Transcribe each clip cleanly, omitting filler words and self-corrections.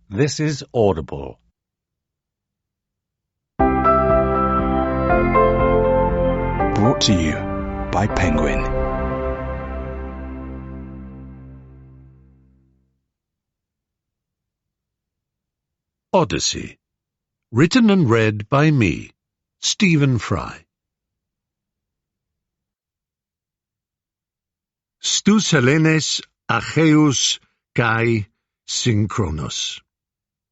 This is Audible. Brought to you by Penguin. Odyssey. Written and read by me, Stephen Fry. Stus Hellenes Acheus Kai Synchronos.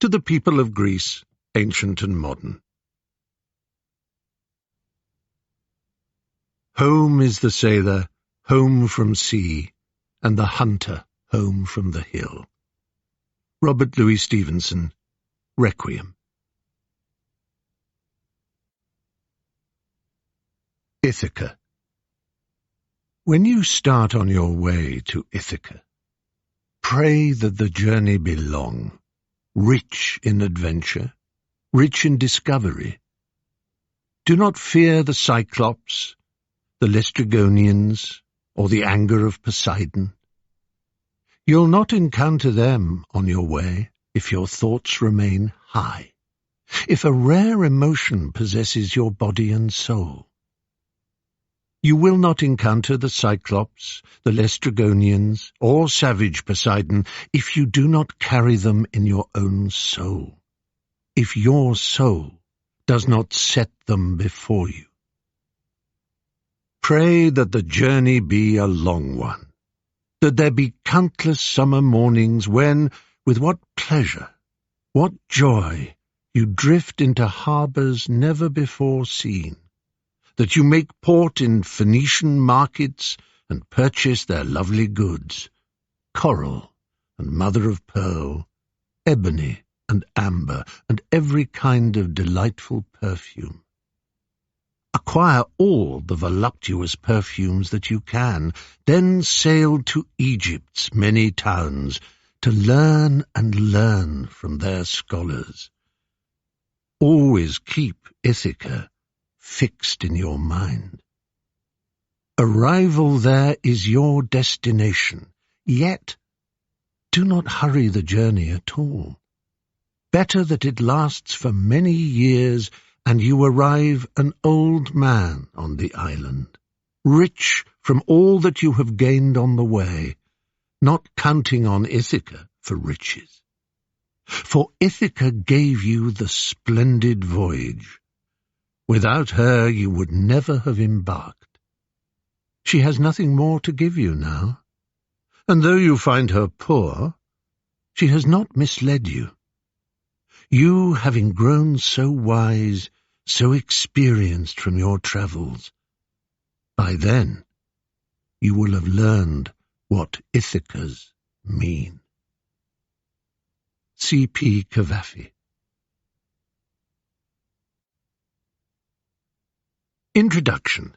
To the people of Greece, ancient and modern. Home is the sailor, home from sea, and the hunter home from the hill. Robert Louis Stevenson, Requiem. Ithaca. When you start on your way to Ithaca, pray that the journey be long, rich in adventure, rich in discovery. Do not fear the Cyclops, the Laestrygonians, or the anger of Poseidon. You'll not encounter them on your way if your thoughts remain high, if a rare emotion possesses your body and soul. You will not encounter the Cyclops, the Laestrygonians, or savage Poseidon if you do not carry them in your own soul, if your soul does not set them before you. Pray that the journey be a long one, that there be countless summer mornings when, with what pleasure, what joy, you drift into harbours never before seen, that you make port in Phoenician markets and purchase their lovely goods, coral and mother-of-pearl, ebony and amber, and every kind of delightful perfume. Acquire all the voluptuous perfumes that you can, then sail to Egypt's many towns to learn and learn from their scholars. Always keep Ithaca fixed in your mind. Arrival there is your destination, yet do not hurry the journey at all. Better that it lasts for many years and you arrive an old man on the island, rich from all that you have gained on the way, not counting on Ithaca for riches. For Ithaca gave you the splendid voyage. Without her you would never have embarked. She has nothing more to give you now, and though you find her poor, she has not misled you. You, having grown so wise, so experienced from your travels, by then you will have learned what Ithacas mean. C.P. Cavafy. Introduction.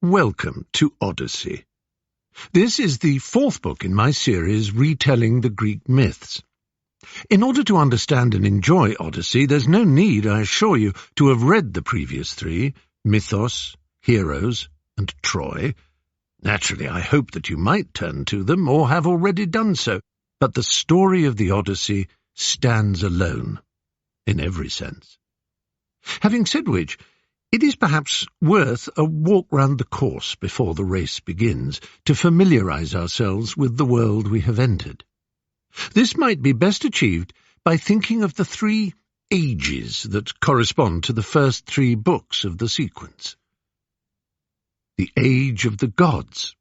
Welcome to Odyssey. This is the fourth book in my series retelling the Greek myths. In order to understand and enjoy Odyssey, there's no need, I assure you, to have read the previous three, Mythos, Heroes, and Troy. Naturally, I hope that you might turn to them, or have already done so, but the story of the Odyssey stands alone, in every sense. Having said which, it is perhaps worth a walk round the course before the race begins, to familiarize ourselves with the world we have entered. This might be best achieved by thinking of the three ages that correspond to the first three books of the sequence. The age of the gods.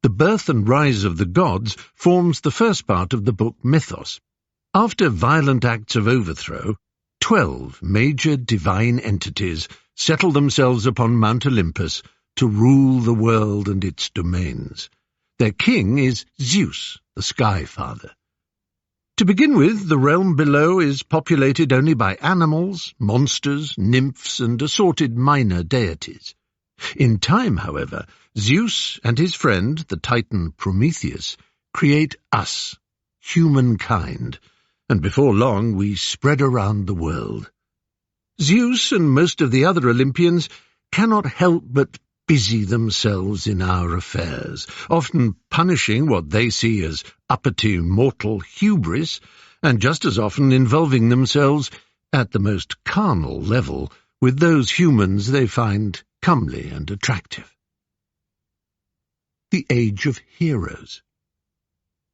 The birth and rise of the gods forms the first part of the book Mythos. After violent acts of overthrow, 12 major divine entities settle themselves upon Mount Olympus to rule the world and its domains. Their king is Zeus, the Sky Father. To begin with, the realm below is populated only by animals, monsters, nymphs, and assorted minor deities. In time, however, Zeus and his friend, the Titan Prometheus, create us, humankind, and before long we spread around the world. Zeus and most of the other Olympians cannot help but busy themselves in our affairs, often punishing what they see as uppity mortal hubris, and just as often involving themselves, at the most carnal level, with those humans they find comely and attractive. The Age of Heroes.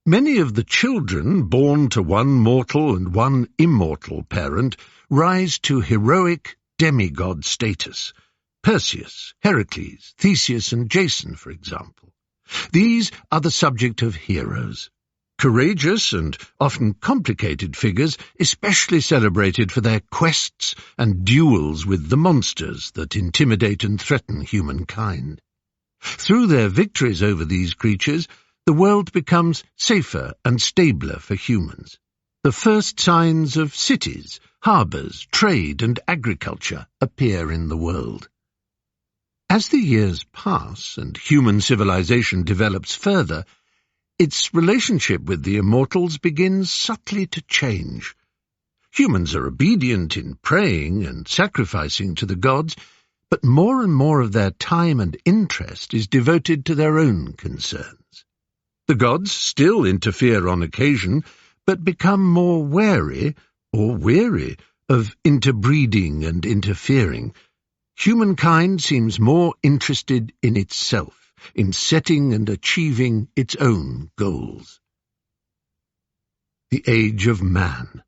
Many of the children born to one mortal and one immortal parent rise to heroic demigod status. Perseus, Heracles, Theseus and Jason, for example. These are the subject of heroes. Courageous and often complicated figures, especially celebrated for their quests and duels with the monsters that intimidate and threaten humankind. Through their victories over these creatures, the world becomes safer and stabler for humans. The first signs of cities, harbours, trade and agriculture appear in the world. As the years pass and human civilization develops further, its relationship with the immortals begins subtly to change. Humans are obedient in praying and sacrificing to the gods, but more and more of their time and interest is devoted to their own concerns. The gods still interfere on occasion, but become more wary or weary of interbreeding and interfering. Humankind seems more interested in itself, in setting and achieving its own goals. The Age of Man.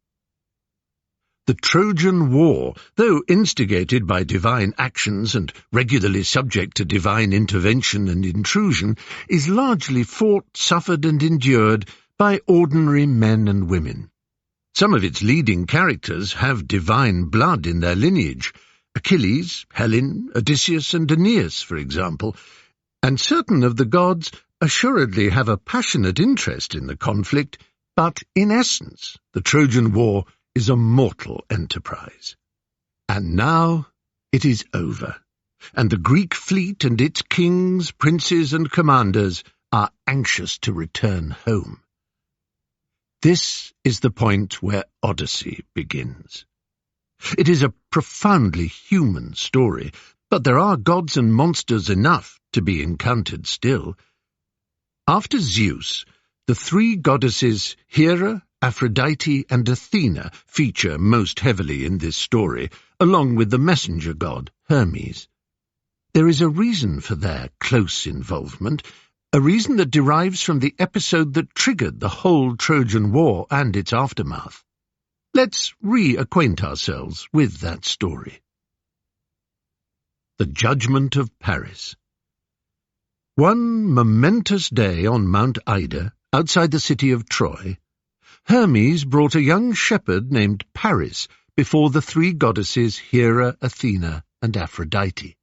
The Trojan War, though instigated by divine actions and regularly subject to divine intervention and intrusion, is largely fought, suffered and endured by ordinary men and women. Some of its leading characters have divine blood in their lineage. Achilles, Helen, Odysseus and Aeneas, for example, and certain of the gods assuredly have a passionate interest in the conflict, but in essence the Trojan War is a mortal enterprise. And now it is over, and the Greek fleet and its kings, princes and commanders are anxious to return home. This is the point where Odyssey begins. It is a profoundly human story, but there are gods and monsters enough to be encountered still. After Zeus, the three goddesses Hera, Aphrodite and Athena feature most heavily in this story, along with the messenger god Hermes. There is a reason for their close involvement, a reason that derives from the episode that triggered the whole Trojan War and its aftermath. Let's reacquaint ourselves with that story. The Judgment of Paris. One momentous day on Mount Ida, outside the city of Troy, Hermes brought a young shepherd named Paris before the three goddesses Hera, Athena, and Aphrodite.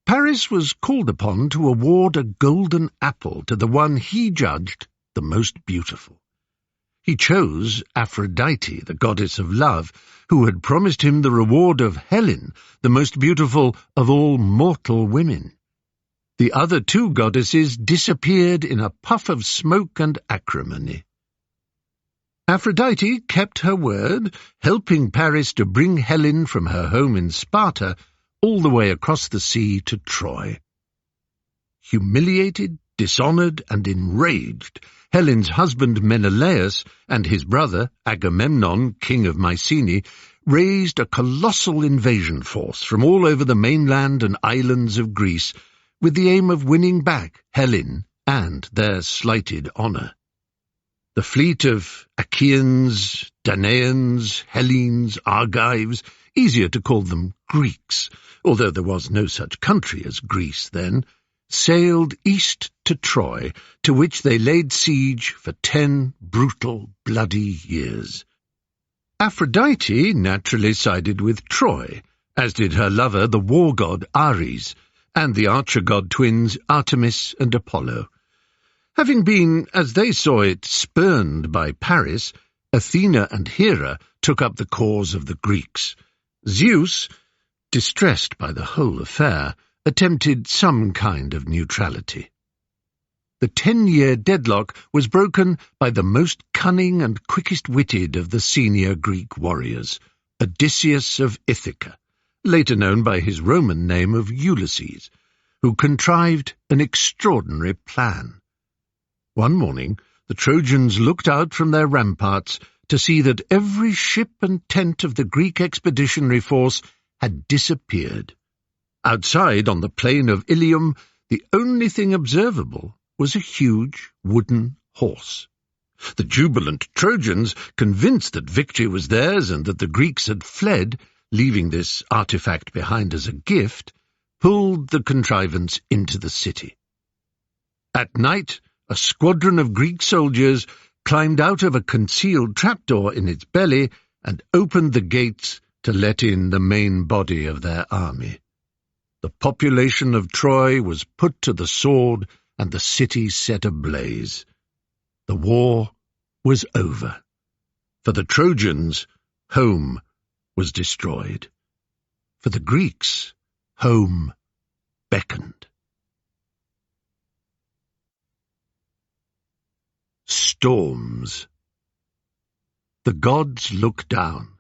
Paris was called upon to award a golden apple to the one he judged the most beautiful. He chose Aphrodite, the goddess of love, who had promised him the reward of Helen, the most beautiful of all mortal women. The other two goddesses disappeared in a puff of smoke and acrimony. Aphrodite kept her word, helping Paris to bring Helen from her home in Sparta all the way across the sea to Troy. Humiliated, dishonoured, and enraged, Helen's husband Menelaus and his brother Agamemnon, king of Mycenae, raised a colossal invasion force from all over the mainland and islands of Greece with the aim of winning back Helen and their slighted honour. The fleet of Achaeans, Danaans, Hellenes, Argives, easier to call them Greeks, although there was no such country as Greece then, sailed east to Troy, to which they laid siege for 10 brutal, bloody years. Aphrodite naturally sided with Troy, as did her lover, the war god Ares, and the archer god twins Artemis and Apollo. Having been, as they saw it, spurned by Paris, Athena and Hera took up the cause of the Greeks. Zeus, distressed by the whole affair, attempted some kind of neutrality. The 10-year deadlock was broken by the most cunning and quickest-witted of the senior Greek warriors, Odysseus of Ithaca, later known by his Roman name of Ulysses, who contrived an extraordinary plan. One morning, the Trojans looked out from their ramparts to see that every ship and tent of the Greek expeditionary force had disappeared. Outside, on the plain of Ilium, the only thing observable was a huge wooden horse. The jubilant Trojans, convinced that victory was theirs and that the Greeks had fled, leaving this artifact behind as a gift, pulled the contrivance into the city. At night, a squadron of Greek soldiers climbed out of a concealed trapdoor in its belly and opened the gates to let in the main body of their army. The population of Troy was put to the sword and the city set ablaze. The war was over. For the Trojans, home was destroyed. For the Greeks, home beckoned. Storms. The gods look down.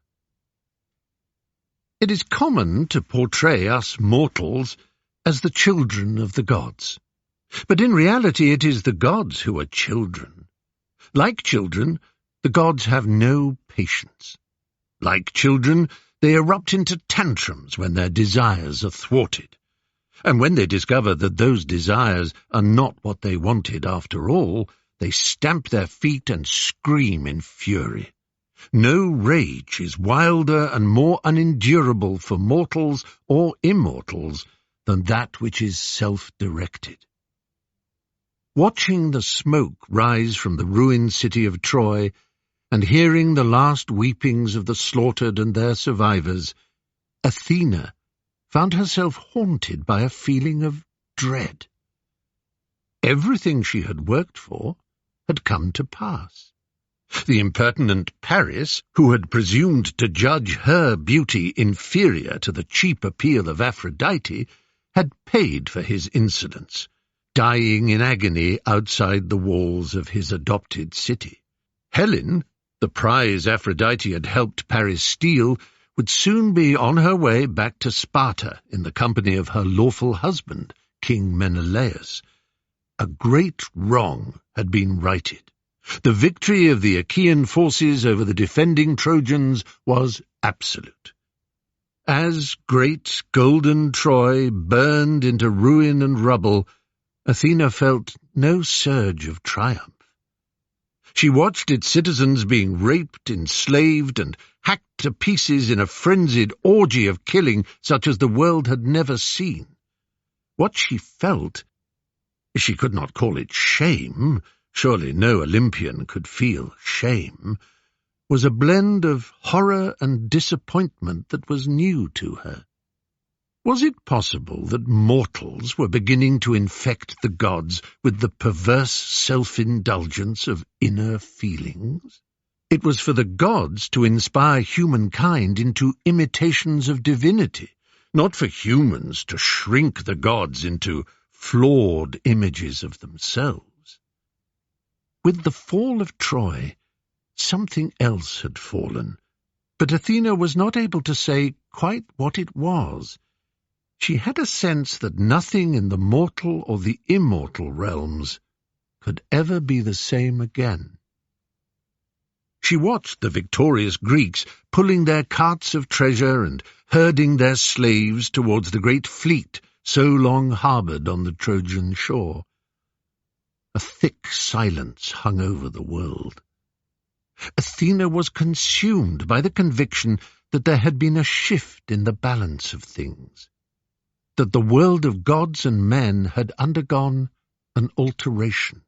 It is common to portray us mortals as the children of the gods. But in reality it is the gods who are children. Like children, the gods have no patience. Like children, they erupt into tantrums when their desires are thwarted. And when they discover that those desires are not what they wanted after all, they stamp their feet and scream in fury. No rage is wilder and more unendurable for mortals or immortals than that which is self-directed. Watching the smoke rise from the ruined city of Troy, and hearing the last weepings of the slaughtered and their survivors, Athena found herself haunted by a feeling of dread. Everything she had worked for had come to pass. The impertinent Paris, who had presumed to judge her beauty inferior to the cheap appeal of Aphrodite, had paid for his insolence, dying in agony outside the walls of his adopted city. Helen, the prize Aphrodite had helped Paris steal, would soon be on her way back to Sparta in the company of her lawful husband, King Menelaus. A great wrong had been righted. The victory of the Achaean forces over the defending Trojans was absolute. As great golden Troy burned into ruin and rubble, Athena felt no surge of triumph. She watched its citizens being raped, enslaved, and hacked to pieces in a frenzied orgy of killing such as the world had never seen. What she felt, she could not call it shame, surely no Olympian could feel shame, was a blend of horror and disappointment that was new to her. Was it possible that mortals were beginning to infect the gods with the perverse self-indulgence of inner feelings? It was for the gods to inspire humankind into imitations of divinity, not for humans to shrink the gods into flawed images of themselves. With the fall of Troy, something else had fallen, but Athena was not able to say quite what it was. She had a sense that nothing in the mortal or the immortal realms could ever be the same again. She watched the victorious Greeks pulling their carts of treasure and herding their slaves towards the great fleet so long harboured on the Trojan shore. A thick silence hung over the world. Athena was consumed by the conviction that there had been a shift in the balance of things, that the world of gods and men had undergone an alteration.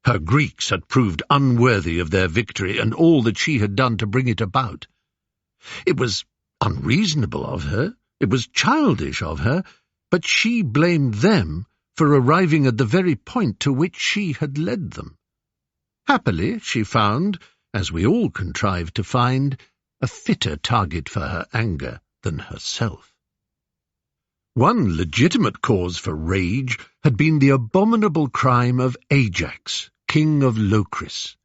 Her Greeks had proved unworthy of their victory and all that she had done to bring it about. It was unreasonable of her, it was childish of her, but she blamed them for arriving at the very point to which she had led them. Happily, she found, as we all contrive to find, a fitter target for her anger than herself. One legitimate cause for rage had been the abominable crime of Ajax, king of Locris.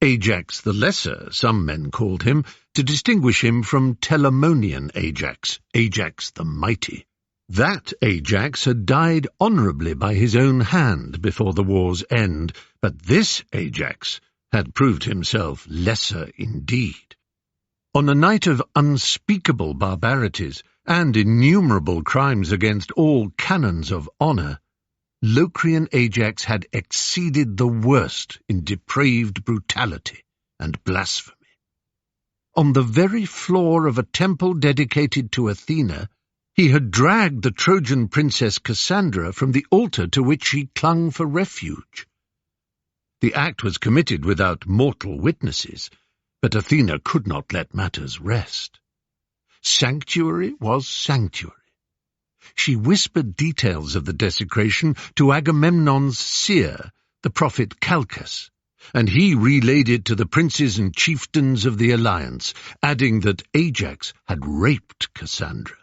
Ajax the Lesser, some men called him, to distinguish him from Telamonian Ajax, Ajax the Mighty. That Ajax had died honourably by his own hand before the war's end, but this Ajax had proved himself lesser indeed. On a night of unspeakable barbarities and innumerable crimes against all canons of honour, Locrian Ajax had exceeded the worst in depraved brutality and blasphemy. On the very floor of a temple dedicated to Athena, he had dragged the Trojan princess Cassandra from the altar to which she clung for refuge. The act was committed without mortal witnesses, but Athena could not let matters rest. Sanctuary was sanctuary. She whispered details of the desecration to Agamemnon's seer, the prophet Calchas, and he relayed it to the princes and chieftains of the alliance, adding that Ajax had raped Cassandra.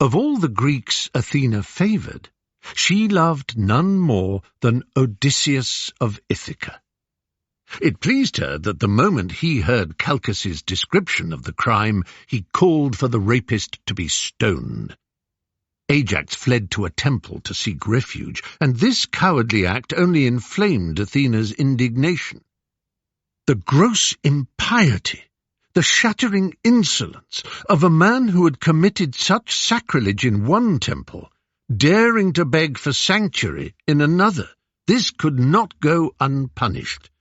Of all the Greeks Athena favoured, she loved none more than Odysseus of Ithaca. It pleased her that the moment he heard Calchas's description of the crime, he called for the rapist to be stoned. Ajax fled to a temple to seek refuge, and this cowardly act only inflamed Athena's indignation. The gross impiety, the shattering insolence of a man who had committed such sacrilege in one temple, daring to beg for sanctuary in another, this could not go unpunished.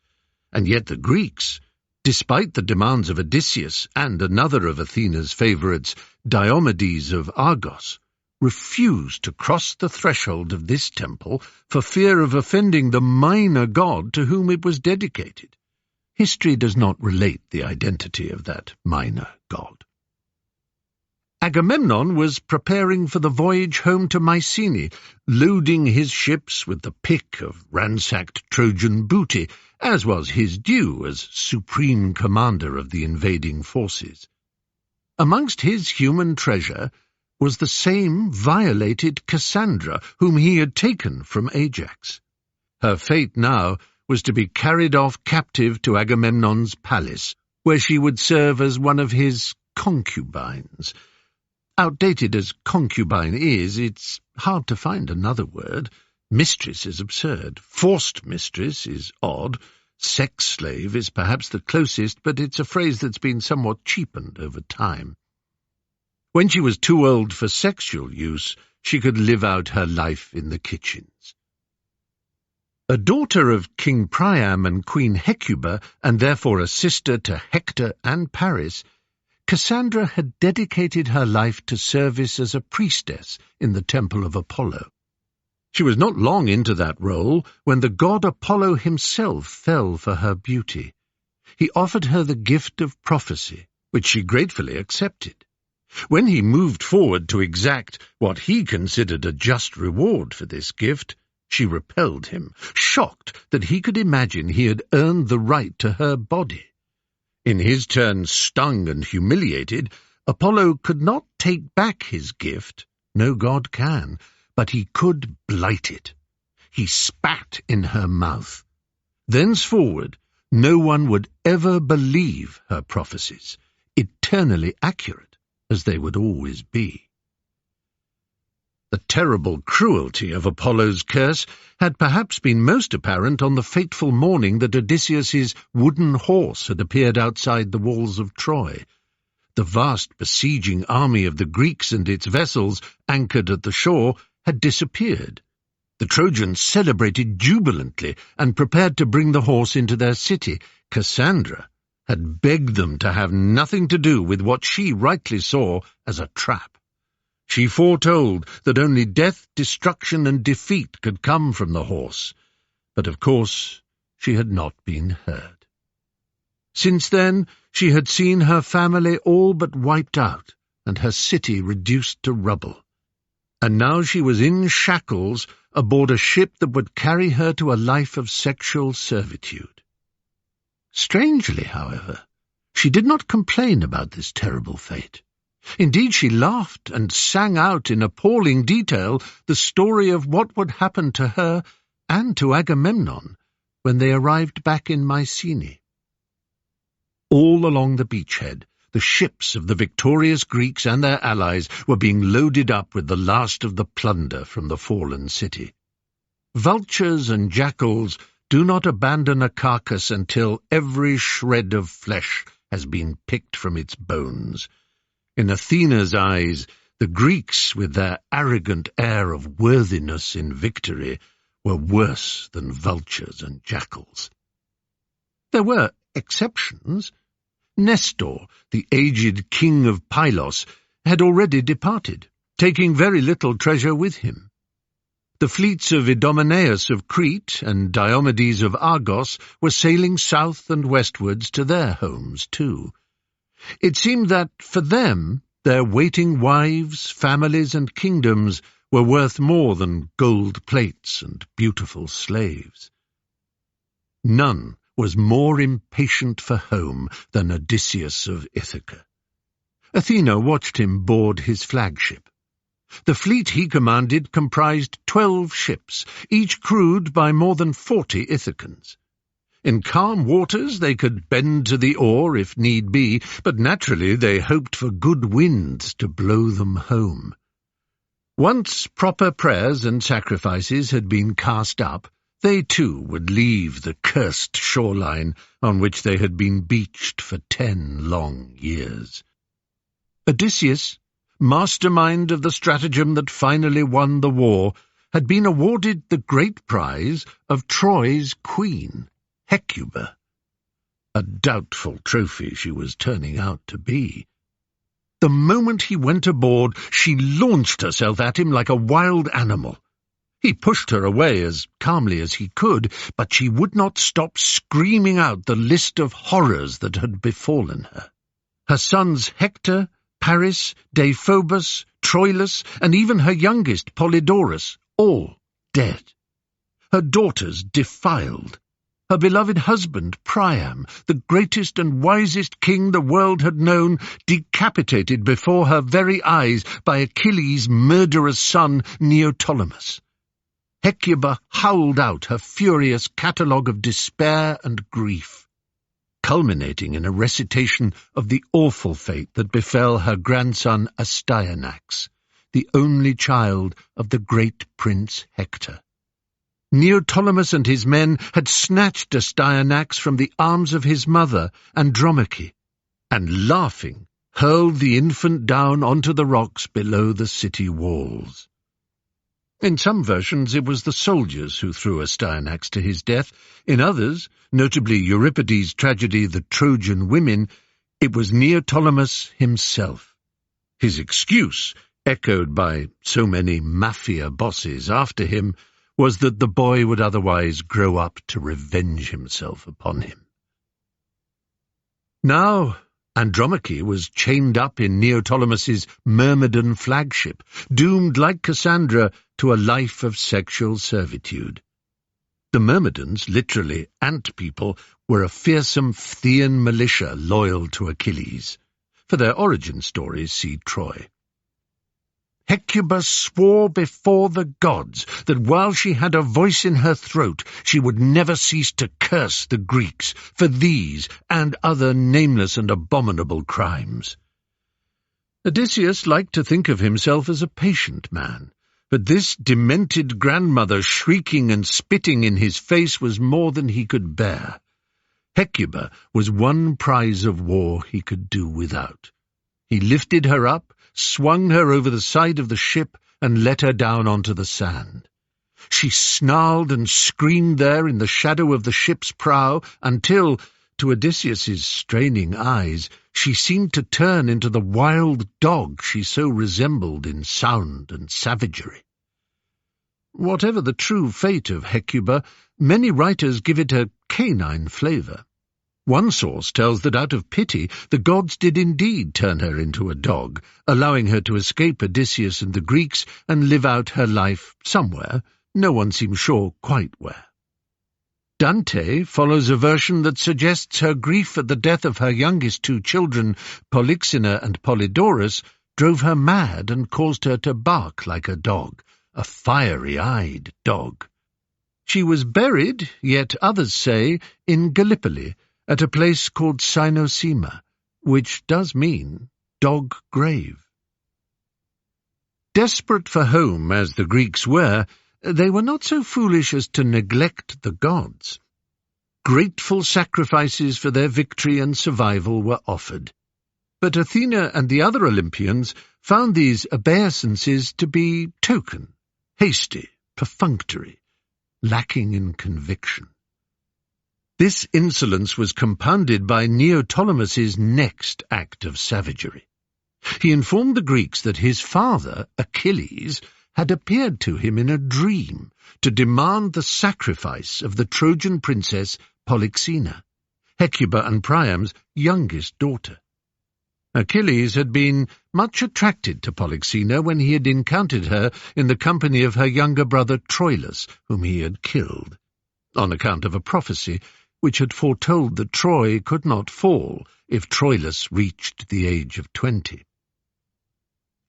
And yet the Greeks, despite the demands of Odysseus and another of Athena's favourites, Diomedes of Argos, refused to cross the threshold of this temple for fear of offending the minor god to whom it was dedicated. History does not relate the identity of that minor god. Agamemnon was preparing for the voyage home to Mycenae, loading his ships with the pick of ransacked Trojan booty, as was his due as supreme commander of the invading forces. Amongst his human treasure was the same violated Cassandra, whom he had taken from Ajax. Her fate now was to be carried off captive to Agamemnon's palace, where she would serve as one of his concubines. Outdated as concubine is, it's hard to find another word. Mistress is absurd. Forced mistress is odd. Sex slave is perhaps the closest, but it's a phrase that's been somewhat cheapened over time. When she was too old for sexual use, she could live out her life in the kitchens. A daughter of King Priam and Queen Hecuba, and therefore a sister to Hector and Paris, Cassandra had dedicated her life to service as a priestess in the temple of Apollo. She was not long into that role when the god Apollo himself fell for her beauty. He offered her the gift of prophecy, which she gratefully accepted. When he moved forward to exact what he considered a just reward for this gift, she repelled him, shocked that he could imagine he had earned the right to her body. In his turn, stung and humiliated, Apollo could not take back his gift, no god can, but he could blight it. He spat in her mouth. Thenceforward, no one would ever believe her prophecies, eternally accurate as they would always be. The terrible cruelty of Apollo's curse had perhaps been most apparent on the fateful morning that Odysseus's wooden horse had appeared outside the walls of Troy. The vast besieging army of the Greeks and its vessels, anchored at the shore, had disappeared. The Trojans celebrated jubilantly and prepared to bring the horse into their city. Cassandra had begged them to have nothing to do with what she rightly saw as a trap. She foretold that only death, destruction, and defeat could come from the horse, but of course she had not been heard. Since then she had seen her family all but wiped out, and her city reduced to rubble. And now she was in shackles aboard a ship that would carry her to a life of sexual servitude. Strangely, however, she did not complain about this terrible fate. Indeed, she laughed and sang out in appalling detail the story of what would happen to her and to Agamemnon when they arrived back in Mycenae. All along the beachhead, the ships of the victorious Greeks and their allies were being loaded up with the last of the plunder from the fallen city. Vultures and jackals do not abandon a carcass until every shred of flesh has been picked from its bones. In Athena's eyes, the Greeks, with their arrogant air of worthiness in victory, were worse than vultures and jackals. There were exceptions. Nestor, the aged king of Pylos, had already departed, taking very little treasure with him. The fleets of Idomeneus of Crete and Diomedes of Argos were sailing south and westwards to their homes too. It seemed that, for them, their waiting wives, families, and kingdoms were worth more than gold plates and beautiful slaves. None was more impatient for home than Odysseus of Ithaca. Athena watched him board his flagship. The fleet he commanded comprised 12 ships, each crewed by more than 40 Ithacans. In calm waters they could bend to the oar if need be, but naturally they hoped for good winds to blow them home. Once proper prayers and sacrifices had been cast up, they too would leave the cursed shoreline on which they had been beached for 10 long years. Odysseus, mastermind of the stratagem that finally won the war, had been awarded the great prize of Troy's queen, Hecuba. A doubtful trophy she was turning out to be. The moment he went aboard, she launched herself at him like a wild animal. He pushed her away as calmly as he could, but she would not stop screaming out the list of horrors that had befallen her. Her sons Hector, Paris, Deiphobus, Troilus, and even her youngest, Polydorus, all dead. Her daughters defiled. Her beloved husband, Priam, the greatest and wisest king the world had known, decapitated before her very eyes by Achilles' murderous son, Neoptolemus. Hecuba howled out her furious catalogue of despair and grief, culminating in a recitation of the awful fate that befell her grandson Astyanax, the only child of the great prince Hector. Neoptolemus and his men had snatched Astyanax from the arms of his mother, Andromache, and, laughing, hurled the infant down onto the rocks below the city walls. In some versions it was the soldiers who threw Astyanax to his death. In others, notably Euripides' tragedy The Trojan Women, it was Neoptolemus himself. His excuse, echoed by so many mafia bosses after him, was that the boy would otherwise grow up to revenge himself upon him. Now Andromache was chained up in Neoptolemus's Myrmidon flagship, doomed like Cassandra to a life of sexual servitude. The Myrmidons, literally ant people, were a fearsome Phthian militia loyal to Achilles. For their origin stories, see Troy. Hecuba swore before the gods that while she had a voice in her throat, she would never cease to curse the Greeks for these and other nameless and abominable crimes. Odysseus liked to think of himself as a patient man, but this demented grandmother shrieking and spitting in his face was more than he could bear. Hecuba was one prize of war he could do without. He lifted her up, swung her over the side of the ship, and let her down onto the sand. She snarled and screamed there in the shadow of the ship's prow until, to Odysseus's straining eyes, she seemed to turn into the wild dog she so resembled in sound and savagery. Whatever the true fate of Hecuba, many writers give it a canine flavour. One source tells that out of pity the gods did indeed turn her into a dog, allowing her to escape Odysseus and the Greeks and live out her life somewhere, no one seems sure quite where. Dante follows a version that suggests her grief at the death of her youngest 2 children, Polyxena and Polydorus, drove her mad and caused her to bark like a dog, a fiery-eyed dog. She was buried, yet others say, in Gallipoli, at a place called Cynosema, which does mean dog grave. Desperate for home as the Greeks were, they were not so foolish as to neglect the gods. Grateful sacrifices for their victory and survival were offered. But Athena and the other Olympians found these obeisances to be token, hasty, perfunctory, lacking in conviction. This insolence was compounded by Neoptolemus's next act of savagery. He informed the Greeks that his father, Achilles, had appeared to him in a dream to demand the sacrifice of the Trojan princess Polyxena, Hecuba and Priam's youngest daughter. Achilles had been much attracted to Polyxena when he had encountered her in the company of her younger brother Troilus, whom he had killed, on account of a prophecy which had foretold that Troy could not fall if Troilus reached the age of 20.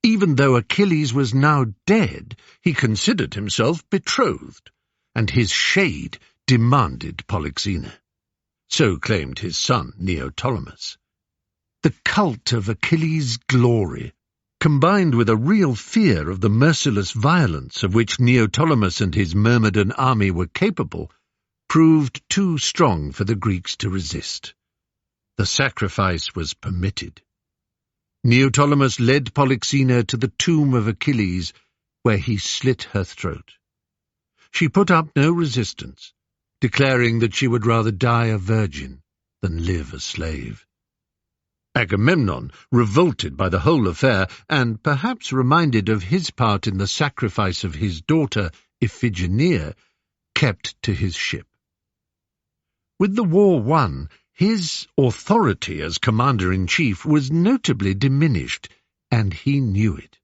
Even though Achilles was now dead, he considered himself betrothed, and his shade demanded Polyxena. So claimed his son Neoptolemus. The cult of Achilles' glory, combined with a real fear of the merciless violence of which Neoptolemus and his Myrmidon army were capable, proved too strong for the Greeks to resist. The sacrifice was permitted. Neoptolemus led Polyxena to the tomb of Achilles, where he slit her throat. She put up no resistance, declaring that she would rather die a virgin than live a slave. Agamemnon, revolted by the whole affair, and perhaps reminded of his part in the sacrifice of his daughter Iphigenia, kept to his ship. With the war won, his authority as commander-in-chief was notably diminished, and he knew it.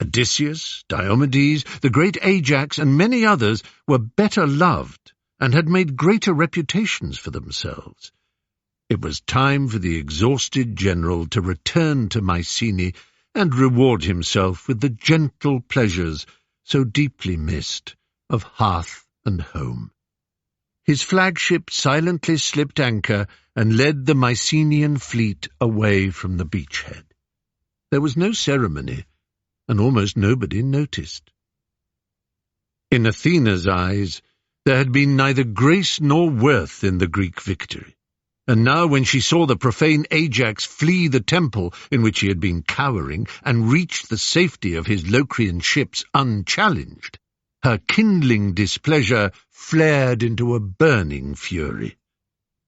Odysseus, Diomedes, the great Ajax, and many others were better loved and had made greater reputations for themselves. It was time for the exhausted general to return to Mycenae and reward himself with the gentle pleasures so deeply missed of hearth and home. His flagship silently slipped anchor and led the Mycenaean fleet away from the beachhead. There was no ceremony, and almost nobody noticed. In Athena's eyes, there had been neither grace nor worth in the Greek victory, and now when she saw the profane Ajax flee the temple in which he had been cowering and reach the safety of his Locrian ships unchallenged, her kindling displeasure flared into a burning fury.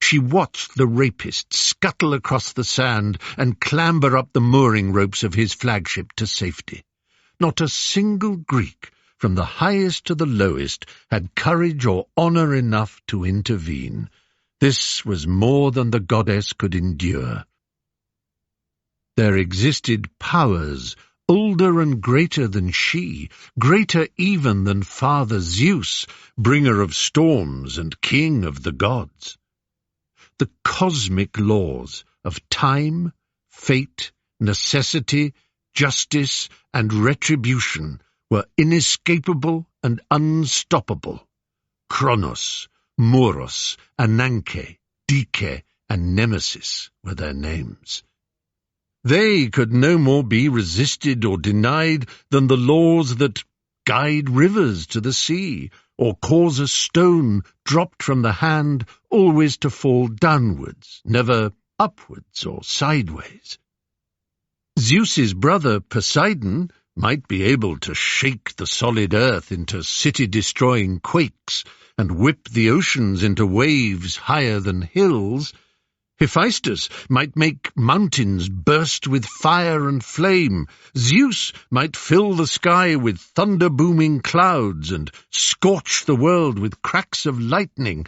She watched the rapist scuttle across the sand and clamber up the mooring ropes of his flagship to safety. Not a single Greek, from the highest to the lowest, had courage or honor enough to intervene. This was more than the goddess could endure. There existed powers older and greater than she, greater even than Father Zeus, bringer of storms and king of the gods. The cosmic laws of time, fate, necessity, justice, and retribution were inescapable and unstoppable. Kronos, Moros, Ananke, Dike, and Nemesis were their names. They could no more be resisted or denied than the laws that guide rivers to the sea, or cause a stone dropped from the hand always to fall downwards, never upwards or sideways. Zeus's brother Poseidon might be able to shake the solid earth into city-destroying quakes and whip the oceans into waves higher than hills. Hephaestus might make mountains burst with fire and flame. Zeus might fill the sky with thunder-booming clouds and scorch the world with cracks of lightning.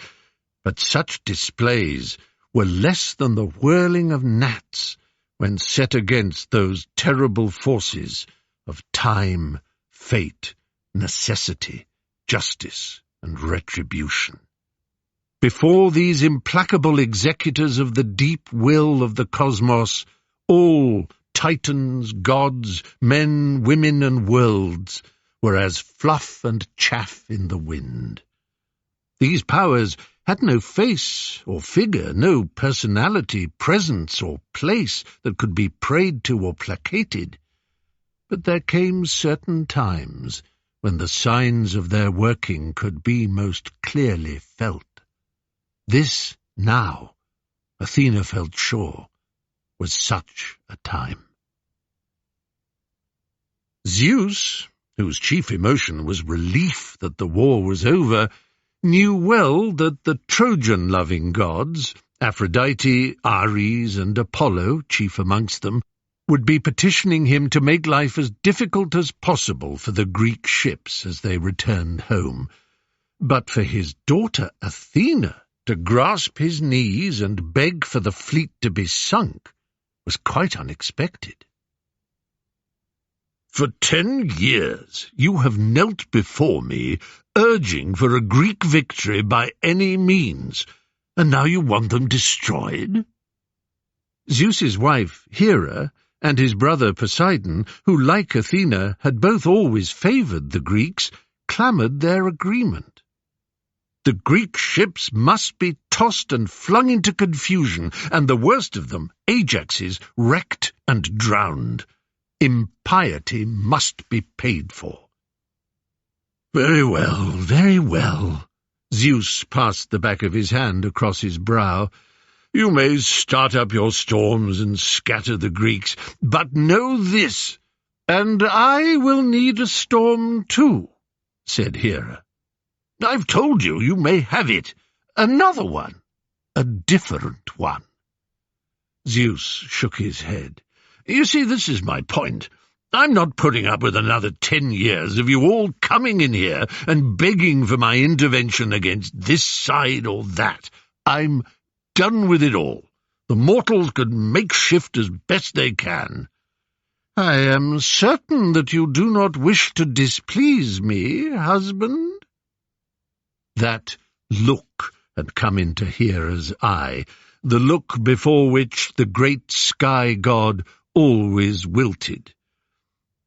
But such displays were less than the whirling of gnats when set against those terrible forces of time, fate, necessity, justice, and retribution. Before these implacable executors of the deep will of the cosmos, all titans, gods, men, women, and worlds were as fluff and chaff in the wind. These powers had no face or figure, no personality, presence, or place that could be prayed to or placated. But there came certain times when the signs of their working could be most clearly felt. This, now, Athena felt sure, was such a time. Zeus, whose chief emotion was relief that the war was over, knew well that the Trojan-loving gods, Aphrodite, Ares, and Apollo, chief amongst them, would be petitioning him to make life as difficult as possible for the Greek ships as they returned home. But for his daughter Athena to grasp his knees and beg for the fleet to be sunk was quite unexpected. "For 10 years you have knelt before me, urging for a Greek victory by any means, and now you want them destroyed?" Zeus's wife, Hera, and his brother Poseidon, who, like Athena, had both always favoured the Greeks, clamoured their agreement. The Greek ships must be tossed and flung into confusion, and the worst of them, Ajax's, wrecked and drowned. Impiety must be paid for. "Very well, very well." Zeus passed the back of his hand across his brow. "You may start up your storms and scatter the Greeks, but know this, and I will need a storm too," said Hera. "I've told you, you may have it. Another one. A different one." Zeus shook his head. "You see, this is my point. I'm not putting up with another 10 years of you all coming in here and begging for my intervention against this side or that. I'm done with it all. The mortals can make shift as best they can." "I am certain that you do not wish to displease me, husband." That look had come into Hera's eye, the look before which the great sky god always wilted.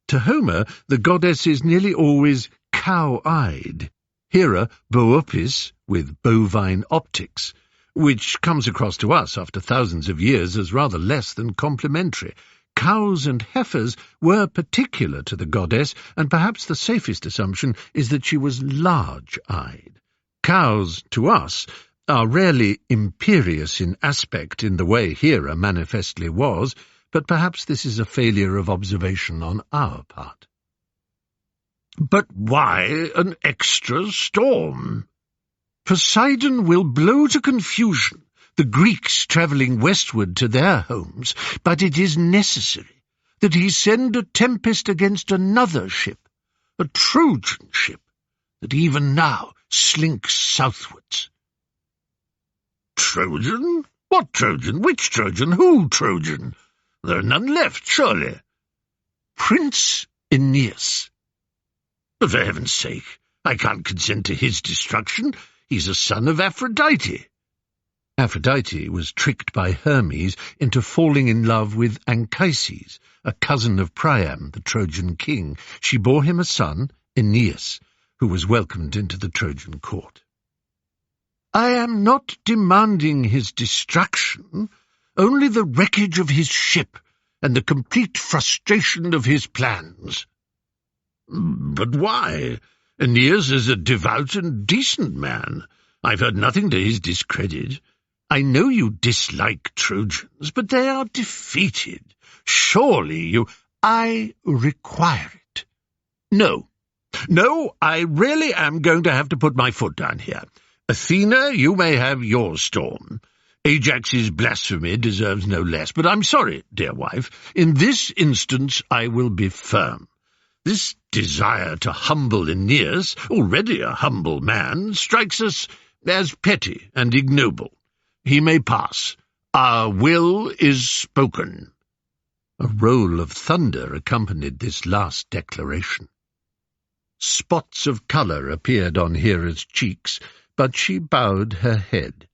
To Homer, the goddess is nearly always cow-eyed. Hera, Boopis, with bovine optics, which comes across to us after thousands of years as rather less than complimentary. Cows and heifers were particular to the goddess, and perhaps the safest assumption is that she was large-eyed. Cows, to us, are rarely imperious in aspect in the way Hera manifestly was, but perhaps this is a failure of observation on our part. "But why an extra storm?" "Poseidon will blow to confusion the Greeks travelling westward to their homes, but it is necessary that he send a tempest against another ship, a Trojan ship, that even now slinks southwards." "Trojan? What Trojan? Which Trojan? Who Trojan? There are none left, surely." "Prince Aeneas." "But for heaven's sake, I can't consent to his destruction. He's a son of Aphrodite." Aphrodite was tricked by Hermes into falling in love with Anchises, a cousin of Priam, the Trojan king. She bore him a son, Aeneas, who was welcomed into the Trojan court. "I am not demanding his destruction, only the wreckage of his ship and the complete frustration of his plans." "But why? Aeneas is a devout and decent man. I've heard nothing to his discredit. I know you dislike Trojans, but they are defeated. Surely you—" "I require it." No, I really am going to have to put my foot down here. Athena, you may have your storm. Ajax's blasphemy deserves no less, but I'm sorry, dear wife. In this instance I will be firm. This desire to humble Aeneas, already a humble man, strikes us as petty and ignoble. He may pass. Our will is spoken." A roll of thunder accompanied this last declaration. Spots of colour appeared on Hera's cheeks, but she bowed her head.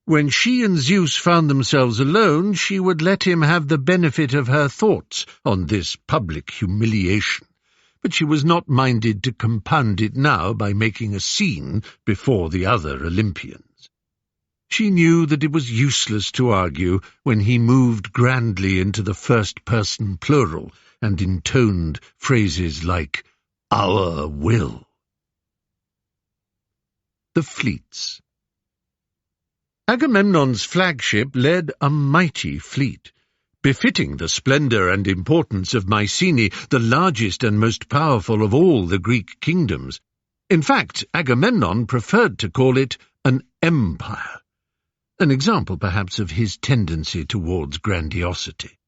When she and Zeus found themselves alone, she would let him have the benefit of her thoughts on this public humiliation, but she was not minded to compound it now by making a scene before the other Olympians. She knew that it was useless to argue when he moved grandly into the first-person plural and intoned phrases like, our will. The fleets. Agamemnon's flagship led a mighty fleet, befitting the splendour and importance of Mycenae, the largest and most powerful of all the Greek kingdoms. In fact, Agamemnon preferred to call it an empire, an example perhaps of his tendency towards grandiosity.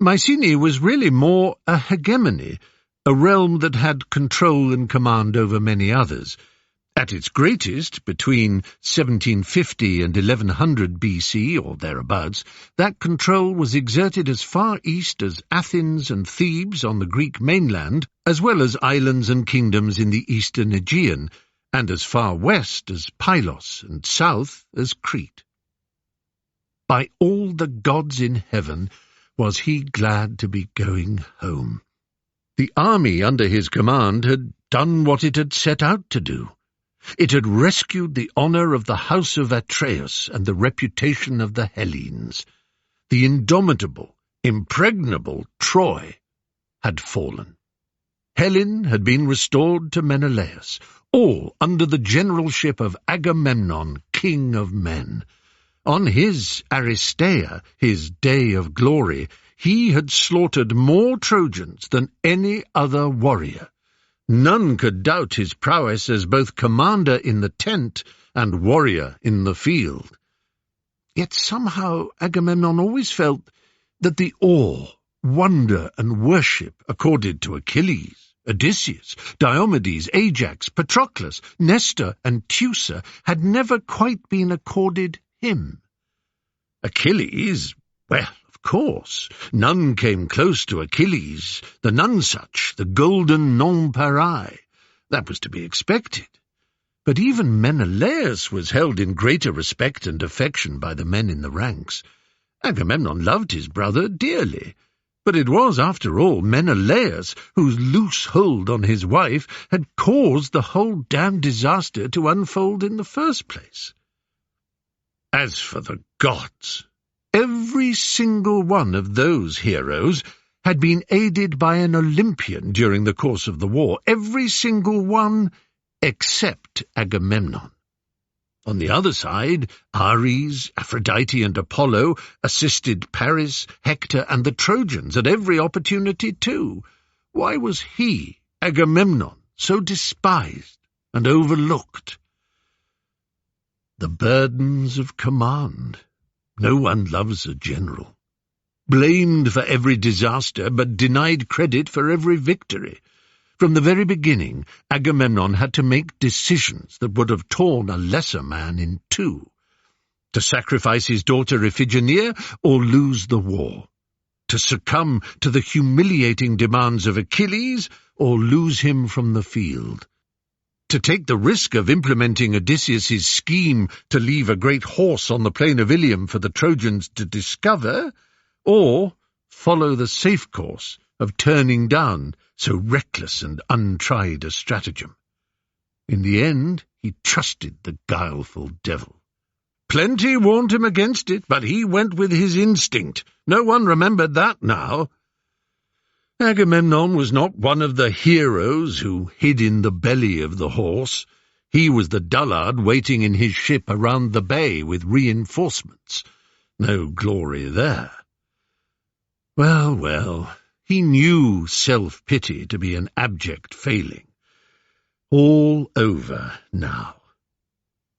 Mycenae was really more a hegemony, a realm that had control and command over many others. At its greatest, between 1750 and 1100 BC, or thereabouts, that control was exerted as far east as Athens and Thebes on the Greek mainland, as well as islands and kingdoms in the eastern Aegean, and as far west as Pylos and south as Crete. By all the gods in heaven was he glad to be going home. The army under his command had done what it had set out to do. It had rescued the honour of the house of Atreus and the reputation of the Hellenes. The indomitable, impregnable Troy had fallen. Helen had been restored to Menelaus, all under the generalship of Agamemnon, king of men. On his Aristeia, his day of glory, he had slaughtered more Trojans than any other warrior. None could doubt his prowess as both commander in the tent and warrior in the field. Yet somehow Agamemnon always felt that the awe, wonder, and worship accorded to Achilles, Odysseus, Diomedes, Ajax, Patroclus, Nestor, and Teucer had never quite been accorded him. Achilles, well, of course, none came close to Achilles, the nonsuch, the golden nonpareil. That was to be expected. But even Menelaus was held in greater respect and affection by the men in the ranks. Agamemnon loved his brother dearly, but it was, after all, Menelaus whose loose hold on his wife had caused the whole damned disaster to unfold in the first place. As for the gods, every single one of those heroes had been aided by an Olympian during the course of the war, every single one except Agamemnon. On the other side, Ares, Aphrodite, and Apollo assisted Paris, Hector, and the Trojans at every opportunity too. Why was he, Agamemnon, so despised and overlooked? The burdens of command. No one loves a general. Blamed for every disaster, but denied credit for every victory. From the very beginning, Agamemnon had to make decisions that would have torn a lesser man in two. To sacrifice his daughter Iphigenia, or lose the war. To succumb to the humiliating demands of Achilles, or lose him from the field. To take the risk of implementing Odysseus's scheme to leave a great horse on the plain of Ilium for the Trojans to discover, or follow the safe course of turning down so reckless and untried a stratagem. In the end, he trusted the guileful devil. Plenty warned him against it, but he went with his instinct. No one remembered that now. Agamemnon was not one of the heroes who hid in the belly of the horse. He was the dullard waiting in his ship around the bay with reinforcements. No glory there. Well, well, he knew self-pity to be an abject failing. All over now.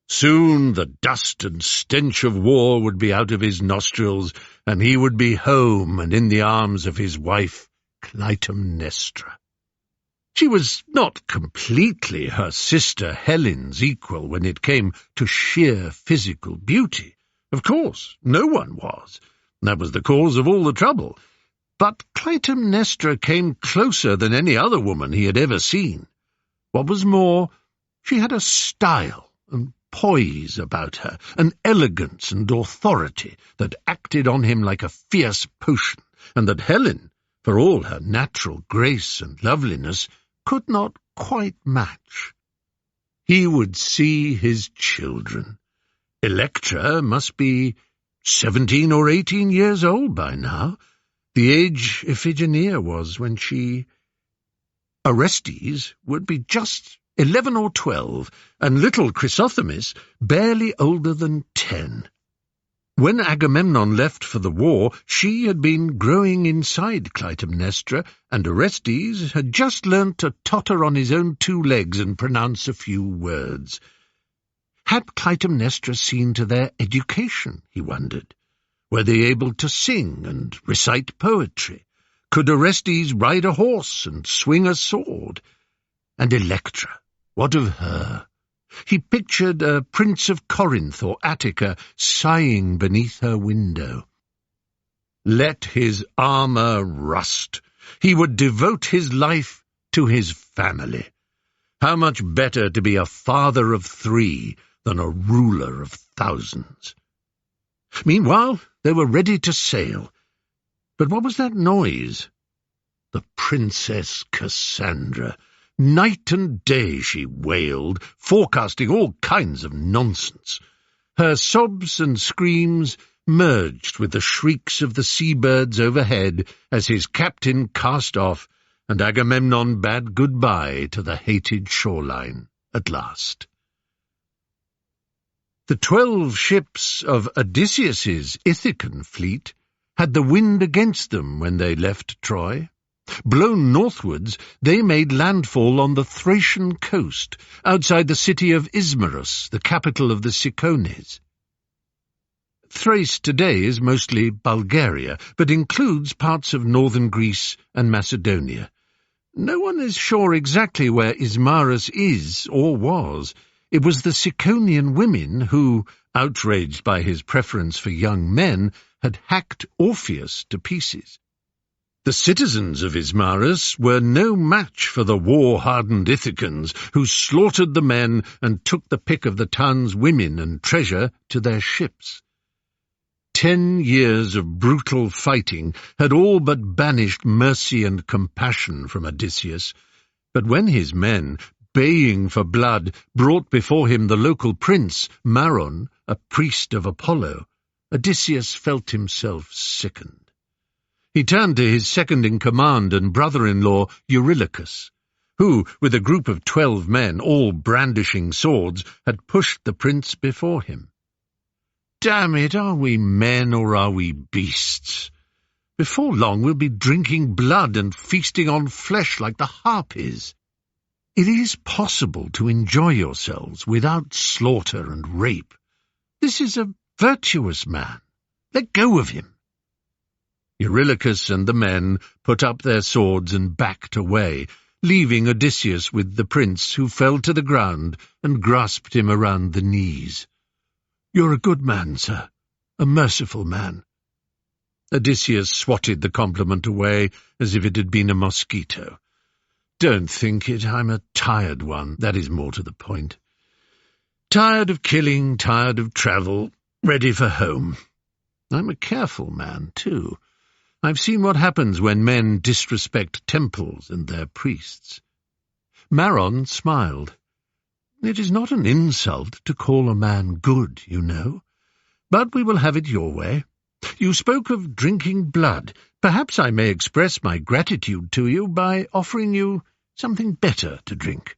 Soon the dust and stench of war would be out of his nostrils, and he would be home and in the arms of his wife, Clytemnestra. She was not completely her sister Helen's equal when it came to sheer physical beauty. Of course, no one was. That was the cause of all the trouble. But Clytemnestra came closer than any other woman he had ever seen. What was more, she had a style and poise about her, an elegance and authority that acted on him like a fierce potion, and that Helen, for all her natural grace and loveliness, could not quite match. He would see his children. Electra must be 17 or 18 years old by now, the age Iphigenia was when she... Orestes would be just 11 or 12, and little Chrysothemis barely older than 10. When Agamemnon left for the war, she had been growing inside Clytemnestra, and Orestes had just learnt to totter on his own 2 legs and pronounce a few words. Had Clytemnestra seen to their education, he wondered? Were they able to sing and recite poetry? Could Orestes ride a horse and swing a sword? And Electra, what of her? He pictured a prince of Corinth or Attica sighing beneath her window. Let his armour rust. He would devote his life to his family. How much better to be a father of 3 than a ruler of thousands. Meanwhile, they were ready to sail. But what was that noise? The Princess Cassandra. Night and day she wailed, forecasting all kinds of nonsense. Her sobs and screams merged with the shrieks of the seabirds overhead as his captain cast off, and Agamemnon bade goodbye to the hated shoreline at last. The 12 ships of Odysseus's Ithacan fleet had the wind against them when they left Troy. Blown northwards, they made landfall on the Thracian coast, outside the city of Ismarus, the capital of the Cicones. Thrace today is mostly Bulgaria, but includes parts of northern Greece and Macedonia. No one is sure exactly where Ismarus is or was. It was the Ciconian women who, outraged by his preference for young men, had hacked Orpheus to pieces. The citizens of Ismarus were no match for the war-hardened Ithacans, who slaughtered the men and took the pick of the town's women and treasure to their ships. 10 years of brutal fighting had all but banished mercy and compassion from Odysseus, but when his men, baying for blood, brought before him the local prince, Maron, a priest of Apollo, Odysseus felt himself sickened. He turned to his second-in-command and brother-in-law, Eurylochus, who, with a group of 12 men, all brandishing swords, had pushed the prince before him. "Damn it, are we men or are we beasts? Before long we'll be drinking blood and feasting on flesh like the Harpies. It is possible to enjoy yourselves without slaughter and rape. This is a virtuous man. Let go of him." Eurylochus and the men put up their swords and backed away, leaving Odysseus with the prince, who fell to the ground and grasped him around the knees. "You're a good man, sir, a merciful man." Odysseus swatted the compliment away as if it had been a mosquito. "Don't think it. I'm a tired one. That is more to the point. Tired of killing, tired of travel, ready for home. I'm a careful man, too. I've seen what happens when men disrespect temples and their priests." Maron smiled. "It is not an insult to call a man good, you know. But we will have it your way. You spoke of drinking blood. Perhaps I may express my gratitude to you by offering you something better to drink."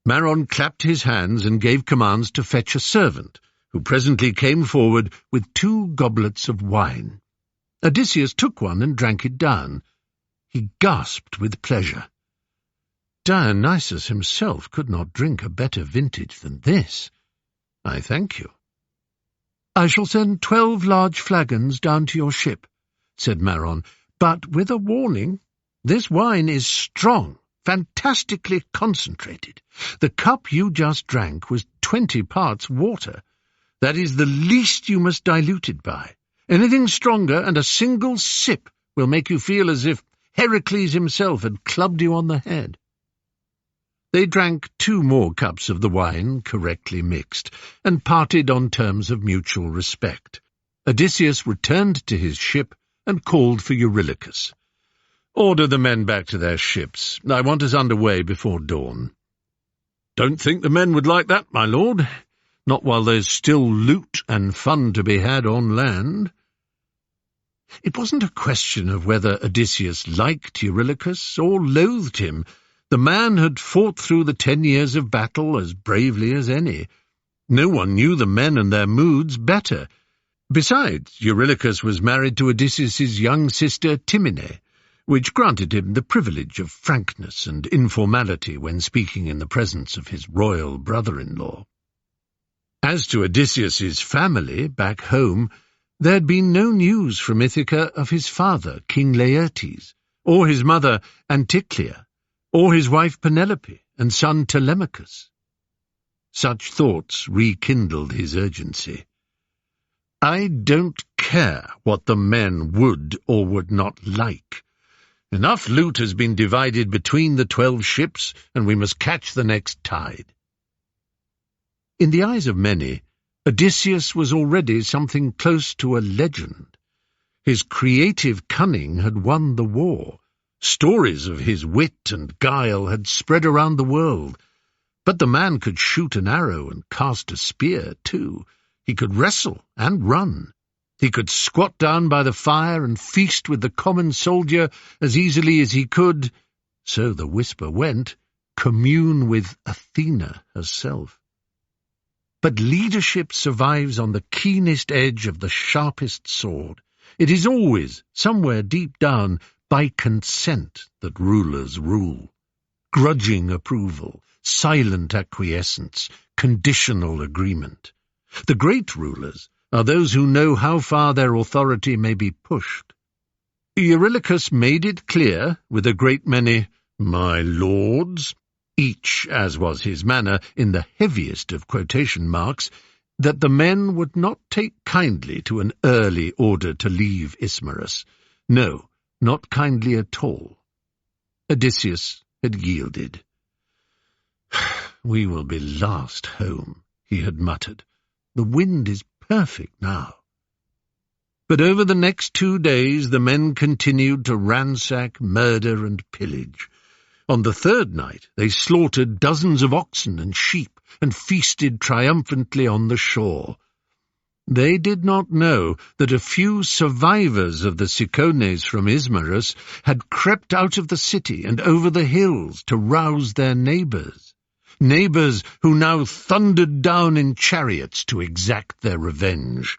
Maron clapped his hands and gave commands to fetch a servant, who presently came forward with 2 goblets of wine. Odysseus took one and drank it down. He gasped with pleasure. Dionysus himself could not drink a better vintage than this. "I thank you." "I shall send 12 large flagons down to your ship," said Maron, "but with a warning. This wine is strong, fantastically concentrated. The cup you just drank was 20 parts water. That is the least you must dilute it by. Anything stronger, and a single sip will make you feel as if Heracles himself had clubbed you on the head." They drank 2 more cups of the wine, correctly mixed, and parted on terms of mutual respect. Odysseus returned to his ship and called for Eurylochus. "Order the men back to their ships. I want us under way before dawn." "Don't think the men would like that, my lord. Not while there's still loot and fun to be had on land." It wasn't a question of whether Odysseus liked Eurylochus or loathed him. The man had fought through the 10 years of battle as bravely as any. No one knew the men and their moods better. Besides, Eurylochus was married to Odysseus's young sister Timine, which granted him the privilege of frankness and informality when speaking in the presence of his royal brother-in-law. As to Odysseus's family back home, there had been no news from Ithaca of his father, King Laertes, or his mother Anticlea, or his wife Penelope and son Telemachus. Such thoughts rekindled his urgency. I don't care what the men would or would not like. Enough loot has been divided between the 12 ships, and we must catch the next tide. In the eyes of many, Odysseus was already something close to a legend. His creative cunning had won the war. Stories of his wit and guile had spread around the world. But the man could shoot an arrow and cast a spear, too. He could wrestle and run. He could squat down by the fire and feast with the common soldier as easily as he could, so the whisper went, commune with Athena herself. But leadership survives on the keenest edge of the sharpest sword. It is always, somewhere deep down, by consent that rulers rule. Grudging approval, silent acquiescence, conditional agreement. The great rulers are those who know how far their authority may be pushed. Eurylochus made it clear, with a great many "my lords," each, as was his manner, in the heaviest of quotation marks, that the men would not take kindly to an early order to leave Ismarus. No, not kindly at all. Odysseus had yielded. "We will be last home," he had muttered. "The wind is perfect now." But over the next 2 days the men continued to ransack, murder, and pillage. On the 3rd night they slaughtered dozens of oxen and sheep and feasted triumphantly on the shore. They did not know that a few survivors of the Cicones from Ismarus had crept out of the city and over the hills to rouse their neighbours who now thundered down in chariots to exact their revenge.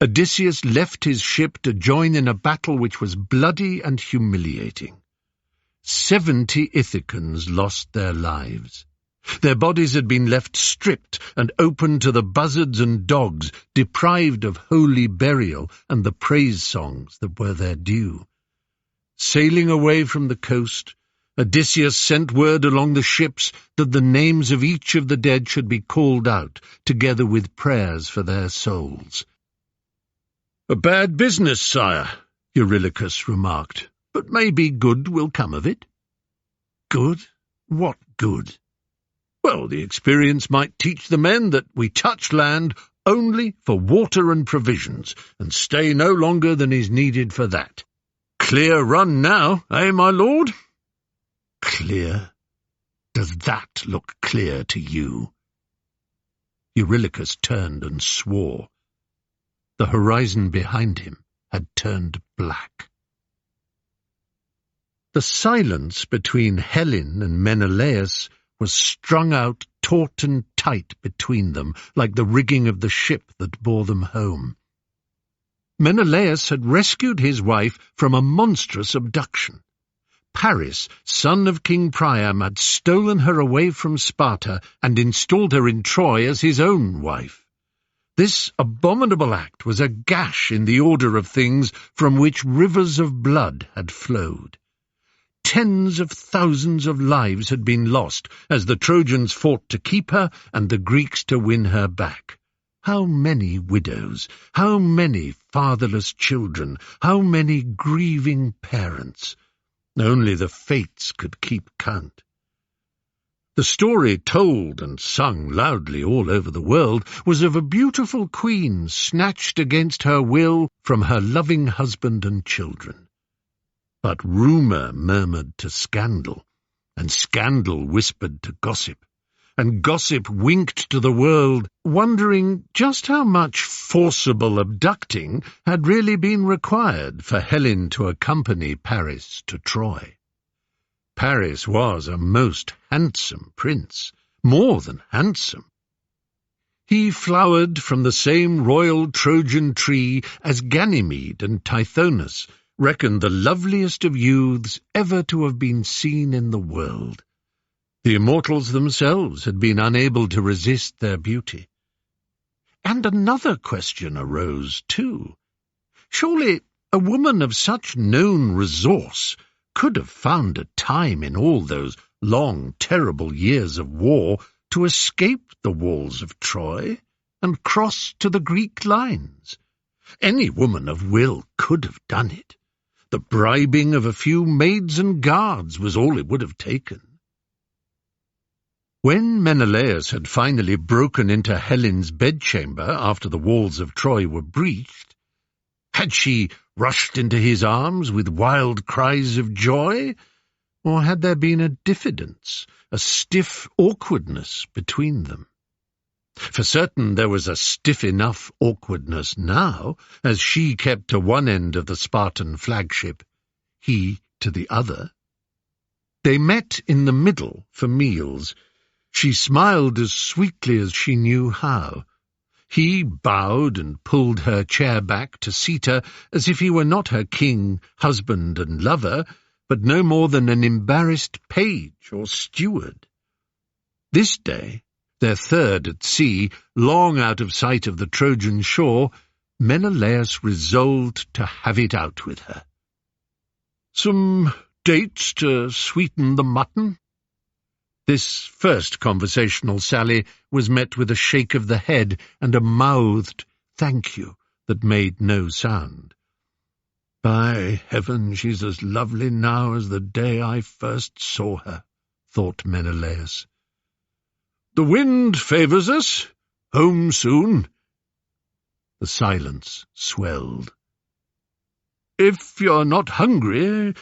Odysseus left his ship to join in a battle which was bloody and humiliating. 70 Ithacans lost their lives. Their bodies had been left stripped and open to the buzzards and dogs, deprived of holy burial and the praise songs that were their due. Sailing away from the coast, Odysseus sent word along the ships that the names of each of the dead should be called out, together with prayers for their souls. "A bad business, sire," Eurylochus remarked, "but maybe good will come of it." "Good? What good?" "Well, the experience might teach the men that we touch land only for water and provisions, and stay no longer than is needed for that. Clear run now, eh, my lord?" "Clear? Does that look clear to you?" Eurylochus turned and swore. The horizon behind him had turned black. The silence between Helen and Menelaus was strung out taut and tight between them, like the rigging of the ship that bore them home. Menelaus had rescued his wife from a monstrous abduction. Paris, son of King Priam, had stolen her away from Sparta and installed her in Troy as his own wife. This abominable act was a gash in the order of things from which rivers of blood had flowed. Tens of thousands of lives had been lost as the Trojans fought to keep her and the Greeks to win her back. How many widows, how many fatherless children, how many grieving parents! Only the fates could keep count. The story told and sung loudly all over the world was of a beautiful queen snatched against her will from her loving husband and children. But rumour murmured to scandal, and scandal whispered to gossip, and gossip winked to the world, wondering just how much forcible abducting had really been required for Helen to accompany Paris to Troy. Paris was a most handsome prince, more than handsome. He flowered from the same royal Trojan tree as Ganymede and Tithonus, reckoned the loveliest of youths ever to have been seen in the world. The immortals themselves had been unable to resist their beauty. And another question arose, too. Surely a woman of such known resource could have found a time in all those long, terrible years of war to escape the walls of Troy and cross to the Greek lines. Any woman of will could have done it. The bribing of a few maids and guards was all it would have taken. When Menelaus had finally broken into Helen's bedchamber after the walls of Troy were breached, had she rushed into his arms with wild cries of joy, or had there been a diffidence, a stiff awkwardness between them? For certain there was a stiff enough awkwardness now, as she kept to one end of the Spartan flagship, he to the other. They met in the middle for meals. She smiled as sweetly as she knew how. He bowed and pulled her chair back to seat her as if he were not her king, husband and lover, but no more than an embarrassed page or steward. This day, their third at sea, long out of sight of the Trojan shore, Menelaus resolved to have it out with her. "Some dates to sweeten the mutton?" This first conversational sally was met with a shake of the head and a mouthed "thank you" that made no sound. "By heaven, she's as lovely now as the day I first saw her," thought Menelaus. "The wind favours us. Home soon." The silence swelled. "If you're not hungry,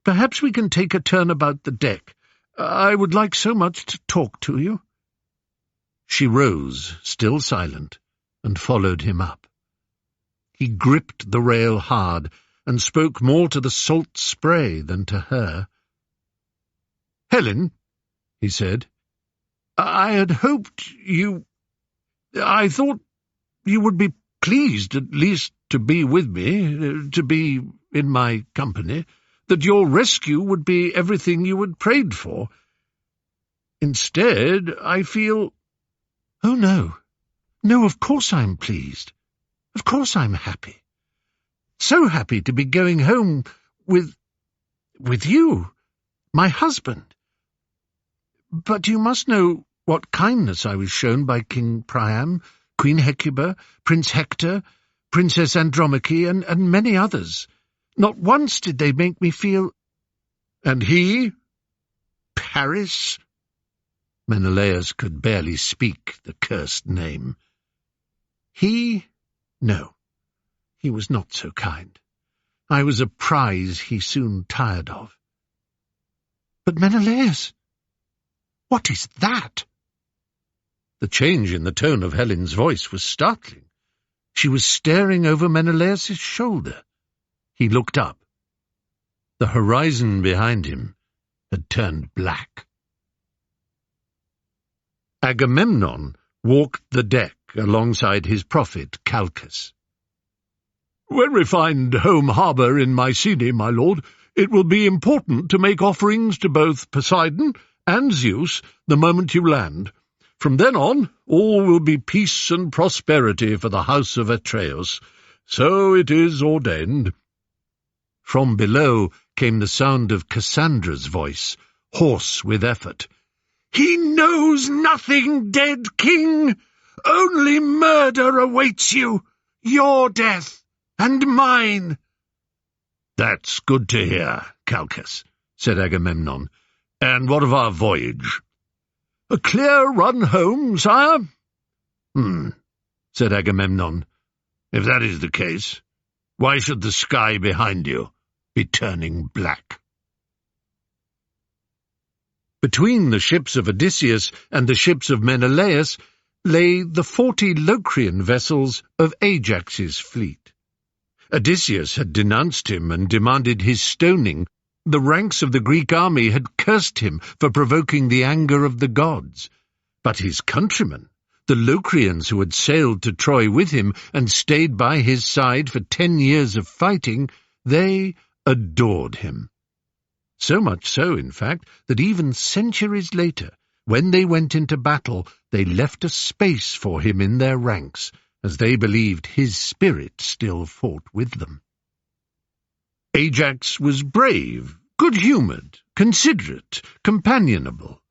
perhaps we can take a turn about the deck. I would like so much to talk to you." She rose, still silent, and followed him up. He gripped the rail hard and spoke more to the salt spray than to her. "Helen," he said, I had hoped I thought you would be pleased at least to be with me, to be in my company, that your rescue would be everything you had prayed for. Instead, I feel—" "Oh, no. No, of course I'm pleased. Of course I'm happy. So happy to be going home with you, my husband. But you must know what kindness I was shown by King Priam, Queen Hecuba, Prince Hector, Princess Andromache, and many others. Not once did they make me feel—" "And he? Paris?" Menelaus could barely speak the cursed name. "He? No. He was not so kind. I was a prize he soon tired of." "But Menelaus, what is that?" The change in the tone of Helen's voice was startling. She was staring over Menelaus's shoulder. He looked up. The horizon behind him had turned black. Agamemnon walked the deck alongside his prophet Calchas. "When we find home harbour in Mycenae, my lord, it will be important to make offerings to both Poseidon and Zeus the moment you land. From then on, all will be peace and prosperity for the house of Atreus. So it is ordained." From below came the sound of Cassandra's voice, hoarse with effort. "He knows nothing, dead king! Only murder awaits you, your death and mine." "That's good to hear, Calchas," said Agamemnon. "And what of our voyage?" "A clear run home, sire." Said Agamemnon. "If that is the case, why should the sky behind you be turning black?" Between the ships of Odysseus and the ships of Menelaus lay the 40 Locrian vessels of Ajax's fleet. Odysseus had denounced him and demanded his stoning, The ranks of the Greek army had cursed him for provoking the anger of the gods. But his countrymen, the Locrians who had sailed to Troy with him and stayed by his side for 10 years of fighting, they adored him. So much so, in fact, that even centuries later, when they went into battle, they left a space for him in their ranks, as they believed his spirit still fought with them. Ajax was brave, good-humoured, considerate, companionable.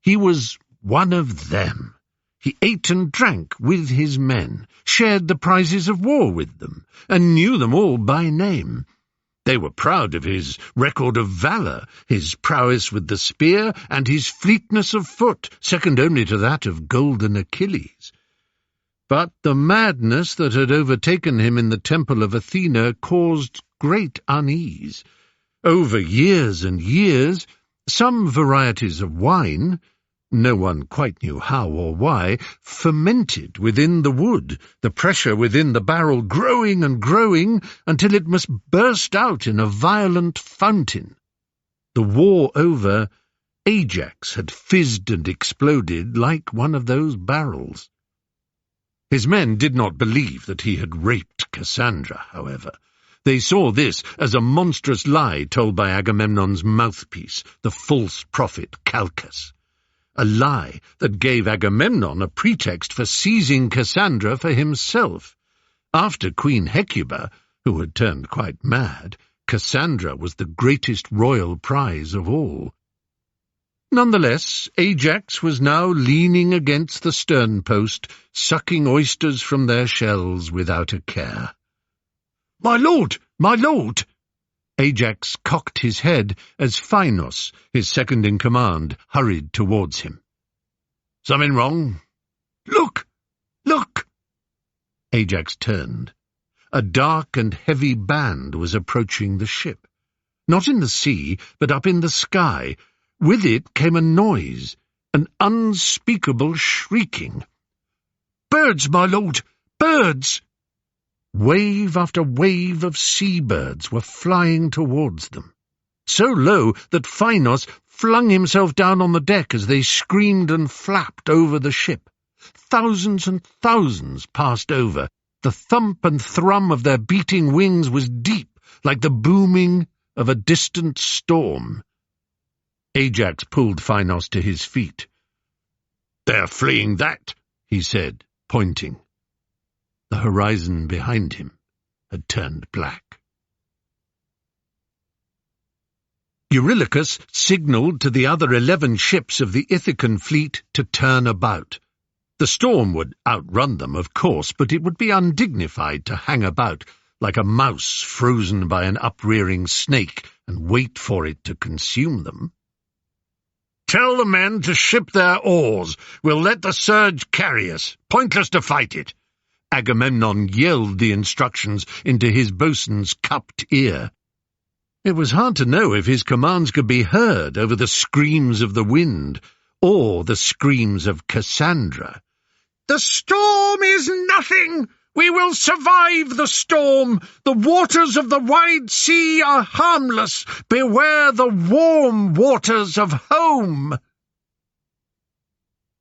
He was one of them. He ate and drank with his men, shared the prizes of war with them, and knew them all by name. They were proud of his record of valour, his prowess with the spear, and his fleetness of foot, second only to that of golden Achilles. But the madness that had overtaken him in the temple of Athena caused great unease. Over years and years, some varieties of wine, no one quite knew how or why, fermented within the wood, the pressure within the barrel growing and growing until it must burst out in a violent fountain. The war over, Ajax had fizzed and exploded like one of those barrels. His men did not believe that he had raped Cassandra, however. They saw this as a monstrous lie told by Agamemnon's mouthpiece, the false prophet Calchas. A lie that gave Agamemnon a pretext for seizing Cassandra for himself. After Queen Hecuba, who had turned quite mad, Cassandra was the greatest royal prize of all. Nonetheless, Ajax was now leaning against the stern post, sucking oysters from their shells without a care. "My lord! My lord!" Ajax cocked his head as Phinos, his second-in-command, hurried towards him. "Something wrong?" "Look! Look!" Ajax turned. A dark and heavy band was approaching the ship. Not in the sea, but up in the sky. With it came a noise, an unspeakable shrieking. "Birds, my lord! Birds!" Wave after wave of sea-birds were flying towards them, so low that Phinos flung himself down on the deck as they screamed and flapped over the ship. Thousands and thousands passed over. The thump and thrum of their beating wings was deep, like the booming of a distant storm. Ajax pulled Phinos to his feet. "They're fleeing that," he said, pointing. The horizon behind him had turned black. Eurylochus signalled to the other 11 ships of the Ithacan fleet to turn about. The storm would outrun them, of course, but it would be undignified to hang about like a mouse frozen by an uprearing snake and wait for it to consume them. "Tell the men to ship their oars. We'll let the surge carry us. Pointless to fight it." Agamemnon yelled the instructions into his boatswain's cupped ear. It was hard to know if his commands could be heard over the screams of the wind, or the screams of Cassandra. "The storm is nothing! We will survive the storm! The waters of the wide sea are harmless! Beware the warm waters of home!"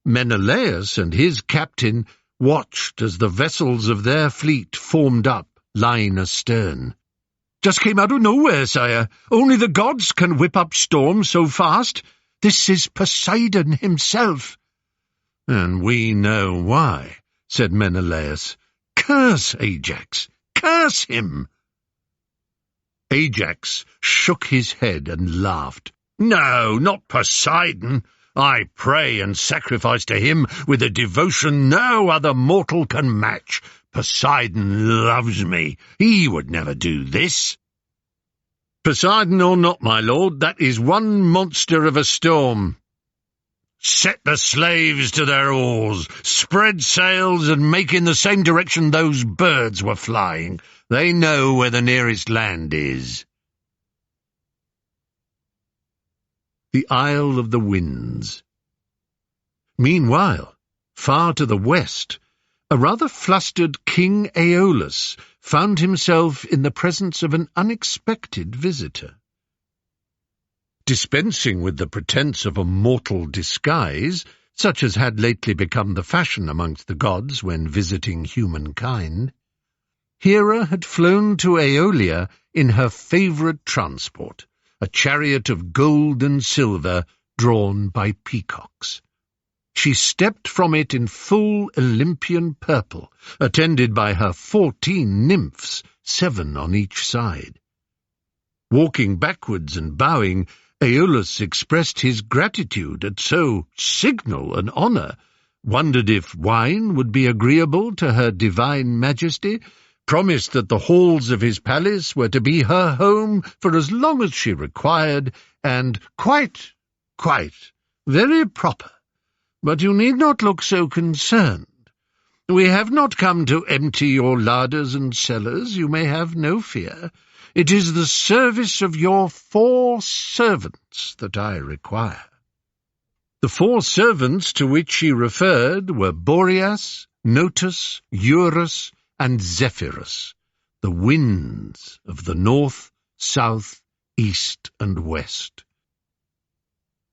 Menelaus and his captain watched as the vessels of their fleet formed up, line astern. "Just came out of nowhere, sire. Only the gods can whip up storms so fast. This is Poseidon himself." "And we know why," said Menelaus. "Curse Ajax! Curse him!" Ajax shook his head and laughed. "No, not Poseidon. I pray and sacrifice to him with a devotion no other mortal can match. Poseidon loves me. He would never do this." "Poseidon or not, my lord, that is one monster of a storm." "Set the slaves to their oars, spread sails, and make in the same direction those birds were flying. They know where the nearest land is." The Isle of the Winds. Meanwhile, far to the west, a rather flustered King Aeolus found himself in the presence of an unexpected visitor. dispensing with the pretence of a mortal disguise, such as had lately become the fashion amongst the gods when visiting humankind, Hera had flown to Aeolia in her favourite transport, a chariot of gold and silver drawn by peacocks. She stepped from it in full Olympian purple, attended by her 14 nymphs, 7 on each side. Walking backwards and bowing, Aeolus expressed his gratitude at so signal an honour, wondered if wine would be agreeable to her divine majesty, promised that the halls of his palace were to be her home for as long as she required, and quite, very proper. But you need not look so concerned. We have not come to empty your larders and cellars, you may have no fear. It is the service of your 4 servants that I require. The 4 servants to which she referred were Boreas, Notus, Eurus, and Zephyrus, the winds of the north, south, east, and west.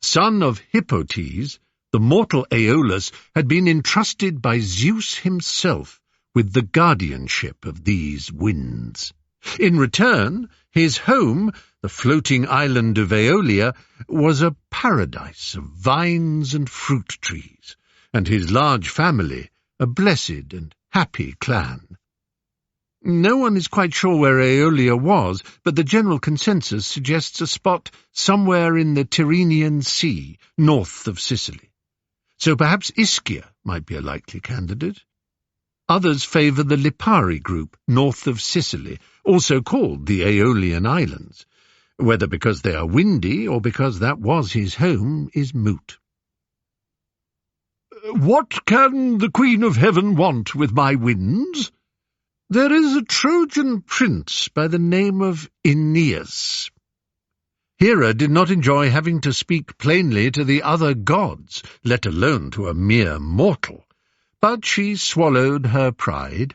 Son of Hippotes, the mortal Aeolus had been entrusted by Zeus himself with the guardianship of these winds. In return, his home, the floating island of Aeolia, was a paradise of vines and fruit trees, and his large family a blessed and happy clan. No one is quite sure where Aeolia was, but the general consensus suggests a spot somewhere in the Tyrrhenian Sea, north of Sicily. So perhaps Ischia might be a likely candidate. Others favour the Lipari group, north of Sicily, also called the Aeolian Islands. Whether because they are windy or because that was his home is moot. "What can the Queen of Heaven want with my winds?" "There is a Trojan prince by the name of Aeneas." Hera did not enjoy having to speak plainly to the other gods, let alone to a mere mortal, but she swallowed her pride.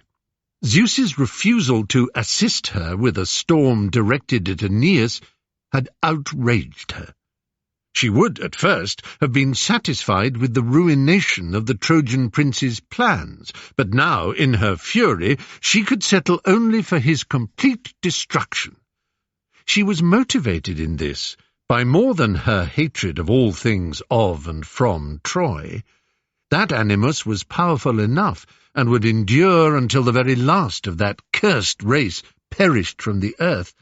Zeus's refusal to assist her with a storm directed at Aeneas had outraged her. She would, at first, have been satisfied with the ruination of the Trojan prince's plans, but now, in her fury, she could settle only for his complete destruction. She was motivated in this by more than her hatred of all things of and from Troy. That animus was powerful enough, and would endure until the very last of that cursed race perished from the earth.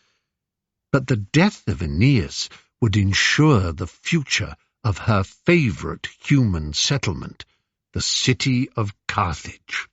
But the death of Aeneas would ensure the future of her favourite human settlement, the city of Carthage.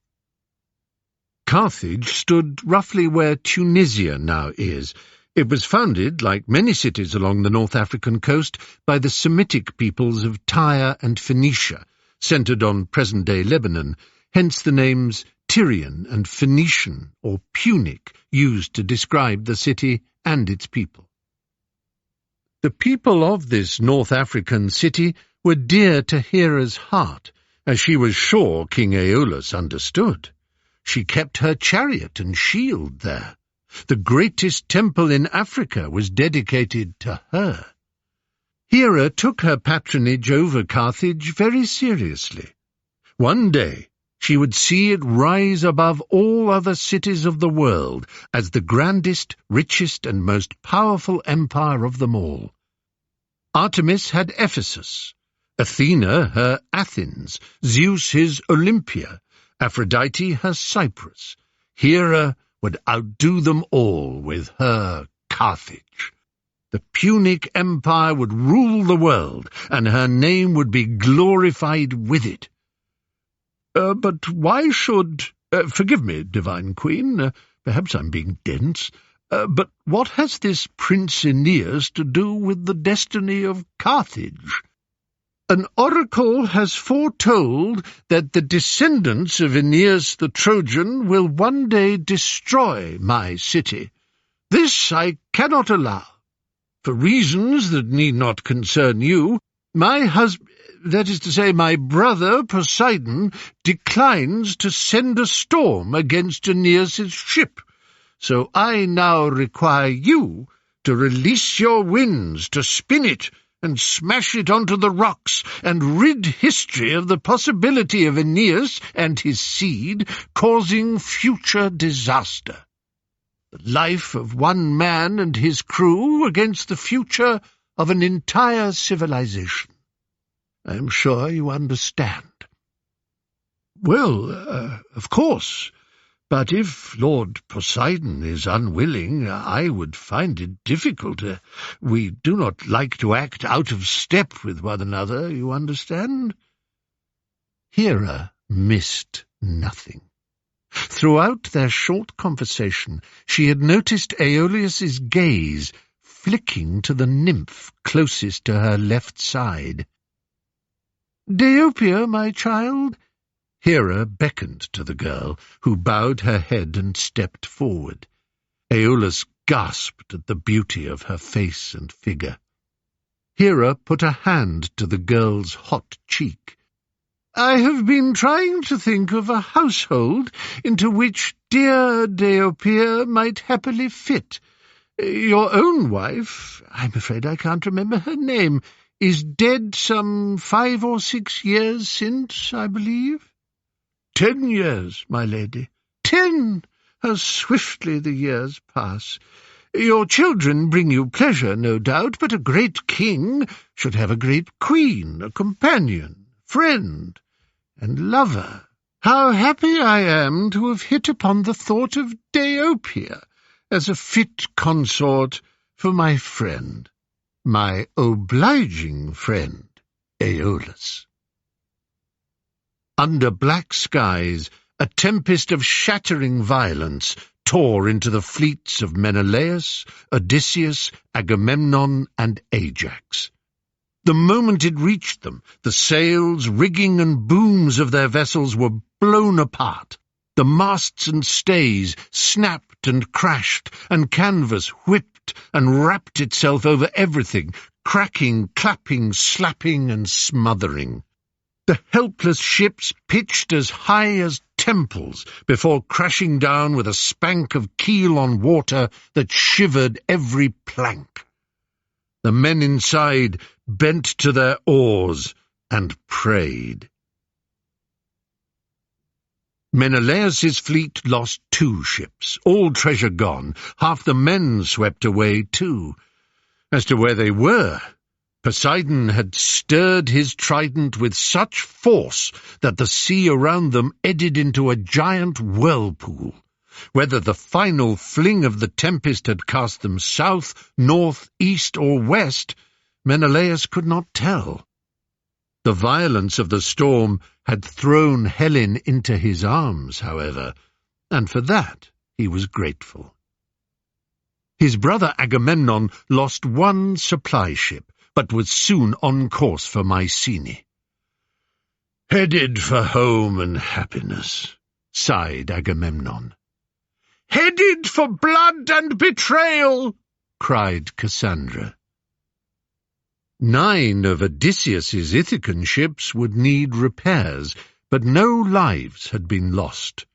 Carthage stood roughly where Tunisia now is. It was founded, like many cities along the North African coast, by the Semitic peoples of Tyre and Phoenicia, centred on present-day Lebanon, hence the names Tyrian and Phoenician or Punic used to describe the city and its people. The people of this North African city were dear to Hera's heart, as she was sure King Aeolus understood. She kept her chariot and shield there. The greatest temple in Africa was dedicated to her. Hera took her patronage over Carthage very seriously. One day she would see it rise above all other cities of the world as the grandest, richest, and most powerful empire of them all. Artemis had Ephesus, Athena her Athens, Zeus his Olympia, Aphrodite her Cyprus. Hera would outdo them all with her Carthage. The Punic Empire would rule the world, and her name would be glorified with it. But why should... forgive me, Divine Queen, perhaps I'm being dense, but what has this Prince Aeneas to do with the destiny of Carthage? An oracle has foretold that the descendants of Aeneas the Trojan will one day destroy my city. This I cannot allow. For reasons that need not concern you, my brother Poseidon declines to send a storm against Aeneas's ship, so I now require you to release your winds, to spin it and smash it onto the rocks, and rid history of the possibility of Aeneas and his seed causing future disaster. The life of one man and his crew against the future of an entire civilization. I am sure you understand. Well, of course. But if Lord Poseidon is unwilling, I would find it difficult. We do not like to act out of step with one another, you understand? Hera missed nothing. Throughout their short conversation, she had noticed Aeolus's gaze flicking to the nymph closest to her left side. "Deopia, my child?" Hera beckoned to the girl, who bowed her head and stepped forward. Aeolus gasped at the beauty of her face and figure. Hera put a hand to the girl's hot cheek. "I have been trying to think of a household into which dear Deopia might happily fit. Your own wife, I'm afraid I can't remember her name, is dead some 5 or 6 years since, I believe." 10 years, my lady. 10! How swiftly the years pass. Your children bring you pleasure, no doubt, but a great king should have a great queen, a companion, friend, and lover. How happy I am to have hit upon the thought of Deopia as a fit consort for my friend, my obliging friend, Aeolus. Under black skies, a tempest of shattering violence tore into the fleets of Menelaus, Odysseus, Agamemnon, and Ajax. The moment it reached them, the sails, rigging, and booms of their vessels were blown apart. The masts and stays snapped and crashed, and canvas whipped and wrapped itself over everything, cracking, clapping, slapping, and smothering. The helpless ships pitched as high as temples before crashing down with a spank of keel on water that shivered every plank. The men inside bent to their oars and prayed. Menelaus's fleet lost 2 ships, all treasure gone, half the men swept away too. As to where they were, Poseidon had stirred his trident with such force that the sea around them eddied into a giant whirlpool. Whether the final fling of the tempest had cast them south, north, east, or west, Menelaus could not tell. The violence of the storm had thrown Helen into his arms, however, and for that he was grateful. His brother Agamemnon lost 1 supply ship, but was soon on course for Mycenae. "Headed for home and happiness," sighed Agamemnon. "Headed for blood and betrayal," cried Cassandra. 9 of Odysseus's Ithacan ships would need repairs, but no lives had been lost.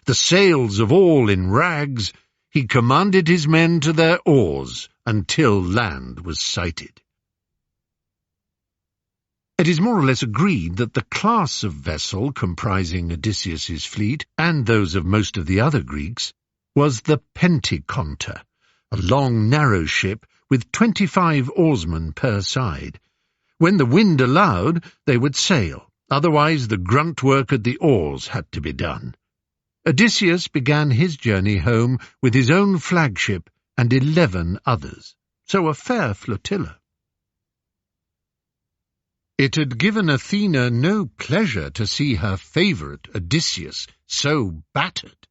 The sails of all in rags, he commanded his men to their oars until land was sighted. It is more or less agreed that the class of vessel comprising Odysseus's fleet, and those of most of the other Greeks, was the Pentikonta, a long, narrow ship with 25 oarsmen per side. When the wind allowed, they would sail, otherwise the grunt work at the oars had to be done. Odysseus began his journey home with his own flagship and 11 others, so a fair flotilla. It had given Athena no pleasure to see her favourite, Odysseus, so battered,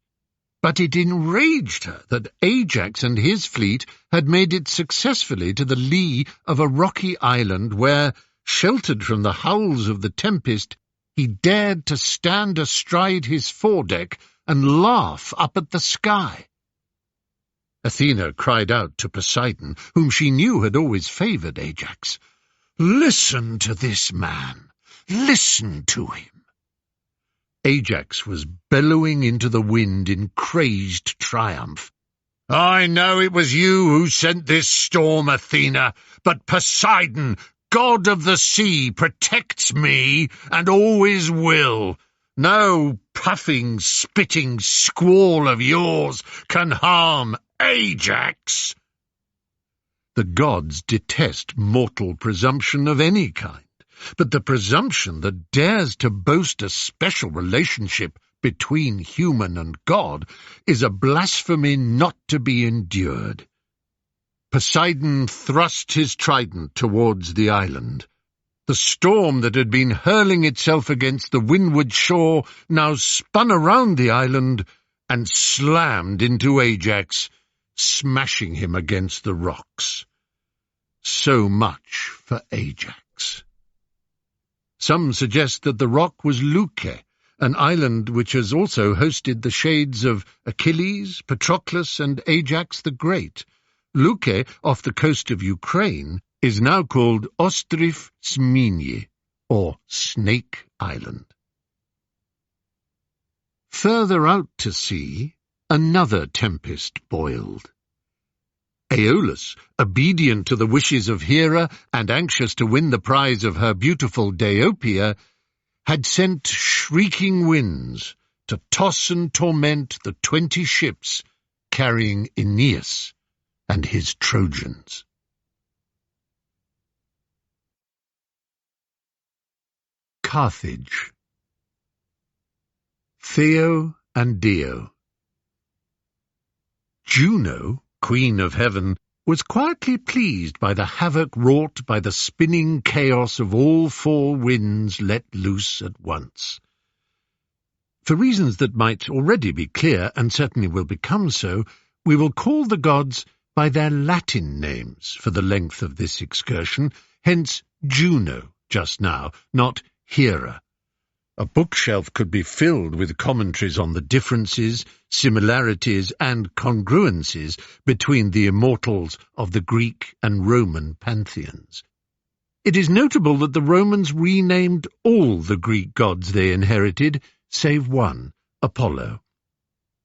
but it enraged her that Ajax and his fleet had made it successfully to the lee of a rocky island where, sheltered from the howls of the tempest, he dared to stand astride his foredeck and laugh up at the sky. Athena cried out to Poseidon, whom she knew had always favoured Ajax, "Listen to this man! Listen to him!" Ajax was bellowing into the wind in crazed triumph. I know it was you who sent this storm, Athena, but Poseidon, god of the sea, protects me and always will. No puffing, spitting squall of yours can harm Ajax. The gods detest mortal presumption of any kind, but the presumption that dares to boast a special relationship between human and God is a blasphemy not to be endured. Poseidon thrust his trident towards the island. The storm that had been hurling itself against the windward shore now spun around the island and slammed into Ajax, smashing him against the rocks. So much for Ajax. Some suggest that the rock was Leuce, an island which has also hosted the shades of Achilles, Patroclus, and Ajax the Great. Leuce, off the coast of Ukraine, is now called Ostrov Zmyny, or Snake Island. Further out to sea, another tempest boiled. Aeolus, obedient to the wishes of Hera and anxious to win the prize of her beautiful Deiopeia, had sent shrieking winds to toss and torment the 20 ships carrying Aeneas and his Trojans. Carthage. Theo and Dio. Juno, Queen of Heaven, was quietly pleased by the havoc wrought by the spinning chaos of all 4 winds let loose at once. For reasons that might already be clear, and certainly will become so, we will call the gods by their Latin names for the length of this excursion, hence Juno just now, not Hera. A bookshelf could be filled with commentaries on the differences, similarities, and congruences between the immortals of the Greek and Roman pantheons. It is notable that the Romans renamed all the Greek gods they inherited, save one, Apollo.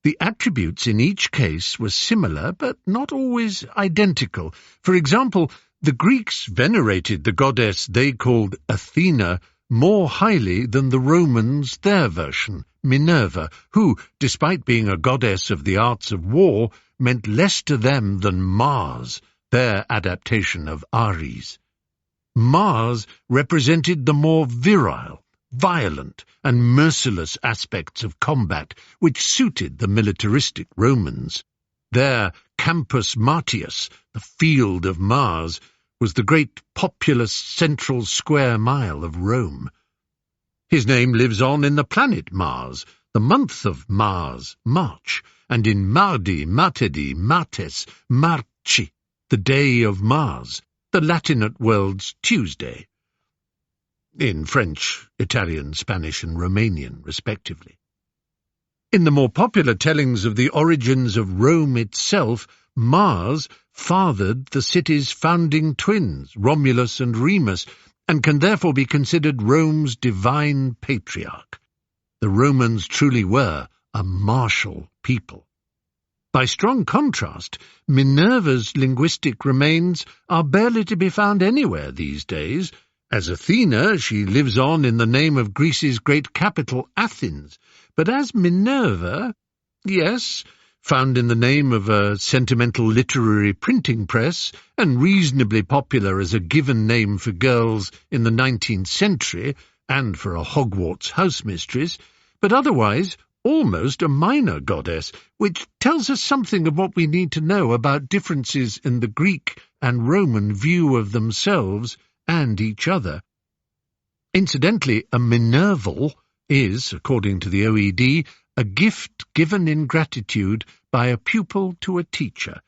The attributes in each case were similar, but not always identical. For example, the Greeks venerated the goddess they called Athena more highly than the Romans their version, Minerva, who, despite being a goddess of the arts of war, meant less to them than Mars, their adaptation of Ares. Mars represented the more virile, violent, and merciless aspects of combat, which suited the militaristic Romans. Their Campus Martius, the Field of Mars, was the great populous central square mile of Rome. His name lives on in the planet Mars, the month of Mars, March, and in Mardi, Martedi, Martes, Marci, the day of Mars, the Latinate world's Tuesday, in French, Italian, Spanish, and Romanian, respectively. In the more popular tellings of the origins of Rome itself, Mars fathered the city's founding twins, Romulus and Remus, and can therefore be considered Rome's divine patriarch. The Romans truly were a martial people. By strong contrast, Minerva's linguistic remains are barely to be found anywhere these days. As Athena, she lives on in the name of Greece's great capital, Athens, but as Minerva, yes, found in the name of a sentimental literary printing press, and reasonably popular as a given name for girls in the 19th century, and for a Hogwarts housemistress, but otherwise almost a minor goddess, which tells us something of what we need to know about differences in the Greek and Roman view of themselves and each other. Incidentally, a Minerval is, according to the OED, a gift given in gratitude by a pupil to a teacher.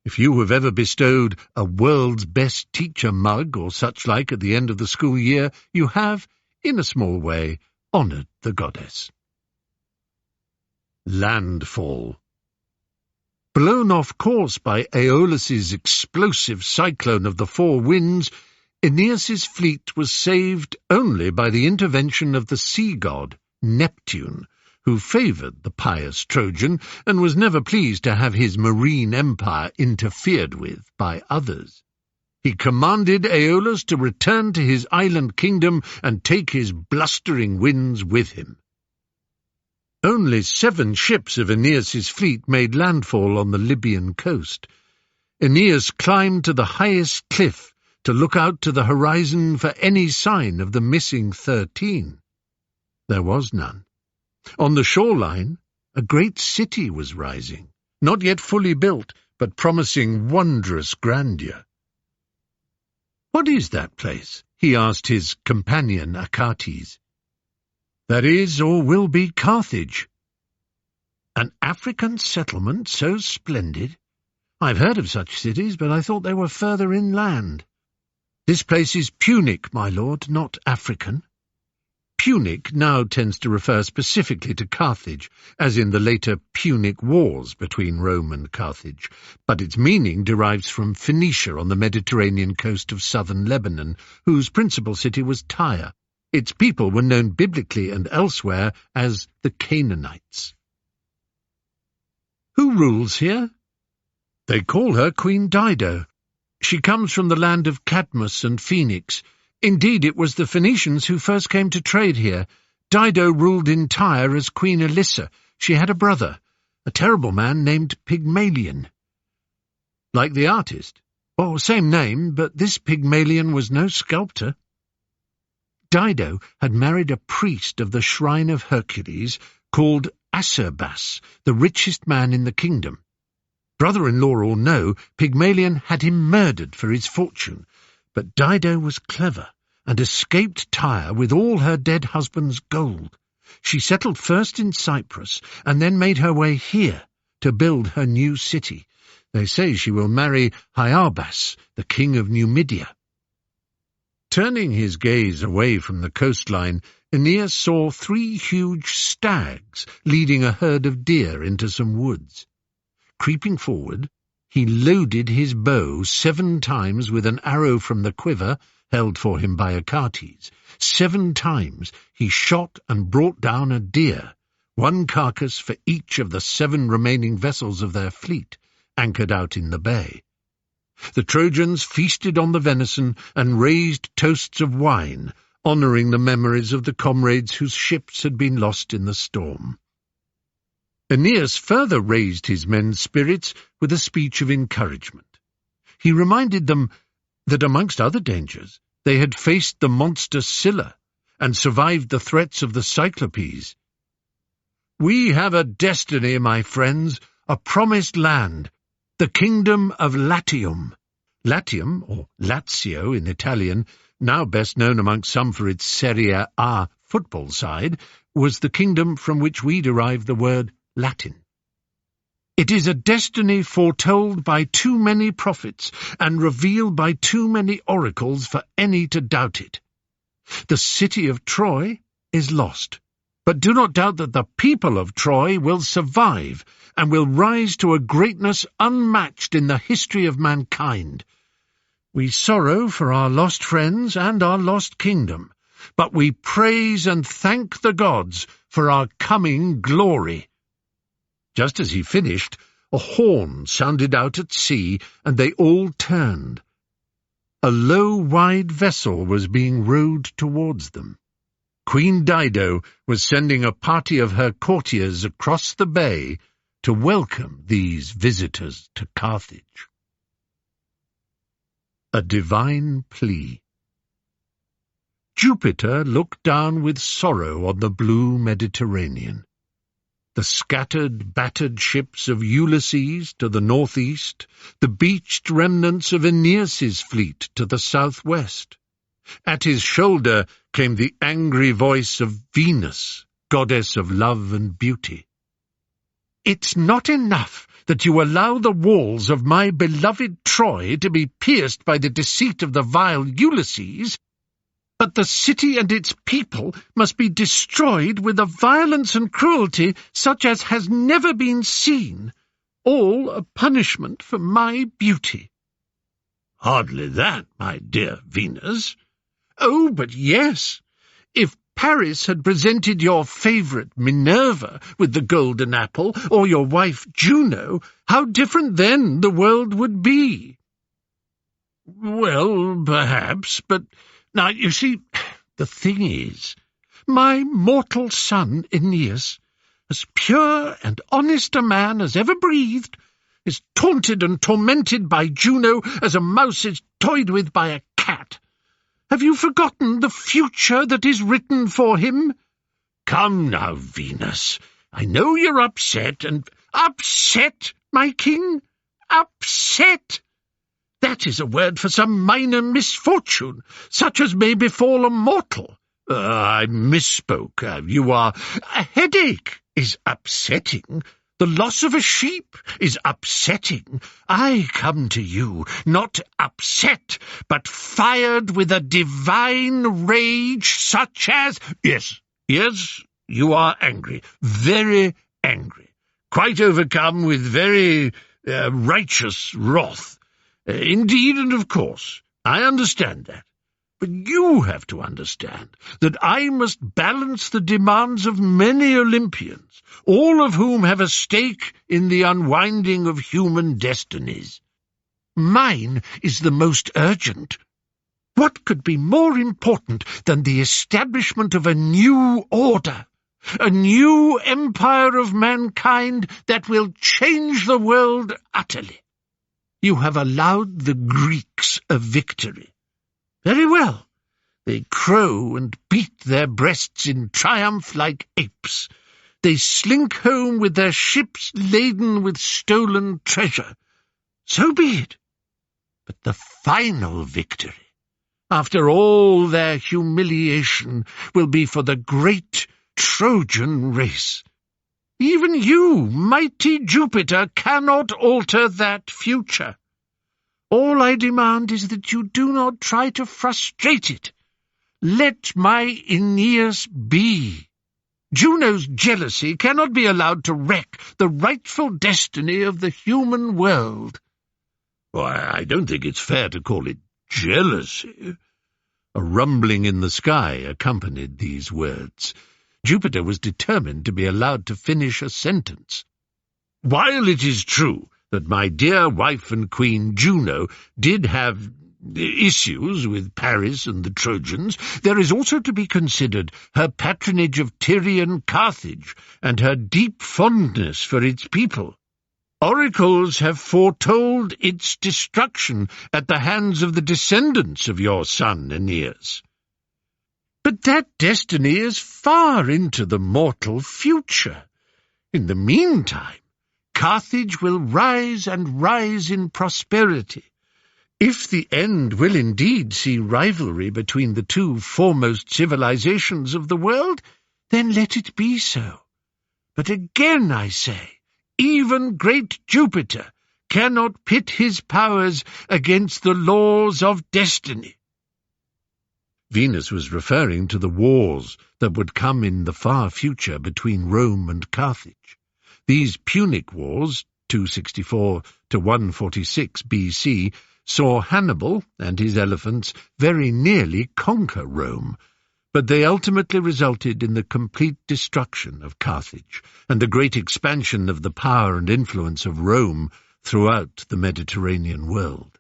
If you have ever bestowed a world's best teacher mug or such like at the end of the school year, you have, in a small way, honoured the goddess. Landfall. Blown off course by Aeolus's explosive cyclone of the 4 winds, Aeneas's fleet was saved only by the intervention of the sea god, Neptune, who favoured the pious Trojan and was never pleased to have his marine empire interfered with by others. He commanded Aeolus to return to his island kingdom and take his blustering winds with him. Only 7 ships of Aeneas's fleet made landfall on the Libyan coast. Aeneas climbed to the highest cliff to look out to the horizon for any sign of the missing 13. There was none. On the shoreline, a great city was rising, not yet fully built, but promising wondrous grandeur. "What is that place?" he asked his companion Achates. "That is or will be Carthage." "An African settlement so splendid? I've heard of such cities, but I thought they were further inland." "This place is Punic, my lord, not African." Punic now tends to refer specifically to Carthage, as in the later Punic Wars between Rome and Carthage, but its meaning derives from Phoenicia on the Mediterranean coast of southern Lebanon, whose principal city was Tyre. Its people were known biblically and elsewhere as the Canaanites. "Who rules here?" "They call her Queen Dido. She comes from the land of Cadmus and Phoenix. Indeed, it was the Phoenicians who first came to trade here. Dido ruled in Tyre as Queen Elissa. She had a brother, a terrible man named Pygmalion." "Like the artist?" "Oh, same name, but this Pygmalion was no sculptor." Dido had married a priest of the shrine of Hercules called Acerbas, the richest man in the kingdom. Brother-in-law or no, Pygmalion had him murdered for his fortune, but Dido was clever and escaped Tyre with all her dead husband's gold. She settled first in Cyprus and then made her way here to build her new city. They say she will marry Hyarbas, the king of Numidia. Turning his gaze away from the coastline, Aeneas saw 3 huge stags leading a herd of deer into some woods. Creeping forward, he loaded his bow 7 times with an arrow from the quiver held for him by Achates. 7 times he shot and brought down a deer, 1 carcass for each of the 7 remaining vessels of their fleet, anchored out in the bay. The Trojans feasted on the venison and raised toasts of wine, honouring the memories of the comrades whose ships had been lost in the storm. Aeneas further raised his men's spirits with a speech of encouragement. He reminded them that, amongst other dangers, they had faced the monster Scylla and survived the threats of the Cyclopes. "We have a destiny, my friends, a promised land, the kingdom of Latium." Latium, or Lazio in Italian, now best known amongst some for its Serie A football side, was the kingdom from which we derive the word Latin. "It is a destiny foretold by too many prophets and revealed by too many oracles for any to doubt it. The city of Troy is lost, but do not doubt that the people of Troy will survive and will rise to a greatness unmatched in the history of mankind. We sorrow for our lost friends and our lost kingdom, but we praise and thank the gods for our coming glory." Just as he finished, a horn sounded out at sea, and they all turned. A low, wide vessel was being rowed towards them. Queen Dido was sending a party of her courtiers across the bay to welcome these visitors to Carthage. A divine plea. Jupiter looked down with sorrow on the blue Mediterranean. The scattered, battered ships of Ulysses to the northeast, the beached remnants of Aeneas's fleet to the southwest. At his shoulder came the angry voice of Venus, goddess of love and beauty. "It's not enough that you allow the walls of my beloved Troy to be pierced by the deceit of the vile Ulysses, but the city and its people must be destroyed with a violence and cruelty such as has never been seen, all a punishment for my beauty." "Hardly that, my dear Venus." "Oh, but yes. If Paris had presented your favourite Minerva with the golden apple, or your wife Juno, how different then the world would be." "Well, perhaps, but now, you see, the thing is, my mortal son Aeneas, as pure and honest a man as ever breathed, is taunted and tormented by Juno as a mouse is toyed with by a cat. Have you forgotten the future that is written for him? Come now, Venus, I know you're upset, and— Upset, my king? Upset? That is a word for some minor misfortune, such as may befall a mortal. I misspoke. You are— A headache is upsetting. The loss of a sheep is upsetting. I come to you, not upset, but fired with a divine rage such as— Yes, you are angry, very angry, quite overcome with very righteous wrath. Indeed, and of course, I understand that. But you have to understand that I must balance the demands of many Olympians, all of whom have a stake in the unwinding of human destinies. Mine is the most urgent. What could be more important than the establishment of a new order, a new empire of mankind that will change the world utterly? You have allowed the Greeks a victory. Very well. They crow and beat their breasts in triumph like apes. They slink home with their ships laden with stolen treasure. So be it. But the final victory, after all their humiliation, will be for the great Trojan race. Even you, mighty Jupiter, cannot alter that future. All I demand is that you do not try to frustrate it. Let my Aeneas be. Juno's jealousy cannot be allowed to wreck the rightful destiny of the human world. Why, I don't think it's fair to call it jealousy. A rumbling in the sky accompanied these words. Jupiter was determined to be allowed to finish a sentence. While it is true that my dear wife and queen Juno did have issues with Paris and the Trojans, there is also to be considered her patronage of Tyrian Carthage and her deep fondness for its people. Oracles have foretold its destruction at the hands of the descendants of your son Aeneas. But that destiny is far into the mortal future. In the meantime, Carthage will rise and rise in prosperity. If the end will indeed see rivalry between the two foremost civilizations of the world, then let it be so. But again I say, even great Jupiter cannot pit his powers against the laws of destiny. Venus was referring to the wars that would come in the far future between Rome and Carthage. These Punic Wars, 264 to 146 BC, saw Hannibal and his elephants very nearly conquer Rome, but they ultimately resulted in the complete destruction of Carthage and the great expansion of the power and influence of Rome throughout the Mediterranean world.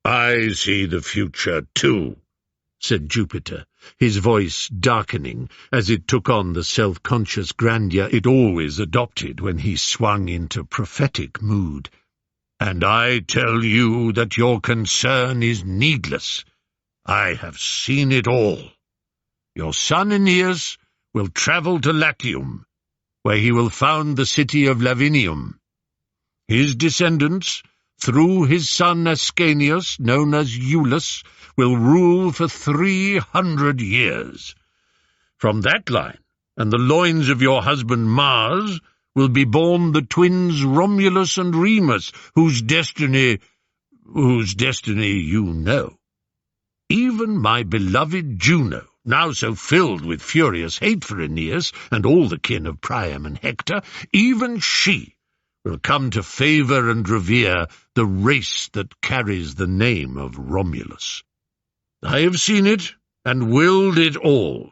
"I see the future too," said Jupiter, his voice darkening as it took on the self-conscious grandeur it always adopted when he swung into prophetic mood. "And I tell you that your concern is needless. I have seen it all. Your son Aeneas will travel to Latium, where he will found the city of Lavinium. His descendants, through his son Ascanius, known as Iulus, will rule for 300 years. From that line, and the loins of your husband Mars, will be born the twins Romulus and Remus, whose destiny you know. Even my beloved Juno, now so filled with furious hate for Aeneas and all the kin of Priam and Hector, even she will come to favour and revere the race that carries the name of Romulus. I have seen it, and willed it all.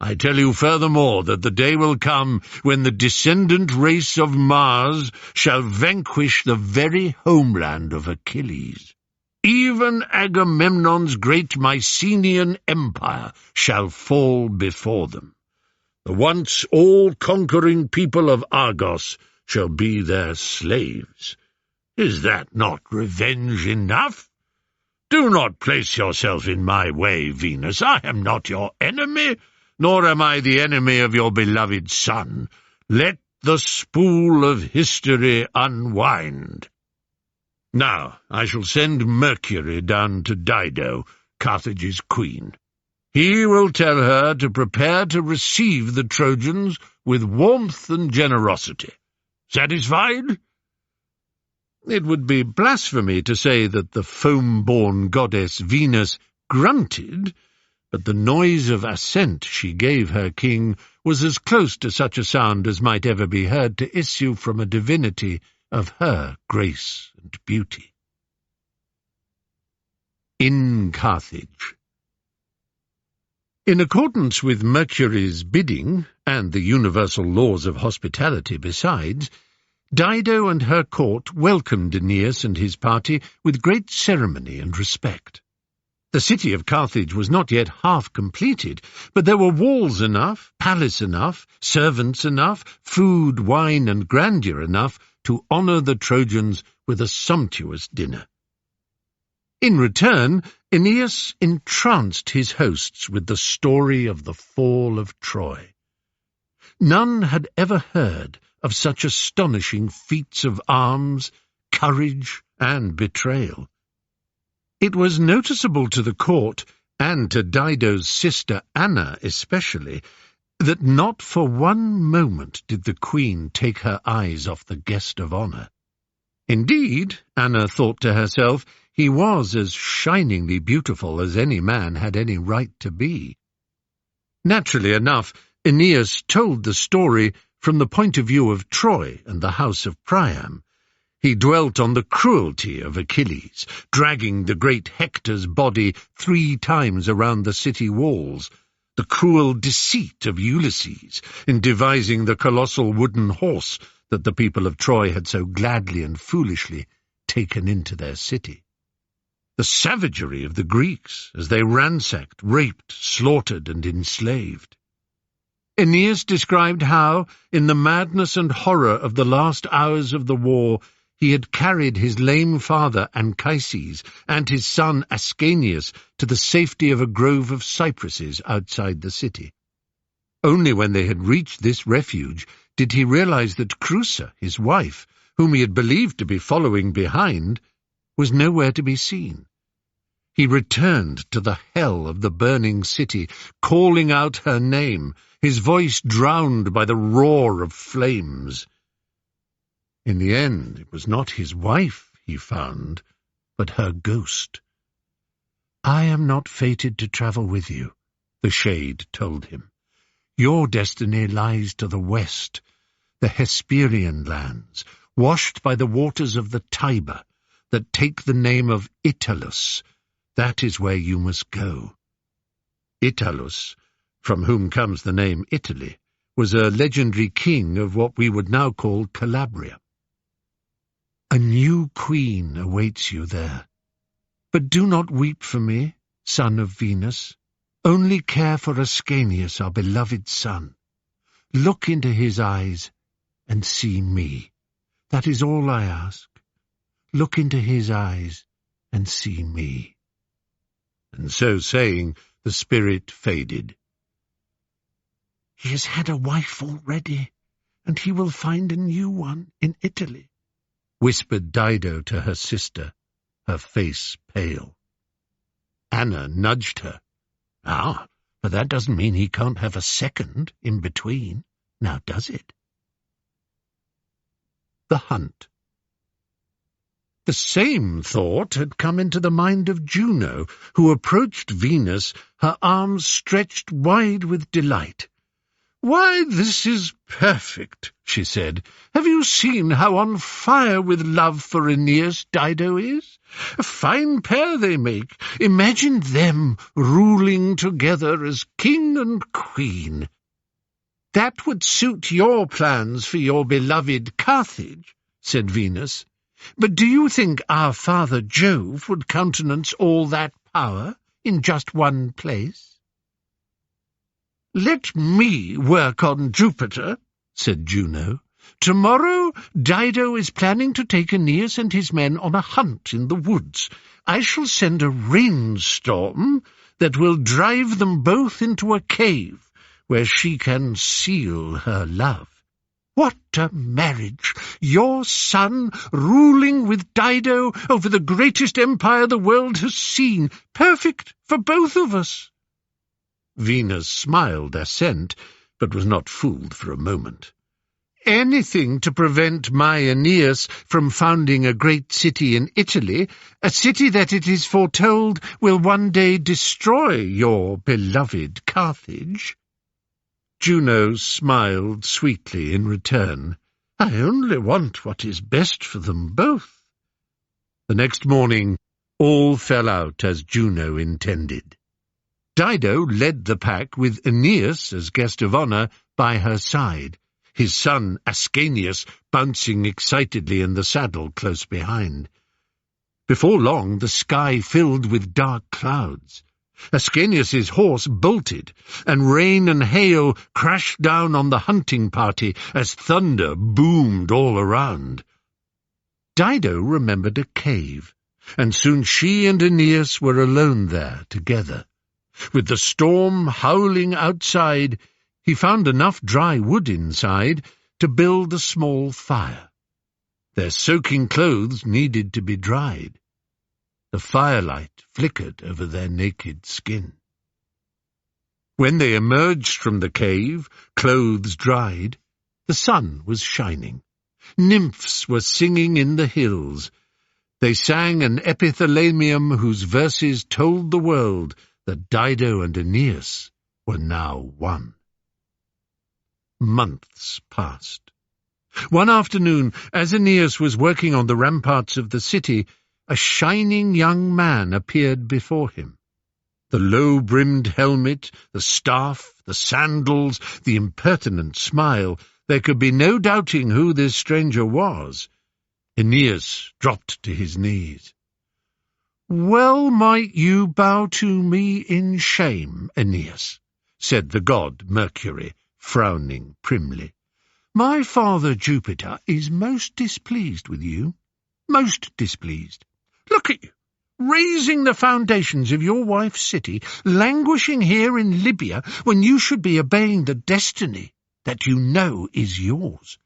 I tell you furthermore that the day will come when the descendant race of Mars shall vanquish the very homeland of Achilles. Even Agamemnon's great Mycenaean empire shall fall before them. The once all-conquering people of Argos shall be their slaves. Is that not revenge enough? Do not place yourself in my way, Venus. I am not your enemy, nor am I the enemy of your beloved son. Let the spool of history unwind. Now I shall send Mercury down to Dido, Carthage's queen. He will tell her to prepare to receive the Trojans with warmth and generosity. Satisfied? It would be blasphemy to say that the foam-born goddess Venus grunted, but the noise of assent she gave her king was as close to such a sound as might ever be heard to issue from a divinity of her grace and beauty. In Carthage. In accordance with Mercury's bidding, and the universal laws of hospitality besides, Dido and her court welcomed Aeneas and his party with great ceremony and respect. The city of Carthage was not yet half completed, but there were walls enough, palace enough, servants enough, food, wine, and grandeur enough to honour the Trojans with a sumptuous dinner. In return, Aeneas entranced his hosts with the story of the fall of Troy. None had ever heard of such astonishing feats of arms, courage, and betrayal. It was noticeable to the court, and to Dido's sister Anna especially, that not for one moment did the queen take her eyes off the guest of honour. Indeed, Anna thought to herself, he was as shiningly beautiful as any man had any right to be. Naturally enough, Aeneas told the story from the point of view of Troy and the house of Priam. He dwelt on the cruelty of Achilles, dragging the great Hector's body 3 times around the city walls, the cruel deceit of Ulysses in devising the colossal wooden horse that the people of Troy had so gladly and foolishly taken into their city, the savagery of the Greeks as they ransacked, raped, slaughtered, and enslaved. Aeneas described how, in the madness and horror of the last hours of the war, he had carried his lame father Anchises and his son Ascanius to the safety of a grove of cypresses outside the city. Only when they had reached this refuge did he realize that Creusa, his wife, whom he had believed to be following behind, was nowhere to be seen. He returned to the hell of the burning city, calling out her name, his voice drowned by the roar of flames. In the end, it was not his wife he found, but her ghost. "I am not fated to travel with you," the shade told him. "Your destiny lies to the west, the Hesperian lands, washed by the waters of the Tiber, that take the name of Italus. That is where you must go." Italus, from whom comes the name Italy, was a legendary king of what we would now call Calabria. "A new queen awaits you there. But do not weep for me, son of Venus. Only care for Ascanius, our beloved son. Look into his eyes and see me. That is all I ask. Look into his eyes and see me." And so saying, the spirit faded. "He has had a wife already, and he will find a new one in Italy," whispered Dido to her sister, her face pale. Anna nudged her. "Ah, but that doesn't mean he can't have a second in between, now does it?" The hunt. The same thought had come into the mind of Juno, who approached Venus, her arms stretched wide with delight. "Why, this is perfect," she said. "Have you seen how on fire with love for Aeneas Dido is? A fine pair they make. Imagine them ruling together as king and queen." "That would suit your plans for your beloved Carthage," said Venus. "But do you think our father Jove would countenance all that power in just one place?" "Let me work on Jupiter," said Juno. "Tomorrow Dido is planning to take Aeneas and his men on a hunt in the woods. I shall send a rainstorm that will drive them both into a cave, where she can seal her love. What a marriage! Your son ruling with Dido over the greatest empire the world has seen. Perfect for both of us." Venus smiled assent, but was not fooled for a moment. "Anything to prevent my Aeneas from founding a great city in Italy, a city that it is foretold will one day destroy your beloved Carthage." Juno smiled sweetly in return. "I only want what is best for them both." The next morning all fell out as Juno intended. Dido led the pack with Aeneas as guest of honour by her side, his son Ascanius bouncing excitedly in the saddle close behind. Before long the sky filled with dark clouds. Ascanius's horse bolted, and rain and hail crashed down on the hunting party as thunder boomed all around. Dido remembered a cave, and soon she and Aeneas were alone there together. With the storm howling outside, he found enough dry wood inside to build a small fire. Their soaking clothes needed to be dried. The firelight flickered over their naked skin. When they emerged from the cave, clothes dried, the sun was shining. Nymphs were singing in the hills. They sang an epithalamium whose verses told the world that Dido and Aeneas were now one. Months passed. One afternoon, as Aeneas was working on the ramparts of the city, a shining young man appeared before him. The low-brimmed helmet, the staff, the sandals, the impertinent smile, there could be no doubting who this stranger was. Aeneas dropped to his knees. "Well might you bow to me in shame, Aeneas," said the god Mercury, frowning primly. "My father Jupiter is most displeased with you, most displeased. Look at you, raising the foundations of your wife's city, languishing here in Libya when you should be obeying the destiny that you know is yours.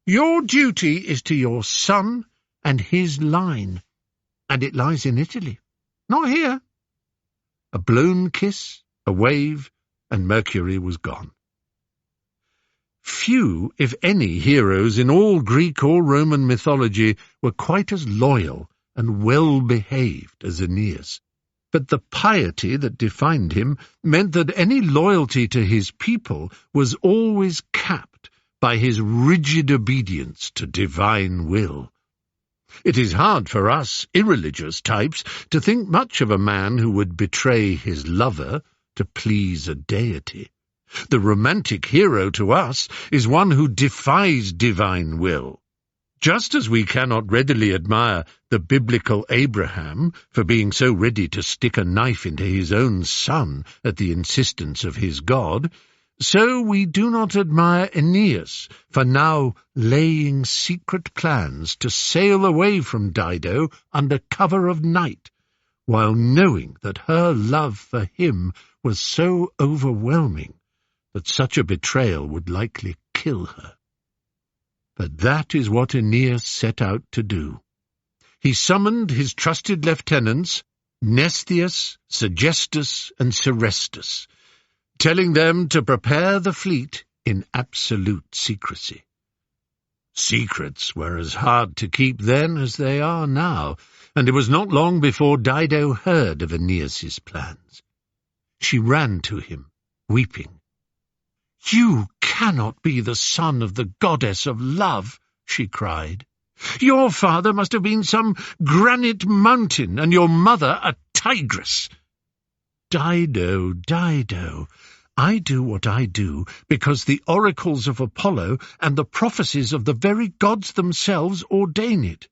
Your duty is to your son and his line, and it lies in Italy, not here." A blown kiss, a wave, and Mercury was gone. Few, if any, heroes in all Greek or Roman mythology were quite as loyal and well-behaved as Aeneas. But the piety that defined him meant that any loyalty to his people was always capped by his rigid obedience to divine will. It is hard for us, irreligious types, to think much of a man who would betray his lover to please a deity. The romantic hero to us is one who defies divine will. Just as we cannot readily admire the biblical Abraham for being so ready to stick a knife into his own son at the insistence of his God, so we do not admire Aeneas for now laying secret plans to sail away from Dido under cover of night, while knowing that her love for him was so overwhelming that such a betrayal would likely kill her. But that is what Aeneas set out to do. He summoned his trusted lieutenants, Mnestheus, Sergestus, and Serestus, telling them to prepare the fleet in absolute secrecy. Secrets were as hard to keep then as they are now, and it was not long before Dido heard of Aeneas's plans. She ran to him, weeping. "You cannot be the son of the goddess of love," she cried. "Your father must have been some granite mountain, and your mother a tigress." "Dido, Dido, I do what I do because the oracles of Apollo and the prophecies of the very gods themselves ordain it.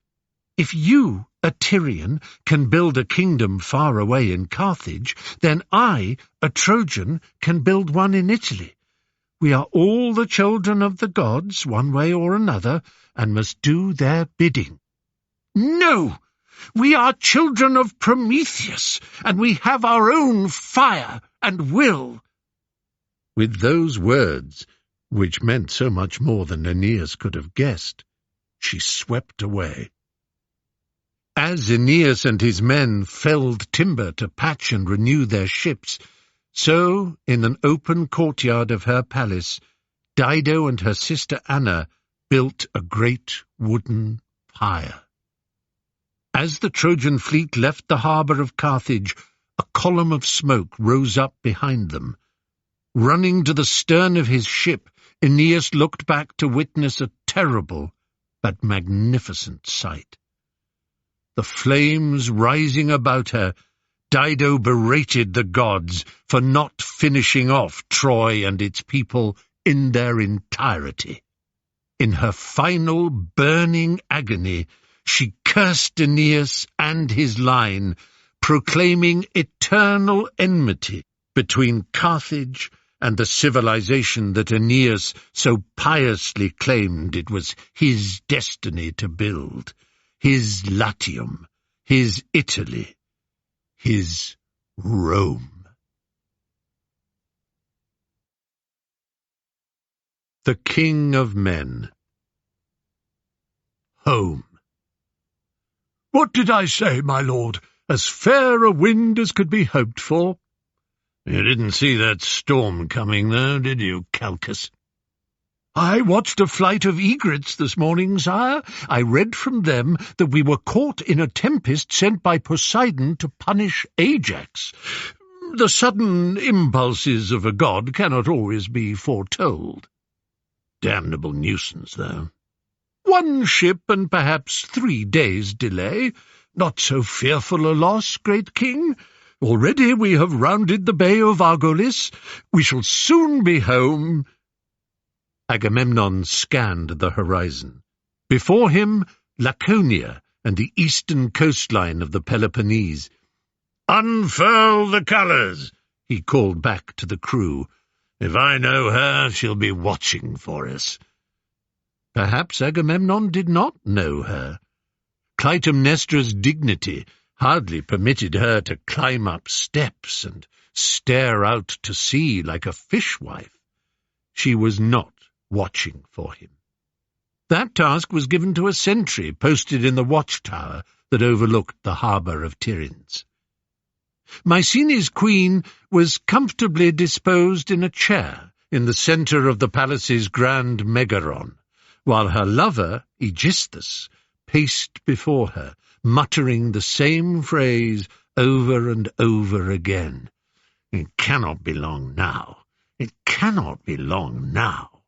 If you, a Tyrian, can build a kingdom far away in Carthage, then I, a Trojan, can build one in Italy. We are all the children of the gods, one way or another, and must do their bidding." "No! We are children of Prometheus, and we have our own fire and will." With those words, which meant so much more than Aeneas could have guessed, she swept away. As Aeneas and his men felled timber to patch and renew their ships, so, in an open courtyard of her palace, Dido and her sister Anna built a great wooden pyre. As the Trojan fleet left the harbour of Carthage, a column of smoke rose up behind them. Running to the stern of his ship, Aeneas looked back to witness a terrible but magnificent sight. The flames rising about her, Dido berated the gods for not finishing off Troy and its people in their entirety. In her final burning agony, she cursed Aeneas and his line, proclaiming eternal enmity between Carthage and the civilization that Aeneas so piously claimed it was his destiny to build, his Latium, his Italy, his Rome. The King of Men. Home. "What did I say, my lord? As fair a wind as could be hoped for." "You didn't see that storm coming, though, did you, Calchas?" "I watched a flight of egrets this morning, sire. I read from them that we were caught in a tempest sent by Poseidon to punish Ajax. The sudden impulses of a god cannot always be foretold." "Damnable nuisance, though." "One ship and perhaps 3 days' delay. Not so fearful a loss, great king. Already we have rounded the bay of Argolis. We shall soon be home." Agamemnon scanned the horizon. Before him, Laconia and the eastern coastline of the Peloponnese. "Unfurl the colours," he called back to the crew. "If I know her, she'll be watching for us." Perhaps Agamemnon did not know her. Clytemnestra's dignity hardly permitted her to climb up steps and stare out to sea like a fishwife. She was not watching for him. That task was given to a sentry posted in the watchtower that overlooked the harbour of Tiryns. Mycenae's queen was comfortably disposed in a chair in the centre of the palace's grand megaron, while her lover, Aegisthus, paced before her, muttering the same phrase over and over again. "It cannot be long now. It cannot be long now."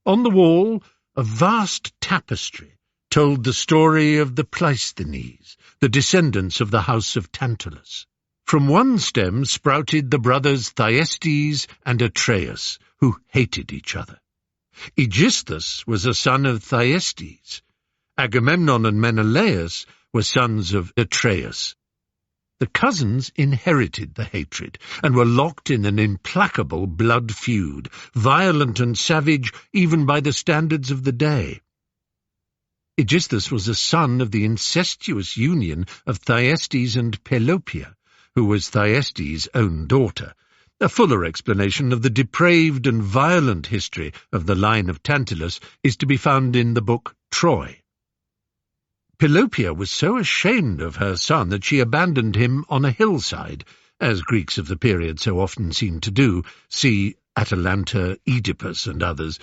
On the wall, a vast tapestry told the story of the Pleisthenes, the descendants of the house of Tantalus. From one stem sprouted the brothers Thyestes and Atreus, who hated each other. Aegisthus was a son of Thyestes. Agamemnon and Menelaus were sons of Atreus. The cousins inherited the hatred and were locked in an implacable blood feud, violent and savage even by the standards of the day. Aegisthus was a son of the incestuous union of Thyestes and Pelopia, who was Thyestes' own daughter. A fuller explanation of the depraved and violent history of the line of Tantalus is to be found in the book Troy. Pelopia was so ashamed of her son that she abandoned him on a hillside, as Greeks of the period so often seemed to do, see Atalanta, Oedipus, and others.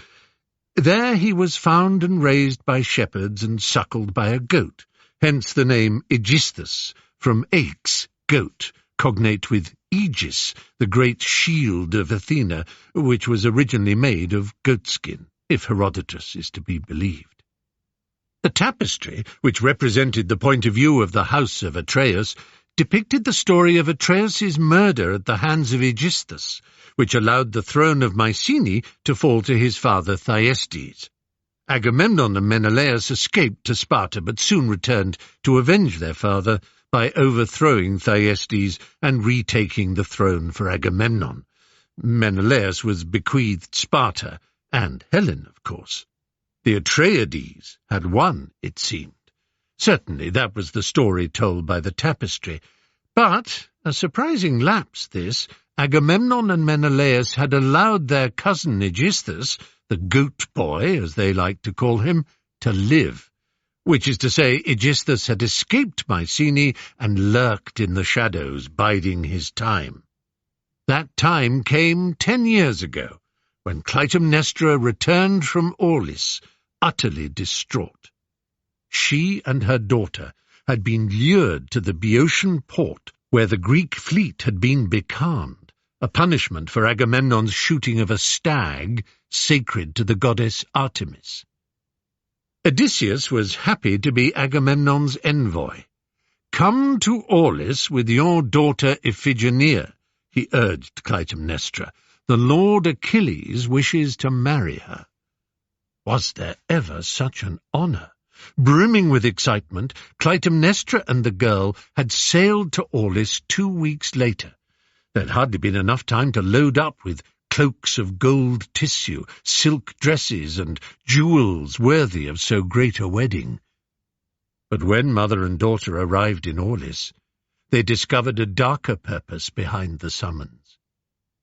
There he was found and raised by shepherds and suckled by a goat, hence the name Aegisthus, from Aix, goat, cognate with Aegis, the great shield of Athena, which was originally made of goatskin, if Herodotus is to be believed. The tapestry, which represented the point of view of the house of Atreus, depicted the story of Atreus's murder at the hands of Aegisthus, which allowed the throne of Mycenae to fall to his father Thyestes. Agamemnon and Menelaus escaped to Sparta, but soon returned to avenge their father by overthrowing Thyestes and retaking the throne for Agamemnon. Menelaus was bequeathed Sparta, and Helen, of course. The Atreides had won, it seemed. Certainly that was the story told by the tapestry. But, a surprising lapse this, Agamemnon and Menelaus had allowed their cousin Aegisthus, the goat boy, as they liked to call him, to live, which is to say, Aegisthus had escaped Mycenae and lurked in the shadows, biding his time. That time came 10 years ago, when Clytemnestra returned from Aulis, utterly distraught. She and her daughter had been lured to the Boeotian port, where the Greek fleet had been becalmed, a punishment for Agamemnon's shooting of a stag sacred to the goddess Artemis. Odysseus was happy to be Agamemnon's envoy. "Come to Aulis with your daughter Iphigenia," he urged Clytemnestra. "The Lord Achilles wishes to marry her." Was there ever such an honour? Brimming with excitement, Clytemnestra and the girl had sailed to Aulis 2 weeks later. There had hardly been enough time to load up with cloaks of gold tissue, silk dresses, and jewels worthy of so great a wedding. But when mother and daughter arrived in Aulis, they discovered a darker purpose behind the summons.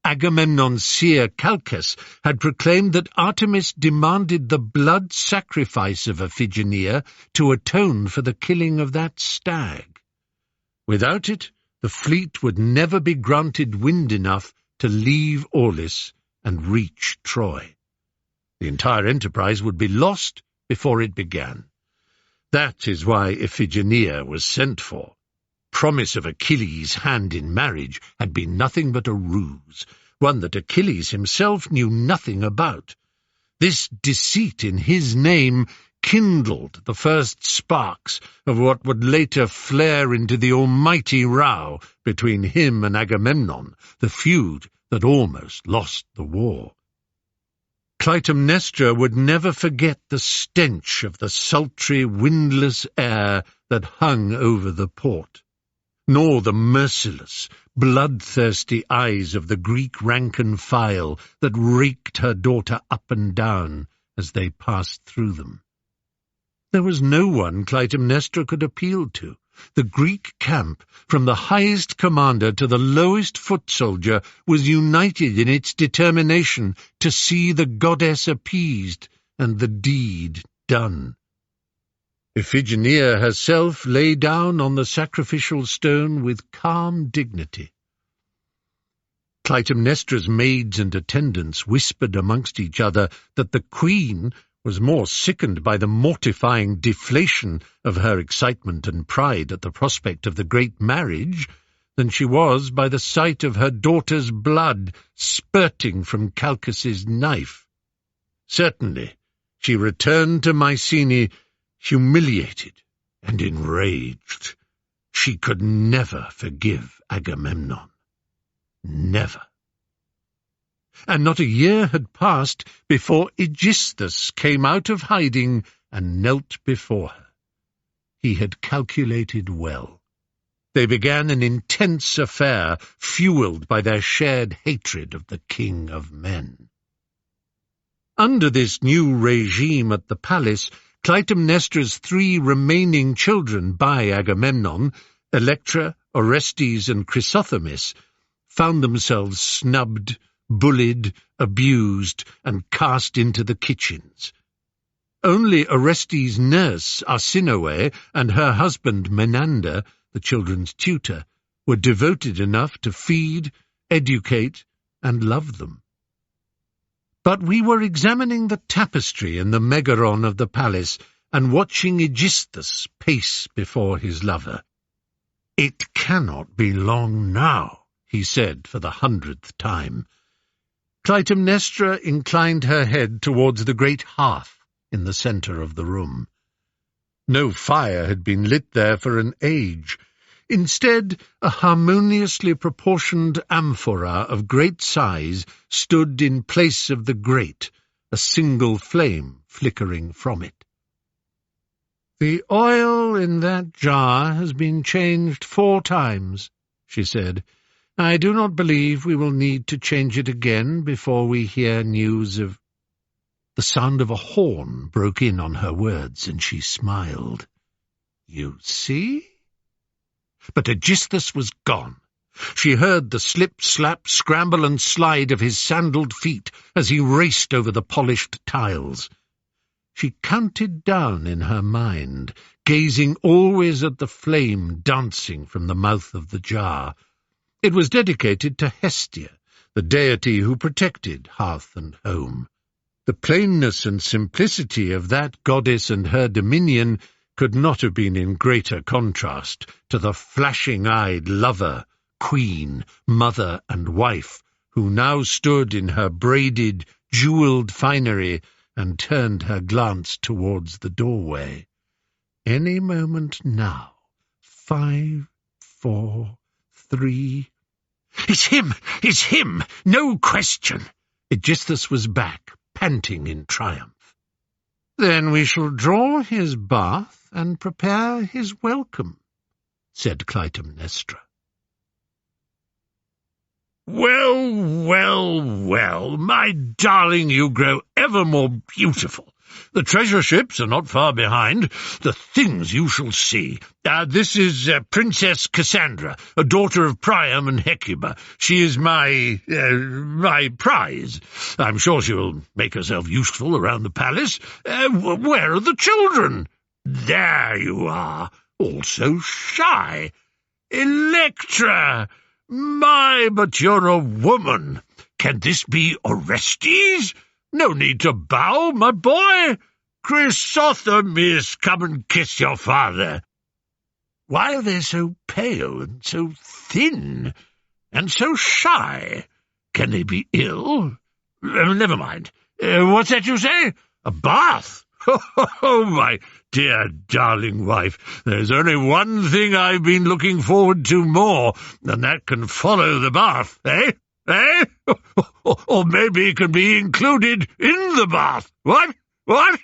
Agamemnon's seer Calchas had proclaimed that Artemis demanded the blood sacrifice of Iphigenia to atone for the killing of that stag. Without it, the fleet would never be granted wind enough to leave Aulis and reach Troy. The entire enterprise would be lost before it began. That is why Iphigenia was sent for. Promise of Achilles' hand in marriage had been nothing but a ruse, one that Achilles himself knew nothing about. This deceit in his name kindled the first sparks of what would later flare into the almighty row between him and Agamemnon, the feud that almost lost the war. Clytemnestra would never forget the stench of the sultry, windless air that hung over the port, nor the merciless, bloodthirsty eyes of the Greek rank and file that raked her daughter up and down as they passed through them. There was no one Clytemnestra could appeal to. The Greek camp, from the highest commander to the lowest foot soldier, was united in its determination to see the goddess appeased and the deed done. Iphigenia herself lay down on the sacrificial stone with calm dignity. Clytemnestra's maids and attendants whispered amongst each other that the queen was more sickened by the mortifying deflation of her excitement and pride at the prospect of the great marriage than she was by the sight of her daughter's blood spurting from Calchas's knife. Certainly, she returned to Mycenae humiliated and enraged. She could never forgive Agamemnon. Never. And not a year had passed before Aegisthus came out of hiding and knelt before her. He had calculated well. They began an intense affair, fueled by their shared hatred of the king of men. Under this new regime at the palace, Clytemnestra's 3 remaining children by Agamemnon, Electra, Orestes, and Chrysothemis, found themselves snubbed, bullied, abused, and cast into the kitchens. Only Orestes' nurse, Arsinoe, and her husband, Menander, the children's tutor, were devoted enough to feed, educate, and love them. But we were examining the tapestry in the megaron of the palace and watching Aegisthus pace before his lover. "It cannot be long now," he said for the 100th time. Clytemnestra inclined her head towards the great hearth in the centre of the room. No fire had been lit there for an age. Instead, a harmoniously proportioned amphora of great size stood in place of the grate, a single flame flickering from it. "The oil in that jar has been changed 4 times, she said. "I do not believe we will need to change it again before we hear news of—" The sound of a horn broke in on her words, and she smiled. "You see?" But Aegisthus was gone. She heard the slip, slap, scramble and slide of his sandalled feet as he raced over the polished tiles. She counted down in her mind, gazing always at the flame dancing from the mouth of the jar. It was dedicated to Hestia, the deity who protected hearth and home. The plainness and simplicity of that goddess and her dominion could not have been in greater contrast to the flashing-eyed lover, queen, mother and wife, who now stood in her braided, jewelled finery and turned her glance towards the doorway. Any moment now. 5, 4, 3... "It's him! It's him! No question!" Aegisthus was back, panting in triumph. "Then we shall draw his bath and prepare his welcome," said Clytemnestra. "Well, well, well, my darling, you grow ever more beautiful. The treasure ships are not far behind. The things you shall see. This is Princess Cassandra, a daughter of Priam and Hecuba. She is my prize. I'm sure she will make herself useful around the palace. Where are the children? There you are, all so shy. Electra! My, but you're a woman. Can this be Orestes? No need to bow, my boy. Chrysothemis, come and kiss your father. Why are they so pale and so thin and so shy? Can they be ill? Never mind. What's that you say? A bath? Oh, my dear darling wife, there's only one thing I've been looking forward to more, and that can follow the bath, eh? Eh? Or maybe it can be included in the bath. What? What?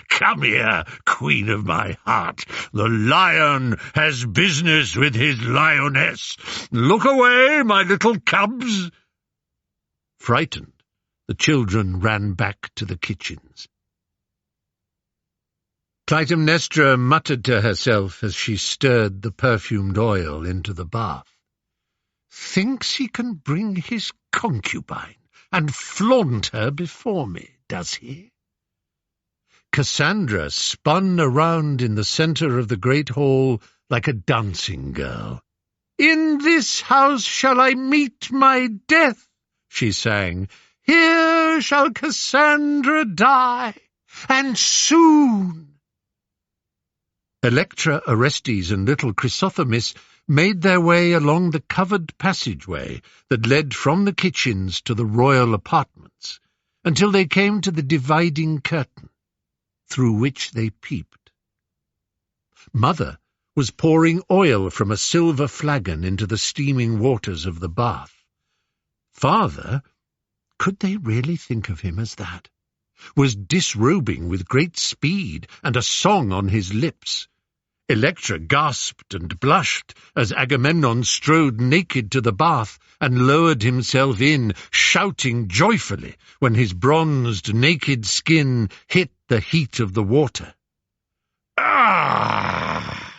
Come here, queen of my heart. The lion has business with his lioness. Look away, my little cubs. Frightened, the children ran back to the kitchens. Clytemnestra muttered to herself as she stirred the perfumed oil into the bath. Thinks he can bring his concubine and flaunt her before me, does he? Cassandra spun around in the centre of the great hall like a dancing girl. "In this house shall I meet my death," she sang. "Here shall Cassandra die, and soon." Electra, Orestes, and little Chrysothemis made their way along the covered passageway that led from the kitchens to the royal apartments, until they came to the dividing curtain, through which they peeped. Mother was pouring oil from a silver flagon into the steaming waters of the bath. Father, could they really think of him as that, was disrobing with great speed and a song on his lips. Electra gasped and blushed as Agamemnon strode naked to the bath and lowered himself in, shouting joyfully when his bronzed, naked skin hit the heat of the water. "Ah!"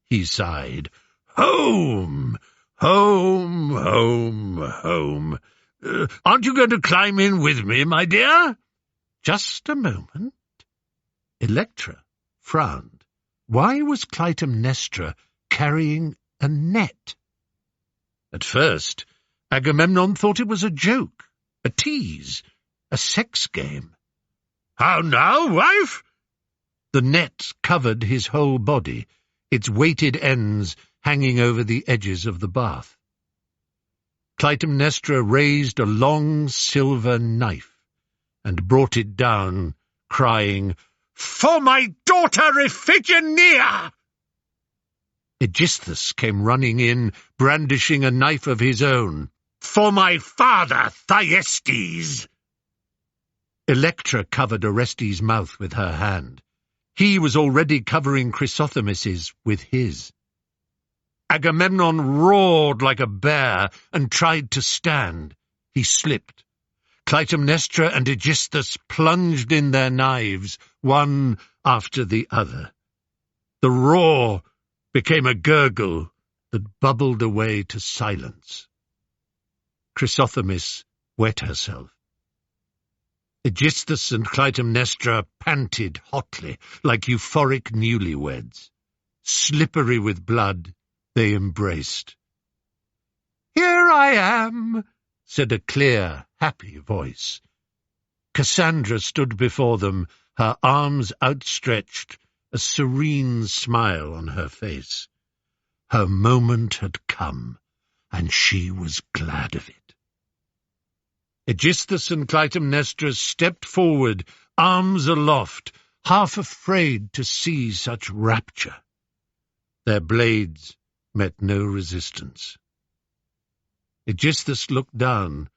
he sighed. "Home! Home, home, home. Aren't you going to climb in with me, my dear?" "Just a moment." Electra frowned. Why was Clytemnestra carrying a net? At first, Agamemnon thought it was a joke, a tease, a sex game. "How now, wife?" The net covered his whole body, its weighted ends hanging over the edges of the bath. Clytemnestra raised a long silver knife and brought it down, crying, "For my daughter Iphigenia!" Aegisthus came running in, brandishing a knife of his own. "For my father Thyestes!" Electra covered Orestes' mouth with her hand. He was already covering Chrysothemis's with his. Agamemnon roared like a bear and tried to stand. He slipped. Clytemnestra and Aegisthus plunged in their knives, one after the other. The roar became a gurgle that bubbled away to silence. Chrysothemis wet herself. Aegisthus and Clytemnestra panted hotly, like euphoric newlyweds. Slippery with blood, they embraced. "Here I am," said a clear, happy voice. Cassandra stood before them, her arms outstretched, a serene smile on her face. Her moment had come, and she was glad of it. Aegisthus and Clytemnestra stepped forward, arms aloft, half afraid to see such rapture. Their blades met no resistance. Aegisthus looked down.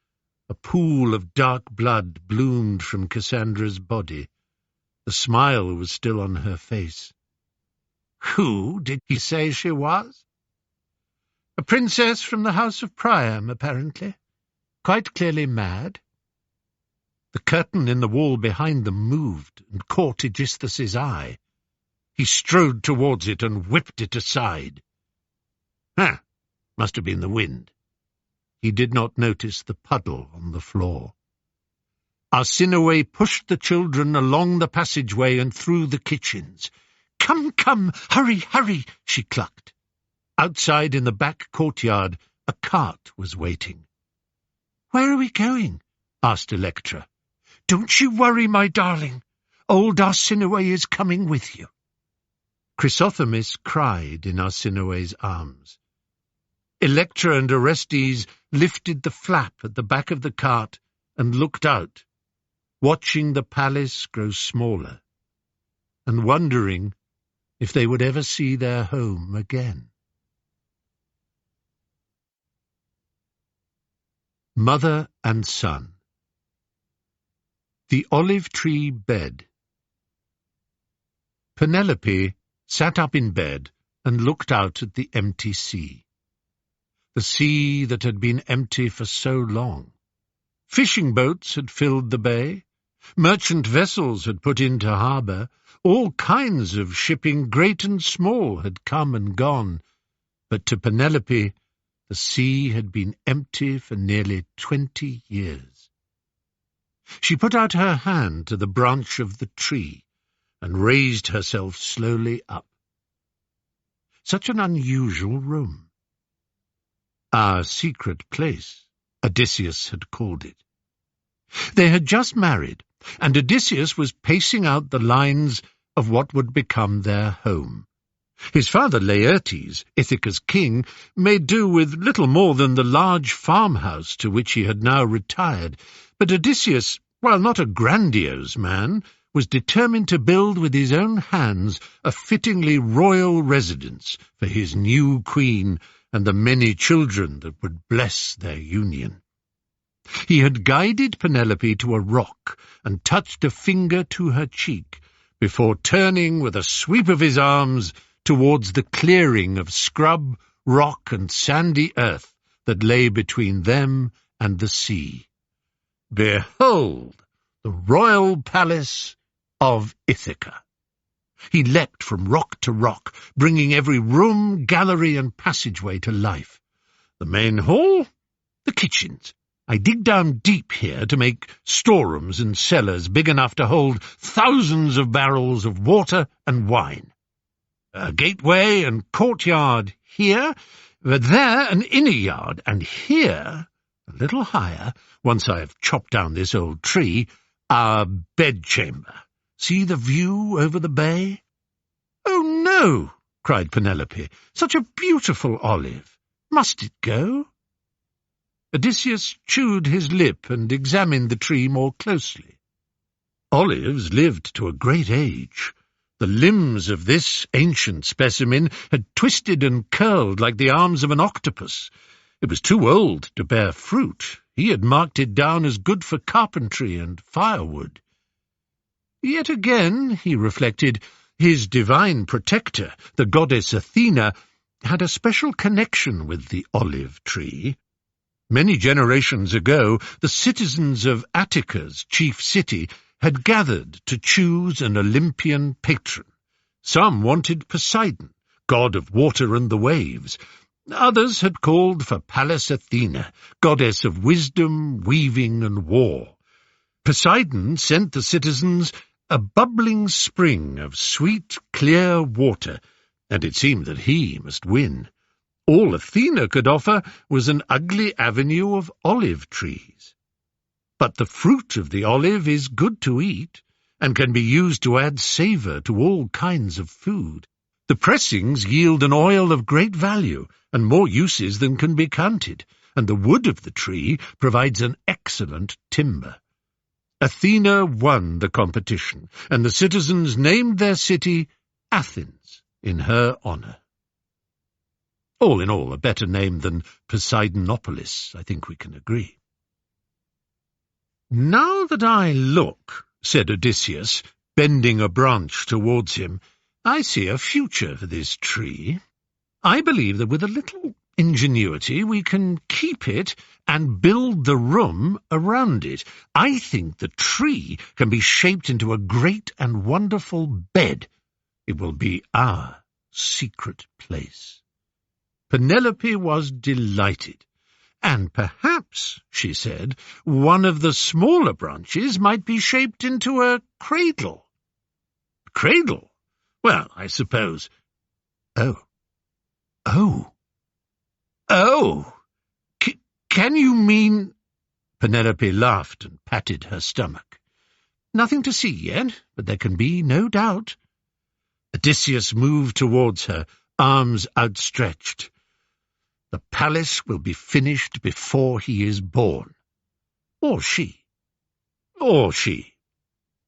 A pool of dark blood bloomed from Cassandra's body. The smile was still on her face. "Who did he say she was?" "A princess from the house of Priam, apparently. Quite clearly mad." The curtain in the wall behind them moved and caught Aegisthus's eye. He strode towards it and whipped it aside. Must have been the wind. He did not notice the puddle on the floor. Arsinoe pushed the children along the passageway and through the kitchens. Come, hurry, hurry," she clucked. Outside in the back courtyard, a cart was waiting. "Where are we going?" asked Electra. "Don't you worry, my darling. Old Arsinoe is coming with you." Chrysothemis cried in Arsinoe's arms. Electra and Orestes lifted the flap at the back of the cart and looked out, watching the palace grow smaller, and wondering if they would ever see their home again. Mother and Son. The olive tree bed. Penelope sat up in bed and looked out at the empty sea. The sea that had been empty for so long. Fishing boats had filled the bay. Merchant vessels had put into harbour. All kinds of shipping, great and small, had come and gone. But to Penelope, the sea had been empty for nearly 20 years. She put out her hand to the branch of the tree and raised herself slowly up. Such an unusual room. Our secret place, Odysseus had called it. They had just married, and Odysseus was pacing out the lines of what would become their home. His father Laertes, Ithaca's king, made do with little more than the large farmhouse to which he had now retired, but Odysseus, while not a grandiose man, was determined to build with his own hands a fittingly royal residence for his new queen and the many children that would bless their union. He had guided Penelope to a rock and touched a finger to her cheek before turning with a sweep of his arms towards the clearing of scrub, rock, and sandy earth that lay between them and the sea. Behold, the royal palace of Ithaca. He leapt from rock to rock, bringing every room, gallery, and passageway to life. The main hall, the kitchens. I dig down deep here to make storerooms and cellars big enough to hold thousands of barrels of water and wine. A gateway and courtyard here, but there an inner yard, and here, a little higher, once I have chopped down this old tree, our bedchamber. See the view over the bay? Oh, no, cried Penelope. "Such a beautiful olive! Must it go?" Odysseus chewed his lip and examined the tree more closely. Olives lived to a great age. The limbs of this ancient specimen had twisted and curled like the arms of an octopus. It was too old to bear fruit. He had marked it down as good for carpentry and firewood. Yet again, he reflected, his divine protector, the goddess Athena, had a special connection with the olive tree. Many generations ago, the citizens of Attica's chief city had gathered to choose an Olympian patron. Some wanted Poseidon, god of water and the waves. Others had called for Pallas Athena, goddess of wisdom, weaving, and war. Poseidon sent the citizens a bubbling spring of sweet, clear water, and it seemed that he must win. All Athena could offer was an ugly avenue of olive trees. But the fruit of the olive is good to eat, and can be used to add savour to all kinds of food. The pressings yield an oil of great value, and more uses than can be counted, and the wood of the tree provides an excellent timber. Athena won the competition, and the citizens named their city Athens in her honour. All in all, a better name than Poseidonopolis, I think we can agree. "Now that I look," said Odysseus, bending a branch towards him, "I see a future for this tree. I believe that with a little ingenuity we can keep it and build the room around it. I think the tree can be shaped into a great and wonderful bed. It will be our secret place." Penelope was delighted. "And perhaps," she said, "one of the smaller branches might be shaped into a cradle." "Cradle? Well, I suppose—" "Oh. Can you mean—" Penelope laughed and patted her stomach. "Nothing to see yet, but there can be no doubt." Odysseus moved towards her, arms outstretched. "The palace will be finished before he is born. Or she.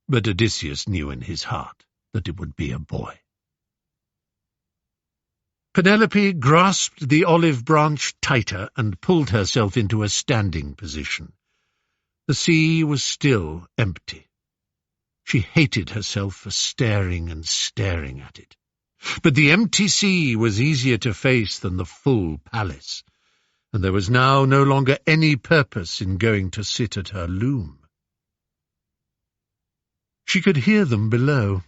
But Odysseus knew in his heart that it would be a boy. Penelope grasped the olive branch tighter and pulled herself into a standing position. The sea was still empty. She hated herself for staring and staring at it. But the empty sea was easier to face than the full palace, and there was now no longer any purpose in going to sit at her loom. She could hear them below.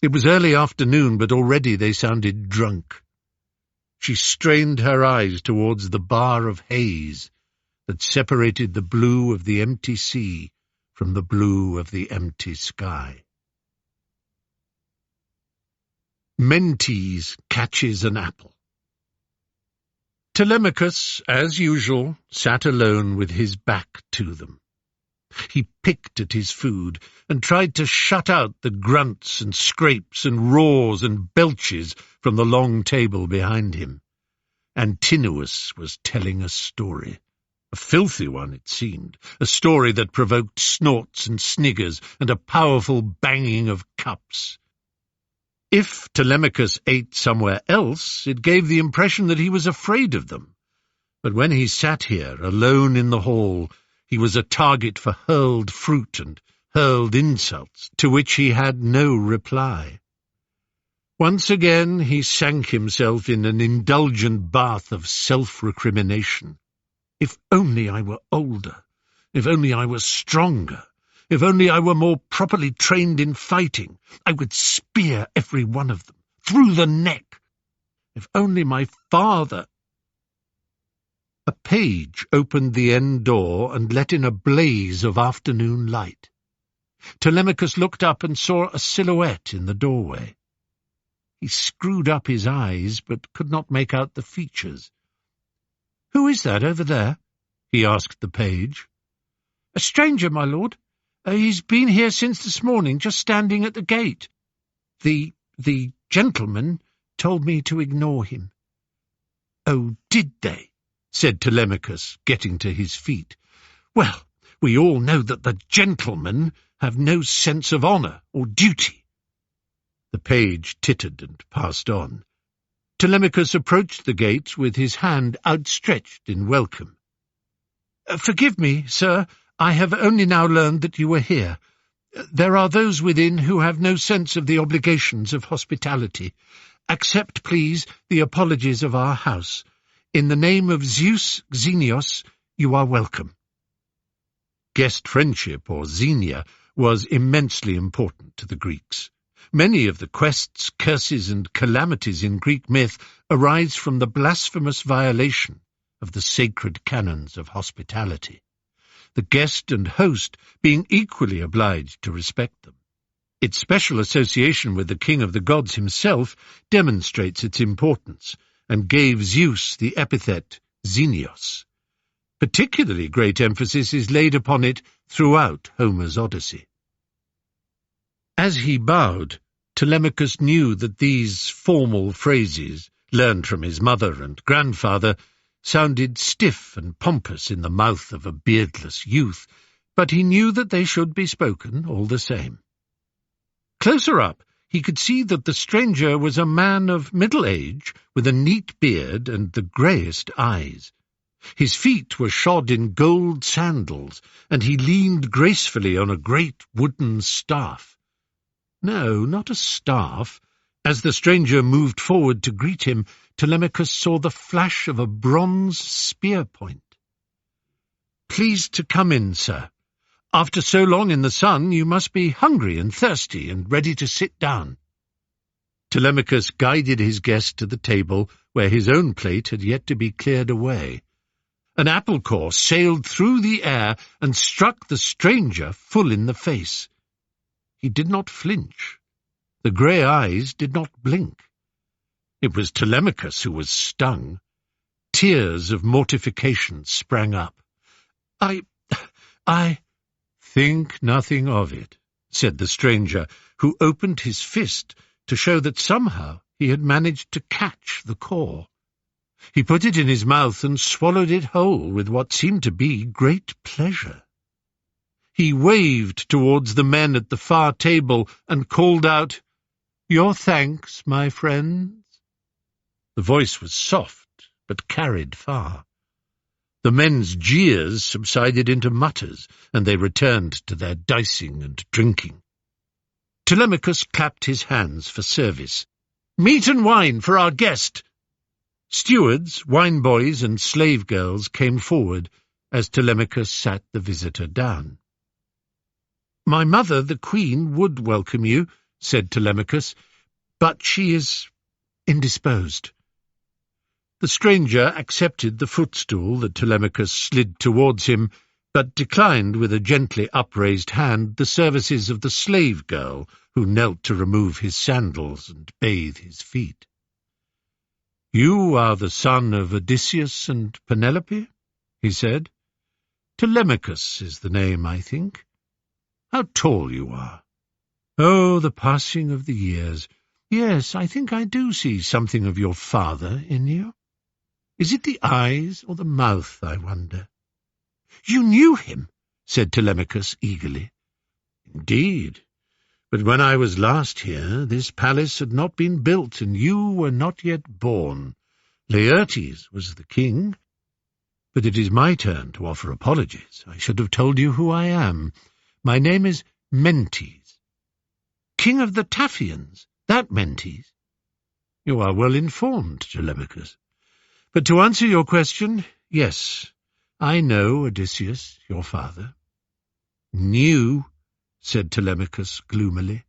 It was early afternoon, but already they sounded drunk. She strained her eyes towards the bar of haze that separated the blue of the empty sea from the blue of the empty sky. Mentes catches an apple. Telemachus, as usual, sat alone with his back to them. He picked at his food and tried to shut out the grunts and scrapes and roars and belches from the long table behind him. Antinous was telling a story. A filthy one, it seemed, a story that provoked snorts and sniggers and a powerful banging of cups. If Telemachus ate somewhere else, it gave the impression that he was afraid of them. But when he sat here, alone in the hall, he was a target for hurled fruit and hurled insults, to which he had no reply. Once again he sank himself in an indulgent bath of self-recrimination. If only I were older, if only I were stronger, if only I were more properly trained in fighting, I would spear every one of them, through the neck. If only my father— A page opened the end door and let in a blaze of afternoon light. Telemachus looked up and saw a silhouette in the doorway. He screwed up his eyes, but could not make out the features. "Who is that over there?" he asked the page. "A stranger, my lord. He's been here since this morning, just standing at the gate. The gentleman told me to ignore him." "Oh, did they?" said Telemachus, getting to his feet. "Well, we all know that the gentlemen have no sense of honour or duty." The page tittered and passed on. Telemachus approached the gate with his hand outstretched in welcome. "Forgive me, sir, I have only now learned that you were here. There are those within who have no sense of the obligations of hospitality. Accept, please, the apologies of our house. In the name of Zeus Xenios, you are welcome." Guest friendship, or xenia, was immensely important to the Greeks. Many of the quests, curses, and calamities in Greek myth arise from the blasphemous violation of the sacred canons of hospitality, the guest and host being equally obliged to respect them. Its special association with the king of the gods himself demonstrates its importance, and gave Zeus the epithet Xenios. Particularly great emphasis is laid upon it throughout Homer's Odyssey. As he bowed, Telemachus knew that these formal phrases, learned from his mother and grandfather, sounded stiff and pompous in the mouth of a beardless youth, but he knew that they should be spoken all the same. Closer up, he could see that the stranger was a man of middle age, with a neat beard and the greyest eyes. His feet were shod in gold sandals, and he leaned gracefully on a great wooden staff. No, not a staff. As the stranger moved forward to greet him, Telemachus saw the flash of a bronze spear point. "Pleased to come in, sir. After so long in the sun, you must be hungry and thirsty and ready to sit down." Telemachus guided his guest to the table where his own plate had yet to be cleared away. An apple core sailed through the air and struck the stranger full in the face. He did not flinch. The grey eyes did not blink. It was Telemachus who was stung. Tears of mortification sprang up. I think nothing of it," said the stranger, who opened his fist to show that somehow he had managed to catch the core. He put it in his mouth and swallowed it whole with what seemed to be great pleasure. He waved towards the men at the far table and called out, "Your thanks, my friends." The voice was soft, but carried far. The men's jeers subsided into mutters, and they returned to their dicing and drinking. Telemachus clapped his hands for service. "Meat and wine for our guest!" Stewards, wine boys, and slave girls came forward as Telemachus sat the visitor down. "My mother, the queen, would welcome you," said Telemachus, "but she is indisposed." The stranger accepted the footstool that Telemachus slid towards him, but declined with a gently upraised hand the services of the slave girl who knelt to remove his sandals and bathe his feet. "You are the son of Odysseus and Penelope?" he said. "Telemachus is the name, I think. How tall you are!" "Oh, the passing of the years. Yes, I think I do see something of your father in you. Is it the eyes or the mouth, I wonder?" "You knew him?" said Telemachus eagerly. "Indeed. But when I was last here, this palace had not been built, and you were not yet born. Laertes was the king. But it is my turn to offer apologies. I should have told you who I am. My name is Mentes." "King of the Taphians, that Mentes?" "You are well informed, Telemachus. But to answer your question, yes, I know Odysseus, your father." "Knew," said Telemachus gloomily.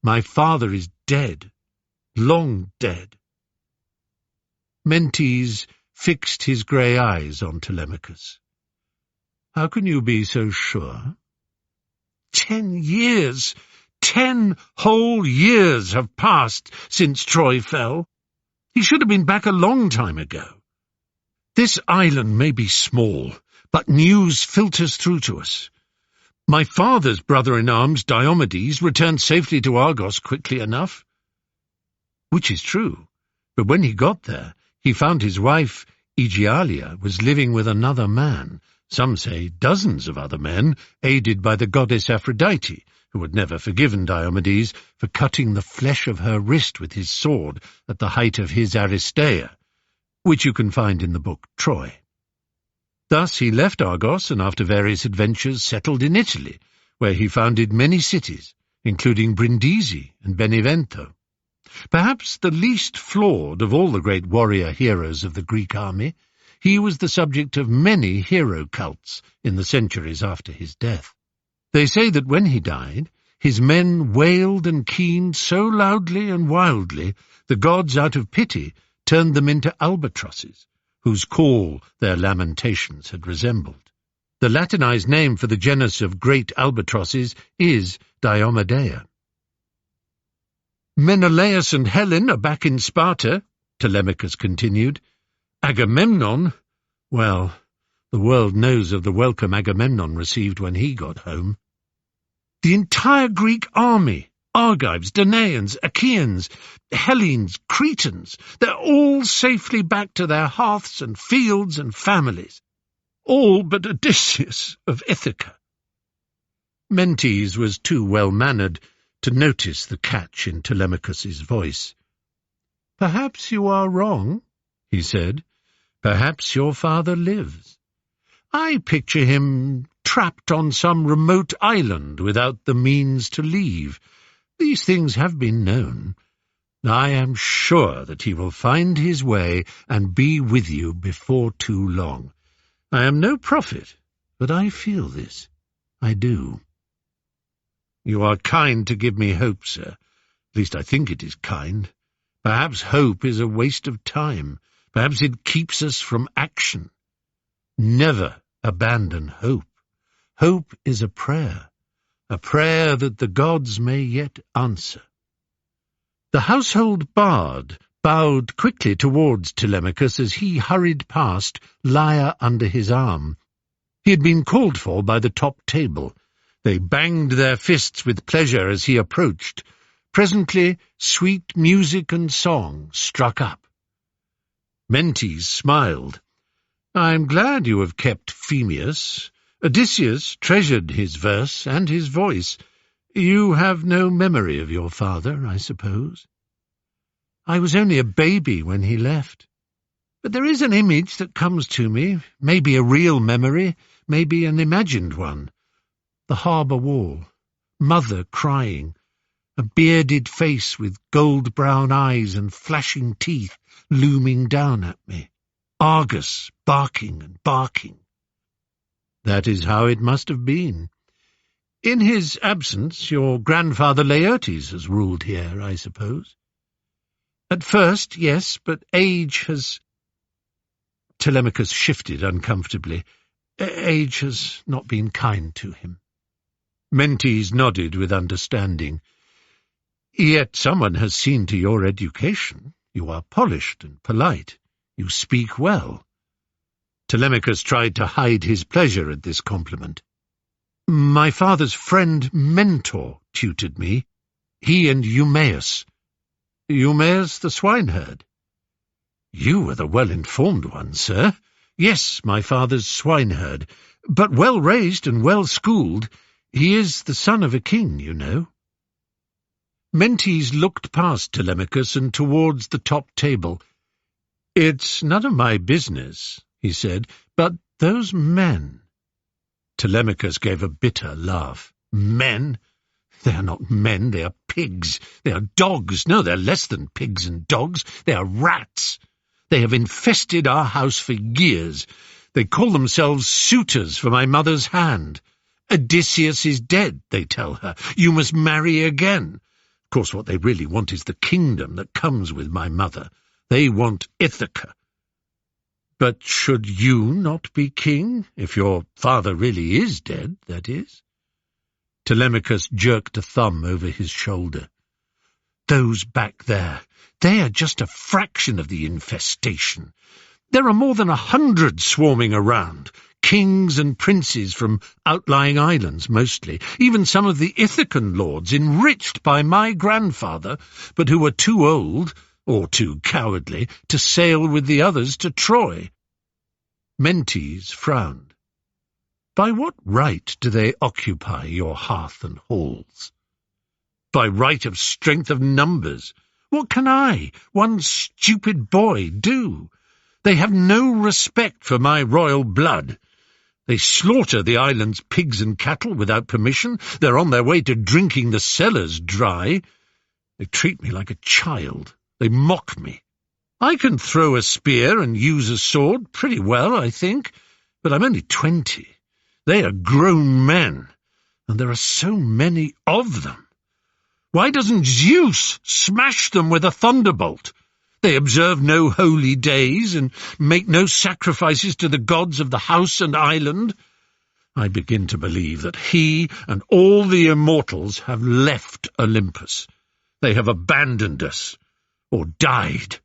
"My father is dead, long dead." Mentes fixed his grey eyes on Telemachus. "How can you be so sure?" 10 years, 10 whole years have passed since Troy fell. He should have been back a long time ago. This island may be small, but news filters through to us. My father's brother-in-arms, Diomedes, returned safely to Argos quickly enough. Which is true. But when he got there, he found his wife, Aegialia, was living with another man, some say dozens of other men, aided by the goddess Aphrodite, who had never forgiven Diomedes for cutting the flesh of her wrist with his sword at the height of his Aristeia, which you can find in the book Troy. Thus he left Argos and after various adventures settled in Italy, where he founded many cities, including Brindisi and Benevento. Perhaps the least flawed of all the great warrior heroes of the Greek army, he was the subject of many hero cults in the centuries after his death. They say that when he died, his men wailed and keened so loudly and wildly, the gods, out of pity, turned them into albatrosses, whose call their lamentations had resembled. The Latinized name for the genus of great albatrosses is Diomedea. Menelaus and Helen are back in Sparta, Telemachus continued. Agamemnon, well, the world knows of the welcome Agamemnon received when he got home. The entire Greek army, Argives, Danaans, Achaeans, Hellenes, Cretans, they're all safely back to their hearths and fields and families. All but Odysseus of Ithaca. Mentes was too well-mannered to notice the catch in Telemachus's voice. "Perhaps you are wrong," he said. "Perhaps your father lives. I picture him trapped on some remote island without the means to leave. These things have been known. I am sure that he will find his way and be with you before too long. I am no prophet, but I feel this. I do." "You are kind to give me hope, sir. At least I think it is kind. Perhaps hope is a waste of time. Perhaps it keeps us from action. Never abandon hope. Hope is a prayer that the gods may yet answer." The household bard bowed quickly towards Telemachus as he hurried past, lyre under his arm. He had been called for by the top table. They banged their fists with pleasure as he approached. Presently, sweet music and song struck up. Mentes smiled. "I'm glad you have kept Phemius. Odysseus treasured his verse and his voice. You have no memory of your father, I suppose?" "I was only a baby when he left. But there is an image that comes to me, maybe a real memory, maybe an imagined one. The harbour wall, mother crying, a bearded face with gold-brown eyes and flashing teeth looming down at me, Argus barking and barking." "That is how it must have been. In his absence, your grandfather Laertes has ruled here, I suppose?" "At first, yes, but age has—" Telemachus shifted uncomfortably. "Age has not been kind to him." Mentes nodded with understanding. "Yet someone has seen to your education. You are polished and polite. You speak well." Telemachus tried to hide his pleasure at this compliment. "My father's friend Mentor tutored me. He and Eumaeus. Eumaeus the swineherd." "You were the well-informed one, sir. Yes, my father's swineherd, but well-raised and well-schooled. He is the son of a king, you know." Mentes looked past Telemachus and towards the top table. "It's none of my business," he said, "but those men—" Telemachus gave a bitter laugh. "Men? They are not men, they are pigs. They are dogs. No, they're less than pigs and dogs. They are rats. They have infested our house for years. They call themselves suitors for my mother's hand. Odysseus is dead, they tell her. You must marry again. Of course, what they really want is the kingdom that comes with my mother. They want Ithaca. But should you not be king, if your father really is dead, that is?" Telemachus jerked a thumb over his shoulder. "Those back there, they are just a fraction of the infestation. There are more than 100 swarming around, kings and princes from outlying islands mostly, even some of the Ithacan lords enriched by my grandfather, but who are too old, or too cowardly, to sail with the others to Troy. Mentes frowned. By what right do they occupy your hearth and halls? By right of strength of numbers. What can I, one stupid boy, do? They have no respect for my royal blood. They slaughter the island's pigs and cattle without permission. They're on their way to drinking the cellars dry. They treat me like a child. They mock me. I can throw a spear and use a sword pretty well, I think, but I'm only 20. They are grown men, and there are so many of them. Why doesn't Zeus smash them with a thunderbolt? They observe no holy days and make no sacrifices to the gods of the house and island. I begin to believe that he and all the immortals have left Olympus. They have abandoned us, or died.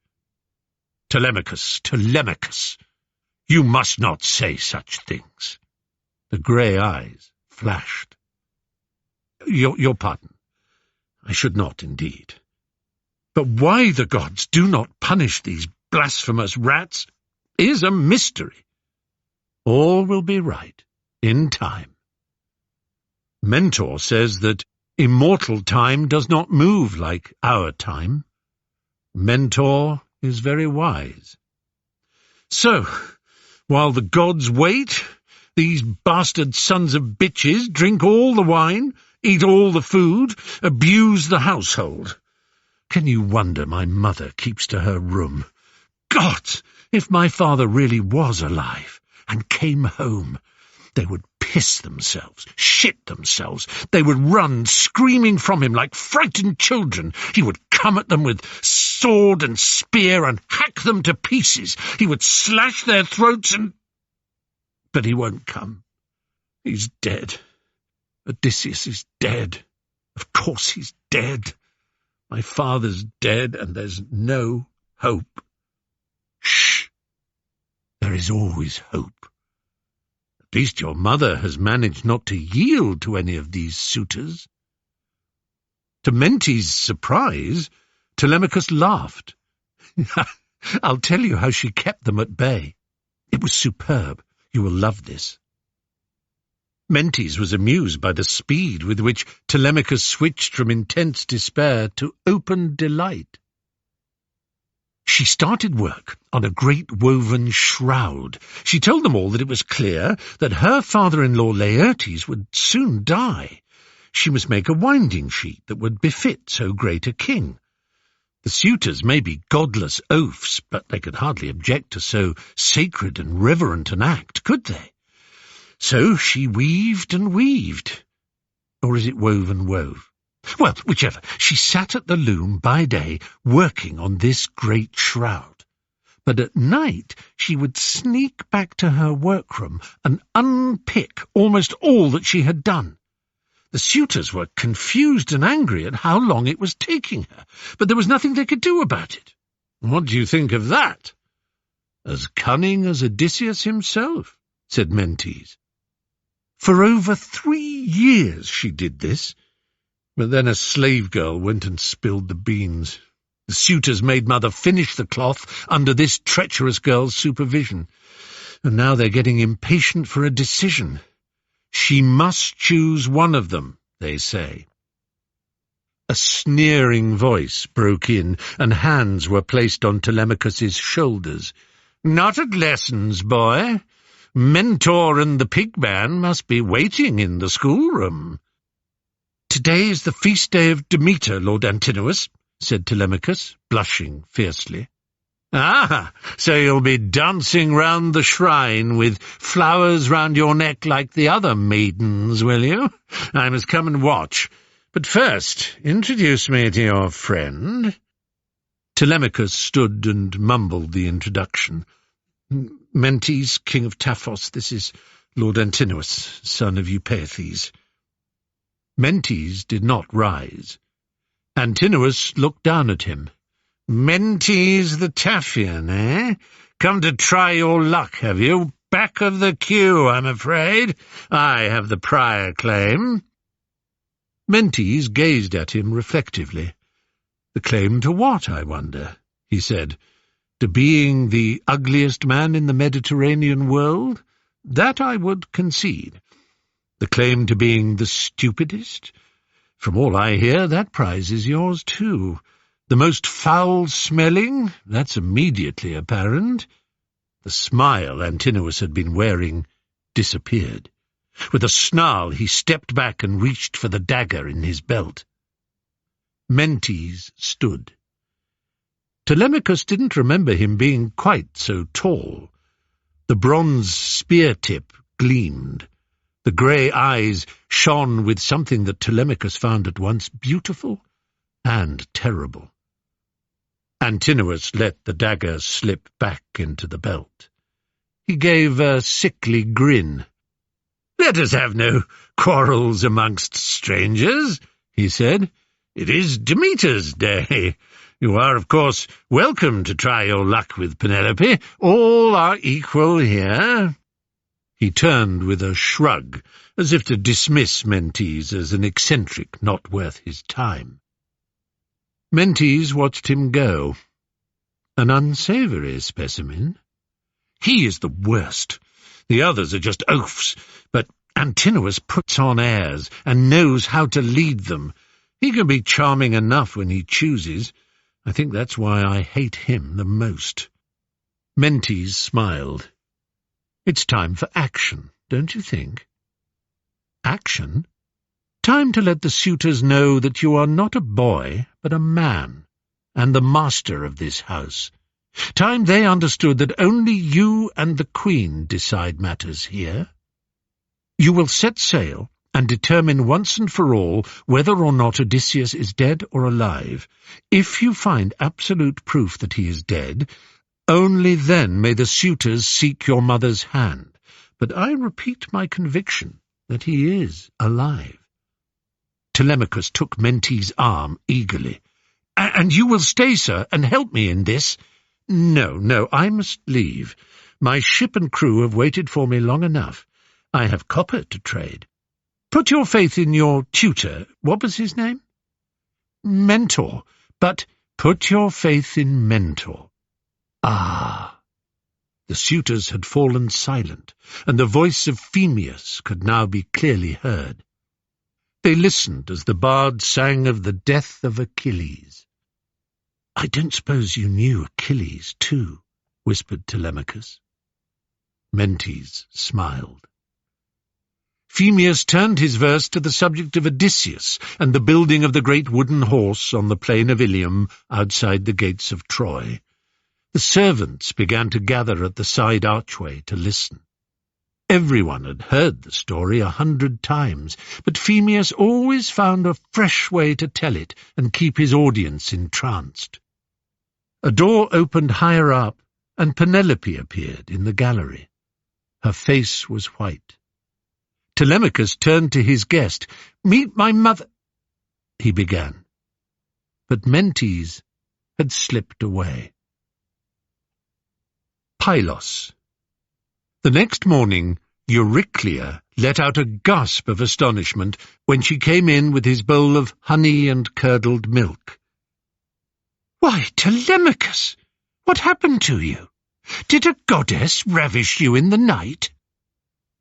Telemachus, Telemachus, you must not say such things. The grey eyes flashed. Your pardon. I should not, indeed. But why the gods do not punish these blasphemous rats is a mystery. All will be right, in time. Mentor says that immortal time does not move like our time. Mentor is very wise. So, while the gods wait, these bastard sons of bitches drink all the wine, eat all the food, abuse the household. Can you wonder my mother keeps to her room? God, if my father really was alive and came home, they would piss themselves, shit themselves. They would run screaming from him like frightened children. He would come at them with sword and spear and hack them to pieces. He would slash their throats and... But he won't come. He's dead. Odysseus is dead. Of course he's dead. My father's dead, and there's no hope. Shh! There is always hope. At least your mother has managed not to yield to any of these suitors. To Mentes' surprise, Telemachus laughed. I'll tell you how she kept them at bay. It was superb. You will love this. Mentes was amused by the speed with which Telemachus switched from intense despair to open delight. She started work on a great woven shroud. She told them all that it was clear that her father-in-law Laertes would soon die. She must make a winding sheet that would befit so great a king. The suitors may be godless oafs, but they could hardly object to so sacred and reverent an act, could they? So she weaved and weaved. Or is it wove and wove? Well, whichever. She sat at the loom by day, working on this great shroud. But at night she would sneak back to her workroom and unpick almost all that she had done. The suitors were confused and angry at how long it was taking her, but there was nothing they could do about it. What do you think of that? As cunning as Odysseus himself, said Mentes. For over 3 years she did this, but then a slave girl went and spilled the beans. The suitors made mother finish the cloth under this treacherous girl's supervision, and now they're getting impatient for a decision. She must choose one of them, they say. A sneering voice broke in, and hands were placed on Telemachus's shoulders. Not at lessons, boy. Mentor and the pigman must be waiting in the schoolroom. Today is the feast day of Demeter, Lord Antinous, said Telemachus, blushing fiercely. Ah, so you'll be dancing round the shrine with flowers round your neck like the other maidens, will you? I must come and watch. But first, introduce me to your friend. Telemachus stood and mumbled the introduction. Mentes, king of Taphos, this is Lord Antinous, son of Eupeithes. Mentes did not rise. Antinous looked down at him. Mentes the Taphian, eh? Come to try your luck, have you? Back of the queue, I'm afraid. I have the prior claim. Mentes gazed at him reflectively. The claim to what, I wonder? he said. "To being the ugliest man in the Mediterranean world? That I would concede. The claim to being the stupidest? From all I hear, that prize is yours too. The most foul-smelling? That's immediately apparent." The smile Antinous had been wearing disappeared. With a snarl he stepped back and reached for the dagger in his belt. Mentes stood. Telemachus didn't remember him being quite so tall. The bronze spear-tip gleamed. The grey eyes shone with something that Telemachus found at once beautiful and terrible. Antinous let the dagger slip back into the belt. He gave a sickly grin. "Let us have no quarrels amongst strangers," he said. "It is Demeter's day. You are, of course, welcome to try your luck with Penelope. All are equal here." He turned with a shrug, as if to dismiss Mentes as an eccentric not worth his time. Mentes watched him go. An unsavoury specimen. He is the worst. The others are just oafs, but Antinous puts on airs and knows how to lead them. He can be charming enough when he chooses. I think that's why I hate him the most. Mentes smiled. "It's time for action, don't you think?" "Action? Time to let the suitors know that you are not a boy, but a man, and the master of this house. Time they understood that only you and the Queen decide matters here. You will set sail and determine once and for all whether or not Odysseus is dead or alive. If you find absolute proof that he is dead, only then may the suitors seek your mother's hand. But I repeat my conviction that he is alive." Telemachus took Mentes' arm eagerly. "And you will stay, sir, and help me in this?" No, I must leave. My ship and crew have waited for me long enough. I have copper to trade. Put your faith in your tutor. What was his name?" "Mentor. But put your faith in Mentor." Ah! The suitors had fallen silent, and the voice of Phemius could now be clearly heard. They listened as the bard sang of the death of Achilles. "I don't suppose you knew Achilles, too," whispered Telemachus. Mentes smiled. Phemius turned his verse to the subject of Odysseus and the building of the great wooden horse on the plain of Ilium outside the gates of Troy. The servants began to gather at the side archway to listen. Everyone had heard the story 100 times, but Phemius always found a fresh way to tell it and keep his audience entranced. A door opened higher up, and Penelope appeared in the gallery. Her face was white. Telemachus turned to his guest. "Meet my mother," he began. But Mentes had slipped away. Pylos. The next morning, Euryclea let out a gasp of astonishment when she came in with his bowl of honey and curdled milk. "Why, Telemachus, what happened to you? Did a goddess ravish you in the night?"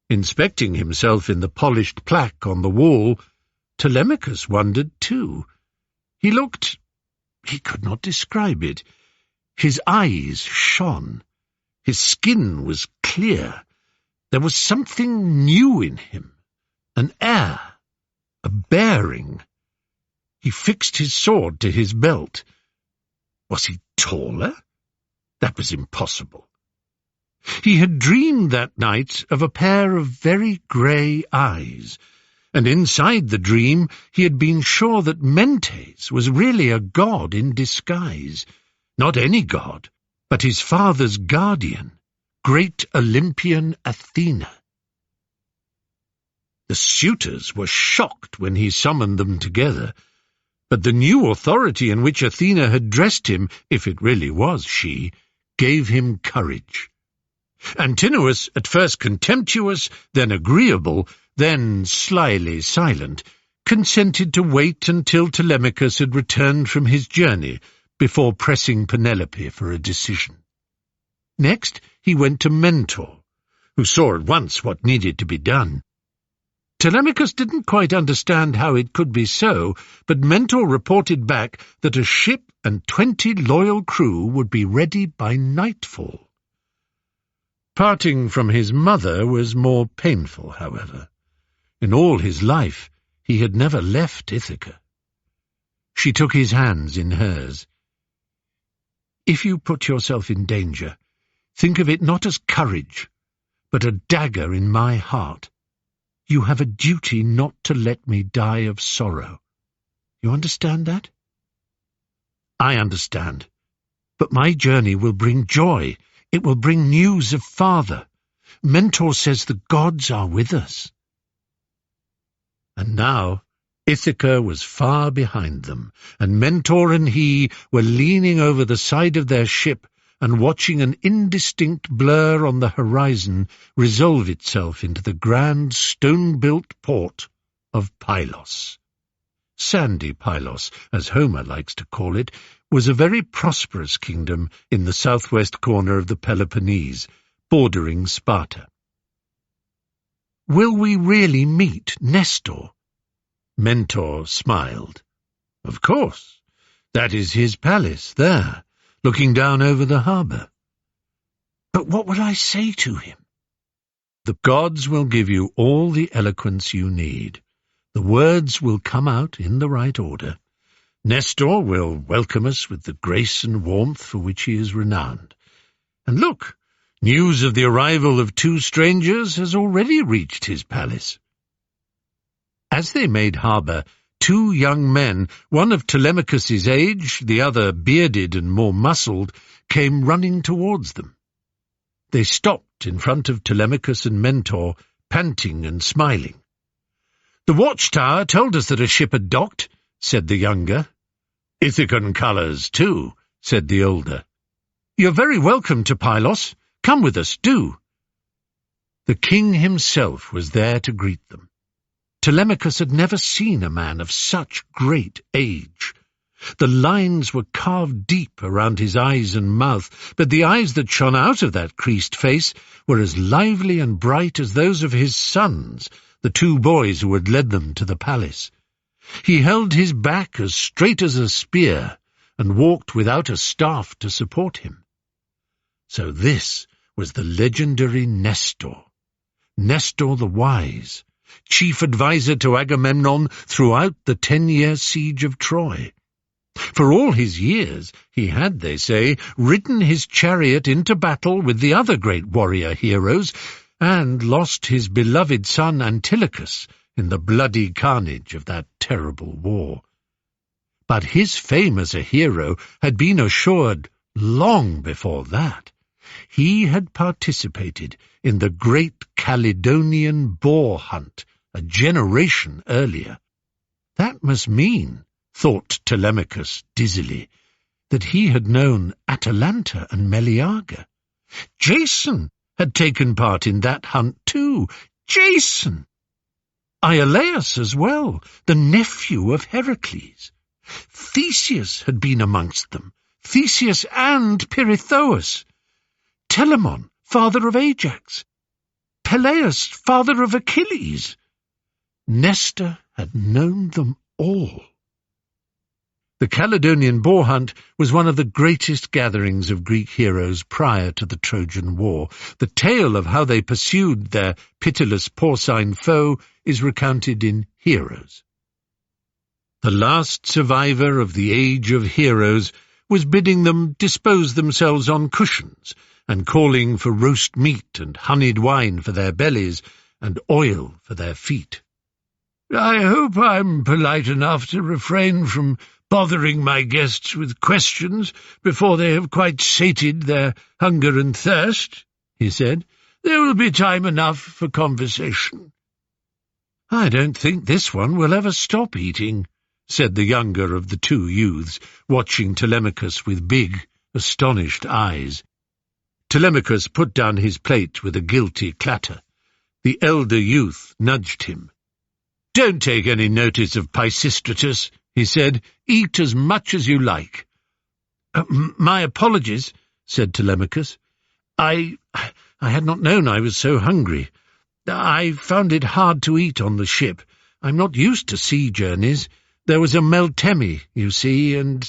Inspecting himself in the polished plaque on the wall, Telemachus wondered too. He could not describe it. His eyes shone. His skin was clear. There was something new in him, an air, a bearing. He fixed his sword to his belt. Was he taller? That was impossible. He had dreamed that night of a pair of very grey eyes, and inside the dream he had been sure that Mentes was really a god in disguise. Not any god, but his father's guardian, great Olympian Athena. The suitors were shocked when he summoned them together, but the new authority in which Athena had dressed him, if it really was she, gave him courage. Antinous, at first contemptuous, then agreeable, then slyly silent, consented to wait until Telemachus had returned from his journey, before pressing Penelope for a decision. Next, he went to Mentor, who saw at once what needed to be done. Telemachus didn't quite understand how it could be so, but Mentor reported back that a ship and 20 loyal crew would be ready by nightfall. Parting from his mother was more painful, however. In all his life, he had never left Ithaca. She took his hands in hers. "If you put yourself in danger, think of it not as courage, but a dagger in my heart. You have a duty not to let me die of sorrow. You understand that?" "I understand. But my journey will bring joy. It will bring news of father. Mentor says the gods are with us." And now Ithaca was far behind them, and Mentor and he were leaning over the side of their ship and watching an indistinct blur on the horizon resolve itself into the grand stone-built port of Pylos. Sandy Pylos, as Homer likes to call it, was a very prosperous kingdom in the southwest corner of the Peloponnese, bordering Sparta. "Will we really meet Nestor?" Mentor smiled. "Of course. That is his palace, there, looking down over the harbour." "But what will I say to him?" "The gods will give you all the eloquence you need. The words will come out in the right order. Nestor will welcome us with the grace and warmth for which he is renowned. And look, news of the arrival of 2 strangers has already reached his palace." As they made harbour, 2 young men, one of Telemachus's age, the other bearded and more muscled, came running towards them. They stopped in front of Telemachus and Mentor, panting and smiling. "The watchtower told us that a ship had docked," said the younger. "Ithacan colours, too," said the older. "You're very welcome to Pylos. Come with us, do." The king himself was there to greet them. Telemachus had never seen a man of such great age. The lines were carved deep around his eyes and mouth, but the eyes that shone out of that creased face were as lively and bright as those of his sons, the 2 boys who had led them to the palace. He held his back as straight as a spear, and walked without a staff to support him. So this was the legendary Nestor. Nestor the Wise, chief adviser to Agamemnon throughout the 10-year siege of Troy. For all his years, he had, they say, ridden his chariot into battle with the other great warrior heroes, and lost his beloved son Antilochus in the bloody carnage of that terrible war. But his fame as a hero had been assured long before that. He had participated in the great Caledonian boar hunt a generation earlier. That must mean, thought Telemachus dizzily, that he had known Atalanta and Meleager. Jason had taken part in that hunt too. Jason! Iolaus as well, the nephew of Heracles. Theseus had been amongst them, Theseus and Pirithous. Telamon, father of Ajax. Peleus, father of Achilles. Nestor had known them all. The Caledonian boar hunt was one of the greatest gatherings of Greek heroes prior to the Trojan War. The tale of how they pursued their pitiless porcine foe is recounted in Heroes. The last survivor of the age of heroes was bidding them dispose themselves on cushions and calling for roast meat and honeyed wine for their bellies and oil for their feet. "I hope I'm polite enough to refrain from bothering my guests with questions before they have quite sated their hunger and thirst," he said. "There will be time enough for conversation." "I don't think this one will ever stop eating," said the younger of the 2 youths, watching Telemachus with big, astonished eyes. Telemachus put down his plate with a guilty clatter. The elder youth nudged him. "Don't take any notice of Pisistratus," he said. "Eat as much as you like." My apologies," said Telemachus. I had not known I was so hungry. I found it hard to eat on the ship. I'm not used to sea journeys. There was a Meltemi, you see, and—"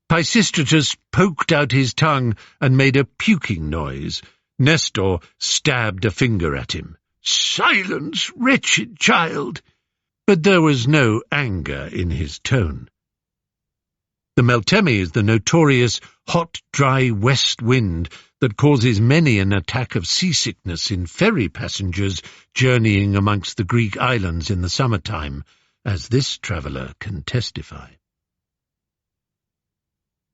Pisistratus poked out his tongue and made a puking noise. Nestor stabbed a finger at him. "Silence, wretched child!" But there was no anger in his tone. The Meltemi is the notorious hot, dry west wind that causes many an attack of seasickness in ferry passengers journeying amongst the Greek islands in the summertime, as this traveller can testify.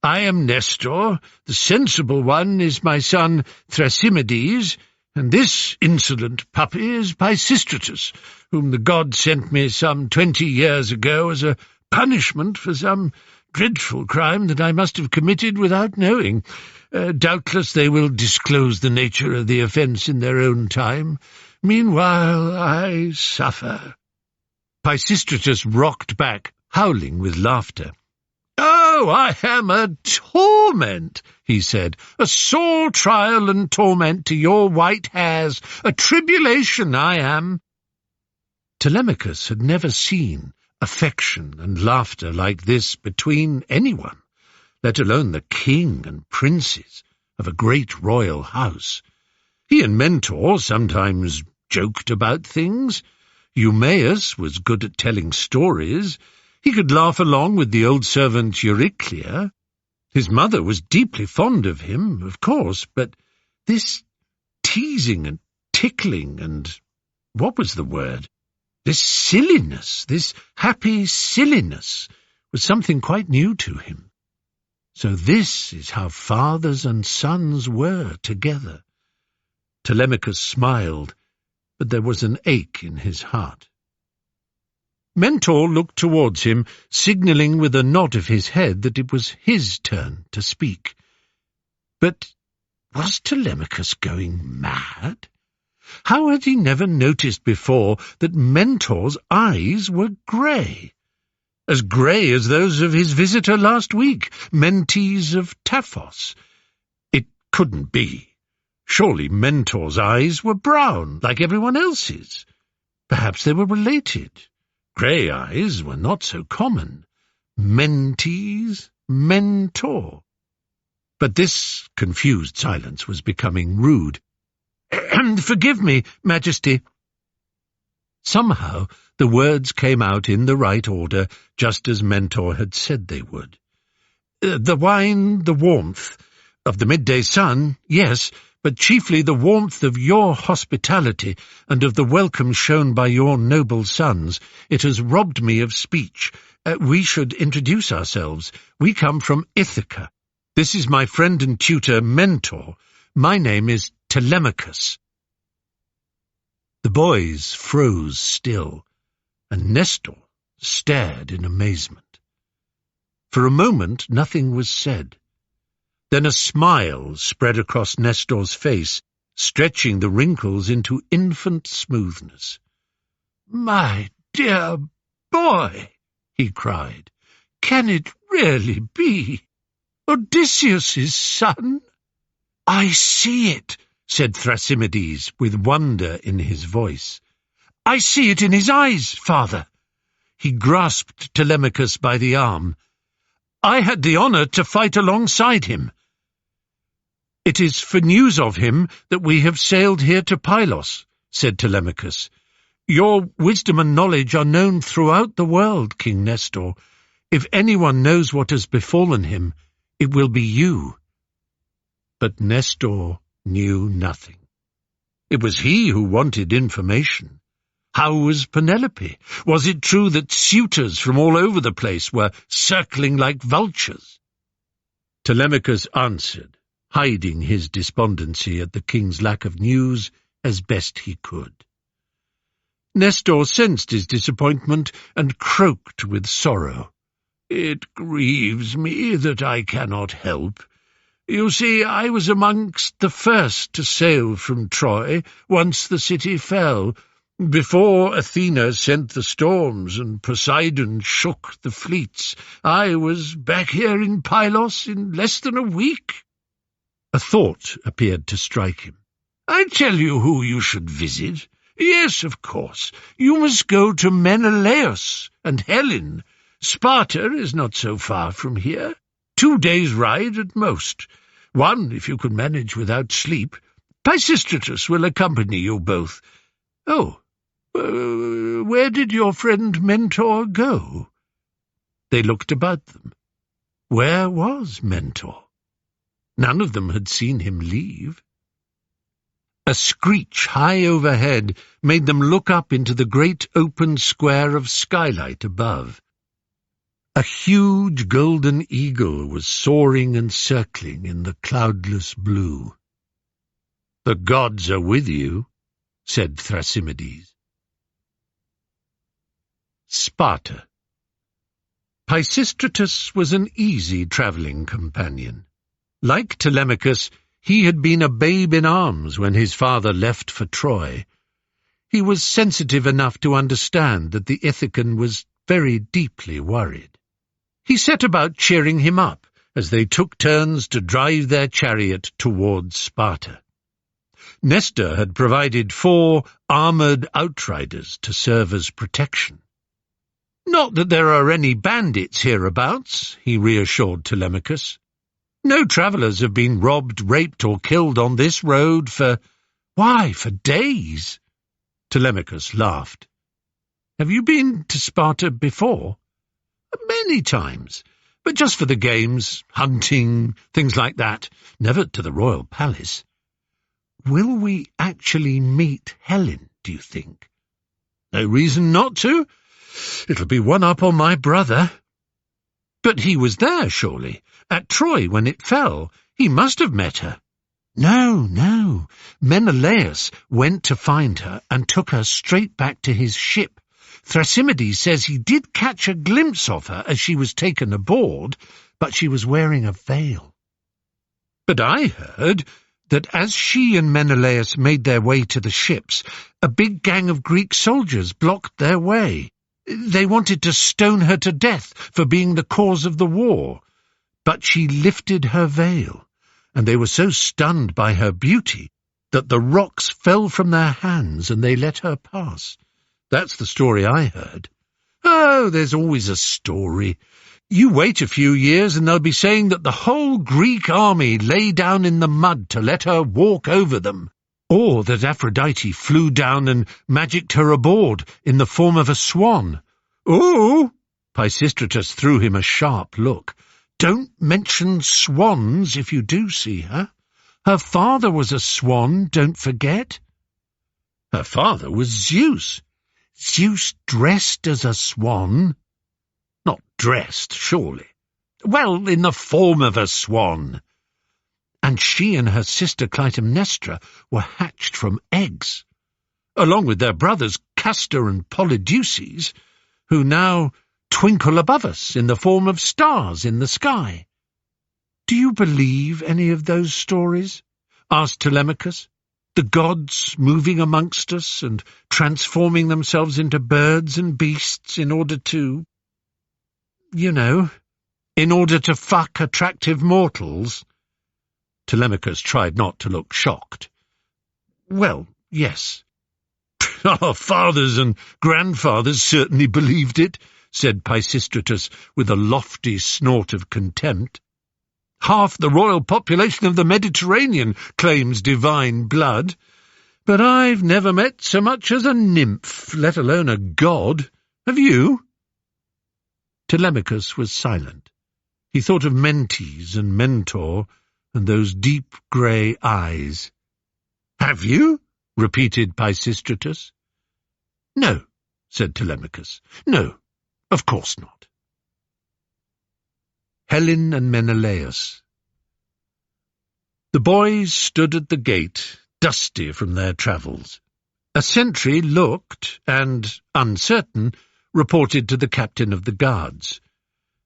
"I am Nestor, the sensible one is my son Thrasymedes, and this insolent puppy is Pisistratus, whom the god sent me some 20 years ago as a punishment for some dreadful crime that I must have committed without knowing. Doubtless they will disclose the nature of the offence in their own time. Meanwhile I suffer." Pisistratus rocked back, howling with laughter. "Oh, I am a torment," he said, "a sore trial and torment to your white hairs, a tribulation I am." Telemachus had never seen affection and laughter like this between anyone, let alone the king and princes of a great royal house. He and Mentor sometimes joked about things. Eumaeus was good at telling stories. He could laugh along with the old servant Euryclea. His mother was deeply fond of him, of course, but this teasing and tickling and, what was the word? This silliness, this happy silliness, was something quite new to him. So this is how fathers and sons were together. Telemachus smiled, but there was an ache in his heart. Mentor looked towards him, signalling with a nod of his head that it was his turn to speak. But was Telemachus going mad? How had he never noticed before that Mentor's eyes were grey? As grey as those of his visitor last week, Mentes of Taphos. It couldn't be. Surely Mentor's eyes were brown, like everyone else's. Perhaps they were related. Grey eyes were not so common. Mentes, Mentor. But this confused silence was becoming rude. "Forgive me, Majesty." Somehow the words came out in the right order, just as Mentor had said they would. "The wine, the warmth of the midday sun, yes, but chiefly the warmth of your hospitality and of the welcome shown by your noble sons. It has robbed me of speech. We should introduce ourselves. We come from Ithaca. This is my friend and tutor, Mentor. My name is Telemachus." The boys froze still, and Nestor stared in amazement. For a moment nothing was said. Then a smile spread across Nestor's face, stretching the wrinkles into infant smoothness. "My dear boy," he cried, "can it really be? Odysseus's son?" "I see it," said Thrasymedes, with wonder in his voice. "I see it in his eyes, father." He grasped Telemachus by the arm. "I had the honour to fight alongside him. It is for news of him that we have sailed here to Pylos," said Telemachus. "Your wisdom and knowledge are known throughout the world, King Nestor. If anyone knows what has befallen him, it will be you." But Nestor knew nothing. It was he who wanted information. How was Penelope? Was it true that suitors from all over the place were circling like vultures? Telemachus answered, hiding his despondency at the king's lack of news as best he could. Nestor sensed his disappointment and croaked with sorrow. "It grieves me that I cannot help. You see, I was amongst the first to sail from Troy, once the city fell. Before Athena sent the storms and Poseidon shook the fleets, I was back here in Pylos in less than a week." A thought appeared to strike him. "I tell you who you should visit. Yes, of course. You must go to Menelaus and Helen. Sparta is not so far from here. 2 days' ride at most. 1 if you could manage without sleep. Pisistratus will accompany you both. Oh, where did your friend Mentor go?" They looked about them. Where was Mentor? None of them had seen him leave. A screech high overhead made them look up into the great open square of skylight above. A huge golden eagle was soaring and circling in the cloudless blue. "The gods are with you," said Thrasymedes. Sparta. Pisistratus was an easy travelling companion. Like Telemachus, he had been a babe in arms when his father left for Troy. He was sensitive enough to understand that the Ithacan was very deeply worried. He set about cheering him up as they took turns to drive their chariot towards Sparta. Nestor had provided 4 armoured outriders to serve as protection. "Not that there are any bandits hereabouts," he reassured Telemachus. "No travellers have been robbed, raped, or killed on this road for days." Telemachus laughed. "Have you been to Sparta before?" "Many times, but just for the games, hunting, things like that. Never to the royal palace." "Will we actually meet Helen, do you think?" "No reason not to. It'll be one up on my brother." "But he was there, surely, at Troy when it fell. He must have met her." No. Menelaus went to find her and took her straight back to his ship. Thrasymedes says he did catch a glimpse of her as she was taken aboard, but she was wearing a veil. But I heard that as she and Menelaus made their way to the ships, a big gang of Greek soldiers blocked their way. They wanted to stone her to death for being the cause of the war, but she lifted her veil, and they were so stunned by her beauty that the rocks fell from their hands and they let her pass. That's the story I heard. Oh, there's always a story. You wait a few years and they'll be saying that the whole Greek army lay down in the mud to let her walk over them, or that Aphrodite flew down and magicked her aboard in the form of a swan. "Oh!" Pisistratus threw him a sharp look. "Don't mention swans if you do see her. Her father was a swan, don't forget." "Her father was Zeus." "Zeus dressed as a swan?" "Not dressed, surely." "Well, in the form of a swan." "And she and her sister Clytemnestra were hatched from eggs, along with their brothers Castor and Polydeuces, who now twinkle above us in the form of stars in the sky." "Do you believe any of those stories?" asked Telemachus. "The gods moving amongst us and transforming themselves into birds and beasts in order to, in order to fuck attractive mortals?" Telemachus tried not to look shocked. "Well, yes." "Our fathers and grandfathers certainly believed it," said Pisistratus with a lofty snort of contempt. "Half the royal population of the Mediterranean claims divine blood, but I've never met so much as a nymph, let alone a god. Have you?" Telemachus was silent. He thought of Mentes and Mentor and those deep grey eyes. "Have you?" repeated Pisistratus. "No," said Telemachus. "No, of course not." Helen and Menelaus. The boys stood at the gate, dusty from their travels. A sentry looked, and, uncertain, reported to the captain of the guards.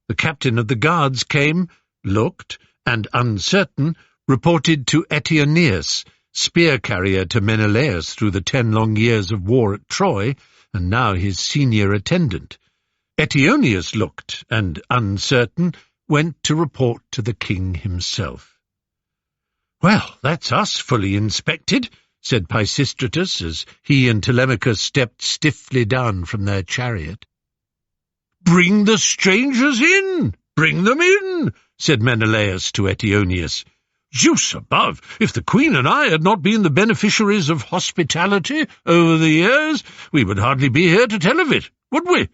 The captain of the guards came, looked, and, uncertain, reported to Eteoneus, spear-carrier to Menelaus through the 10 long years of war at Troy, and now his senior attendant. Eteonius looked, and, uncertain, went to report to the king himself. "Well, that's us fully inspected," said Pisistratus, as he and Telemachus stepped stiffly down from their chariot. "Bring the strangers in! Bring them in!" said Menelaus to Eteonius. "Zeus above, if the queen and I had not been the beneficiaries of hospitality over the years, we would hardly be here to tell of it, would we?"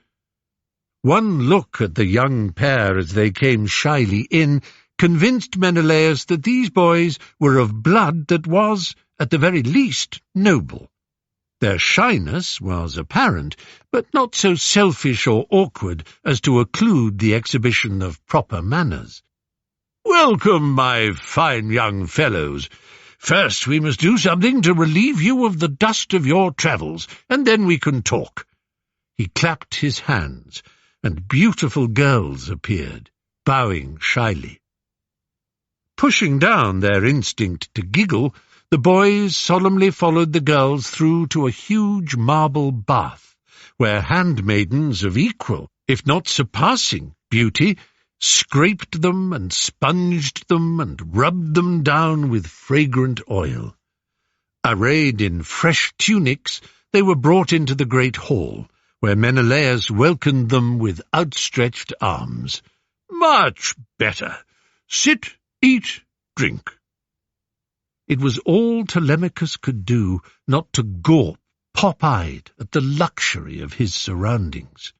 One look at the young pair as they came shyly in convinced Menelaus that these boys were of blood that was, at the very least, noble. Their shyness was apparent, but not so selfish or awkward as to occlude the exhibition of proper manners. "Welcome, my fine young fellows. First we must do something to relieve you of the dust of your travels, and then we can talk." He clapped his hands, and beautiful girls appeared, bowing shyly. Pushing down their instinct to giggle, the boys solemnly followed the girls through to a huge marble bath, where handmaidens of equal, if not surpassing, beauty scraped them and sponged them and rubbed them down with fragrant oil. Arrayed in fresh tunics, they were brought into the great hall, where Menelaus welcomed them with outstretched arms. "Much better. Sit, eat, drink." It was all Telemachus could do not to gawp pop-eyed at the luxury of his surroundings.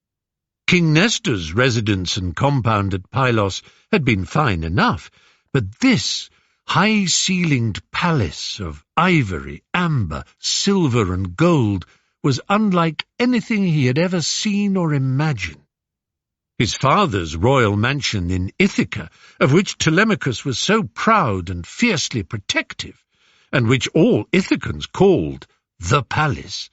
King Nestor's residence and compound at Pylos had been fine enough, but this high-ceilinged palace of ivory, amber, silver, and gold was unlike anything he had ever seen or imagined. His father's royal mansion in Ithaca, of which Telemachus was so proud and fiercely protective, and which all Ithacans called the palace,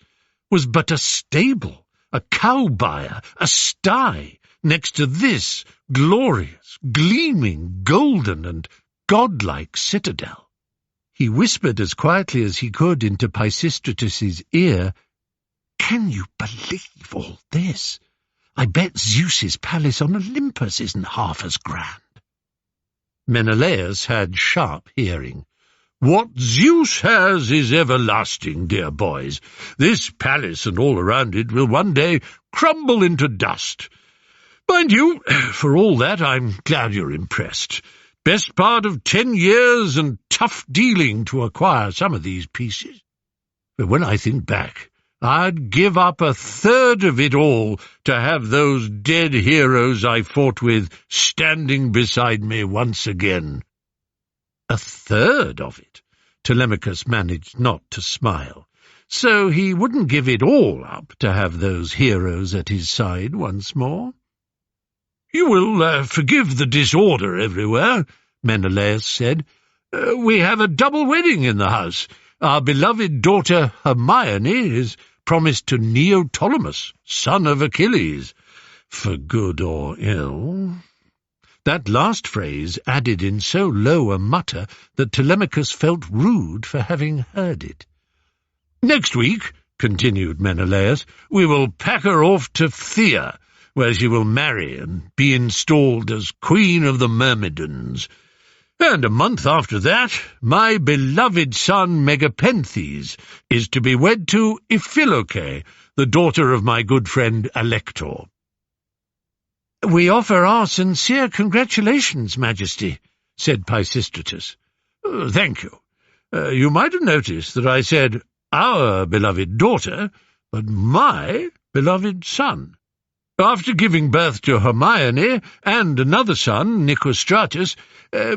was but a stable, a cow-byre, a sty, next to this glorious, gleaming, golden, and godlike citadel. He whispered as quietly as he could into Pisistratus's ear, "Can you believe all this? I bet Zeus's palace on Olympus isn't half as grand." Menelaus had sharp hearing. "What Zeus has is everlasting, dear boys. This palace and all around it will one day crumble into dust. Mind you, for all that, I'm glad you're impressed. Best part of 10 years and tough dealing to acquire some of these pieces. But when I think back, I'd give up 1/3 of it all to have those dead heroes I fought with standing beside me once again." 1/3 of it? Telemachus managed not to smile. So he wouldn't give it all up to have those heroes at his side once more? "You will forgive the disorder everywhere," Menelaus said. "We have a double wedding in the house. Our beloved daughter Hermione is promised to Neoptolemus, son of Achilles, for good or ill." That last phrase added in so low a mutter that Telemachus felt rude for having heard it. "Next week," continued Menelaus, "we will pack her off to Phthia, where she will marry and be installed as Queen of the Myrmidons. And a month after that, my beloved son Megapenthes is to be wed to Iphiloche, the daughter of my good friend Alector." "We offer our sincere congratulations, Majesty," said Pisistratus. "Thank you. You might have noticed that I said our beloved daughter, but my beloved son. After giving birth to Hermione and another son, Nicostratus,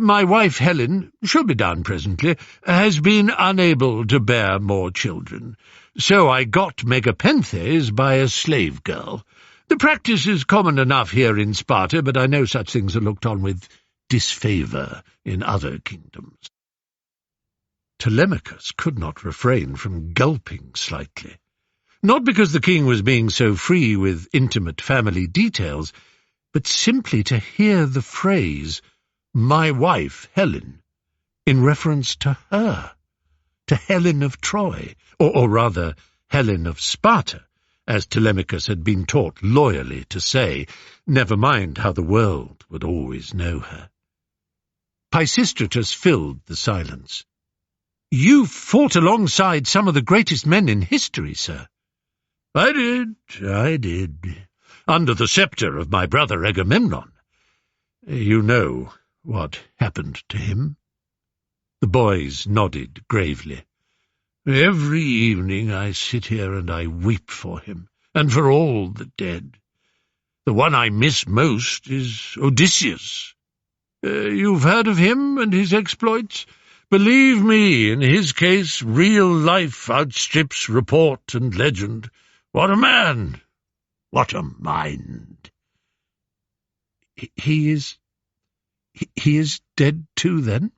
my wife Helen, she'll be down presently, has been unable to bear more children. So I got Megapenthes by a slave girl. The practice is common enough here in Sparta, but I know such things are looked on with disfavour in other kingdoms." Telemachus could not refrain from gulping slightly. Not because the king was being so free with intimate family details, but simply to hear the phrase, "my wife, Helen," in reference to her, to Helen of Troy, or rather Helen of Sparta, as Telemachus had been taught loyally to say, never mind how the world would always know her. Pisistratus filled the silence. "You fought alongside some of the greatest men in history, sir." I did, under the sceptre of my brother Agamemnon. You know what happened to him?" The boys nodded gravely. "Every evening I sit here and I weep for him, and for all the dead. The one I miss most is Odysseus. You've heard of him and his exploits? Believe me, in his case, real life outstrips report and legend. What a man! What a mind!" He is dead too, then?"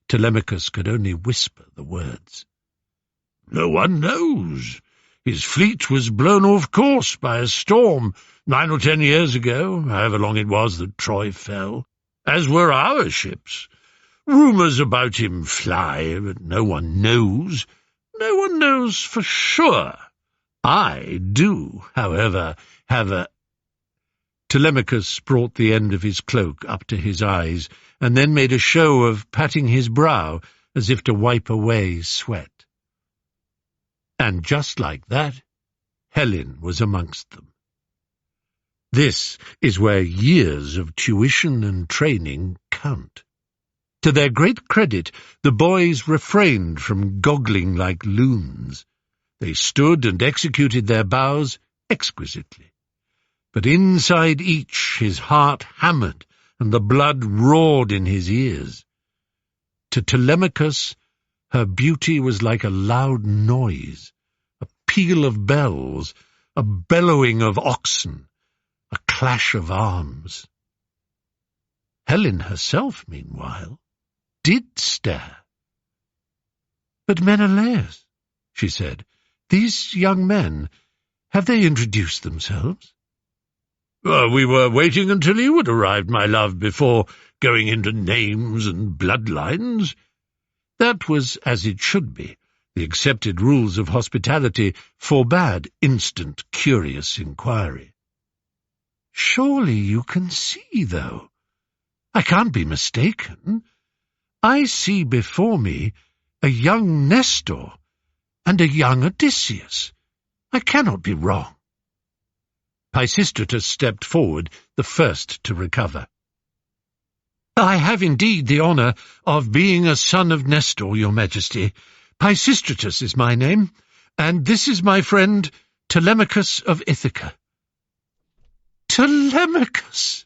Telemachus could only whisper the words. "No one knows. His fleet was blown off course by a storm 9 or 10 years ago, however long it was that Troy fell, as were our ships. Rumours about him fly, but no one knows. No one knows for sure. I do, however, have a—" Telemachus brought the end of his cloak up to his eyes, and then made a show of patting his brow as if to wipe away sweat. And just like that, Helen was amongst them. This is where years of tuition and training count. To their great credit, the boys refrained from goggling like loons. They stood and executed their bows exquisitely. But inside each his heart hammered, and the blood roared in his ears. To Telemachus, her beauty was like a loud noise, a peal of bells, a bellowing of oxen, a clash of arms. Helen herself, meanwhile, did stare. "But Menelaus," she said, "these young men, have they introduced themselves?" "We were waiting until you had arrived, my love, before going into names and bloodlines." That was as it should be. The accepted rules of hospitality forbade instant, curious inquiry. "Surely you can see, though. I can't be mistaken. I see before me a young Nestor and a young Odysseus. I cannot be wrong." Pisistratus stepped forward, the first to recover. "I have indeed the honour of being a son of Nestor, your majesty. Pisistratus is my name, and this is my friend Telemachus of Ithaca." "Telemachus!"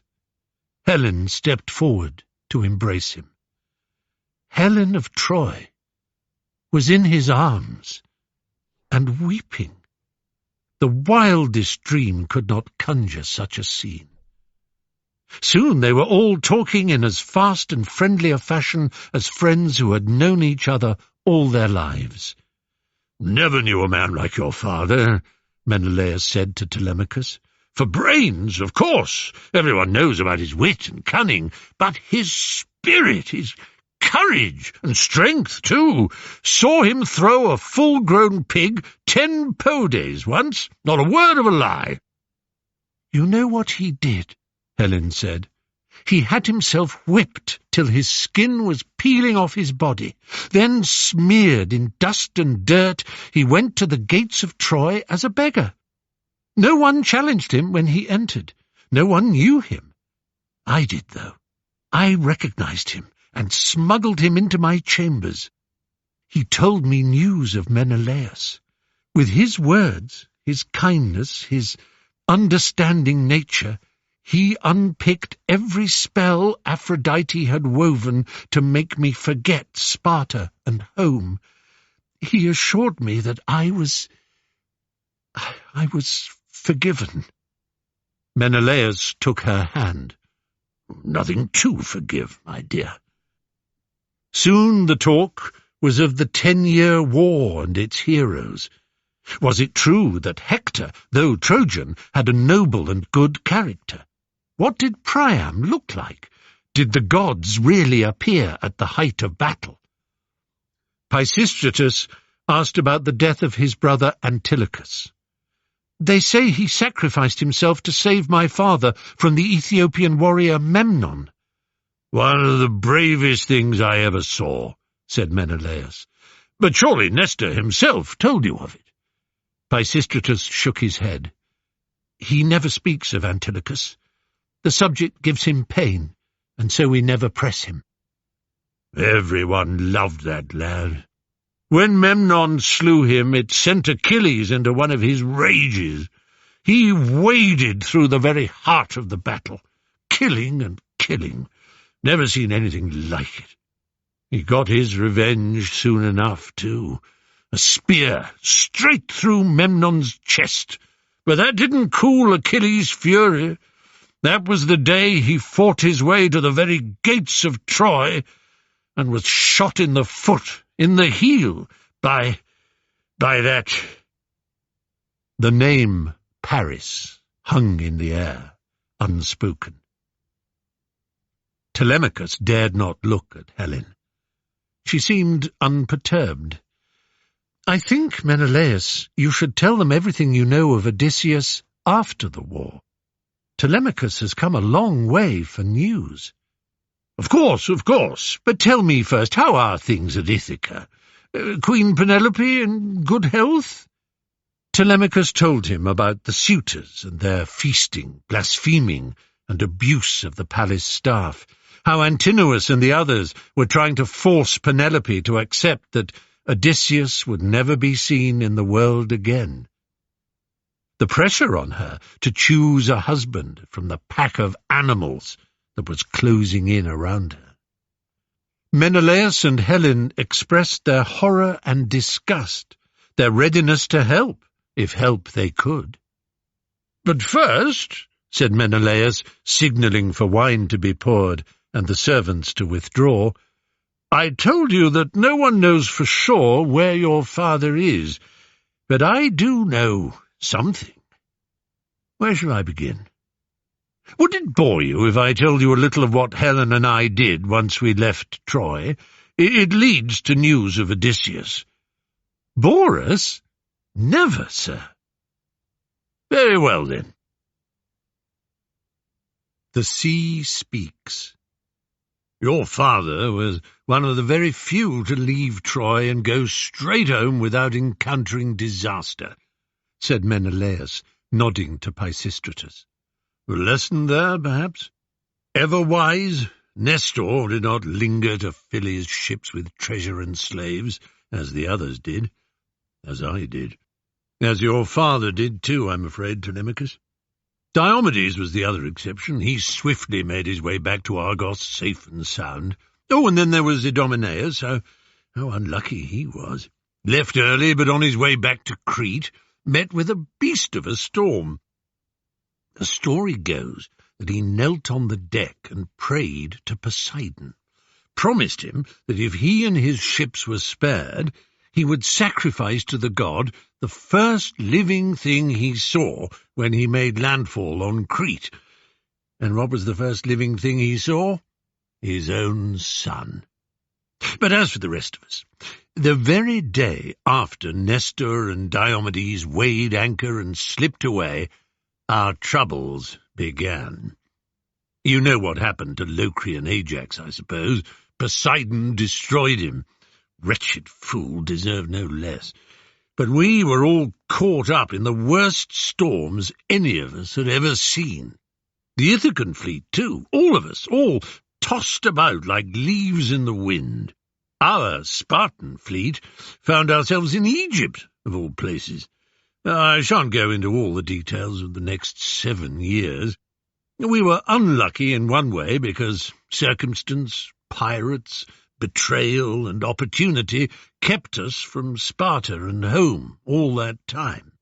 Helen stepped forward to embrace him. Helen of Troy was in his arms and weeping. The wildest dream could not conjure such a scene. Soon they were all talking in as fast and friendly a fashion as friends who had known each other all their lives. "Never knew a man like your father," Menelaus said to Telemachus. "For brains, of course, everyone knows about his wit and cunning, but his spirit, his courage and strength, too. Saw him throw a full-grown pig 10 podays once, not a word of a lie." "You know what he did," Helen said. "He had himself whipped till his skin was peeling off his body. Then, smeared in dust and dirt, he went to the gates of Troy as a beggar. No one challenged him when he entered. No one knew him. I did, though. I recognized him and smuggled him into my chambers. He told me news of Menelaus. With his words, his kindness, his understanding nature, he unpicked every spell Aphrodite had woven to make me forget Sparta and home. He assured me that I was forgiven." Menelaus took her hand. "Nothing to forgive, my dear." Soon the talk was of the 10-year war and its heroes. Was it true that Hector, though Trojan, had a noble and good character? What did Priam look like? Did the gods really appear at the height of battle? Pisistratus asked about the death of his brother Antilochus. "They say he sacrificed himself to save my father from the Ethiopian warrior Memnon." "One of the bravest things I ever saw," said Menelaus. "But surely Nestor himself told you of it." Pisistratus shook his head. "He never speaks of Antilochus. The subject gives him pain, and so we never press him." "Everyone loved that lad. When Memnon slew him, it sent Achilles into one of his rages. He waded through the very heart of the battle, killing and killing. Never seen anything like it. He got his revenge soon enough, too. A spear straight through Memnon's chest. But that didn't cool Achilles' fury. That was the day he fought his way to the very gates of Troy and was shot in the foot, in the heel, by that—" The name Paris hung in the air, unspoken. Telemachus dared not look at Helen. She seemed unperturbed. "I think, Menelaus, you should tell them everything you know of Odysseus after the war. Telemachus has come a long way for news." Of course. But tell me first, how are things at Ithaca? Queen Penelope in good health?" Telemachus told him about the suitors and their feasting, blaspheming, and abuse of the palace staff, how Antinous and the others were trying to force Penelope to accept that Odysseus would never be seen in the world again. The pressure on her to choose a husband from the pack of animals that was closing in around her. Menelaus and Helen expressed their horror and disgust, their readiness to help, if help they could. "But first," said Menelaus, signalling for wine to be poured and the servants to withdraw, "I told you that no one knows for sure where your father is, but I do know something. Where shall I begin? Would it bore you if I told you a little of what Helen and I did once we left Troy? It leads to news of Odysseus." "Bore us? Never, sir." "Very well, then." The sea speaks. Your father was one of the very few to leave Troy and go straight home without encountering disaster, said Menelaus, nodding to Pisistratus. A lesson there, perhaps? Ever wise, Nestor did not linger to fill his ships with treasure and slaves, as the others did, as I did. As your father did too, I'm afraid, Telemachus. Diomedes was the other exception. He swiftly made his way back to Argos, safe and sound. Oh, and then there was Idomeneus. How unlucky he was. Left early, but on his way back to Crete, met with a beast of a storm. The story goes that he knelt on the deck and prayed to Poseidon, promised him that if he and his ships were spared, he would sacrifice to the god the first living thing he saw when he made landfall on Crete. And what was the first living thing he saw? His own son. But as for the rest of us, the very day after Nestor and Diomedes weighed anchor and slipped away, our troubles began. You know what happened to Locrian Ajax, I suppose. Poseidon destroyed him. Wretched fool, deserved no less. But we were all caught up in the worst storms any of us had ever seen. The Ithacan fleet, too, all of us, all tossed about like leaves in the wind. Our Spartan fleet found ourselves in Egypt, of all places. I shan't go into all the details of the next 7 years. We were unlucky in one way because circumstance, pirates, betrayal and opportunity kept us from Sparta and home all that time.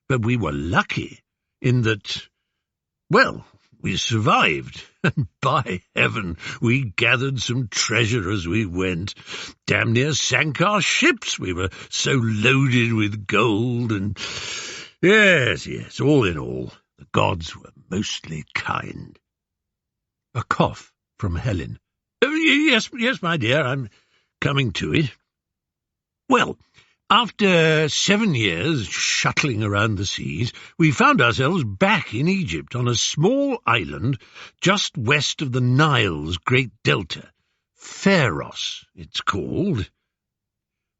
But we were lucky in that, well, we survived, and by heaven, we gathered some treasure as we went. Damn near sank our ships, we were so loaded with gold, and yes, all in all, the gods were mostly kind. A cough from Helen. Yes, my dear, I'm coming to it. Well, after 7 years shuttling around the seas, we found ourselves back in Egypt on a small island just west of the Nile's great delta. Pharos, it's called.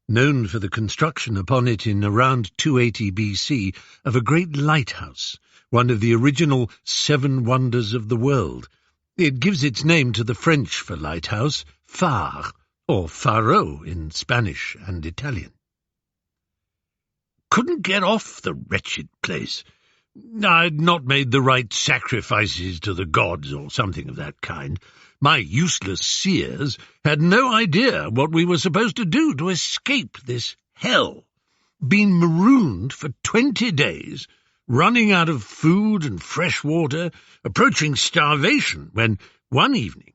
Known for the construction upon it in around 280 BC of a great lighthouse, one of the original 7 wonders of the world. It gives its name to the French for lighthouse, phare, or faro in Spanish and Italian. Couldn't get off the wretched place. I'd not made the right sacrifices to the gods or something of that kind. My useless seers had no idea what we were supposed to do to escape this hell. Been marooned for 20 days, running out of food and fresh water, approaching starvation, when one evening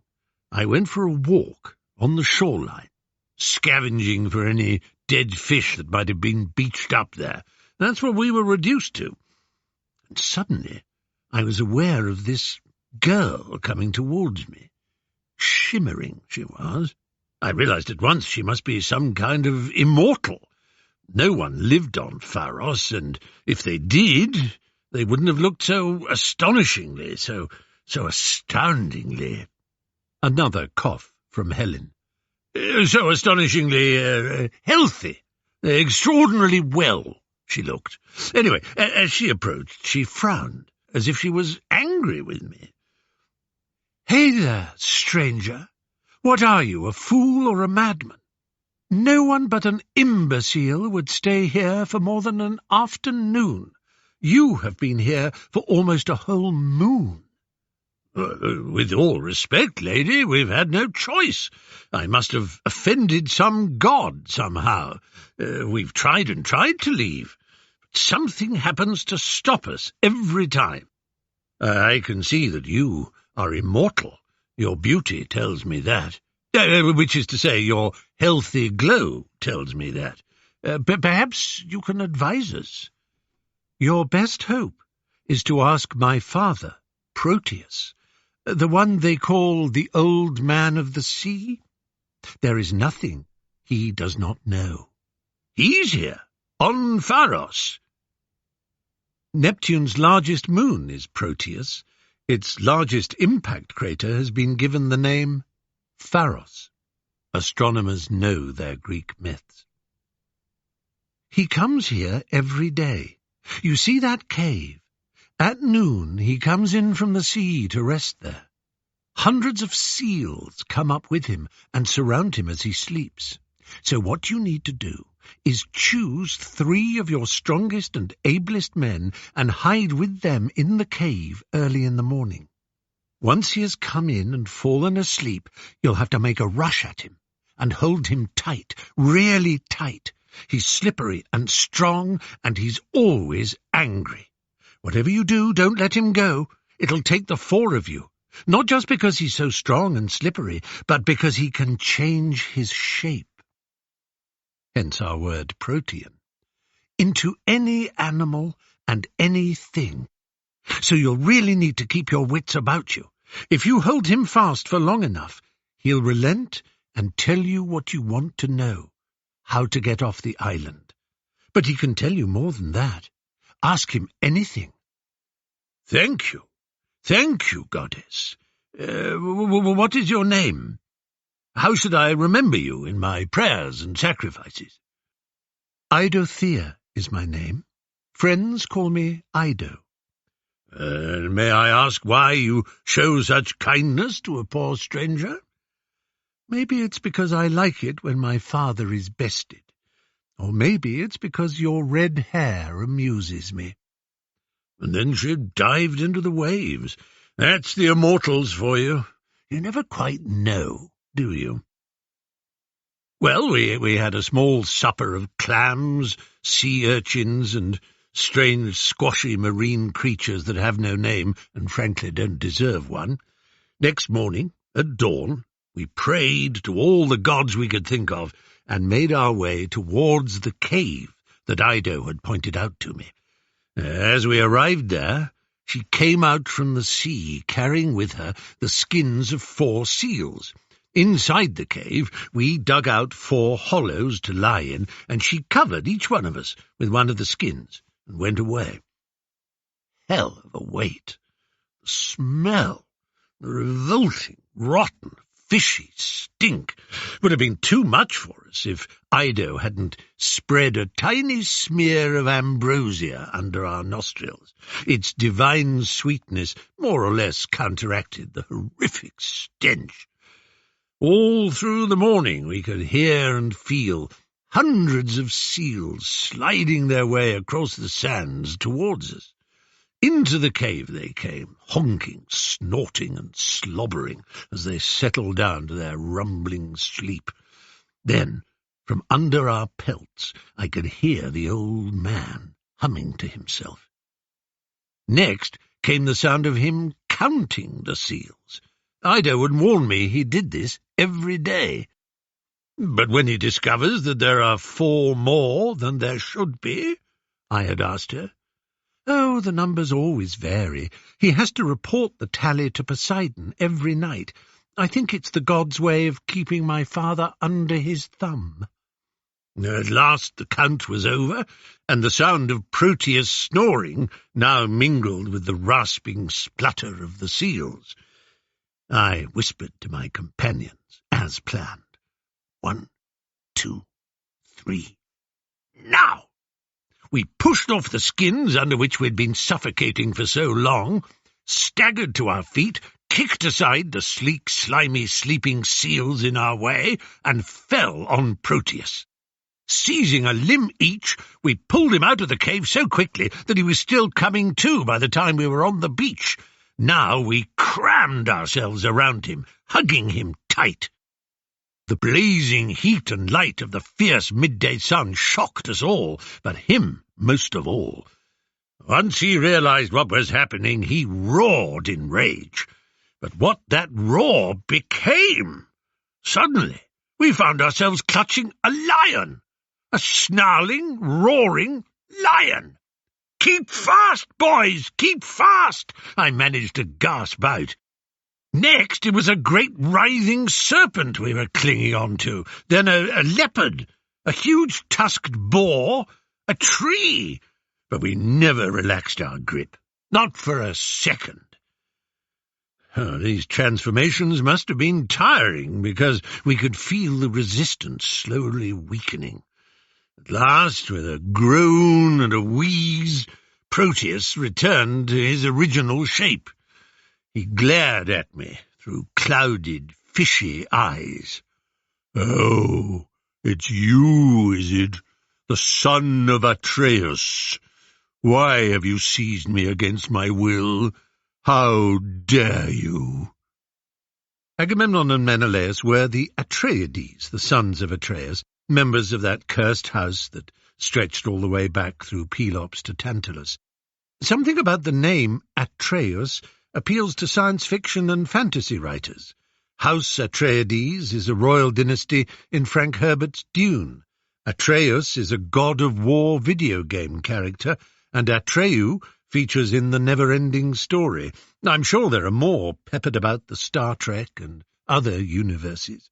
I went for a walk on the shoreline, scavenging for any dead fish that might have been beached up there. That's what we were reduced to. And suddenly I was aware of this girl coming towards me. Shimmering she was. I realized at once she must be some kind of immortal. No one lived on Pharos, and if they did, they wouldn't have looked so astonishingly, so astoundingly. Another cough from Helen. So astonishingly healthy, extraordinarily well, she looked. Anyway, as she approached, she frowned, as if she was angry with me. "Hey there, stranger. What are you, a fool or a madman? No one but an imbecile would stay here for more than an afternoon. You have been here for almost a whole moon." With all respect, lady, we've had no choice. I must have offended some god somehow. We've tried and tried to leave. But something happens to stop us every time. I can see that you are immortal. Your beauty tells me that. Which is to say, your healthy glow tells me that. Perhaps you can advise us. Your best hope is to ask my father, Proteus, the one they call the Old Man of the Sea. There is nothing he does not know. He's here, on Pharos. Neptune's largest moon is Proteus. Its largest impact crater has been given the name Pharos. Astronomers know their Greek myths. He comes here every day. You see that cave? At noon he comes in from the sea to rest there. Hundreds of seals come up with him and surround him as he sleeps. So what you need to do is choose 3 of your strongest and ablest men and hide with them in the cave early in the morning. Once he has come in and fallen asleep, you'll have to make a rush at him and hold him tight, really tight. He's slippery and strong, and he's always angry. Whatever you do, don't let him go. It'll take the 4 of you, not just because he's so strong and slippery, but because he can change his shape. Hence our word protean, into any animal and anything. So you'll really need to keep your wits about you. If you hold him fast for long enough, he'll relent and tell you what you want to know, how to get off the island. But he can tell you more than that. Ask him anything. Thank you, goddess. What is your name? How should I remember you in my prayers and sacrifices? Idothea is my name. Friends call me Ido. May I ask why you show such kindness to a poor stranger? Maybe it's because I like it when my father is bested. Or maybe it's because your red hair amuses me. And then she dived into the waves. That's the immortals for you. You never quite know, do you? Well, we had a small supper of clams, sea urchins, and strange squashy marine creatures that have no name and frankly don't deserve one. Next morning, at dawn, we prayed to all the gods we could think of and made our way towards the cave that Ido had pointed out to me. As we arrived there, she came out from the sea, carrying with her the skins of 4 seals. Inside the cave, we dug out 4 hollows to lie in, and she covered each one of us with one of the skins and went away. Hell of a wait. The smell, the revolting, rotten, fishy stink would have been too much for us if Ido hadn't spread a tiny smear of ambrosia under our nostrils. Its divine sweetness more or less counteracted the horrific stench. All through the morning we could hear and feel hundreds of seals sliding their way across the sands towards us. Into the cave they came, honking, snorting and slobbering as they settled down to their rumbling sleep. Then, from under our pelts, I could hear the old man humming to himself. Next came the sound of him counting the seals. Ida would warn me he did this every day. But when he discovers that there are 4 more than there should be, I had asked her. Oh, the numbers always vary. He has to report the tally to Poseidon every night. I think it's the god's way of keeping my father under his thumb. At last the count was over, and the sound of Proteus snoring now mingled with the rasping splutter of the seals. I whispered to my companions, as planned. 1, 2, 3, now! We pushed off the skins under which we'd been suffocating for so long, staggered to our feet, kicked aside the sleek, slimy, sleeping seals in our way, and fell on Proteus. Seizing a limb each, we pulled him out of the cave so quickly that he was still coming to by the time we were on the beach. Now we crammed ourselves around him, hugging him tight. The blazing heat and light of the fierce midday sun shocked us all, but him most of all. Once he realized what was happening, he roared in rage. But what that roar became! Suddenly, we found ourselves clutching a lion, a snarling, roaring lion. "Keep fast, boys, keep fast!" I managed to gasp out. Next, it was a great writhing serpent we were clinging on to, then a leopard, a huge tusked boar, a tree. But we never relaxed our grip, not for a second. These transformations must have been tiring, because we could feel the resistance slowly weakening. At last, with a groan and a wheeze, Proteus returned to his original shape. He glared at me through clouded, fishy eyes. "Oh, it's you, is it? The son of Atreus. Why have you seized me against my will? How dare you?" Agamemnon and Menelaus were the Atreides, the sons of Atreus, members of that cursed house that stretched all the way back through Pelops to Tantalus. Something about the name Atreus appeals to science fiction and fantasy writers. House Atreides is a royal dynasty in Frank Herbert's Dune. Atreus is a God of War video game character, and Atreu features in The Never-Ending Story. I'm sure there are more peppered about the Star Trek and other universes.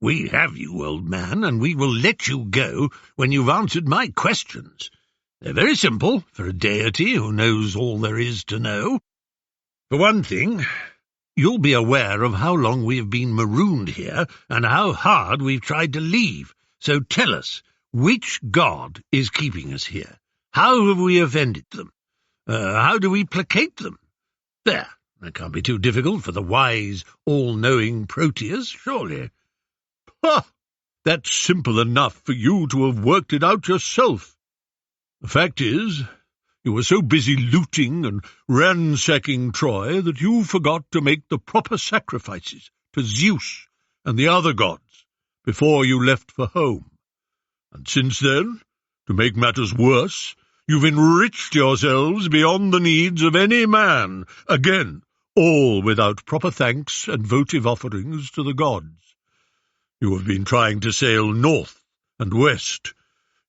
"We have you, old man, and we will let you go when you've answered my questions. They're very simple for a deity who knows all there is to know. For one thing, you'll be aware of how long we have been marooned here and how hard we've tried to leave. So tell us, which god is keeping us here? How have we offended them? How do we placate them? There, that can't be too difficult for the wise, all-knowing Proteus, surely." "Ha! That's simple enough for you to have worked it out yourself. The fact is, you were so busy looting and ransacking Troy that you forgot to make the proper sacrifices to Zeus and the other gods before you left for home. And since then, to make matters worse, you've enriched yourselves beyond the needs of any man, again, all without proper thanks and votive offerings to the gods. You have been trying to sail north and west.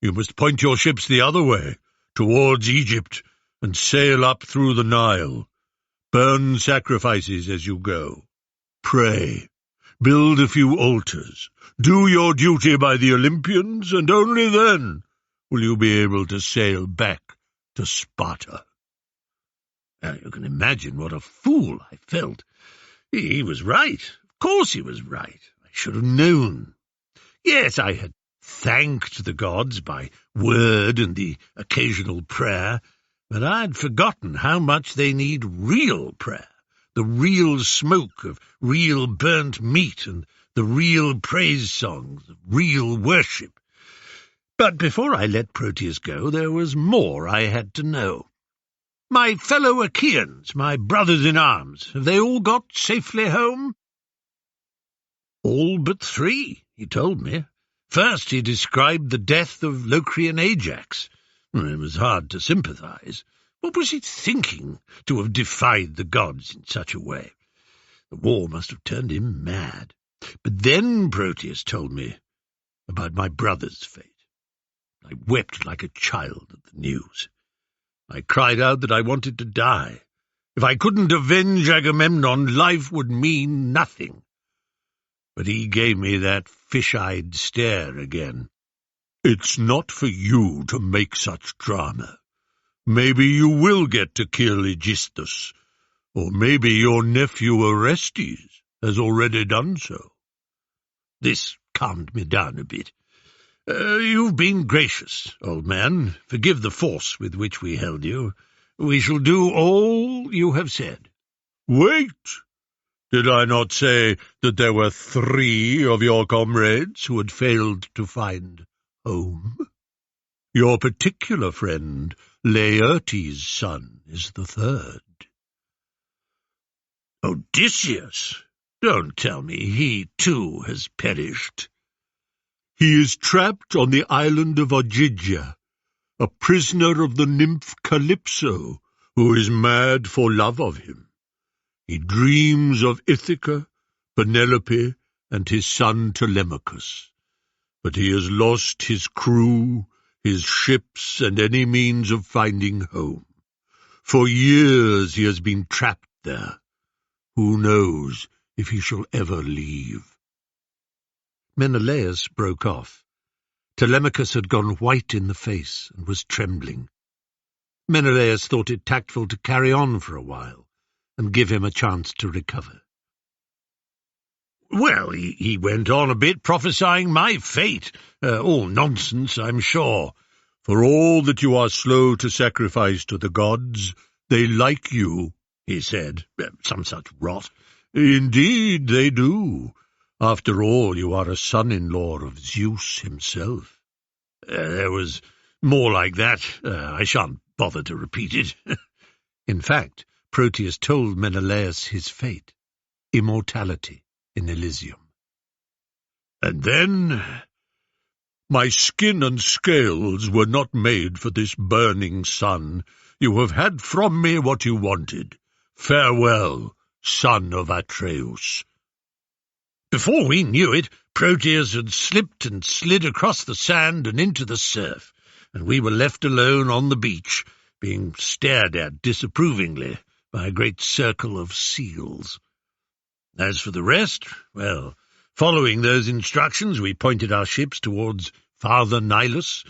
You must point your ships the other way, towards Egypt, and sail up through the Nile. Burn sacrifices as you go. Pray. Build a few altars. Do your duty by the Olympians, and only then will you be able to sail back to Sparta." Now, you can imagine what a fool I felt. He was right. Of course he was right. I should have known. Yes, I had thanked the gods by word and the occasional prayer, but I had forgotten how much they need real prayer, the real smoke of real burnt meat and the real praise songs of real worship. But before I let Proteus go, there was more I had to know. My fellow Achaeans, my brothers in arms, have they all got safely home? All but 3, he told me. First he described the death of Locrian Ajax. It was hard to sympathize. What was he thinking, to have defied the gods in such a way? The war must have turned him mad. But then Proteus told me about my brother's fate. I wept like a child at the news. I cried out that I wanted to die. If I couldn't avenge Agamemnon, life would mean nothing. But he gave me that fish-eyed stare again. "It's not for you to make such drama. Maybe you will get to kill Aegisthus, or maybe your nephew Orestes has already done so." This calmed me down a bit. "You've been gracious, old man. Forgive the force with which we held you. We shall do all you have said." "Wait! Did I not say that there were 3 of your comrades who had failed to find home? Your particular friend, Laertes' son, is the 3rd. Odysseus? Don't tell me he, too, has perished." "He is trapped on the island of Ogygia, a prisoner of the nymph Calypso, who is mad for love of him. He dreams of Ithaca, Penelope, and his son Telemachus. But he has lost his crew, his ships, and any means of finding home. For years he has been trapped there. Who knows if he shall ever leave?" Menelaus broke off. Telemachus had gone white in the face and was trembling. Menelaus thought it tactful to carry on for a while and give him a chance to recover. "Well, he went on a bit, prophesying my fate. All nonsense, I'm sure. For all that you are slow to sacrifice to the gods, they like you," he said. Some such rot. "Indeed they do. After all, you are a son-in-law of Zeus himself." There was more like that. I shan't bother to repeat it. In fact, Proteus told Menelaus his fate, immortality in Elysium. "And then, my skin and scales were not made for this burning sun. You have had from me what you wanted. Farewell, son of Atreus." Before we knew it, Proteus had slipped and slid across the sand and into the surf, and we were left alone on the beach, being stared at disapprovingly by a great circle of seals. As for the rest, well, following those instructions, we pointed our ships towards Father Nilus,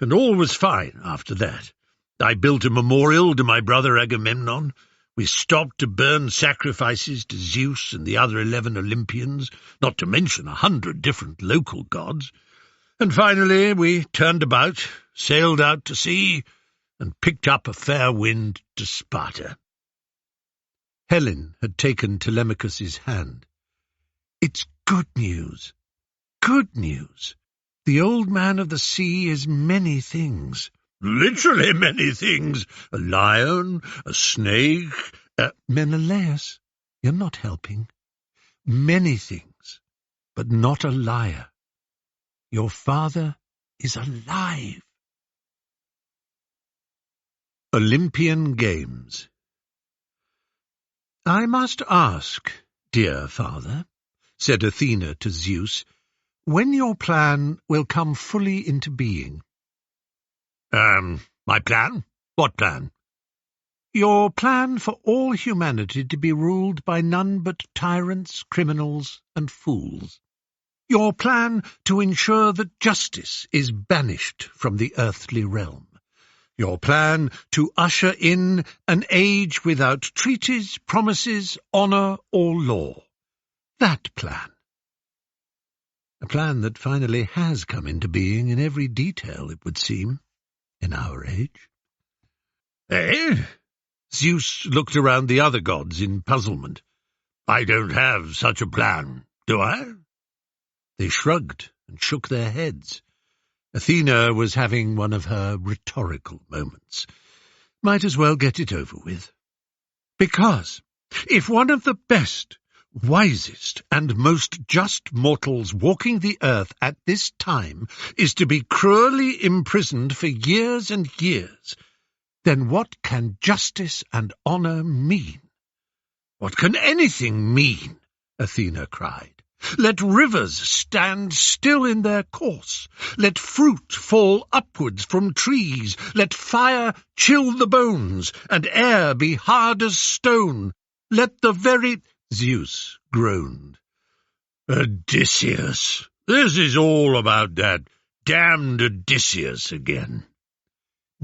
and all was fine after that. I built a memorial to my brother Agamemnon. We stopped to burn sacrifices to Zeus and the other 11 Olympians, not to mention 100 different local gods. And finally we turned about, sailed out to sea, and picked up a fair wind to Sparta. Helen had taken Telemachus's hand. "It's good news, good news. The old man of the sea is many things." "Literally many things. A lion, a snake, Menelaus, you're not helping. Many things, but not a liar. Your father is alive." Olympian Games. "I must ask, dear father," said Athena to Zeus, "when your plan will come fully into being." My plan? What plan?" Your plan for all humanity to be ruled by none but tyrants, criminals, and fools. Your plan to ensure that justice is banished from the earthly realm. Your plan to usher in an age without treaties, promises, honour, or law. That plan. A plan that finally has come into being in every detail, it would seem, in our age. Eh? Zeus looked around the other gods in puzzlement. I don't have such a plan, do I? They shrugged and shook their heads. Athena was having one of her rhetorical moments. Might as well get it over with. Because if one of the best, wisest, and most just mortals walking the earth at this time is to be cruelly imprisoned for years and years, then what can justice and honour mean? What can anything mean? Athena cried. Let rivers stand still in their course. Let fruit fall upwards from trees. Let fire chill the bones, and air be hard as stone. Let the very... Zeus groaned. Odysseus! This is all about that damned Odysseus again.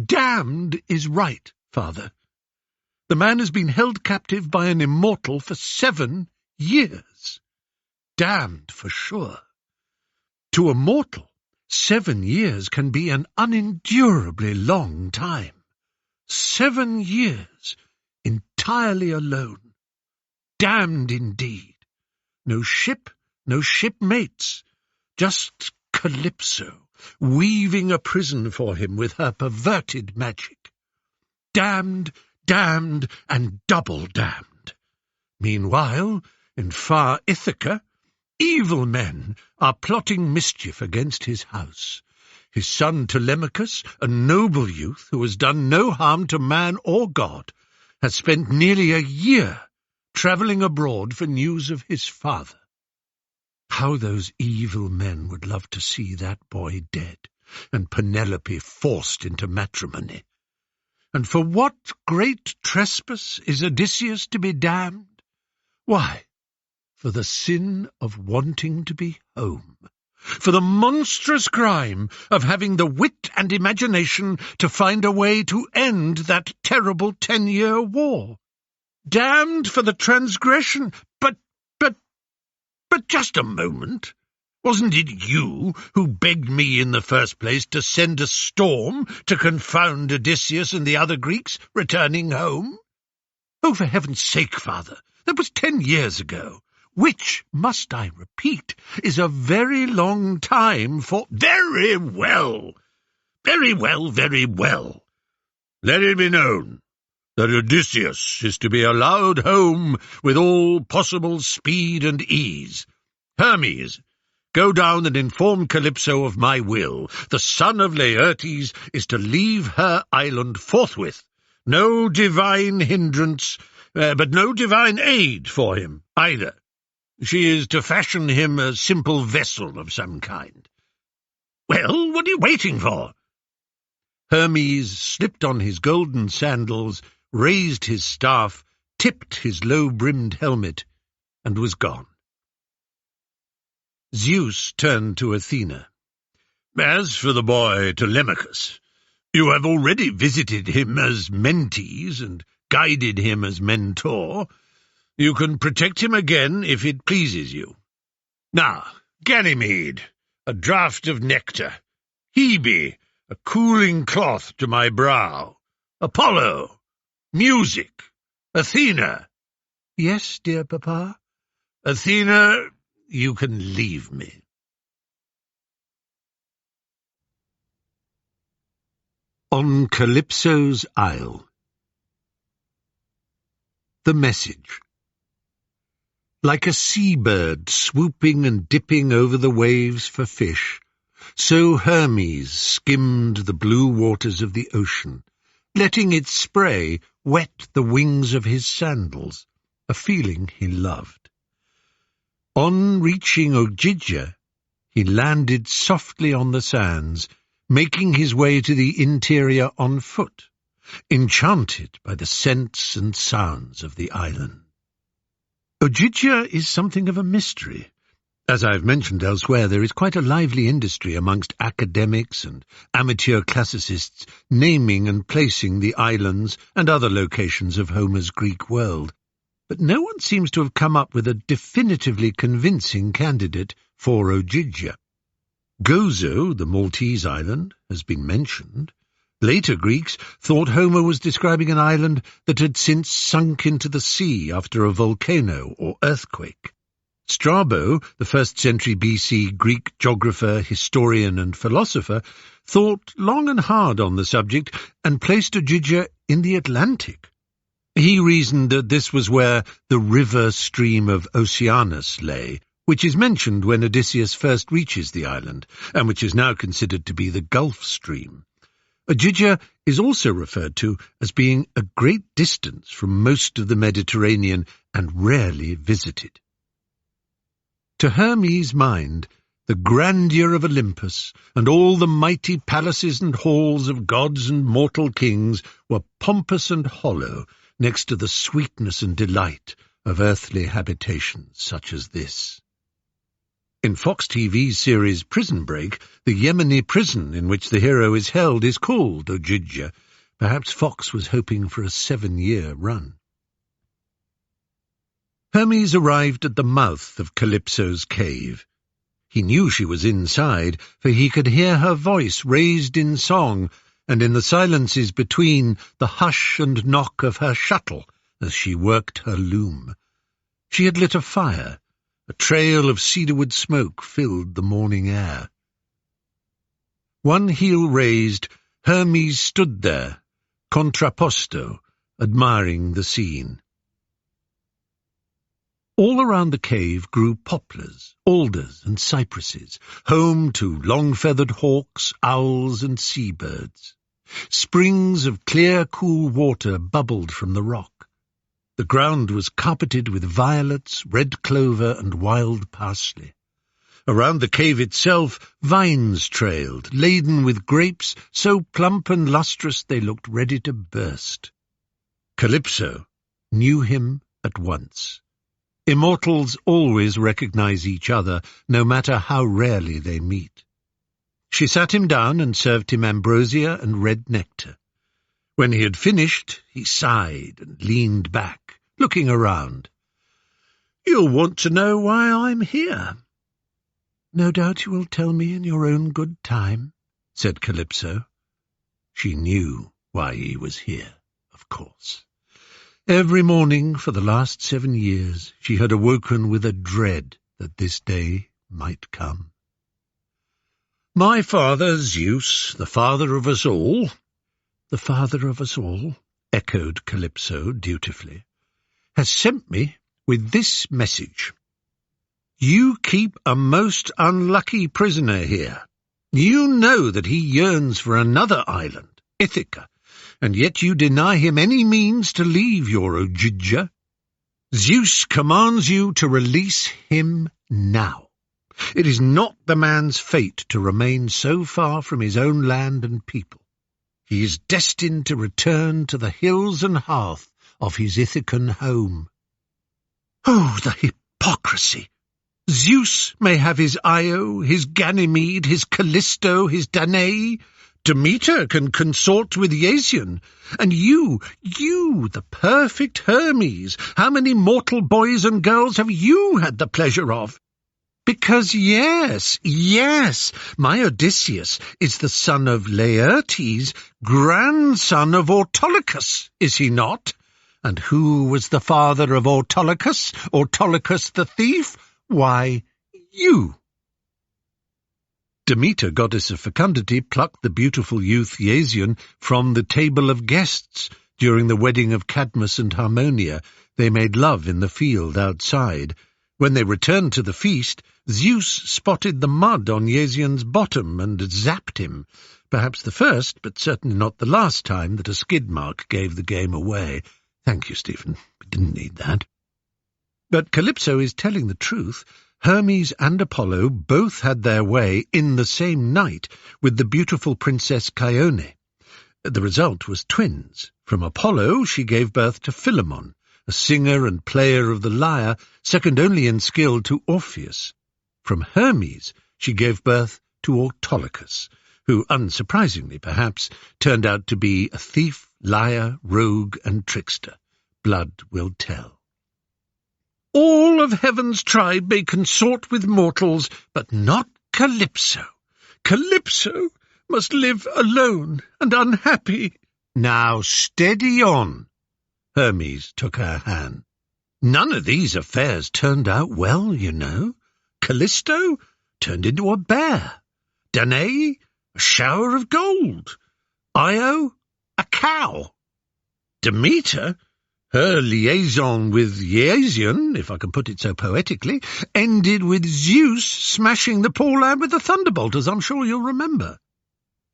Damned is right, father. The man has been held captive by an immortal for 7 years. Damned for sure. To a mortal, 7 years can be an unendurably long time. 7 years, entirely alone. Damned indeed. No ship, no shipmates, just Calypso, weaving a prison for him with her perverted magic. Damned, damned, and double damned. Meanwhile, in far Ithaca, evil men are plotting mischief against his house. His son Telemachus, a noble youth who has done no harm to man or God, has spent nearly a year travelling abroad for news of his father. How those evil men would love to see that boy dead, and Penelope forced into matrimony. And for what great trespass is Odysseus to be damned? Why, for the sin of wanting to be home, for the monstrous crime of having the wit and imagination to find a way to end that terrible 10-year war. Damned for the transgression, but just a moment. Wasn't it you who begged me in the first place to send a storm to confound Odysseus and the other Greeks returning home? Oh, for heaven's sake, father, that was 10 years ago, which, must I repeat, is a very long time for— Very well, very well, very well. Let it be known that Odysseus is to be allowed home with all possible speed and ease. Hermes, go down and inform Calypso of my will. The son of Laertes is to leave her island forthwith. No divine hindrance, but no divine aid for him, either. She is to fashion him a simple vessel of some kind. Well, what are you waiting for? Hermes slipped on his golden sandals, raised his staff, tipped his low-brimmed helmet, and was gone. Zeus turned to Athena. As for the boy Telemachus, you have already visited him as mentees and guided him as mentor. You can protect him again if it pleases you. Now, Ganymede, a draught of nectar. Hebe, a cooling cloth to my brow. Apollo, music. Athena. Yes, dear papa? Athena, you can leave me. On Calypso's Isle. The message. Like a seabird swooping and dipping over the waves for fish, so Hermes skimmed the blue waters of the ocean, letting its spray wet the wings of his sandals, a feeling he loved. On reaching Ogygia, he landed softly on the sands, making his way to the interior on foot, enchanted by the scents and sounds of the island. Ogygia is something of a mystery. As I have mentioned elsewhere, there is quite a lively industry amongst academics and amateur classicists naming and placing the islands and other locations of Homer's Greek world. But no one seems to have come up with a definitively convincing candidate for Ogygia. Gozo, the Maltese island, has been mentioned. Later Greeks thought Homer was describing an island that had since sunk into the sea after a volcano or earthquake. Strabo, the 1st century BC Greek geographer, historian and philosopher, thought long and hard on the subject and placed Ogygia in the Atlantic. He reasoned that this was where the river stream of Oceanus lay, which is mentioned when Odysseus first reaches the island, and which is now considered to be the Gulf Stream. Ogygia is also referred to as being a great distance from most of the Mediterranean and rarely visited. To Hermes' mind, the grandeur of Olympus and all the mighty palaces and halls of gods and mortal kings were pompous and hollow next to the sweetness and delight of earthly habitations such as this. In Fox TV's series Prison Break, the Yemeni prison in which the hero is held is called Ogygia. Perhaps Fox was hoping for a 7-year run. Hermes arrived at the mouth of Calypso's cave. He knew she was inside, for he could hear her voice raised in song, and in the silences between the hush and knock of her shuttle as she worked her loom. She had lit a fire. A trail of cedarwood smoke filled the morning air. One heel raised, Hermes stood there, contrapposto, admiring the scene. All around the cave grew poplars, alders and cypresses, home to long-feathered hawks, owls and seabirds. Springs of clear, cool water bubbled from the rock. The ground was carpeted with violets, red clover and wild parsley. Around the cave itself, vines trailed, laden with grapes so plump and lustrous they looked ready to burst. Calypso knew him at once. Immortals always recognize each other, no matter how rarely they meet. She sat him down and served him ambrosia and red nectar. When he had finished, he sighed and leaned back, looking around. "You'll want to know why I'm here." "No doubt you will tell me in your own good time," said Calypso. She knew why he was here, of course. Every morning for the last 7 years she had awoken with a dread that this day might come. "My father Zeus, the father of us all—" "The father of us all," echoed Calypso dutifully, "has sent me with this message. You keep a most unlucky prisoner here. You know that he yearns for another island, Ithaca, and yet you deny him any means to leave your Ogygia. Zeus commands you to release him now. It is not the man's fate to remain so far from his own land and people. He is destined to return to the hills and hearth of his Ithacan home." Oh, the hypocrisy! Zeus may have his Io, his Ganymede, his Callisto, his Danae. Demeter can consort with Iasion. And you, the perfect Hermes, how many mortal boys and girls have you had the pleasure of? Because yes, my Odysseus is the son of Laertes, grandson of Autolycus, is he not? And who was the father of Autolycus, Autolycus the thief? Why, you. Demeter, goddess of fecundity, plucked the beautiful youth Iasion from the table of guests. During the wedding of Cadmus and Harmonia, they made love in the field outside. When they returned to the feast, Zeus spotted the mud on Iasion's bottom and zapped him. Perhaps the first, but certainly not the last time that a skid mark gave the game away. Thank you, Stephen. We didn't need that. But Calypso is telling the truth. Hermes and Apollo both had their way in the same night with the beautiful Princess Chione. The result was twins. From Apollo she gave birth to Philemon, a singer and player of the lyre, second only in skill to Orpheus. From Hermes she gave birth to Autolycus, who, unsurprisingly perhaps, turned out to be a thief, liar, rogue, and trickster. Blood will tell. All of heaven's tribe may consort with mortals, but not Calypso. Calypso must live alone and unhappy. Now steady on. Hermes took her hand. None of these affairs turned out well, you know. Callisto turned into a bear. Danae, a shower of gold. Io, a cow. Demeter, her liaison with Iasion, if I can put it so poetically, ended with Zeus smashing the poor lad with a thunderbolt, as I'm sure you'll remember.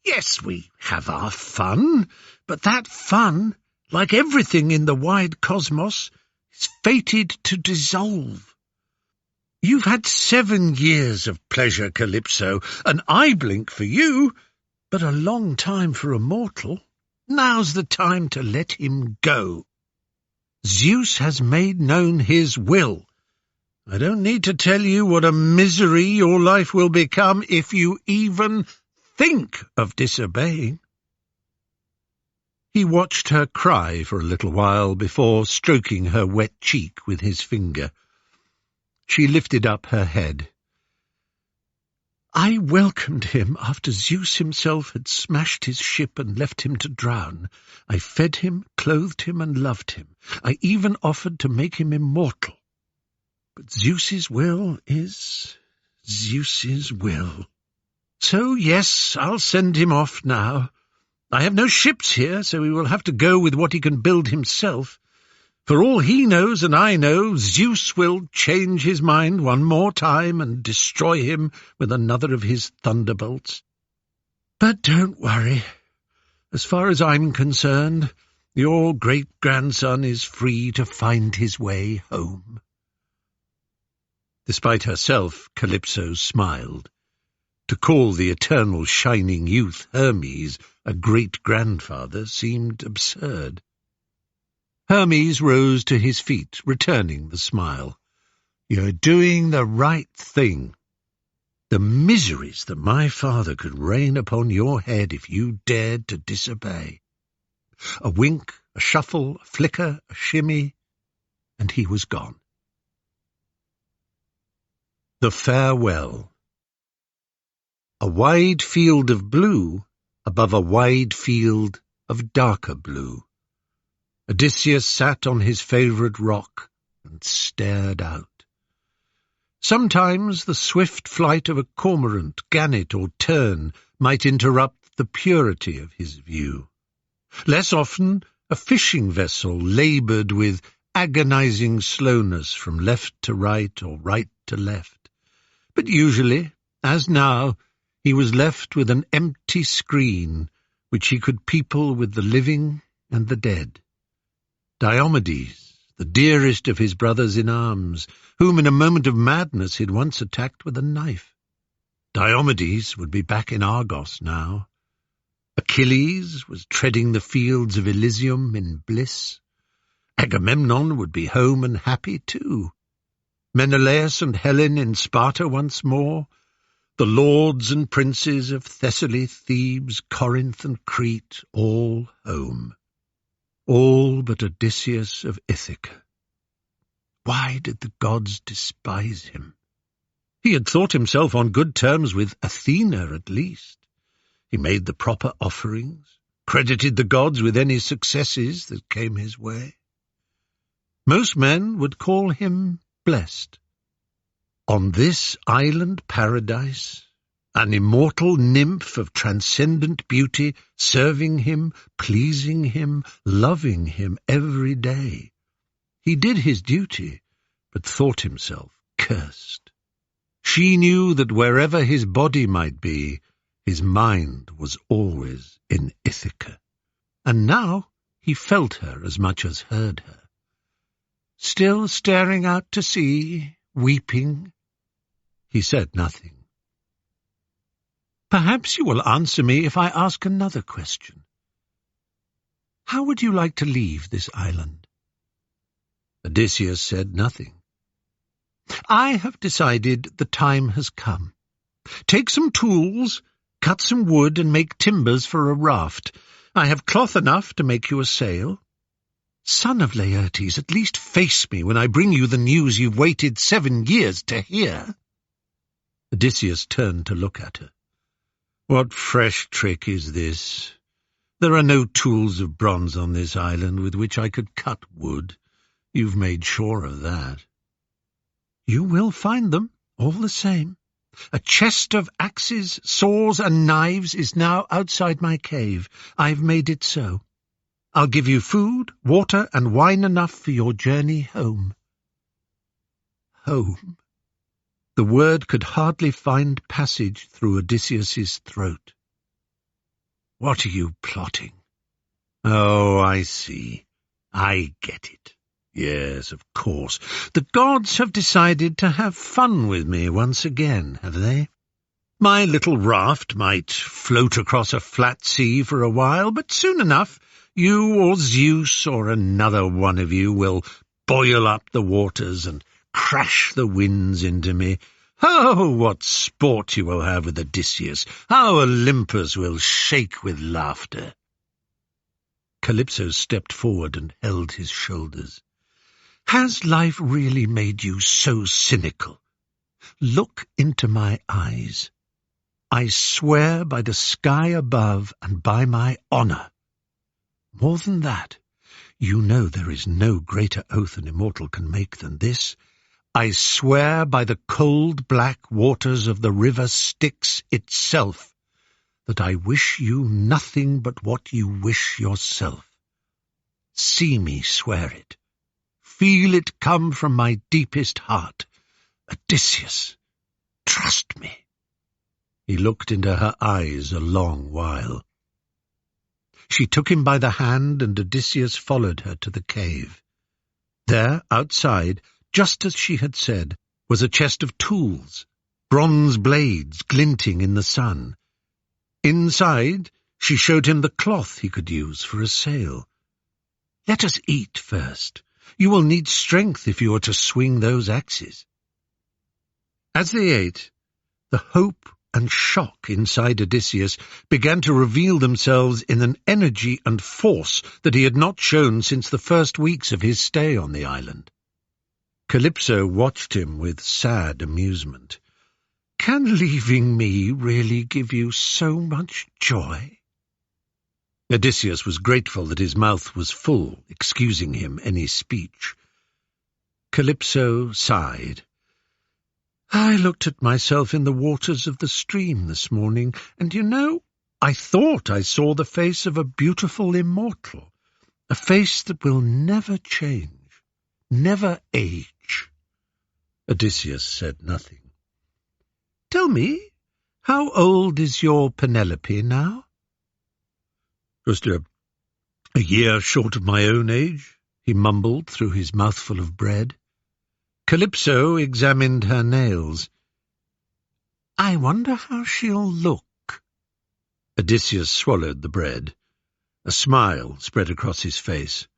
Yes, we have our fun, but that fun, like everything in the wide cosmos, is fated to dissolve. You've had 7 years of pleasure, Calypso, an eye blink for you, but a long time for a mortal. Now's the time to let him go. Zeus has made known his will. I don't need to tell you what a misery your life will become if you even think of disobeying. He watched her cry for a little while before stroking her wet cheek with his finger. She lifted up her head. I welcomed him after Zeus himself had smashed his ship and left him to drown. I fed him, clothed him, and loved him. I even offered to make him immortal. But Zeus's will is Zeus's will. So, yes, I'll send him off now. I have no ships here, so he will have to go with what he can build himself. For all he knows and I know, Zeus will change his mind one more time and destroy him with another of his thunderbolts. But don't worry. As far as I'm concerned, your great-grandson is free to find his way home. Despite herself, Calypso smiled. To call the eternal shining youth Hermes a great-grandfather seemed absurd. Hermes rose to his feet, returning the smile. You're doing the right thing. The miseries that my father could rain upon your head if you dared to disobey. A wink, a shuffle, a flicker, a shimmy, and he was gone. The farewell. A wide field of blue above a wide field of darker blue. Odysseus sat on his favourite rock and stared out. Sometimes the swift flight of a cormorant, gannet, or tern might interrupt the purity of his view. Less often, a fishing vessel laboured with agonizing slowness from left to right or right to left. But usually, as now, he was left with an empty screen which he could people with the living and the dead. Diomedes, the dearest of his brothers in arms, whom in a moment of madness he'd once attacked with a knife. Diomedes would be back in Argos now. Achilles was treading the fields of Elysium in bliss. Agamemnon would be home and happy too. Menelaus and Helen in Sparta once more. The lords and princes of Thessaly, Thebes, Corinth, and Crete, all home. All but Odysseus of Ithaca. Why did the gods despise him? He had thought himself on good terms with Athena at least. He made the proper offerings, credited the gods with any successes that came his way. Most men would call him blessed. On this island paradise, an immortal nymph of transcendent beauty, serving him, pleasing him, loving him every day. He did his duty, but thought himself cursed. She knew that wherever his body might be, his mind was always in Ithaca. And now he felt her as much as heard her. Still staring out to sea, weeping, he said nothing. Perhaps you will answer me if I ask another question. How would you like to leave this island?" Odysseus said nothing. "I have decided the time has come. Take some tools, cut some wood, and make timbers for a raft. I have cloth enough to make you a sail. Son of Laertes, at least face me when I bring you the news you've waited 7 years to hear." Odysseus turned to look at her. "What fresh trick is this? There are no tools of bronze on this island with which I could cut wood. You've made sure of that." "You will find them, all the same. A chest of axes, saws, and knives is now outside my cave. I've made it so. I'll give you food, water, and wine enough for your journey home." Home. The word could hardly find passage through Odysseus's throat. "What are you plotting?" "Oh, I see. I get it. Yes, of course. The gods have decided to have fun with me once again, have they? My little raft might float across a flat sea for a while, but soon enough you or Zeus or another one of you will boil up the waters and crash the winds into me. Oh, what sport you will have with Odysseus! How Olympus will shake with laughter!" Calypso stepped forward and held his shoulders. "Has life really made you so cynical? Look into my eyes. I swear by the sky above and by my honor. More than that, you know there is no greater oath an immortal can make than this. I swear by the cold black waters of the river Styx itself that I wish you nothing but what you wish yourself. See me swear it. Feel it come from my deepest heart. Odysseus, trust me." He looked into her eyes a long while. She took him by the hand, and Odysseus followed her to the cave. There, outside, just as she had said, was a chest of tools, bronze blades glinting in the sun. Inside, she showed him the cloth he could use for a sail. "Let us eat first. You will need strength if you are to swing those axes." As they ate, the hope and shock inside Odysseus began to reveal themselves in an energy and force that he had not shown since the first weeks of his stay on the island. Calypso watched him with sad amusement. "Can leaving me really give you so much joy?" Odysseus was grateful that his mouth was full, excusing him any speech. Calypso sighed. "I looked at myself in the waters of the stream this morning, and you know, I thought I saw the face of a beautiful immortal, a face that will never change, never age." Odysseus said nothing. "Tell me, how old is your Penelope now?" "Just a year short of my own age," he mumbled through his mouthful of bread. Calypso examined her nails. "I wonder how she'll look." Odysseus swallowed the bread. A smile spread across his face.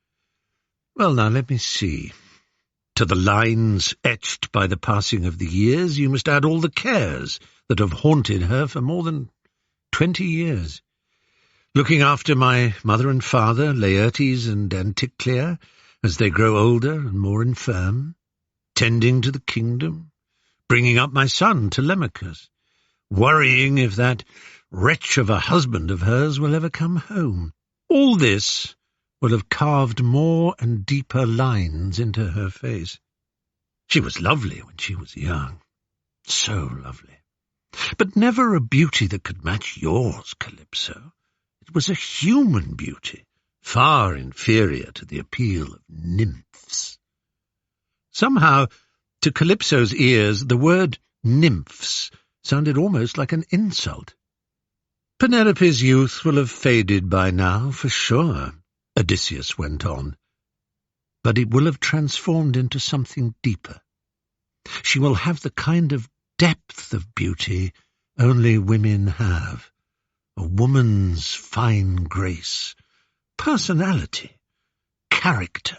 "Well, now, let me see. To the lines etched by the passing of the years, you must add all the cares that have haunted her for more than 20 years. Looking after my mother and father, Laertes and Anticlea, as they grow older and more infirm, tending to the kingdom, bringing up my son Telemachus, worrying if that wretch of a husband of hers will ever come home. All this will have carved more and deeper lines into her face. She was lovely when she was young, so lovely, but never a beauty that could match yours, Calypso. It was a human beauty, far inferior to the appeal of nymphs." Somehow, to Calypso's ears, the word nymphs sounded almost like an insult. "Penelope's youth will have faded by now, for sure," Odysseus went on, "but it will have transformed into something deeper. She will have the kind of depth of beauty only women have, a woman's fine grace, personality, character.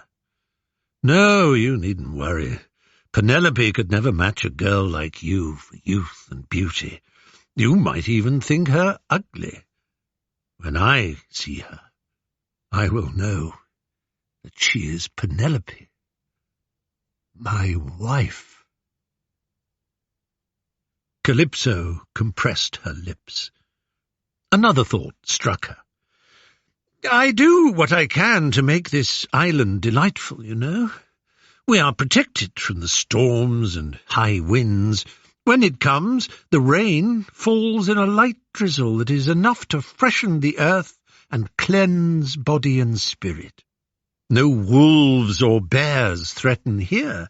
No, you needn't worry. Penelope could never match a girl like you for youth and beauty. You might even think her ugly. When I see her, I will know that she is Penelope, my wife." Calypso compressed her lips. Another thought struck her. "I do what I can to make this island delightful, you know. We are protected from the storms and high winds. When it comes, the rain falls in a light drizzle that is enough to freshen the earth and cleanse body and spirit. No wolves or bears threaten here.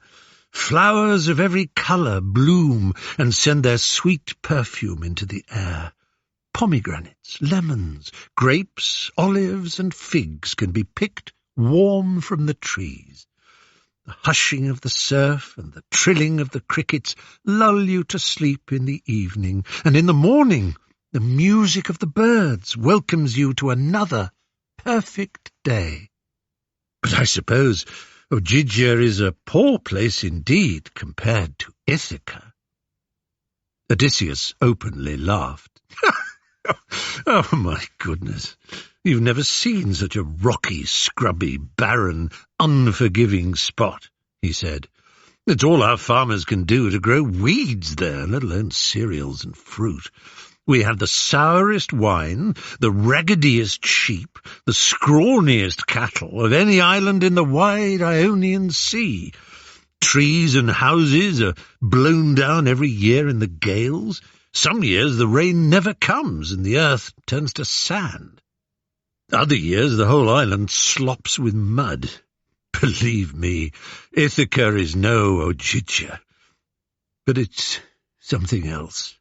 Flowers of every colour bloom and send their sweet perfume into the air. Pomegranates, lemons, grapes, olives, and figs can be picked warm from the trees. The hushing of the surf and the trilling of the crickets lull you to sleep in the evening, and in the morning the music of the birds welcomes you to another perfect day. But I suppose Ogygia is a poor place indeed compared to Ithaca." Odysseus openly laughed. "Oh, my goodness! You've never seen such a rocky, scrubby, barren, unforgiving spot," he said. "It's all our farmers can do to grow weeds there, let alone cereals and fruit. We have the sourest wine, the raggediest sheep, the scrawniest cattle of any island in the wide Ionian Sea. Trees and houses are blown down every year in the gales. Some years the rain never comes and the earth turns to sand. Other years the whole island slops with mud. Believe me, Ithaca is no Ogygia. But it's something else.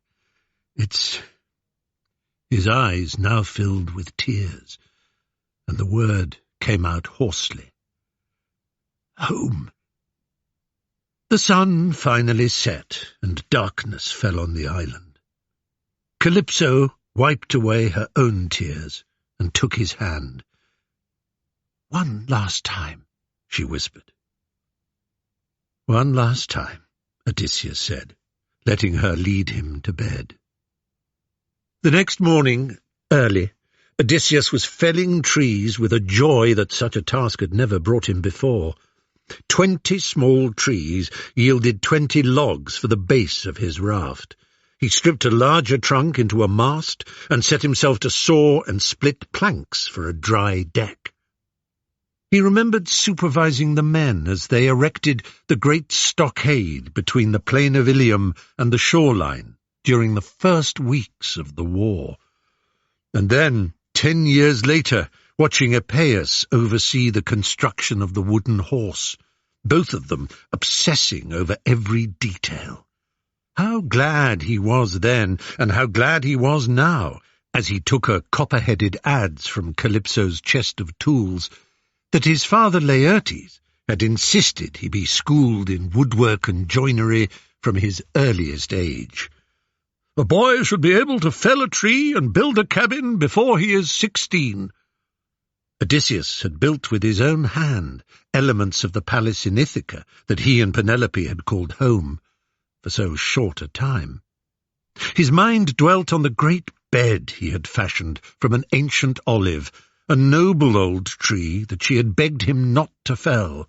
It's—" His eyes now filled with tears, and the word came out hoarsely. "Home." The sun finally set, and darkness fell on the island. Calypso wiped away her own tears and took his hand. "One last time," she whispered. "One last time," Odysseus said, letting her lead him to bed. The next morning, early, Odysseus was felling trees with a joy that such a task had never brought him before. 20 small trees yielded 20 logs for the base of his raft. He stripped a larger trunk into a mast and set himself to saw and split planks for a dry deck. He remembered supervising the men as they erected the great stockade between the plain of Ilium and the shoreline during the first weeks of the war. And then, 10 years later, watching Epeius oversee the construction of the wooden horse, both of them obsessing over every detail. How glad he was then, and how glad he was now, as he took a copper-headed adze from Calypso's chest of tools, that his father Laertes had insisted he be schooled in woodwork and joinery from his earliest age. "A boy should be able to fell a tree and build a cabin before he is 16. Odysseus had built with his own hand elements of the palace in Ithaca that he and Penelope had called home for so short a time. His mind dwelt on the great bed he had fashioned from an ancient olive, a noble old tree that she had begged him not to fell.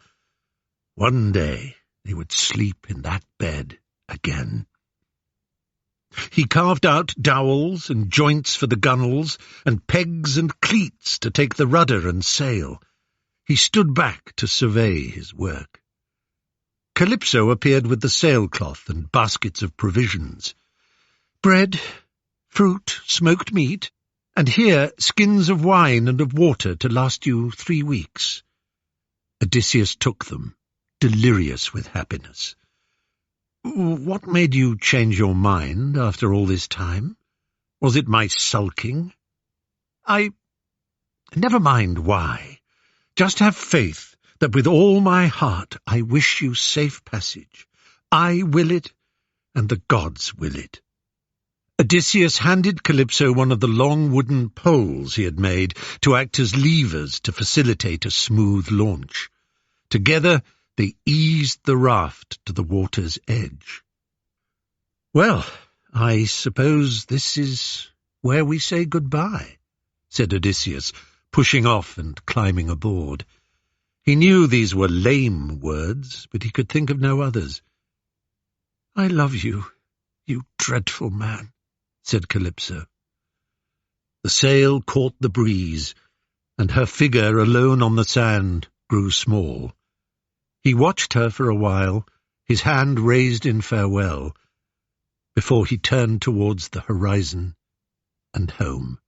One day they would sleep in that bed again. He carved out dowels and joints for the gunwales, and pegs and cleats to take the rudder and sail. He stood back to survey his work. Calypso appeared with the sailcloth and baskets of provisions. Bread, fruit, smoked meat, and here skins of wine and of water to last you 3 weeks. Odysseus took them, delirious with happiness. "What made you change your mind after all this time? Was it my sulking?" Never mind why. Just have faith that with all my heart I wish you safe passage. I will it, and the gods will it." Odysseus handed Calypso one of the long wooden poles he had made to act as levers to facilitate a smooth launch. Together they eased the raft to the water's edge. "Well, I suppose this is where we say goodbye," said Odysseus, pushing off and climbing aboard. He knew these were lame words, but he could think of no others. "I love you, you dreadful man," said Calypso. The sail caught the breeze, and her figure alone on the sand grew small. He watched her for a while, his hand raised in farewell, before he turned towards the horizon and home.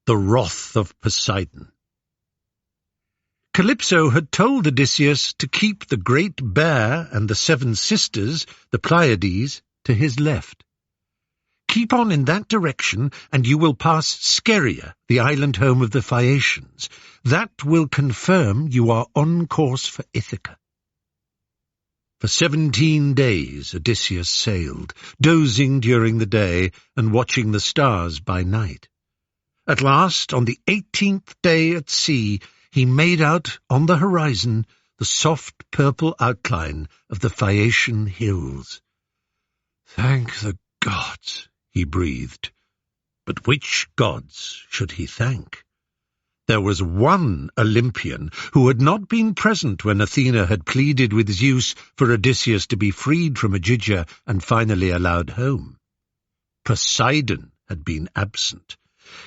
The Wrath of Poseidon. Calypso had told Odysseus to keep the Great Bear and the 7 sisters, the Pleiades, to his left. "Keep on in that direction, and you will pass Scheria, the island home of the Phaeacians. That will confirm you are on course for Ithaca." For 17 days Odysseus sailed, dozing during the day and watching the stars by night. At last, on the 18th day at sea, he made out on the horizon the soft purple outline of the Phaeacian hills. "Thank the gods," he breathed. But which gods should he thank? There was one Olympian who had not been present when Athena had pleaded with Zeus for Odysseus to be freed from Ogygia and finally allowed home. Poseidon had been absent.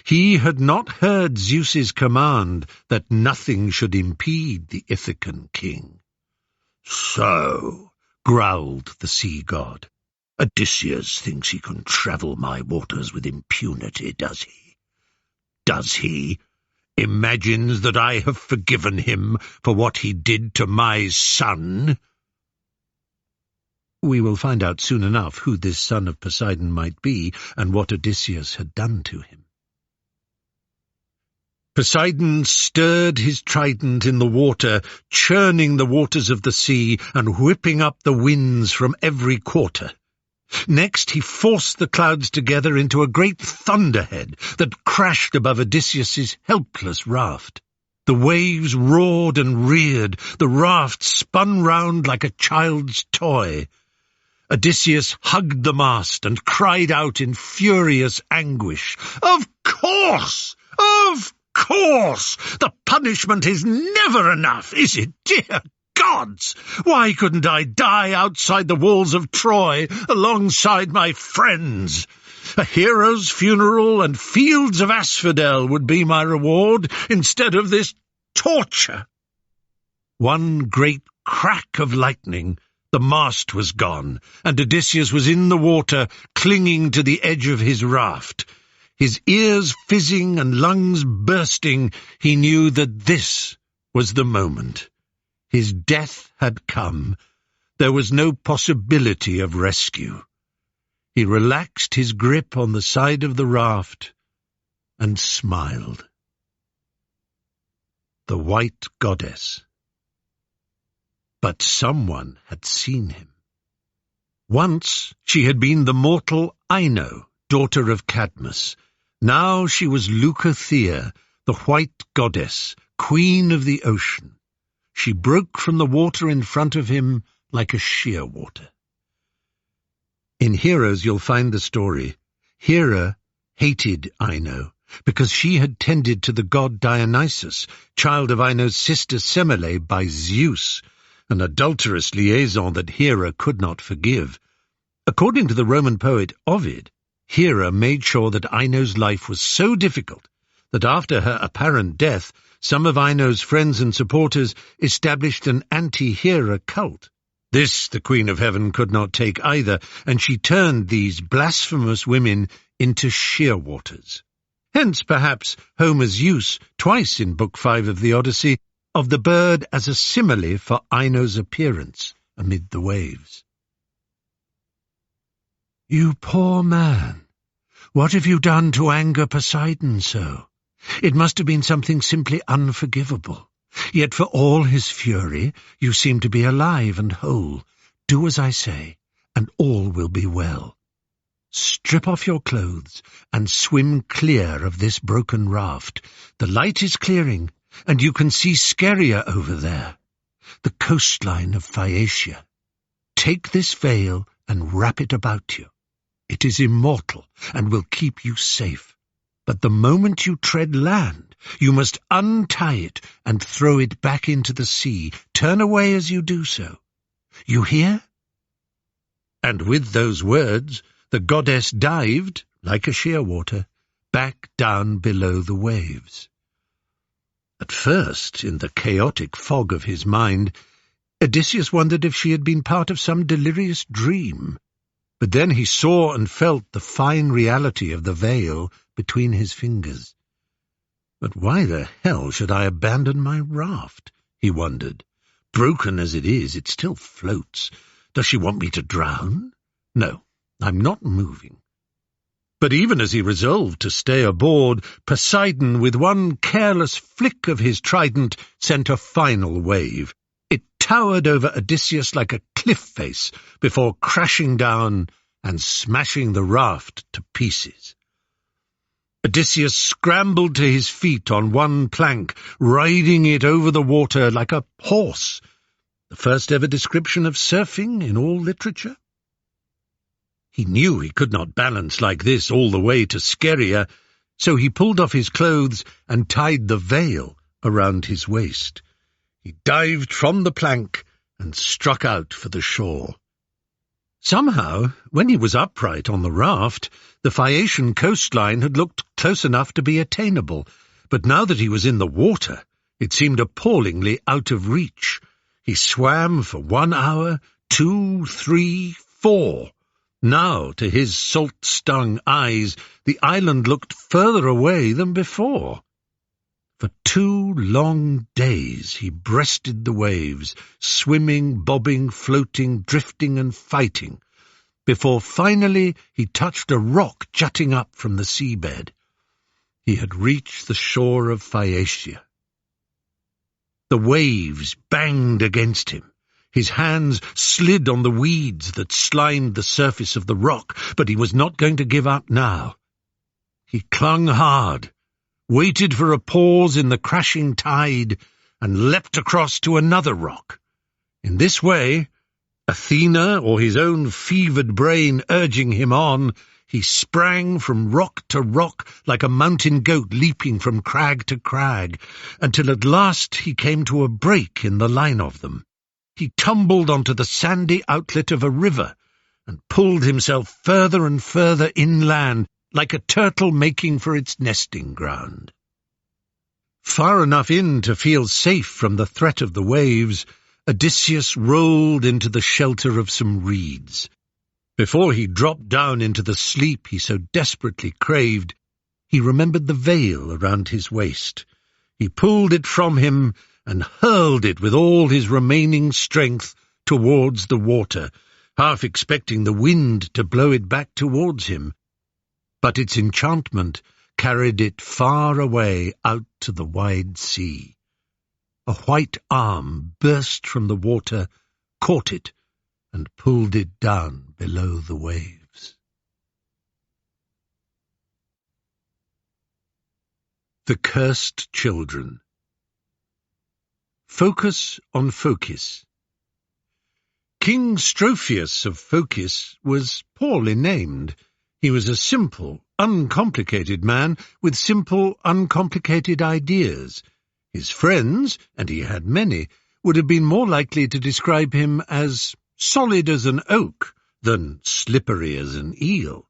He had not heard Zeus's command that nothing should impede the Ithacan king. "So," growled the sea god, "Odysseus thinks he can travel my waters with impunity, does he? Does he? Imagines that I have forgiven him for what he did to my son?" We will find out soon enough who this son of Poseidon might be and what Odysseus had done to him. Poseidon stirred his trident in the water, churning the waters of the sea and whipping up the winds from every quarter. Next he forced the clouds together into a great thunderhead that crashed above Odysseus's helpless raft. The waves roared and reared, the raft spun round like a child's toy. Odysseus hugged the mast and cried out in furious anguish, "Of course! Of course! The punishment is never enough, is it, dear gods? Why couldn't I die outside the walls of Troy alongside my friends? A hero's funeral and fields of asphodel would be my reward instead of this torture." One great crack of lightning, the mast was gone, and Odysseus was in the water, clinging to the edge of his raft. His ears fizzing and lungs bursting, he knew that this was the moment. His death had come. There was no possibility of rescue. He relaxed his grip on the side of the raft and smiled. The white goddess. But someone had seen him. Once she had been the mortal Ino, daughter of Cadmus. Now she was Leucothea, the white goddess, queen of the ocean. She broke from the water in front of him like a shearwater. In Heroes you'll find the story. Hera hated Ino because she had tended to the god Dionysus, child of Ino's sister Semele by Zeus, an adulterous liaison that Hera could not forgive. According to the Roman poet Ovid, Hera made sure that Ino's life was so difficult that after her apparent death, some of Ino's friends and supporters established an anti-Hera cult. This the Queen of Heaven could not take either, and she turned these blasphemous women into shearwaters. Hence, perhaps, Homer's use, twice in Book 5 of the Odyssey, of the bird as a simile for Ino's appearance amid the waves. "You poor man, what have you done to anger Poseidon so? It must have been something simply unforgivable. Yet for all his fury, you seem to be alive and whole. Do as I say, and all will be well. Strip off your clothes and swim clear of this broken raft. The light is clearing, and you can see Scheria over there, the coastline of Phaeacia. Take this veil and wrap it about you. It is immortal and will keep you safe. But the moment you tread land, you must untie it and throw it back into the sea. Turn away as you do so. You hear?" And with those words, the goddess dived, like a shearwater, back down below the waves. At first, in the chaotic fog of his mind, Odysseus wondered if she had been part of some delirious dream. But then he saw and felt the fine reality of the veil between his fingers. "But why the hell should I abandon my raft?" he wondered. "Broken as it is, it still floats. Does she want me to drown? No, I'm not moving." But even as he resolved to stay aboard, Poseidon, with one careless flick of his trident, sent a final wave. It towered over Odysseus like a cliff face before crashing down and smashing the raft to pieces. Odysseus scrambled to his feet on one plank, riding it over the water like a horse, the first ever description of surfing in all literature. He knew he could not balance like this all the way to Scheria, so he pulled off his clothes and tied the veil around his waist. He dived from the plank and struck out for the shore. Somehow, when he was upright on the raft, the Phaeacian coastline had looked close enough to be attainable, but now that he was in the water, it seemed appallingly out of reach. He swam for 1 hour, 2, 3, 4. Now, to his salt-stung eyes, the island looked further away than before. For 2 long days he breasted the waves, swimming, bobbing, floating, drifting and fighting, before finally he touched a rock jutting up from the seabed. He had reached the shore of Phaeacia. The waves banged against him. His hands slid on the weeds that slimed the surface of the rock, but he was not going to give up now. He clung hard, waited for a pause in the crashing tide, and leapt across to another rock. In this way, Athena or his own fevered brain urging him on, he sprang from rock to rock like a mountain goat leaping from crag to crag, until at last he came to a break in the line of them. He tumbled onto the sandy outlet of a river and pulled himself further and further inland, like a turtle making for its nesting ground. Far enough in to feel safe from the threat of the waves, Odysseus rolled into the shelter of some reeds. Before he dropped down into the sleep he so desperately craved, he remembered the veil around his waist. He pulled it from him and hurled it with all his remaining strength towards the water, half expecting the wind to blow it back towards him. But its enchantment carried it far away out to the wide sea. A white arm burst from the water, caught it, and pulled it down below the waves. The Cursed Children. Focus on Phokis. King Strophius of Phokis was poorly named. He was a simple, uncomplicated man with simple, uncomplicated ideas. His friends, and he had many, would have been more likely to describe him as solid as an oak than slippery as an eel.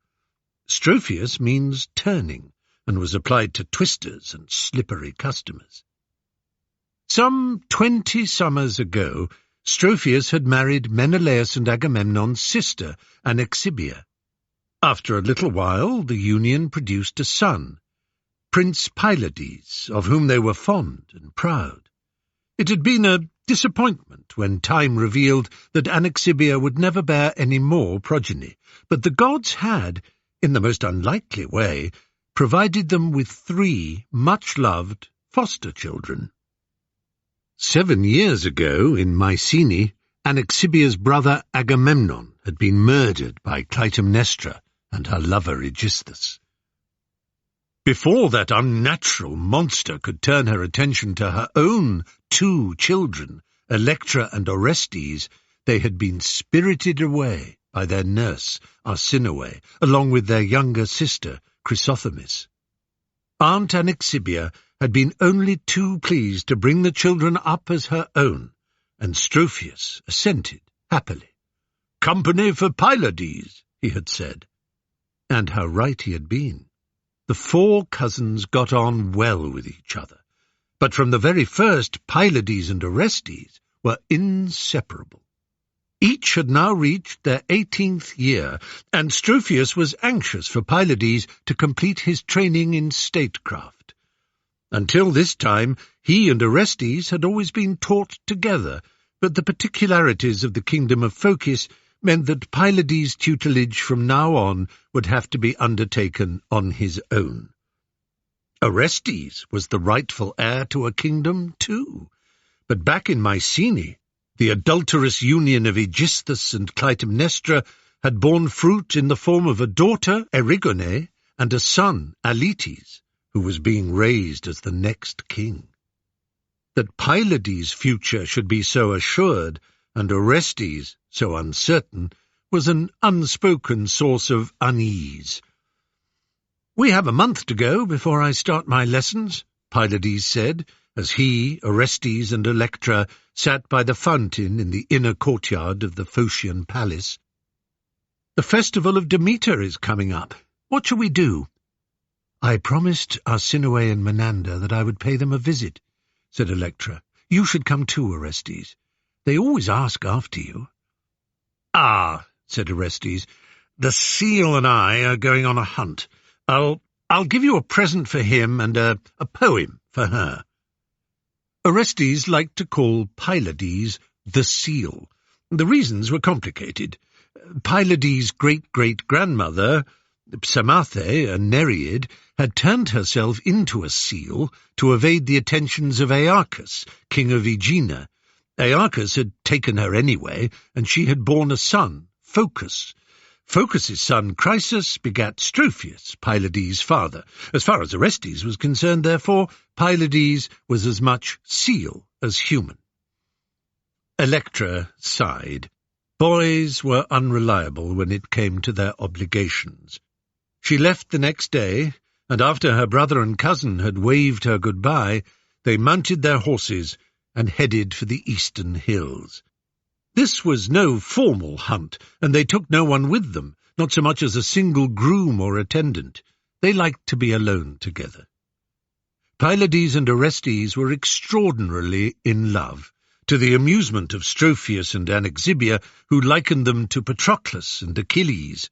Strophius means turning, and was applied to twisters and slippery customers. Some 20 summers ago, Strophius had married Menelaus and Agamemnon's sister, Anaxibia. After a little while, the union produced a son, Prince Pylades, of whom they were fond and proud. It had been a disappointment when time revealed that Anaxibia would never bear any more progeny, but the gods had, in the most unlikely way, provided them with 3 much-loved foster children. 7 years ago, in Mycenae, Anaxibia's brother Agamemnon had been murdered by Clytemnestra and her lover Aegisthus. Before that unnatural monster could turn her attention to her own 2 children, Electra and Orestes, they had been spirited away by their nurse, Arsinoe, along with their younger sister, Chrysothemis. Aunt Anaxibia had been only too pleased to bring the children up as her own, and Strophius assented happily. "Company for Pylades," he had said. And how right he had been. The 4 cousins got on well with each other, but from the very first Pylades and Orestes were inseparable. Each had now reached their 18th year, and Strophius was anxious for Pylades to complete his training in statecraft. Until this time, he and Orestes had always been taught together, but the particularities of the kingdom of Phocis meant that Pylades' tutelage from now on would have to be undertaken on his own. Orestes was the rightful heir to a kingdom too, but back in Mycenae, the adulterous union of Aegisthus and Clytemnestra had borne fruit in the form of a daughter, Erigone, and a son, Aletes, who was being raised as the next king. That Pylades' future should be so assured, and Orestes so uncertain, was an unspoken source of unease. "We have a month to go before I start my lessons," Pylades said, as he, Orestes, and Electra sat by the fountain in the inner courtyard of the Phocian palace. "The festival of Demeter is coming up. What shall we do?" "I promised Arsinoe and Menander that I would pay them a visit," said Electra. "You should come too, Orestes. They always ask after you." "Ah," said Orestes, "the seal and I are going on a hunt. I'll give you a present for him and a poem for her." Orestes liked to call Pylades the seal. The reasons were complicated. Pylades' great-great-grandmother, Psamathe, a Nereid, had turned herself into a seal to evade the attentions of Aeacus, king of Aegina. Aeacus had taken her anyway, and she had borne a son, Phocus. Phocus's son, Chrysus, begat Strophius, Pylades' father. As far as Orestes was concerned, therefore, Pylades was as much seal as human. Electra sighed. Boys were unreliable when it came to their obligations. She left the next day, and after her brother and cousin had waved her goodbye, they mounted their horses and headed for the eastern hills. This was no formal hunt, and they took no one with them, not so much as a single groom or attendant. They liked to be alone together. Pylades and Orestes were extraordinarily in love, to the amusement of Strophius and Anaxibia, who likened them to Patroclus and Achilles,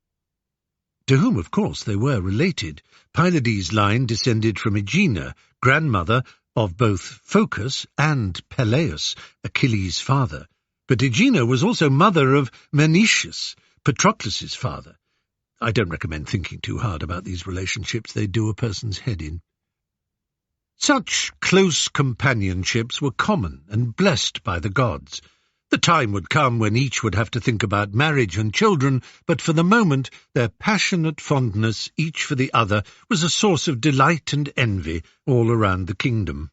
to whom, of course, they were related. Pylades' line descended from Aegina, grandmother of both Phocus and Peleus, Achilles' father. But Aegina was also mother of Menetius, Patroclus' father. I don't recommend thinking too hard about these relationships. They do a person's head in. Such close companionships were common and blessed by the gods. The time would come when each would have to think about marriage and children, but for the moment their passionate fondness, each for the other, was a source of delight and envy all around the kingdom.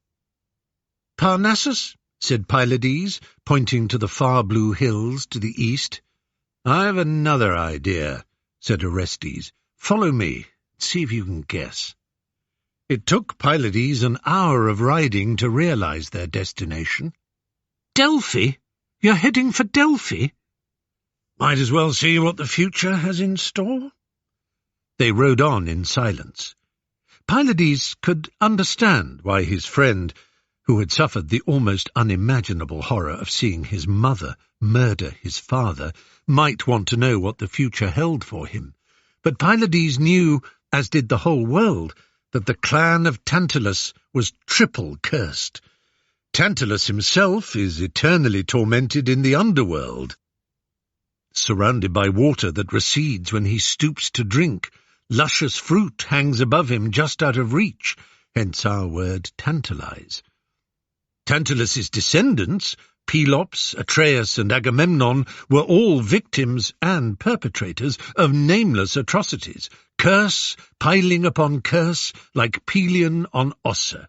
"Parnassus," said Pylades, pointing to the far blue hills to the east. "I've another idea," said Orestes. "Follow me, see if you can guess." It took Pylades an hour of riding to realize their destination. "Delphi? You're heading for Delphi?" "Might as well see what the future has in store." They rode on in silence. Pylades could understand why his friend, who had suffered the almost unimaginable horror of seeing his mother murder his father, might want to know what the future held for him. But Pylades knew, as did the whole world, that the clan of Tantalus was triple cursed. Tantalus himself is eternally tormented in the underworld. Surrounded by water that recedes when he stoops to drink, luscious fruit hangs above him just out of reach, hence our word tantalize. Tantalus's descendants, Pelops, Atreus, and Agamemnon were all victims and perpetrators of nameless atrocities, curse piling upon curse like Pelion on Ossa.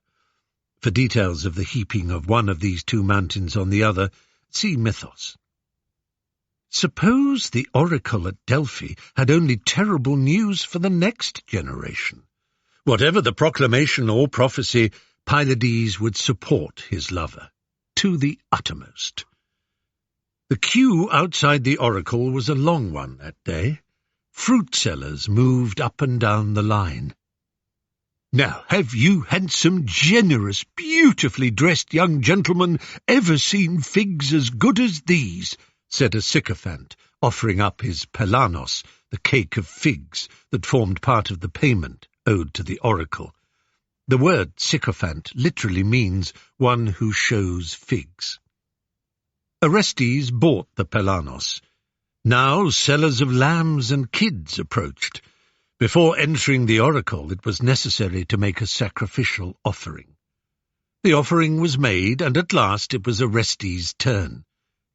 For details of the heaping of one of these two mountains on the other, see Mythos. Suppose the oracle at Delphi had only terrible news for the next generation. Whatever the proclamation or prophecy, Pylades would support his lover, to the uttermost. The queue outside the oracle was a long one that day. Fruit sellers moved up and down the line. "Now, have you handsome, generous, beautifully dressed young gentlemen ever seen figs as good as these?" said a sycophant, offering up his pelanos, the cake of figs that formed part of the payment owed to the oracle. The word sycophant literally means one who shows figs. Orestes bought the pelanos. Now sellers of lambs and kids approached. Before entering the oracle, it was necessary to make a sacrificial offering. The offering was made, and at last it was Orestes' turn.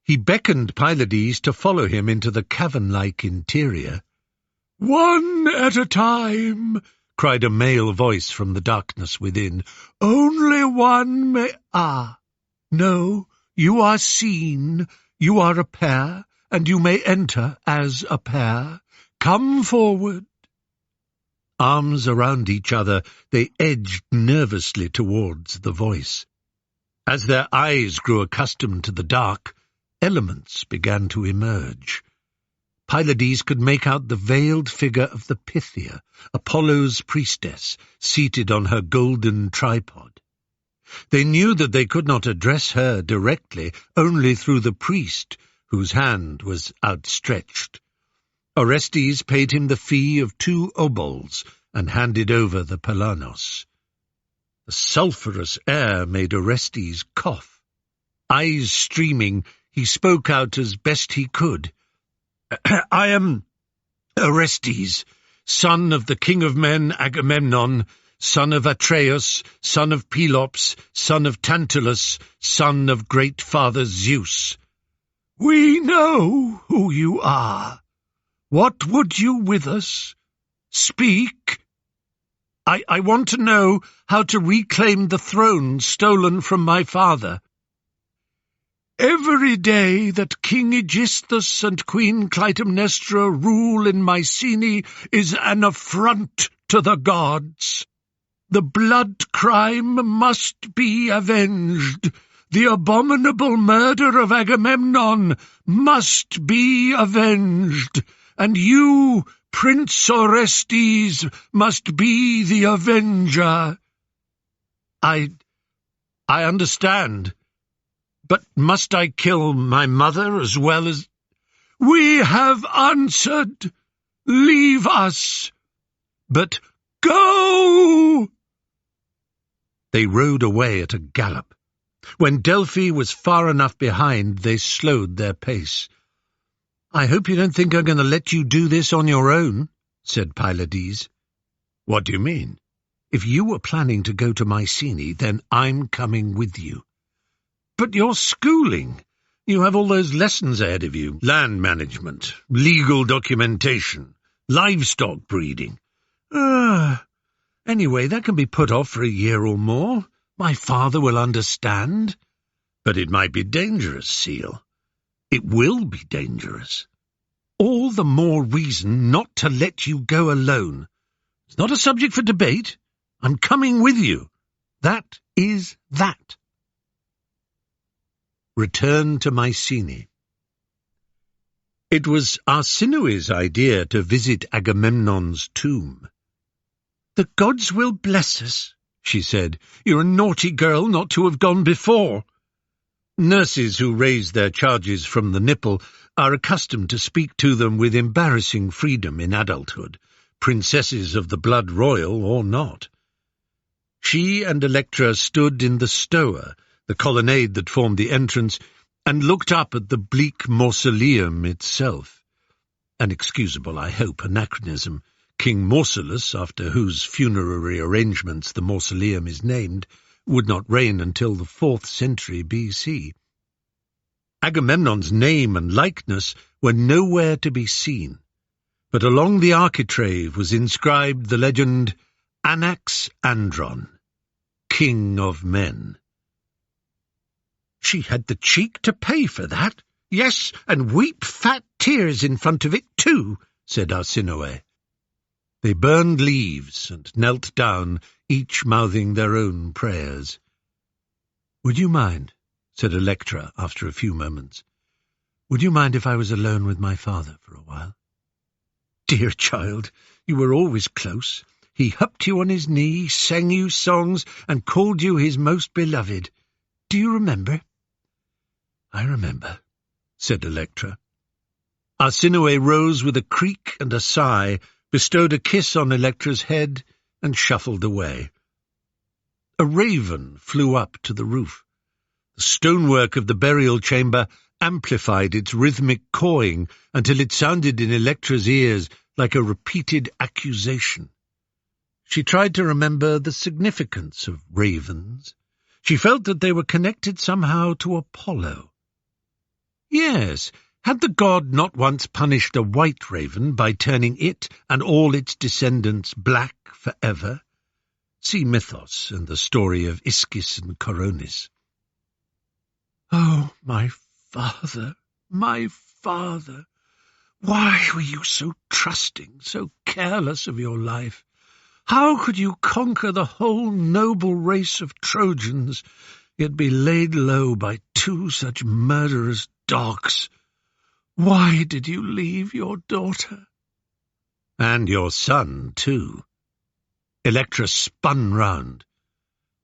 He beckoned Pylades to follow him into the cavern-like interior. "One at a time," cried a male voice from the darkness within. "Only one may—" "Ah, no, you are seen. You are a pair, and you may enter as a pair. Come forward." Arms around each other, they edged nervously towards the voice. As their eyes grew accustomed to the dark, elements began to emerge. Pylades could make out the veiled figure of the Pythia, Apollo's priestess, seated on her golden tripod. They knew that they could not address her directly, only through the priest, whose hand was outstretched. Orestes paid him the fee of 2 obols and handed over the pelanos. The sulphurous air made Orestes cough. Eyes streaming, he spoke out as best he could. "I am Orestes, son of the king of men Agamemnon, son of Atreus, son of Pelops, son of Tantalus, son of great father Zeus." "We know who you are. What would you with us? Speak." I want to know how to reclaim the throne stolen from my father." "Every day that King Aegisthus and Queen Clytemnestra rule in Mycenae is an affront to the gods. The blood crime must be avenged. The abominable murder of Agamemnon must be avenged. And you, Prince Orestes, must be the avenger." I understand. But must I kill my mother as well as— "We have answered. Leave us." "But go!" They rode away at a gallop. When Delphi was far enough behind, they slowed their pace. "I hope you don't think I'm going to let you do this on your own," said Pylades. "What do you mean?" "If you were planning to go to Mycenae, then I'm coming with you." "But you're schooling. You have all those lessons ahead of you. Land management, legal documentation, livestock breeding." Anyway, that can be put off for a year or more. My father will understand." "But it might be dangerous, Seal." "It will be dangerous. All the more reason not to let you go alone. It's not a subject for debate. I'm coming with you. That is that." Return to Mycenae. It was Arsinoe's idea to visit Agamemnon's tomb. "The gods will bless us," she said. "You're a naughty girl not to have gone before." Nurses who raise their charges from the nipple are accustomed to speak to them with embarrassing freedom in adulthood, princesses of the blood royal or not. She and Electra stood in the stoa, the colonnade that formed the entrance, and looked up at the bleak mausoleum itself. An excusable, I hope, anachronism. King Mausolus, after whose funerary arrangements the mausoleum is named, would not reign until the 4th century B.C. Agamemnon's name and likeness were nowhere to be seen, but along the architrave was inscribed the legend, Anax Andron, King of Men. She had the cheek to pay for that, yes, and weep fat tears in front of it too, said Arsinoe. They burned leaves and knelt down, each mouthing their own prayers. "Would you mind," said Electra after a few moments, "would you mind if I was alone with my father for a while?" "Dear child, you were always close. He hupped you on his knee, sang you songs, and called you his most beloved. Do you remember?" "I remember," said Electra. Arsinoe rose with a creak and a sigh, bestowed a kiss on Electra's head, and shuffled away. A raven flew up to the roof. The stonework of the burial chamber amplified its rhythmic cawing until it sounded in Electra's ears like a repeated accusation. She tried to remember the significance of ravens. She felt that they were connected somehow to Apollo. Yes, had the god not once punished a white raven by turning it and all its descendants black forever? See Mythos and the story of Ischys and Coronis. "Oh, my father, my father, why were you so trusting, so careless of your life? How could you conquer the whole noble race of Trojans, yet be laid low by two such murderous dogs? Why did you leave your daughter?" "And your son, too." Electra spun round.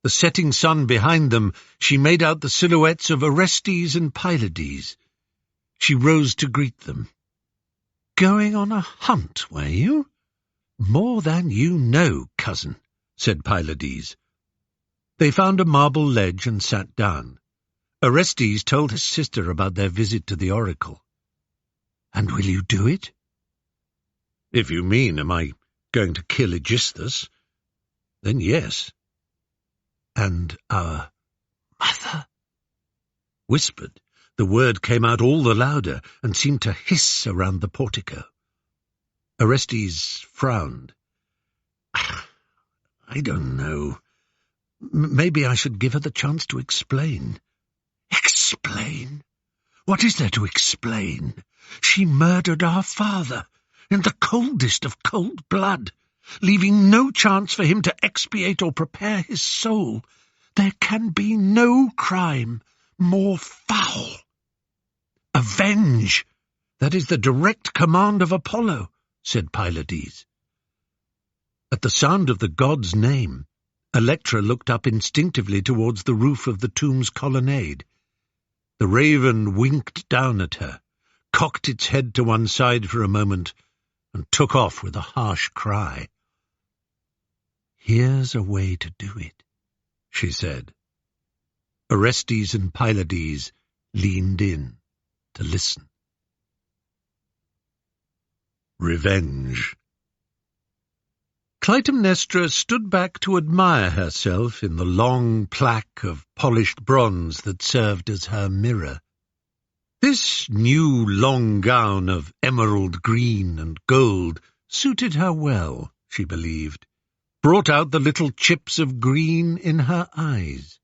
The setting sun behind them, she made out the silhouettes of Orestes and Pylades. She rose to greet them. "Going on a hunt, were you?" "More than you know, cousin," said Pylades. They found a marble ledge and sat down. Orestes told his sister about their visit to the oracle. "And will you do it?" "If you mean, am I going to kill Aegisthus? Then yes." "And our mother?" Whispered, the word came out all the louder and seemed to hiss around the portico. Orestes frowned. "I don't know. Maybe I should give her the chance to explain." "Explain? What is there to explain? She murdered our father, in the coldest of cold blood, leaving no chance for him to expiate or prepare his soul. There can be no crime more foul. Avenge! That is the direct command of Apollo," said Pylades. At the sound of the god's name, Electra looked up instinctively towards the roof of the tomb's colonnade. The raven winked down at her, cocked its head to one side for a moment, and took off with a harsh cry. "Here's a way to do it," she said. Orestes and Pylades leaned in to listen. Revenge. Clytemnestra stood back to admire herself in the long plaque of polished bronze that served as her mirror. This new long gown of emerald green and gold suited her well, she believed, brought out the little chips of green in her eyes.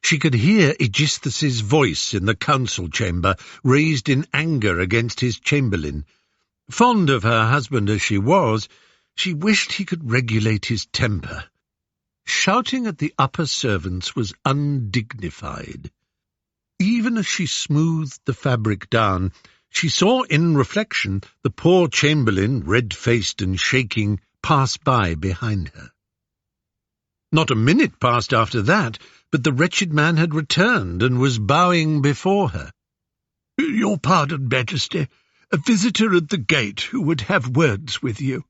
She could hear Aegisthus's voice in the council chamber, raised in anger against his chamberlain. Fond of her husband as she was, she wished he could regulate his temper. Shouting at the upper servants was undignified. Even as she smoothed the fabric down, she saw in reflection the poor chamberlain, red-faced and shaking, pass by behind her. Not a minute passed after that, but the wretched man had returned and was bowing before her. "Your pardon, Majesty, a visitor at the gate who would have words with you."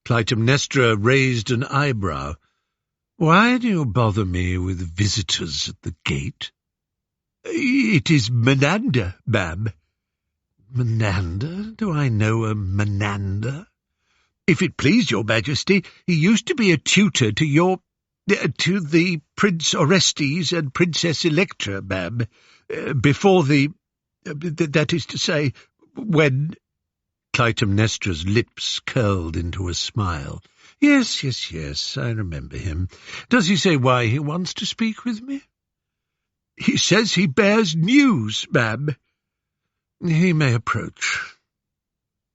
Clytemnestra raised an eyebrow. "Why do you bother me with visitors at the gate?" "It is Menander, ma'am." "Menander? Do I know a Menander?" "If it please your Majesty, he used to be a tutor to your—" To the Prince Orestes and Princess Electra, ma'am, before that is to say, when—" Clytemnestra's lips curled into a smile. Yes, I remember him. Does he say why he wants to speak with me?" "He says he bears news, ma'am." "He may approach."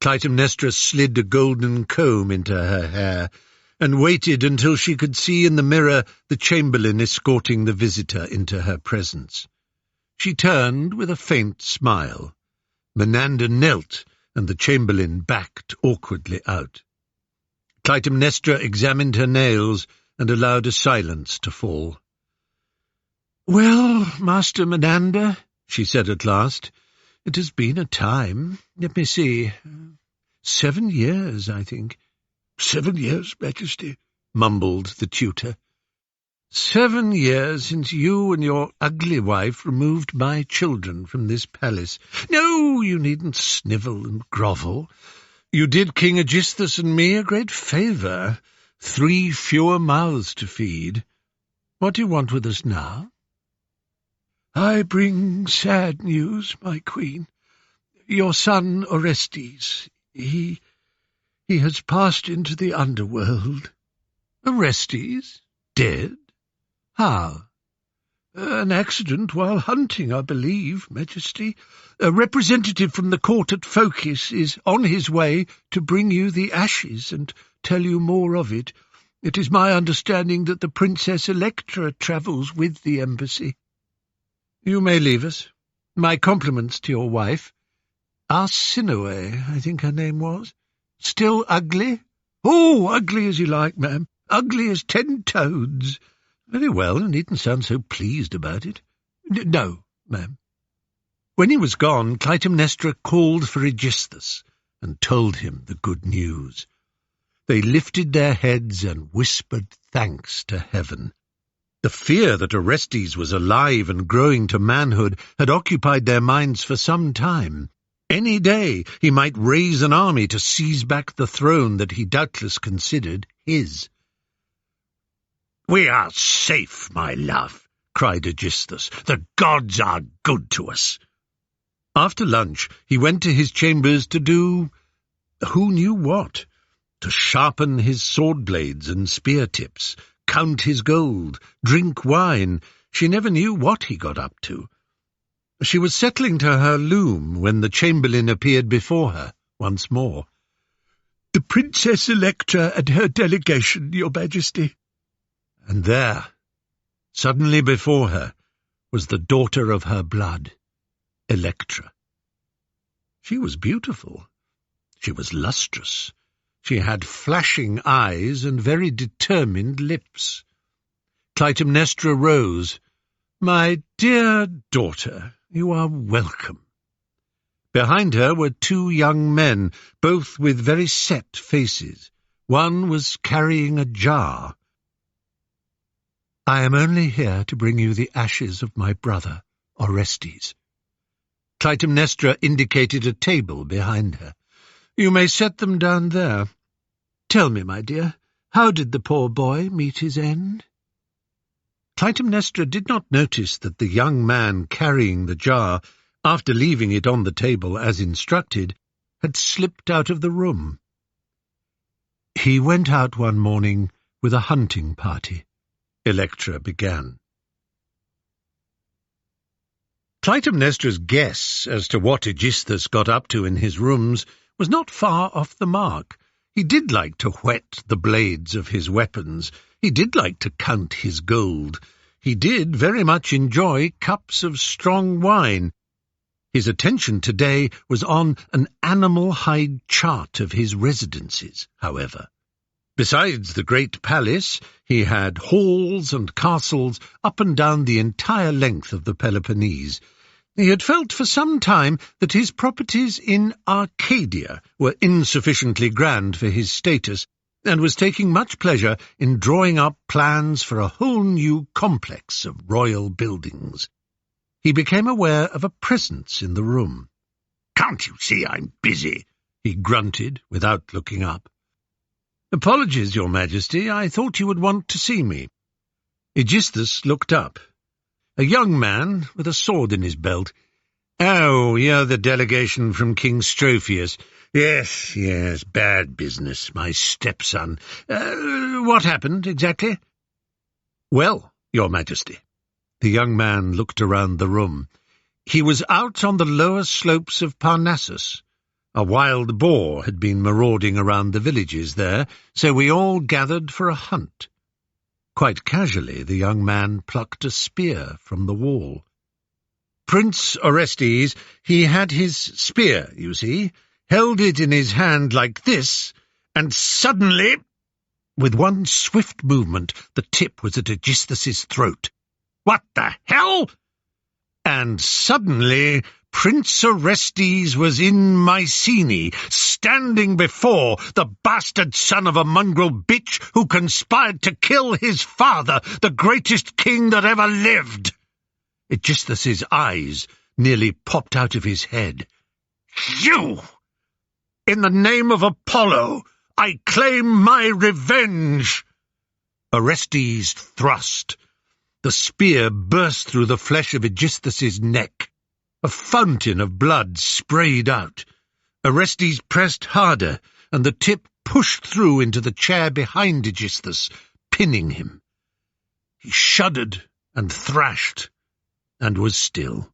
Clytemnestra slid a golden comb into her hair, and waited until she could see in the mirror the chamberlain escorting the visitor into her presence. She turned with a faint smile. Menander knelt, and the chamberlain backed awkwardly out. Clytemnestra examined her nails and allowed a silence to fall. "Well, Master Menander," she said at last, "it has been a time. Let me see. 7 years, I think." "7 years, Majesty," mumbled the tutor. 7 years since you and your ugly wife removed my children from this palace. No, you needn't snivel and grovel. You did King Aegisthus and me a great favour. 3 fewer mouths to feed. What do you want with us now?" "I bring sad news, my queen. Your son Orestes, he has passed into the underworld." "Orestes? Dead? How?" "An accident while hunting, I believe, Majesty. A representative from the court at Phokis is on his way to bring you the ashes and tell you more of it. It is my understanding that the Princess Electra travels with the embassy." "You may leave us. My compliments to your wife. Arsinoe, I think her name was. Still ugly?" "Oh, ugly as you like, ma'am. Ugly as 10 toads." "Very well, you needn't sound so pleased about it." "No, ma'am." When he was gone, Clytemnestra called for Aegisthus and told him the good news. They lifted their heads and whispered thanks to heaven. The fear that Orestes was alive and growing to manhood had occupied their minds for some time. Any day he might raise an army to seize back the throne that he doubtless considered his. "We are safe, my love," cried Aegisthus. "The gods are good to us." After lunch he went to his chambers to do who knew what, to sharpen his sword blades and spear tips, count his gold, drink wine. She never knew what he got up to. She was settling to her loom when the chamberlain appeared before her once more. "The Princess Electra and her delegation, Your Majesty." And there, suddenly before her, was the daughter of her blood, Electra. She was beautiful. She was lustrous. She had flashing eyes and very determined lips. Clytemnestra rose. "My dear daughter, you are welcome." Behind her were 2 young men, both with very set faces. One was carrying a jar. "I am only here to bring you the ashes of my brother, Orestes." Clytemnestra indicated a table behind her. "You may set them down there. Tell me, my dear, how did the poor boy meet his end?" Clytemnestra did not notice that the young man carrying the jar, after leaving it on the table as instructed, had slipped out of the room. "He went out one morning with a hunting party," Electra began. Clytemnestra's guess as to what Aegisthus got up to in his rooms was not far off the mark. He did like to whet the blades of his weapons. He did like to count his gold. He did very much enjoy cups of strong wine. His attention today was on an animal hide chart of his residences, however. Besides the great palace, he had halls and castles up and down the entire length of the Peloponnese. He had felt for some time that his properties in Arcadia were insufficiently grand for his status, and was taking much pleasure in drawing up plans for a whole new complex of royal buildings. He became aware of a presence in the room. "Can't you see I'm busy?" he grunted without looking up. "Apologies, Your Majesty. I thought you would want to see me." Aegisthus looked up. A young man with a sword in his belt. "Oh, you're the delegation from King Strophius. Yes, bad business, my stepson. What happened, exactly?" "Well, your Majesty." The young man looked around the room. He was out on the lower slopes of Parnassus. A wild boar had been marauding around the villages there, so we all gathered for a hunt. Quite casually, the young man plucked a spear from the wall. "Prince Orestes, he had his spear, you see, held it in his hand like this, and suddenly—" With one swift movement, the tip was at Aegisthus's throat. "What the hell?" "And suddenly Prince Orestes was in Mycenae, standing before the bastard son of a mongrel bitch who conspired to kill his father, the greatest king that ever lived." Aegisthus's eyes nearly popped out of his head. "You! In the name of Apollo, I claim my revenge!" Orestes thrust. The spear burst through the flesh of Aegisthus's neck. A fountain of blood sprayed out. Orestes pressed harder, and the tip pushed through into the chair behind Aegisthus, pinning him. He shuddered and thrashed, and was still.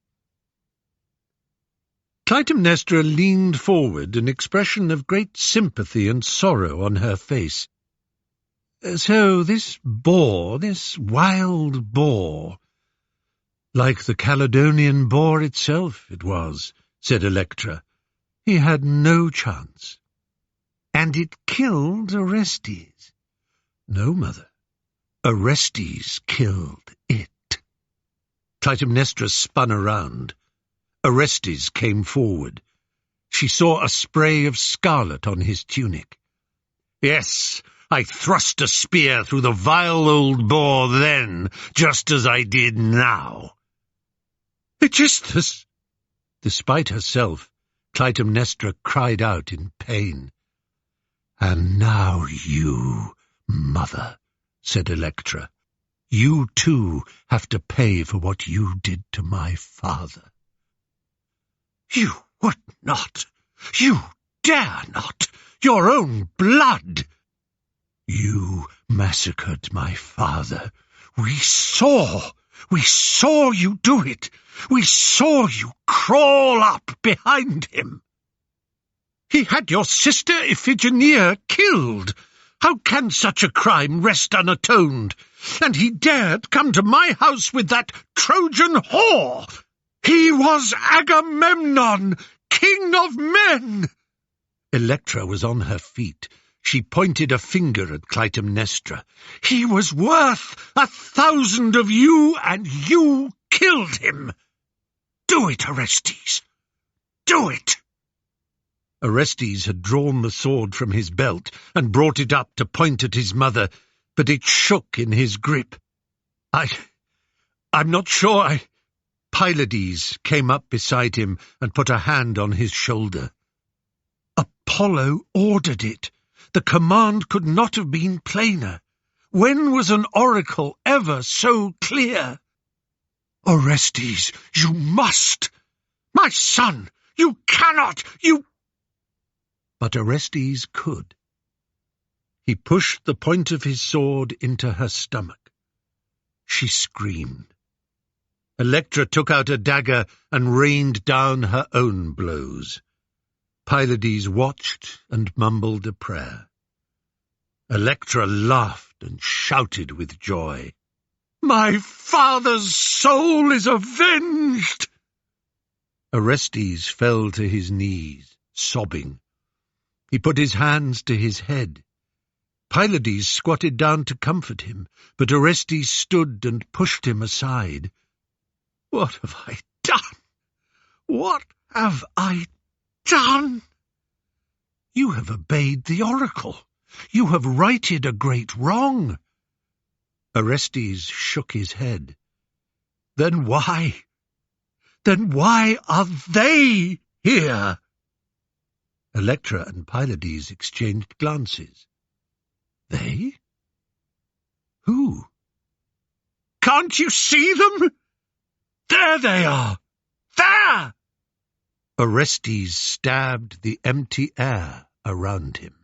Clytemnestra leaned forward, an expression of great sympathy and sorrow on her face. "So this boar, this wild boar—" "Like the Caledonian boar itself it was," said Electra. "He had no chance." "And it killed Orestes?" "No, mother. Orestes killed it." Clytemnestra spun around. Orestes came forward. She saw a spray of scarlet on his tunic. "Yes, I thrust a spear through the vile old boar then, just as I did now." "Aegisthus!" Despite herself, Clytemnestra cried out in pain. "And now you, mother," said Electra. "You too have to pay for what you did to my father." "You would not! You dare not! Your own blood!" "You massacred my father. We saw you do it. We saw you crawl up behind him. He had your sister Iphigenia killed. How can such a crime rest unatoned? And he dared come to my house with that Trojan whore. He was Agamemnon, king of men." Electra was on her feet. She pointed a finger at Clytemnestra. "He was worth 1,000 of you, and you killed him. Do it, Orestes. Do it." Orestes had drawn the sword from his belt and brought it up to point at his mother, but it shook in his grip. I'm not sure Pylades came up beside him and put a hand on his shoulder. "Apollo ordered it. The command could not have been plainer. When was an oracle ever so clear?" "Orestes, you must!" "My son, you cannot, you—" But Orestes could. He pushed the point of his sword into her stomach. She screamed. Electra took out a dagger and rained down her own blows. Pylades watched and mumbled a prayer. Electra laughed and shouted with joy. "My father's soul is avenged!" Orestes fell to his knees, sobbing. He put his hands to his head. Pylades squatted down to comfort him, but Orestes stood and pushed him aside. "What have I done? What have I done?" "You have obeyed the oracle. You have righted a great wrong." Orestes shook his head. Then why are they here?" Electra and Pylades exchanged glances. "They? Who?" Can't you see them? There they are! There! Orestes stabbed the empty air around him.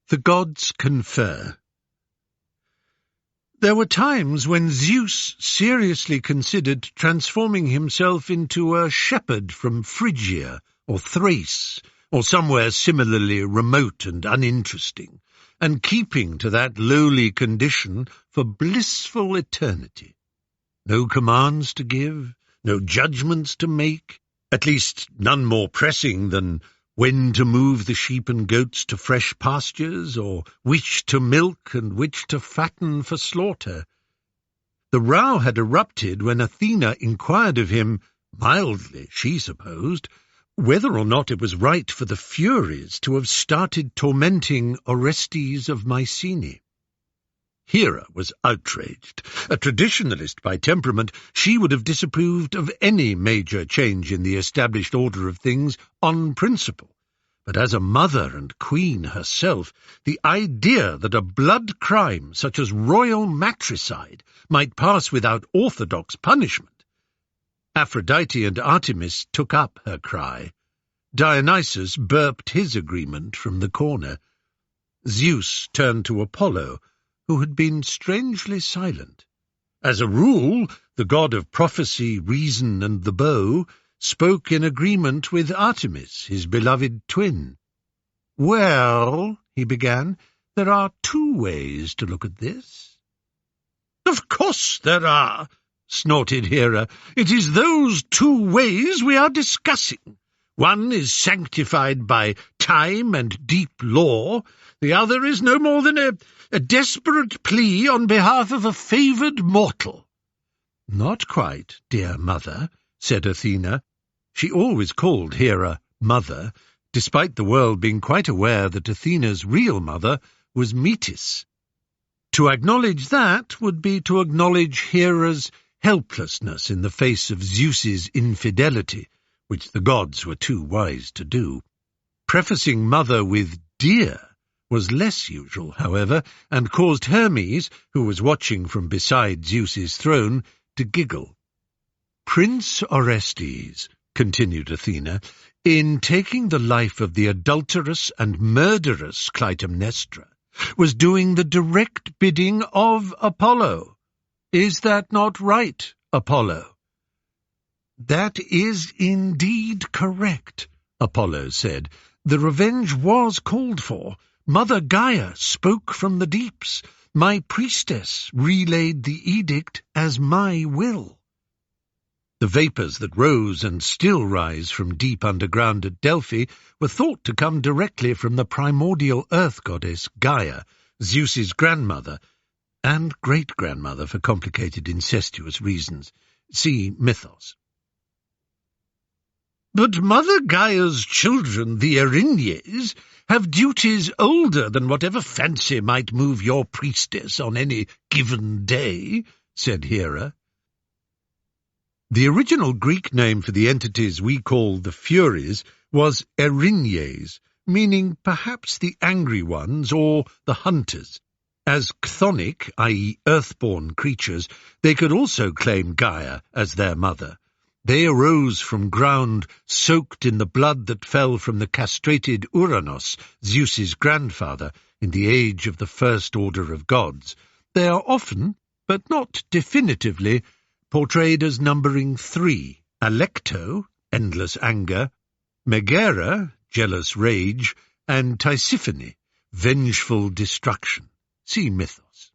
The gods confer. There were times when Zeus seriously considered transforming himself into a shepherd from Phrygia or Thrace, or somewhere similarly remote and uninteresting, and keeping to that lowly condition for blissful eternity. No commands to give, no judgments to make, at least none more pressing than when to move the sheep and goats to fresh pastures, or which to milk and which to fatten for slaughter. The row had erupted when Athena inquired of him, mildly she supposed, whether or not it was right for the Furies to have started tormenting Orestes of Mycenae. Hera was outraged. A traditionalist by temperament, she would have disapproved of any major change in the established order of things on principle. But as a mother and queen herself, the idea that a blood crime such as royal matricide might pass without orthodox punishment. Aphrodite and Artemis took up her cry. Dionysus burped his agreement from the corner. Zeus turned to Apollo, who had been strangely silent. As a rule, the god of prophecy, reason, and the bow spoke in agreement with Artemis, his beloved twin. "Well," he began, "there are two ways to look at this." "Of course there are," snorted Hera. "It is those two ways we are discussing. One is sanctified by time and deep law. The other is no more than a desperate plea on behalf of a favoured mortal." "Not quite, dear mother," said Athena. She always called Hera mother, despite the world being quite aware that Athena's real mother was Metis. To acknowledge that would be to acknowledge Hera's helplessness in the face of Zeus's infidelity, which the gods were too wise to do. Prefacing mother with dear was less usual, however, and caused Hermes, who was watching from beside Zeus's throne, to giggle. "Prince Orestes," continued Athena, "in taking the life of the adulterous and murderous Clytemnestra, was doing the direct bidding of Apollo. Is that not right, Apollo?" "That is indeed correct," Apollo said. "The revenge was called for. Mother Gaia spoke from the deeps. My priestess relayed the edict as my will." The vapours that rose and still rise from deep underground at Delphi were thought to come directly from the primordial earth goddess Gaia, Zeus's grandmother, and great-grandmother for complicated incestuous reasons. See Mythos. "But Mother Gaia's children, the Erinyes, have duties older than whatever fancy might move your priestess on any given day," said Hera. The original Greek name for the entities we call the Furies was Erinyes, meaning perhaps the angry ones or the hunters. As chthonic, i.e. earthborn creatures, they could also claim Gaia as their mother. They arose from ground soaked in the blood that fell from the castrated Uranos, Zeus's grandfather, in the age of the first order of gods. They are often, but not definitively, portrayed as numbering 3, Alecto, endless anger, Megara, jealous rage, and Tisiphone, vengeful destruction. See Mythos.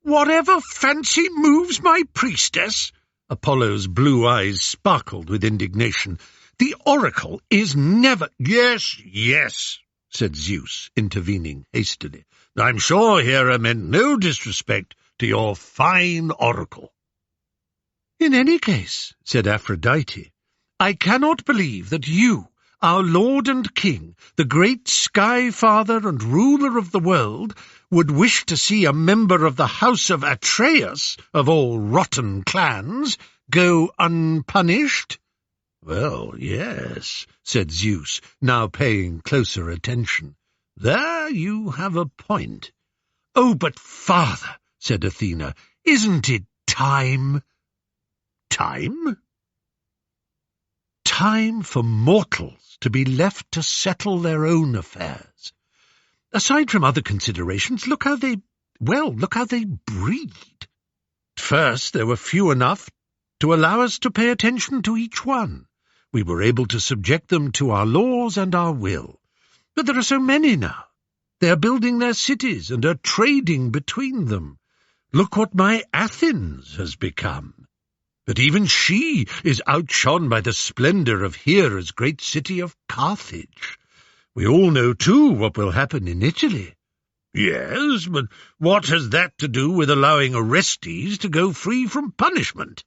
"Whatever fancy moves my priestess," Apollo's blue eyes sparkled with indignation, "the oracle is never—" "Yes, yes," said Zeus, intervening hastily. "I'm sure Hera meant no disrespect to your fine oracle." "In any case," said Aphrodite, "I cannot believe that you, our lord and king, the great sky father and ruler of the world, would wish to see a member of the house of Atreus, of all rotten clans, go unpunished." "Well, yes," said Zeus, now paying closer attention. "There you have a point. "Oh, but father," said Athena, "isn't it time?" "Time?" "Time for mortals to be left to settle their own affairs. Aside from other considerations, look how they breed. At first there were few enough to allow us to pay attention to each one. We were able to subject them to our laws and our will. But there are so many now. They are building their cities and are trading between them. Look what my Athens has become. But even she is outshone by the splendour of Hera's great city of Carthage. We all know, too, what will happen in Italy." "Yes, but what has that to do with allowing Orestes to go free from punishment?"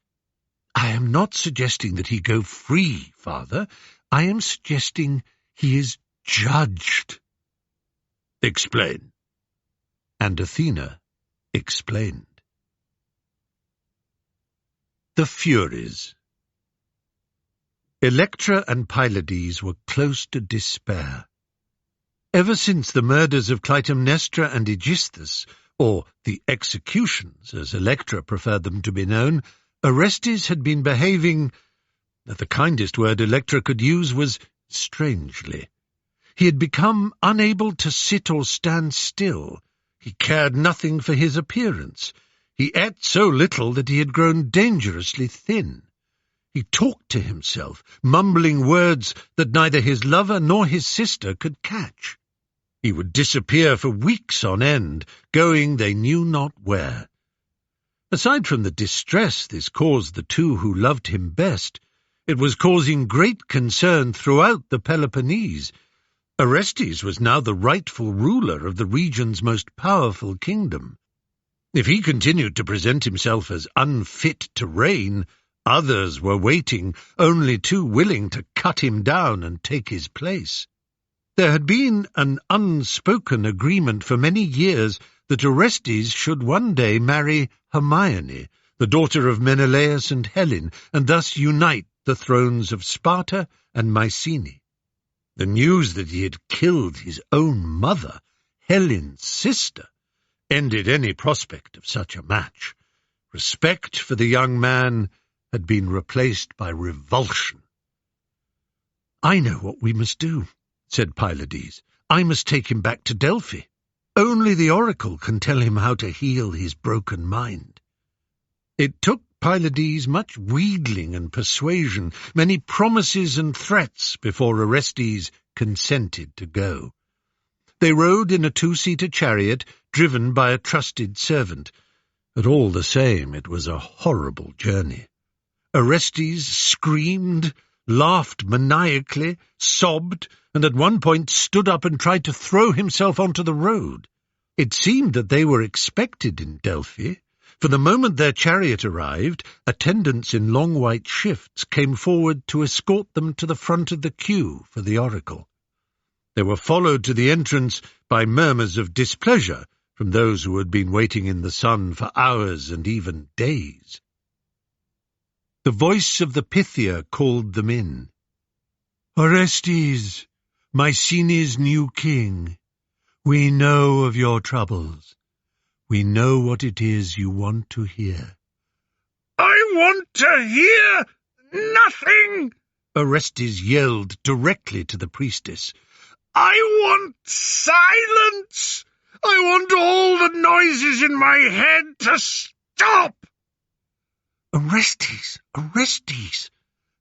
"I am not suggesting that he go free, father. I am suggesting he is judged." "Explain." And Athena explained. The Furies. Electra and Pylades were close to despair. Ever since the murders of Clytemnestra and Aegisthus, or the executions, as Electra preferred them to be known, Orestes had been behaving, the kindest word Electra could use was strangely. He had become unable to sit or stand still. He cared nothing for his appearance. He ate so little that he had grown dangerously thin. He talked to himself, mumbling words that neither his lover nor his sister could catch. He would disappear for weeks on end, going they knew not where. Aside from the distress this caused the two who loved him best, it was causing great concern throughout the Peloponnese. Orestes was now the rightful ruler of the region's most powerful kingdom. If he continued to present himself as unfit to reign, others were waiting, only too willing to cut him down and take his place. There had been an unspoken agreement for many years that Orestes should one day marry Hermione, the daughter of Menelaus and Helen, and thus unite the thrones of Sparta and Mycenae. The news that he had killed his own mother, Helen's sister, ended any prospect of such a match. Respect for the young man had been replaced by revulsion. "I know what we must do," said Pylades. "I must take him back to Delphi. Only the oracle can tell him how to heal his broken mind." It took Pylades much wheedling and persuasion, many promises and threats before Orestes consented to go. They rode in a 2-seater chariot, driven by a trusted servant. But all the same, it was a horrible journey. Orestes screamed, laughed maniacally, sobbed, and at one point stood up and tried to throw himself onto the road. It seemed that they were expected in Delphi, for the moment their chariot arrived, attendants in long white shifts came forward to escort them to the front of the queue for the oracle. They were followed to the entrance by murmurs of displeasure from those who had been waiting in the sun for hours and even days. The voice of the Pythia called them in. "Orestes, Mycenae's new king, we know of your troubles. We know what it is you want to hear." "I want to hear nothing!" Orestes yelled directly to the priestess. "I want silence! I want all the noises in my head to stop!" "Orestes, Orestes!"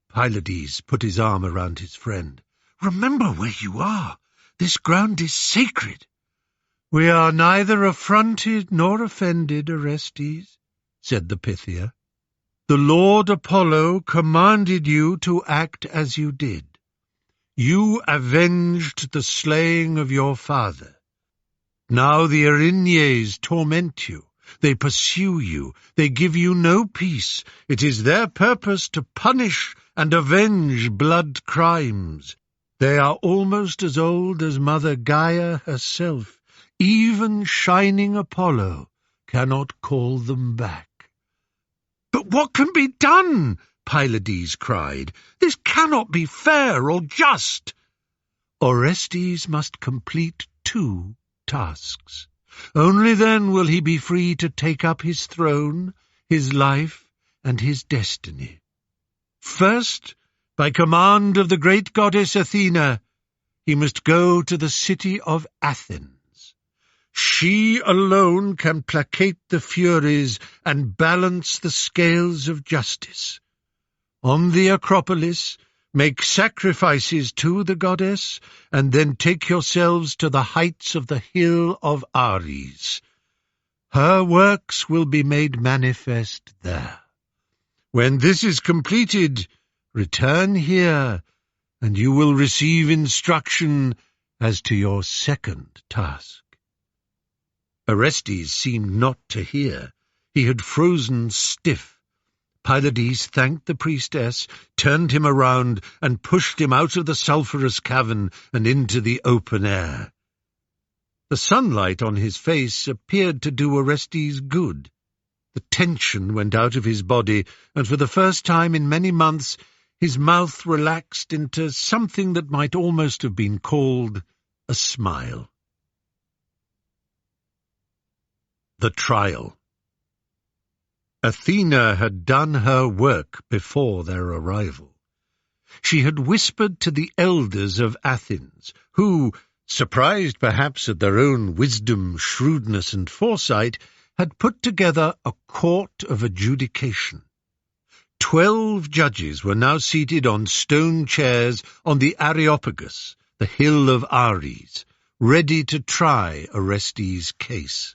Pylades put his arm around his friend. "Remember where you are. This ground is sacred." "We are neither affronted nor offended, Orestes," said the Pythia. "The Lord Apollo commanded you to act as you did. You avenged the slaying of your father. Now the Erinyes torment you. They pursue you. They give you no peace. It is their purpose to punish and avenge blood crimes. They are almost as old as Mother Gaia herself. Even shining Apollo cannot call them back." "But what can be done?" Pylades cried. "This cannot be fair or just." "Orestes must complete 2 tasks. Only then will he be free to take up his throne, his life, and his destiny. First, by command of the great goddess Athena, he must go to the city of Athens. She alone can placate the Furies and balance the scales of justice. On the Acropolis, make sacrifices to the goddess, and then take yourselves to the heights of the hill of Ares. Her works will be made manifest there. When this is completed, return here, and you will receive instruction as to your second task. Orestes seemed not to hear. He had frozen stiff. Pylades thanked the priestess, turned him around, and pushed him out of the sulphurous cavern and into the open air. The sunlight on his face appeared to do Orestes good. The tension went out of his body, and for the first time in many months his mouth relaxed into something that might almost have been called a smile. The trial. Athena had done her work before their arrival. She had whispered to the elders of Athens, who, surprised perhaps at their own wisdom, shrewdness, and foresight, had put together a court of adjudication. 12 judges were now seated on stone chairs on the Areopagus, the hill of Ares, ready to try Orestes' case.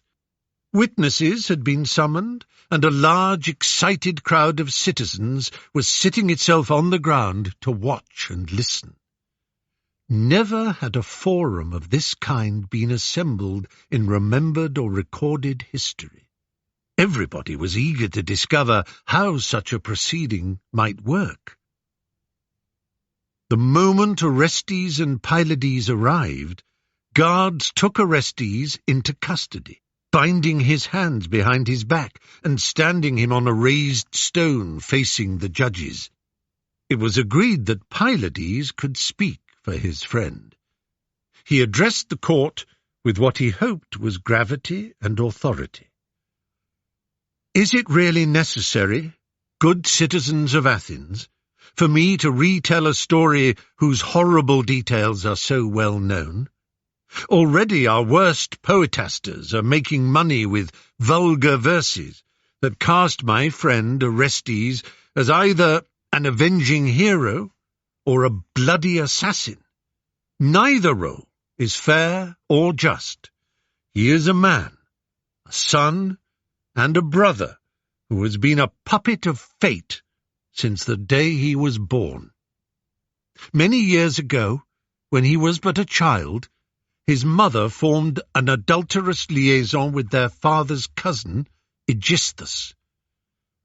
Witnesses had been summoned, and a large, excited crowd of citizens was sitting itself on the ground to watch and listen. Never had a forum of this kind been assembled in remembered or recorded history. Everybody was eager to discover how such a proceeding might work. The moment Orestes and Pylades arrived, guards took Orestes into custody, binding his hands behind his back and standing him on a raised stone facing the judges. It was agreed that Pylades could speak for his friend. He addressed the court with what he hoped was gravity and authority. Is it really necessary, good citizens of Athens, for me to retell a story whose horrible details are so well known? Already our worst poetasters are making money with vulgar verses that cast my friend Orestes as either an avenging hero or a bloody assassin. Neither role is fair or just. He is a man, a son, and a brother who has been a puppet of fate since the day he was born. Many years ago, when he was but a child, his mother formed an adulterous liaison with their father's cousin, Aegisthus.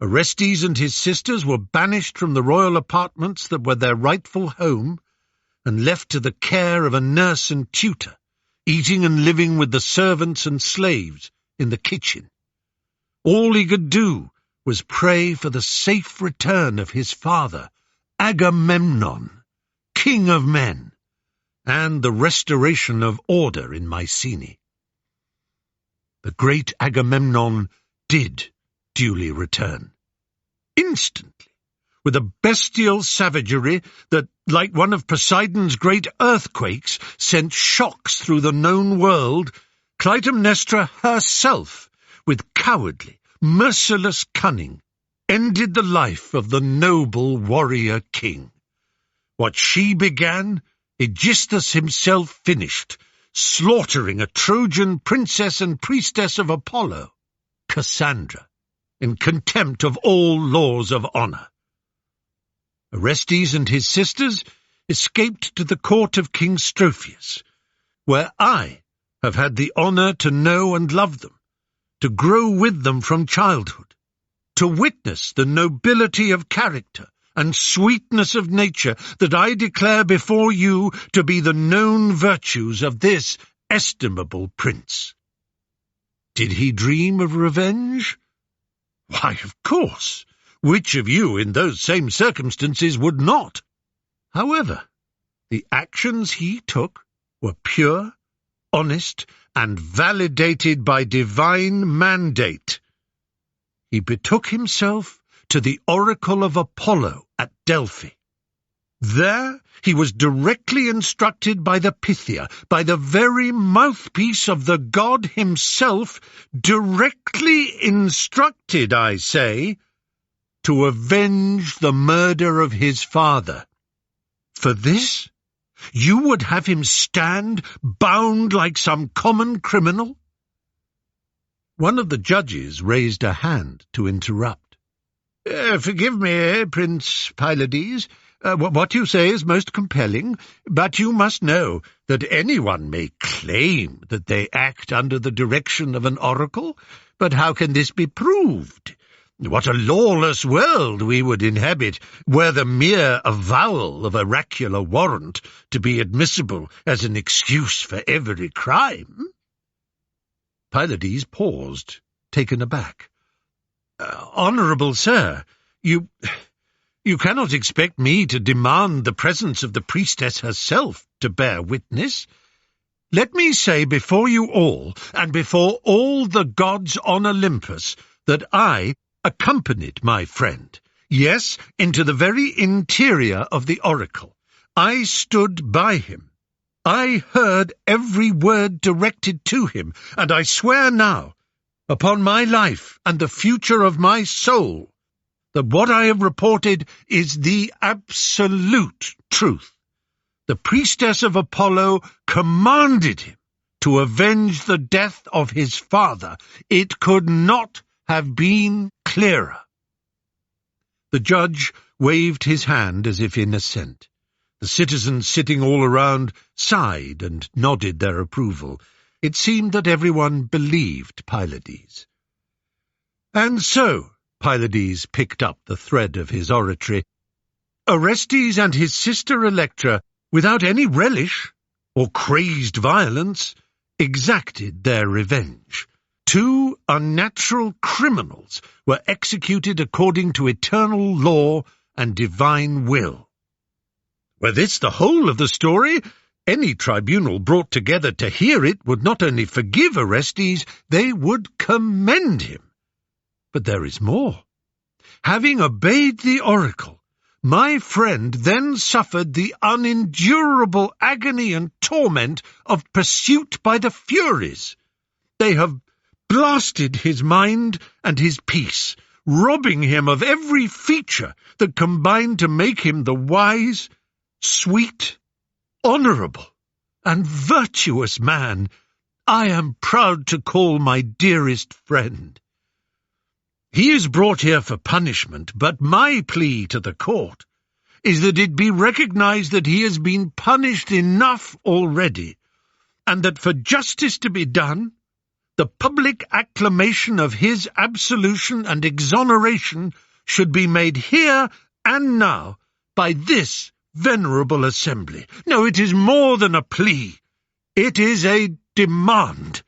Orestes and his sisters were banished from the royal apartments that were their rightful home and left to the care of a nurse and tutor, eating and living with the servants and slaves in the kitchen. All he could do was pray for the safe return of his father, Agamemnon, king of men, and the restoration of order in Mycenae. The great Agamemnon did duly return. Instantly, with a bestial savagery that, like one of Poseidon's great earthquakes, sent shocks through the known world, Clytemnestra herself, with cowardly, merciless cunning, ended the life of the noble warrior king. What she began, Aegisthus himself finished, slaughtering a Trojan princess and priestess of Apollo, Cassandra, in contempt of all laws of honor. Orestes and his sisters escaped to the court of King Strophius, where I have had the honor to know and love them, to grow with them from childhood, to witness the nobility of character and sweetness of nature that I declare before you to be the known virtues of this estimable prince. Did he dream of revenge? Why, of course. Which of you in those same circumstances would not? However, the actions he took were pure, honest, and validated by divine mandate. He betook himself to the oracle of Apollo at Delphi. There he was directly instructed by the Pythia, by the very mouthpiece of the god himself, directly instructed, I say, to avenge the murder of his father. For this, you would have him stand bound like some common criminal? One of the judges raised a hand to interrupt. Forgive me, Prince Pylades. What you say is most compelling, but you must know that anyone may claim that they act under the direction of an oracle, but how can this be proved? What a lawless world we would inhabit were the mere avowal of oracular warrant to be admissible as an excuse for every crime. Pylades paused, taken aback. Honourable sir, you cannot expect me to demand the presence of the priestess herself to bear witness. Let me say before you all, and before all the gods on Olympus, that I accompanied my friend, yes, into the very interior of the oracle. I stood by him. I heard every word directed to him, and I swear now, upon my life and the future of my soul, that what I have reported is the absolute truth. The priestess of Apollo commanded him to avenge the death of his father. It could not have been clearer. The judge waved his hand as if in assent. The citizens sitting all around sighed and nodded their approval. It seemed that everyone believed Pylades. And so, Pylades picked up the thread of his oratory, Orestes and his sister Electra, without any relish or crazed violence, exacted their revenge. 2 unnatural criminals were executed according to eternal law and divine will. Were this the whole of the story, any tribunal brought together to hear it would not only forgive Orestes, they would commend him. But there is more. Having obeyed the oracle, my friend then suffered the unendurable agony and torment of pursuit by the Furies. They have blasted his mind and his peace, robbing him of every feature that combined to make him the wise, sweet, honourable, and virtuous man I am proud to call my dearest friend. He is brought here for punishment, but my plea to the court is that it be recognized that he has been punished enough already, and that for justice to be done, the public acclamation of his absolution and exoneration should be made here and now by this venerable assembly. No, it is more than a plea. It is a demand.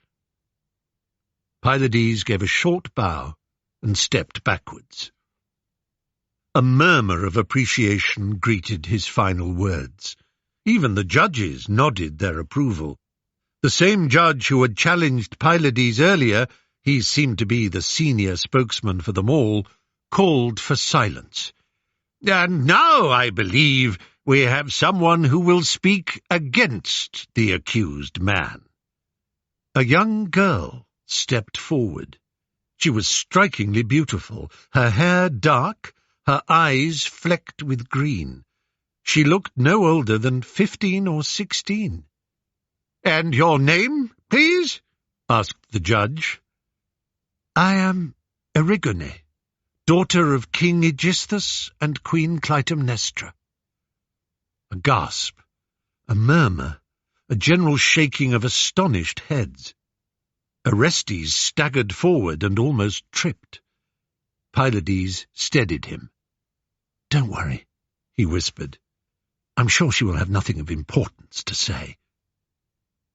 Pylades gave a short bow and stepped backwards. A murmur of appreciation greeted his final words. Even the judges nodded their approval. The same judge who had challenged Pylades earlier, he seemed to be the senior spokesman for them all, called for silence. And now, I believe, we have someone who will speak against the accused man. A young girl stepped forward. She was strikingly beautiful, her hair dark, her eyes flecked with green. She looked no older than 15 or 16. "And your name, please?" asked the judge. "I am Erigone, daughter of King Aegisthus and Queen Clytemnestra." A gasp, a murmur, a general shaking of astonished heads. Orestes staggered forward and almost tripped. Pylades steadied him. "Don't worry," he whispered. "I'm sure she will have nothing of importance to say."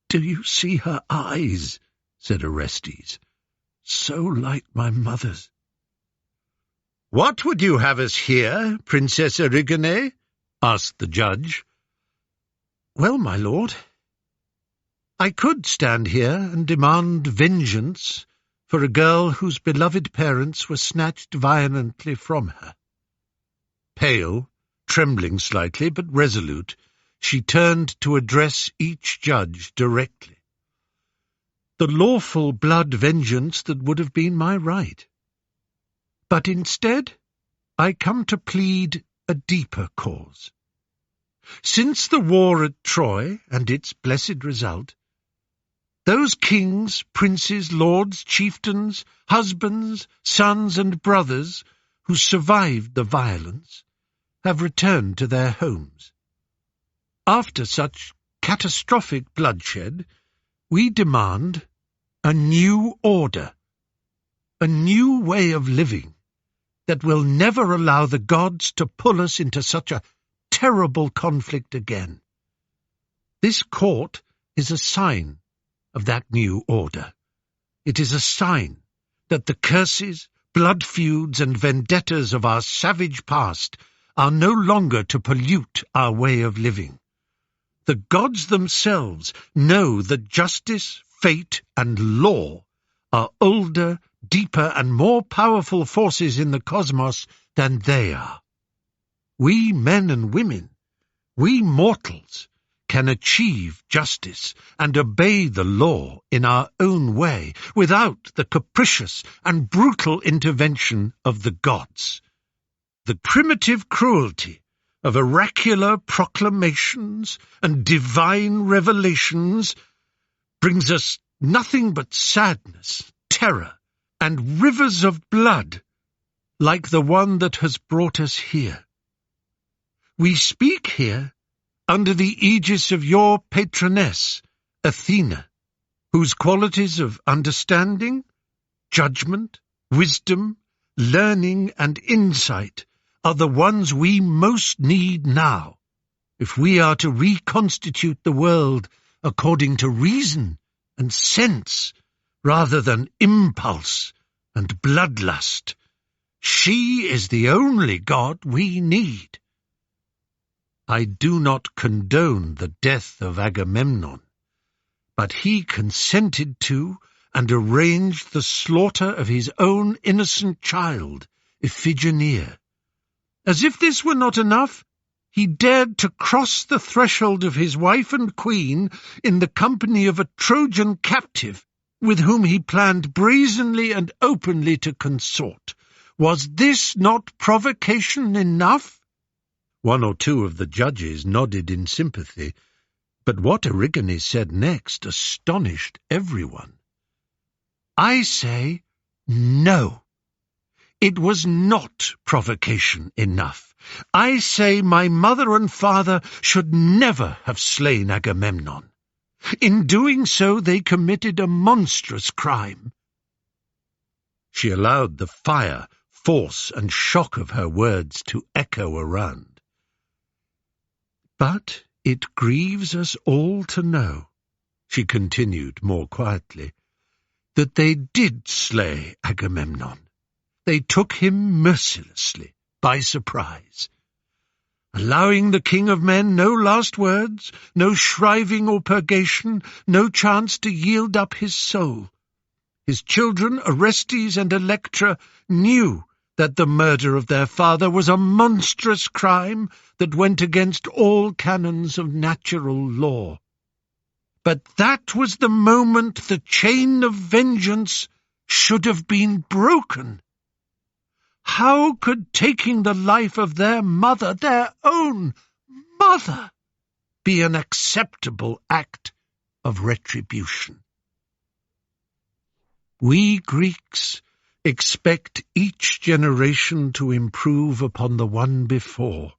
"Do you see her eyes?" said Orestes. "So like my mother's." "What would you have us hear, Princess Erigone?" asked the judge. "Well, my lord, I could stand here and demand vengeance for a girl whose beloved parents were snatched violently from her. Pale, trembling slightly, but resolute, she turned to address each judge directly. The lawful blood vengeance that would have been my right. But instead, I come to plead a deeper cause. Since the war at Troy and its blessed result, those kings, princes, lords, chieftains, husbands, sons, and brothers who survived the violence have returned to their homes. After such catastrophic bloodshed, we demand a new order, a new way of living that will never allow the gods to pull us into such a terrible conflict again. This court is a sign of that new order. It is a sign that the curses, blood feuds, and vendettas of our savage past are no longer to pollute our way of living. The gods themselves know that justice, fate, and law are older, deeper, and more powerful forces in the cosmos than they are. We men and women, we mortals, can achieve justice and obey the law in our own way without the capricious and brutal intervention of the gods. The primitive cruelty of oracular proclamations and divine revelations brings us nothing but sadness, terror, and rivers of blood like the one that has brought us here. We speak here under the aegis of your patroness, Athena, whose qualities of understanding, judgment, wisdom, learning, and insight are the ones we most need now, if we are to reconstitute the world according to reason and sense, rather than impulse and bloodlust. She is the only God we need. I do not condone the death of Agamemnon, but he consented to and arranged the slaughter of his own innocent child, Iphigenia. As if this were not enough, he dared to cross the threshold of his wife and queen in the company of a Trojan captive, with whom he planned brazenly and openly to consort. Was this not provocation enough? One or two of the judges nodded in sympathy, but what Erigenes said next astonished everyone. I say no. It was not provocation enough. I say my mother and father should never have slain Agamemnon. In doing so, they committed a monstrous crime. She allowed the fire, force, and shock of her words to echo around. But it grieves us all to know, she continued more quietly, that they did slay Agamemnon. They took him mercilessly, by surprise, allowing the king of men no last words, no shriving or purgation, no chance to yield up his soul. His children, Orestes and Electra, knew that the murder of their father was a monstrous crime that went against all canons of natural law. But that was the moment the chain of vengeance should have been broken. How could taking the life of their mother, their own mother, be an acceptable act of retribution? We Greeks expect each generation to improve upon the one before.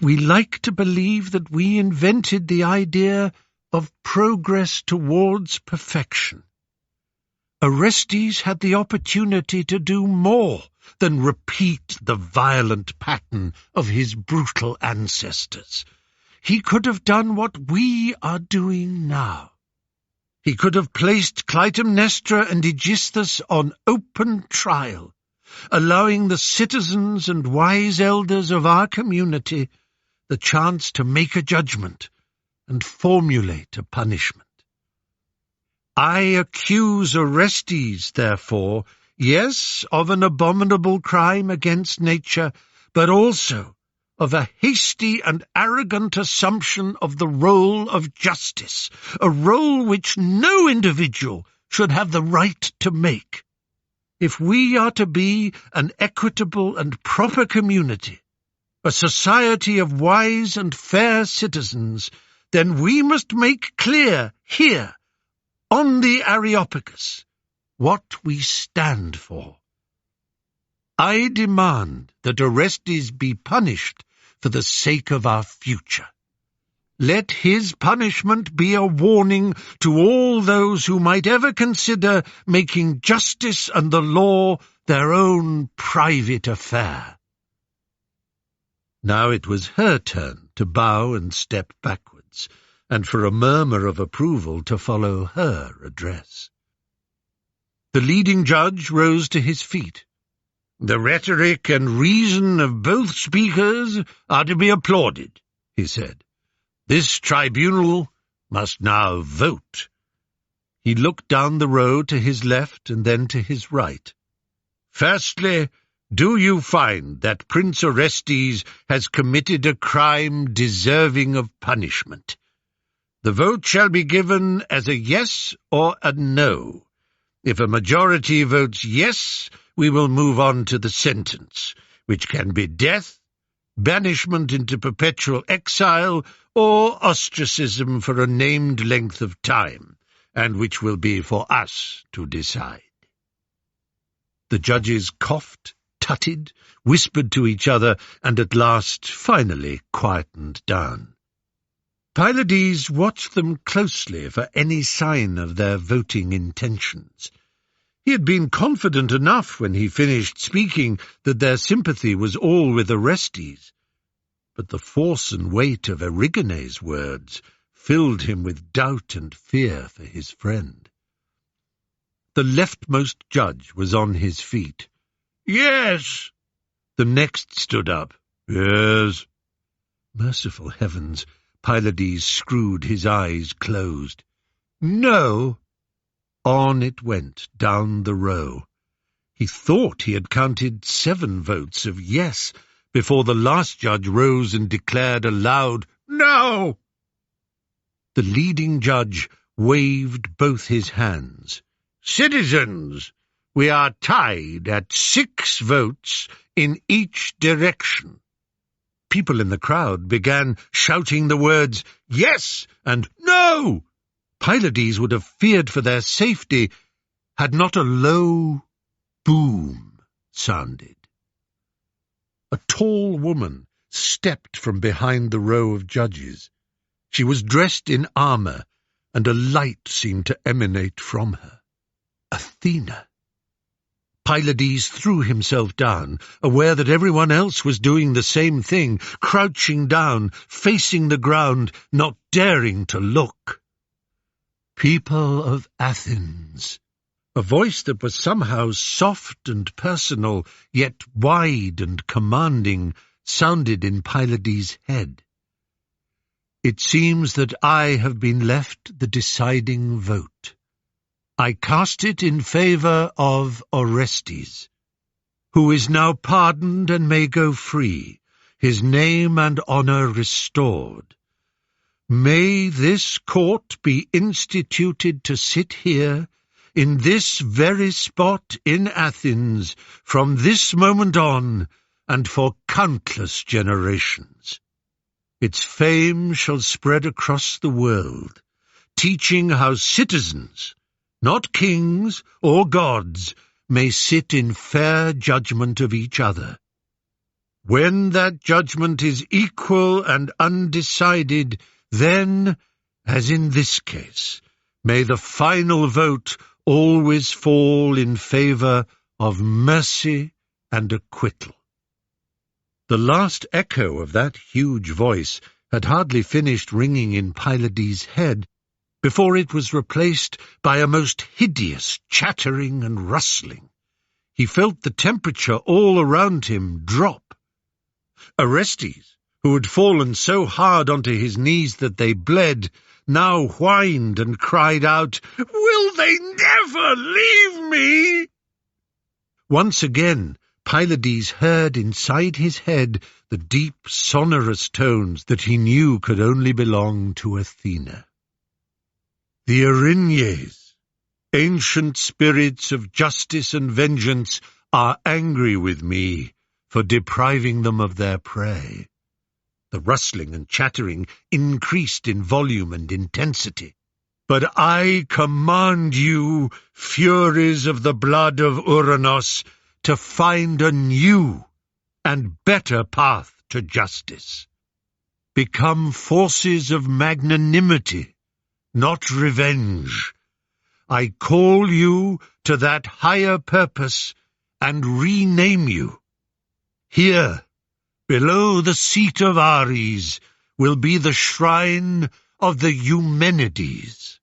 We like to believe that we invented the idea of progress towards perfection. Orestes had the opportunity to do more than repeat the violent pattern of his brutal ancestors. He could have done what we are doing now. He could have placed Clytemnestra and Aegisthus on open trial, allowing the citizens and wise elders of our community the chance to make a judgment and formulate a punishment. I accuse Orestes, therefore, yes, of an abominable crime against nature, but also of a hasty and arrogant assumption of the role of justice, a role which no individual should have the right to make. If we are to be an equitable and proper community, a society of wise and fair citizens, then we must make clear here, on the Areopagus, what we stand for. I demand that Orestes be punished for the sake of our future. Let his punishment be a warning to all those who might ever consider making justice and the law their own private affair. Now it was her turn to bow and step backwards, and for a murmur of approval to follow her address. The leading judge rose to his feet. "The rhetoric and reason of both speakers are to be applauded," he said. "This tribunal must now vote." He looked down the row to his left and then to his right. "Firstly, do you find that Prince Orestes has committed a crime deserving of punishment? The vote shall be given as a yes or a no. If a majority votes yes, we will move on to the sentence, which can be death, banishment into perpetual exile, or ostracism for a named length of time, and which will be for us to decide." The judges coughed, tutted, whispered to each other, and at last finally quietened down. Pylades watched them closely for any sign of their voting intentions. He had been confident enough when he finished speaking that their sympathy was all with Orestes, but the force and weight of Erigene's words filled him with doubt and fear for his friend. The leftmost judge was on his feet. "Yes." The next stood up. "Yes." Merciful heavens, Pylades screwed his eyes closed. "No." On it went, down the row. He thought he had counted 7 votes of yes before the last judge rose and declared aloud, "No!" The leading judge waved both his hands. "Citizens, we are tied at 6 votes in each direction." People in the crowd began shouting the words, "Yes!" and "No!" Pylades would have feared for their safety had not a low boom sounded. A tall woman stepped from behind the row of judges. She was dressed in armor, and a light seemed to emanate from her. Athena. Pylades threw himself down, aware that everyone else was doing the same thing, crouching down, facing the ground, not daring to look. "People of Athens," a voice that was somehow soft and personal, yet wide and commanding, sounded in Pylades' head. "It seems that I have been left the deciding vote. I cast it in favor of Orestes, who is now pardoned and may go free, his name and honor restored. May this court be instituted to sit here, in this very spot in Athens, from this moment on, and for countless generations. Its fame shall spread across the world, teaching how citizens, not kings or gods, may sit in fair judgment of each other. When that judgment is equal and undecided, then, as in this case, may the final vote always fall in favor of mercy and acquittal." The last echo of that huge voice had hardly finished ringing in Pylades' head before it was replaced by a most hideous chattering and rustling. He felt the temperature all around him drop. Orestes, who had fallen so hard onto his knees that they bled, now whined and cried out, "Will they never leave me?" Once again, Pylades heard inside his head the deep, sonorous tones that he knew could only belong to Athena. The Erinyes, ancient spirits of justice and vengeance, are angry with me for depriving them of their prey. The rustling and chattering increased in volume and intensity. But I command you, furies of the blood of Uranos, to find a new and better path to justice. Become forces of magnanimity, not revenge. I call you to that higher purpose and rename you. Here, below the seat of Ares, will be the shrine of the Eumenides,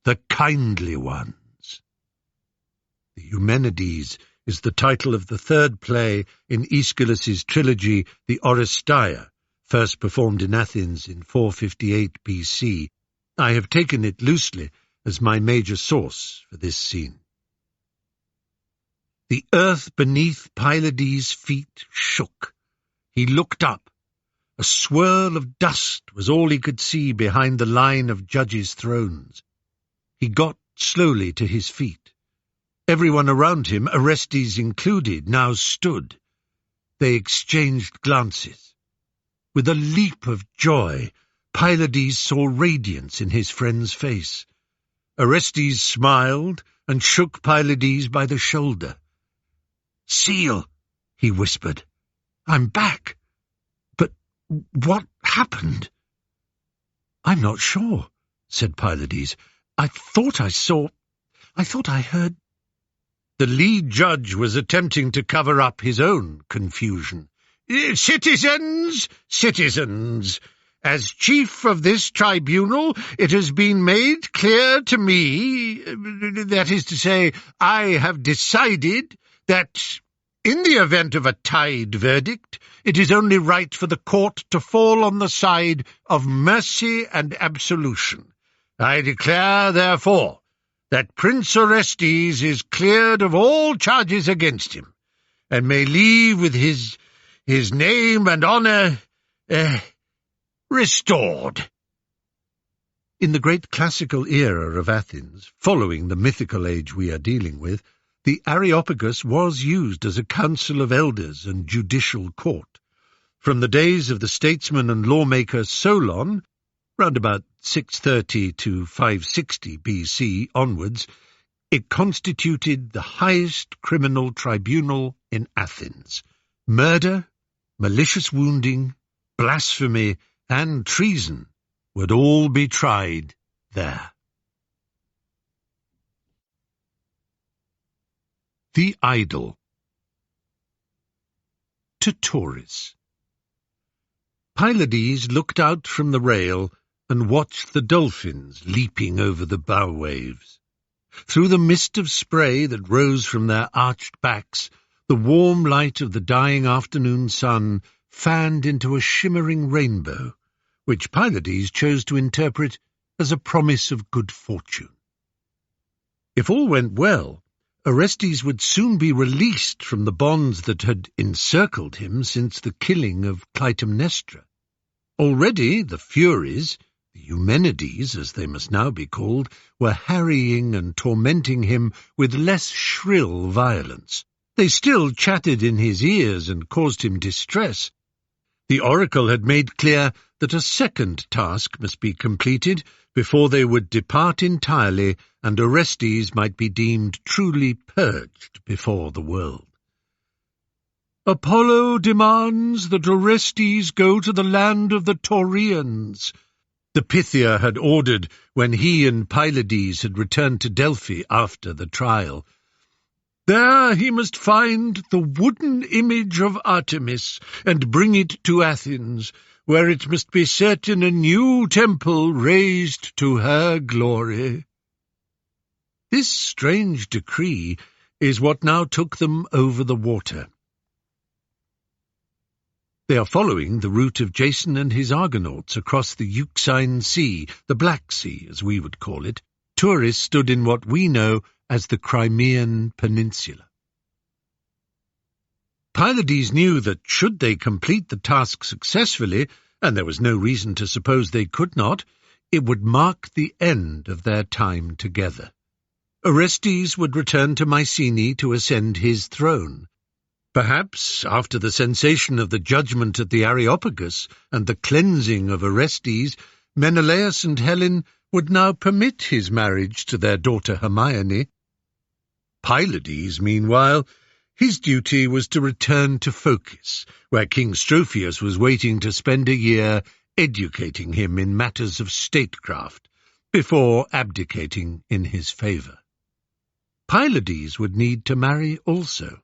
the kindly ones. The Eumenides is the title of the third play in Aeschylus's trilogy, the Oresteia, first performed in Athens in 458 BC. I have taken it loosely as my major source for this scene. The earth beneath Pylades' feet shook. He looked up. A swirl of dust was all he could see behind the line of judges' thrones. He got slowly to his feet. Everyone around him, Orestes included, now stood. They exchanged glances. With a leap of joy, Pylades saw radiance in his friend's face. Orestes smiled and shook Pylades by the shoulder. "Seal," he whispered. "I'm back. But what happened?" "I'm not sure," said Pylades. I thought I heard." The lead judge was attempting to cover up his own confusion. Citizens! As chief of this tribunal, it has been made clear to me, that is to say, I have decided that, in the event of a tied verdict, it is only right for the court to fall on the side of mercy and absolution. I declare, therefore, that Prince Orestes is cleared of all charges against him, and may leave with his name and honour restored. In the great classical era of Athens, following the mythical age we are dealing with, the Areopagus was used as a council of elders and judicial court. From the days of the statesman and lawmaker Solon, round about 630 to 560 BC onwards, it constituted the highest criminal tribunal in Athens. Murder, malicious wounding, blasphemy, and treason would all be tried there. The Idol. To Tauris. Pylades looked out from the rail and watched the dolphins leaping over the bow waves. Through the mist of spray that rose from their arched backs, the warm light of the dying afternoon sun fanned into a shimmering rainbow, which Pylades chose to interpret as a promise of good fortune. If all went well, Orestes would soon be released from the bonds that had encircled him since the killing of Clytemnestra. Already the Furies, the Eumenides, as they must now be called, were harrying and tormenting him with less shrill violence. They still chatted in his ears and caused him distress. The oracle had made clear that a second task must be completed before they would depart entirely and Orestes might be deemed truly purged before the world. "Apollo demands that Orestes go to the land of the Taurians," the Pythia had ordered when he and Pylades had returned to Delphi after the trial. "There he must find the wooden image of Artemis and bring it to Athens, where it must be set in a new temple raised to her glory." This strange decree is what now took them over the water. They are following the route of Jason and his Argonauts across the Euxine Sea, the Black Sea, as we would call it. Tourists stood in what we know as the Crimean Peninsula. Pylades knew that should they complete the task successfully, and there was no reason to suppose they could not, it would mark the end of their time together. Orestes would return to Mycenae to ascend his throne. Perhaps, after the sensation of the judgment at the Areopagus and the cleansing of Orestes, Menelaus and Helen would now permit his marriage to their daughter Hermione. Pylades, meanwhile, his duty was to return to Phocis, where King Strophius was waiting to spend a year educating him in matters of statecraft, before abdicating in his favour. Pylades would need to marry also.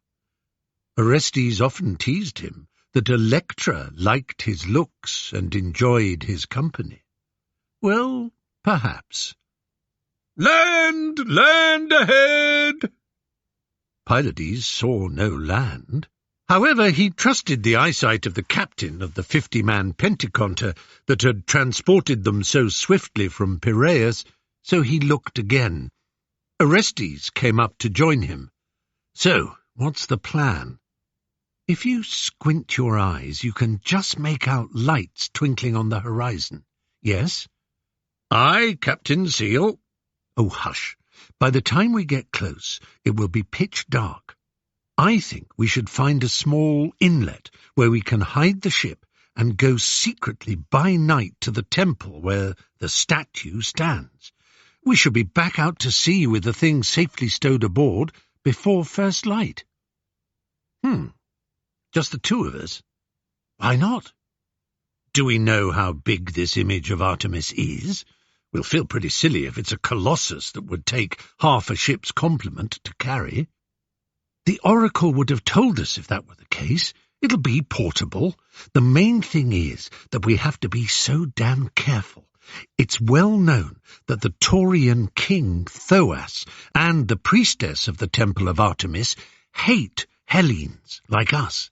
Orestes often teased him that Electra liked his looks and enjoyed his company. Well, perhaps. "Land! Land ahead!" Pylades saw no land. However, he trusted the eyesight of the captain of the 50-man Pentaconter that had transported them so swiftly from Piraeus, so he looked again. Orestes came up to join him. "So, what's the plan?" "If you squint your eyes, you can just make out lights twinkling on the horizon." "Yes?" "Aye, Captain Seal." "Oh, hush. By the time we get close, it will be pitch dark. I think we should find a small inlet where we can hide the ship and go secretly by night to the temple where the statue stands. We shall be back out to sea with the thing safely stowed aboard before first light." Just the two of us? Why not? Do we know how big this image of Artemis is? We'll feel pretty silly if it's a colossus that would take half a ship's complement to carry. The oracle would have told us if that were the case. It'll be portable. The main thing is that we have to be so damn careful. It's well known that the Taurian king Thoas and the priestess of the Temple of Artemis hate Hellenes like us.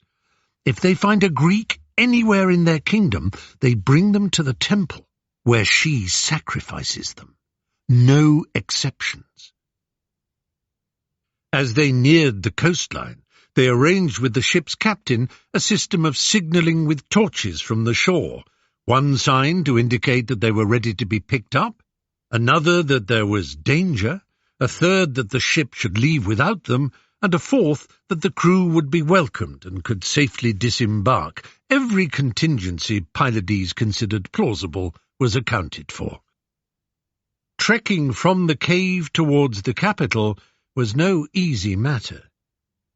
If they find a Greek anywhere in their kingdom, they bring them to the temple, where she sacrifices them. No exceptions. As they neared the coastline, they arranged with the ship's captain a system of signalling with torches from the shore, one sign to indicate that they were ready to be picked up, another that there was danger, a third that the ship should leave without them, and a fourth that the crew would be welcomed and could safely disembark. Every contingency Pylades considered plausible was accounted for. Trekking from the cave towards the capital was no easy matter.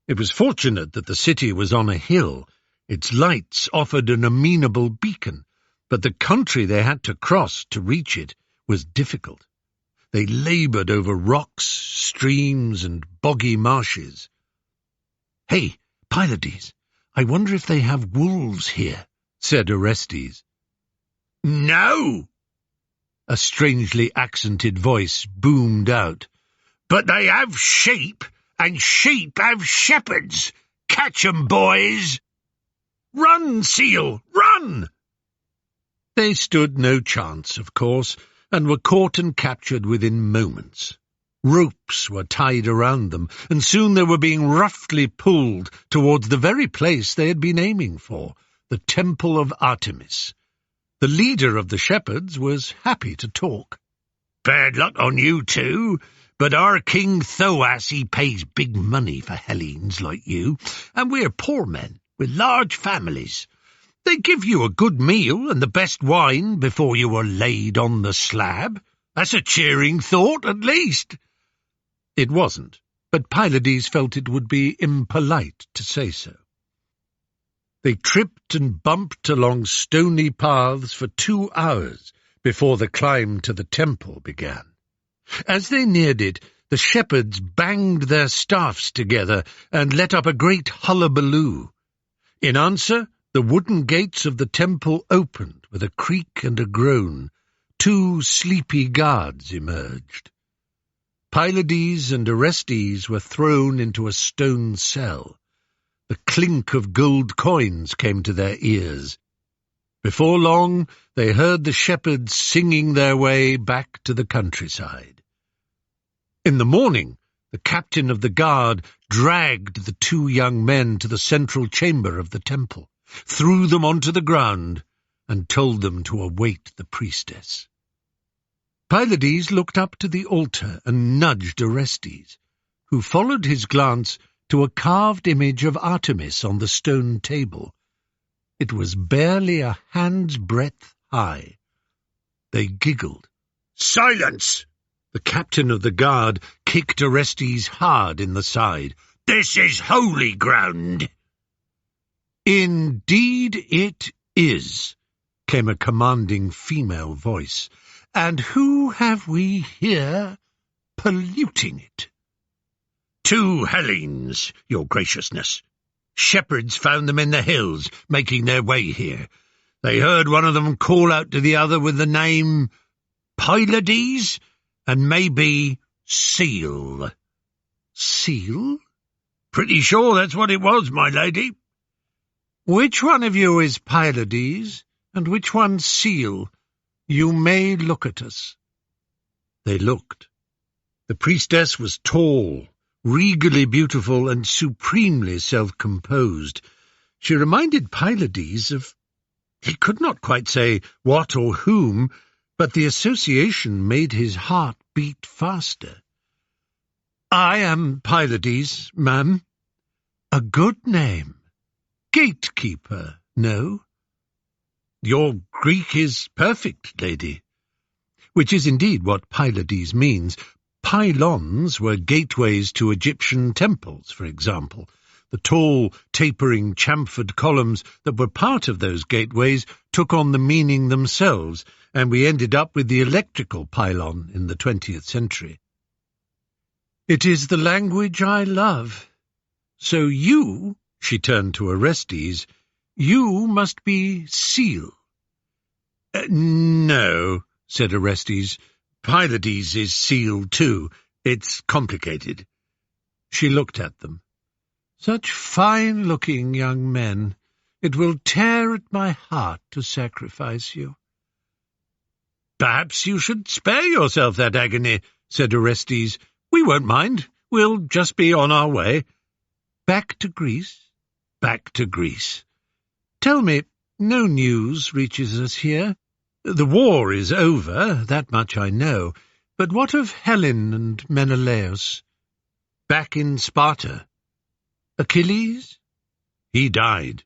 It was fortunate that the city was on a hill. Its lights offered an amenable beacon, but the country they had to cross to reach it was difficult. They laboured over rocks, streams, and boggy marshes. "Hey, Pylades, I wonder if they have wolves here," said Orestes. "No!" a strangely accented voice boomed out. "But they have sheep, and sheep have shepherds. Catch 'em, boys! Run, Seal, run!" They stood no chance, of course, and were caught and captured within moments. Ropes were tied around them, and soon they were being roughly pulled towards the very place they had been aiming for, the Temple of Artemis. The leader of the shepherds was happy to talk. "Bad luck on you two, but our King Thoas, he pays big money for Hellenes like you, and we're poor men with large families. They give you a good meal and the best wine before you are laid on the slab. That's a cheering thought, at least." It wasn't, but Pylades felt it would be impolite to say so. They tripped and bumped along stony paths for 2 hours before the climb to the temple began. As they neared it, the shepherds banged their staffs together and let up a great hullabaloo. In answer, the wooden gates of the temple opened with a creak and a groan. 2 sleepy guards emerged. Pylades and Orestes were thrown into a stone cell. The clink of gold coins came to their ears. Before long, they heard the shepherds singing their way back to the countryside. In the morning, the captain of the guard dragged the two young men to the central chamber of the temple, threw them onto the ground, and told them to await the priestess. Pylades looked up to the altar and nudged Orestes, who followed his glance to a carved image of Artemis on the stone table. It was barely a hand's breadth high. They giggled. "Silence!" The captain of the guard kicked Orestes hard in the side. "This is holy ground!" "Indeed it is," came a commanding female voice. "And who have we here polluting it?" "Two Hellenes, your graciousness. Shepherds found them in the hills, making their way here. They heard one of them call out to the other with the name Pylades, and maybe Seal." "Seal?" "Pretty sure that's what it was, my lady." "Which one of you is Pylades, and which one Seal? You may look at us." They looked. The priestess was tall, regally beautiful, and supremely self-composed. She reminded Pylades of, he could not quite say what or whom, but the association made his heart beat faster. "I am Pylades, ma'am." "A good name. Gatekeeper, no?" "Your Greek is perfect, lady." Which is indeed what Pylades means. Pylons were gateways to Egyptian temples, for example. The tall, tapering, chamfered columns that were part of those gateways took on the meaning themselves, and we ended up with the electrical pylon in the 20th century. "It is the language I love. So you," she turned to Orestes, "you must be Seal." No," said Orestes. "Pylades is Seal too. It's complicated." She looked at them. "Such fine-looking young men. It will tear at my heart to sacrifice you." "Perhaps you should spare yourself that agony," said Orestes. "We won't mind. We'll just be on our way." "Back to Greece?" "Back to Greece." "Tell me, no news reaches us here. The war is over, that much I know. But what of Helen and Menelaus?" "Back in Sparta." "Achilles?" "He died.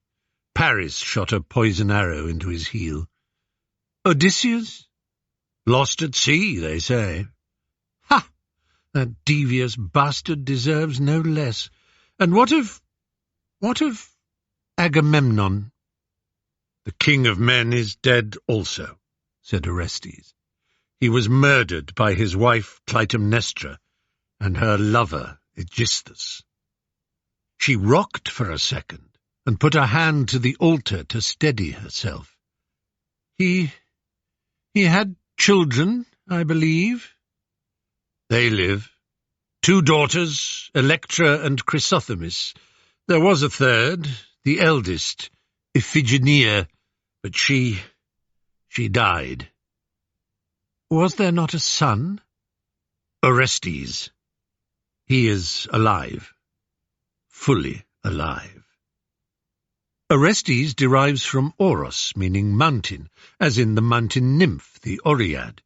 Paris shot a poison arrow into his heel." "Odysseus?" "Lost at sea, they say." "Ha! That devious bastard deserves no less. And what of Agamemnon?" "The king of men is dead also," said Orestes. "He was murdered by his wife Clytemnestra and her lover Aegisthus." She rocked for a second and put a hand to the altar to steady herself. He had children, I believe." "They live. 2 daughters, Electra and Chrysothemis. There was a third, the eldest, Iphigenia, but she died." "Was there not a son?" "Orestes. He is alive. Fully alive." Orestes derives from Oros, meaning mountain, as in the mountain nymph, the Oread.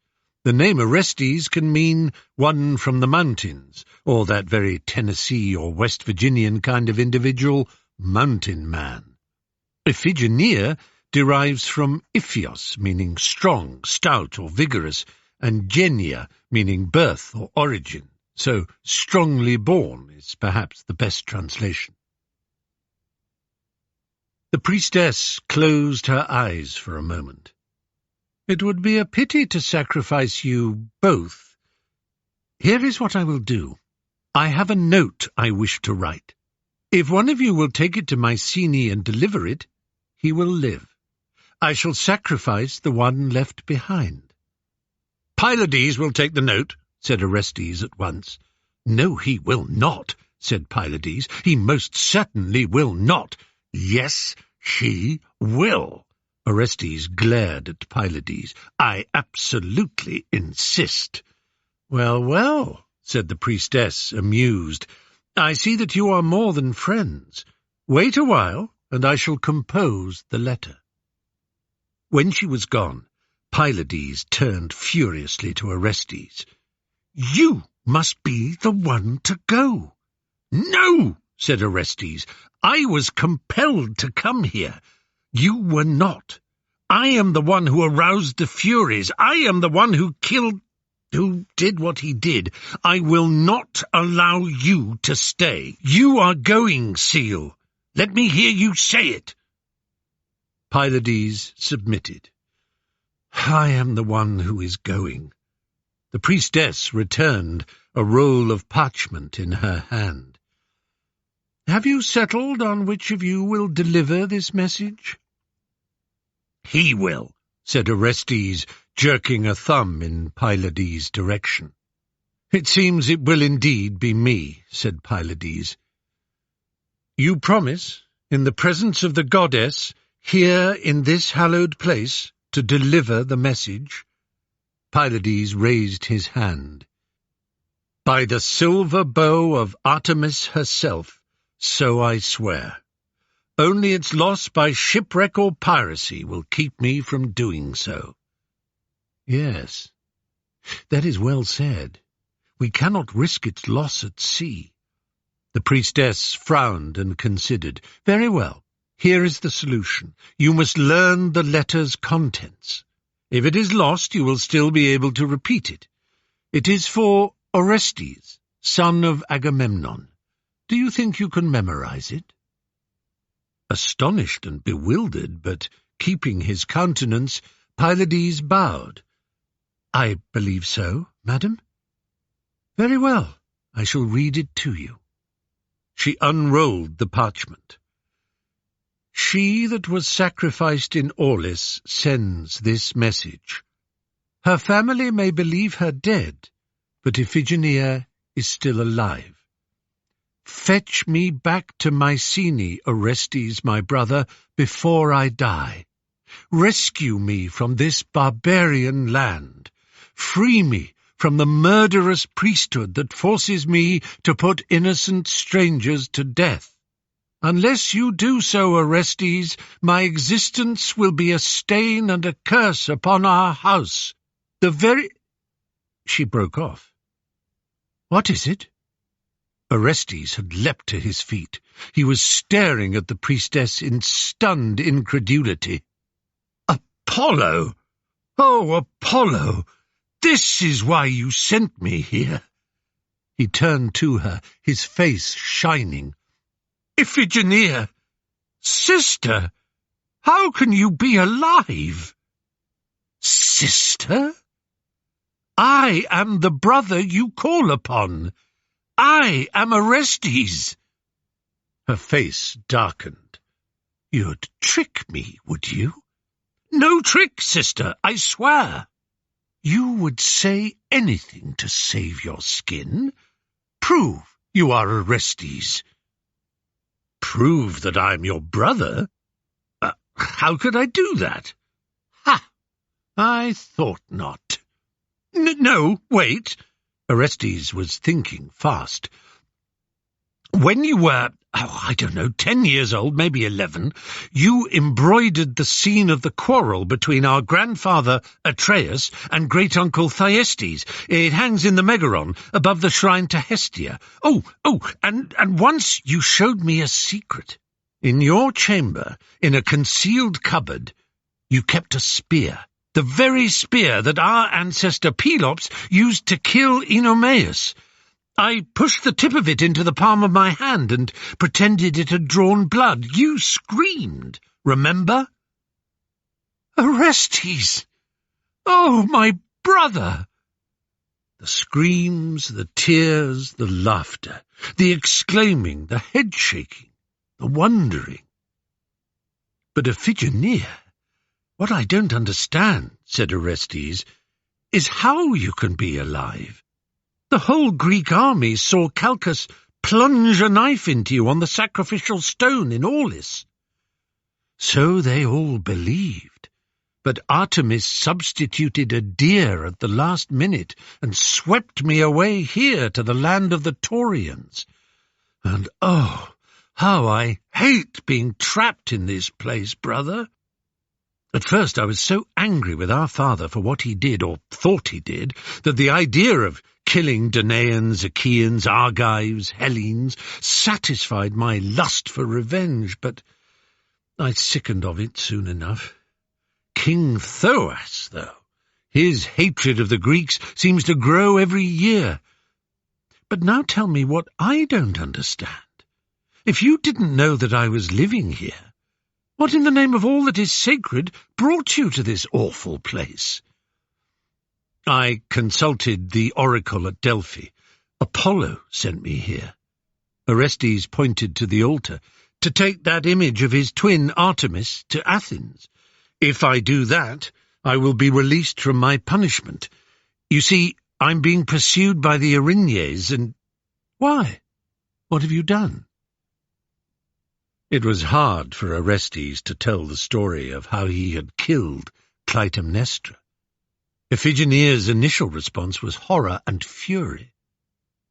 The name Orestes can mean one from the mountains, or that very Tennessee or West Virginian kind of individual, mountain man. Iphigenia derives from Iphios, meaning strong, stout, or vigorous, and genia, meaning birth or origin. So strongly born is perhaps the best translation. The priestess closed her eyes for a moment. "It would be a pity to sacrifice you both. Here is what I will do. I have a note I wish to write. If one of you will take it to Mycenae and deliver it, he will live. I shall sacrifice the one left behind." "Pylades will take the note," said Orestes at once. "No, he will not," said Pylades. "He most certainly will not." "Yes, he will." Orestes glared at Pylades. "I absolutely insist." "Well, well," said the priestess, amused. "I see that you are more than friends. Wait a while, and I shall compose the letter." When she was gone, Pylades turned furiously to Orestes. "You must be the one to go." "No," said Orestes. "I was compelled to come here. You were not. I am the one who aroused the Furies. I am the one who did what he did. I will not allow you to stay. You are going, Seal. Let me hear you say it." Pylades submitted. "I am the one who is going." The priestess returned, a roll of parchment in her hand. "Have you settled on which of you will deliver this message?" "He will," said Orestes, jerking a thumb in Pylades' direction. "It seems it will indeed be me," said Pylades. "You promise, in the presence of the goddess, here in this hallowed place, to deliver the message?" Pylades raised his hand. "By the silver bow of Artemis herself, so I swear. Only its loss by shipwreck or piracy will keep me from doing so." "Yes, that is well said. We cannot risk its loss at sea." The priestess frowned and considered. "Very well. Here is the solution. You must learn the letter's contents. If it is lost, you will still be able to repeat it. It is for Orestes, son of Agamemnon. Do you think you can memorize it?" Astonished and bewildered, but keeping his countenance, Pylades bowed. "I believe so, madam." "Very well. I shall read it to you." She unrolled the parchment. "She that was sacrificed in Aulis sends this message. Her family may believe her dead, but Iphigenia is still alive. Fetch me back to Mycenae, Orestes, my brother, before I die. Rescue me from this barbarian land. Free me from the murderous priesthood that forces me to put innocent strangers to death. Unless you do so, Orestes, my existence will be a stain and a curse upon our house. The very—" She broke off. "What is it?" Orestes had leapt to his feet. He was staring at the priestess in stunned incredulity. "Apollo! Oh, Apollo! This is why you sent me here." He turned to her, his face shining. "Iphigenia! Sister! How can you be alive?" "Sister? I am the brother you call upon. I am Orestes." Her face darkened. "You'd trick me, would you?" "No trick, sister, I swear." "You would say anything to save your skin. Prove you are Orestes." "Prove that I am your brother? How could I do that?" "Ha! I thought not." No, wait." Orestes was thinking fast. "When you were, 10 years old, maybe 11, you embroidered the scene of the quarrel between our grandfather Atreus and great-uncle Thyestes. It hangs in the Megaron, above the shrine to Hestia. And once you showed me a secret. In your chamber, in a concealed cupboard, you kept a spear. The very spear that our ancestor Pelops used to kill Oenomaus. I pushed the tip of it into the palm of my hand and pretended it had drawn blood. You screamed, remember?" "Orestes! Oh, my brother!" The screams, the tears, the laughter, the exclaiming, the head-shaking, the wondering. "But Iphigenia, what I don't understand," said Orestes, "is how you can be alive. The whole Greek army saw Calchas plunge a knife into you on the sacrificial stone in Aulis." So they all believed. But Artemis substituted a deer at the last minute and swept me away here to the land of the Taurians. And oh, how I hate being trapped in this place, brother. At first I was so angry with our father for what he did, or thought he did, that the idea of killing Danaans, Achaeans, Argives, Hellenes satisfied my lust for revenge, but I sickened of it soon enough. King Thoas, though, his hatred of the Greeks seems to grow every year. But now tell me what I don't understand. If you didn't know that I was living here, what in the name of all that is sacred brought you to this awful place? I consulted the oracle at Delphi. Apollo sent me here. Orestes pointed to the altar, to take that image of his twin Artemis to Athens. If I do that, I will be released from my punishment. You see, I'm being pursued by the Erinyes, and— Why? What have you done? It was hard for Orestes to tell the story of how he had killed Clytemnestra. Iphigenea's initial response was horror and fury.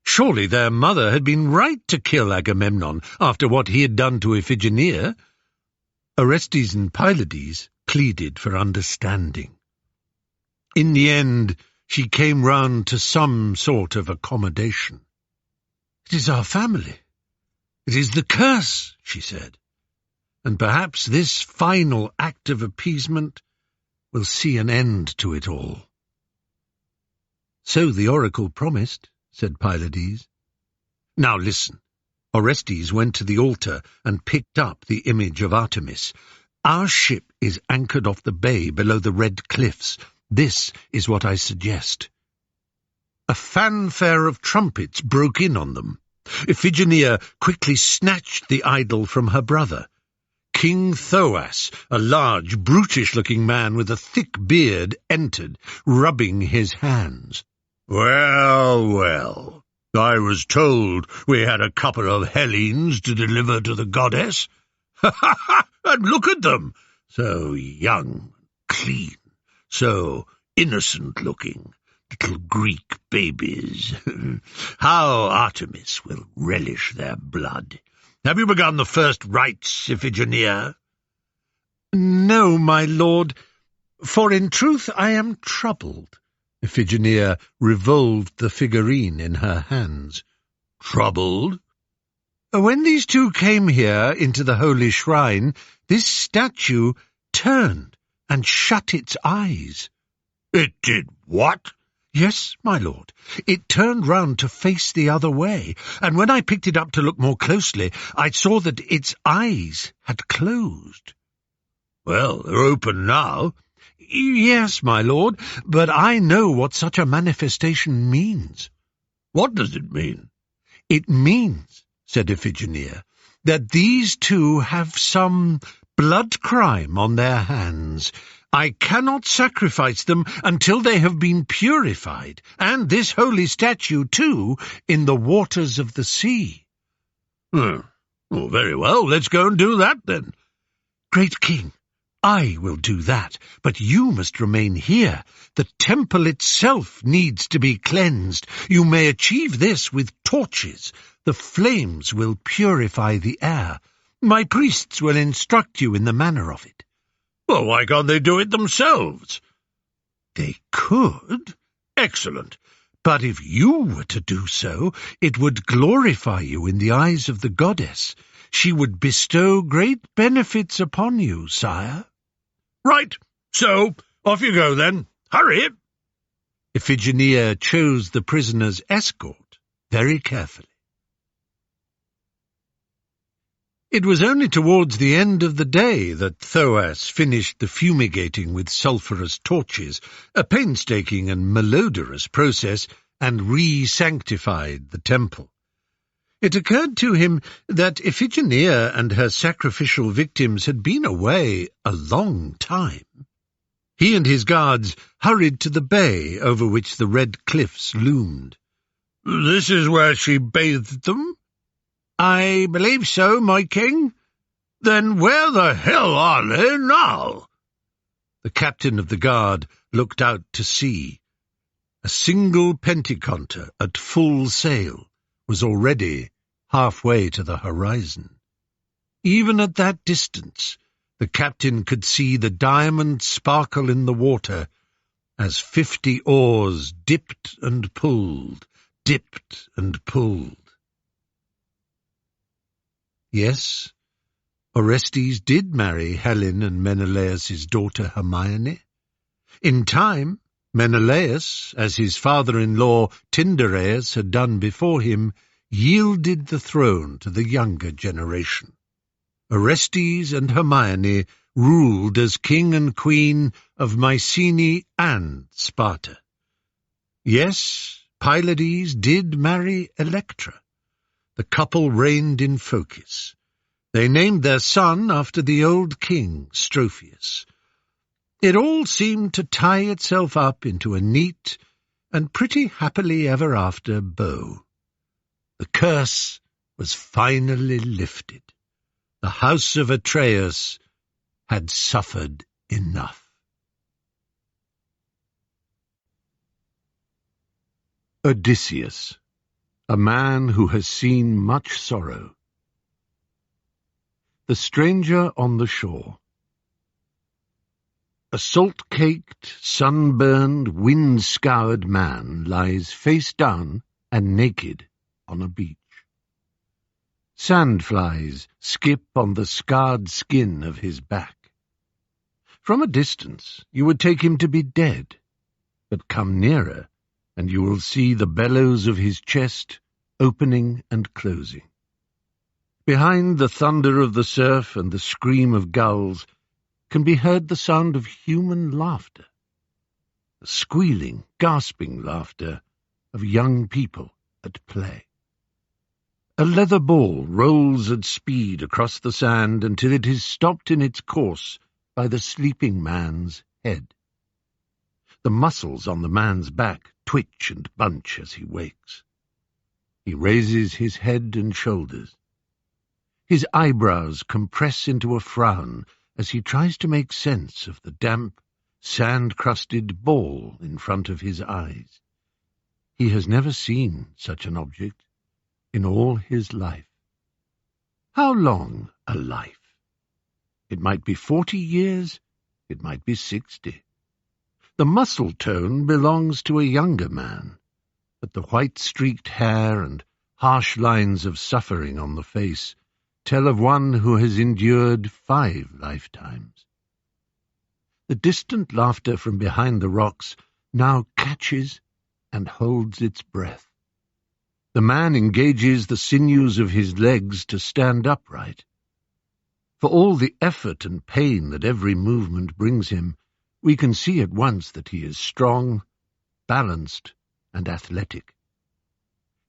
Surely their mother had been right to kill Agamemnon after what he had done to Iphigenia. Orestes and Pylades pleaded for understanding. In the end, she came round to some sort of accommodation. "It is our family. It is the curse," she said, "and perhaps this final act of appeasement will see an end to it all." "So the oracle promised," said Pylades. "Now listen." Orestes went to the altar and picked up the image of Artemis. "Our ship is anchored off the bay below the red cliffs. This is what I suggest." A fanfare of trumpets broke in on them. Iphigenia quickly snatched the idol from her brother. King Thoas, a large, brutish-looking man with a thick beard, entered, rubbing his hands. "Well, well, I was told we had a couple of Hellenes to deliver to the goddess. Ha! And look at them! So young, clean, so innocent-looking. Little Greek babies. How Artemis will relish their blood. Have you begun the first rites, Iphigenia?" "No, my lord, for in truth I am troubled." Iphigenia revolved the figurine in her hands. "Troubled?" "When these two came here into the holy shrine, this statue turned and shut its eyes." "It did what?" "Yes, my lord. It turned round to face the other way, and when I picked it up to look more closely, I saw that its eyes had closed." "Well, they're open now." "Yes, my lord, but I know what such a manifestation means." "What does it mean?" "It means," said Iphigenia, "that these two have some blood crime on their hands. I cannot sacrifice them until they have been purified, and this holy statue, too, in the waters of the sea." "Well, very well, let's go and do that, then." "Great king, I will do that, but you must remain here. The temple itself needs to be cleansed. You may achieve this with torches. The flames will purify the air. My priests will instruct you in the manner of it." "Well, why can't they do it themselves?" "They could." "Excellent. But if you were to do so, it would glorify you in the eyes of the goddess. She would bestow great benefits upon you, sire." "Right. So, off you go, then. Hurry!" Iphigenia chose the prisoner's escort very carefully. It was only towards the end of the day that Thoas finished the fumigating with sulphurous torches, a painstaking and malodorous process, and re-sanctified the temple. It occurred to him that Iphigenia and her sacrificial victims had been away a long time. He and his guards hurried to the bay over which the red cliffs loomed. "This is where she bathed them?" "I believe so, my king." "Then where the hell are they now?" The captain of the guard looked out to sea. A single Pentaconter at full sail was already halfway to the horizon. Even at that distance, the captain could see the diamond sparkle in the water as 50 oars dipped and pulled, dipped and pulled. Yes, Orestes did marry Helen and Menelaus' daughter Hermione. In time, Menelaus, as his father-in-law Tyndareus had done before him, yielded the throne to the younger generation. Orestes and Hermione ruled as king and queen of Mycenae and Sparta. Yes, Pylades did marry Electra. The couple reigned in Phocis. They named their son after the old king, Strophius. It all seemed to tie itself up into a neat and pretty happily ever after bow. The curse was finally lifted. The house of Atreus had suffered enough. Odysseus, a man who has seen much sorrow. The stranger on the shore. A salt-caked, sunburned, wind-scoured man lies face down and naked on a beach. Sandflies skip on the scarred skin of his back. From a distance you would take him to be dead, but come nearer and you will see the bellows of his chest opening and closing. Behind the thunder of the surf and the scream of gulls can be heard the sound of human laughter, the squealing, gasping laughter of young people at play. A leather ball rolls at speed across the sand until it is stopped in its course by the sleeping man's head. The muscles on the man's back twitch and bunch as he wakes. He raises his head and shoulders. His eyebrows compress into a frown as he tries to make sense of the damp, sand-crusted ball in front of his eyes. He has never seen such an object in all his life. How long a life? It might be 40 years, it might be 60. The muscle tone belongs to a younger man, but the white-streaked hair and harsh lines of suffering on the face tell of one who has endured 5 lifetimes. The distant laughter from behind the rocks now catches and holds its breath. The man engages the sinews of his legs to stand upright. For all the effort and pain that every movement brings him, we can see at once that he is strong, balanced, and athletic.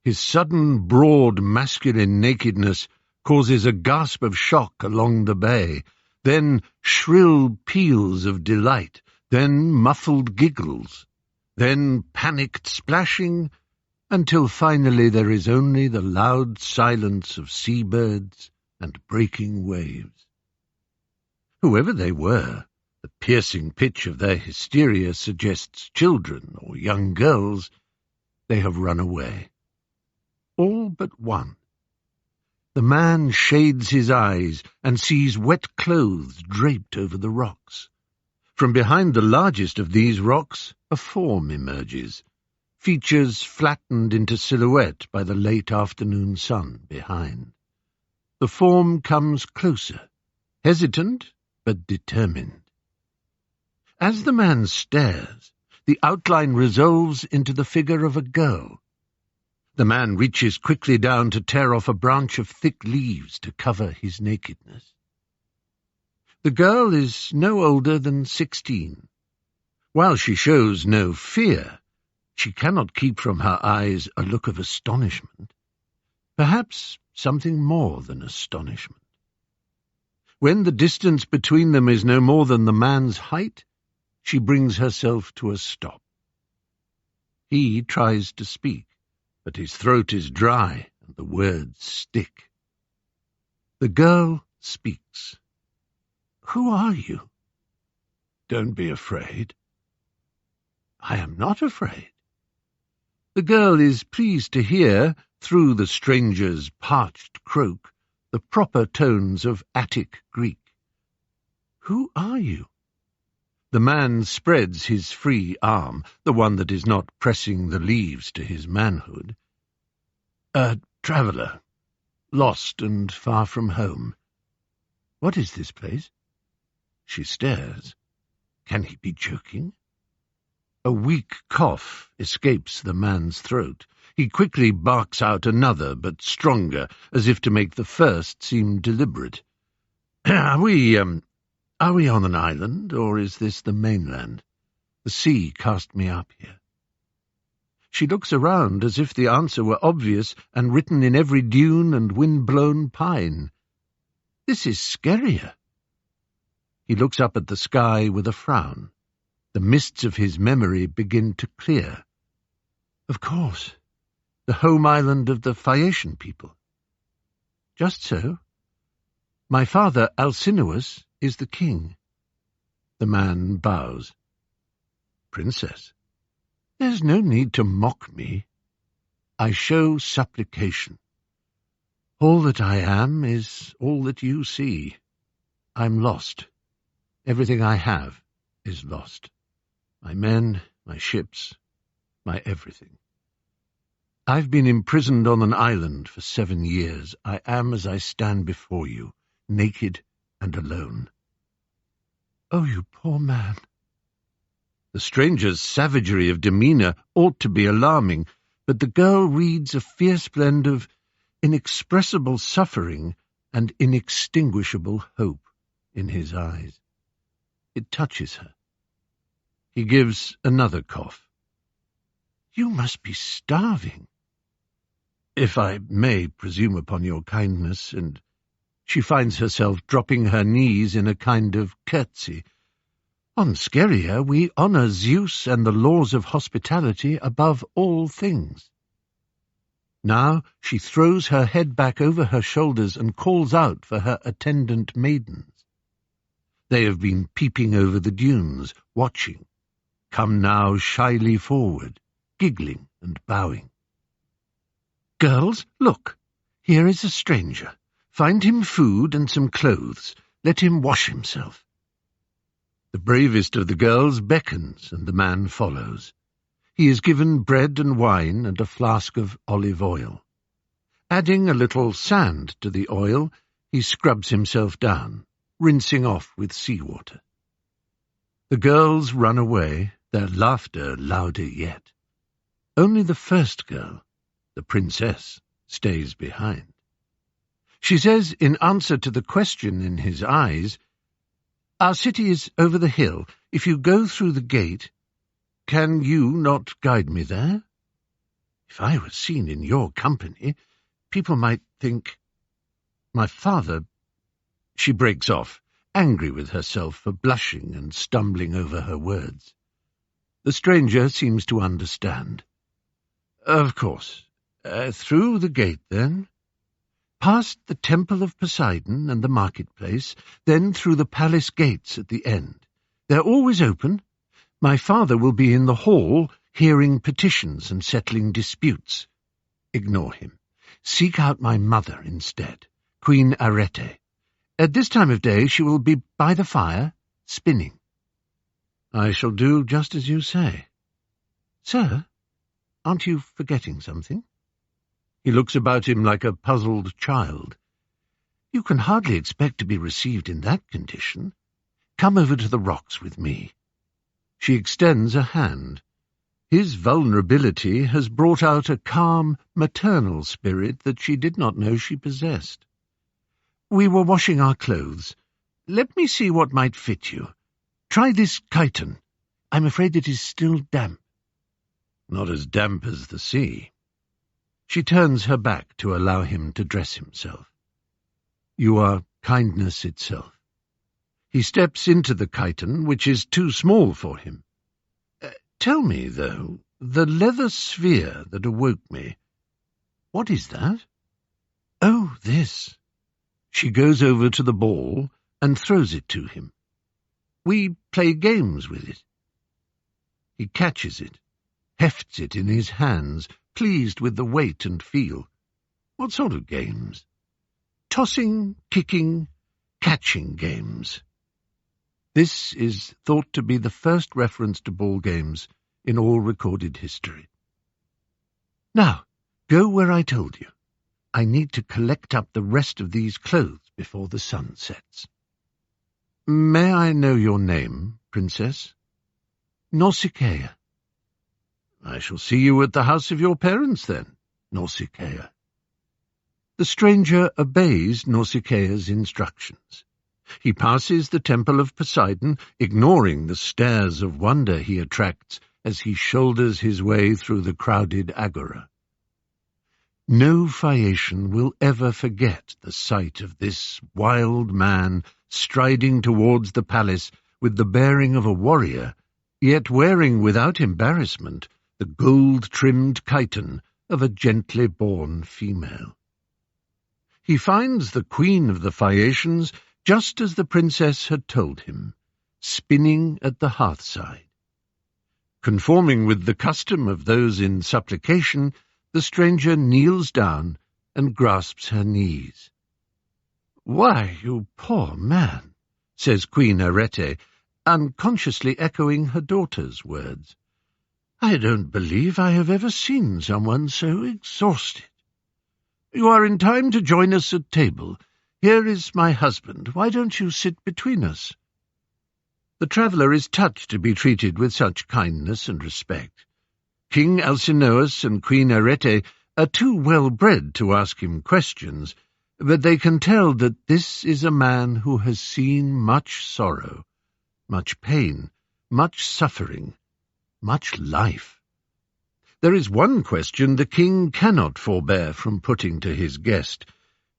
His sudden, broad, masculine nakedness causes a gasp of shock along the bay, then shrill peals of delight, then muffled giggles, then panicked splashing, until finally there is only the loud silence of seabirds and breaking waves. Whoever they were, the piercing pitch of their hysteria suggests children or young girls. They have run away. All but one. The man shades his eyes and sees wet clothes draped over the rocks. From behind the largest of these rocks, a form emerges, features flattened into silhouette by the late afternoon sun behind. The form comes closer, hesitant but determined. As the man stares, the outline resolves into the figure of a girl. The man reaches quickly down to tear off a branch of thick leaves to cover his nakedness. The girl is no older than 16. While she shows no fear, she cannot keep from her eyes a look of astonishment, perhaps something more than astonishment. When the distance between them is no more than the man's height, she brings herself to a stop. He tries to speak, but his throat is dry and the words stick. The girl speaks. "Who are you?" "Don't be afraid." "I am not afraid." The girl is pleased to hear, through the stranger's parched croak, the proper tones of Attic Greek. "Who are you?" The man spreads his free arm, the one that is not pressing the leaves to his manhood. "A traveller, lost and far from home." "What is this place?" She stares. Can he be joking? A weak cough escapes the man's throat. He quickly barks out another, but stronger, as if to make the first seem deliberate. Are we on an island, or is this the mainland? The sea cast me up here." She looks around as if the answer were obvious and written in every dune and wind-blown pine. This is scarier. He looks up at the sky with a frown. The mists of his memory begin to clear. Of course, the home island of the Phaeacian people. Just so. My father, Alcinous, is the king. The man bows. "Princess, there's no need to mock me. I show supplication. All that I am is all that you see. I'm lost. Everything I have is lost. My men, my ships, my everything. I've been imprisoned on an island for 7 years. I am as I stand before you, naked and alone." "Oh, you poor man." The stranger's savagery of demeanour ought to be alarming, but the girl reads a fierce blend of inexpressible suffering and inextinguishable hope in his eyes. It touches her. He gives another cough. "You must be starving." "If I may presume upon your kindness," and she finds herself dropping her knees in a kind of curtsy. "On Scheria we honour Zeus and the laws of hospitality above all things." Now she throws her head back over her shoulders and calls out for her attendant maidens. They have been peeping over the dunes, watching. Come now shyly forward, giggling and bowing. "Girls, look! Here is a stranger. Find him food and some clothes. Let him wash himself." The bravest of the girls beckons, and the man follows. He is given bread and wine and a flask of olive oil. Adding a little sand to the oil, he scrubs himself down, rinsing off with seawater. The girls run away, their laughter louder yet. Only the first girl, the princess, stays behind. She says, in answer to the question in his eyes, "Our city is over the hill. If you go through the gate, can you not guide me there? If I were seen in your company, people might think... My father..." She breaks off, angry with herself for blushing and stumbling over her words. The stranger seems to understand. "Of course. Through the gate, then. Past the temple of Poseidon and the marketplace, then through the palace gates at the end. They're always open. My father will be in the hall, hearing petitions and settling disputes. Ignore him. Seek out my mother instead, Queen Arete. At this time of day she will be by the fire, spinning." "I shall do just as you say." "Sir, aren't you forgetting something?" He looks about him like a puzzled child. "You can hardly expect to be received in that condition. Come over to the rocks with me." She extends a hand. His vulnerability has brought out a calm, maternal spirit that she did not know she possessed. "We were washing our clothes. Let me see what might fit you. Try this chiton. I'm afraid it is still damp." "Not as damp as the sea." She turns her back to allow him to dress himself. "You are kindness itself." He steps into the chiton, which is too small for him. "Tell me, though, the leather sphere that awoke me, what is that?" "Oh, this." She goes over to the ball and throws it to him. We play games with it. He catches it, hefts it in his hands, pleased with the weight and feel. What sort of games? Tossing, kicking, catching games. This is thought to be the first reference to ball games in all recorded history. Now, go where I told you. I need to collect up the rest of these clothes before the sun sets. May I know your name, Princess? Nausicaa. I shall see you at the house of your parents, then, Nausicaa. The stranger obeys Nausicaa's instructions. He passes the temple of Poseidon, ignoring the stares of wonder he attracts as he shoulders his way through the crowded agora. No Phaeacian will ever forget the sight of this wild man striding towards the palace with the bearing of a warrior, yet wearing without embarrassment the gold-trimmed chiton of a gently born female. He finds the queen of the Phaeacians just as the princess had told him, spinning at the hearthside. Conforming with the custom of those in supplication, the stranger kneels down and grasps her knees. "Why, you poor man," says Queen Arete, unconsciously echoing her daughter's words. "I don't believe I have ever seen someone so exhausted. You are in time to join us at table. Here is my husband. Why don't you sit between us?" The traveller is touched to be treated with such kindness and respect. King Alcinous and Queen Arete are too well-bred to ask him questions, but they can tell that this is a man who has seen much sorrow, much pain, much suffering, much life. There is one question the king cannot forbear from putting to his guest.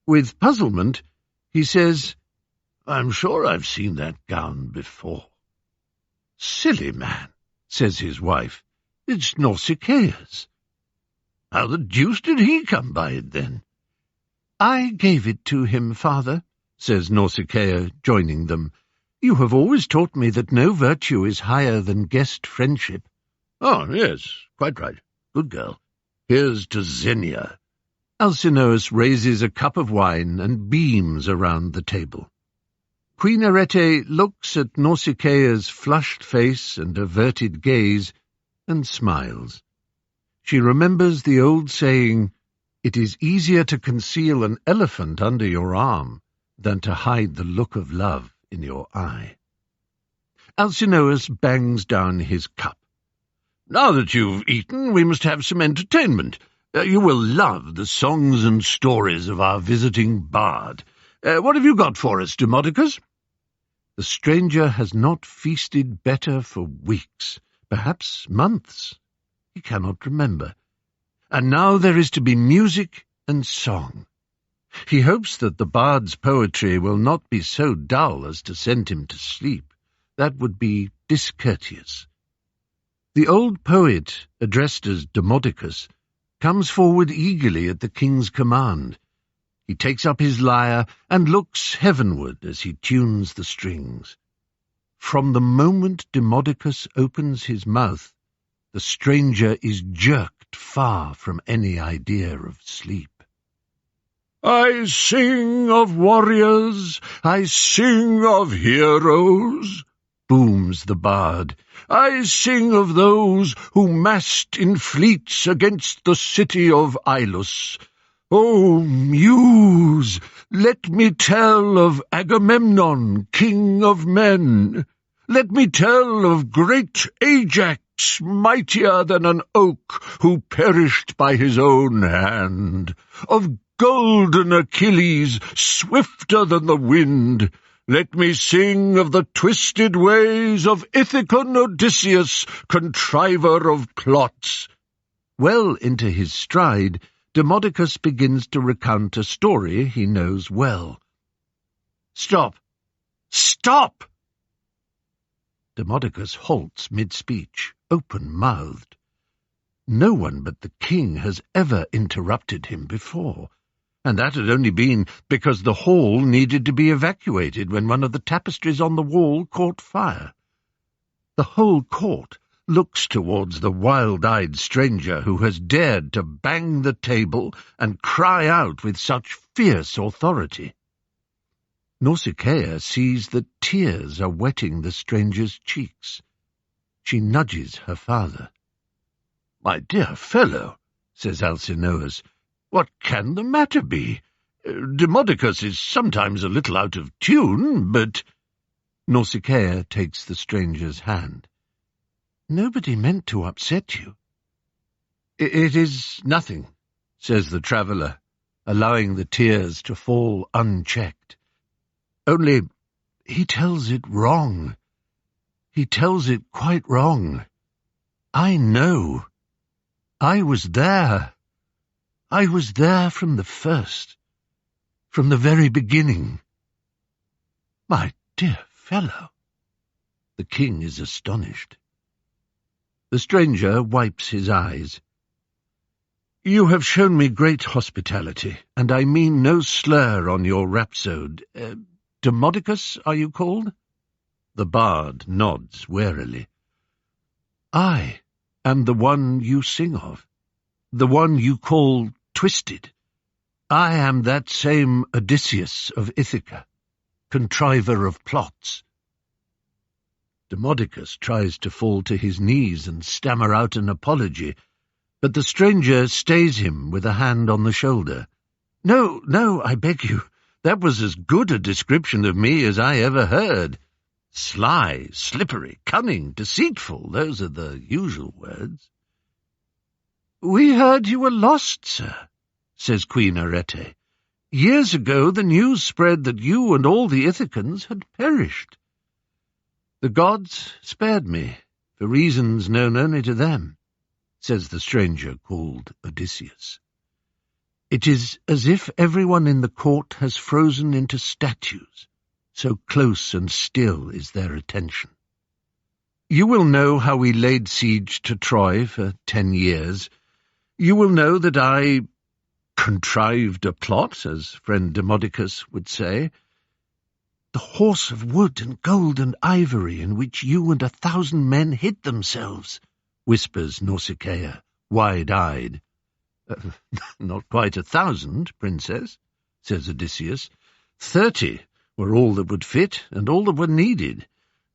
With puzzlement, he says, "I'm sure I've seen that gown before." "Silly man," says his wife. "It's Nausicaa's." "How the deuce did he come by it, then?" "I gave it to him, father," says Nausicaa, joining them. "You have always taught me that no virtue is higher than guest friendship." "Oh, yes, quite right. Good girl. Here's to Xenia." Alcinous raises a cup of wine and beams around the table. Queen Arete looks at Nausicaa's flushed face and averted gaze and smiles. She remembers the old saying, "It is easier to conceal an elephant under your arm than to hide the look of love in your eye." Alcinous bangs down his cup. "Now that you've eaten, we must have some entertainment. You will love the songs and stories of our visiting bard. What have you got for us, Demodocus?" The stranger has not feasted better for weeks, perhaps months. He cannot remember. And now there is to be music and song. He hopes that the bard's poetry will not be so dull as to send him to sleep. That would be discourteous. The old poet, addressed as Demodocus, comes forward eagerly at the king's command. He takes up his lyre and looks heavenward as he tunes the strings. From the moment Demodocus opens his mouth, the stranger is jerked far from any idea of sleep. "I sing of warriors, I sing of heroes," booms the bard. "I sing of those who massed in fleets against the city of Ilus. O Muse, let me tell of Agamemnon, king of men. Let me tell of great Ajax, mightier than an oak, who perished by his own hand. Of golden Achilles, swifter than the wind. Let me sing of the twisted ways of Ithacon Odysseus, contriver of plots." Well into his stride, Demodocus begins to recount a story he knows well. "Stop! Stop!" Demodocus halts mid-speech, open-mouthed. No one but the king has ever interrupted him before, and that had only been because the hall needed to be evacuated when one of the tapestries on the wall caught fire. The whole court looks towards the wild-eyed stranger who has dared to bang the table and cry out with such fierce authority. Nausicaa sees that tears are wetting the stranger's cheeks. She nudges her father. "My dear fellow," says Alcinous, "what can the matter be? Demodocus is sometimes a little out of tune, but—" Nausicaa takes the stranger's hand. "Nobody meant to upset you." "It is nothing," says the traveller, allowing the tears to fall unchecked. "Only he tells it wrong. He tells it quite wrong. I know. I was there. I was there from the first, from the very beginning." "My dear fellow." The king is astonished. The stranger wipes his eyes. "You have shown me great hospitality, and I mean no slur on your rhapsode. Demodocus, are you called?" The bard nods warily. "I am the one you sing of, the one you call twisted. I am that same Odysseus of Ithaca, contriver of plots." Demodocus tries to fall to his knees and stammer out an apology, but the stranger stays him with a hand on the shoulder. No, I beg you. That was as good a description of me as I ever heard. Sly, slippery, cunning, deceitful, those are the usual words." "We heard you were lost, sir," says Queen Arete. "Years ago the news spread that you and all the Ithacans had perished." "The gods spared me, for reasons known only to them," says the stranger called Odysseus. "It is as if everyone in the court has frozen into statues, so close and still is their attention. You will know how we laid siege to Troy for 10 years. You will know that I contrived a plot, as friend Demodocus would say. The horse of wood and gold and ivory in which you and 1,000 men hid themselves," whispers Nausicaa, wide-eyed. "Not quite 1,000, princess," says Odysseus. 30 were all that would fit, and all that were needed.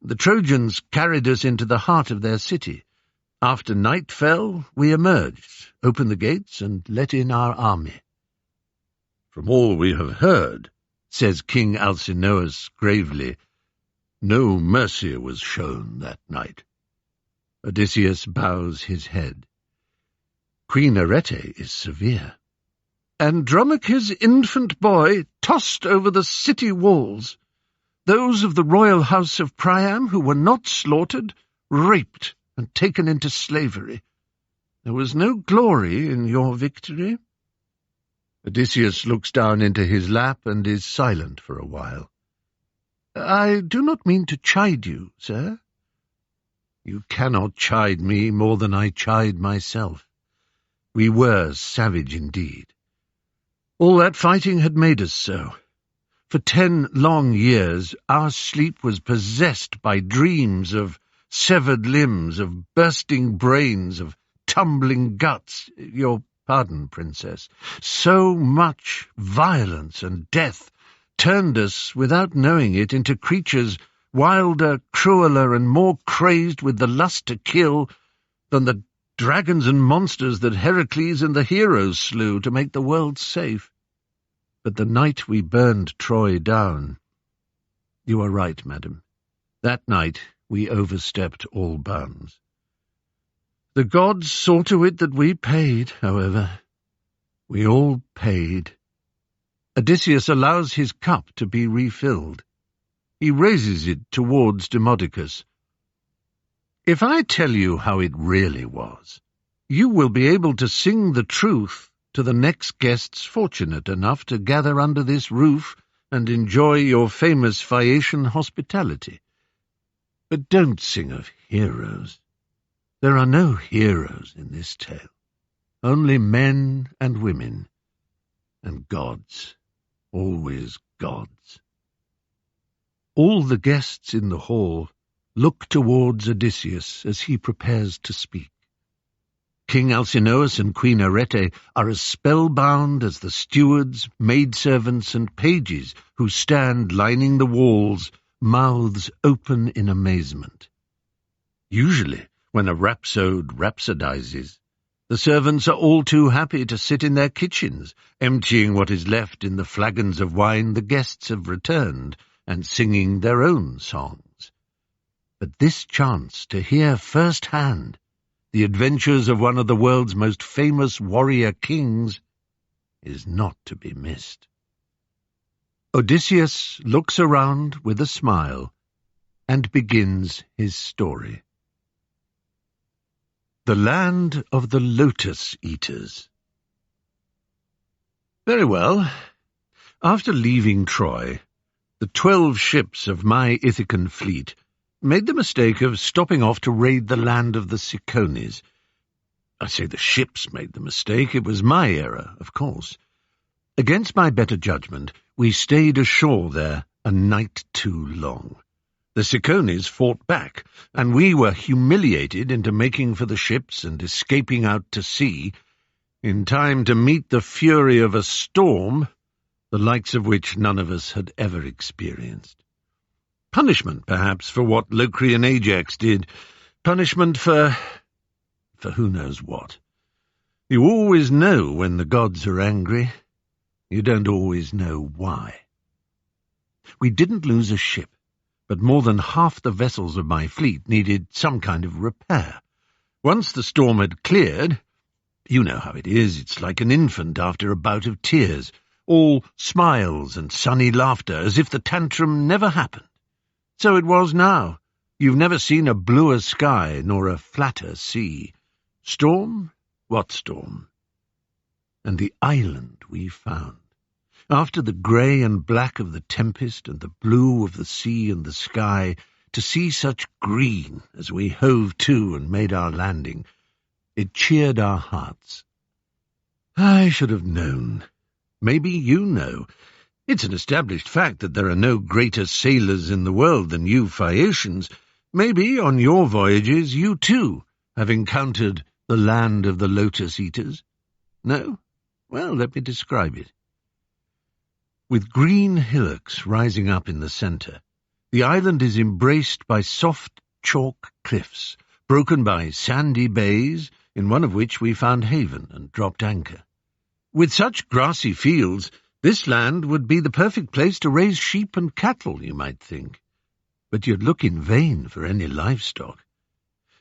The Trojans carried us into the heart of their city. After night fell, we emerged, opened the gates, and let in our army." "From all we have heard," says King Alcinous gravely, "no mercy was shown that night." Odysseus bows his head. Queen Arete is severe. "Andromache's infant boy tossed over the city walls. Those of the royal house of Priam who were not slaughtered, raped and taken into slavery. There was no glory in your victory." Odysseus looks down into his lap and is silent for a while. "I do not mean to chide you, sir." "You cannot chide me more than I chide myself. We were savage indeed. All that fighting had made us so. For 10 long years our sleep was possessed by dreams of severed limbs, of bursting brains, of tumbling guts. Your pardon, princess. So much violence and death turned us, without knowing it, into creatures wilder, crueler, and more crazed with the lust to kill than the dragons and monsters that Heracles and the heroes slew to make the world safe. But the night we burned Troy down— You are right, madam. That night we overstepped all bounds. The gods saw to it that we paid, however. We all paid." Odysseus allows his cup to be refilled. He raises it towards Demodocus. "If I tell you how it really was, you will be able to sing the truth to the next guests fortunate enough to gather under this roof and enjoy your famous Phaeacian hospitality. But don't sing of heroes. There are no heroes in this tale, only men and women. And gods, always gods. All the guests in the hall look towards Odysseus as he prepares to speak. King Alcinous and Queen Arete are as spellbound as the stewards, maidservants, and pages who stand lining the walls, mouths open in amazement. Usually, when a rhapsode rhapsodizes, the servants are all too happy to sit in their kitchens, emptying what is left in the flagons of wine the guests have returned, and singing their own songs. But this chance to hear firsthand the adventures of one of the world's most famous warrior kings is not to be missed. Odysseus looks around with a smile and begins his story. The Land of the Lotus Eaters. Very well. After leaving Troy, the 12 ships of my Ithacan fleet made the mistake of stopping off to raid the land of the Cicones. I say the ships made the mistake. It was my error, of course. Against my better judgment, we stayed ashore there a night too long. The Cicones fought back, and we were humiliated into making for the ships and escaping out to sea, in time to meet the fury of a storm, the likes of which none of us had ever experienced. Punishment, perhaps, for what Locrian Ajax did. Punishment for who knows what. You always know when the gods are angry. You don't always know why. We didn't lose a ship, but more than half the vessels of my fleet needed some kind of repair. Once the storm had cleared, you know how it is, it's like an infant after a bout of tears, all smiles and sunny laughter, as if the tantrum never happened. So it was now. You've never seen a bluer sky nor a flatter sea. Storm? What storm? And the island we found. After the grey and black of the tempest and the blue of the sea and the sky, to see such green as we hove to and made our landing, it cheered our hearts. I should have known. Maybe you know. It's an established fact that there are no greater sailors in the world than you Phaeacians. Maybe on your voyages you too have encountered the land of the Lotus Eaters. No? Well, let me describe it. With green hillocks rising up in the centre, the island is embraced by soft chalk cliffs, broken by sandy bays, in one of which we found haven and dropped anchor. With such grassy fields, this land would be the perfect place to raise sheep and cattle, you might think. But you'd look in vain for any livestock.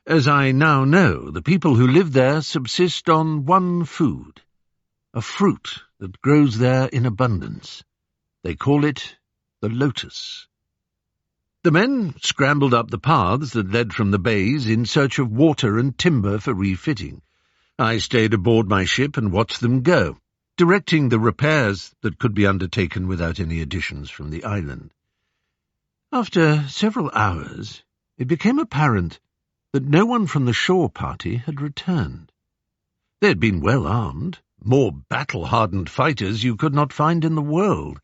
As I now know, the people who live there subsist on one food, a fruit that grows there in abundance. They call it the lotus. The men scrambled up the paths that led from the bays in search of water and timber for refitting. I stayed aboard my ship and watched them go, directing the repairs that could be undertaken without any additions from the island. After several hours, it became apparent that no one from the shore party had returned. They had been well armed, more battle-hardened fighters you could not find in the world.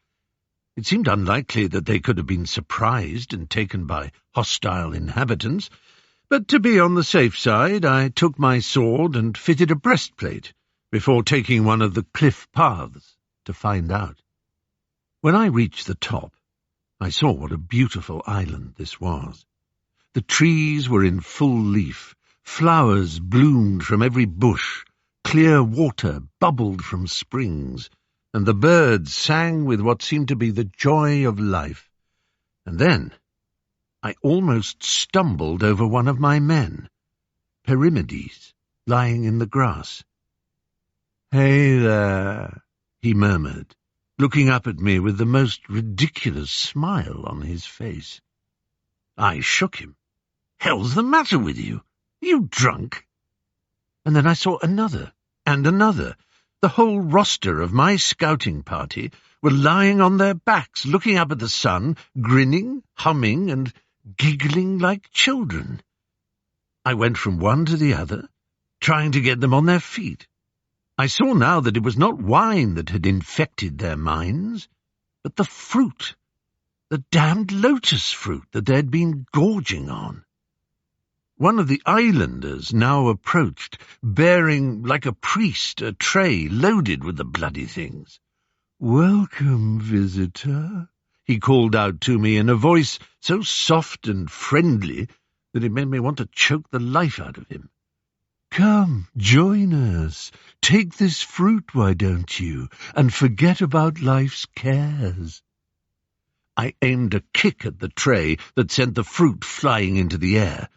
It seemed unlikely that they could have been surprised and taken by hostile inhabitants, but to be on the safe side, I took my sword and fitted a breastplate before taking one of the cliff paths to find out. When I reached the top, I saw what a beautiful island this was. The trees were in full leaf, flowers bloomed from every bush, clear water bubbled from springs, and the birds sang with what seemed to be the joy of life. And then I almost stumbled over one of my men, Perimedes, lying in the grass. "Hey there," he murmured, looking up at me with the most ridiculous smile on his face. I shook him. "Hell's the matter with you? You drunk?" And then I saw another and another. The whole roster of my scouting party were lying on their backs, looking up at the sun, grinning, humming, and giggling like children. I went from one to the other, trying to get them on their feet. I saw now that it was not wine that had infected their minds, but the fruit, the damned lotus fruit that they had been gorging on. One of the islanders now approached, bearing, like a priest, a tray loaded with the bloody things. "Welcome, visitor," he called out to me in a voice so soft and friendly that it made me want to choke the life out of him. "Come, join us. Take this fruit, why don't you, and forget about life's cares." I aimed a kick at the tray that sent the fruit flying into the air.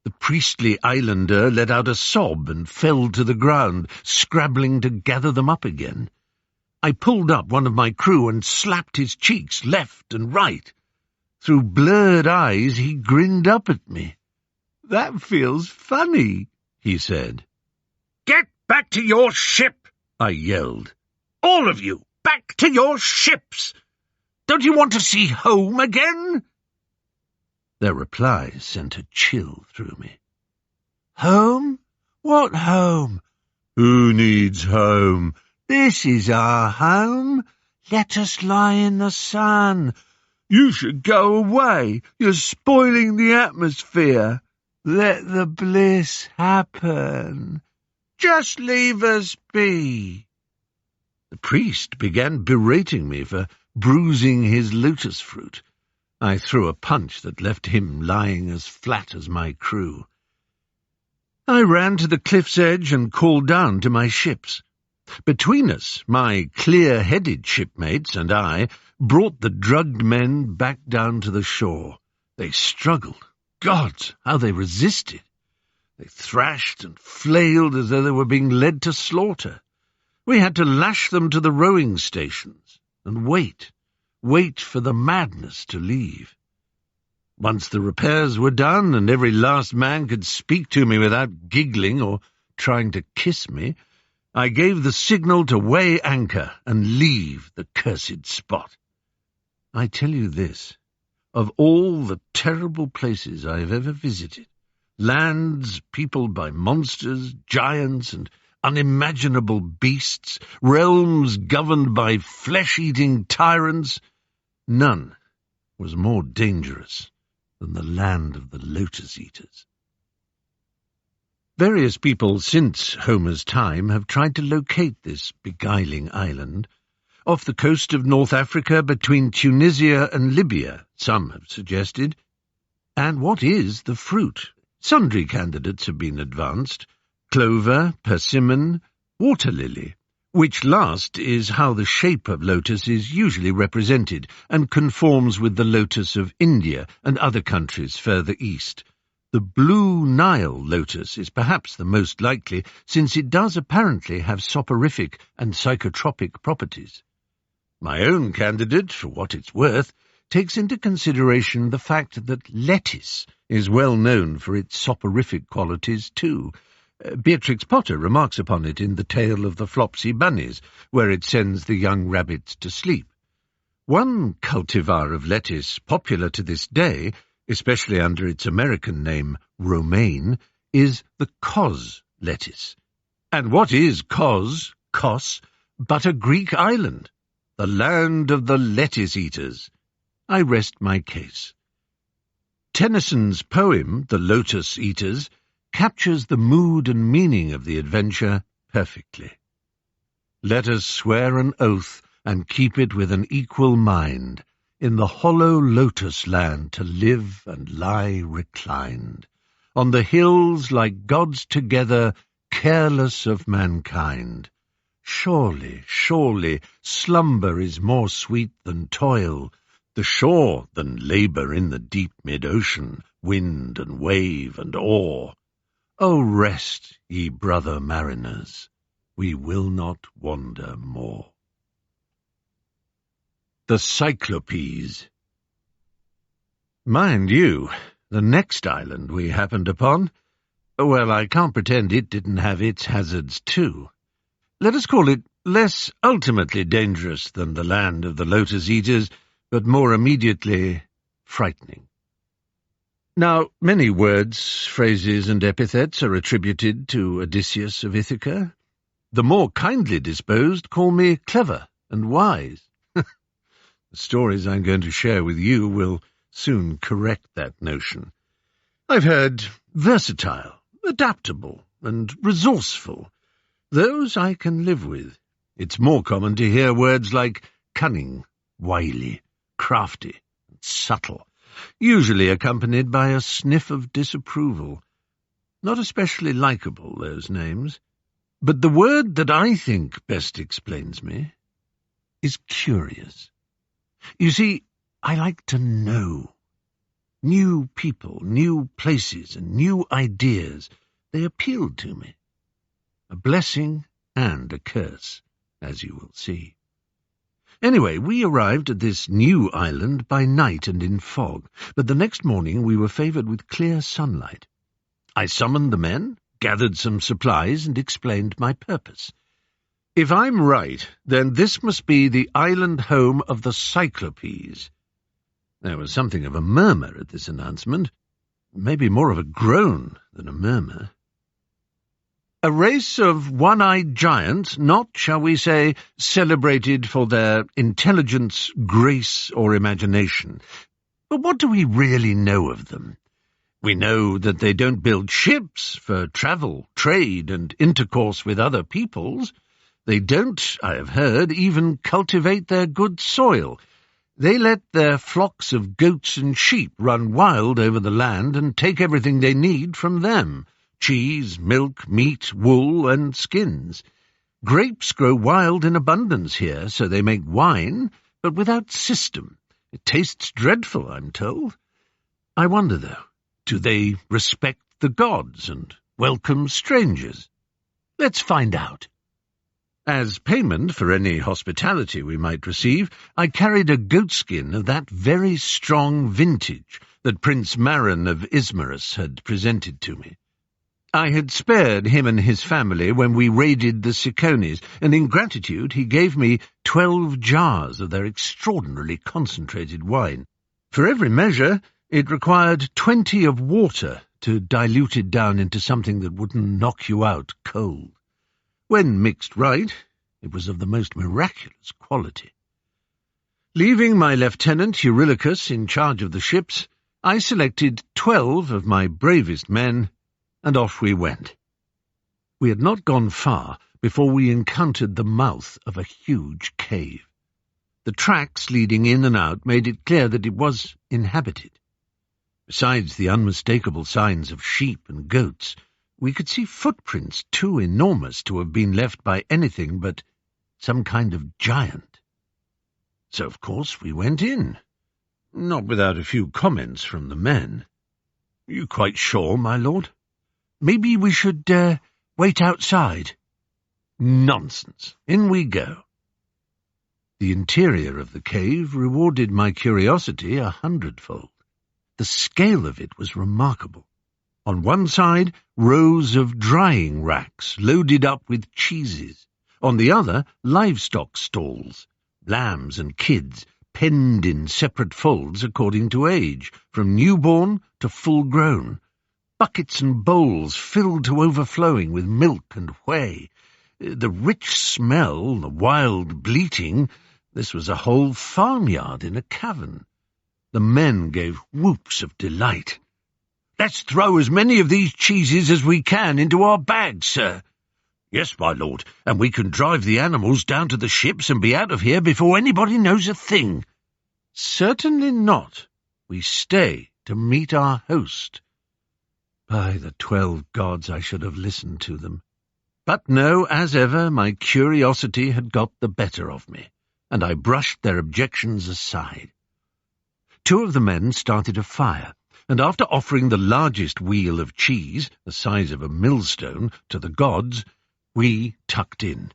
The priestly islander let out a sob and fell to the ground, scrabbling to gather them up again. I pulled up one of my crew and slapped his cheeks left and right. Through blurred eyes he grinned up at me. "That feels funny," he said. "Get back to your ship," I yelled. "All of you, back to your ships! Don't you want to see home again?" Their reply sent a chill through me. "Home? What home?" "Who needs home? This is our home. Let us lie in the sun." "You should go away. You're spoiling the atmosphere." "Let the bliss happen. Just leave us be." The priest began berating me for bruising his lotus fruit. I threw a punch that left him lying as flat as my crew. I ran to the cliff's edge and called down to my ships. Between us, my clear-headed shipmates and I brought the drugged men back down to the shore. They struggled. Gods, how they resisted! They thrashed and flailed as though they were being led to slaughter. We had to lash them to the rowing stations and wait for the madness to leave. Once the repairs were done and every last man could speak to me without giggling or trying to kiss me, I gave the signal to weigh anchor and leave the cursed spot. I tell you this, of all the terrible places I have ever visited, lands peopled by monsters, giants, and unimaginable beasts, realms governed by flesh-eating tyrants, none was more dangerous than the land of the Lotus Eaters. Various people since Homer's time have tried to locate this beguiling island. Off the coast of North Africa, between Tunisia and Libya, some have suggested. And what is the fruit? Sundry candidates have been advanced: clover, persimmon, water lily, which last is how the shape of lotus is usually represented and conforms with the lotus of India and other countries further east. The blue Nile lotus is perhaps the most likely, since it does apparently have soporific and psychotropic properties. My own candidate, for what it's worth, takes into consideration the fact that lettuce is well known for its soporific qualities too. Beatrix Potter remarks upon it in The Tale of the Flopsy Bunnies, where it sends the young rabbits to sleep. One cultivar of lettuce popular to this day, especially under its American name, romaine, is the Kos lettuce. And what is Kos, but a Greek island, the land of the lettuce eaters? I rest my case. Tennyson's poem, The Lotus Eaters, captures the mood and meaning of the adventure perfectly. Let us swear an oath and keep it with an equal mind, in the hollow lotus land to live and lie reclined, on the hills like gods together, careless of mankind. Surely, surely, slumber is more sweet than toil, the shore than labour in the deep mid-ocean, wind and wave and oar. O rest, ye brother mariners, we will not wander more. The Cyclopes. Mind you, the next island we happened upon, well, I can't pretend it didn't have its hazards too. Let us call it less ultimately dangerous than the land of the Lotus Eaters, but more immediately frightening. Now, many words, phrases, and epithets are attributed to Odysseus of Ithaca. The more kindly disposed call me clever and wise. The stories I'm going to share with you will soon correct that notion. I've heard versatile, adaptable, and resourceful. Those I can live with. It's more common to hear words like cunning, wily, crafty, and subtle, usually accompanied by a sniff of disapproval. Not especially likeable, those names. But the word that I think best explains me is curious. You see, I like to know. New people, new places, and new ideas, they appealed to me. A blessing and a curse, as you will see. Anyway, we arrived at this new island by night and in fog, but the next morning we were favoured with clear sunlight. I summoned the men, gathered some supplies, and explained my purpose. If I'm right, then this must be the island home of the Cyclopes. There was something of a murmur at this announcement, maybe more of a groan than a murmur. A race of one-eyed giants, not, shall we say, celebrated for their intelligence, grace, or imagination. But what do we really know of them? We know that they don't build ships for travel, trade, and intercourse with other peoples. They don't, I have heard, even cultivate their good soil. They let their flocks of goats and sheep run wild over the land and take everything they need from them. Cheese, milk, meat, wool, and skins. Grapes grow wild in abundance here, so they make wine, but without system. It tastes dreadful, I'm told. I wonder, though, do they respect the gods and welcome strangers? Let's find out. As payment for any hospitality we might receive, I carried a goatskin of that very strong vintage that Prince Marin of Ismarus had presented to me. I had spared him and his family when we raided the Cicones, and in gratitude he gave me 12 jars of their extraordinarily concentrated wine. For every measure, it required 20 of water to dilute it down into something that wouldn't knock you out cold. When mixed right, it was of the most miraculous quality. Leaving my lieutenant Eurylochus in charge of the ships, I selected 12 of my bravest men, and off we went. We had not gone far before we encountered the mouth of a huge cave. The tracks leading in and out made it clear that it was inhabited. Besides the unmistakable signs of sheep and goats, we could see footprints too enormous to have been left by anything but some kind of giant. So, of course, we went in, not without a few comments from the men. "You quite sure, my lord? Maybe we should, wait outside." "Nonsense. In we go." The interior of the cave rewarded my curiosity 100-fold. The scale of it was remarkable. On one side, rows of drying racks loaded up with cheeses. On the other, livestock stalls, lambs and kids, penned in separate folds according to age, from newborn to full-grown. Buckets and bowls filled to overflowing with milk and whey. The rich smell, the wild bleating, this was a whole farmyard in a cavern. The men gave whoops of delight. "Let's throw as many of these cheeses as we can into our bags, sir." "Yes, my lord, and we can drive the animals down to the ships and be out of here before anybody knows a thing." "Certainly not. We stay to meet our host." By the 12 gods, I should have listened to them. But no, as ever, my curiosity had got the better of me, and I brushed their objections aside. 2 of the men started a fire, and after offering the largest wheel of cheese, the size of a millstone, to the gods, we tucked in.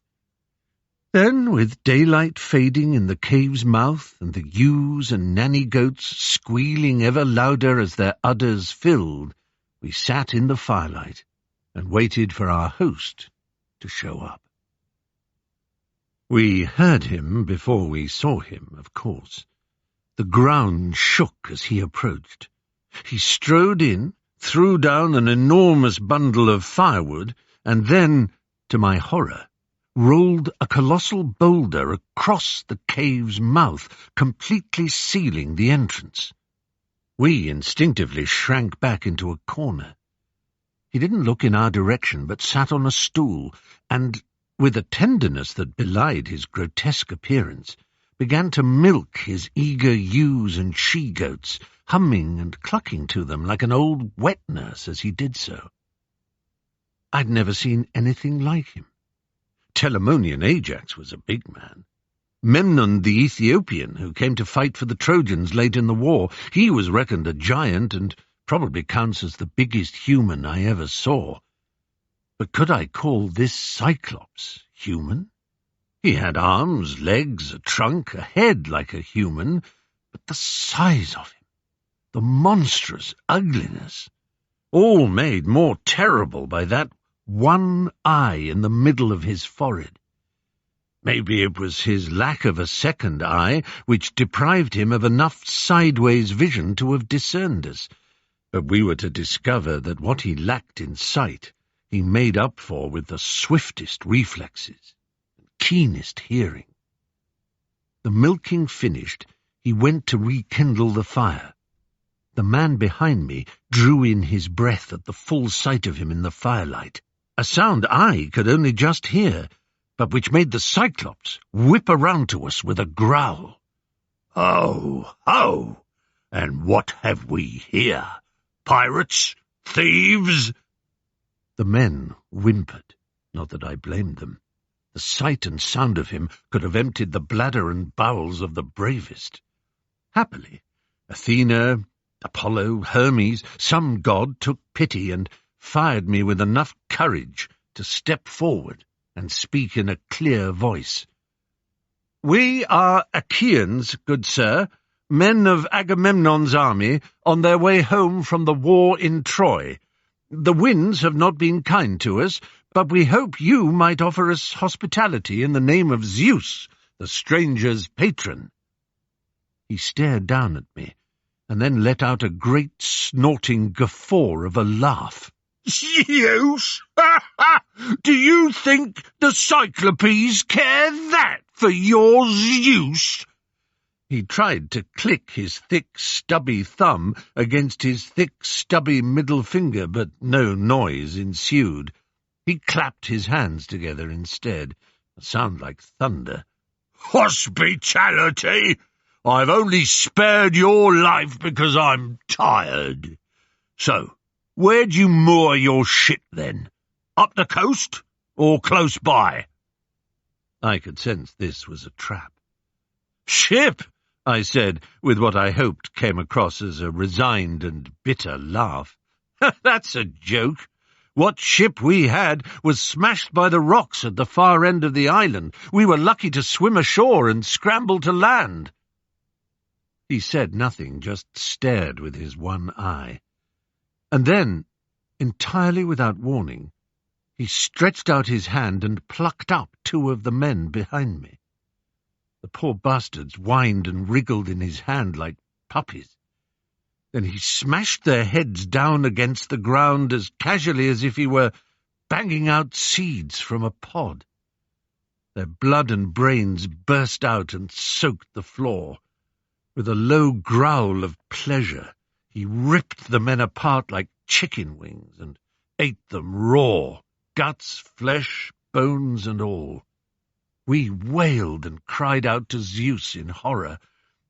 Then, with daylight fading in the cave's mouth, and the ewes and nanny goats squealing ever louder as their udders filled, we sat in the firelight and waited for our host to show up. We heard him before we saw him, of course. The ground shook as he approached. He strode in, threw down an enormous bundle of firewood, and then, to my horror, rolled a colossal boulder across the cave's mouth, completely sealing the entrance. We instinctively shrank back into a corner. He didn't look in our direction, but sat on a stool, and, with a tenderness that belied his grotesque appearance, began to milk his eager ewes and she-goats, humming and clucking to them like an old wet-nurse as he did so. I'd never seen anything like him. Telamonian Ajax was a big man. Memnon the Ethiopian, who came to fight for the Trojans late in the war, he was reckoned a giant and probably counts as the biggest human I ever saw. But could I call this Cyclops human? He had arms, legs, a trunk, a head like a human, but the size of him, the monstrous ugliness, all made more terrible by that one eye in the middle of his forehead. Maybe it was his lack of a second eye which deprived him of enough sideways vision to have discerned us, but we were to discover that what he lacked in sight he made up for with the swiftest reflexes and keenest hearing. The milking finished, he went to rekindle the fire. The man behind me drew in his breath at the full sight of him in the firelight, a sound I could only just hear, but which made the Cyclops whip around to us with a growl. "Ho, ho! And what have we here? Pirates? Thieves?" The men whimpered, not that I blamed them. The sight and sound of him could have emptied the bladder and bowels of the bravest. Happily, Athena, Apollo, Hermes, some god took pity and fired me with enough courage to step forward and speak in a clear voice. "We are Achaeans, good sir, men of Agamemnon's army, on their way home from the war in Troy. The winds have not been kind to us, but we hope you might offer us hospitality in the name of Zeus, the stranger's patron." He stared down at me, and then let out a great snorting guffaw of a laugh. "Zeus? Do you think the Cyclopes care that for your Zeus?" He tried to click his thick, stubby thumb against his thick, stubby middle finger, but no noise ensued. He clapped his hands together instead, a sound like thunder. "Hospitality? I've only spared your life because I'm tired. So, where'd you moor your ship, then? Up the coast, or close by?" I could sense this was a trap. "Ship?" I said, with what I hoped came across as a resigned and bitter laugh. "That's a joke. What ship we had was smashed by the rocks at the far end of the island. We were lucky to swim ashore and scramble to land." He said nothing, just stared with his one eye. And then, entirely without warning, he stretched out his hand and plucked up two of the men behind me. The poor bastards whined and wriggled in his hand like puppies. Then he smashed their heads down against the ground as casually as if he were banging out seeds from a pod. Their blood and brains burst out and soaked the floor. With a low growl of pleasure, he ripped the men apart like chicken wings and ate them raw, guts, flesh, bones and all. We wailed and cried out to Zeus in horror,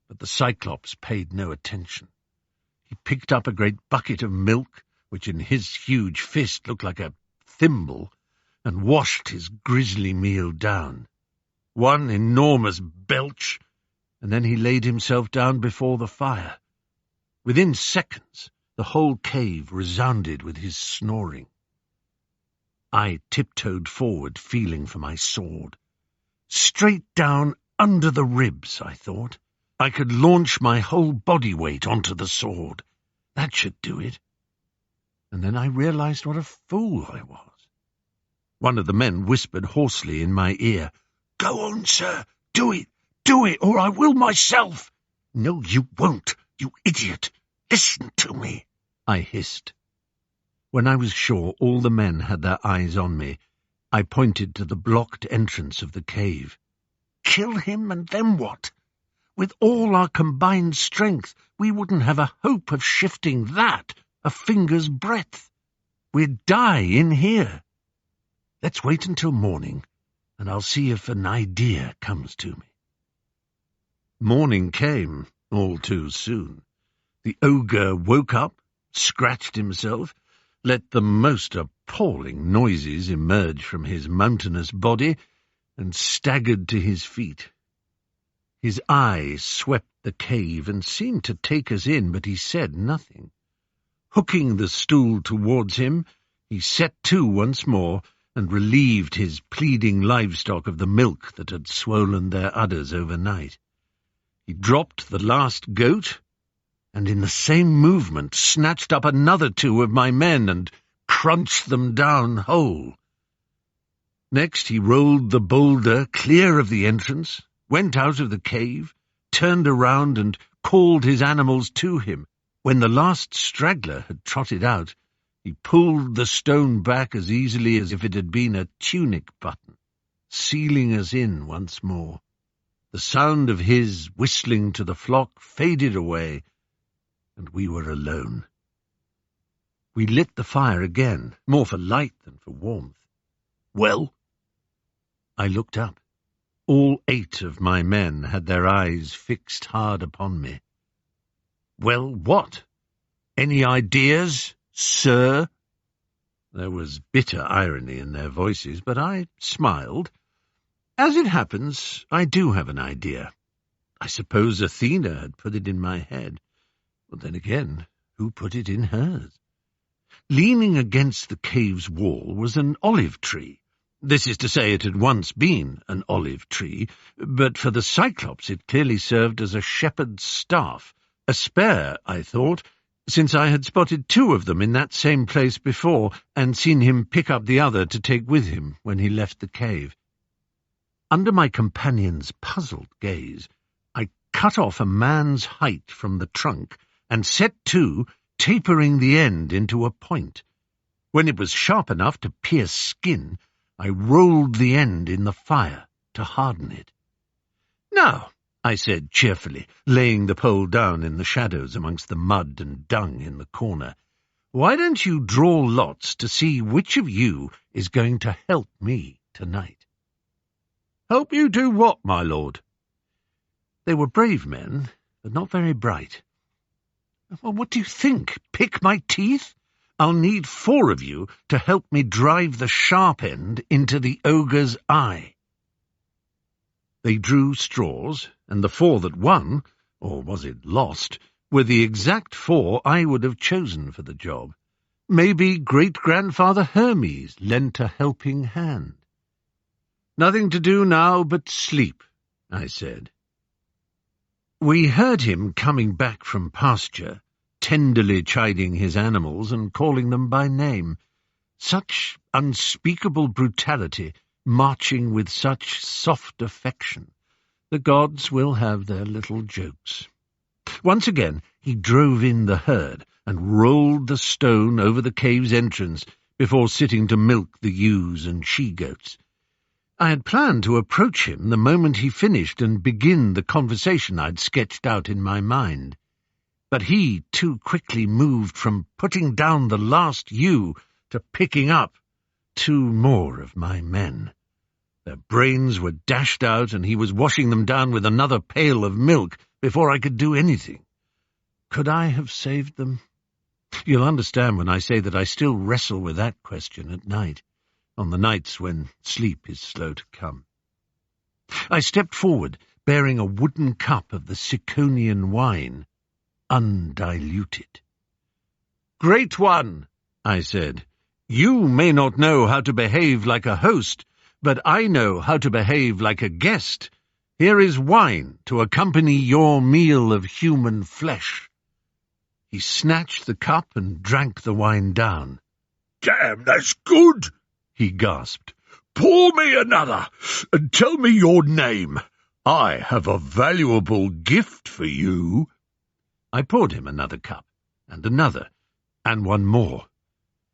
but the Cyclops paid no attention. He picked up a great bucket of milk, which in his huge fist looked like a thimble, and washed his grisly meal down. One enormous belch, and then he laid himself down before the fire. Within seconds, the whole cave resounded with his snoring. I tiptoed forward, feeling for my sword. Straight down under the ribs, I thought. I could launch my whole body weight onto the sword. That should do it. And then I realized what a fool I was. One of the men whispered hoarsely in my ear, "Go on, sir, do it, or I will myself." "No, you won't, you idiot. Listen to me," I hissed. When I was sure all the men had their eyes on me, I pointed to the blocked entrance of the cave. "Kill him, and then what? With all our combined strength, we wouldn't have a hope of shifting that a finger's breadth. We'd die in here. Let's wait until morning, and I'll see if an idea comes to me." Morning came, all too soon. The ogre woke up, scratched himself, let the most appalling noises emerge from his mountainous body, and staggered to his feet. His eye swept the cave and seemed to take us in, but he said nothing. Hooking the stool towards him, he set to once more and relieved his pleading livestock of the milk that had swollen their udders overnight. He dropped the last goat, and in the same movement snatched up another 2 of my men and crunched them down whole. Next he rolled the boulder clear of the entrance, went out of the cave, turned around and called his animals to him. When the last straggler had trotted out, he pulled the stone back as easily as if it had been a tunic button, sealing us in once more. The sound of his whistling to the flock faded away, and we were alone. We lit the fire again, more for light than for warmth. "Well?" I looked up. All 8 of my men had their eyes fixed hard upon me. "Well, what? Any ideas, sir?" There was bitter irony in their voices, but I smiled. "As it happens, I do have an idea. I suppose Athena had put it in my head. But then again, who put it in hers?" Leaning against the cave's wall was an olive tree. This is to say, it had once been an olive tree, but for the Cyclops it clearly served as a shepherd's staff, a spare, I thought, since I had spotted 2 of them in that same place before, and seen him pick up the other to take with him when he left the cave. Under my companion's puzzled gaze, I cut off a man's height from the trunk and set to, tapering the end into a point. When it was sharp enough to pierce skin, I rolled the end in the fire to harden it. "Now," I said cheerfully, laying the pole down in the shadows amongst the mud and dung in the corner, "why don't you draw lots to see which of you is going to help me tonight?" "Help you do what, my lord?" They were brave men, but not very bright. "Well, what do you think? Pick my teeth? I'll need 4 of you to help me drive the sharp end into the ogre's eye." They drew straws, and the 4 that won, or was it lost, were the exact 4 I would have chosen for the job. Maybe great-grandfather Hermes lent a helping hand. "Nothing to do now but sleep," I said. We heard him coming back from pasture, tenderly chiding his animals and calling them by name. Such unspeakable brutality, marching with such soft affection. The gods will have their little jokes. Once again he drove in the herd and rolled the stone over the cave's entrance before sitting to milk the ewes and she-goats. I had planned to approach him the moment he finished and begin the conversation I'd sketched out in my mind. But he too quickly moved from putting down the last ewe to picking up 2 more of my men. Their brains were dashed out, and he was washing them down with another pail of milk before I could do anything. Could I have saved them? You'll understand when I say that I still wrestle with that question at night, on the nights when sleep is slow to come. I stepped forward, bearing a wooden cup of the Ciconian wine, undiluted. "Great one," I said, "you may not know how to behave like a host, but I know how to behave like a guest. Here is wine to accompany your meal of human flesh." He snatched the cup and drank the wine down. "Damn, that's good," he gasped. "Pour me another, and tell me your name. I have a valuable gift for you." I poured him another cup, and another, and one more.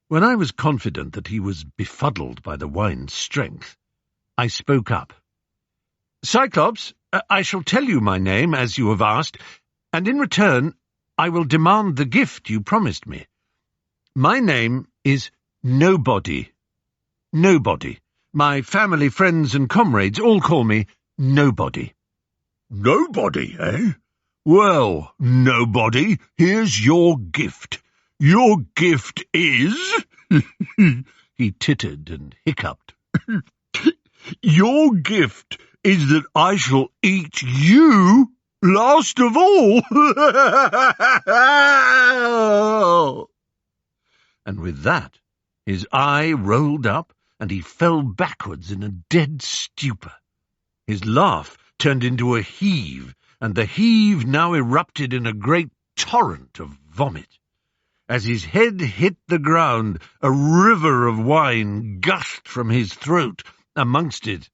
When I was confident that he was befuddled by the wine's strength, I spoke up. "Cyclops, I shall tell you my name, as you have asked, and in return I will demand the gift you promised me. My name is Nobody. Nobody. My family, friends, and comrades all call me Nobody." "Nobody, eh? Well, Nobody, here's your gift. Your gift is—" He tittered and hiccuped. "Your gift is that I shall eat you last of all." And with that, his eye rolled up, and he fell backwards in a dead stupor. His laugh turned into a heave, and the heave now erupted in a great torrent of vomit. As his head hit the ground, a river of wine gushed from his throat, amongst it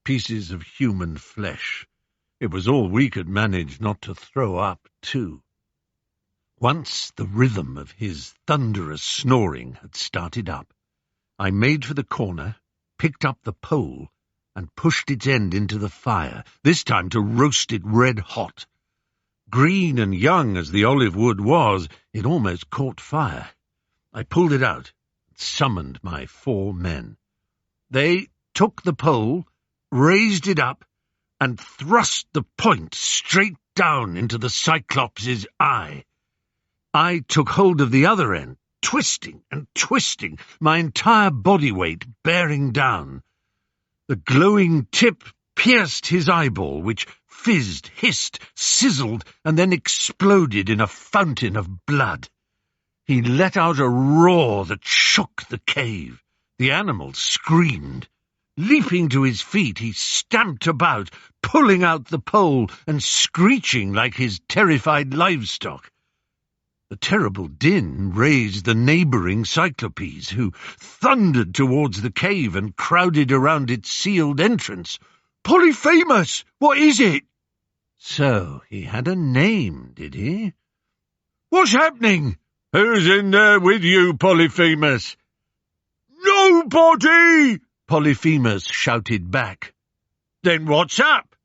pieces of human flesh. It was all we could manage not to throw up, too. Once the rhythm of his thunderous snoring had started up, I made for the corner, picked up the pole, and pushed its end into the fire, this time to roast it red hot. Green and young as the olive wood was, it almost caught fire. I pulled it out and summoned my 4 men. They took the pole, raised it up, and thrust the point straight down into the Cyclops' eye. I took hold of the other end, twisting and twisting, my entire body weight bearing down. The glowing tip pierced his eyeball, which fizzed, hissed, sizzled, and then exploded in a fountain of blood. He let out a roar that shook the cave. The animal screamed. Leaping to his feet, he stamped about, pulling out the pole and screeching like his terrified livestock. The terrible din raised the neighbouring Cyclopes, who thundered towards the cave and crowded around its sealed entrance. "Polyphemus, what is it?" So he had a name, did he? "What's happening?" "Who's in there with you, Polyphemus?" "Nobody!" Polyphemus shouted back. "Then what's up?"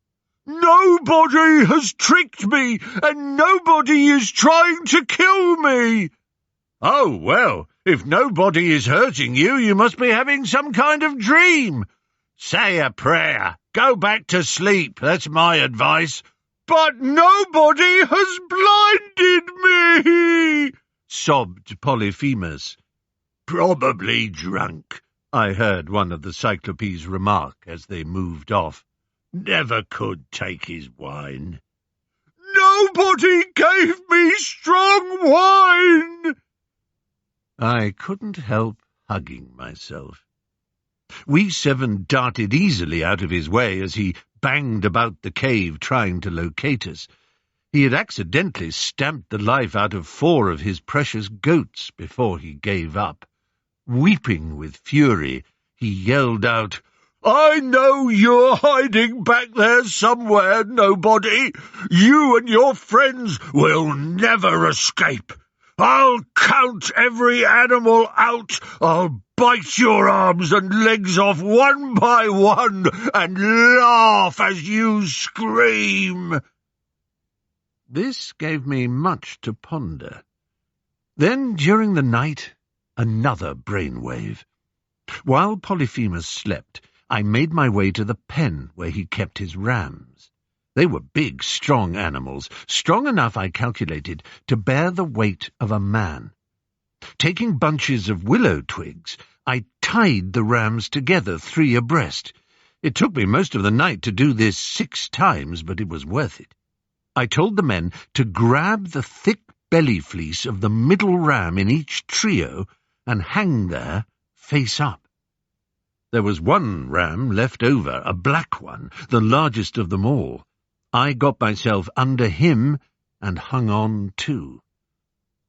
"Nobody has tricked me, and nobody is trying to kill me." "Oh, well, if nobody is hurting you, you must be having some kind of dream. Say a prayer. Go back to sleep. That's my advice." "But nobody has blinded me," sobbed Polyphemus. "Probably drunk," I heard one of the Cyclopes remark as they moved off. "Never could take his wine." "Nobody gave me strong wine." I couldn't help hugging myself. We 7 darted easily out of his way as he banged about the cave trying to locate us. He had accidentally stamped the life out of 4 of his precious goats before he gave up. Weeping with fury, he yelled out, "I know you're hiding back there somewhere, Nobody. You and your friends will never escape. I'll count every animal out. I'll bite your arms and legs off one by one and laugh as you scream." This gave me much to ponder. Then, during the night, another brainwave. While Polyphemus slept, I made my way to the pen where he kept his rams. They were big, strong animals, strong enough, I calculated, to bear the weight of a man. Taking bunches of willow twigs, I tied the rams together 3 abreast. It took me most of the night to do this 6 times, but it was worth it. I told the men to grab the thick belly fleece of the middle ram in each trio and hang there face up. There was 1 ram left over, a black one, the largest of them all. I got myself under him and hung on too.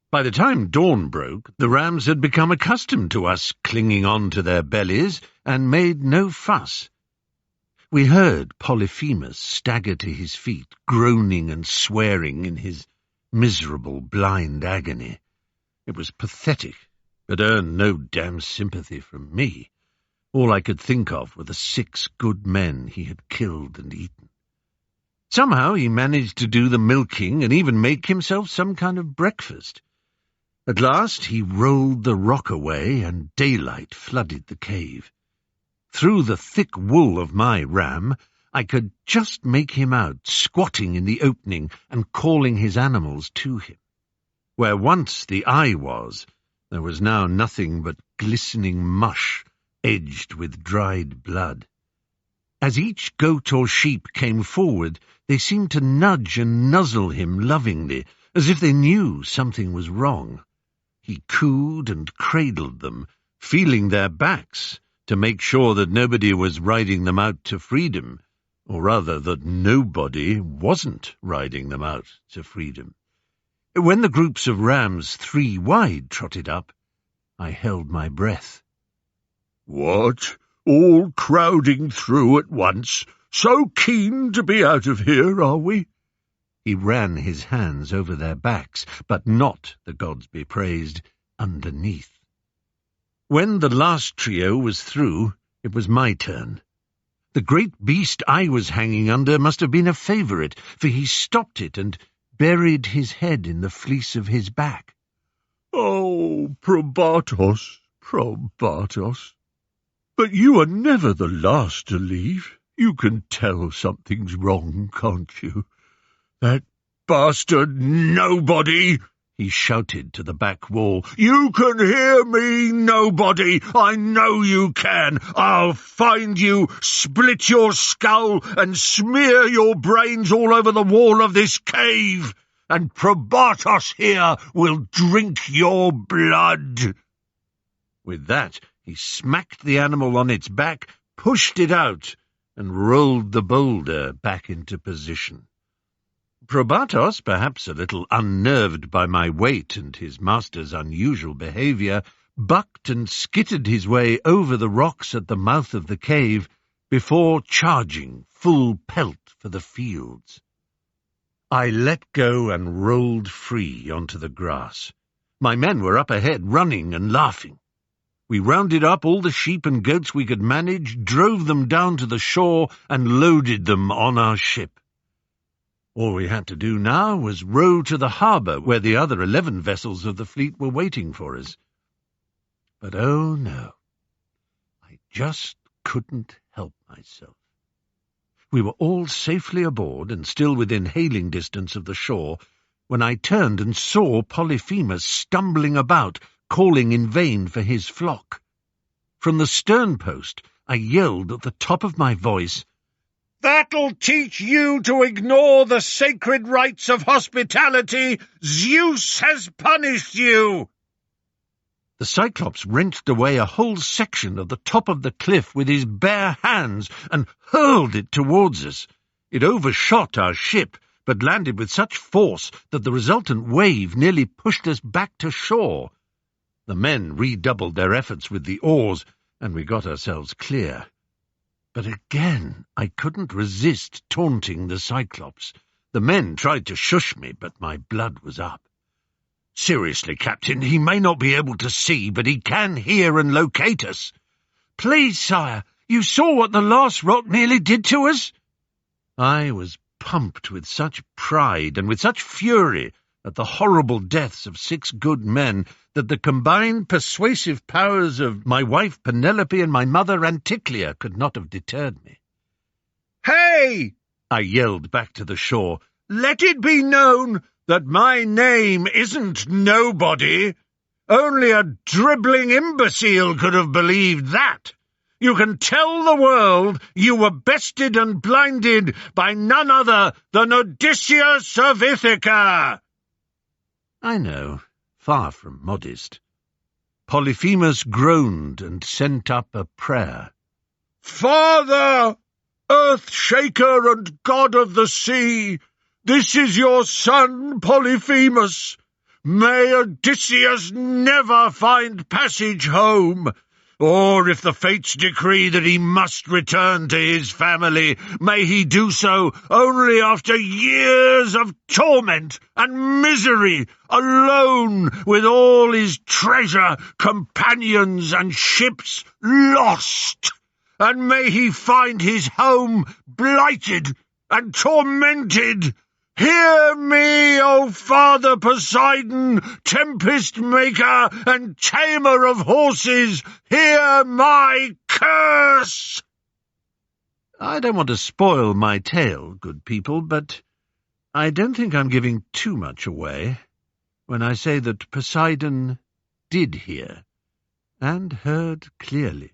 By the time dawn broke, the rams had become accustomed to us clinging on to their bellies and made no fuss. We heard Polyphemus stagger to his feet, groaning and swearing in his miserable blind agony. It was pathetic, but earned no damn sympathy from me. All I could think of were the 6 good men he had killed and eaten. Somehow he managed to do the milking and even make himself some kind of breakfast. At last he rolled the rock away, and daylight flooded the cave. Through the thick wool of my ram, I could just make him out, squatting in the opening and calling his animals to him. Where once the eye was, there was now nothing but glistening mush, edged with dried blood. As each goat or sheep came forward, they seemed to nudge and nuzzle him lovingly, as if they knew something was wrong. He cooed and cradled them, feeling their backs, to make sure that nobody was riding them out to freedom, or rather that nobody wasn't riding them out to freedom. When the groups of rams 3 wide trotted up, I held my breath. "What? All crowding through at once? So keen to be out of here, are we?" He ran his hands over their backs, but not, the gods be praised, underneath. When the last trio was through, it was my turn. The great beast I was hanging under must have been a favourite, for he stopped it and buried his head in the fleece of his back. "Oh, Probatos, Probatos. But you are never the last to leave. You can tell something's wrong, can't you? That bastard nobody!" he shouted to the back wall. "You can hear me, nobody! I know you can! I'll find you, split your skull, and smear your brains all over the wall of this cave! And Probatos here will drink your blood!" With that, he smacked the animal on its back, pushed it out, and rolled the boulder back into position. Probatos, perhaps a little unnerved by my weight and his master's unusual behaviour, bucked and skittered his way over the rocks at the mouth of the cave before charging full pelt for the fields. I let go and rolled free onto the grass. My men were up ahead, running and laughing. We rounded up all the sheep and goats we could manage, drove them down to the shore, and loaded them on our ship. All we had to do now was row to the harbour, where the other 11 vessels of the fleet were waiting for us. But oh no, I just couldn't help myself. We were all safely aboard and still within hailing distance of the shore, when I turned and saw Polyphemus stumbling about, calling in vain for his flock. From the sternpost I yelled at the top of my voice, "That'll teach you to ignore the sacred rites of hospitality! Zeus has punished you!" The Cyclops wrenched away a whole section of the top of the cliff with his bare hands and hurled it towards us. It overshot our ship, but landed with such force that the resultant wave nearly pushed us back to shore. The men redoubled their efforts with the oars, and we got ourselves clear. But again I couldn't resist taunting the Cyclops. The men tried to shush me, but my blood was up. "Seriously, Captain, he may not be able to see, but he can hear and locate us." "Please, sire, you saw what the last rock nearly did to us?" I was pumped with such pride and with such fury at the horrible deaths of 6 good men that the combined persuasive powers of my wife Penelope and my mother Anticlea could not have deterred me. "Hey!" I yelled back to the shore. "Let it be known that my name isn't Nobody. Only a dribbling imbecile could have believed that. You can tell the world you were bested and blinded by none other than Odysseus of Ithaca." I know, far from modest. Polyphemus groaned and sent up a prayer. "Father, Earth-shaker and god of the sea, this is your son Polyphemus. May Odysseus never find passage home. or if the fates decree that he must return to his family, may he do so only after years of torment and misery, alone with all his treasure, companions, and ships lost. And may he find his home blighted and tormented. Hear me, O Father Poseidon, tempest maker and tamer of horses, hear my curse!" I don't want to spoil my tale, good people, but I don't think I'm giving too much away when I say that Poseidon did hear, and heard clearly.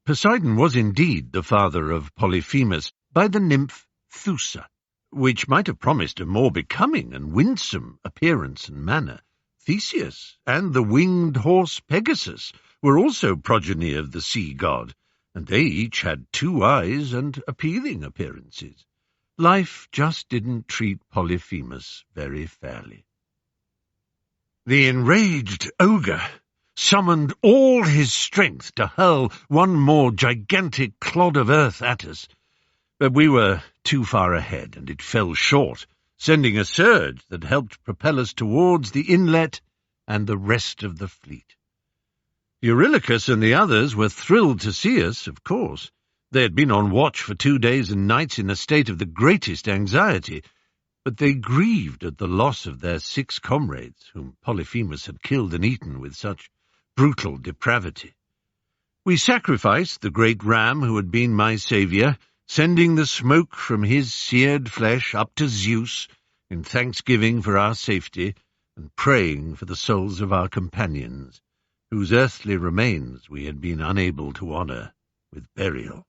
Poseidon was indeed the father of Polyphemus by the nymph Thoosa, which might have promised a more becoming and winsome appearance and manner. Theseus and the winged horse Pegasus were also progeny of the sea god, and they each had 2 eyes and appealing appearances. Life just didn't treat Polyphemus very fairly. The enraged ogre summoned all his strength to hurl one more gigantic clod of earth at us, but we were too far ahead, and it fell short, sending a surge that helped propel us towards the inlet and the rest of the fleet. Eurylochus and the others were thrilled to see us, of course. They had been on watch for 2 days and nights in a state of the greatest anxiety, but they grieved at the loss of their 6 comrades, whom Polyphemus had killed and eaten with such brutal depravity. We sacrificed the great ram who had been my saviour, sending the smoke from his seared flesh up to Zeus in thanksgiving for our safety, and praying for the souls of our companions, whose earthly remains we had been unable to honour with burial.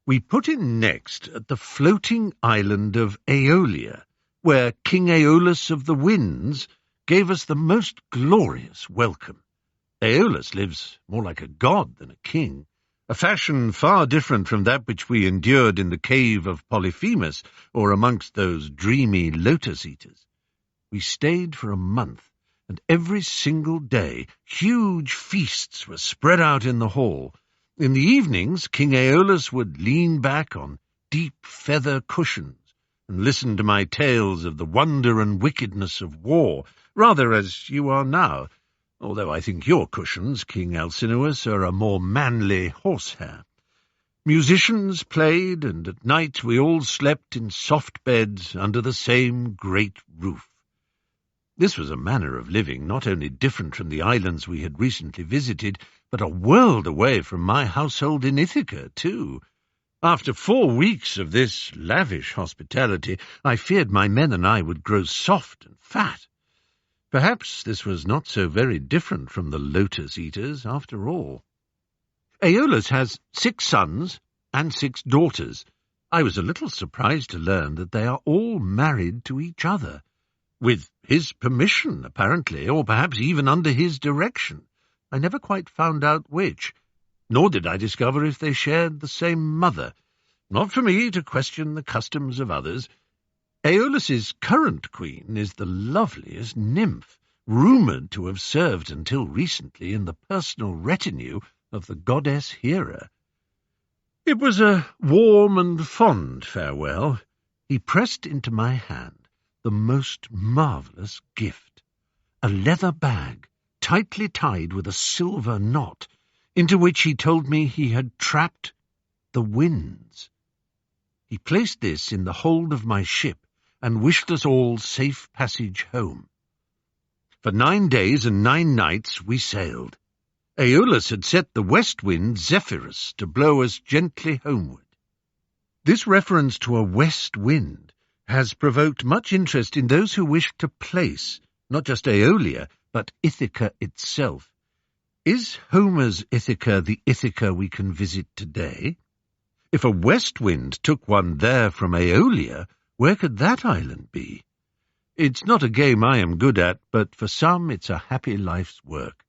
We put in next at the floating island of Aeolia, where King Aeolus of the Winds gave us the most glorious welcome. Aeolus lives more like a god than a king, a fashion far different from that which we endured in the cave of Polyphemus or amongst those dreamy lotus-eaters. We stayed for a month, and every single day huge feasts were spread out in the hall. In the evenings King Aeolus would lean back on deep feather cushions and listen to my tales of the wonder and wickedness of war, rather as you are now, although I think your cushions, King Alcinous, are a more manly horsehair. Musicians played, and at night we all slept in soft beds under the same great roof. This was a manner of living not only different from the islands we had recently visited, but a world away from my household in Ithaca, too. After 4 weeks of this lavish hospitality, I feared my men and I would grow soft and fat. Perhaps this was not so very different from the lotus-eaters, after all. Aeolus has 6 sons and 6 daughters. I was a little surprised to learn that they are all married to each other, with his permission, apparently, or perhaps even under his direction. I never quite found out which, nor did I discover if they shared the same mother. Not for me to question the customs of others. Aeolus's current queen is the loveliest nymph, rumoured to have served until recently in the personal retinue of the goddess Hera. It was a warm and fond farewell. He pressed into my hand the most marvellous gift, a leather bag, tightly tied with a silver knot, into which he told me he had trapped the winds. He placed this in the hold of my ship, and wished us all safe passage home. For 9 days and 9 nights we sailed. Aeolus had set the west wind Zephyrus to blow us gently homeward. This reference to a west wind has provoked much interest in those who wish to place not just Aeolia, but Ithaca itself. Is Homer's Ithaca the Ithaca we can visit today? If a west wind took one there from Aeolia, where could that island be? It's not a game I am good at, but for some it's a happy life's work.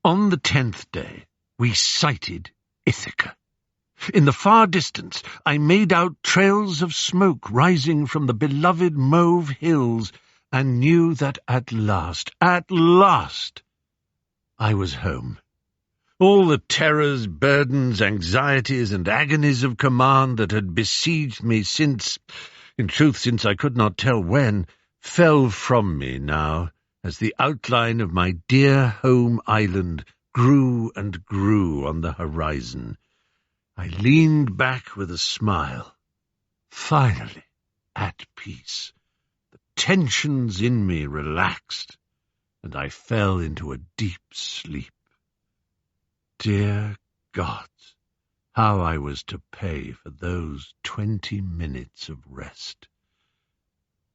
On the 10th day, we sighted Ithaca. In the far distance, I made out trails of smoke rising from the beloved mauve hills, and knew that at last, I was home. All the terrors, burdens, anxieties, and agonies of command that had besieged me since I could not tell when, fell from me now, as the outline of my dear home island grew and grew on the horizon. I leaned back with a smile, finally at peace. The tensions in me relaxed, and I fell into a deep sleep. Dear gods, how I was to pay for those 20 minutes of rest.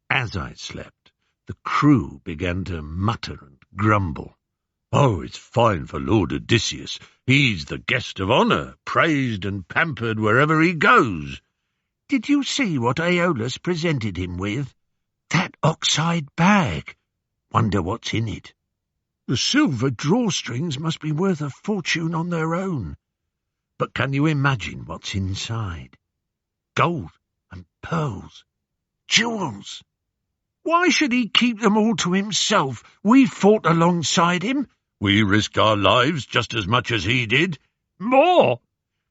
As I slept, the crew began to mutter and grumble. "Oh, it's fine for Lord Odysseus. He's the guest of honour, praised and pampered wherever he goes." "Did you see what Aeolus presented him with? That oxide bag. Wonder what's in it. The silver drawstrings must be worth a fortune on their own. But can you imagine what's inside? Gold and pearls, jewels. Why should he keep them all to himself? We fought alongside him. We risked our lives just as much as he did. More!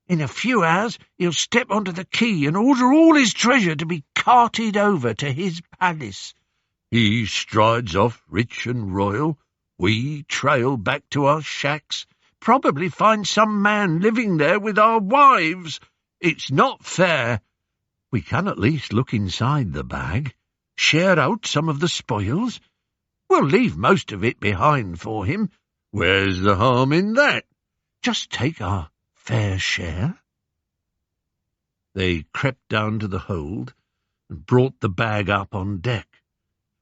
In a few hours he'll step onto the quay and order all his treasure to be carted over to his palace. He strides off rich and royal. We trail back to our shacks, probably find some man living there with our wives. It's not fair. We can at least look inside the bag, share out some of the spoils. We'll leave most of it behind for him. Where's the harm in that? Just take our fair share." They crept down to the hold and brought the bag up on deck.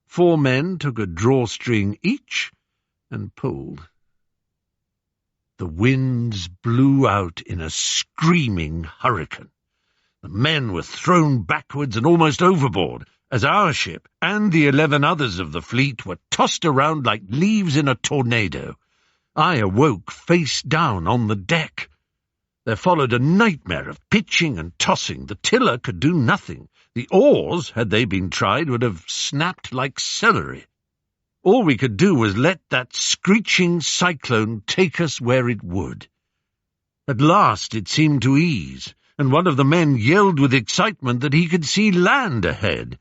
4 men took a drawstring each and pulled. The winds blew out in a screaming hurricane. The men were thrown backwards and almost overboard, as our ship and the 11 others of the fleet were tossed around like leaves in a tornado. I awoke face down on the deck. There followed a nightmare of pitching and tossing. The tiller could do nothing. The oars, had they been tried, would have snapped like celery. All we could do was let that screeching cyclone take us where it would. At last it seemed to ease, and one of the men yelled with excitement that he could see land ahead.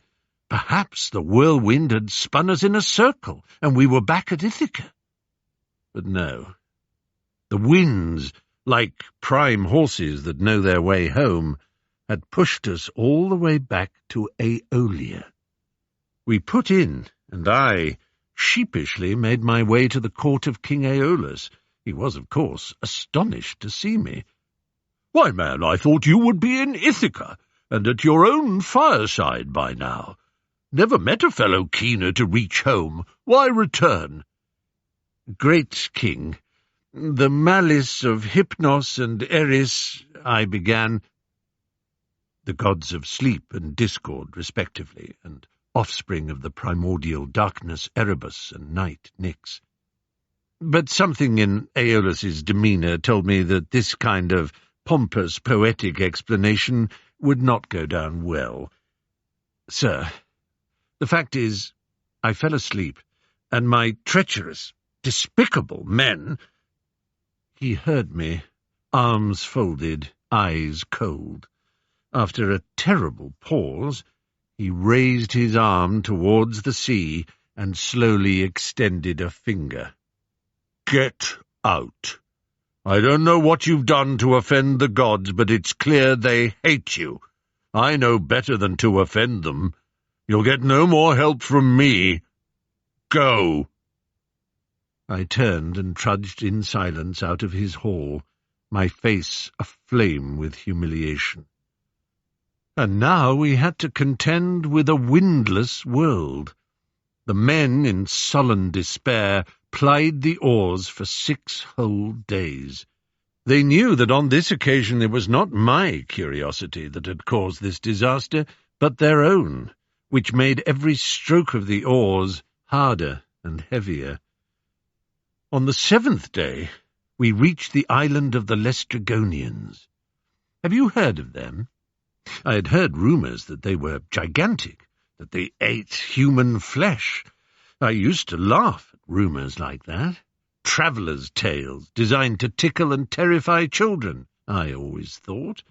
Perhaps the whirlwind had spun us in a circle, and we were back at Ithaca. But no. The winds, like prime horses that know their way home, had pushed us all the way back to Aeolia. We put in, and I sheepishly made my way to the court of King Aeolus. He was, of course, astonished to see me. "Why, man, I thought you would be in Ithaca, and at your own fireside by now. Never met a fellow keener to reach home. Why return?" "Great king, the malice of Hypnos and Eris," I began. The gods of sleep and discord, respectively, and offspring of the primordial darkness Erebus and night Nyx. But something in Aeolus's demeanour told me that this kind of pompous, poetic explanation would not go down well. "Sir, the fact is, I fell asleep, and my treacherous, despicable men—" He heard me, arms folded, eyes cold. After a terrible pause, he raised his arm towards the sea and slowly extended a finger. "Get out. I don't know what you've done to offend the gods, but it's clear they hate you. I know better than to offend them. You'll get no more help from me. Go." I turned and trudged in silence out of his hall, my face aflame with humiliation. And now we had to contend with a windless world. The men, in sullen despair, plied the oars for 6 whole days. They knew that on this occasion it was not my curiosity that had caused this disaster, but their own, which made every stroke of the oars harder and heavier. On the 7th day, we reached the island of the Lestrygonians. Have you heard of them? I had heard rumours that they were gigantic, that they ate human flesh. I used to laugh at rumours like that. travellers' tales designed to tickle and terrify children, I always thought.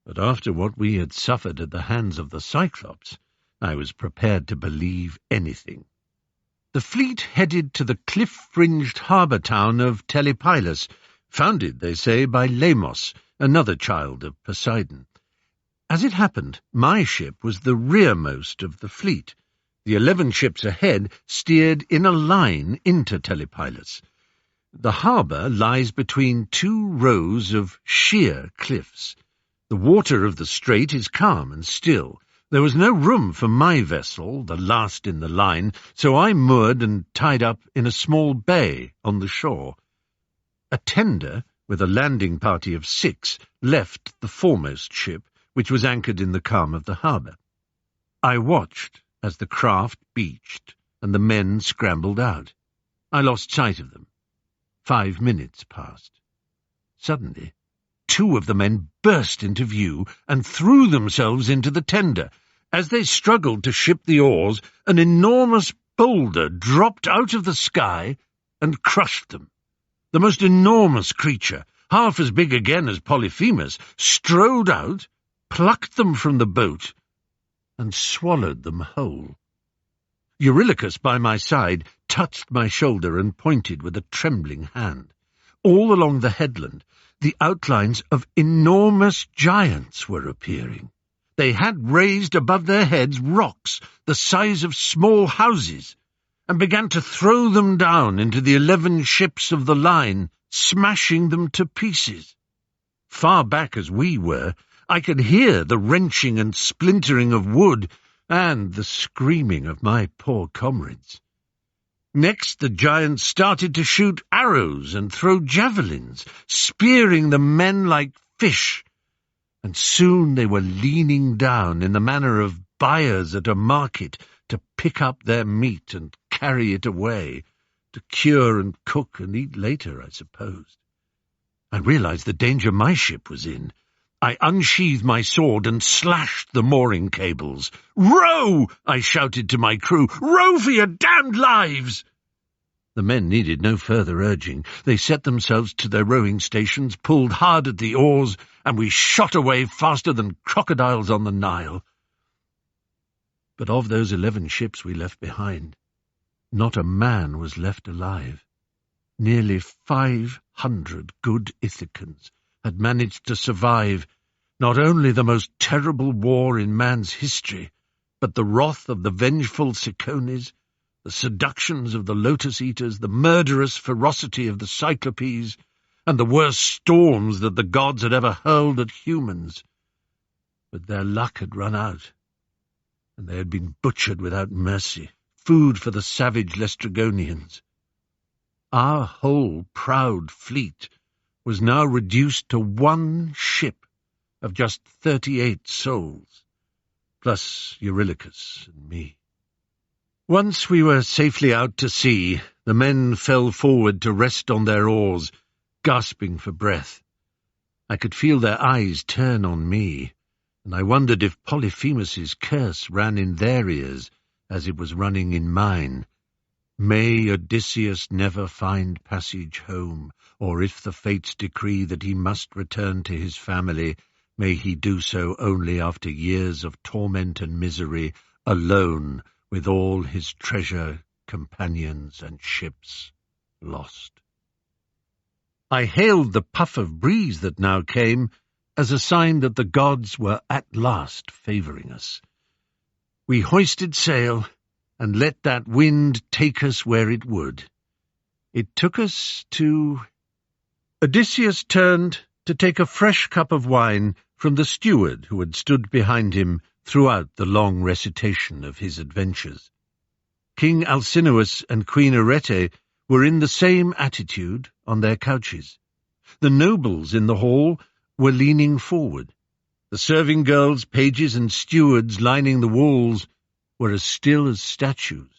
But after what we had suffered at the hands of the Cyclops, I was prepared to believe anything. The fleet headed to the cliff-fringed harbour town of Telepylus, founded, they say, by Lamos, another child of Poseidon. As it happened, my ship was the rearmost of the fleet. The 11 ships ahead steered in a line into Telepylus. The harbour lies between 2 rows of sheer cliffs. The water of the strait is calm and still. There was no room for my vessel, the last in the line, so I moored and tied up in a small bay on the shore. A tender, with a landing party of 6, left the foremost ship, which was anchored in the calm of the harbour. I watched as the craft beached and the men scrambled out. I lost sight of them. 5 minutes passed. Suddenly, 2 of the men burst into view and threw themselves into the tender. As they struggled to ship the oars, an enormous boulder dropped out of the sky and crushed them. The most enormous creature, half as big again as Polyphemus, strode out, plucked them from the boat, and swallowed them whole. Eurylochus, by my side, touched my shoulder and pointed with a trembling hand. All along the headland, the outlines of enormous giants were appearing. They had raised above their heads rocks the size of small houses, and began to throw them down into the 11 ships of the line, smashing them to pieces. Far back as we were, I could hear the wrenching and splintering of wood and the screaming of my poor comrades. Next, the giants started to shoot arrows and throw javelins, spearing the men like fish, and soon they were leaning down in the manner of buyers at a market to pick up their meat and carry it away, to cure and cook and eat later, I suppose. I realized the danger my ship was in. I unsheathed my sword and slashed the mooring cables. "Row!" I shouted to my crew. "Row for your damned lives!" The men needed no further urging. They set themselves to their rowing stations, pulled hard at the oars, and we shot away faster than crocodiles on the Nile. But of those 11 ships we left behind, not a man was left alive. Nearly 500 good Ithacans had managed to survive not only the most terrible war in man's history, but the wrath of the vengeful Cicones, the seductions of the lotus-eaters, the murderous ferocity of the Cyclopes, and the worst storms that the gods had ever hurled at humans. But their luck had run out, and they had been butchered without mercy, food for the savage Laestrygonians. Our whole proud fleet was now reduced to 1 ship of just 38 souls, plus Eurylochus and me. Once we were safely out to sea, the men fell forward to rest on their oars, gasping for breath. I could feel their eyes turn on me, and I wondered if Polyphemus's curse ran in their ears as it was running in mine. May Odysseus never find passage home, or if the fates decree that he must return to his family, may he do so only after years of torment and misery, alone with all his treasure, companions, and ships lost. I hailed the puff of breeze that now came as a sign that the gods were at last favouring us. We hoisted sail and let that wind take us where it would. It took us to... Odysseus turned to take a fresh cup of wine from the steward who had stood behind him throughout the long recitation of his adventures. King Alcinous and Queen Arete were in the same attitude on their couches. The nobles in the hall were leaning forward. The serving girls, pages, and stewards lining the walls were as still as statues.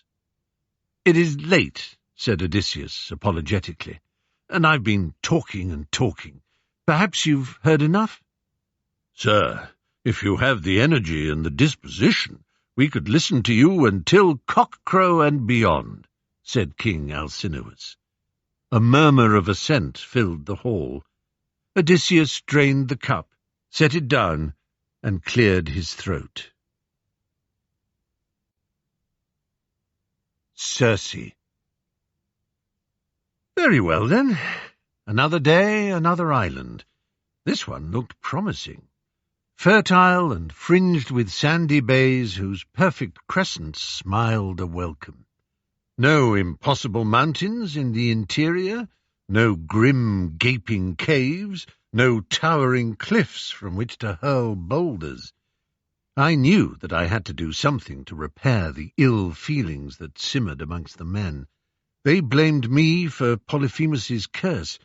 "It is late," said Odysseus apologetically, "and I've been talking and talking. Perhaps you've heard enough?" "Sir, if you have the energy and the disposition, we could listen to you until cock-crow and beyond," said King Alcinous. A murmur of assent filled the hall. Odysseus drained the cup, set it down, and cleared his throat. Circe. Very well, then. Another day, another island. This one looked promising. Fertile and fringed with sandy bays whose perfect crescents smiled a welcome. No impossible mountains in the interior, no grim, gaping caves, no towering cliffs from which to hurl boulders. I knew that I had to do something to repair the ill feelings that simmered amongst the men. They blamed me for Polyphemus's curse,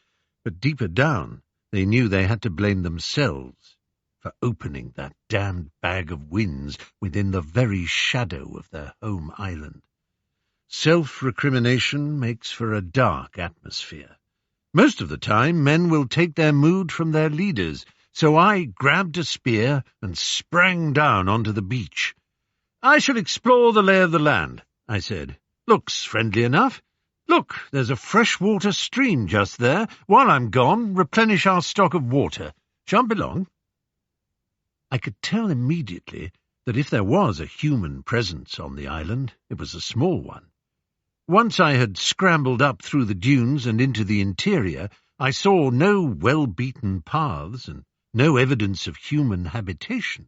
but deeper down they knew they had to blame themselves for opening that damned bag of winds within the very shadow of their home island. Self-recrimination makes for a dark atmosphere. Most of the time men will take their mood from their leaders, so I grabbed a spear and sprang down onto the beach. "I shall explore the lay of the land," I said. "Looks friendly enough. Look, there's a freshwater stream just there. While I'm gone, replenish our stock of water. Shan't be long." I could tell immediately that if there was a human presence on the island, it was a small one. Once I had scrambled up through the dunes and into the interior, I saw no well-beaten paths and no evidence of human habitation.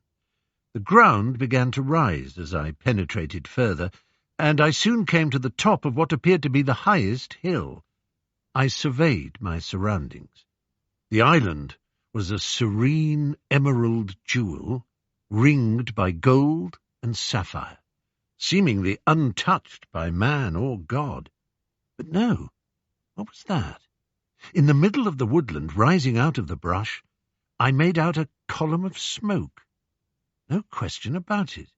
The ground began to rise as I penetrated further, and I soon came to the top of what appeared to be the highest hill. I surveyed my surroundings. The island was a serene emerald jewel, ringed by gold and sapphire, seemingly untouched by man or god. But no, what was that? In the middle of the woodland, rising out of the brush, I made out a column of smoke. No question about it.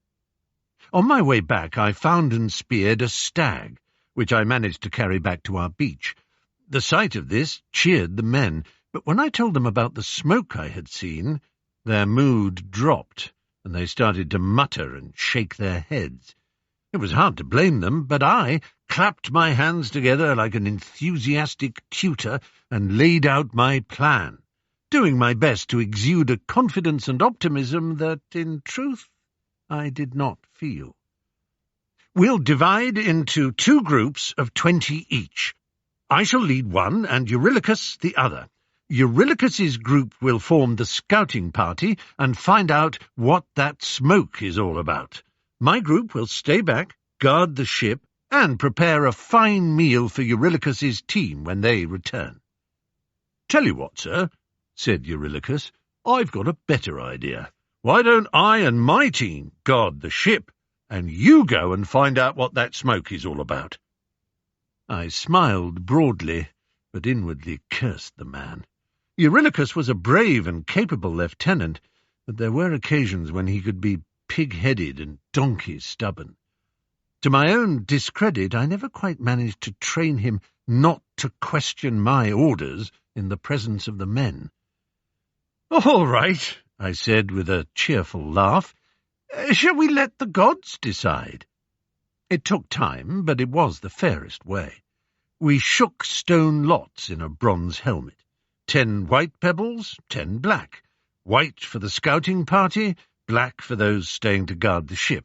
On my way back, I found and speared a stag, which I managed to carry back to our beach. The sight of this cheered the men, but when I told them about the smoke I had seen, their mood dropped, and they started to mutter and shake their heads. It was hard to blame them, but I clapped my hands together like an enthusiastic tutor and laid out my plan, doing my best to exude a confidence and optimism that, in truth, I did not feel. "We'll divide into 2 groups of 20 each. I shall lead one, and Eurylochus the other. Eurylochus's group will form the scouting party and find out what that smoke is all about. My group will stay back, guard the ship, and prepare a fine meal for Eurylochus's team when they return." "Tell you what, sir," said Eurylochus, "I've got a better idea. Why don't I and my team guard the ship, and you go and find out what that smoke is all about?" I smiled broadly, but inwardly cursed the man. Eurylochus was a brave and capable lieutenant, but there were occasions when he could be pig-headed and donkey-stubborn. To my own discredit, I never quite managed to train him not to question my orders in the presence of the men. "All right," I said with a cheerful laugh. "Shall we let the gods decide?" It took time, but it was the fairest way. We shook stone lots in a bronze helmet. 10 white pebbles, 10 black. White for the scouting party, black for those staying to guard the ship.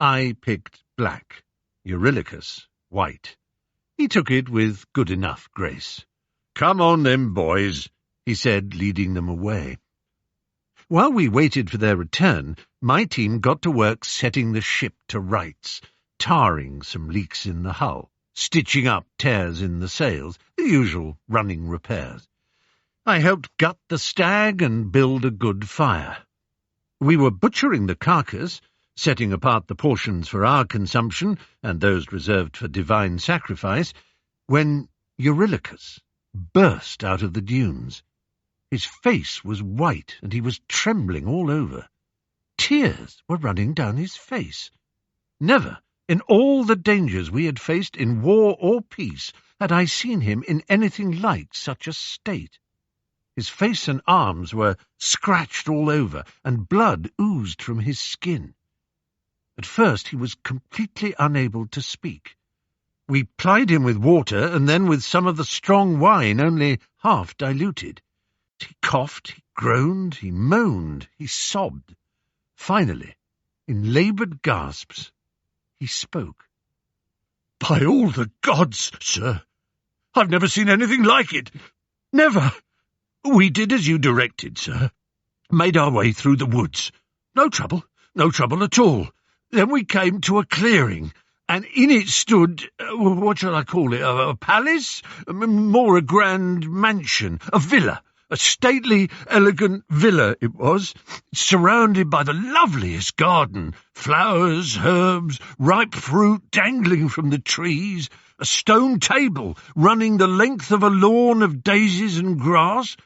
I picked black, Eurylochus white. He took it with good enough grace. "Come on then, boys," he said, leading them away. While we waited for their return, my team got to work setting the ship to rights, tarring some leaks in the hull, stitching up tears in the sails, the usual running repairs. I helped gut the stag and build a good fire. We were butchering the carcass, setting apart the portions for our consumption and those reserved for divine sacrifice, when Eurylochus burst out of the dunes. His face was white, and he was trembling all over. Tears were running down his face. Never, in all the dangers we had faced in war or peace, had I seen him in anything like such a state. His face and arms were scratched all over, and blood oozed from his skin. At first he was completely unable to speak. We plied him with water and then with some of the strong wine, only half diluted. He coughed, he groaned, he moaned, he sobbed. Finally, in laboured gasps, he spoke. "By all the gods, sir, I've never seen anything like it. Never. We did as you directed, sir. Made our way through the woods. No trouble at all. Then we came to a clearing, and in it stood, what shall I call it, a palace? More a grand mansion, a villa. A stately, elegant villa it was, surrounded by the loveliest garden, flowers, herbs, ripe fruit dangling from the trees, a stone table running the length of a lawn of daisies and grass.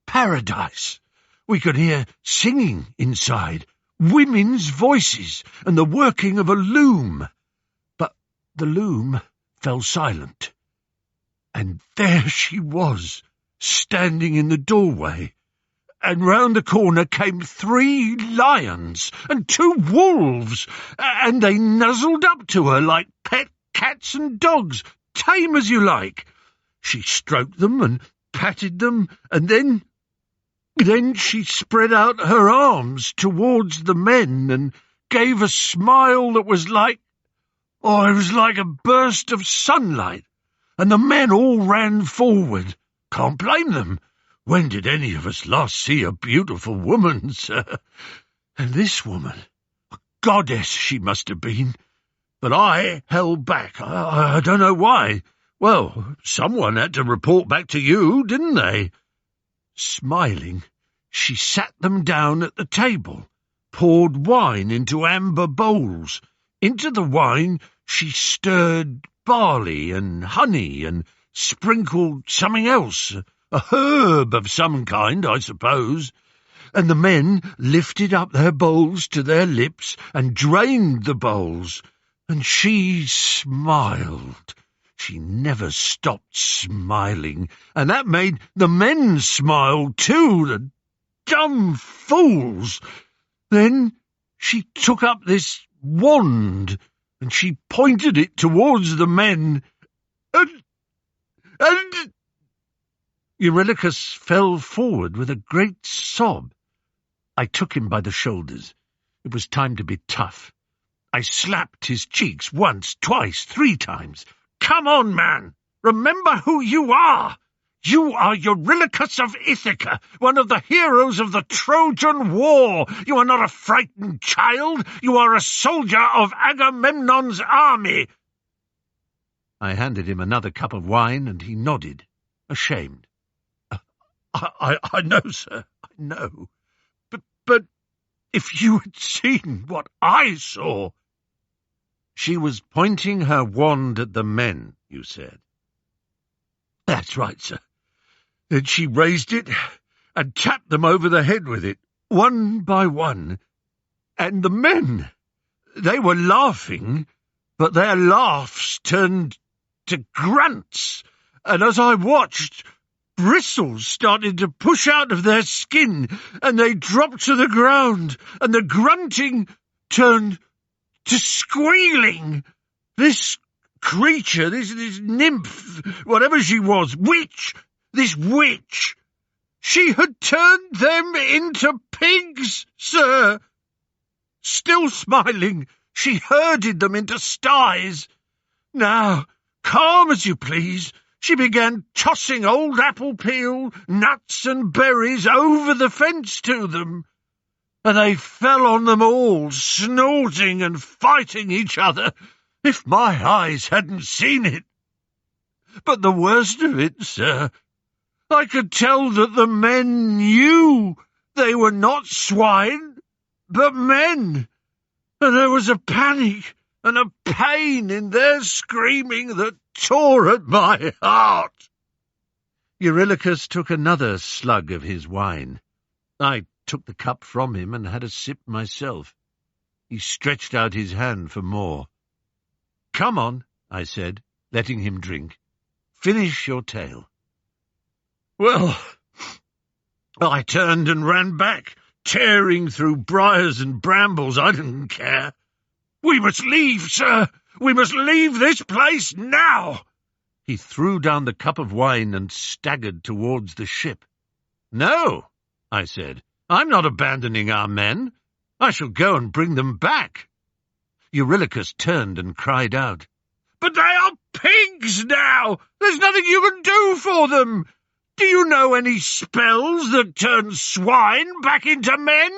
Paradise! We could hear singing inside, women's voices, and the working of a loom. But the loom fell silent, and there she was, standing in the doorway, and round the corner came 3 lions and 2 wolves, and they nuzzled up to her like pet cats and dogs, tame as you like. She stroked them and patted them, and then she spread out her arms towards the men and gave a smile that was like, it was like a burst of sunlight, and the men all ran forward. Can't blame them. When did any of us last see a beautiful woman, sir? And this woman, a goddess she must have been. But I held back. I don't know why. Well, someone had to report back to you, didn't they? Smiling, she sat them down at the table, poured wine into amber bowls. Into the wine she stirred barley and honey and sprinkled something else, a herb of some kind, I suppose, and the men lifted up their bowls to their lips and drained the bowls, and she smiled. She never stopped smiling, and that made the men smile too, the dumb fools. Then she took up this wand, and she pointed it towards the men, and Eurylochus fell forward with a great sob. I took him by the shoulders. It was time to be tough. I slapped his cheeks once, twice, 3 times. "Come on, man! Remember who you are! You are Eurylochus of Ithaca, one of the heroes of the Trojan War. You are not a frightened child. You are a soldier of Agamemnon's army." I handed him another cup of wine, and he nodded, ashamed. I know, sir, I know. But if you had seen what I saw—" "She was pointing her wand at the men, you said." "That's right, sir. Then she raised it and tapped them over the head with it, one by one. And the men, they were laughing, but their laughs turned to grunts, and as I watched, bristles started to push out of their skin, and they dropped to the ground, and the grunting turned to squealing. This creature, this nymph, whatever she was, this witch, she had turned them into pigs, sir. Still smiling, she herded them into sties. Now, calm as you please, she began tossing old apple peel, nuts and berries over the fence to them, and they fell on them all, snorting and fighting each other, if my eyes hadn't seen it. But the worst of it, sir, I could tell that the men knew they were not swine, but men, and there was a panic and a pain in their screaming that tore at my heart." Eurylochus took another slug of his wine. I took the cup from him and had a sip myself. He stretched out his hand for more. "Come on," I said, letting him drink. "Finish your tale." "Well, I turned and ran back, tearing through briars and brambles. I didn't care. We must leave, sir! We must leave this place now! He threw down the cup of wine and staggered towards the ship. "No," I said, "I'm not abandoning our men. I shall go and bring them back." Eurylochus turned and cried out, "But they are pigs now! There's nothing you can do for them! Do you know any spells that turn swine back into men?"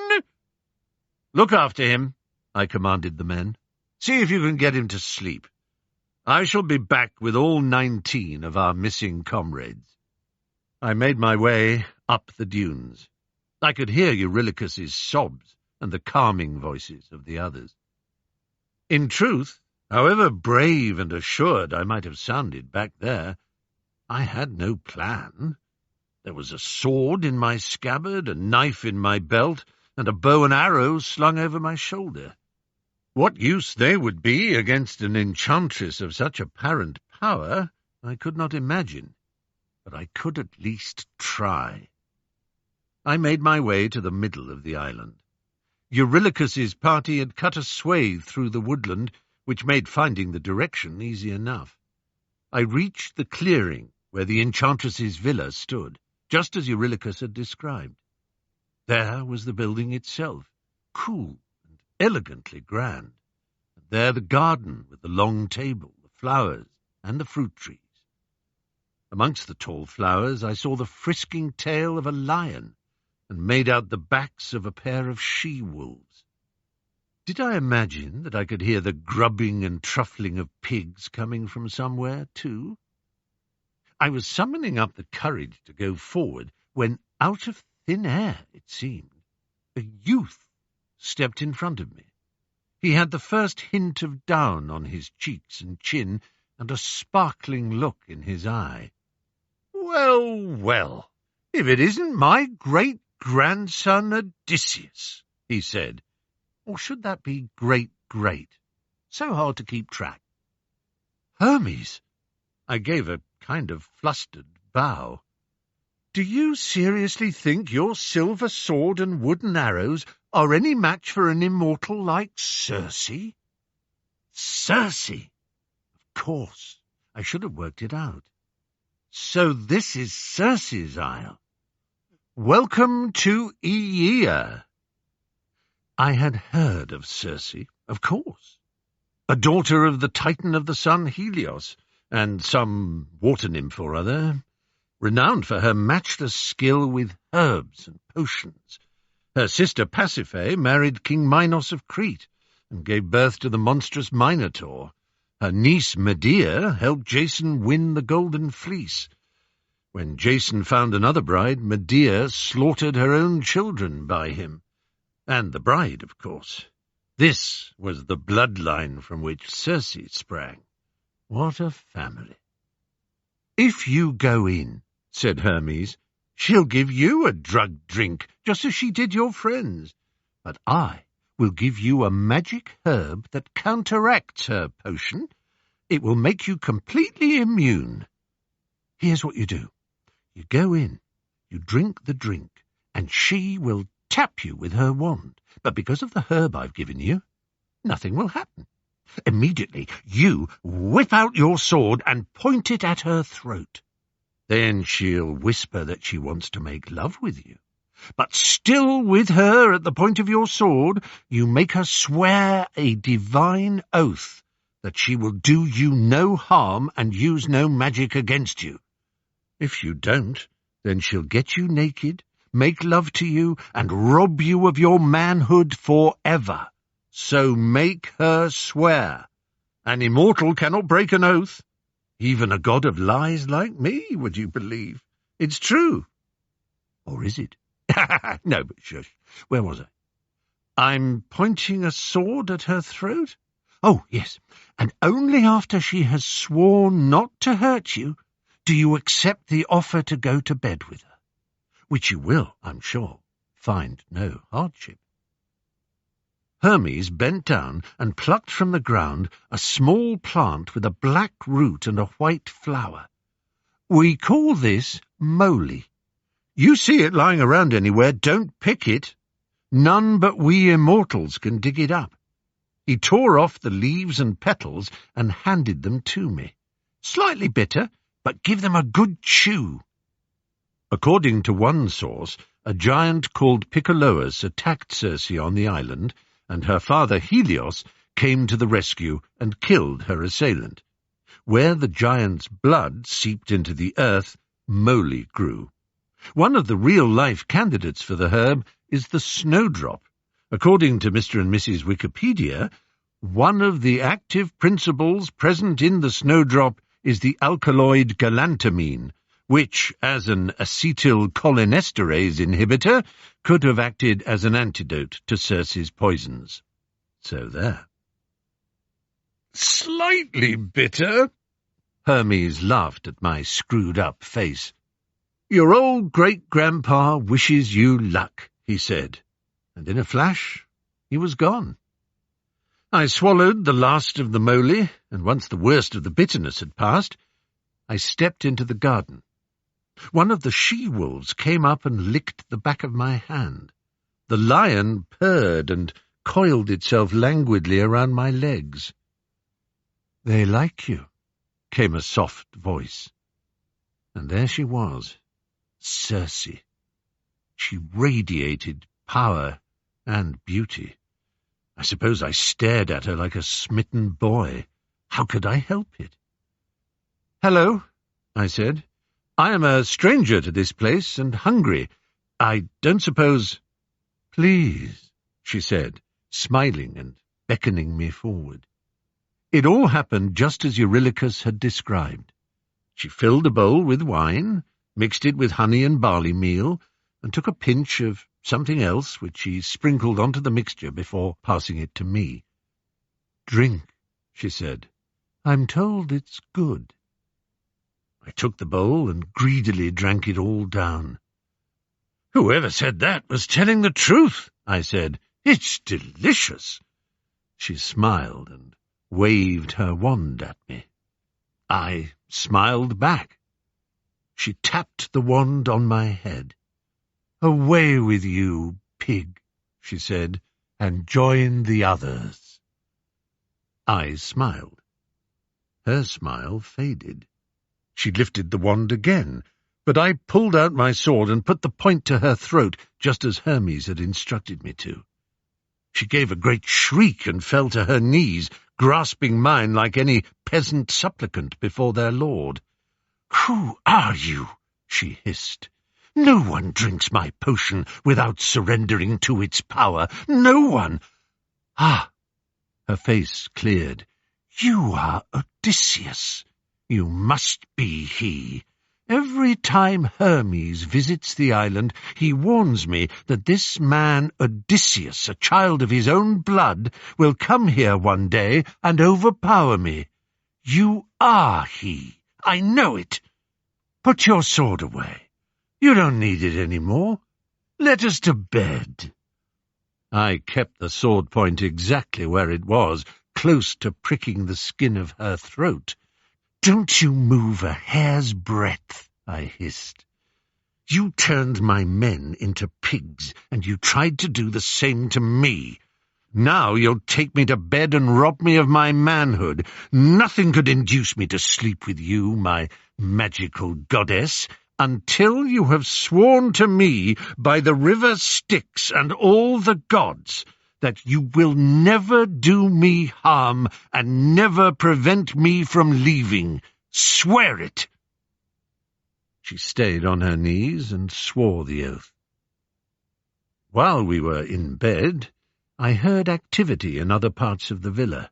"Look after him," I commanded the men. "See if you can get him to sleep. I shall be back with all 19 of our missing comrades." I made my way up the dunes. I could hear Eurylochus's sobs and the calming voices of the others. In truth, however brave and assured I might have sounded back there, I had no plan. There was a sword in my scabbard, a knife in my belt, and a bow and arrow slung over my shoulder. What use they would be against an enchantress of such apparent power, I could not imagine, but I could at least try. I made my way to the middle of the island. Eurylochus's party had cut a swathe through the woodland, which made finding the direction easy enough. I reached the clearing where the enchantress's villa stood, just as Eurylochus had described. There was the building itself, cool and elegantly grand, and there the garden with the long table, the flowers, and the fruit trees. Amongst the tall flowers I saw the frisking tail of a lion, and made out the backs of a pair of she-wolves. Did I imagine that I could hear the grubbing and truffling of pigs coming from somewhere, too? I was summoning up the courage to go forward when, out of thin air, it seemed, a youth stepped in front of me. He had the first hint of down on his cheeks and chin, and a sparkling look in his eye. "Well, well, if it isn't my great-grandson Odysseus," he said. Or should that be great-great? So hard to keep track. "Hermes!" I gave a kind of flustered bow. "Do you seriously think your silver sword and wooden arrows are any match for an immortal like Circe?" Circe! Of course, I should have worked it out. So this is Circe's isle. Welcome to Aeaea. I had heard of Circe, of course. A daughter of the Titan of the sun Helios, and some water nymph or other, renowned for her matchless skill with herbs and potions. Her sister Pasiphae married King Minos of Crete, and gave birth to the monstrous Minotaur. Her niece Medea helped Jason win the Golden Fleece. When Jason found another bride, Medea slaughtered her own children by him. And the bride, of course. This was the bloodline from which Circe sprang. What a family. "If you go in," said Hermes, "she'll give you a drugged drink, just as she did your friends. But I will give you a magic herb that counteracts her potion. It will make you completely immune. Here's what you do. You go in, you drink the drink, and she will tap you with her wand. But because of the herb I've given you, nothing will happen. Immediately you whip out your sword and point it at her throat. Then she'll whisper that she wants to make love with you. But still with her at the point of your sword, you make her swear a divine oath that she will do you no harm and use no magic against you. If you don't, then she'll get you naked, make love to you, and rob you of your manhood forever. So make her swear. An immortal cannot break an oath. Even a god of lies like me, would you believe? It's true. Or is it? No, but shush. Where was I? I'm pointing a sword at her throat? Oh, yes. And only after she has sworn not to hurt you do you accept the offer to go to bed with her, which you will, I'm sure, find no hardship. Hermes bent down and plucked from the ground a small plant with a black root and a white flower. We call this moly. You see it lying around anywhere, don't pick it. None but we immortals can dig it up. He tore off the leaves and petals and handed them to me. "Slightly bitter, but give them a good chew." According to one source, a giant called Piccolous attacked Circe on the island, and her father Helios came to the rescue and killed her assailant. Where the giant's blood seeped into the earth, moly grew. One of the real-life candidates for the herb is the snowdrop. According to Mr. and Mrs. Wikipedia, one of the active principles present in the snowdrop is the alkaloid galantamine, which, as an acetylcholinesterase inhibitor, could have acted as an antidote to Circe's poisons. So there. "Slightly bitter?" Hermes laughed at my screwed-up face. "Your old great-grandpa wishes you luck," he said, and in a flash he was gone. I swallowed the last of the moly, and once the worst of the bitterness had passed, I stepped into the garden. One of the she-wolves came up and licked the back of my hand. The lion purred and coiled itself languidly around my legs. "They like you," came a soft voice. And there she was, Circe. She radiated power and beauty. I suppose I stared at her like a smitten boy. How could I help it? "Hello," I said. "I am a stranger to this place and hungry. I don't suppose—" "Please," she said, smiling and beckoning me forward. It all happened just as Eurylochus had described. She filled a bowl with wine, mixed it with honey and barley meal, and took a pinch of something else which she sprinkled onto the mixture before passing it to me. "Drink," she said. "I'm told it's good." I took the bowl and greedily drank it all down. "Whoever said that was telling the truth," I said. "It's delicious." She smiled and waved her wand at me. I smiled back. She tapped the wand on my head. "Away with you, pig," she said, "and join the others." I smiled. Her smile faded. She lifted the wand again, but I pulled out my sword and put the point to her throat, just as Hermes had instructed me to. She gave a great shriek and fell to her knees, grasping mine like any peasant supplicant before their lord. "Who are you?" she hissed. "No one drinks my potion without surrendering to its power. No one." "Ah!" Her face cleared. "You are Odysseus. You must be he. Every time Hermes visits the island, he warns me that this man Odysseus, a child of his own blood, will come here one day and overpower me. You are he. I know it. Put your sword away. You don't need it any more. Let us to bed." I kept the sword point exactly where it was, close to pricking the skin of her throat. "Don't you move a hair's breadth," I hissed. "You turned my men into pigs, and you tried to do the same to me. Now you'll take me to bed and rob me of my manhood. Nothing could induce me to sleep with you, my magical goddess, until you have sworn to me by the river Styx and all the gods that you will never do me harm and never prevent me from leaving. Swear it." She stayed on her knees and swore the oath. While we were in bed, I heard activity in other parts of the villa.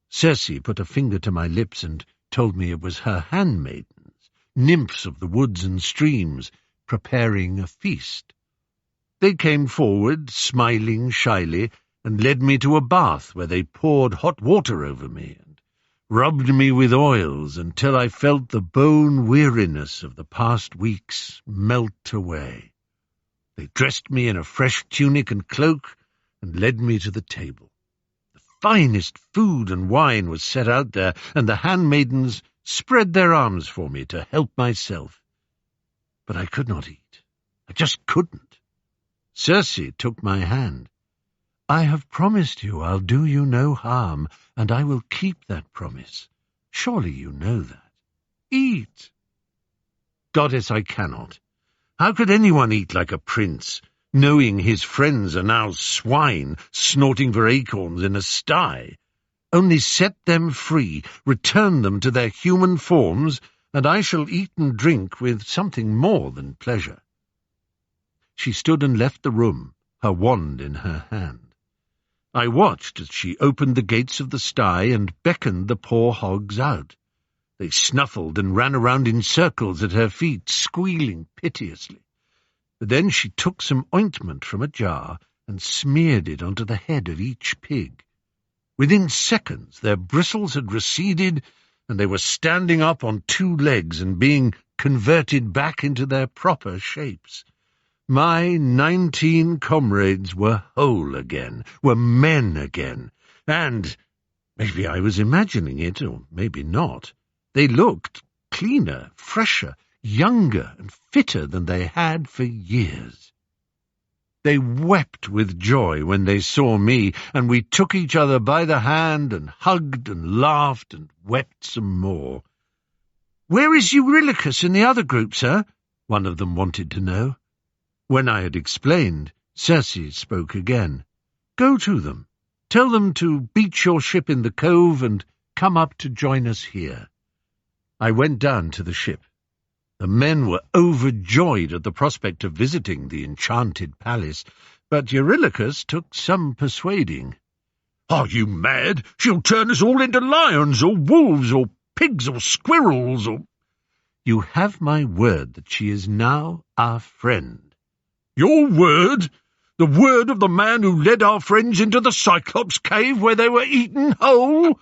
Circe put a finger to my lips and told me it was her handmaidens, nymphs of the woods and streams, preparing a feast. They came forward, smiling shyly, and led me to a bath where they poured hot water over me and rubbed me with oils until I felt the bone weariness of the past weeks melt away. They dressed me in a fresh tunic and cloak and led me to the table. The finest food and wine was set out there, and the handmaidens spread their arms for me to help myself. But I could not eat. I just couldn't. Circe took my hand. I have promised you I'll do you no harm, and I will keep that promise. Surely you know that. Eat. Goddess, I cannot. How could anyone eat like a prince, knowing his friends are now swine snorting for acorns in a sty? Only set them free, return them to their human forms, and I shall eat and drink with something more than pleasure. She stood and left the room, her wand in her hand. I watched as she opened the gates of the sty and beckoned the poor hogs out. They snuffled and ran around in circles at her feet, squealing piteously. But then she took some ointment from a jar and smeared it onto the head of each pig. Within seconds their bristles had receded, and they were standing up on 2 legs and being converted back into their proper shapes. My 19 comrades were whole again, were men again, and, maybe I was imagining it, or maybe not, they looked cleaner, fresher, younger and fitter than they had for years. They wept with joy when they saw me, and we took each other by the hand and hugged and laughed and wept some more. "Where is Eurylochus and the other group, sir?" one of them wanted to know. When I had explained, Circe spoke again. "Go to them. Tell them to beach your ship in the cove and come up to join us here." I went down to the ship. The men were overjoyed at the prospect of visiting the enchanted palace, but Eurylochus took some persuading. "Are you mad? She'll turn us all into lions or wolves or pigs or squirrels or—" "You have my word that she is now our friend." "Your word? The word of the man who led our friends into the Cyclops cave where they were eaten whole?"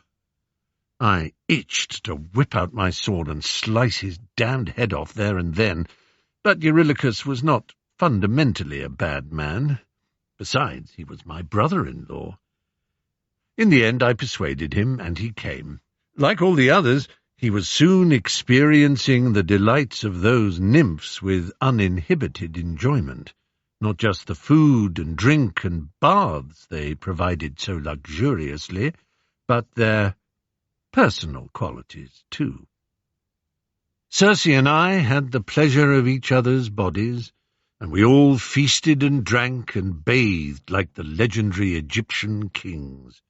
I itched to whip out my sword and slice his damned head off there and then, but Eurylochus was not fundamentally a bad man. Besides, he was my brother-in-law. In the end I persuaded him, and he came. Like all the others, he was soon experiencing the delights of those nymphs with uninhibited enjoyment, not just the food and drink and baths they provided so luxuriously, but their personal qualities, too. Circe and I had the pleasure of each other's bodies, and we all feasted and drank and bathed like the legendary Egyptian kings.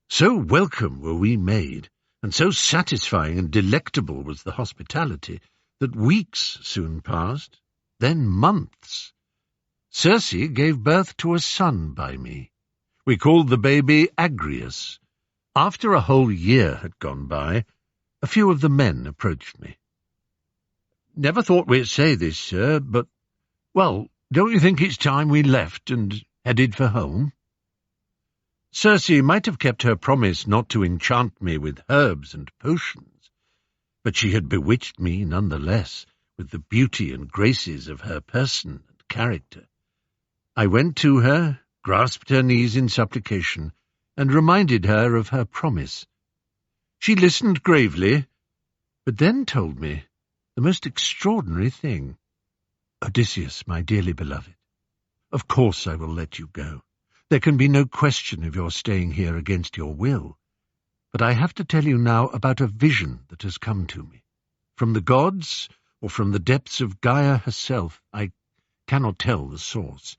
So welcome were we made, and so satisfying and delectable was the hospitality, that weeks soon passed, then months. Circe gave birth to a son by me. We called the baby Agrius. After a whole year had gone by, a few of the men approached me. "Never thought we'd say this, sir, but, well, don't you think it's time we left and headed for home?" Circe might have kept her promise not to enchant me with herbs and potions, but she had bewitched me none the less with the beauty and graces of her person and character. I went to her, grasped her knees in supplication, and reminded her of her promise. She listened gravely, but then told me the most extraordinary thing. "Odysseus, my dearly beloved, of course I will let you go. There can be no question of your staying here against your will. But I have to tell you now about a vision that has come to me. From the gods, or from the depths of Gaia herself, I cannot tell the source.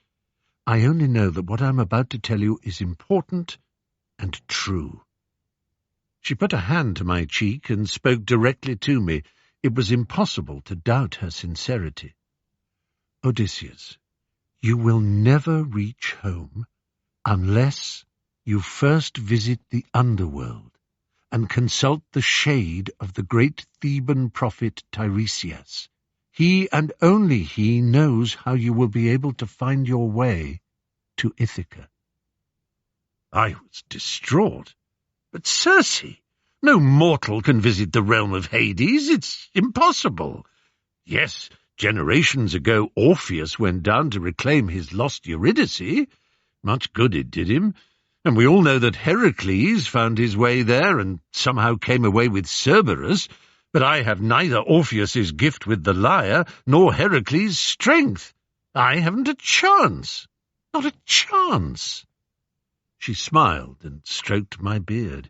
I only know that what I am about to tell you is important and true." She put a hand to my cheek and spoke directly to me. It was impossible to doubt her sincerity. "Odysseus, you will never reach home unless you first visit the underworld and consult the shade of the great Theban prophet Tiresias. He and only he knows how you will be able to find your way to Ithaca." I was distraught. "But Circe, no mortal can visit the realm of Hades. It's impossible. Yes, generations ago Orpheus went down to reclaim his lost Eurydice. Much good it did him. And we all know that Heracles found his way there and somehow came away with Cerberus. But I have neither Orpheus's gift with the lyre nor Heracles' strength. I haven't a chance. Not a chance." She smiled and stroked my beard.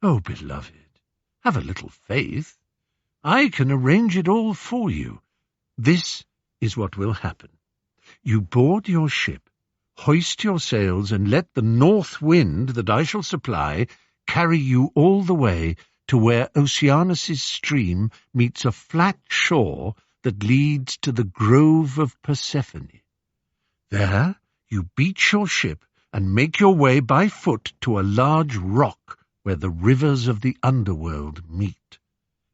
"Oh, beloved, have a little faith. I can arrange it all for you. This is what will happen. You board your ship, hoist your sails, and let the north wind that I shall supply carry you all the way to where Oceanus's stream meets a flat shore that leads to the grove of Persephone. There you beach your ship and make your way by foot to a large rock where the rivers of the underworld meet.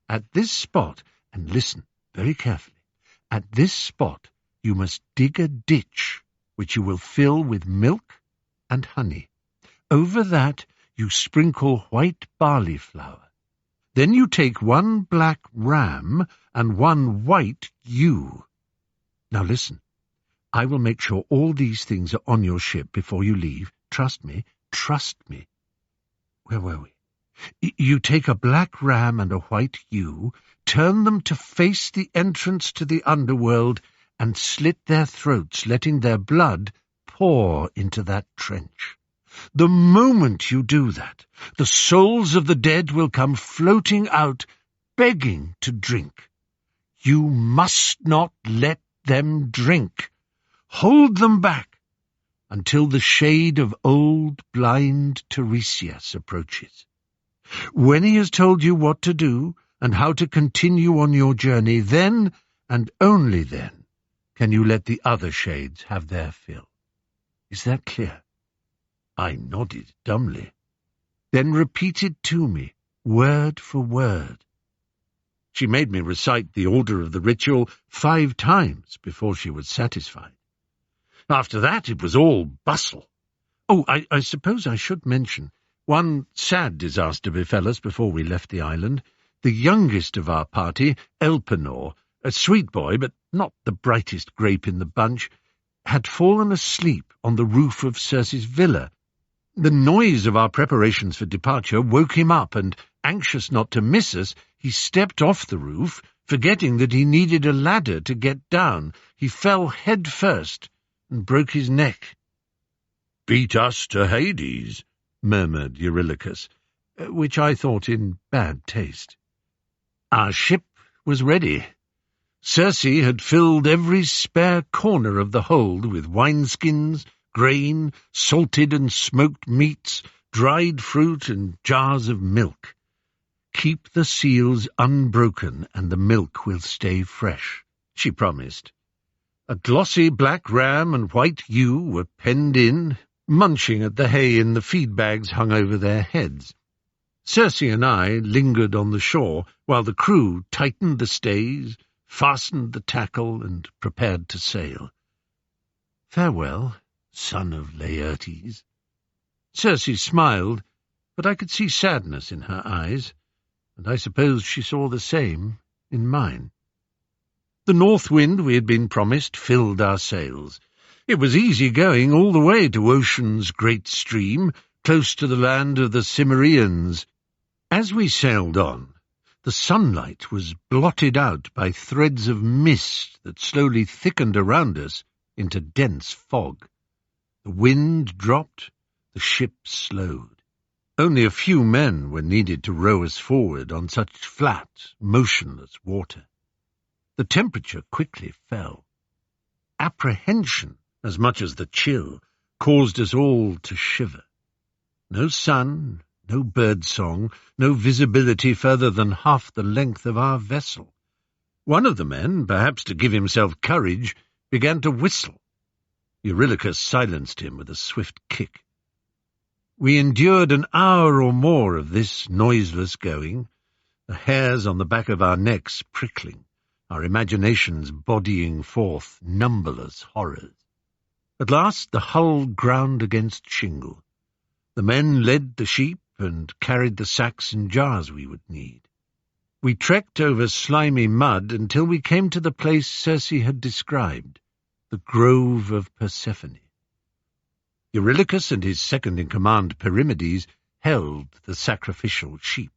At this spot, and listen very carefully, at this spot you must dig a ditch which you will fill with milk and honey. Over that you sprinkle white barley flour. Then you take one black ram and one white ewe. Now listen, I will make sure all these things are on your ship before you leave. Trust me, trust me. Where were we? You take a black ram and a white ewe, turn them to face the entrance to the underworld, and slit their throats, letting their blood pour into that trench. The moment you do that, the souls of the dead will come floating out, begging to drink. You must not let them drink. Hold them back until the shade of old blind Tiresias approaches. When he has told you what to do and how to continue on your journey, then, and only then, can you let the other shades have their fill. Is that clear?" I nodded dumbly. Then repeated to me, word for word. She made me recite the order of the ritual 5 times before she was satisfied. After that it was all bustle. Oh, I suppose I should mention, one sad disaster befell us before we left the island. The youngest of our party, Elpenor, a sweet boy, but not the brightest grape in the bunch, had fallen asleep on the roof of Circe's villa. The noise of our preparations for departure woke him up, and, anxious not to miss us, he stepped off the roof, forgetting that he needed a ladder to get down. He fell head first and broke his neck. "Beat us to Hades," murmured Eurylochus, which I thought in bad taste. Our ship was ready. Circe had filled every spare corner of the hold with wineskins, grain, salted and smoked meats, dried fruit, and jars of milk. "Keep the seals unbroken, and the milk will stay fresh," she promised. A glossy black ram and white ewe were penned in, munching at the hay in the feed bags hung over their heads. Circe and I lingered on the shore, while the crew tightened the stays, fastened the tackle, and prepared to sail. "Farewell, son of Laertes." Circe smiled, but I could see sadness in her eyes, and I suppose she saw the same in mine. The north wind we had been promised filled our sails. It was easy going all the way to Ocean's great stream, close to the land of the Cimmerians. As we sailed on, the sunlight was blotted out by threads of mist that slowly thickened around us into dense fog. The wind dropped, the ship slowed. Only a few men were needed to row us forward on such flat, motionless water. The temperature quickly fell. Apprehension, as much as the chill, caused us all to shiver. No sun, no bird-song, no visibility further than half the length of our vessel. One of the men, perhaps to give himself courage, began to whistle. Eurylochus silenced him with a swift kick. We endured an hour or more of this noiseless going, the hairs on the back of our necks prickling, our imaginations bodying forth numberless horrors. At last the hull ground against shingle. The men led the sheep and carried the sacks and jars we would need. We trekked over slimy mud until we came to the place Circe had described, the grove of Persephone. Eurylochus and his second-in-command Perimedes held the sacrificial sheep.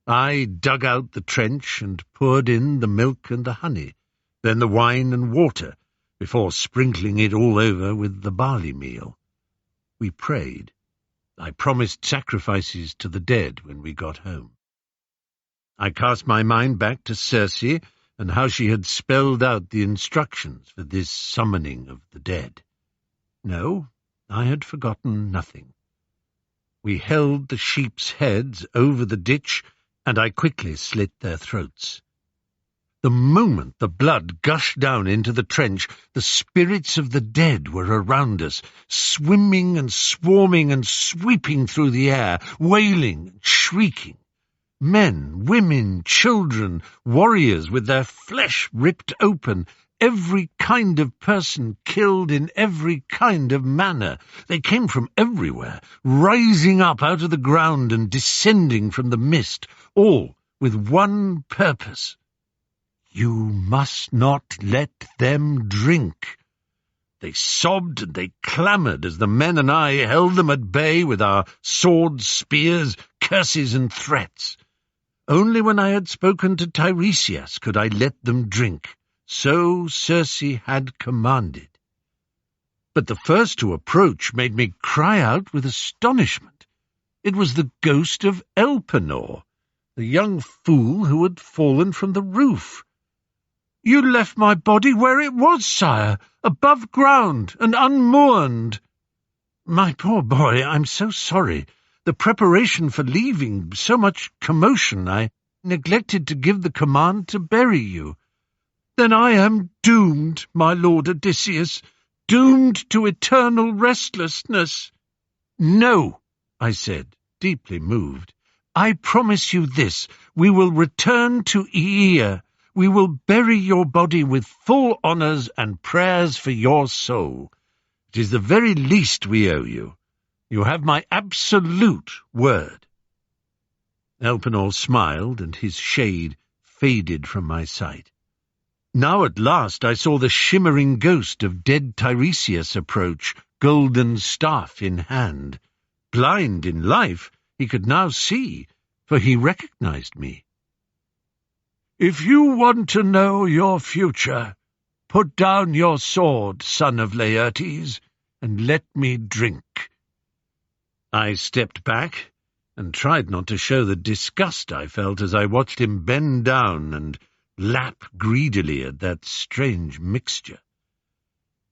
I dug out the trench and poured in the milk and the honey, then the wine and water, before sprinkling it all over with the barley meal. We prayed. I promised sacrifices to the dead when we got home. I cast my mind back to Circe and how she had spelled out the instructions for this summoning of the dead. No, I had forgotten nothing. We held the sheep's heads over the ditch, and I quickly slit their throats. The moment the blood gushed down into the trench, the spirits of the dead were around us, swimming and swarming and sweeping through the air, wailing and shrieking. Men, women, children, warriors with their flesh ripped open, every kind of person killed in every kind of manner. They came from everywhere, rising up out of the ground and descending from the mist, all with one purpose. You must not let them drink. They sobbed and they clamoured as the men and I held them at bay with our swords, spears, curses and threats. Only when I had spoken to Tiresias could I let them drink. So Circe had commanded. But the first to approach made me cry out with astonishment. It was the ghost of Elpenor, the young fool who had fallen from the roof. "You left my body where it was, sire, above ground and unmourned." "My poor boy, I'm so sorry. The preparation for leaving, so much commotion, I neglected to give the command to bury you." "Then I am doomed, my lord Odysseus, doomed to eternal restlessness." "No," I said, deeply moved. "I promise you this, we will return to Aea. We will bury your body with full honours and prayers for your soul. It is the very least we owe you. You have my absolute word." Elpenor smiled, and his shade faded from my sight. Now at last I saw the shimmering ghost of dead Tiresias approach, golden staff in hand. Blind in life, he could now see, for he recognized me. "If you want to know your future, put down your sword, son of Laertes, and let me drink." I stepped back and tried not to show the disgust I felt as I watched him bend down and lap greedily at that strange mixture.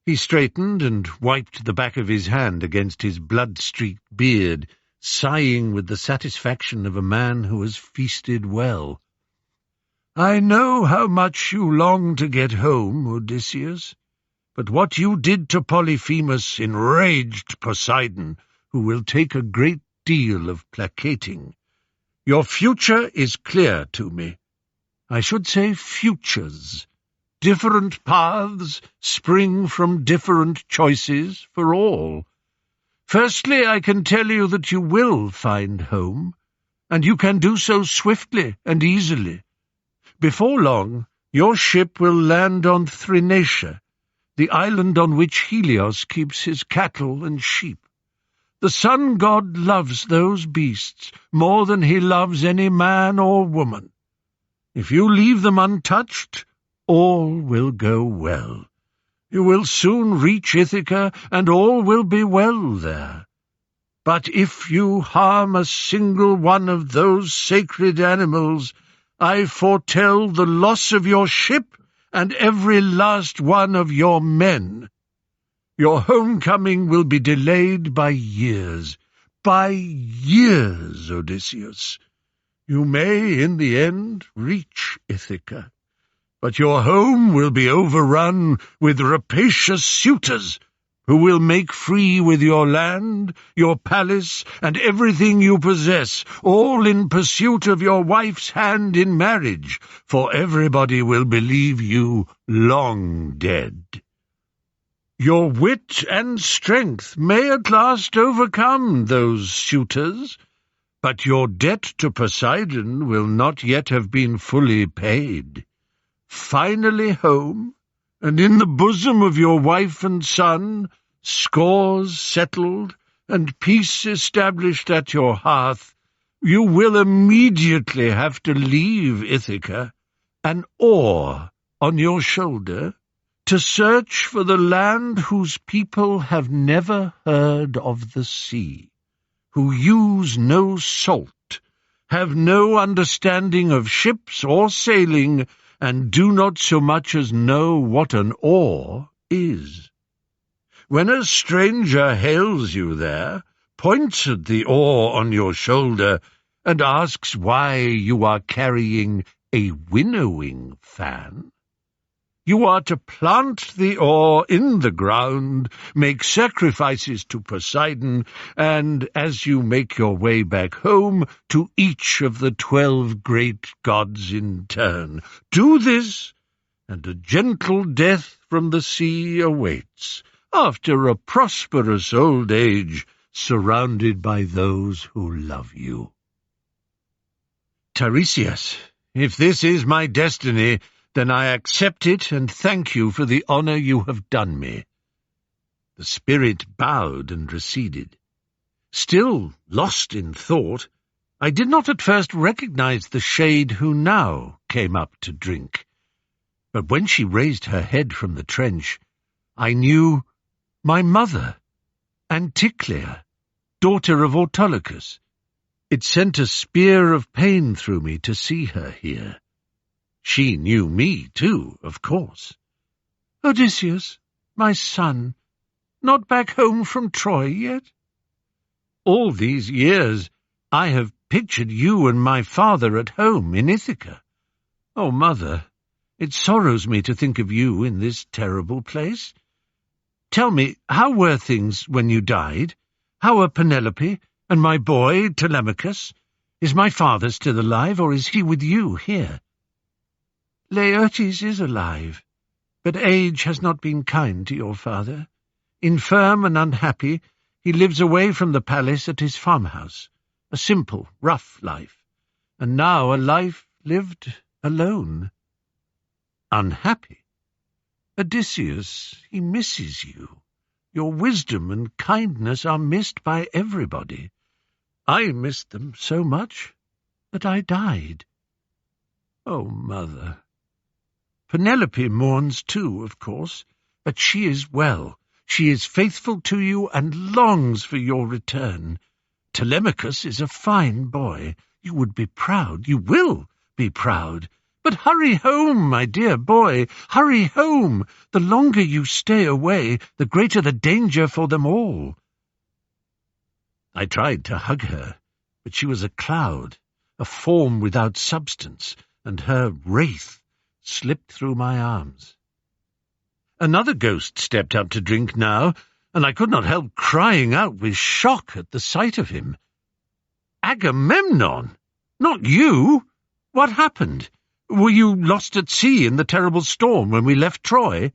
He straightened and wiped the back of his hand against his blood-streaked beard, sighing with the satisfaction of a man who has feasted well. "I know how much you long to get home, Odysseus, but what you did to Polyphemus enraged Poseidon, who will take a great deal of placating. Your future is clear to me. I should say futures. Different paths spring from different choices for all. Firstly, I can tell you that you will find home, and you can do so swiftly and easily. Before long, your ship will land on Thrinacia, the island on which Helios keeps his cattle and sheep. The sun god loves those beasts more than he loves any man or woman. If you leave them untouched, all will go well. You will soon reach Ithaca, and all will be well there. But if you harm a single one of those sacred animals, I foretell the loss of your ship and every last one of your men. Your homecoming will be delayed by years, Odysseus. You may, in the end, reach Ithaca, but your home will be overrun with rapacious suitors, who will make free with your land, your palace, and everything you possess, all in pursuit of your wife's hand in marriage, for everybody will believe you long dead. Your wit and strength may at last overcome those suitors, but your debt to Poseidon will not yet have been fully paid. Finally home, and in the bosom of your wife and son, scores settled, and peace established at your hearth, you will immediately have to leave Ithaca, an oar on your shoulder, to search for the land whose people have never heard of the sea, who use no salt, have no understanding of ships or sailing, and do not so much as know what an oar is. When a stranger hails you there, points at the oar on your shoulder, and asks why you are carrying a winnowing fan, you are to plant the oar in the ground, make sacrifices to Poseidon, and, as you make your way back home, to each of the 12 great gods in turn. Do this, and a gentle death from the sea awaits, after a prosperous old age, surrounded by those who love you. Tiresias, if this is my destiny, then I accept it and thank you for the honor you have done me. The spirit bowed and receded. Still lost in thought, I did not at first recognize the shade who now came up to drink. But when she raised her head from the trench, I knew my mother, Anticlea, daughter of Autolycus. It sent a spear of pain through me to see her here. She knew me, too, of course. Odysseus, my son, not back home from Troy yet? All these years I have pictured you and my father at home in Ithaca. Oh, mother, it sorrows me to think of you in this terrible place. Tell me, how were things when you died? How are Penelope and my boy, Telemachus? Is my father still alive, or is he with you here? Laertes is alive, but age has not been kind to your father. Infirm and unhappy, he lives away from the palace at his farmhouse, a simple, rough life, and now a life lived alone. Unhappy? Odysseus, he misses you. Your wisdom and kindness are missed by everybody. I missed them so much that I died. Oh, mother! Penelope mourns too, of course, but she is well. She is faithful to you and longs for your return. Telemachus is a fine boy. You would be proud. You will be proud. But hurry home, my dear boy, hurry home. The longer you stay away, the greater the danger for them all. I tried to hug her, but she was a cloud, a form without substance, and her wraith slipped through my arms. Another ghost stepped up to drink now, and I could not help crying out with shock at the sight of him. Agamemnon! Not you! What happened? Were you lost at sea in the terrible storm when we left Troy?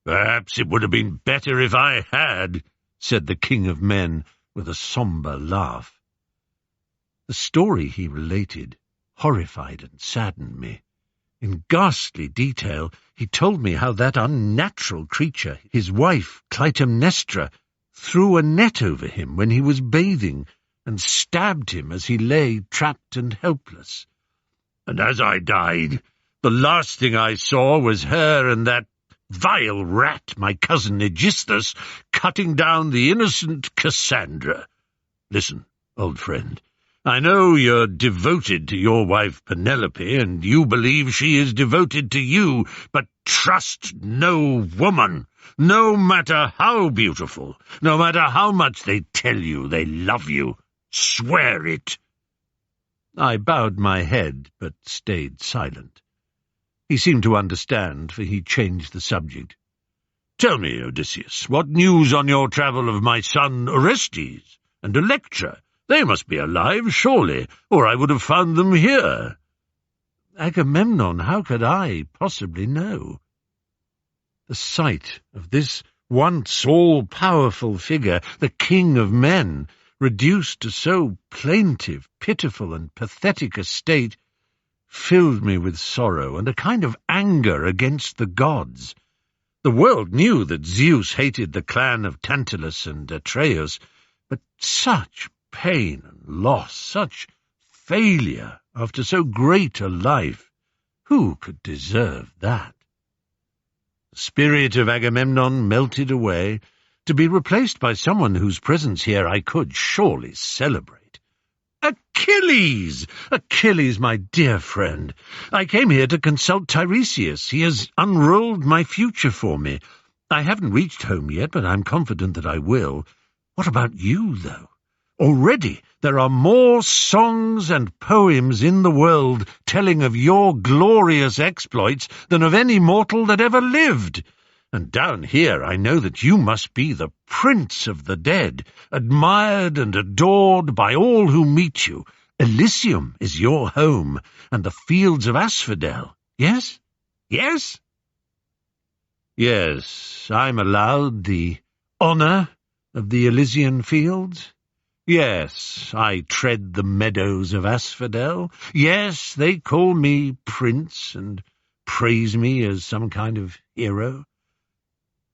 Perhaps it would have been better if I had, said the king of men with a sombre laugh. The story he related horrified and saddened me. In ghastly detail, he told me how that unnatural creature, his wife Clytemnestra, threw a net over him when he was bathing and stabbed him as he lay trapped and helpless. And as I died, the last thing I saw was her and that vile rat, my cousin Aegisthus, cutting down the innocent Cassandra. Listen, old friend, I know you're devoted to your wife Penelope, and you believe she is devoted to you, but trust no woman, no matter how beautiful, no matter how much they tell you they love you. Swear it. I bowed my head, but stayed silent. He seemed to understand, for he changed the subject. Tell me, Odysseus, what news on your travel of my son Orestes and Electra? They must be alive, surely, or I would have found them here. Agamemnon, how could I possibly know? The sight of this once all-powerful figure, the king of men, reduced to so plaintive, pitiful, and pathetic a state, filled me with sorrow and a kind of anger against the gods. The world knew that Zeus hated the clan of Tantalus and Atreus, but such pain and loss, such failure after so great a life, who could deserve that? The spirit of Agamemnon melted away, to be replaced by someone whose presence here I could surely celebrate. Achilles! Achilles, my dear friend. I came here to consult Tiresias. He has unrolled my future for me. I haven't reached home yet, but I'm confident that I will. What about you, though? Already there are more songs and poems in the world telling of your glorious exploits than of any mortal that ever lived. And down here I know that you must be the prince of the dead, admired and adored by all who meet you. Elysium is your home, and the fields of Asphodel. Yes? Yes? Yes, I'm allowed the honour of the Elysian fields. Yes, I tread the meadows of Asphodel. Yes, they call me prince and praise me as some kind of hero.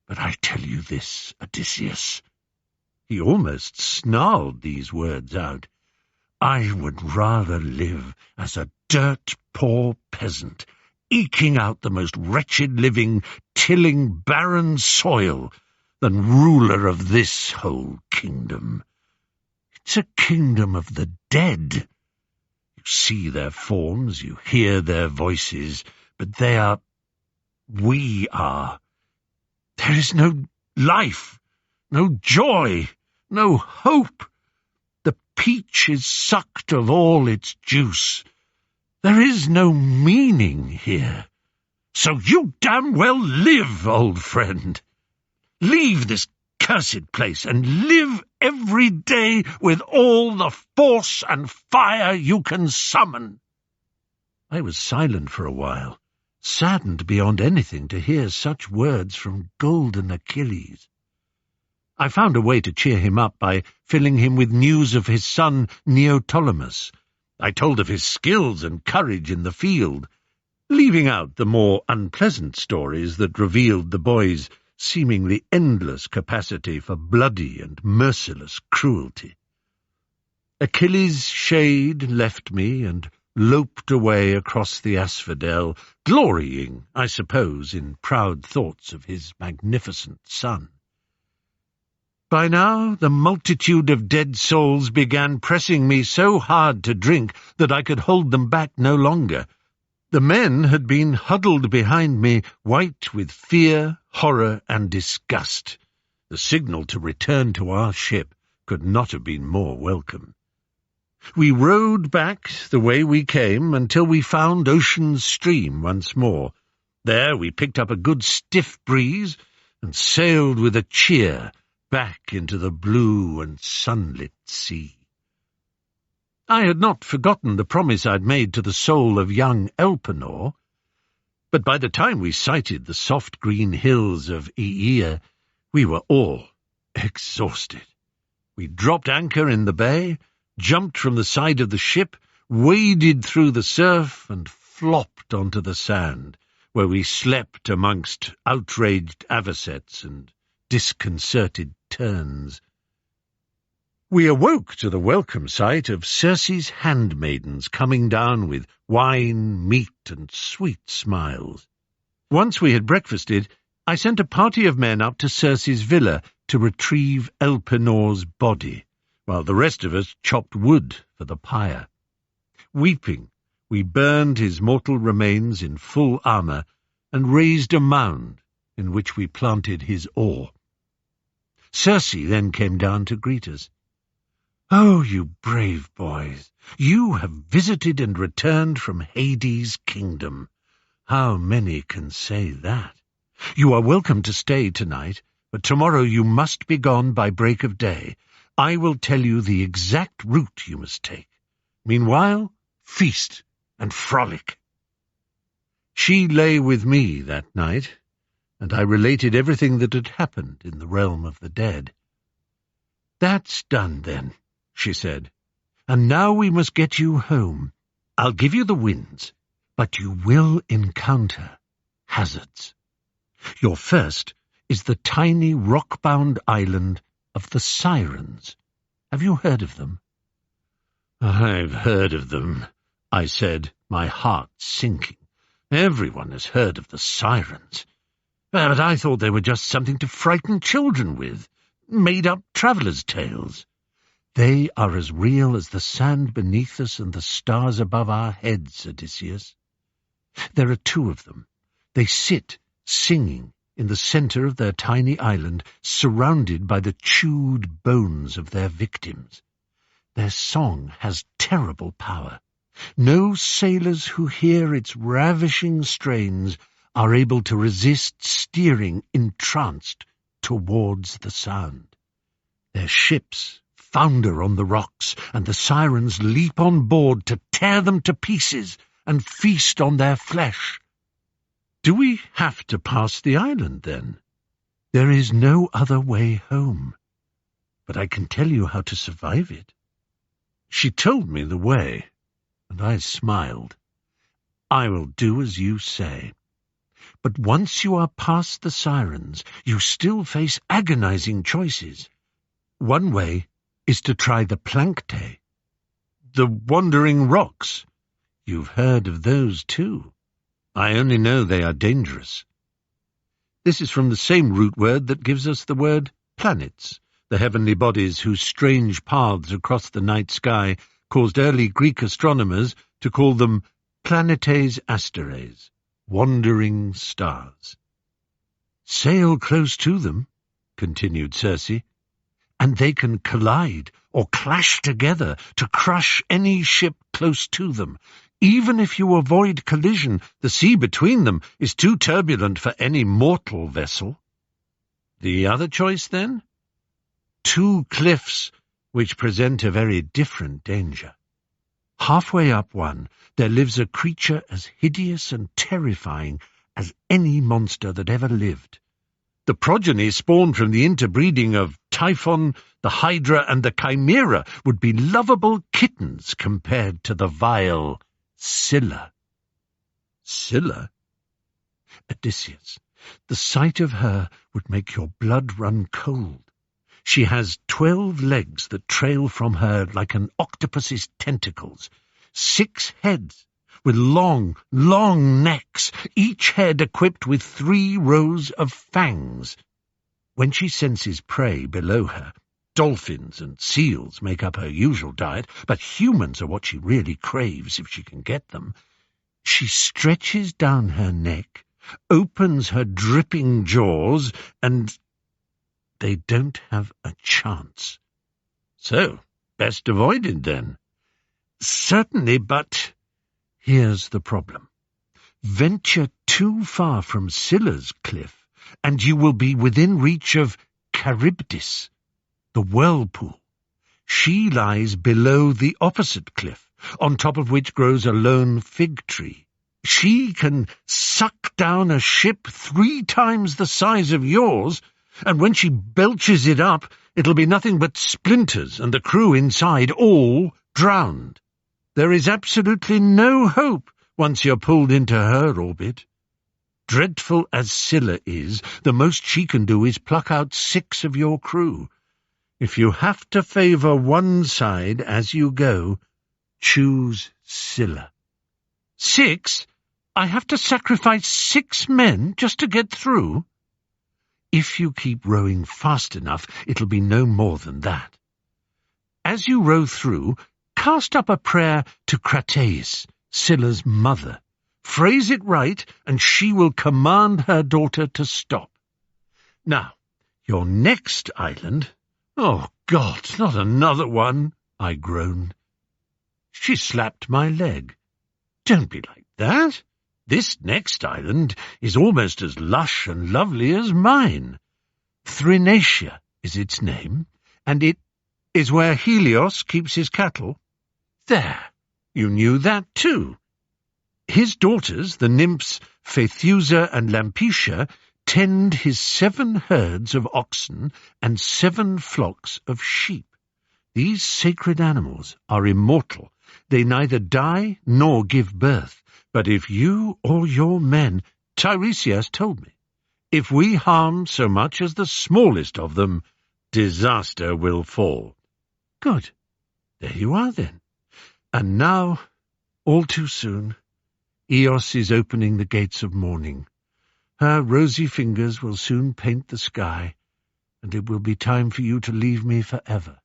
But I tell you this, Odysseus, he almost snarled these words out, I would rather live as a dirt-poor peasant, eking out the most wretched living, tilling barren soil, than ruler of this whole kingdom. It's a kingdom of the dead. You see their forms, you hear their voices, but we are. There is no life, no joy, no hope. The peach is sucked of all its juice. There is no meaning here. So you damn well live, old friend. Leave this cursed place and live every day with all the force and fire you can summon. I was silent for a while, saddened beyond anything to hear such words from golden Achilles. I found a way to cheer him up by filling him with news of his son Neoptolemus. I told of his skills and courage in the field, leaving out the more unpleasant stories that revealed the boy's seemingly endless capacity for bloody and merciless cruelty. Achilles' shade left me and loped away across the asphodel, glorying, I suppose, in proud thoughts of his magnificent son. By now the multitude of dead souls began pressing me so hard to drink that I could hold them back no longer. The men had been huddled behind me, white with fear, horror, and disgust. The signal to return to our ship could not have been more welcome. We rowed back the way we came until we found Ocean's stream once more. There we picked up a good stiff breeze and sailed with a cheer back into the blue and sunlit sea. I had not forgotten the promise I'd made to the soul of young Elpenor, but by the time we sighted the soft green hills of Aea, we were all exhausted. We dropped anchor in the bay, jumped from the side of the ship, waded through the surf, and flopped onto the sand, where we slept amongst outraged avocets and disconcerted terns. We awoke to the welcome sight of Circe's handmaidens coming down with wine, meat, and sweet smiles. Once we had breakfasted, I sent a party of men up to Circe's villa to retrieve Elpenor's body, while the rest of us chopped wood for the pyre. Weeping, we burned his mortal remains in full armour and raised a mound in which we planted his oar. Circe then came down to greet us. "Oh, you brave boys, you have visited and returned from Hades' kingdom. How many can say that? You are welcome to stay tonight, but tomorrow you must be gone by break of day. I will tell you the exact route you must take. Meanwhile, feast and frolic." She lay with me that night, and I related everything that had happened in the realm of the dead. "That's done, then," she said, "and now we must get you home. I'll give you the winds, but you will encounter hazards. Your first is the tiny rock-bound island of the Sirens. Have you heard of them?" "I've heard of them," I said, my heart sinking. "Everyone has heard of the Sirens. But I thought they were just something to frighten children with. made-up travellers' tales. They are as real as the sand beneath us and the stars above our heads, Odysseus. There are two of them. They sit, singing, in the centre of their tiny island, surrounded by the chewed bones of their victims. Their song has terrible power. No sailors who hear its ravishing strains are able to resist steering entranced towards the sound. Their ships founder on the rocks, and the sirens leap on board to tear them to pieces and feast on their flesh. Do we have to pass the island, then? There is no other way home, but I can tell you how to survive it. She told me the way, and I smiled. I will do as you say. But once you are past the sirens, you still face agonizing choices. One way is to try the plankte, the wandering rocks. You've heard of those too. I only know they are dangerous. This is from the same root word that gives us the word planets, the heavenly bodies whose strange paths across the night sky caused early Greek astronomers to call them planetes asteres, wandering stars. Sail close to them, continued Circe, and they can collide or clash together to crush any ship close to them. Even if you avoid collision, the sea between them is too turbulent for any mortal vessel. The other choice, then? Two cliffs which present a very different danger. Halfway up one, there lives a creature as hideous and terrifying as any monster that ever lived. The progeny spawned from the interbreeding of Typhon, the Hydra, and the Chimera would be lovable kittens compared to the vile Scylla. Scylla? Odysseus, the sight of her would make your blood run cold. She has 12 legs that trail from her like an octopus's tentacles, 6 heads with long, long necks, each head equipped with 3 rows of fangs. When she senses prey below her, dolphins and seals make up her usual diet, but humans are what she really craves if she can get them. She stretches down her neck, opens her dripping jaws, and they don't have a chance. So, best avoided, then. Certainly, but here's the problem. Venture too far from Scylla's cliff, and you will be within reach of Charybdis, the whirlpool. She lies below the opposite cliff, on top of which grows a lone fig tree. She can suck down a ship 3 times the size of yours, and when she belches it up, it'll be nothing but splinters, and the crew inside all drowned. There is absolutely no hope once you're pulled into her orbit. Dreadful as Scylla is, the most she can do is pluck out 6 of your crew. If you have to favour one side as you go, choose Scylla. 6? I have to sacrifice 6 men just to get through? If you keep rowing fast enough, it'll be no more than that. As you row through, cast up a prayer to Crateis, Scylla's mother. Phrase it right, and she will command her daughter to stop. Now, your next island— Oh, God, not another one, I groaned. She slapped my leg. Don't be like that. This next island is almost as lush and lovely as mine. Thrinacia is its name, and it is where Helios keeps his cattle. There, you knew that too. His daughters, the nymphs Phaethusa and Lampetia, tend his 7 herds of oxen and 7 flocks of sheep. These sacred animals are immortal. They neither die nor give birth. But if you or your men— Tiresias told me, if we harm so much as the smallest of them, disaster will fall. Good. There you are, then. And now, all too soon, Eos is opening the gates of morning. Her rosy fingers will soon paint the sky, and it will be time for you to leave me forever.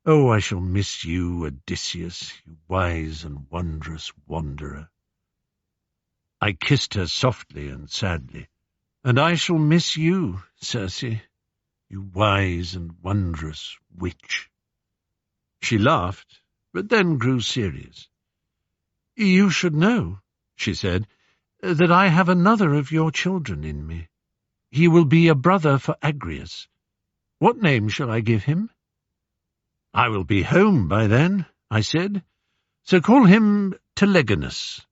Oh, I shall miss you, Odysseus, you wise and wondrous wanderer." I kissed her softly and sadly. "And I shall miss you, Circe, you wise and wondrous witch." She laughed, but then grew serious. "You should know," she said, "that I have another of your children in me. He will be a brother for Agrias. What name shall I give him?" "I will be home by then," I said, "so call him Telegonus,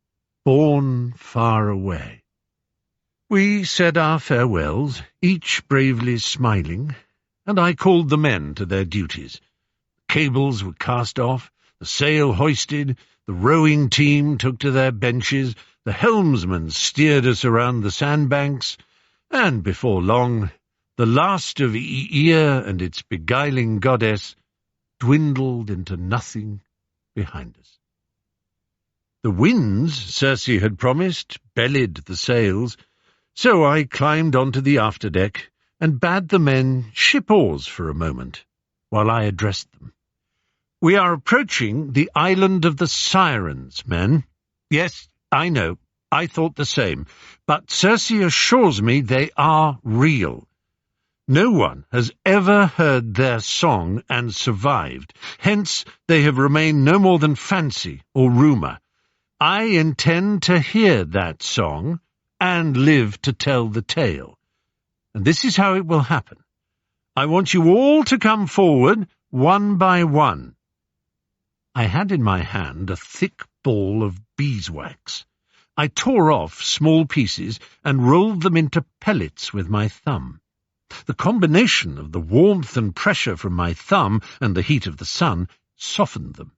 born far away." We said our farewells, each bravely smiling, and I called the men to their duties. The cables were cast off, the sail hoisted, the rowing team took to their benches, the helmsman steered us around the sandbanks, and before long the last of Aea and its beguiling goddess dwindled into nothing behind us. The winds, Circe had promised, bellied the sails, so I climbed onto the afterdeck and bade the men ship oars for a moment, while I addressed them. "We are approaching the island of the Sirens, men. Yes, I know, I thought the same, but Circe assures me they are real. No one has ever heard their song and survived, hence they have remained no more than fancy or rumour. I intend to hear that song and live to tell the tale. And this is how it will happen. I want you all to come forward, one by one." I had in my hand a thick ball of beeswax. I tore off small pieces and rolled them into pellets with my thumb. The combination of the warmth and pressure from my thumb and the heat of the sun softened them.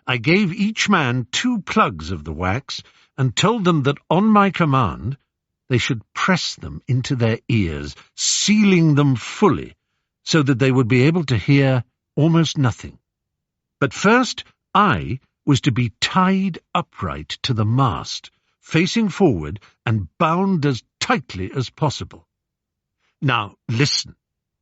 I gave each man 2 plugs of the wax and told them that on my command they should press them into their ears, sealing them fully, so that they would be able to hear almost nothing. But first I was to be tied upright to the mast, facing forward and bound as tightly as possible. "Now listen,"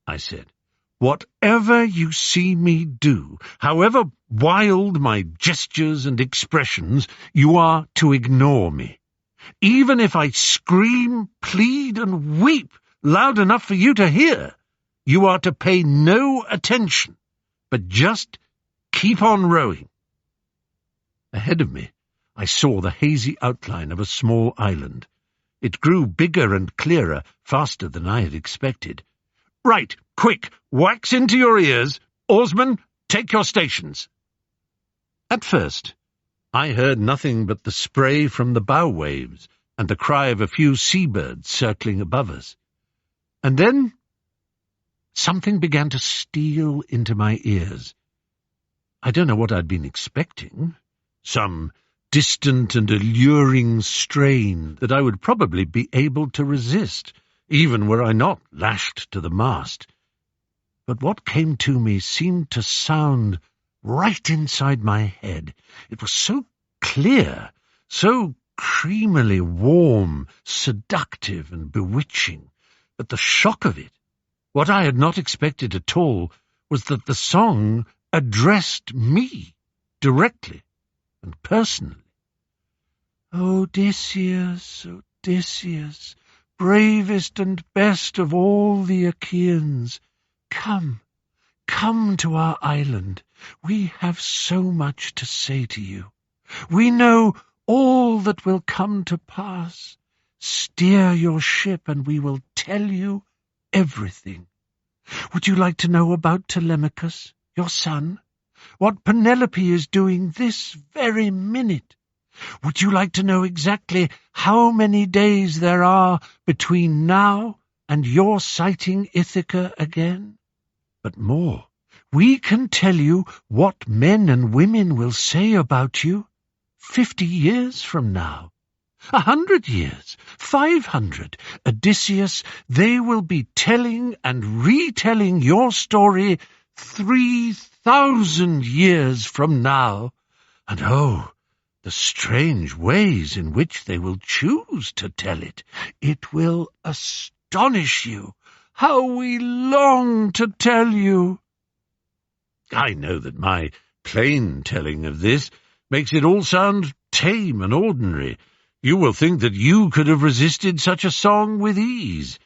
I said. "Whatever you see me do, however wild my gestures and expressions, you are to ignore me. Even if I scream, plead, and weep loud enough for you to hear, you are to pay no attention, but just keep on rowing." Ahead of me, I saw the hazy outline of a small island. It grew bigger and clearer, faster than I had expected. "Right, quick, wax into your ears. Oarsmen, take your stations." At first, I heard nothing but the spray from the bow waves and the cry of a few seabirds circling above us. And then something began to steal into my ears. I don't know what I'd been expecting. Some distant and alluring strain that I would probably be able to resist, even were I not lashed to the mast. But what came to me seemed to sound right inside my head. It was so clear, so creamily warm, seductive and bewitching, that the shock of it, what I had not expected at all, was that the song addressed me directly and personally. "Odysseus, Odysseus, bravest and best of all the Achaeans, come, come to our island. We have so much to say to you. We know all that will come to pass. Steer your ship and we will tell you everything. Would you like to know about Telemachus, your son? What Penelope is doing this very minute? Would you like to know exactly how many days there are between now and your sighting Ithaca again? But more, we can tell you what men and women will say about you 50 years from now. 100 years, 500, Odysseus, they will be telling and retelling your story 3,000 years from now. And oh, the strange ways in which they will choose to tell it. It will astonish you. how we long to tell you." I know that my plain telling of this makes it all sound tame and ordinary. You will think that you could have resisted such a song with ease.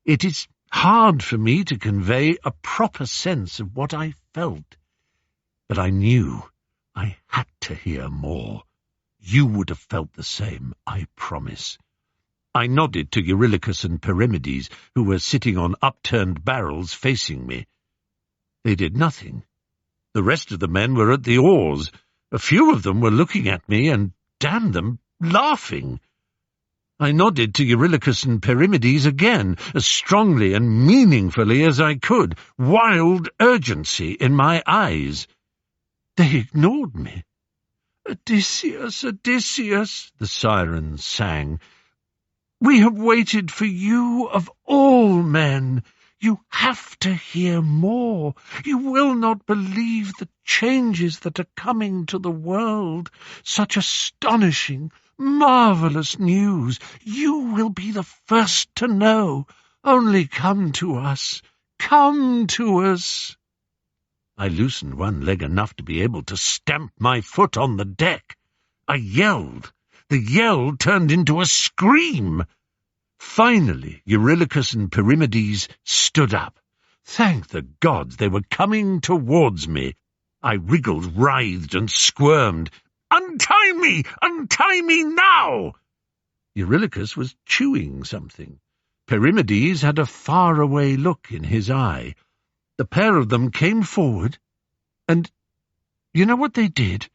It is hard for me to convey a proper sense of what I felt, but I knew I had to hear more. You would have felt the same, I promise. I nodded to Eurylochus and Perimedes, who were sitting on upturned barrels facing me. They did nothing. The rest of the men were at the oars. A few of them were looking at me and, damn them, laughing. I nodded to Eurylochus and Perimedes again, as strongly and meaningfully as I could, wild urgency in my eyes. They ignored me. "Odysseus, Odysseus," the sirens sang, "we have waited for you of all men. You have to hear more. You will not believe the changes that are coming to the world. Such astonishing, marvelous news. You will be the first to know. Only come to us. Come to us." I loosened one leg enough to be able to stamp my foot on the deck. I yelled. The yell turned into a scream. Finally, Eurylochus and Perimedes stood up. Thank the gods, they were coming towards me. I wriggled, writhed, and squirmed. "Untie me! Untie me now!" Eurylochus was chewing something. Perimedes had a far-away look in his eye. The pair of them came forward, and you know what they did?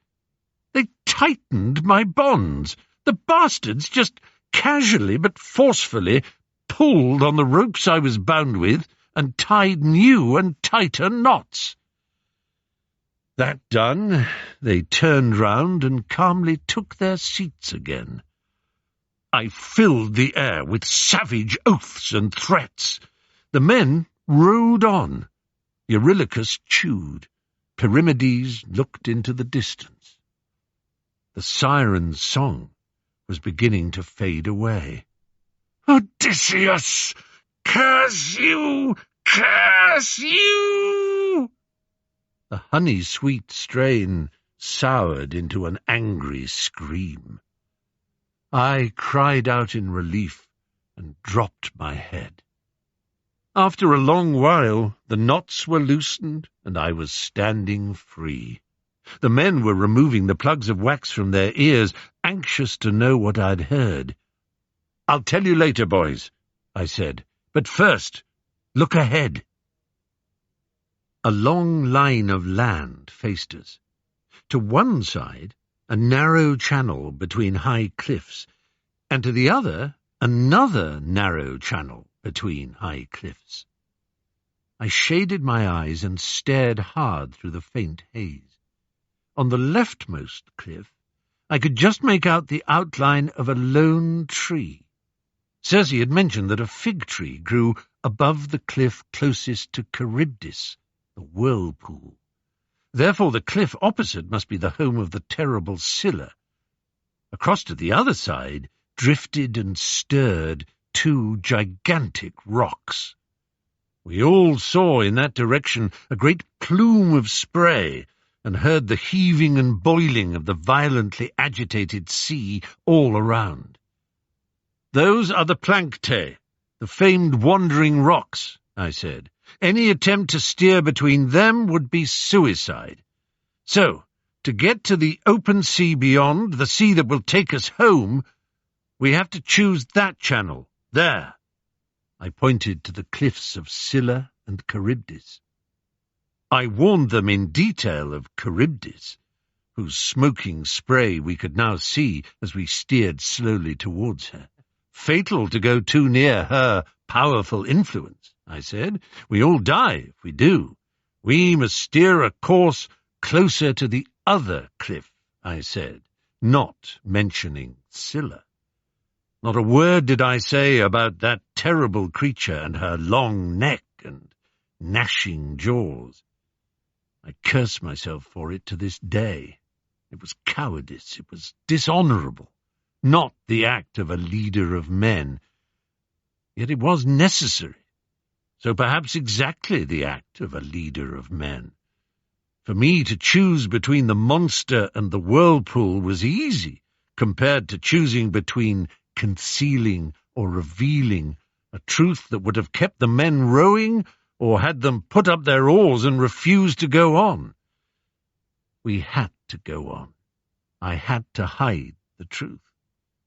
They tightened my bonds. The bastards just casually but forcefully pulled on the ropes I was bound with and tied new and tighter knots. That done, they turned round and calmly took their seats again. I filled the air with savage oaths and threats. The men rowed on. Eurylochus chewed. Perimedes looked into the distance. The siren's song was beginning to fade away. "Odysseus! Curse you! Curse you!" The honey-sweet strain soured into an angry scream. I cried out in relief and dropped my head. After a long while, the knots were loosened, and I was standing free. The men were removing the plugs of wax from their ears, anxious to know what I'd heard. "I'll tell you later, boys," I said. "But first, look ahead." A long line of land faced us. To one side, a narrow channel between high cliffs, and to the other, another narrow channel between high cliffs. I shaded my eyes and stared hard through the faint haze. On the leftmost cliff, I could just make out the outline of a lone tree. Circe had mentioned that a fig tree grew above the cliff closest to Charybdis, the whirlpool. Therefore the cliff opposite must be the home of the terrible Scylla. Across to the other side drifted and stirred two gigantic rocks. We all saw in that direction a great plume of spray, and heard the heaving and boiling of the violently agitated sea all around. "Those are the Planctae, the famed wandering rocks," I said. "Any attempt to steer between them would be suicide. So, to get to the open sea beyond, the sea that will take us home, we have to choose that channel, there." I pointed to the cliffs of Scylla and Charybdis. I warned them in detail of Charybdis, whose smoking spray we could now see as we steered slowly towards her. "Fatal to go too near her powerful influence," I said. "We all die if we do. We must steer a course closer to the other cliff," I said, not mentioning Scylla. Not a word did I say about that terrible creature and her long neck and gnashing jaws. I curse myself for it to this day. It was cowardice, it was dishonourable, not the act of a leader of men. Yet it was necessary. so perhaps exactly the act of a leader of men. For me to choose between the monster and the whirlpool was easy, compared to choosing between concealing or revealing a truth that would have kept the men rowing or had them put up their oars and refuse to go on. We had to go on. I had to hide the truth.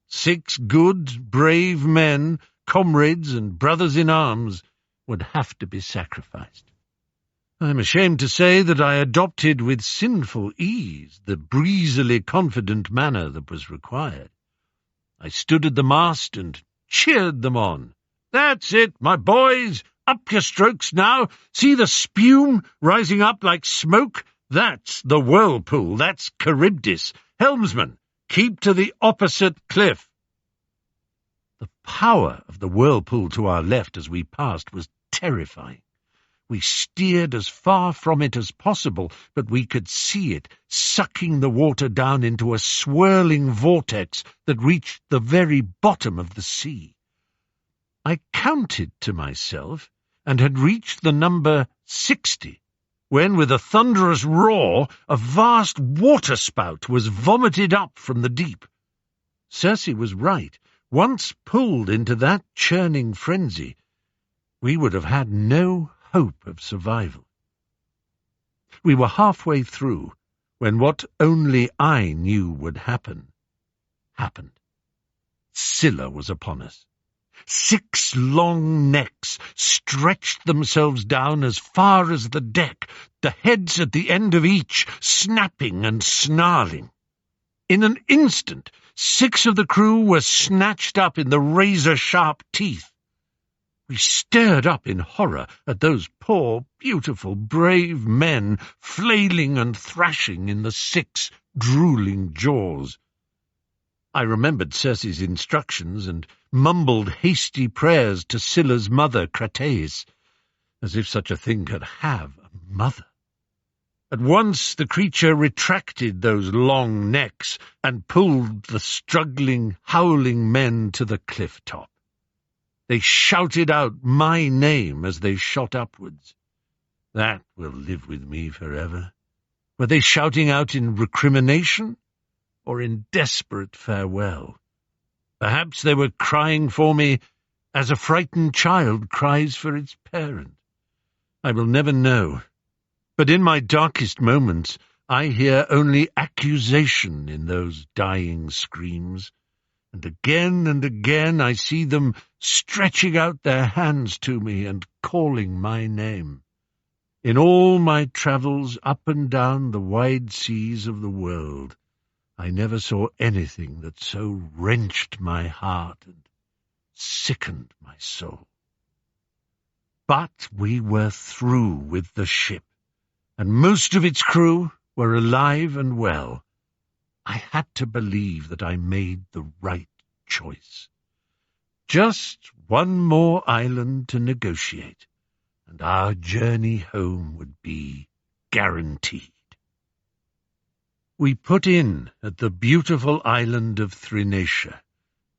6 good, brave men, comrades and brothers in arms, would have to be sacrificed. I'm ashamed to say that I adopted with sinful ease the breezily confident manner that was required. I stood at the mast and cheered them on. "That's it, my boys! Up your strokes now! See the spume rising up like smoke? That's the whirlpool, that's Charybdis. Helmsman, keep to the opposite cliff." The power of the whirlpool to our left as we passed was terrifying. We steered as far from it as possible, but we could see it sucking the water down into a swirling vortex that reached the very bottom of the sea. I counted to myself and had reached the number 60, when, with a thunderous roar, a vast waterspout was vomited up from the deep. Circe was right. Once pulled into that churning frenzy, we would have had no hope of survival. We were halfway through when what only I knew would happen, happened. Scylla was upon us. 6 long necks stretched themselves down as far as the deck, the heads at the end of each snapping and snarling. In an instant, 6 of the crew were snatched up in the razor-sharp teeth. We stared up in horror at those poor, beautiful, brave men flailing and thrashing in the 6 drooling jaws. I remembered Circe's instructions and mumbled hasty prayers to Scylla's mother, Crates, as if such a thing could have a mother. At once the creature retracted those long necks and pulled the struggling, howling men to the cliff top. They shouted out my name as they shot upwards. That will live with me forever. Were they shouting out in recrimination or in desperate farewell? Perhaps they were crying for me as a frightened child cries for its parent. I will never know. But in my darkest moments I hear only accusation in those dying screams. And again I see them stretching out their hands to me and calling my name. In all my travels up and down the wide seas of the world, I never saw anything that so wrenched my heart and sickened my soul. But we were through with the ship, and most of its crew were alive and well. I had to believe that I made the right choice. Just one more island to negotiate, and our journey home would be guaranteed. We put in at the beautiful island of Thrinacia.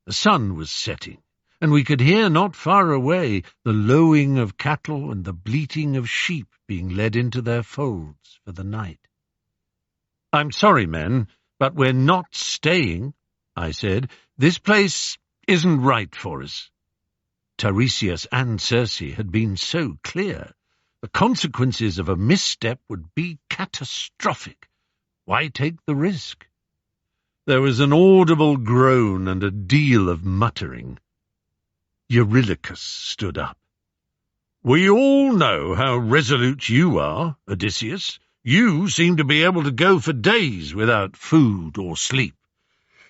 The sun was setting, and we could hear not far away the lowing of cattle and the bleating of sheep being led into their folds for the night. "I'm sorry, men, but we're not staying," I said. "This place isn't right for us." Tiresias and Circe had been so clear. The consequences of a misstep would be catastrophic. Why take the risk? There was an audible groan and a deal of muttering. Eurylochus stood up. "We all know how resolute you are, Odysseus. You seem to be able to go for days without food or sleep.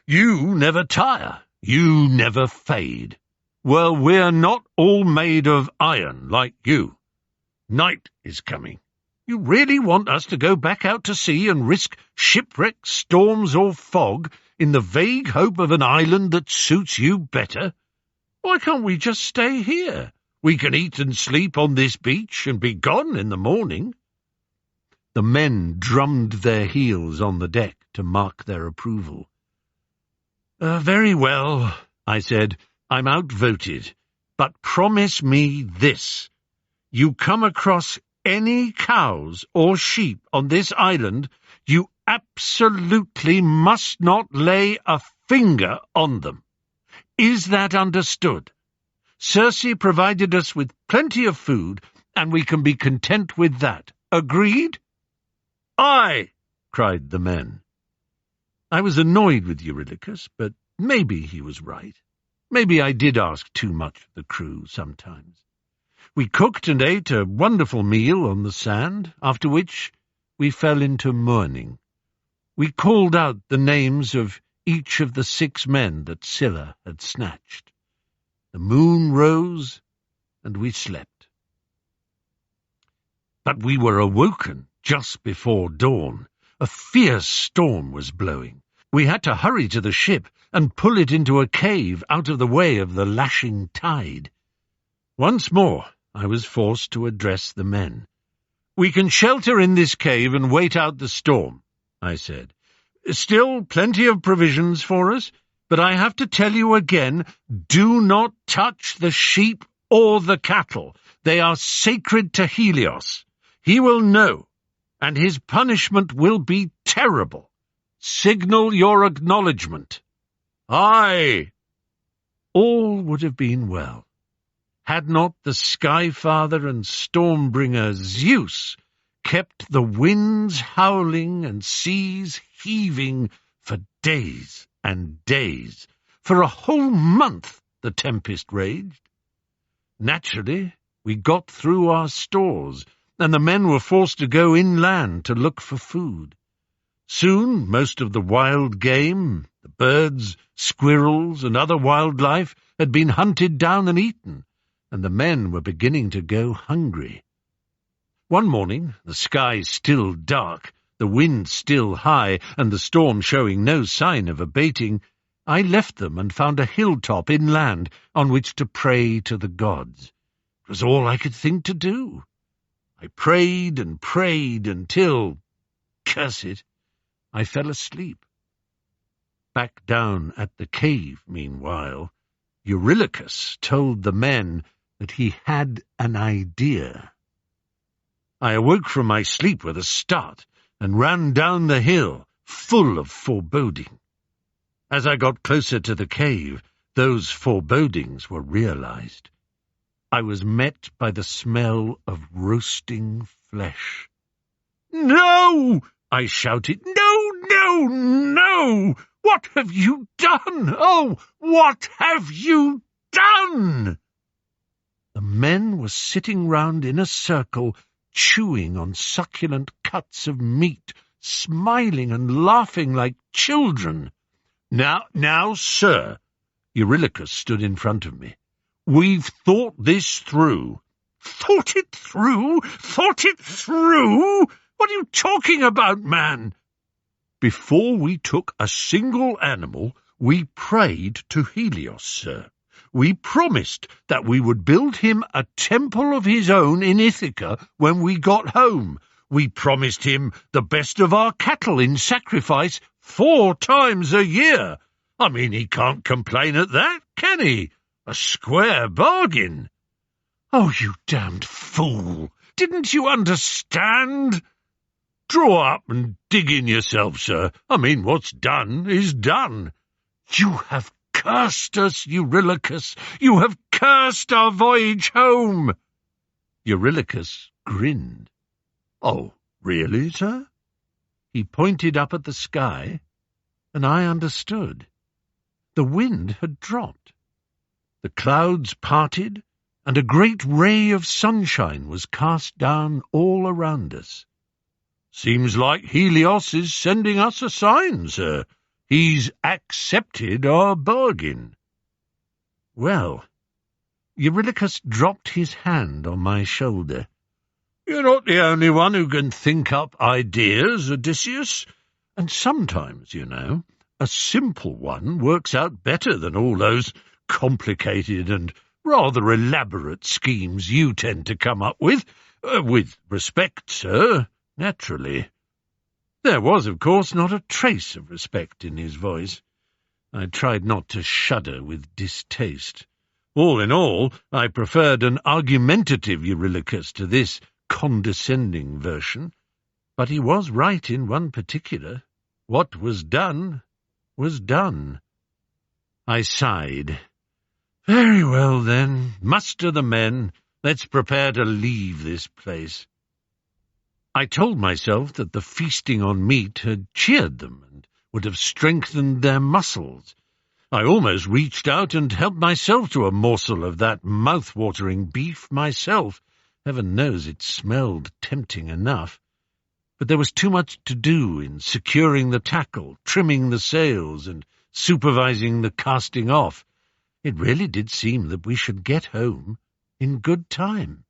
You never tire. You never fade. Well, we're not all made of iron like you. Night is coming. You really want us to go back out to sea and risk shipwreck, storms, or fog in the vague hope of an island that suits you better? Why can't we just stay here? We can eat and sleep on this beach and be gone in the morning." The men drummed their heels on the deck to mark their approval. "Very well," I said. "I'm outvoted. But promise me this. you come across any cows or sheep on this island, you absolutely must not lay a finger on them. Is that understood? Circe provided us with plenty of food, and we can be content with that. Agreed?" "Aye!" cried the men. I was annoyed with Eurylochus, but maybe he was right. Maybe I did ask too much of the crew sometimes. We cooked and ate a wonderful meal on the sand, after which we fell into mourning. We called out the names of each of the 6 men that Scylla had snatched. The moon rose, and we slept. But we were awoken just before dawn. A fierce storm was blowing. We had to hurry to the ship and pull it into a cave out of the way of the lashing tide. Once more I was forced to address the men. "We can shelter in this cave and wait out the storm," I said. "Still plenty of provisions for us, but I have to tell you again, do not touch the sheep or the cattle. They are sacred to Helios. He will know, and his punishment will be terrible. Signal your acknowledgement." "Aye!" All would have been well, had not the Skyfather and Stormbringer Zeus kept the winds howling and seas heaving for days and days. For a whole month the tempest raged. Naturally, we got through our stores, and the men were forced to go inland to look for food. Soon most of the wild game, the birds, squirrels, and other wildlife had been hunted down and eaten, and the men were beginning to go hungry. One morning, the sky still dark, the wind still high, and the storm showing no sign of abating, I left them and found a hilltop inland on which to pray to the gods. It was all I could think to do. I prayed and prayed until, curse it, I fell asleep. Back down at the cave, meanwhile, Eurylochus told the men that he had an idea. I awoke from my sleep with a start and ran down the hill, full of foreboding. As I got closer to the cave, those forebodings were realized. I was met by the smell of roasting flesh. "No!" I shouted. "No, no, no! What have you done? Oh, what have you done?" The men were sitting round in a circle, chewing on succulent cuts of meat, smiling and laughing like children. Now, sir," Eurylochus stood in front of me, "we've thought this through." "Thought it through? Thought it through? What are you talking about, man?" "Before we took a single animal, we prayed to Helios, sir. We promised that we would build him a temple of his own in Ithaca when we got home. We promised him the best of our cattle in sacrifice 4 times a year. I mean, he can't complain at that, can he? A square bargain." "Oh, you damned fool! Didn't you understand?" "Draw up and dig in yourself, sir. I mean, what's done is done." "You have cursed us, Eurylochus. You have cursed our voyage home." Eurylochus grinned. "Oh, really, sir?" He pointed up at the sky, and I understood. The wind had dropped. The clouds parted, and a great ray of sunshine was cast down all around us. "Seems like Helios is sending us a sign, sir. He's accepted our bargain." Well, Eurylochus dropped his hand on my shoulder. "You're not the only one who can think up ideas, Odysseus. And sometimes, you know, a simple one works out better than all those complicated and rather elaborate schemes you tend to come up with. With respect, sir, naturally." There was, of course, not a trace of respect in his voice. I tried not to shudder with distaste. All in all, I preferred an argumentative Eurylochus to this condescending version, but he was right in one particular. What was done was done. I sighed. Very well, then. Muster the men. Let's prepare to leave this place. I told myself that the feasting on meat had cheered them and would have strengthened their muscles. I almost reached out and helped myself to a morsel of that mouth-watering beef myself. Heaven knows it smelled tempting enough. But there was too much to do in securing the tackle, trimming the sails, and supervising the casting off. It really did seem that we should get home in good time.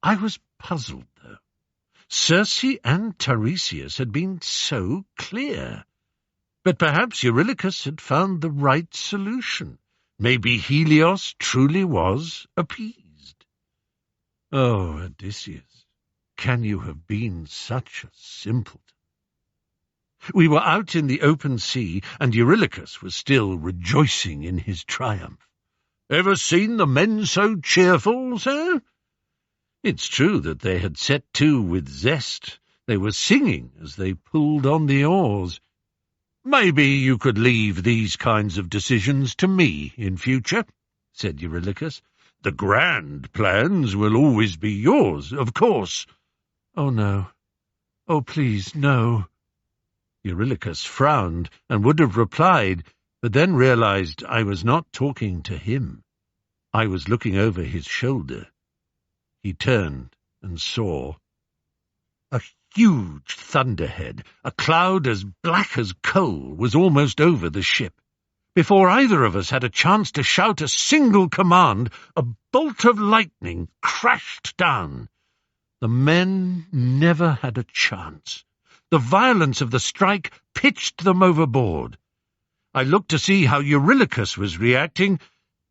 I was puzzled, though. Circe and Tiresias had been so clear. But perhaps Eurylochus had found the right solution. Maybe Helios truly was appeased. Oh, Odysseus, can you have been such a simpleton? We were out in the open sea, and Eurylochus was still rejoicing in his triumph. Ever seen the men so cheerful, sir? It's true that they had set to with zest. They were singing as they pulled on the oars. Maybe you could leave these kinds of decisions to me in future, said Eurylochus. The grand plans will always be yours, of course. Oh, no. Oh, please, no. Eurylochus frowned and would have replied, but then realized I was not talking to him. I was looking over his shoulder. He turned and saw a huge thunderhead, a cloud as black as coal, was almost over the ship. Before either of us had a chance to shout a single command, a bolt of lightning crashed down. The men never had a chance. The violence of the strike pitched them overboard. I looked to see how Eurylochus was reacting,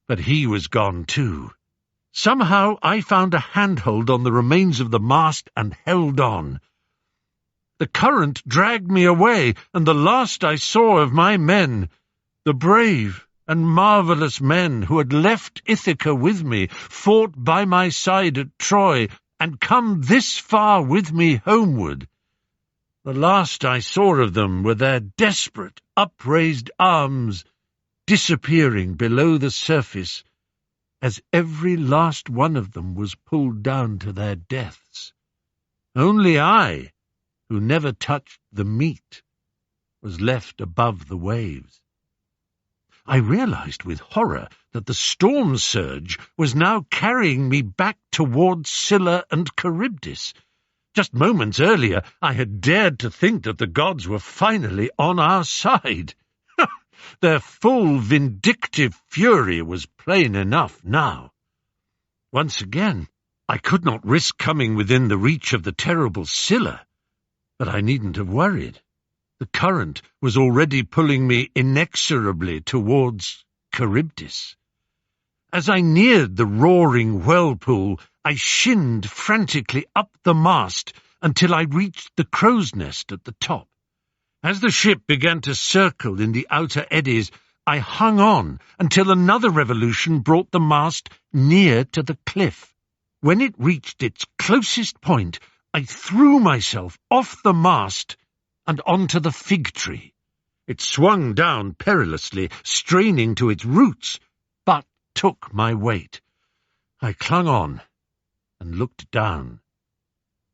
but he was gone too. Somehow I found a handhold on the remains of the mast and held on. The current dragged me away, and the last I saw of my men, the brave and marvellous men who had left Ithaca with me, fought by my side at Troy, and come this far with me homeward. The last I saw of them were their desperate, upraised arms disappearing below the surface as every last one of them was pulled down to their deaths. Only I, who never touched the meat, was left above the waves. I realized with horror that the storm surge was now carrying me back towards Scylla and Charybdis. Just moments earlier I had dared to think that the gods were finally on our side. Their full vindictive fury was plain enough now. Once again, I could not risk coming within the reach of the terrible Scylla, but I needn't have worried. The current was already pulling me inexorably towards Charybdis. As I neared the roaring whirlpool, I shinned frantically up the mast until I reached the crow's nest at the top. As the ship began to circle in the outer eddies, I hung on until another revolution brought the mast near to the cliff. When it reached its closest point, I threw myself off the mast and onto the fig tree. It swung down perilously, straining to its roots, but took my weight. I clung on and looked down.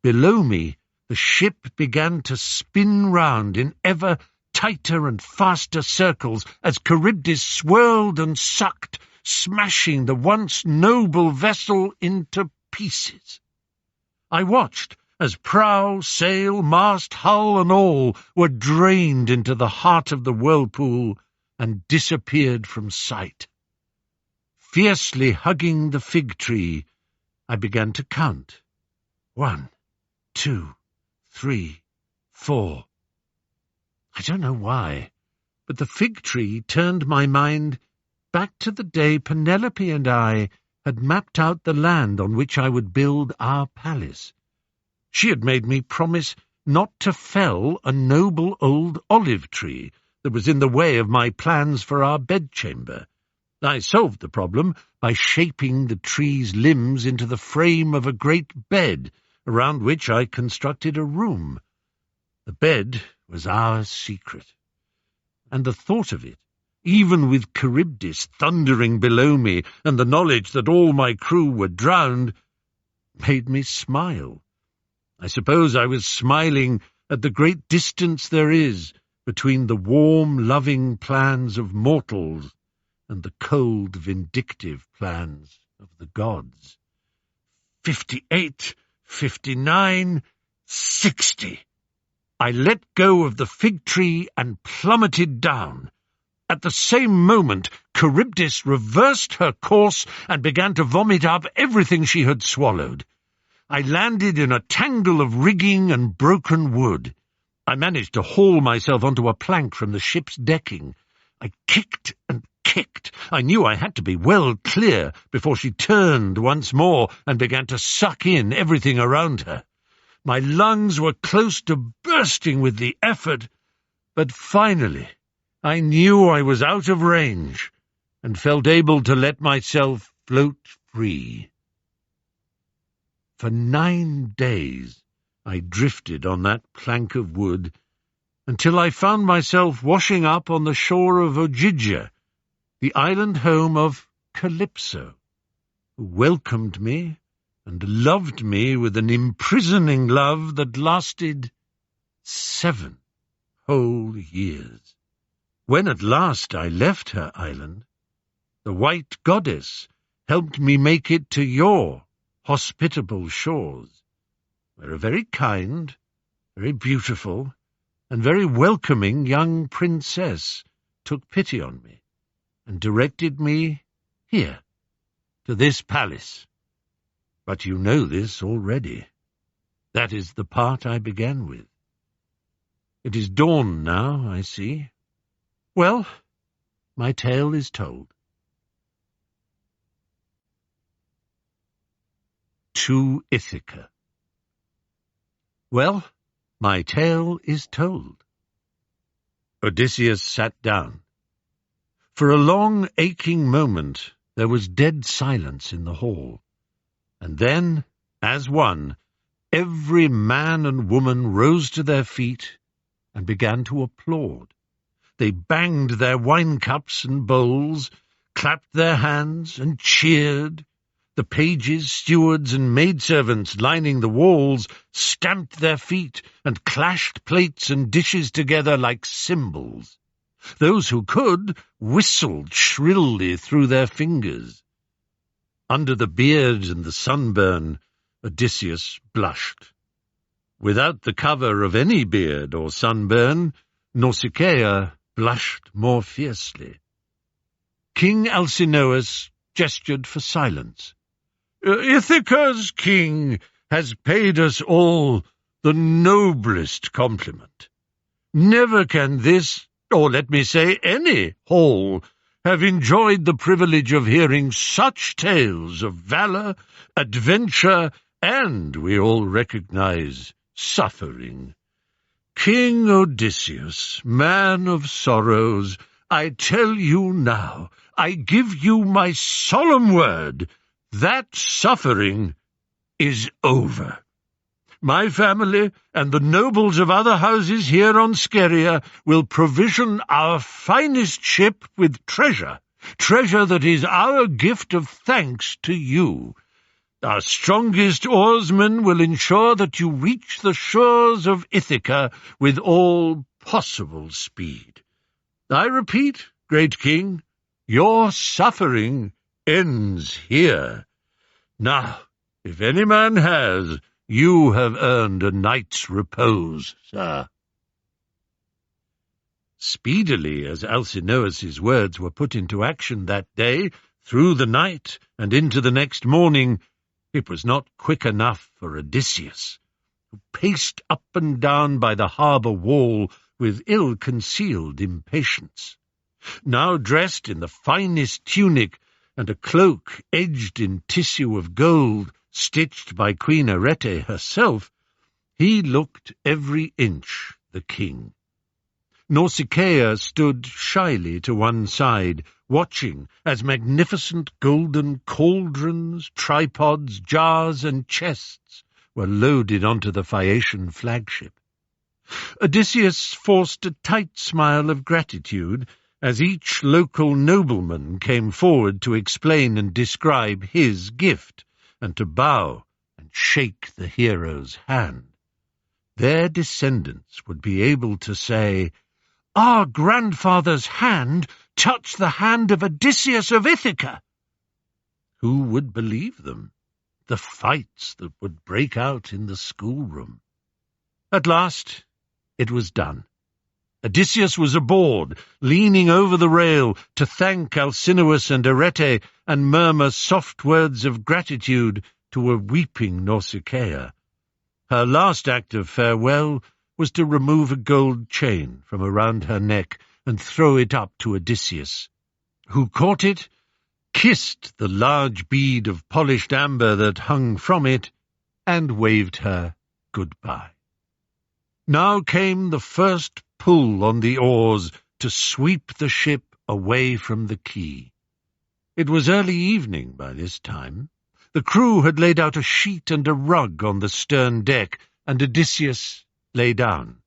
Below me, the ship began to spin round in ever tighter and faster circles as Charybdis swirled and sucked, smashing the once noble vessel into pieces. I watched as prow, sail, mast, hull, and all were drained into the heart of the whirlpool and disappeared from sight. Fiercely hugging the fig tree, I began to count. 1, 2, 3, 4. I don't know why, but the fig tree turned my mind back to the day Penelope and I had mapped out the land on which I would build our palace. She had made me promise not to fell a noble old olive tree that was in the way of my plans for our bedchamber. I solved the problem by shaping the tree's limbs into the frame of a great bed, around which I constructed a room. The bed was our secret, and the thought of it, even with Charybdis thundering below me and the knowledge that all my crew were drowned, made me smile. I suppose I was smiling at the great distance there is between the warm, loving plans of mortals and the cold, vindictive plans of the gods. 58, 59, 60. I let go of the fig tree and plummeted down. At the same moment, Charybdis reversed her course and began to vomit up everything she had swallowed. I landed in a tangle of rigging and broken wood. I managed to haul myself onto a plank from the ship's decking. I kicked and kicked. I knew I had to be well clear before she turned once more and began to suck in everything around her. My lungs were close to bursting with the effort, but finally I knew I was out of range and felt able to let myself float free. For 9 days I drifted on that plank of wood until I found myself washing up on the shore of Ogygia, the island home of Calypso, who welcomed me and loved me with an imprisoning love that lasted 7 whole years. When at last I left her island, the white goddess helped me make it to your hospitable shores, where a very kind, very beautiful, and very welcoming young princess took pity on me and directed me here, to this palace. But you know this already. That is the part I began with. It is dawn now, I see. Well, my tale is told. To Ithaca. Well, my tale is told. Odysseus sat down. For a long, aching moment there was dead silence in the hall. And then, as one, every man and woman rose to their feet and began to applaud. They banged their wine cups and bowls, clapped their hands and cheered. The pages, stewards, and maidservants lining the walls stamped their feet and clashed plates and dishes together like cymbals. Those who could whistled shrilly through their fingers. Under the beard and the sunburn, Odysseus blushed. Without the cover of any beard or sunburn, Nausicaa blushed more fiercely. King Alcinous gestured for silence. Ithaca's king has paid us all the noblest compliment. Never can this, or let me say any, hall have enjoyed the privilege of hearing such tales of valor, adventure, and, we all recognize, suffering. King Odysseus, man of sorrows, I tell you now, I give you my solemn word, that suffering is over. My family and the nobles of other houses here on Scheria will provision our finest ship with treasure that is our gift of thanks to you. Our strongest oarsmen will ensure that you reach the shores of Ithaca with all possible speed. I repeat, great king, your suffering ends here. Now, if any man has, you have earned a night's repose, sir. Speedily as Alcinous's words were put into action that day, through the night and into the next morning, it was not quick enough for Odysseus, who paced up and down by the harbour wall with ill-concealed impatience. Now dressed in the finest tunic and a cloak edged in tissue of gold, stitched by Queen Arete herself, he looked every inch the king. Nausicaa stood shyly to one side, watching as magnificent golden cauldrons, tripods, jars, and chests were loaded onto the Phaeacian flagship. Odysseus forced a tight smile of gratitude as each local nobleman came forward to explain and describe his gift, and to bow and shake the hero's hand. Their descendants would be able to say, "Our grandfather's hand touched the hand of Odysseus of Ithaca." Who would believe them? The fights that would break out in the schoolroom. At last, it was done. Odysseus was aboard, leaning over the rail to thank Alcinous and Arete and murmur soft words of gratitude to a weeping Nausicaa. Her last act of farewell was to remove a gold chain from around her neck and throw it up to Odysseus, who caught it, kissed the large bead of polished amber that hung from it, and waved her goodbye. Now came the first pull on the oars to sweep the ship away from the quay. It was early evening by this time. The crew had laid out a sheet and a rug on the stern deck, and Odysseus lay down.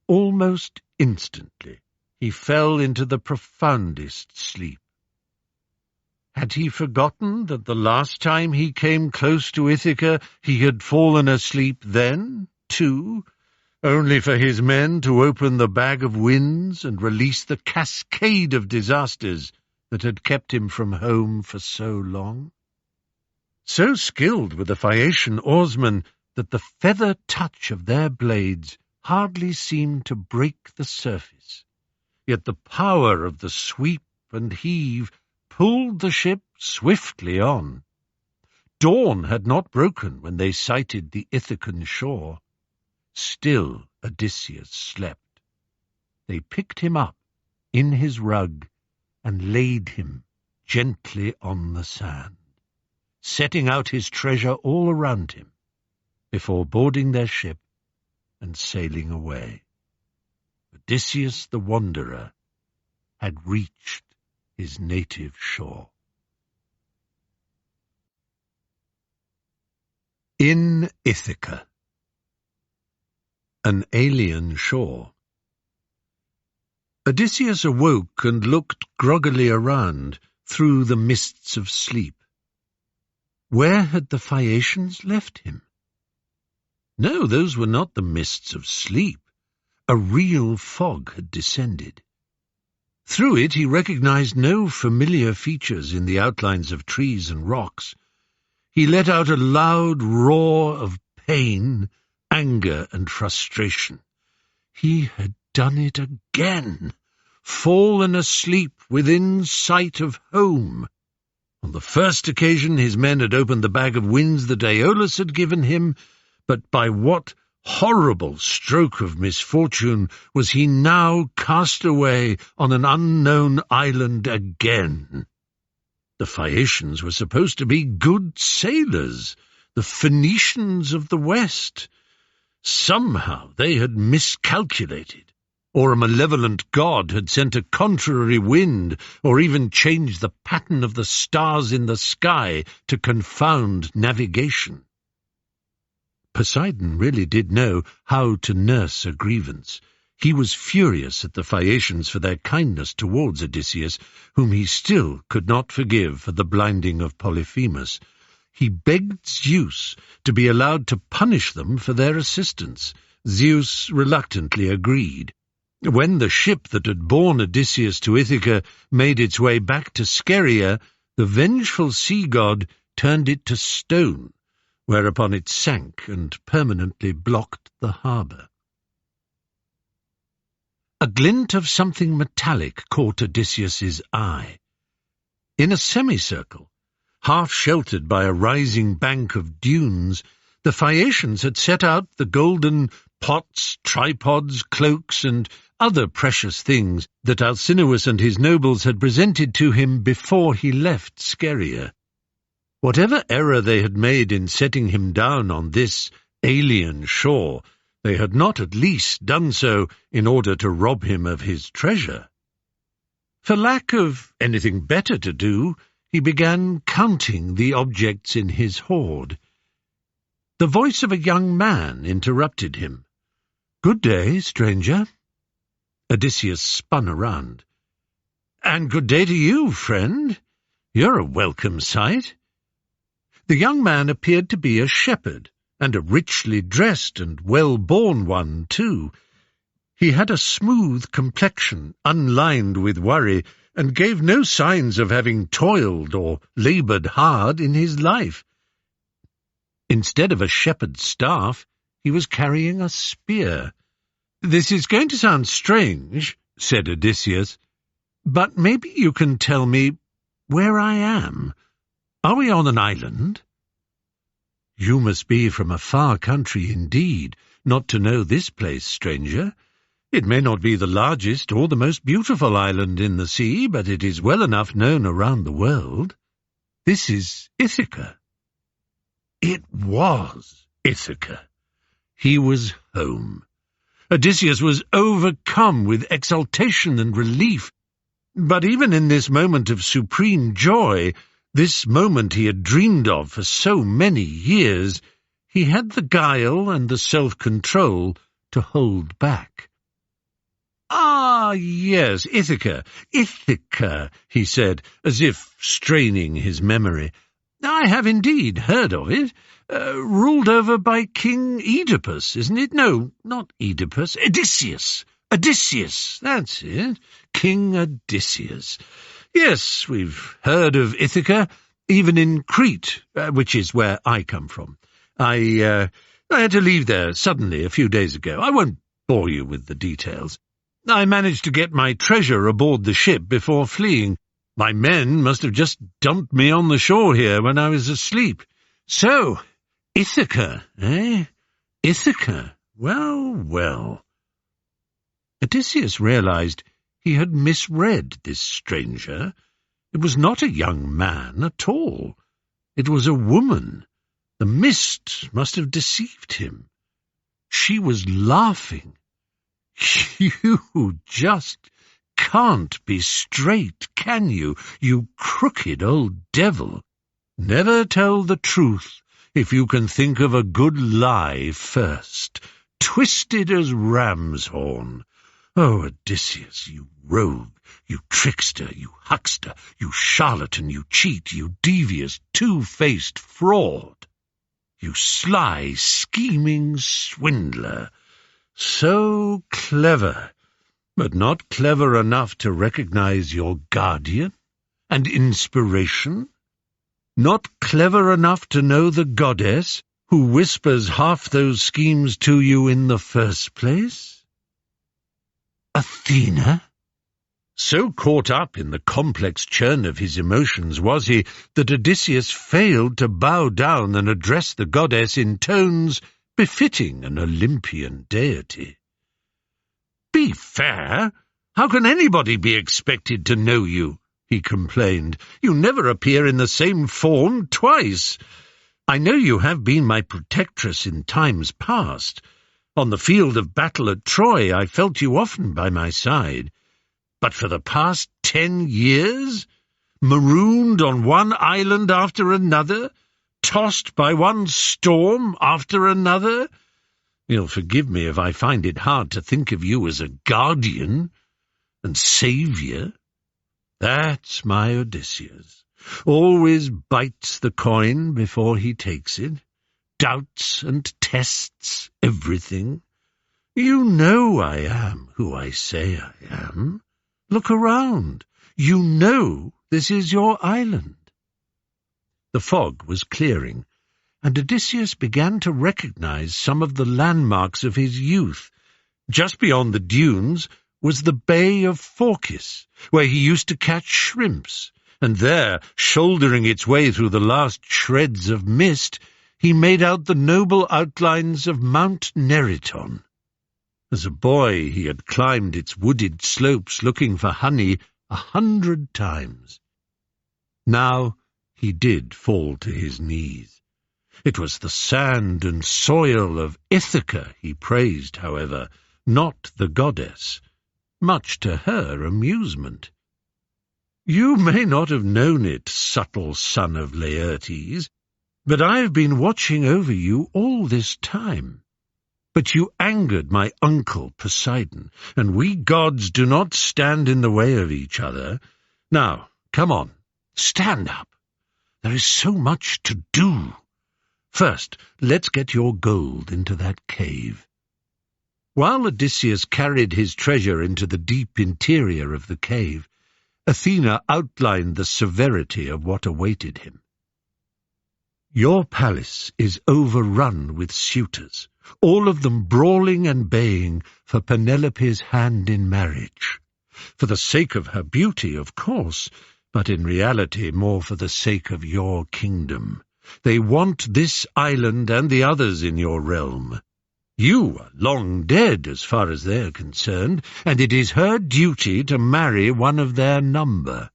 Almost instantly he fell into the profoundest sleep. Had he forgotten that the last time he came close to Ithaca he had fallen asleep then, too, only for his men to open the bag of winds and release the cascade of disasters that had kept him from home for so long? So skilled were the Phaeacian oarsmen that the feather touch of their blades hardly seemed to break the surface. Yet the power of the sweep and heave pulled the ship swiftly on. Dawn had not broken when they sighted the Ithacan shore. Still Odysseus slept. They picked him up in his rug and laid him gently on the sand, setting out his treasure all around him, before boarding their ship and sailing away. Odysseus the wanderer had reached his native shore. In Ithaca. An alien shore. Odysseus awoke and looked groggily around through the mists of sleep. Where had the Phaeacians left him? No, those were not the mists of sleep. A real fog had descended. Through it he recognized no familiar features in the outlines of trees and rocks. He let out a loud roar of pain, anger, and frustration. He had done it again, fallen asleep within sight of home. On the first occasion his men had opened the bag of winds that Aeolus had given him, but by what horrible stroke of misfortune was he now cast away on an unknown island again? The Phaeacians were supposed to be good sailors, the Phoenicians of the West. Somehow they had miscalculated, or a malevolent god had sent a contrary wind, or even changed the pattern of the stars in the sky to confound navigation. Poseidon really did know how to nurse a grievance. He was furious at the Phaeacians for their kindness towards Odysseus, whom he still could not forgive for the blinding of Polyphemus. He begged Zeus to be allowed to punish them for their assistance. Zeus reluctantly agreed. When the ship that had borne Odysseus to Ithaca made its way back to Scheria, the vengeful sea-god turned it to stone, whereupon it sank and permanently blocked the harbour. A glint of something metallic caught Odysseus's eye. In a semicircle, half sheltered by a rising bank of dunes, the Phaeacians had set out the golden pots, tripods, cloaks, and other precious things that Alcinous and his nobles had presented to him before he left Scheria. Whatever error they had made in setting him down on this alien shore, they had not at least done so in order to rob him of his treasure. For lack of anything better to do, he began counting the objects in his hoard. The voice of a young man interrupted him. "Good day, stranger." Odysseus spun around. "And good day to you, friend. You're a welcome sight." The young man appeared to be a shepherd, and a richly dressed and well-born one, too. He had a smooth complexion, unlined with worry, and gave no signs of having toiled or laboured hard in his life. Instead of a shepherd's staff, he was carrying a spear. "This is going to sound strange," said Odysseus, "but maybe you can tell me where I am. Are we on an island?" "You must be from a far country indeed, not to know this place, stranger. It may not be the largest or the most beautiful island in the sea, but it is well enough known around the world. This is Ithaca." It was Ithaca. He was home. Odysseus was overcome with exultation and relief. But even in this moment of supreme joy, this moment he had dreamed of for so many years, he had the guile and the self-control to hold back. "Ah, yes, Ithaca, he said, as if straining his memory. "I have indeed heard of it. Ruled over by King Oedipus, isn't it? No, not Oedipus. Odysseus, that's it. King Odysseus. Yes, we've heard of Ithaca, even in Crete, which is where I come from. I had to leave there suddenly a few days ago. I won't bore you with the details. I managed to get my treasure aboard the ship before fleeing. My men must have just dumped me on the shore here when I was asleep. So, Ithaca, eh? Ithaca. Well, well." Odysseus realized he had misread this stranger. It was not a young man at all. It was a woman. The mist must have deceived him. She was laughing. "You just can't be straight, can you, you crooked old devil? Never tell the truth if you can think of a good lie first. Twisted as ram's horn. Oh, Odysseus, you rogue, you trickster, you huckster, you charlatan, you cheat, you devious, two-faced fraud. You sly, scheming swindler. So clever, but not clever enough to recognize your guardian and inspiration? Not clever enough to know the goddess who whispers half those schemes to you in the first place? Athena? So caught up in the complex churn of his emotions was he that Odysseus failed to bow down and address the goddess in tones befitting an Olympian deity. "Be fair! How can anybody be expected to know you?" he complained. "You never appear in the same form twice. I know you have been my protectress in times past. On the field of battle at Troy I felt you often by my side. But for the past 10 years, marooned on one island after another, tossed by one storm after another. You'll forgive me if I find it hard to think of you as a guardian and saviour. That's my Odysseus. Always bites the coin before he takes it, doubts and tests everything. You know I am who I say I am. Look around. You know this is your island." The fog was clearing, and Odysseus began to recognize some of the landmarks of his youth. Just beyond the dunes was the Bay of Phorcys, where he used to catch shrimps, and there, shouldering its way through the last shreds of mist, he made out the noble outlines of Mount Neriton. As a boy he had climbed its wooded slopes looking for honey 100 times. Now he did fall to his knees. It was the sand and soil of Ithaca he praised, however, not the goddess, much to her amusement. You may not have known it, subtle son of Laertes, but I have been watching over you all this time. But you angered my uncle Poseidon, and we gods do not stand in the way of each other. Now, come on, stand up. There is so much to do. First, let's get your gold into that cave. While Odysseus carried his treasure into the deep interior of the cave, Athena outlined the severity of what awaited him. Your palace is overrun with suitors, all of them brawling and baying for Penelope's hand in marriage. For the sake of her beauty, of course, but in reality more for the sake of your kingdom. They want this island and the others in your realm. You are long dead as far as they are concerned, and it is her duty to marry one of their number.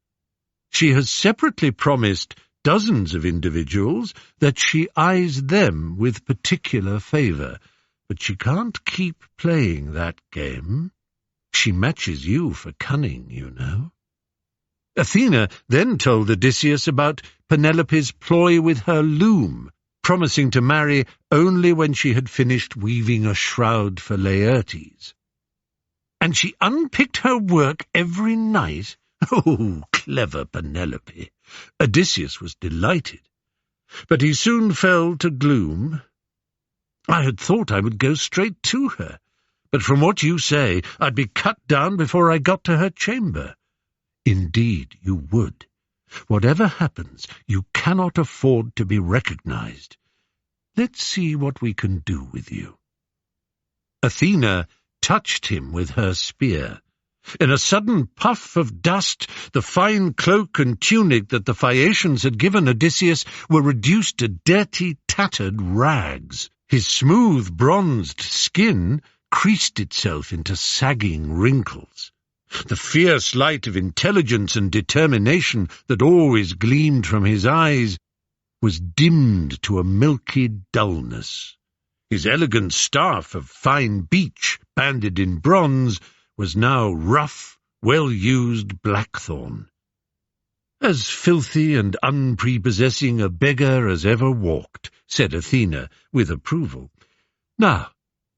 She has separately promised dozens of individuals that she eyes them with particular favour, but she can't keep playing that game. She matches you for cunning, you know. Athena then told Odysseus about Penelope's ploy with her loom, promising to marry only when she had finished weaving a shroud for Laertes. And she unpicked her work every night. Oh, clever Penelope! Odysseus was delighted, but he soon fell to gloom. I had thought I would go straight to her, but from what you say, I'd be cut down before I got to her chamber. Indeed, you would. Whatever happens, you cannot afford to be recognized. Let's see what we can do with you. Athena touched him with her spear. In a sudden puff of dust, the fine cloak and tunic that the Phaeacians had given Odysseus were reduced to dirty, tattered rags. His smooth, bronzed skin creased itself into sagging wrinkles. The fierce light of intelligence and determination that always gleamed from his eyes was dimmed to a milky dullness. His elegant staff of fine beech, banded in bronze, was now rough, well-used blackthorn. As filthy and unprepossessing a beggar as ever walked, said Athena with approval. Now,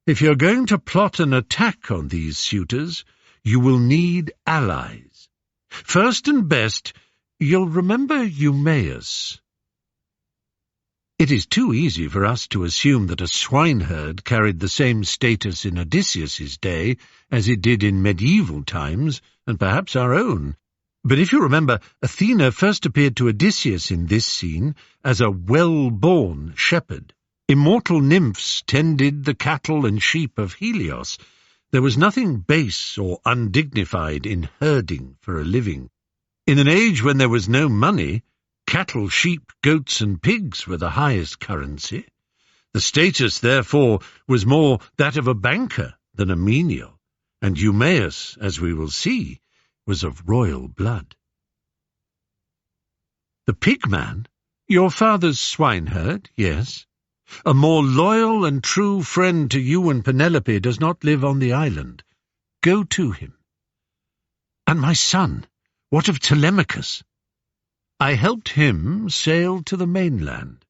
if you're going to plot an attack on these suitors, you will need allies. First and best, you'll remember Eumaeus. It is too easy for us to assume that a swineherd carried the same status in Odysseus's day as it did in medieval times, and perhaps our own. But if you remember, Athena first appeared to Odysseus in this scene as a well-born shepherd. Immortal nymphs tended the cattle and sheep of Helios. There was nothing base or undignified in herding for a living. In an age when there was no money, cattle, sheep, goats, and pigs were the highest currency. The status, therefore, was more that of a banker than a menial, and Eumaeus, as we will see, was of royal blood. The pigman, your father's swineherd, yes. A more loyal and true friend to you and Penelope does not live on the island. Go to him. And my son, what of Telemachus? I helped him sail to the mainland.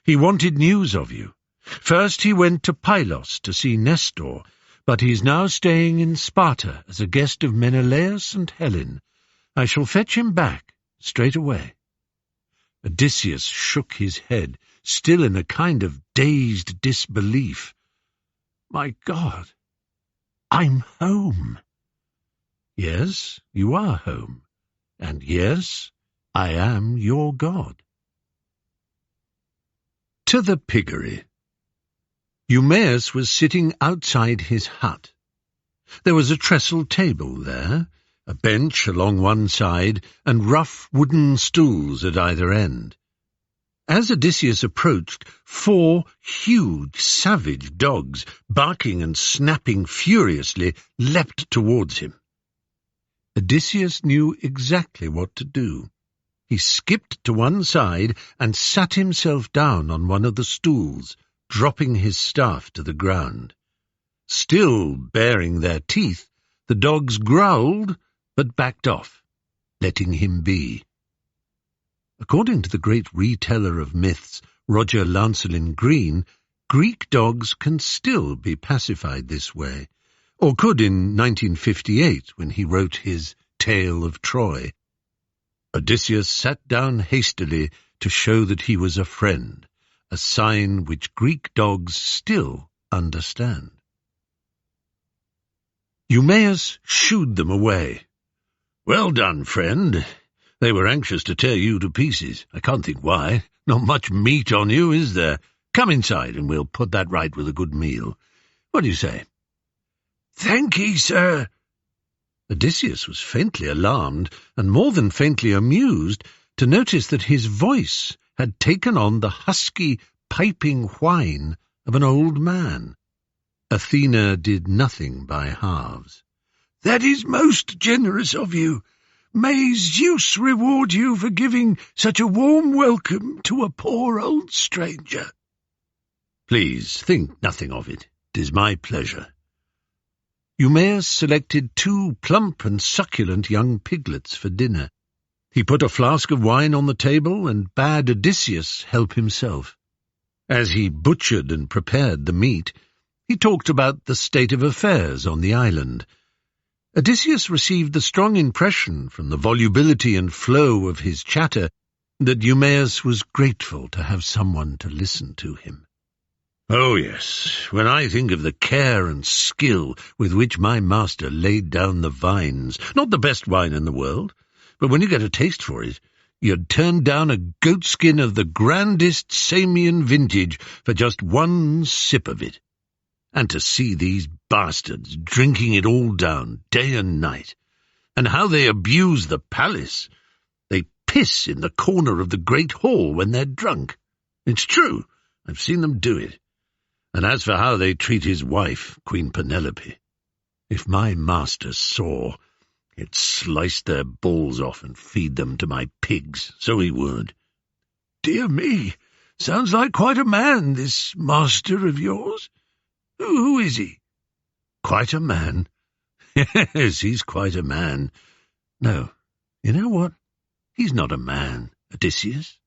He wanted news of you. First he went to Pylos to see Nestor, but he's now staying in Sparta as a guest of Menelaus and Helen. I shall fetch him back straight away. Odysseus shook his head, still in a kind of dazed disbelief. My God, I'm home. Yes, you are home, and yes, I am your God. To the piggery. Eumaeus was sitting outside his hut. There was a trestle table there, a bench along one side, and rough wooden stools at either end. As Odysseus approached, 4 huge, savage dogs, barking and snapping furiously, leapt towards him. Odysseus knew exactly what to do. He skipped to one side and sat himself down on one of the stools, dropping his staff to the ground. Still baring their teeth, the dogs growled, but backed off. letting him be. According to the great reteller of myths, Roger Lancelin Green, Greek dogs can still be pacified this way, or could in 1958 when he wrote his Tale of Troy. Odysseus sat down hastily to show that he was a friend, a sign which Greek dogs still understand. Eumaeus shooed them away. "Well done, friend. They were anxious to tear you to pieces. I can't think why. Not much meat on you, is there? Come inside, and we'll put that right with a good meal. What do you say?" "Thank ye, sir." Odysseus was faintly alarmed, and more than faintly amused, to notice that his voice had taken on the husky, piping whine of an old man. Athena did nothing by halves. "That is most generous of you. May Zeus reward you for giving such a warm welcome to a poor old stranger." "Please think nothing of it. 'Tis my pleasure." Eumaeus selected 2 plump and succulent young piglets for dinner. He put a flask of wine on the table and bade Odysseus help himself. As he butchered and prepared the meat, he talked about the state of affairs on the island. Odysseus received the strong impression from the volubility and flow of his chatter that Eumaeus was grateful to have someone to listen to him. "Oh, yes, when I think of the care and skill with which my master laid down the vines, not the best wine in the world, but when you get a taste for it, you'd turn down a goatskin of the grandest Samian vintage for just one sip of it. And to see these bastards drinking it all down, day and night, and how they abuse the palace. They piss in the corner of the great hall when they're drunk. It's true, I've seen them do it. And as for how they treat his wife, Queen Penelope, if my master saw, he'd slice their balls off and feed them to my pigs, so he would." "Dear me, sounds like quite a man, this master of yours. Who is he?" "Quite a man? Yes, he's quite a man. No, you know what? He's not a man, Odysseus.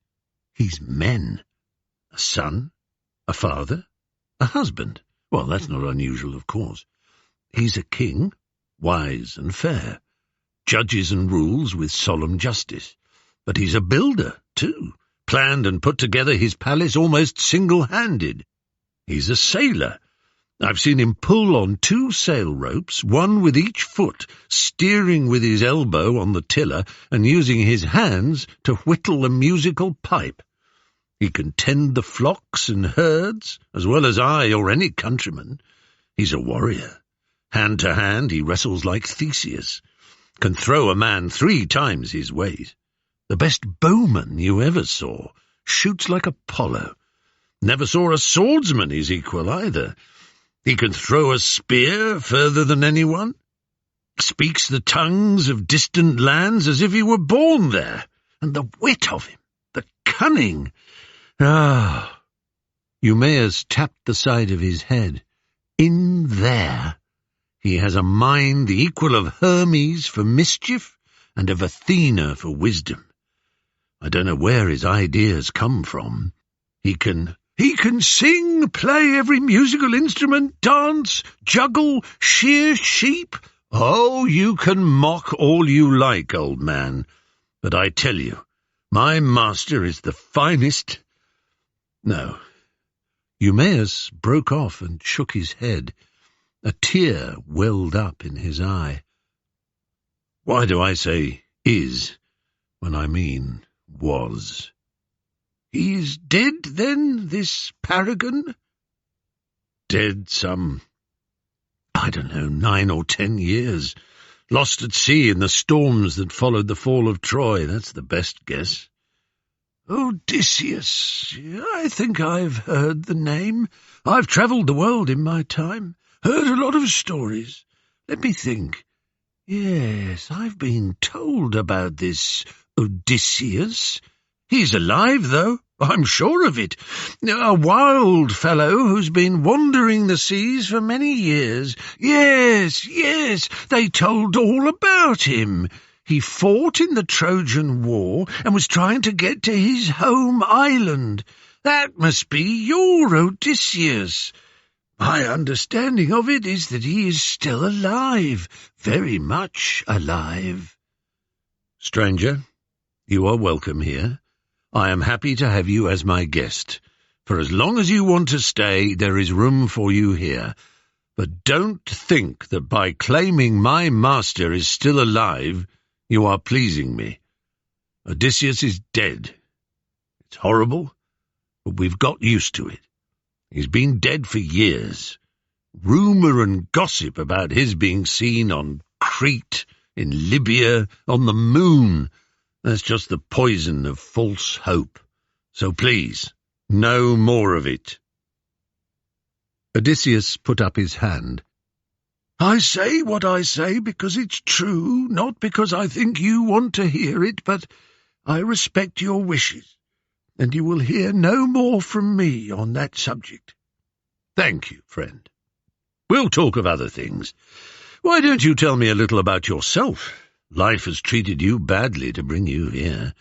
He's men. A son, a father, a husband. Well, that's not unusual, of course. He's a king, wise and fair, judges and rules with solemn justice. But he's a builder, too, planned and put together his palace almost single-handed. He's a sailor. I've seen him pull on 2 sail ropes, one with each foot, steering with his elbow on the tiller and using his hands to whittle a musical pipe. He can tend the flocks and herds, as well as I or any countryman. He's a warrior. Hand to hand he wrestles like Theseus, can throw a man 3 times his weight. The best bowman you ever saw, shoots like Apollo. Never saw a swordsman his equal either. He can throw a spear further than anyone, speaks the tongues of distant lands as if he were born there, and the wit of him, the cunning. Ah!" Eumaeus tapped the side of his head. "In there, he has a mind the equal of Hermes for mischief and of Athena for wisdom. I don't know where his ideas come from. He can sing, play every musical instrument, dance, juggle, shear sheep. Oh, you can mock all you like, old man. But I tell you, my master is the finest—" No. Eumaeus broke off and shook his head. A tear welled up in his eye. Why do I say is when I mean was? "He's dead, then, this paragon?" "Dead some, 9 or 10 years. Lost at sea in the storms that followed the fall of Troy. That's the best guess." "Odysseus. I think I've heard the name. I've travelled the world in my time, heard a lot of stories. Let me think. Yes, I've been told about this Odysseus. He's alive, though, I'm sure of it. A wild fellow who's been wandering the seas for many years. Yes, they told all about him. He fought in the Trojan War and was trying to get to his home island. That must be your Odysseus. My understanding of it is that he is still alive, very much alive." "Stranger, you are welcome here. I am happy to have you as my guest. For as long as you want to stay, there is room for you here. But don't think that by claiming my master is still alive, you are pleasing me. Odysseus is dead. It's horrible, but we've got used to it. He's been dead for years. Rumour and gossip about his being seen on Crete, in Libya, on the moon. That's just the poison of false hope. So please, no more of it." Odysseus put up his hand. "I say what I say because it's true, not because I think you want to hear it, but I respect your wishes, and you will hear no more from me on that subject." "Thank you, friend. We'll talk of other things. Why don't you tell me a little about yourself? Life has treated you badly to bring you here.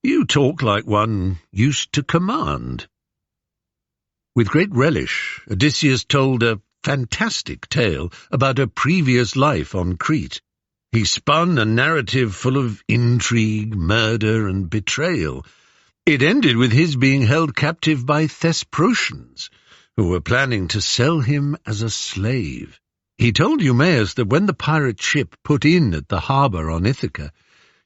You talk like one used to command." With great relish, Odysseus told a fantastic tale about a previous life on Crete. He spun a narrative full of intrigue, murder, and betrayal. It ended with his being held captive by Thesprotians, who were planning to sell him as a slave. He told Eumaeus that when the pirate ship put in at the harbour on Ithaca,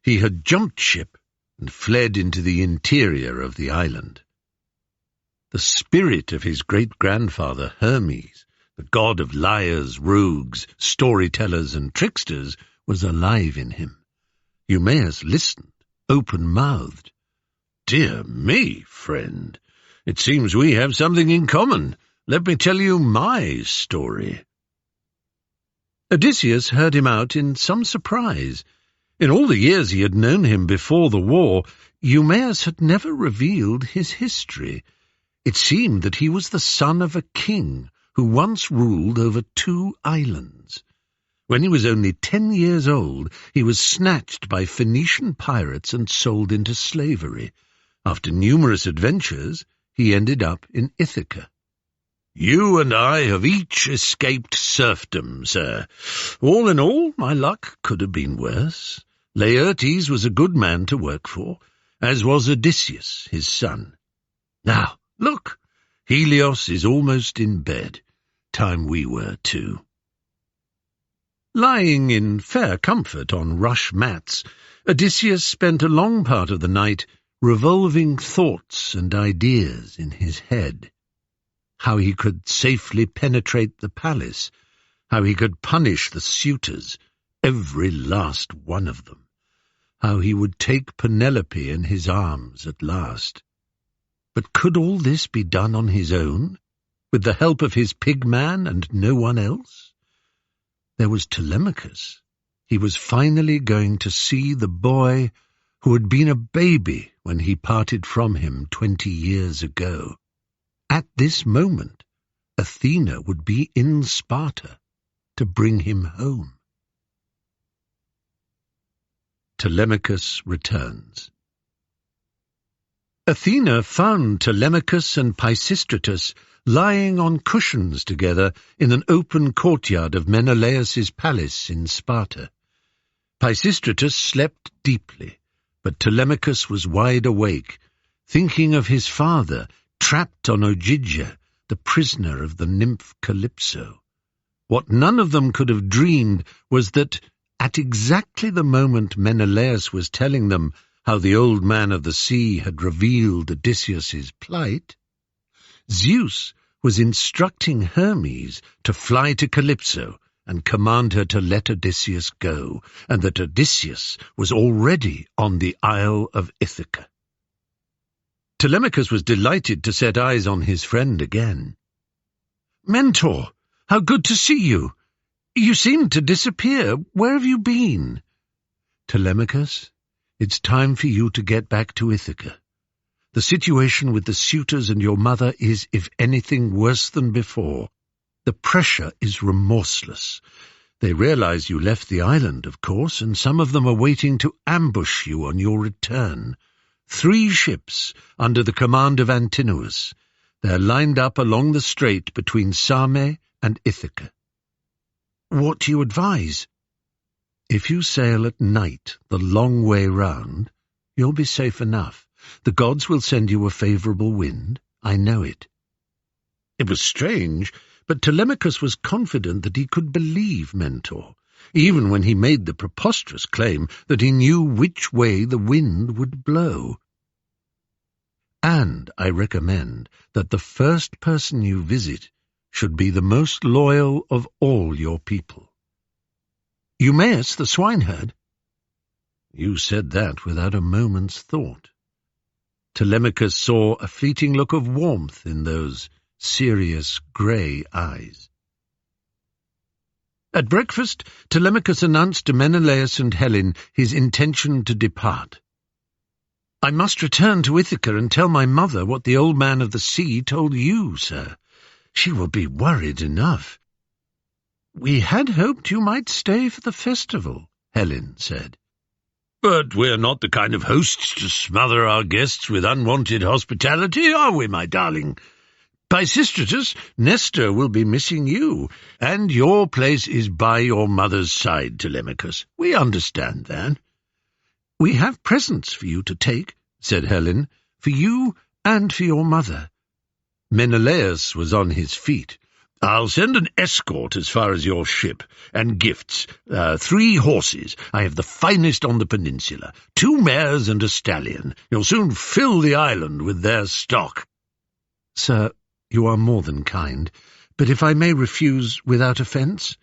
he had jumped ship and fled into the interior of the island. The spirit of his great-grandfather Hermes, the god of liars, rogues, storytellers, and tricksters, was alive in him. Eumaeus listened, open-mouthed. "Dear me, friend, it seems we have something in common. Let me tell you my story." Odysseus heard him out in some surprise. In all the years he had known him before the war, Eumaeus had never revealed his history. It seemed that he was the son of a king who once ruled over 2 islands. When he was only 10 years old, he was snatched by Phoenician pirates and sold into slavery. After numerous adventures, he ended up in Ithaca. "You and I have each escaped serfdom, sir. All in all, my luck could have been worse. Laertes was a good man to work for, as was Odysseus, his son. Now, look, Helios is almost in bed. Time we were too." Lying in fair comfort on rush mats, Odysseus spent a long part of the night revolving thoughts and ideas in his head. How he could safely penetrate the palace, how he could punish the suitors, every last one of them, how he would take Penelope in his arms at last. But could all this be done on his own, with the help of his pigman and no one else? There was Telemachus. He was finally going to see the boy who had been a baby when he parted from him 20 years ago. At this moment, Athena would be in Sparta to bring him home. Telemachus returns. Athena found Telemachus and Pisistratus lying on cushions together in an open courtyard of Menelaus's palace in Sparta. Pisistratus slept deeply, but Telemachus was wide awake, thinking of his father, trapped on Ogygia, the prisoner of the nymph Calypso. What none of them could have dreamed was that, at exactly the moment Menelaus was telling them how the old man of the sea had revealed Odysseus's plight, Zeus was instructing Hermes to fly to Calypso and command her to let Odysseus go, and that Odysseus was already on the Isle of Ithaca. Telemachus was delighted to set eyes on his friend again. "Mentor, how good to see you! You seemed to disappear. Where have you been?" "Telemachus, it's time for you to get back to Ithaca. The situation with the suitors and your mother is, if anything, worse than before. The pressure is remorseless. They realize you left the island, of course, and some of them are waiting to ambush you on your return. 3 ships under the command of Antinous. They're lined up along the strait between Same and Ithaca. What do you advise? If you sail at night the long way round, you'll be safe enough. The gods will send you a favourable wind. I know it. It was strange, but Telemachus was confident that he could believe Mentor, even when he made the preposterous claim that he knew which way the wind would blow. And I recommend that the first person you visit should be the most loyal of all your people. Eumaeus the swineherd? You said that without a moment's thought. Telemachus saw a fleeting look of warmth in those serious grey eyes. At breakfast, Telemachus announced to Menelaus and Helen his intention to depart. I must return to Ithaca and tell my mother what the old man of the sea told you, sir. She will be worried enough. We had hoped you might stay for the festival, Helen said. But we're not the kind of hosts to smother our guests with unwanted hospitality, are we, my darling? Pisistratus, Nestor will be missing you, and your place is by your mother's side, Telemachus. We understand that. We have presents for you to take, said Helen, for you and for your mother. Menelaus was on his feet. I'll send an escort as far as your ship, and gifts, 3 horses. I have the finest on the peninsula, 2 mares and a stallion. You'll soon fill the island with their stock. Sir, you are more than kind, but if I may refuse without offence,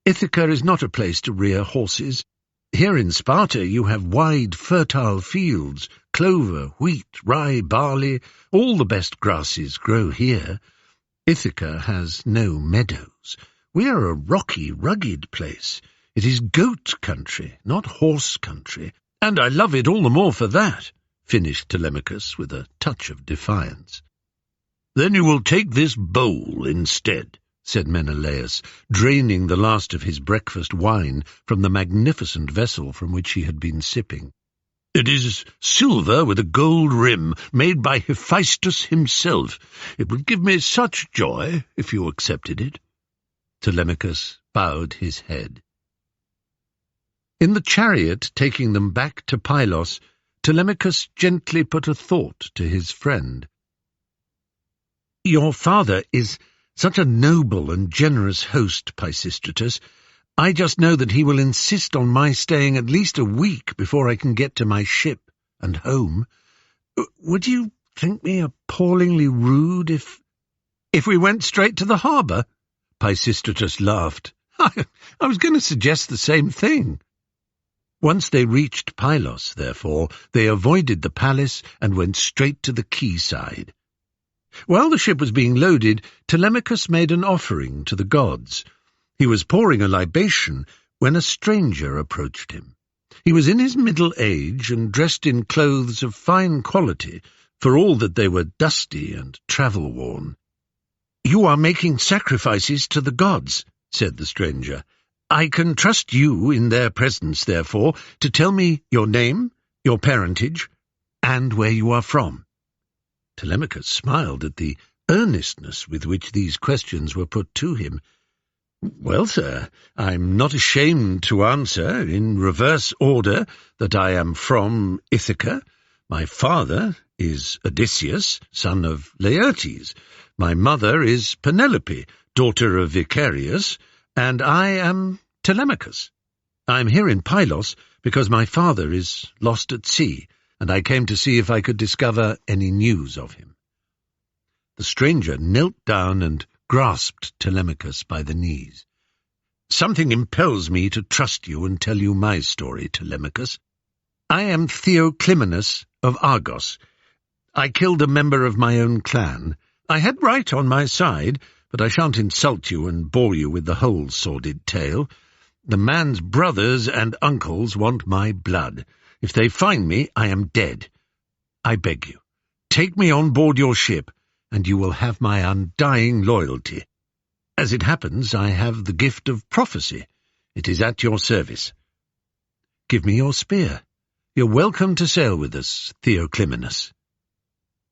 Ithaca is not a place to rear horses. Here in Sparta you have wide, fertile fields, clover, wheat, rye, barley, all the best grasses grow here. Ithaca has no meadows. We are a rocky, rugged place. It is goat country, not horse country, and I love it all the more for that, finished Telemachus with a touch of defiance. Then you will take this bowl instead, said Menelaus, draining the last of his breakfast wine from the magnificent vessel from which he had been sipping. It is silver with a gold rim, made by Hephaestus himself. It would give me such joy if you accepted it. Telemachus bowed his head. In the chariot taking them back to Pylos, Telemachus gently put a thought to his friend. Your father is such a noble and generous host, Pisistratus. I just know that he will insist on my staying at least a week before I can get to my ship and home. Would you think me appallingly rude if we went straight to the harbour? Pisistratus laughed. I was going to suggest the same thing. Once they reached Pylos, therefore, they avoided the palace and went straight to the quayside. While the ship was being loaded, Telemachus made an offering to the gods. He was pouring a libation when a stranger approached him. He was in his middle age and dressed in clothes of fine quality, for all that they were dusty and travel-worn. "You are making sacrifices to the gods," said the stranger. "I can trust you in their presence, therefore, to tell me your name, your parentage, and where you are from." Telemachus smiled at the earnestness with which these questions were put to him. "Well, sir, I'm not ashamed to answer, in reverse order, that I am from Ithaca. My father is Odysseus, son of Laertes. My mother is Penelope, daughter of Icarius, and I am Telemachus. I'm here in Pylos because my father is lost at sea, and I came to see if I could discover any news of him." The stranger knelt down and grasped Telemachus by the knees. "Something impels me to trust you and tell you my story, Telemachus. I am Theoclymenus of Argos. I killed a member of my own clan. I had right on my side, but I shan't insult you and bore you with the whole sordid tale. The man's brothers and uncles want my blood. If they find me, I am dead. I beg you, take me on board your ship, and you will have my undying loyalty. As it happens, I have the gift of prophecy. It is at your service. Give me your spear. You're welcome to sail with us, Theoclymenus.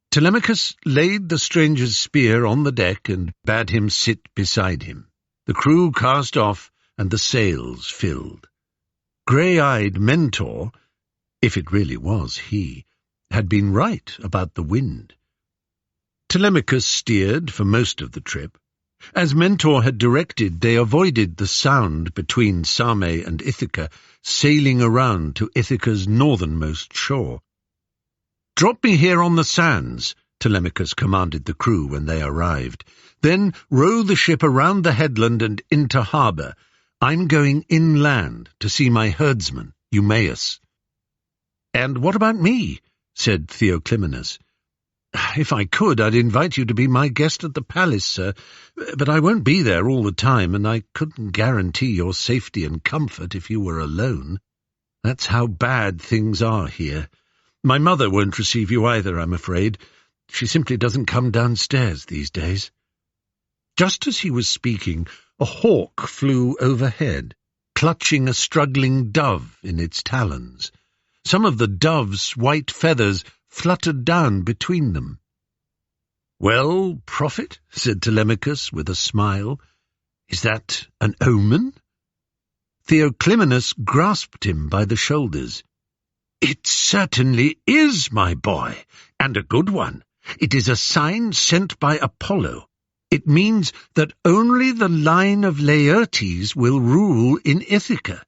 Telemachus laid the stranger's spear on the deck and bade him sit beside him. The crew cast off, and the sails filled. Grey-eyed Mentor, if it really was he, had been right about the wind. Telemachus steered for most of the trip. As Mentor had directed, they avoided the sound between Same and Ithaca, sailing around to Ithaca's northernmost shore. "Drop me here on the sands," Telemachus commanded the crew when they arrived. "Then row the ship around the headland and into harbour. I'm going inland to see my herdsman, Eumaeus." "And what about me?" said Theoclymenus. "If I could, I'd invite you to be my guest at the palace, sir, but I won't be there all the time, and I couldn't guarantee your safety and comfort if you were alone. That's how bad things are here. My mother won't receive you either, I'm afraid. She simply doesn't come downstairs these days." Just as he was speaking, a hawk flew overhead, clutching a struggling dove in its talons. Some of the dove's white feathers fluttered down between them. "Well, prophet," said Telemachus with a smile, "is that an omen?" Theoclymenus grasped him by the shoulders. "It certainly is, my boy, and a good one. It is a sign sent by Apollo. It means that only the line of Laertes will rule in Ithaca.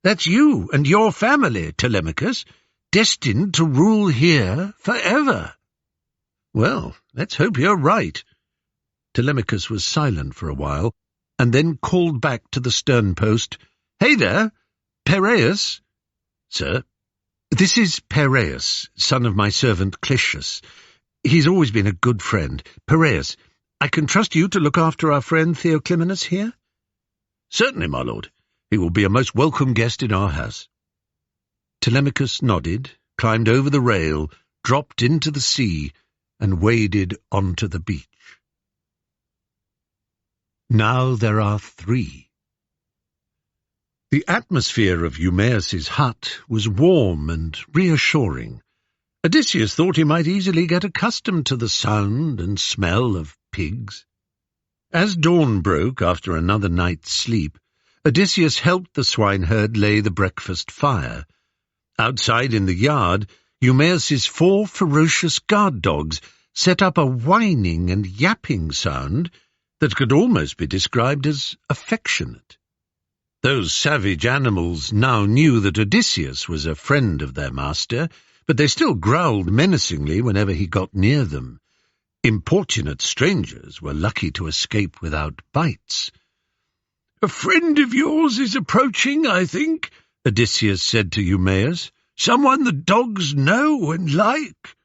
That's you and your family, Telemachus, destined to rule here forever." "Well, let's hope you're right." Telemachus was silent for a while, and then called back to the stern post, "Hey there, Piraeus." "Sir?" "This is Piraeus, son of my servant Clitius. He's always been a good friend. Piraeus, I can trust you to look after our friend Theoclymenus here?" "Certainly, my lord. He will be a most welcome guest in our house." Telemachus nodded, climbed over the rail, dropped into the sea, and waded onto the beach. Now there are 3. The atmosphere of Eumaeus's hut was warm and reassuring. Odysseus thought he might easily get accustomed to the sound and smell of pigs. As dawn broke after another night's sleep, Odysseus helped the swineherd lay the breakfast fire. Outside in the yard, Eumaeus's 4 ferocious guard dogs set up a whining and yapping sound that could almost be described as affectionate. Those savage animals now knew that Odysseus was a friend of their master, but they still growled menacingly whenever he got near them. Importunate strangers were lucky to escape without bites. "A friend of yours is approaching, I think," Odysseus said to Eumaeus. "Someone the dogs know and like."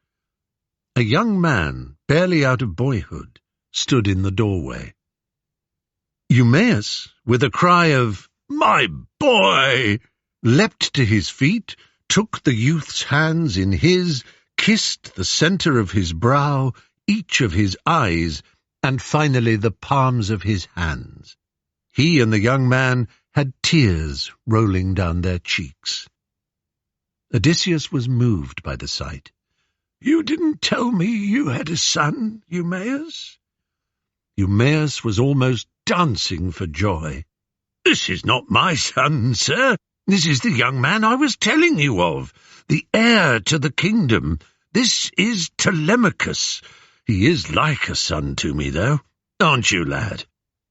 A young man, barely out of boyhood, stood in the doorway. Eumaeus, with a cry of "My boy!" leapt to his feet, took the youth's hands in his, kissed the centre of his brow, each of his eyes, and finally the palms of his hands. He and the young man had tears rolling down their cheeks. Odysseus was moved by the sight. "You didn't tell me you had a son, Eumaeus?" Eumaeus was almost dancing for joy. "This is not my son, sir. This is the young man I was telling you of, the heir to the kingdom. This is Telemachus. He is like a son to me, though. Aren't you, lad?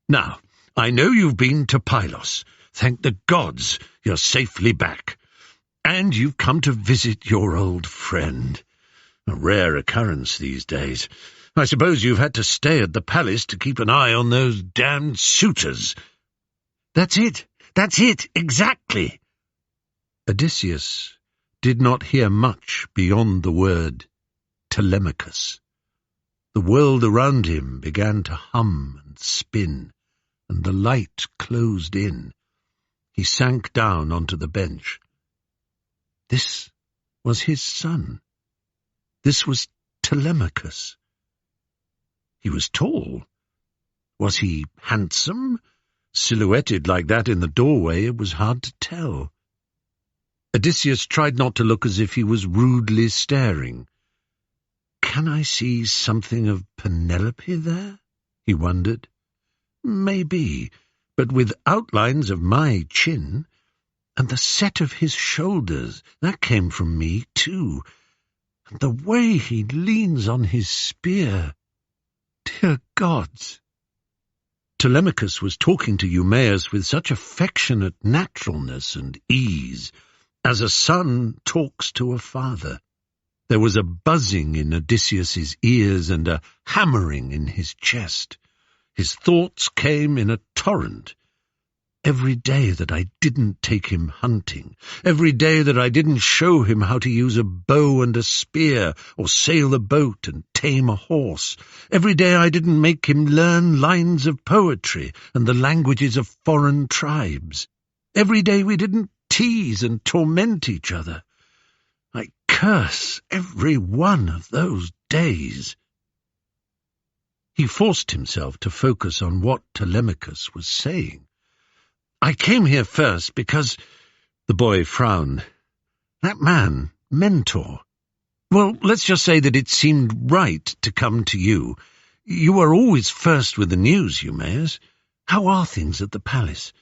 Now, I know you've been to Pylos. Thank the gods you're safely back. And you've come to visit your old friend. A rare occurrence these days. I suppose you've had to stay at the palace to keep an eye on those damned suitors." That's it, exactly." Odysseus did not hear much beyond the word Telemachus. The world around him began to hum and spin, and the light closed in. He sank down onto the bench. This was his son. This was Telemachus. He was tall. Was he handsome? Silhouetted like that in the doorway, it was hard to tell. Odysseus tried not to look as if he was rudely staring. "Can I see something of Penelope there?" he wondered. "Maybe, but with outlines of my chin, and the set of his shoulders, that came from me too, and the way he leans on his spear. Dear gods!" Telemachus was talking to Eumaeus with such affectionate naturalness and ease, as a son talks to a father. There was a buzzing in Odysseus's ears and a hammering in his chest. His thoughts came in a torrent. Every day that I didn't take him hunting, every day that I didn't show him how to use a bow and a spear, or sail a boat and tame a horse, every day I didn't make him learn lines of poetry and the languages of foreign tribes, every day we didn't tease and torment each other. I curse every one of those days. He forced himself to focus on what Telemachus was saying. "I came here first because—" The boy frowned. "That man, Mentor. Well, let's just say that it seemed right to come to you. You are always first with the news, Eumaeus. How are things at the palace?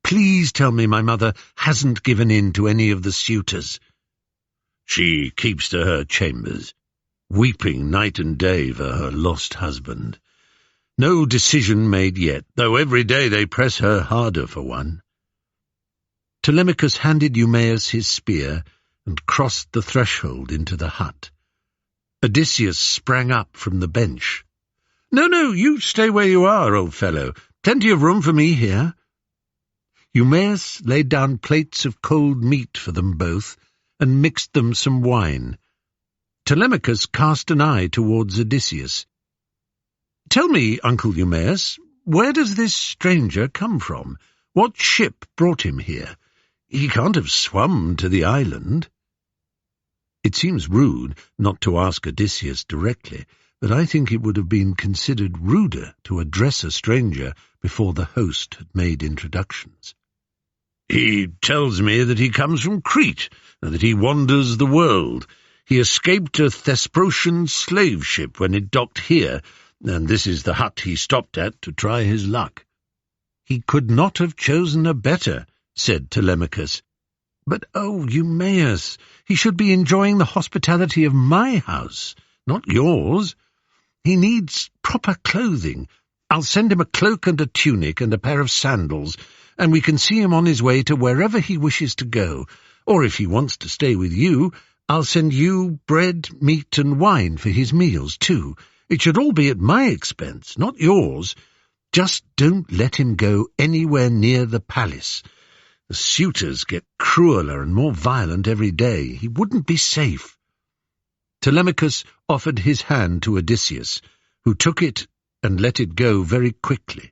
Please tell me my mother hasn't given in to any of the suitors." "She keeps to her chambers, weeping night and day for her lost husband. No decision made yet, though every day they press her harder for one." Telemachus handed Eumaeus his spear and crossed the threshold into the hut. Odysseus sprang up from the bench. No, you stay where you are, old fellow. Plenty of room for me here." Eumaeus laid down plates of cold meat for them both and mixed them some wine. Telemachus cast an eye towards Odysseus. "Tell me, Uncle Eumaeus, where does this stranger come from? What ship brought him here? He can't have swum to the island." It seems rude not to ask Odysseus directly, but I think it would have been considered ruder to address a stranger before the host had made introductions. "He tells me that he comes from Crete, and that he wanders the world. He escaped a Thesprotian slave ship when it docked here, and this is the hut he stopped at to try his luck." "He could not have chosen a better," said Telemachus. "But, oh, Eumaeus, he should be enjoying the hospitality of my house, not yours. He needs proper clothing. I'll send him a cloak and a tunic and a pair of sandals, and we can see him on his way to wherever he wishes to go. Or if he wants to stay with you, I'll send you bread, meat, and wine for his meals, too. It should all be at my expense, not yours. Just don't let him go anywhere near the palace. The suitors get crueler and more violent every day. He wouldn't be safe." Telemachus offered his hand to Odysseus, who took it and let it go very quickly,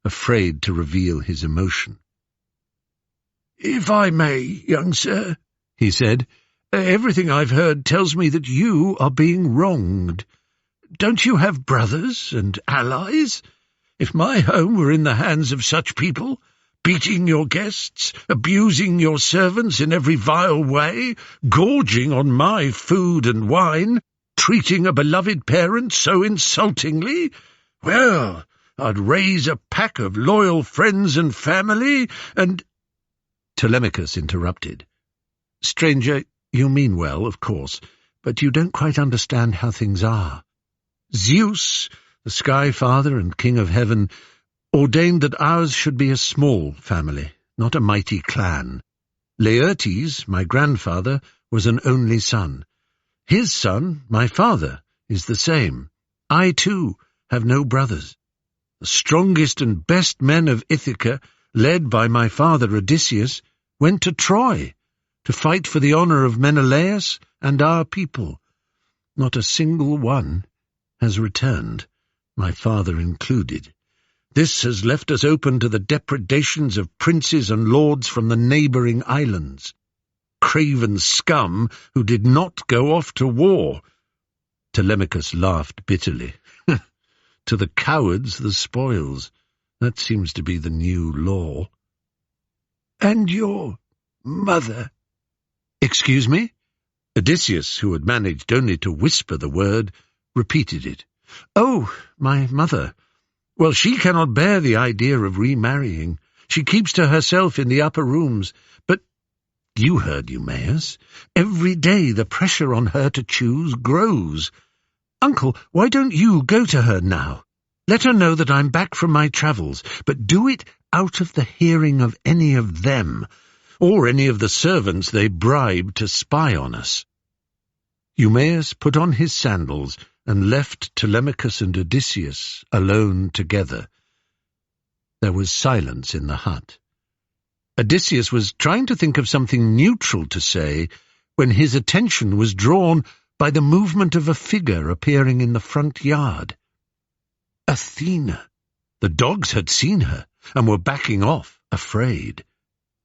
afraid to reveal his emotion. "If I may, young sir," he said, "everything I've heard tells me that you are being wronged. Don't you have brothers and allies? If my home were in the hands of such people, beating your guests, abusing your servants in every vile way, gorging on my food and wine, treating a beloved parent so insultingly, well, I'd raise a pack of loyal friends and family, and—" Telemachus interrupted. "Stranger, you mean well, of course, but you don't quite understand how things are. Zeus, the Sky Father and King of Heaven, ordained that ours should be a small family, not a mighty clan. Laertes, my grandfather, was an only son. His son, my father, is the same. I, too, have no brothers. The strongest and best men of Ithaca, led by my father Odysseus, went to Troy to fight for the honor of Menelaus and our people. Not a single one has returned, my father included. This has left us open to the depredations of princes and lords from the neighboring islands. Craven scum who did not go off to war." Telemachus laughed bitterly. "To the cowards the spoils. That seems to be the new law. And your mother? Excuse me? Odysseus, who had managed only to whisper the word, repeated it. Oh, my mother. Well, she cannot bear the idea of remarrying. She keeps to herself in the upper rooms. But you heard Eumaeus. Every day the pressure on her to choose grows. Uncle, why don't you go to her now? Let her know that I'm back from my travels, but do it out of the hearing of any of them, or any of the servants they bribe to spy on us. Eumaeus put on his sandals and left Telemachus and Odysseus alone together. There was silence in the hut. Odysseus was trying to think of something neutral to say when his attention was drawn by the movement of a figure appearing in the front yard. Athena! The dogs had seen her and were backing off, afraid.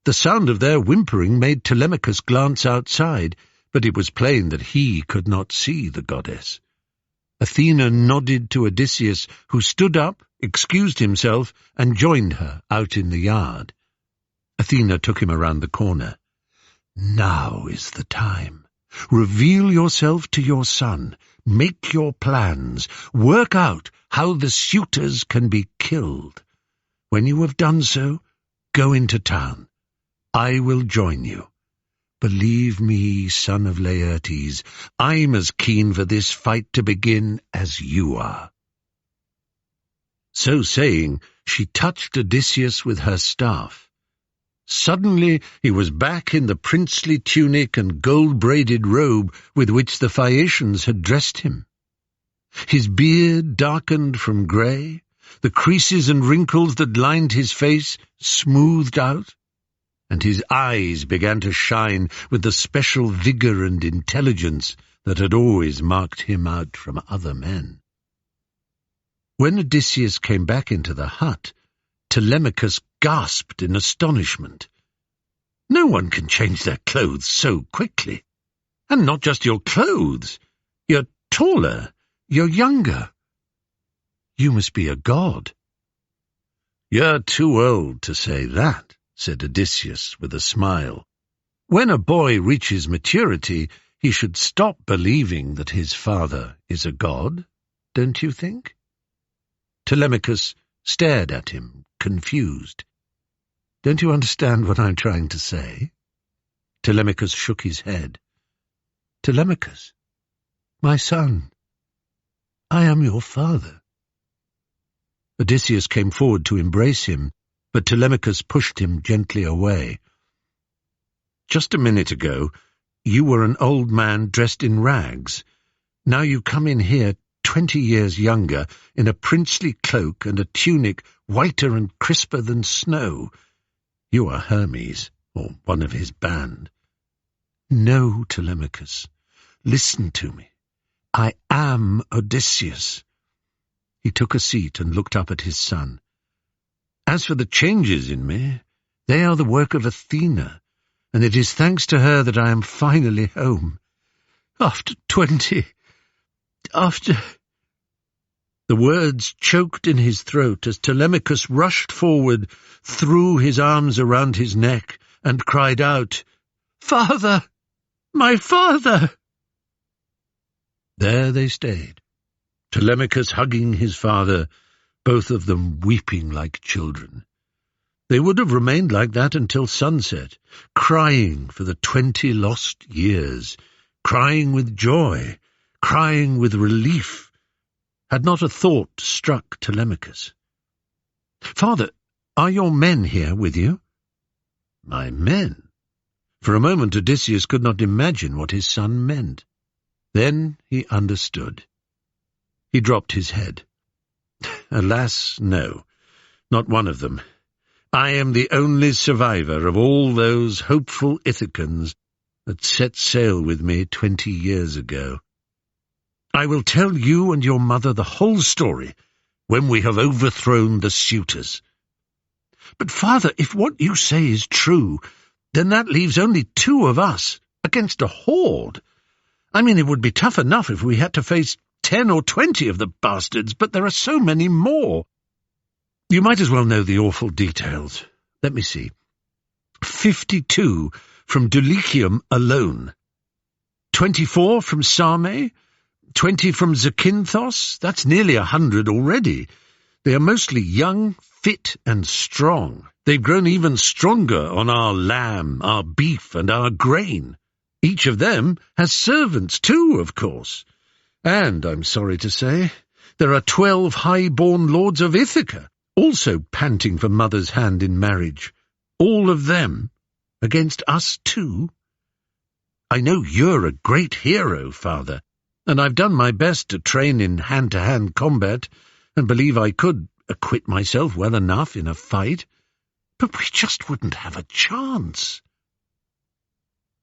The sound of their whimpering made Telemachus glance outside, but it was plain that he could not see the goddess. Athena nodded to Odysseus, who stood up, excused himself, and joined her out in the yard. Athena took him around the corner. Now is the time. Reveal yourself to your son. Make your plans. Work out how the suitors can be killed. When you have done so, go into town. I will join you. Believe me, son of Laertes, I'm as keen for this fight to begin as you are. So saying, she touched Odysseus with her staff. Suddenly he was back in the princely tunic and gold-braided robe with which the Phaeacians had dressed him. His beard darkened from grey, the creases and wrinkles that lined his face smoothed out, and his eyes began to shine with the special vigour and intelligence that had always marked him out from other men. When Odysseus came back into the hut, Telemachus gasped in astonishment. No one can change their clothes so quickly. And not just your clothes. You're taller. You're younger. You must be a god. You're too old to say that, said Odysseus with a smile. When a boy reaches maturity, he should stop believing that his father is a god, don't you think? Telemachus stared at him, confused. Don't you understand what I'm trying to say? Telemachus shook his head. Telemachus, my son, I am your father. Odysseus came forward to embrace him, but Telemachus pushed him gently away. Just a minute ago, you were an old man dressed in rags. Now you come in here 20 years younger, in a princely cloak and a tunic whiter and crisper than snow. You are Hermes, or one of his band. No, Telemachus, listen to me. I am Odysseus. He took a seat and looked up at his son. As for the changes in me, they are the work of Athena, and it is thanks to her that I am finally home. After 20... The words choked in his throat as Telemachus rushed forward, threw his arms around his neck, and cried out, "Father! My father!" There they stayed, Telemachus hugging his father, both of them weeping like children. They would have remained like that until sunset, crying for the 20 lost years, crying with joy, crying with relief, had not a thought struck Telemachus. "Father, are your men here with you?" "My men?" For a moment Odysseus could not imagine what his son meant. Then he understood. He dropped his head. "Alas, no, not one of them. I am the only survivor of all those hopeful Ithacans that set sail with me 20 years ago. I will tell you and your mother the whole story when we have overthrown the suitors." "But, father, if what you say is true, then that leaves only 2 of us against a horde. I mean, it would be tough enough if we had to face 10 or 20 of the bastards, but there are so many more." You might as well know the awful details. Let me see. 52 from Dulichium alone. 24 from Same. 20 from Zakynthos. That's nearly 100 already. They are mostly young, fit and strong. They've grown even stronger on our lamb, our beef and our grain. Each of them has servants too, of course. And, I'm sorry to say, there are 12 high-born lords of Ithaca, also panting for mother's hand in marriage. All of them against us too. I know you're a great hero, father, and I've done my best to train in hand-to-hand combat, and believe I could acquit myself well enough in a fight, but we just wouldn't have a chance.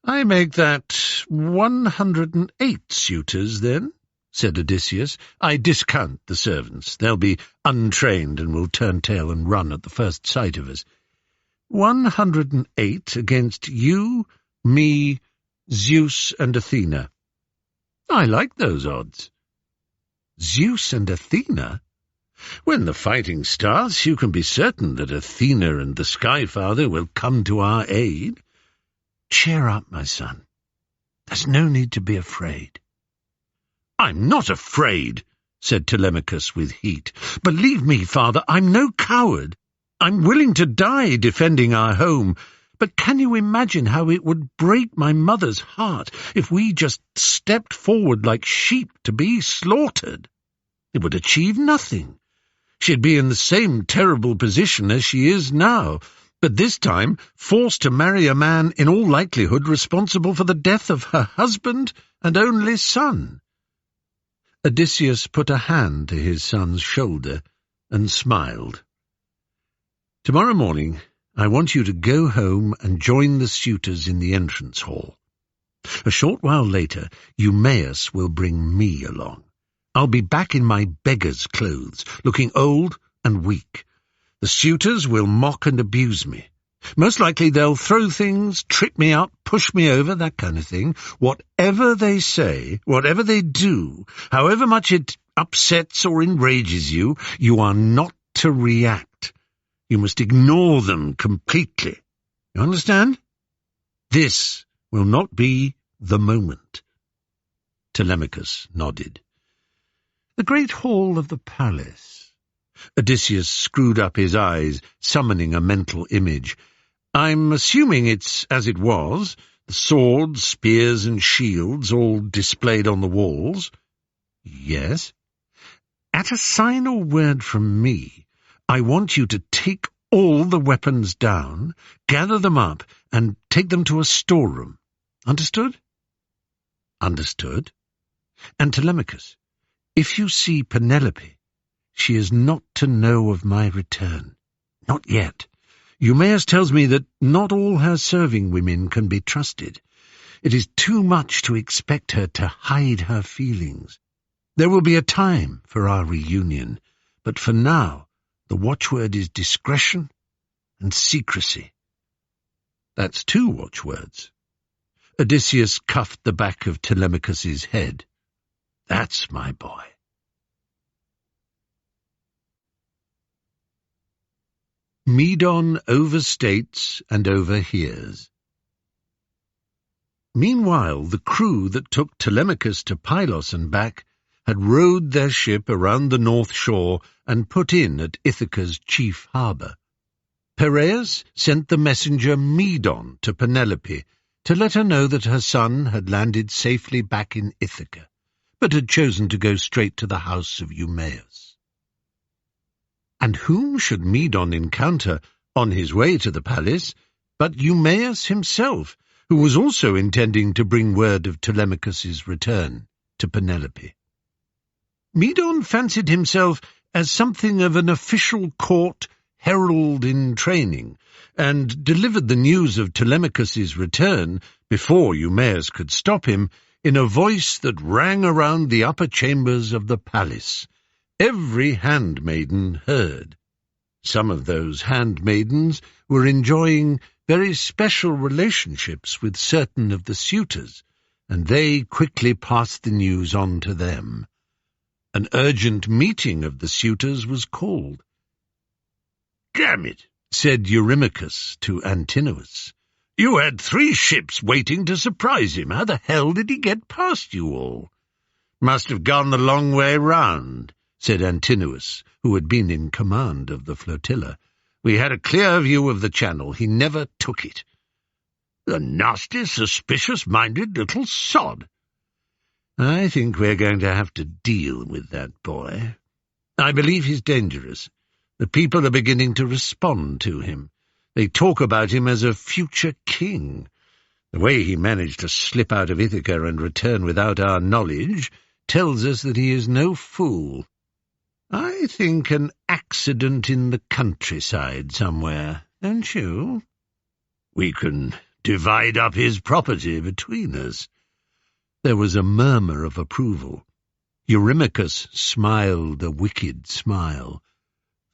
I make that 108 suitors, then, said Odysseus. I discount the servants. They'll be untrained and will turn tail and run at the first sight of us. 108 against you, me, Zeus and Athena. I like those odds. Zeus and Athena? When the fighting starts, you can be certain that Athena and the Sky Father will come to our aid. Cheer up, my son. There's no need to be afraid. I'm not afraid, said Telemachus with heat. Believe me, father, I'm no coward. I'm willing to die defending our home. But can you imagine how it would break my mother's heart if we just stepped forward like sheep to be slaughtered? It would achieve nothing. She'd be in the same terrible position as she is now, but this time forced to marry a man in all likelihood responsible for the death of her husband and only son. Odysseus put a hand to his son's shoulder and smiled. Tomorrow morning I want you to go home and join the suitors in the entrance hall. A short while later Eumaeus will bring me along. I'll be back in my beggar's clothes, looking old and weak. The suitors will mock and abuse me. Most likely they'll throw things, trip me up, push me over, that kind of thing. Whatever they say, whatever they do, however much it upsets or enrages you, you are not to react. You must ignore them completely. You understand? This will not be the moment. Telemachus nodded. The great hall of the palace. Odysseus screwed up his eyes, summoning a mental image. I'm assuming it's as it was, the swords, spears and shields all displayed on the walls. Yes. At a sign or word from me, I want you to take all the weapons down, gather them up, and take them to a storeroom. Understood? Understood. And Telemachus, if you see Penelope, she is not to know of my return. Not yet. Eumaeus tells me that not all her serving women can be trusted. It is too much to expect her to hide her feelings. There will be a time for our reunion, but for now the watchword is discretion and secrecy. That's 2 watchwords. Odysseus cuffed the back of Telemachus's head. That's my boy. Medon overstates and overhears. Meanwhile, the crew that took Telemachus to Pylos and back had rowed their ship around the north shore and put in at Ithaca's chief harbour. Piraeus sent the messenger Medon to Penelope to let her know that her son had landed safely back in Ithaca, but had chosen to go straight to the house of Eumaeus. And whom should Medon encounter on his way to the palace but Eumaeus himself, who was also intending to bring word of Telemachus's return to Penelope? Medon fancied himself as something of an official court herald in training, and delivered the news of Telemachus's return, before Eumaeus could stop him, in a voice that rang around the upper chambers of the palace. Every handmaiden heard. Some of those handmaidens were enjoying very special relationships with certain of the suitors, and they quickly passed the news on to them. An urgent meeting of the suitors was called. Damn it, said Eurymachus to Antinous. You had 3 ships waiting to surprise him. How the hell did he get past you all? Must have gone the long way round, said Antinous, who had been in command of the flotilla. We had a clear view of the channel. He never took it. The nasty, suspicious-minded little sod. I think we're going to have to deal with that boy. I believe he's dangerous. The people are beginning to respond to him. They talk about him as a future king. The way he managed to slip out of Ithaca and return without our knowledge tells us that he is no fool. I think an accident in the countryside somewhere, don't you? We can divide up his property between us. There was a murmur of approval. Eurymachus smiled a wicked smile.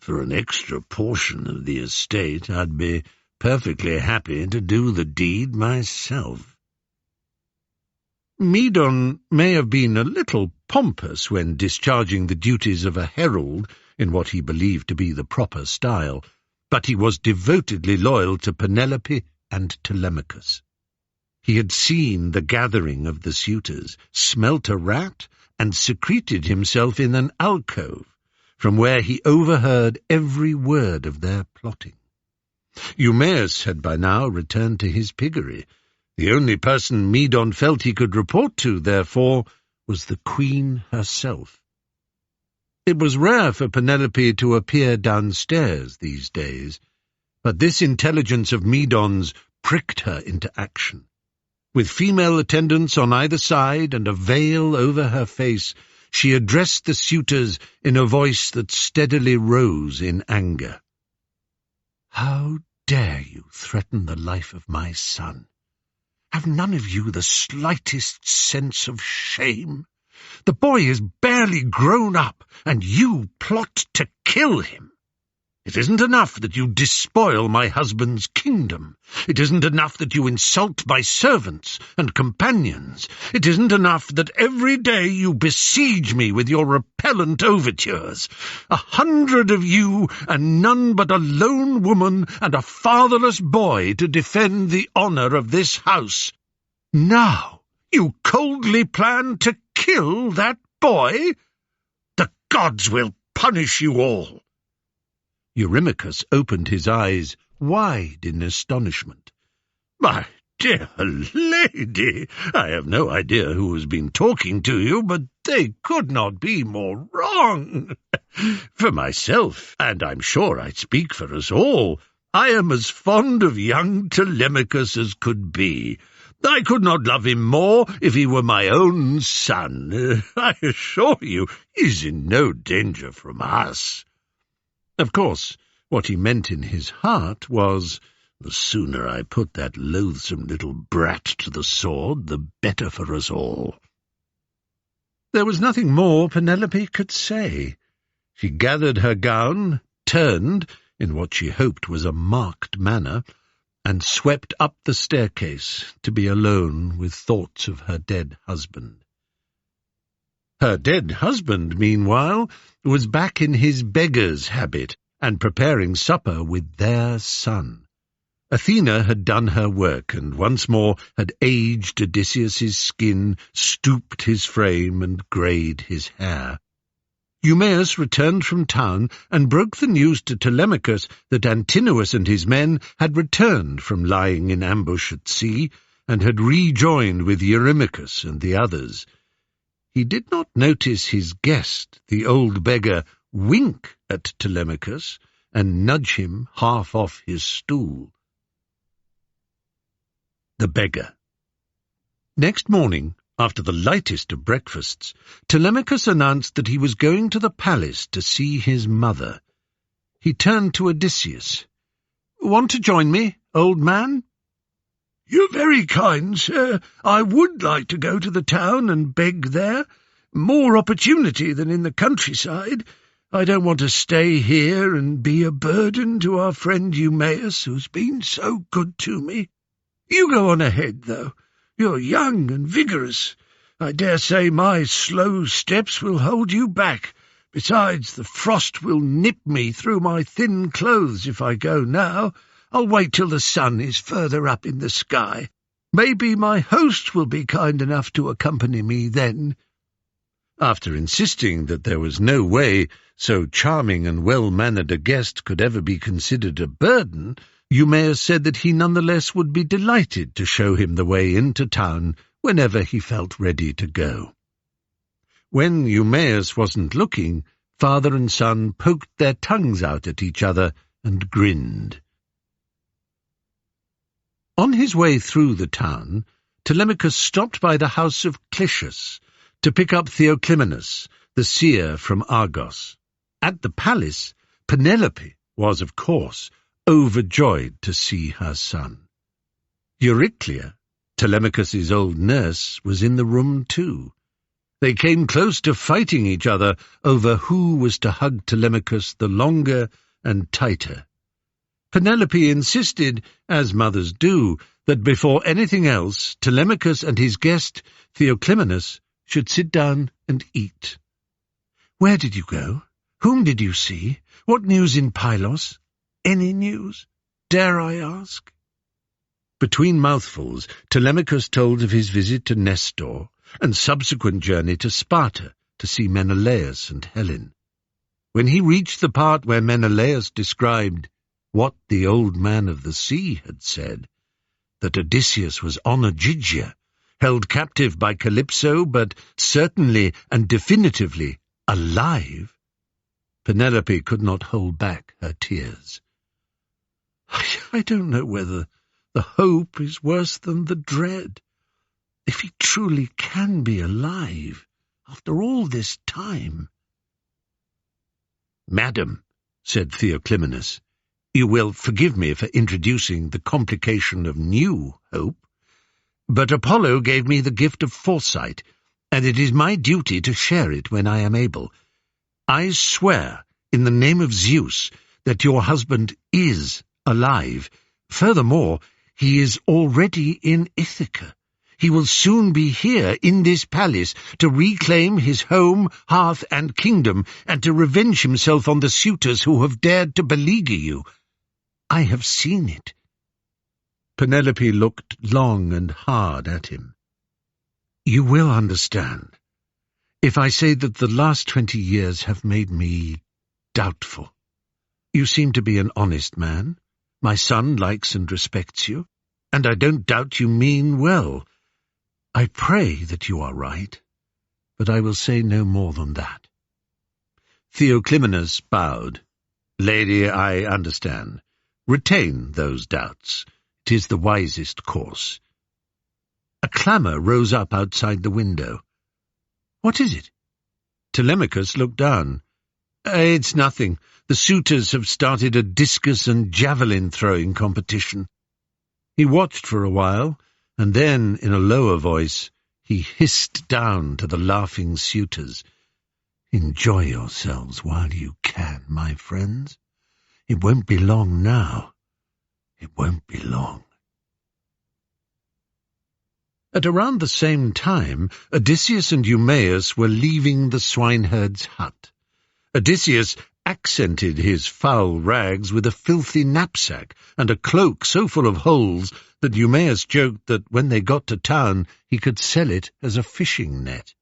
For an extra portion of the estate, I'd be perfectly happy to do the deed myself. Medon may have been a little pompous when discharging the duties of a herald in what he believed to be the proper style, but he was devotedly loyal to Penelope and Telemachus. He had seen the gathering of the suitors, smelt a rat, and secreted himself in an alcove, from where he overheard every word of their plotting. Eumaeus had by now returned to his piggery. The only person Medon felt he could report to, therefore, was the queen herself. It was rare for Penelope to appear downstairs these days, but this intelligence of Medon's pricked her into action. With female attendants on either side and a veil over her face, she addressed the suitors in a voice that steadily rose in anger. "How dare you threaten the life of my son? Have none of you the slightest sense of shame? The boy is barely grown up, and you plot to kill him. It isn't enough that you despoil my husband's kingdom. It isn't enough that you insult my servants and companions. It isn't enough that every day you besiege me with your repellent overtures. 100 of you, and none but a lone woman and a fatherless boy to defend the honor of this house. Now you coldly plan to kill that boy? The gods will punish you all." Eurymachus opened his eyes wide in astonishment. "My dear lady, I have no idea who has been talking to you, but they could not be more wrong. For myself, and I'm sure I speak for us all, I am as fond of young Telemachus as could be. I could not love him more if he were my own son. I assure you, he's in no danger from us." Of course, what he meant in his heart was, the sooner I put that loathsome little brat to the sword, the better for us all. There was nothing more Penelope could say. She gathered her gown, turned, in what she hoped was a marked manner, and swept up the staircase to be alone with thoughts of her dead husband. Her dead husband, meanwhile, was back in his beggar's habit and preparing supper with their son. Athena had done her work, and once more had aged Odysseus's skin, stooped his frame, and greyed his hair. Eumaeus returned from town and broke the news to Telemachus that Antinous and his men had returned from lying in ambush at sea, and had rejoined with Eurymachus and the others. He did not notice his guest, the old beggar, wink at Telemachus and nudge him half off his stool. The beggar. Next morning, after the lightest of breakfasts, Telemachus announced that he was going to the palace to see his mother. He turned to Odysseus. "Want to join me, old man?" "You're very kind, sir. I would like to go to the town and beg there. More opportunity than in the countryside. I don't want to stay here and be a burden to our friend Eumaeus, who's been so good to me. You go on ahead, though. You're young and vigorous. I dare say my slow steps will hold you back, Besides, the frost will nip me through my thin clothes if I go now. I'll wait till the sun is further up in the sky. Maybe my host will be kind enough to accompany me then." After insisting that there was no way so charming and well-mannered a guest could ever be considered a burden, Eumaeus said that he nonetheless would be delighted to show him the way into town whenever he felt ready to go. When Eumaeus wasn't looking, father and son poked their tongues out at each other and grinned. On his way through the town, Telemachus stopped by the house of Clitius to pick up Theoclymenus, the seer from Argos. At the palace, Penelope was, of course, overjoyed to see her son. Euryclea, Telemachus's old nurse, was in the room too. They came close to fighting each other over who was to hug Telemachus the longer and tighter. Penelope insisted, as mothers do, that before anything else Telemachus and his guest Theoclymenus should sit down and eat. "Where did you go? Whom did you see? What news in Pylos? Any news? Dare I ask?" Between mouthfuls, Telemachus told of his visit to Nestor and subsequent journey to Sparta to see Menelaus and Helen. When he reached the part where Menelaus described what the old man of the sea had said, that Odysseus was on Ogygia, held captive by Calypso, but certainly and definitively alive, Penelope could not hold back her tears. "I don't know whether the hope is worse than the dread. If he truly can be alive, after all this time." "Madam," said Theoclymenus, "you will forgive me for introducing the complication of new hope, but Apollo gave me the gift of foresight, and it is my duty to share it when I am able. I swear, in the name of Zeus, that your husband is alive. Furthermore, he is already in Ithaca. He will soon be here in this palace to reclaim his home, hearth, and kingdom, and to revenge himself on the suitors who have dared to beleaguer you. I have seen it." Penelope looked long and hard at him. "You will understand if I say that the last 20 years have made me doubtful. You seem to be an honest man. My son likes and respects you, and I don't doubt you mean well. I pray that you are right, but I will say no more than that." Theoclymenus bowed. "Lady, I understand. Retain those doubts. It is the wisest course." A clamour rose up outside the window. "What is it?" Telemachus looked down. "It's nothing. The suitors have started a discus and javelin-throwing competition." He watched for a while, and then, in a lower voice, he hissed down to the laughing suitors, "Enjoy yourselves while you can, my friends. It won't be long now. It won't be long." At around the same time, Odysseus and Eumaeus were leaving the swineherd's hut. Odysseus accented his foul rags with a filthy knapsack and a cloak so full of holes that Eumaeus joked that when they got to town he could sell it as a fishing net.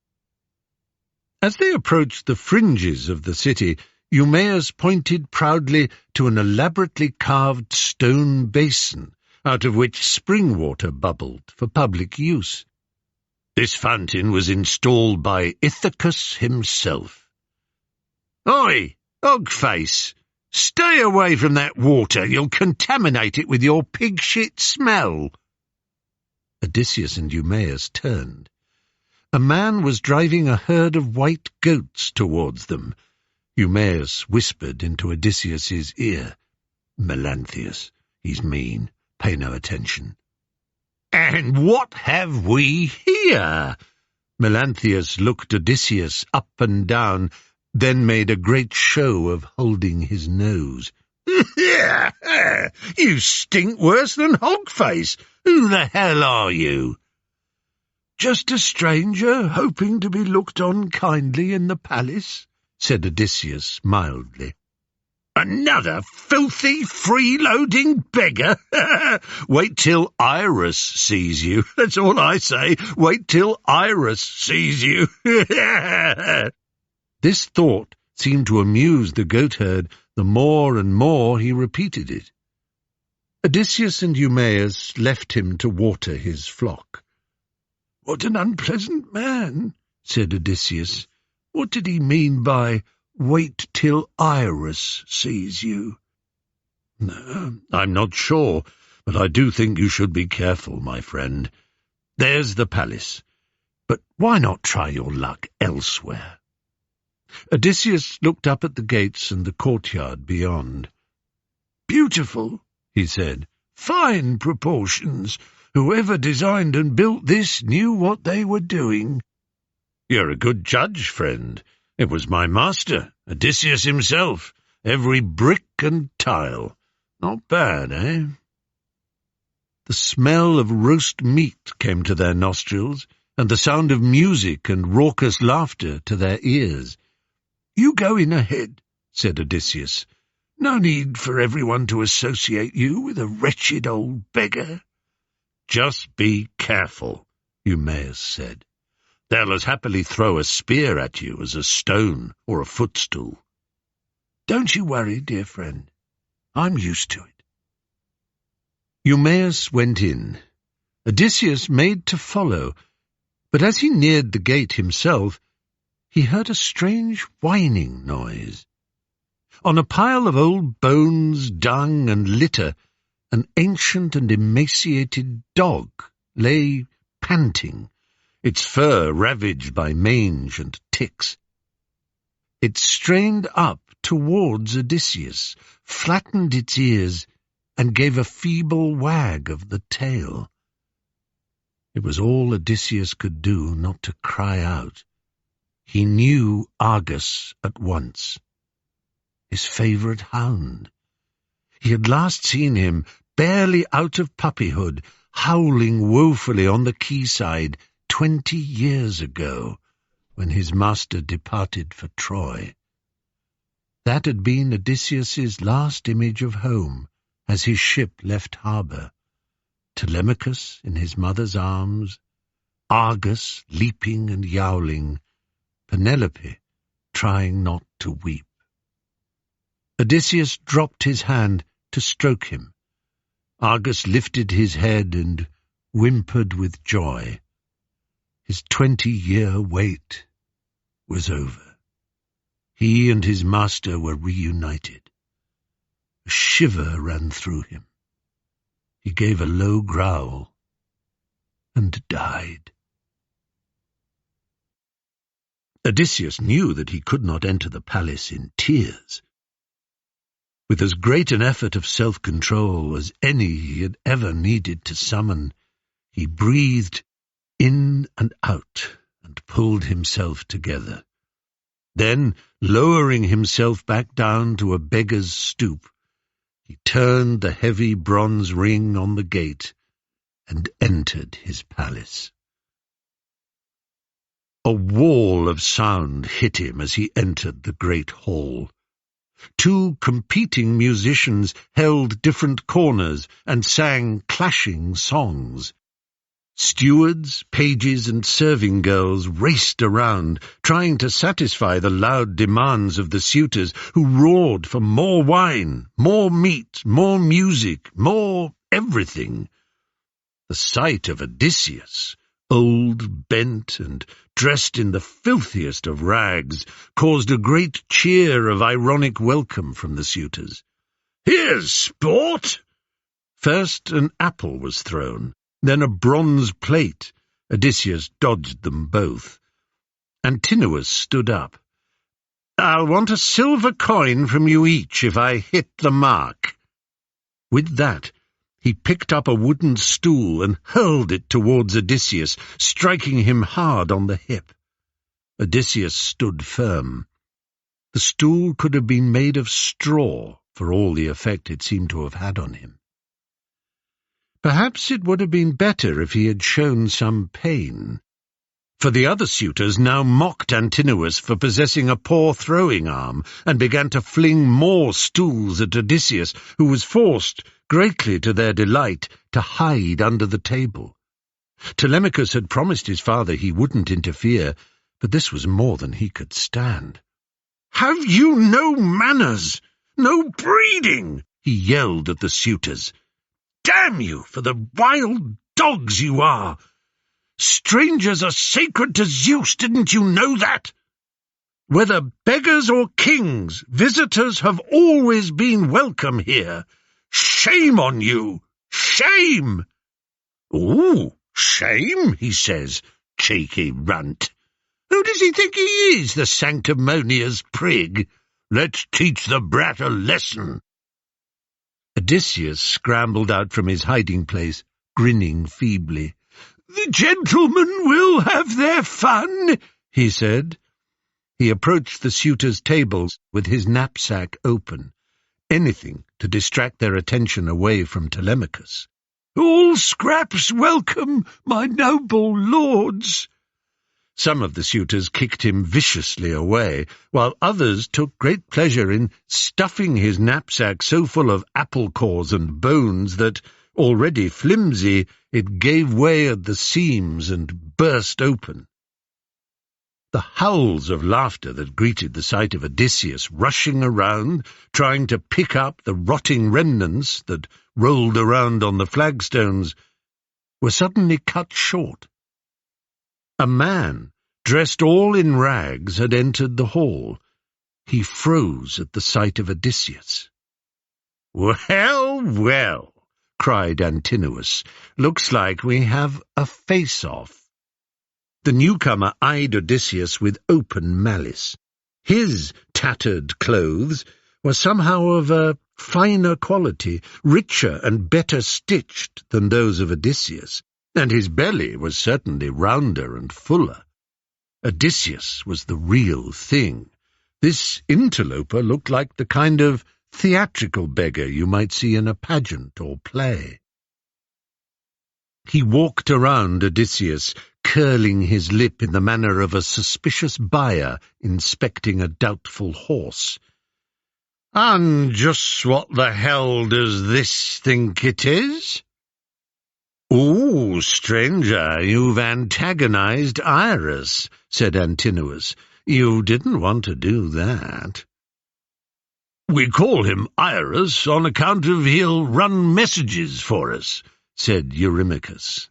As they approached the fringes of the city, Eumaeus pointed proudly to an elaborately carved stone basin, out of which spring water bubbled for public use. This fountain was installed by Ithacus himself. "Oi, Hogface! Stay away from that water. You'll contaminate it with your pig-shit smell." Odysseus and Eumaeus turned. A man was driving a herd of white goats towards them. Eumaeus whispered into Odysseus's ear, "Melanthius, he's mean. Pay no attention." "And what have we here?" Melanthius looked Odysseus up and down, then made a great show of holding his nose. "You stink worse than Hogface. Who the hell are you?" "Just a stranger, hoping to be looked on kindly in the palace," said Odysseus mildly. "Another filthy, freeloading beggar? Wait till Iris sees you. That's all I say. Wait till Iris sees you." This thought seemed to amuse the goatherd the more and more he repeated it. Odysseus and Eumaeus left him to water his flock. "What an unpleasant man," said Odysseus. "What did he mean by 'wait till Iris sees you'?" "No, I'm not sure, but I do think you should be careful, my friend. There's the palace, but why not try your luck elsewhere?" Odysseus looked up at the gates and the courtyard beyond. "Beautiful," he said. "Fine proportions. Whoever designed and built this knew what they were doing." "You're a good judge, friend. It was my master, Odysseus himself, every brick and tile. Not bad, eh?" The smell of roast meat came to their nostrils, and the sound of music and raucous laughter to their ears. "You go in ahead," said Odysseus. "No need for everyone to associate you with a wretched old beggar." "Just be careful," Eumaeus said. "They'll as happily throw a spear at you as a stone or a footstool." "Don't you worry, dear friend. I'm used to it." Eumaeus went in. Odysseus made to follow, but as he neared the gate himself, he heard a strange whining noise. On a pile of old bones, dung, and litter, an ancient and emaciated dog lay panting, its fur ravaged by mange and ticks. It strained up towards Odysseus, flattened its ears, and gave a feeble wag of the tail. It was all Odysseus could do not to cry out. He knew Argus at once. His favourite hound. He had last seen him, barely out of puppyhood, howling woefully on the quayside 20 years ago, when his master departed for Troy. That had been Odysseus's last image of home, as his ship left harbour. Telemachus in his mother's arms, Argus leaping and yowling, Penelope trying not to weep. Odysseus dropped his hand to stroke him. Argus lifted his head and whimpered with joy. His 20-year wait was over. He and his master were reunited. A shiver ran through him. He gave a low growl and died. Odysseus knew that he could not enter the palace in tears. With as great an effort of self-control as any he had ever needed to summon, he breathed in and out and pulled himself together. Then, lowering himself back down to a beggar's stoop, he turned the heavy bronze ring on the gate and entered his palace. A wall of sound hit him as he entered the great hall. 2 competing musicians held different corners and sang clashing songs. Stewards, pages, and serving girls raced around, trying to satisfy the loud demands of the suitors, who roared for more wine, more meat, more music, more everything. The sight of Odysseus, old, bent, and dressed in the filthiest of rags, caused a great cheer of ironic welcome from the suitors. "Here's sport!" First an apple was thrown, then a bronze plate. Odysseus dodged them both. Antinous stood up. "I'll want a silver coin from you each if I hit the mark." With that, he picked up a wooden stool and hurled it towards Odysseus, striking him hard on the hip. Odysseus stood firm. The stool could have been made of straw, for all the effect it seemed to have had on him. Perhaps it would have been better if he had shown some pain, For the other suitors now mocked Antinous for possessing a poor throwing arm, and began to fling more stools at Odysseus, who was forced, greatly to their delight, to hide under the table. Telemachus had promised his father he wouldn't interfere, but this was more than he could stand. "Have you no manners, no breeding?" he yelled at the suitors. "Damn you for the wild dogs you are! Strangers are sacred to Zeus, didn't you know that? Whether beggars or kings, visitors have always been welcome here. Shame on you! Shame!" "Ooh, shame," he says, cheeky runt. "Who does he think he is, the sanctimonious prig? Let's teach the brat a lesson." Odysseus scrambled out from his hiding place, grinning feebly. "The gentlemen will have their fun," he said. He approached the suitors' tables with his knapsack open, anything to distract their attention away from Telemachus. "All scraps welcome, my noble lords." Some of the suitors kicked him viciously away, while others took great pleasure in stuffing his knapsack so full of apple cores and bones that, already flimsy, it gave way at the seams and burst open. The howls of laughter that greeted the sight of Odysseus rushing around, trying to pick up the rotting remnants that rolled around on the flagstones, were suddenly cut short. A man, dressed all in rags, had entered the hall. He froze at the sight of Odysseus. "Well, well," cried Antinous, "looks like we have a face-off." The newcomer eyed Odysseus with open malice. His tattered clothes were somehow of a finer quality, richer and better stitched than those of Odysseus, and his belly was certainly rounder and fuller. Odysseus was the real thing. This interloper looked like the kind of theatrical beggar you might see in a pageant or play. He walked around Odysseus, curling his lip in the manner of a suspicious buyer inspecting a doubtful horse. "And just what the hell does this think it is?" "Ooh, stranger, you've antagonized Iris," said Antinous. "You didn't want to do that." "We call him Iris on account of he'll run messages for us," said Eurymachus.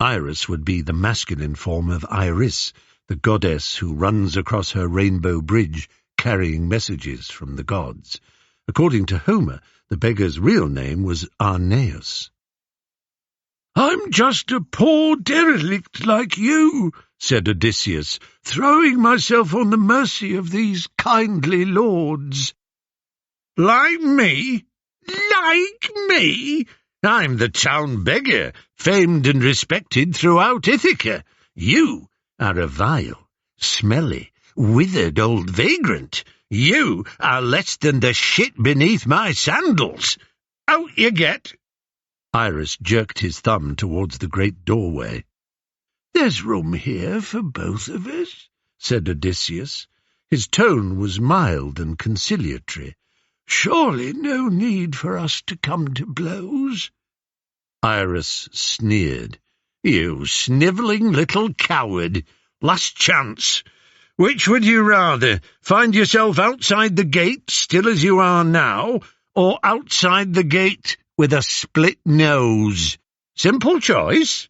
Iris would be the masculine form of Iris, the goddess who runs across her rainbow bridge carrying messages from the gods. According to Homer, the beggar's real name was Arneus. "I'm just a poor derelict like you," said Odysseus, "throwing myself on the mercy of these kindly lords." "Like me? Like me? I'm the town beggar, famed and respected throughout Ithaca. You are a vile, smelly, withered old vagrant. You are less than the shit beneath my sandals. Out you get." Iris jerked his thumb towards the great doorway. "There's room here for both of us," said Odysseus. His tone was mild and conciliatory. "Surely no need for us to come to blows." Iris sneered. "You snivelling little coward. Last chance. Which would you rather, find yourself outside the gate, still as you are now, or outside the gate with a split nose? Simple choice."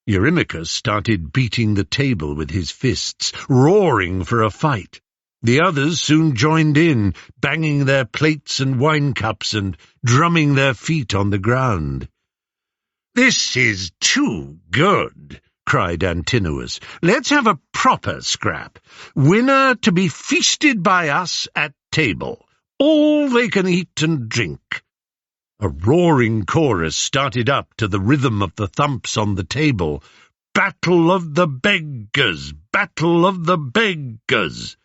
Eurymachus started beating the table with his fists, roaring for a fight. The others soon joined in, banging their plates and wine cups and drumming their feet on the ground. "This is too good," cried Antinous. "Let's have a proper scrap. Winner to be feasted by us at table. All they can eat and drink." A roaring chorus started up to the rhythm of the thumps on the table. "Battle of the beggars! Battle of the beggars!"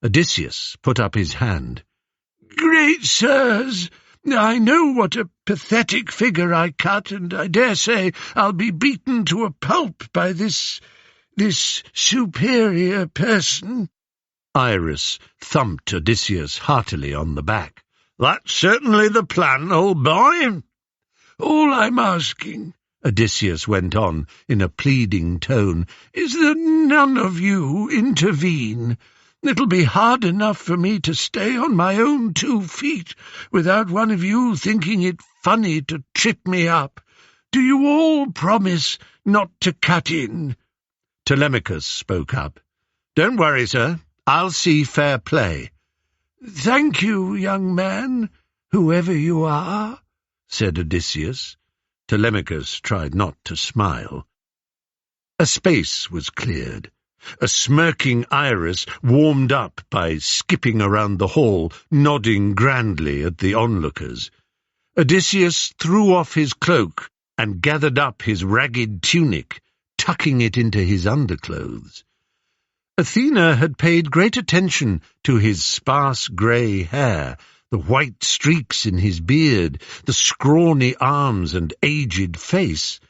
Odysseus put up his hand. "Great sirs, I know what a pathetic figure I cut, and I dare say I'll be beaten to a pulp by this superior person." Iris thumped Odysseus heartily on the back. "That's certainly the plan, old boy." "All I'm asking," Odysseus went on in a pleading tone, "is that none of you intervene. It'll be hard enough for me to stay on my own 2 feet without one of you thinking it funny to trip me up. Do you all promise not to cut in?" Telemachus spoke up. "Don't worry, sir. I'll see fair play." "Thank you, young man, whoever you are," said Odysseus. Telemachus tried not to smile. A space was cleared. A smirking Iris warmed up by skipping around the hall, nodding grandly at the onlookers. Odysseus threw off his cloak and gathered up his ragged tunic, tucking it into his underclothes. Athena had paid great attention to his sparse grey hair, the white streaks in his beard, the scrawny arms and aged face,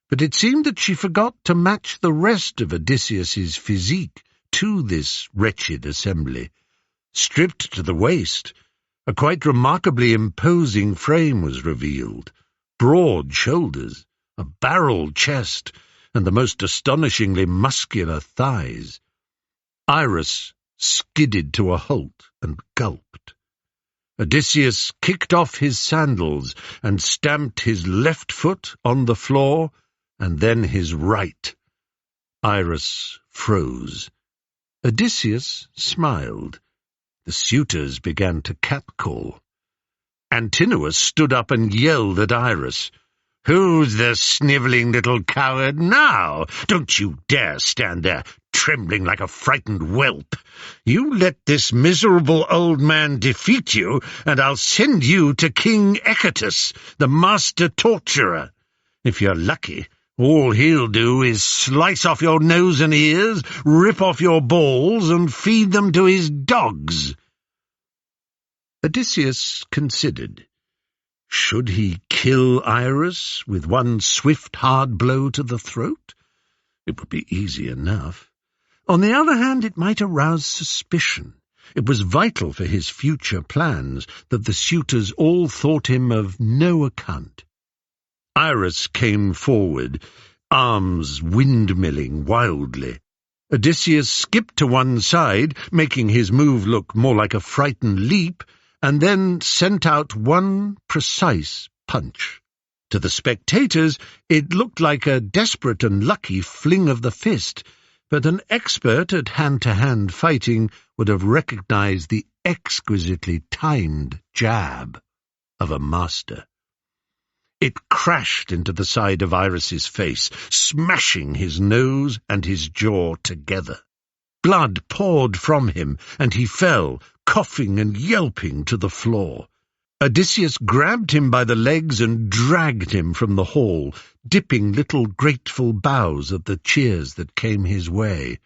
but it seemed that she forgot to match the rest of Odysseus's physique to this wretched assembly. Stripped to the waist, a quite remarkably imposing frame was revealed, broad shoulders, a barrel chest, and the most astonishingly muscular thighs. Iris skidded to a halt and gulped. Odysseus kicked off his sandals and stamped his left foot on the floor, and then his right. Iris froze. Odysseus smiled. The suitors began to catcall. Antinous stood up and yelled at Iris. "Who's the snivelling little coward now? Don't you dare stand there, trembling like a frightened whelp. You let this miserable old man defeat you, and I'll send you to King Echetus, the master torturer. If you're lucky, all he'll do is slice off your nose and ears, rip off your balls, and feed them to his dogs." Odysseus considered. Should he kill Iris with one swift, hard blow to the throat? It would be easy enough. On the other hand, it might arouse suspicion. It was vital for his future plans that the suitors all thought him of no account. Iris came forward, arms windmilling wildly. Odysseus skipped to one side, making his move look more like a frightened leap, and then sent out one precise punch. To the spectators, it looked like a desperate and lucky fling of the fist, but an expert at hand-to-hand fighting would have recognized the exquisitely timed jab of a master. It crashed into the side of Iris's face, smashing his nose and his jaw together. Blood poured from him, and he fell, coughing and yelping, to the floor. Odysseus grabbed him by the legs and dragged him from the hall, dipping little grateful bows at the cheers that came his way.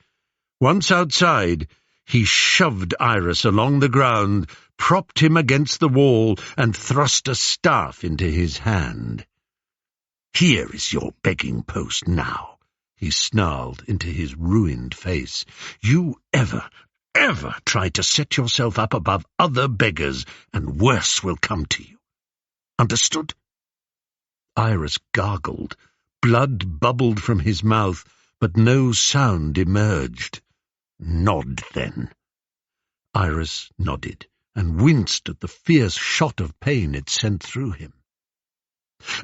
Once outside, he shoved Iris along the ground, propped him against the wall, and thrust a staff into his hand. "Here is your begging post now," he snarled into his ruined face. "You ever try to set yourself up above other beggars, and worse will come to you. Understood?" Iris gargled. Blood bubbled from his mouth, but no sound emerged. "Nod, then." Iris nodded, and winced at the fierce shot of pain it sent through him.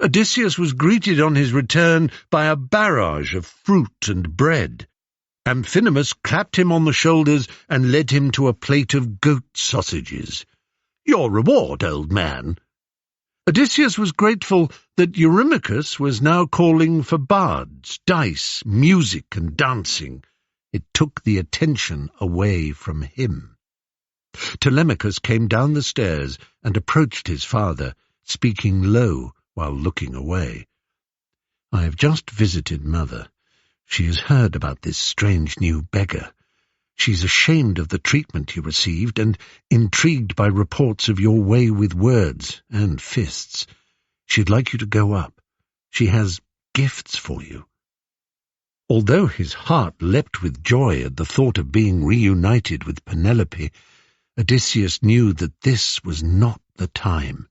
Odysseus was greeted on his return by a barrage of fruit and bread. Amphinomus clapped him on the shoulders and led him to a plate of goat sausages. "Your reward, old man." Odysseus was grateful that Eurymachus was now calling for bards, dice, music, and dancing. It took the attention away from him. Telemachus came down the stairs and approached his father, speaking low while looking away. "I have just visited Mother. She has heard about this strange new beggar. She's ashamed of the treatment you received and intrigued by reports of your way with words and fists. She'd like you to go up. She has gifts for you." Although his heart leapt with joy at the thought of being reunited with Penelope, Odysseus knew that this was not the time.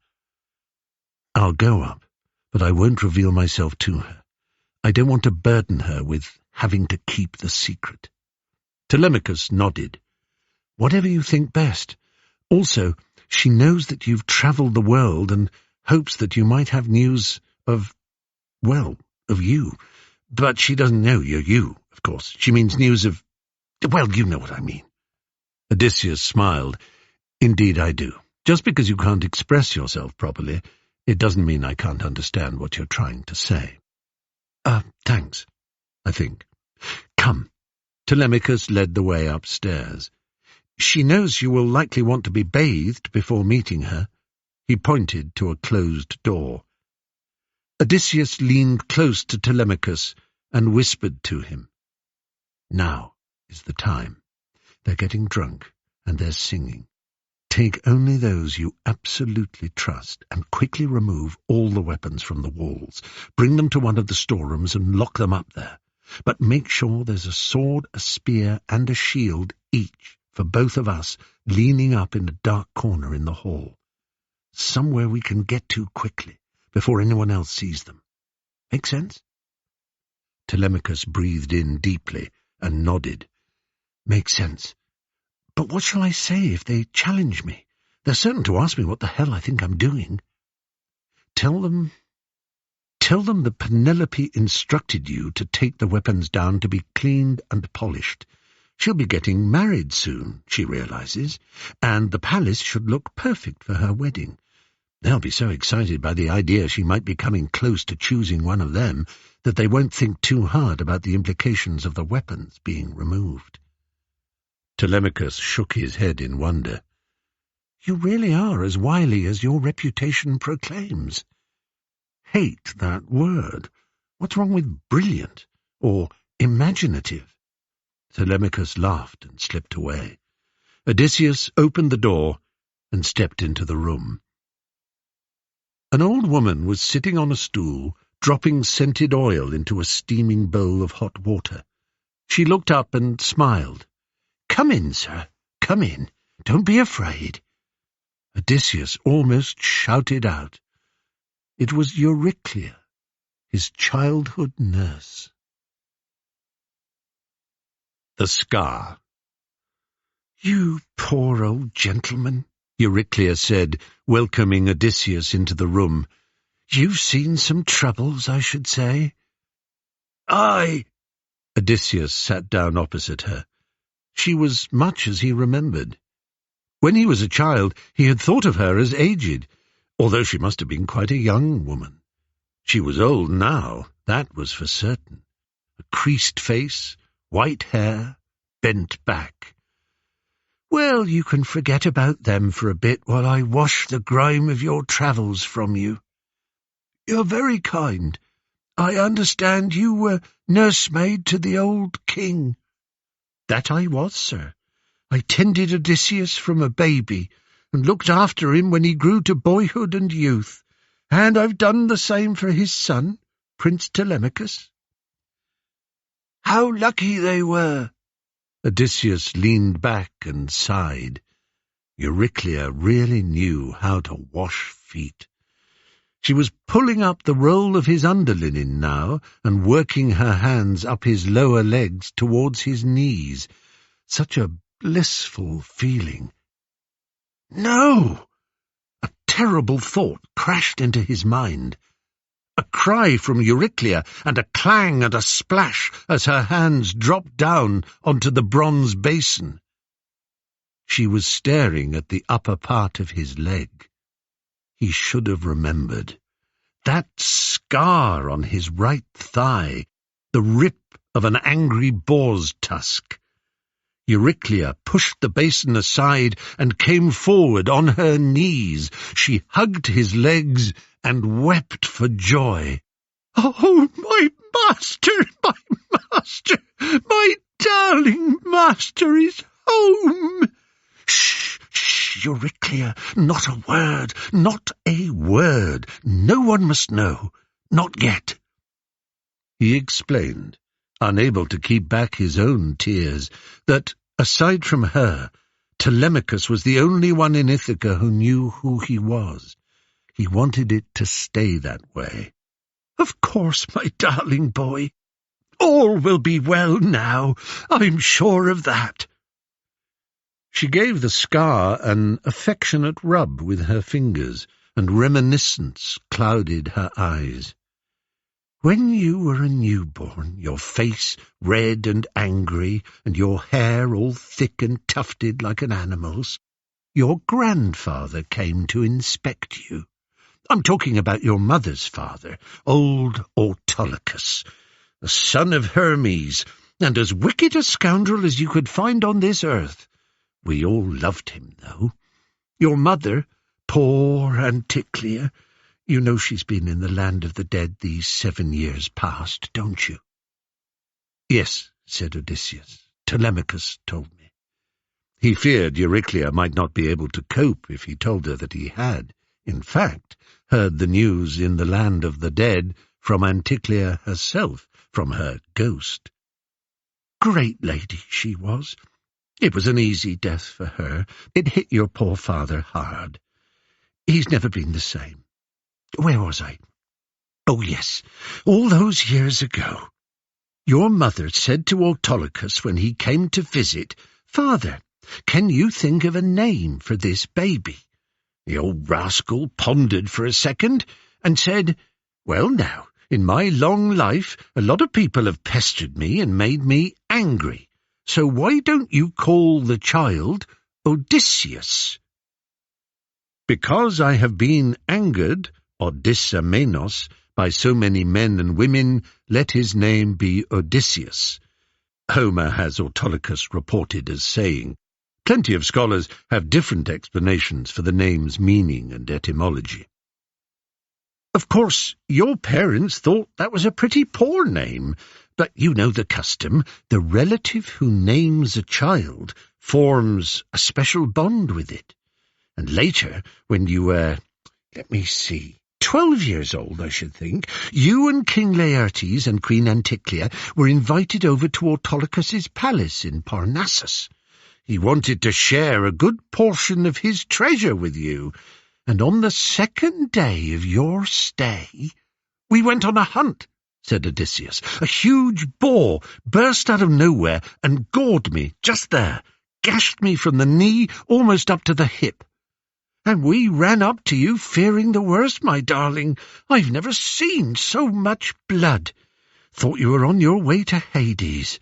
"I'll go up, but I won't reveal myself to her. I don't want to burden her with having to keep the secret." Telemachus nodded. "Whatever you think best. Also, she knows that you've travelled the world and hopes that you might have news of you. But she doesn't know you're you, of course. She means news of, well, you know what I mean." Odysseus smiled. "Indeed I do. Just because you can't express yourself properly, it doesn't mean I can't understand what you're trying to say." Thanks, I think. Come." Telemachus led the way upstairs. "She knows you will likely want to be bathed before meeting her." He pointed to a closed door. Odysseus leaned close to Telemachus and whispered to him. "Now is the time. They're getting drunk, and they're singing. Take only those you absolutely trust, and quickly remove all the weapons from the walls. Bring them to one of the storerooms and lock them up there. But make sure there's a sword, a spear, and a shield each for both of us, leaning up in a dark corner in the hall. Somewhere we can get to quickly, before anyone else sees them. Make sense?" Telemachus breathed in deeply and nodded. "Makes sense. But what shall I say if they challenge me? They're certain to ask me what the hell I think I'm doing." Tell them that Penelope instructed you to take the weapons down to be cleaned and polished. She'll be getting married soon, she realizes, and the palace should look perfect for her wedding. They'll be so excited by the idea she might be coming close to choosing one of them that they won't think too hard about the implications of the weapons being removed." Telemachus shook his head in wonder. "You really are as wily as your reputation proclaims." "Hate that word. What's wrong with brilliant or imaginative?" Telemachus laughed and slipped away. Odysseus opened the door and stepped into the room. An old woman was sitting on a stool, dropping scented oil into a steaming bowl of hot water. She looked up and smiled. "Come in, sir. Come in. Don't be afraid." Odysseus almost shouted out. It was Euryclea, his childhood nurse. The Scar. "You poor old gentleman," Euryclea said, welcoming Odysseus into the room. "You've seen some troubles, I should say." "Aye." Odysseus sat down opposite her. She was much as he remembered. When he was a child, he had thought of her as aged, although she must have been quite a young woman. She was old now, that was for certain. A creased face, white hair, bent back. "Well, you can forget about them for a bit while I wash the grime of your travels from you." "You're very kind. I understand you were nursemaid to the old king." "That I was, sir. I tended Odysseus from a baby, and looked after him when he grew to boyhood and youth, and I've done the same for his son, Prince Telemachus." "How lucky they were!" Odysseus leaned back and sighed. Euryclea really knew how to wash feet. She was pulling up the roll of his underlinen now, and working her hands up his lower legs towards his knees. Such a blissful feeling. No! A terrible thought crashed into his mind. A cry from Euryclea, and a clang and a splash as her hands dropped down onto the bronze basin. She was staring at the upper part of his leg. He should have remembered. That scar on his right thigh, the rip of an angry boar's tusk. Euryclea pushed the basin aside and came forward on her knees. She hugged his legs and wept for joy. "Oh, my master, my darling master is home. Shh, Euryclea, not a word, not a word. No one must know, not yet. He explained, unable to keep back his own tears, that, aside from her, Telemachus was the only one in Ithaca who knew who he was. He wanted it to stay that way. Of course, my darling boy. All will be well now, I'm sure of that. She gave the scar an affectionate rub with her fingers, and reminiscence clouded her eyes. When you were a newborn, your face red and angry, and your hair all thick and tufted like an animal's, your grandfather came to inspect you. I'm talking about your mother's father, old Autolycus, the son of Hermes, and as wicked a scoundrel as you could find on this earth. We all loved him, though. Your mother, poor Anticlea, you know she's been in the land of the dead these 7 years past, don't you? Yes, said Odysseus. Telemachus told me. He feared Euryclea might not be able to cope if he told her that he had, in fact, heard the news in the land of the dead from Anticlea herself, from her ghost. Great lady she was. It was an easy death for her. It hit your poor father hard. He's never been the same. Where was I? Oh, yes, all those years ago. Your mother said to Autolycus when he came to visit, "Father, can you think of a name for this baby?" The old rascal pondered for a second and said, "Well now, in my long life, a lot of people have pestered me and made me angry. So why don't you call the child Odysseus?" "Because I have been angered, Odyssemenos, by so many men and women, let his name be Odysseus," Homer has Autolycus reported as saying. Plenty of scholars have different explanations for the name's meaning and etymology. Of course, your parents thought that was a pretty poor name, but you know the custom. The relative who names a child forms a special bond with it. And later, when you were, 12 years old, I should think, you and King Laertes and Queen Anticlea were invited over to Autolycus's palace in Parnassus. He wanted to share a good portion of his treasure with you, and on the second day of your stay, we went on a hunt, said Odysseus. A huge boar burst out of nowhere and gored me just there, gashed me from the knee almost up to the hip. And we ran up to you fearing the worst, my darling. I've never seen so much blood. Thought you were on your way to Hades.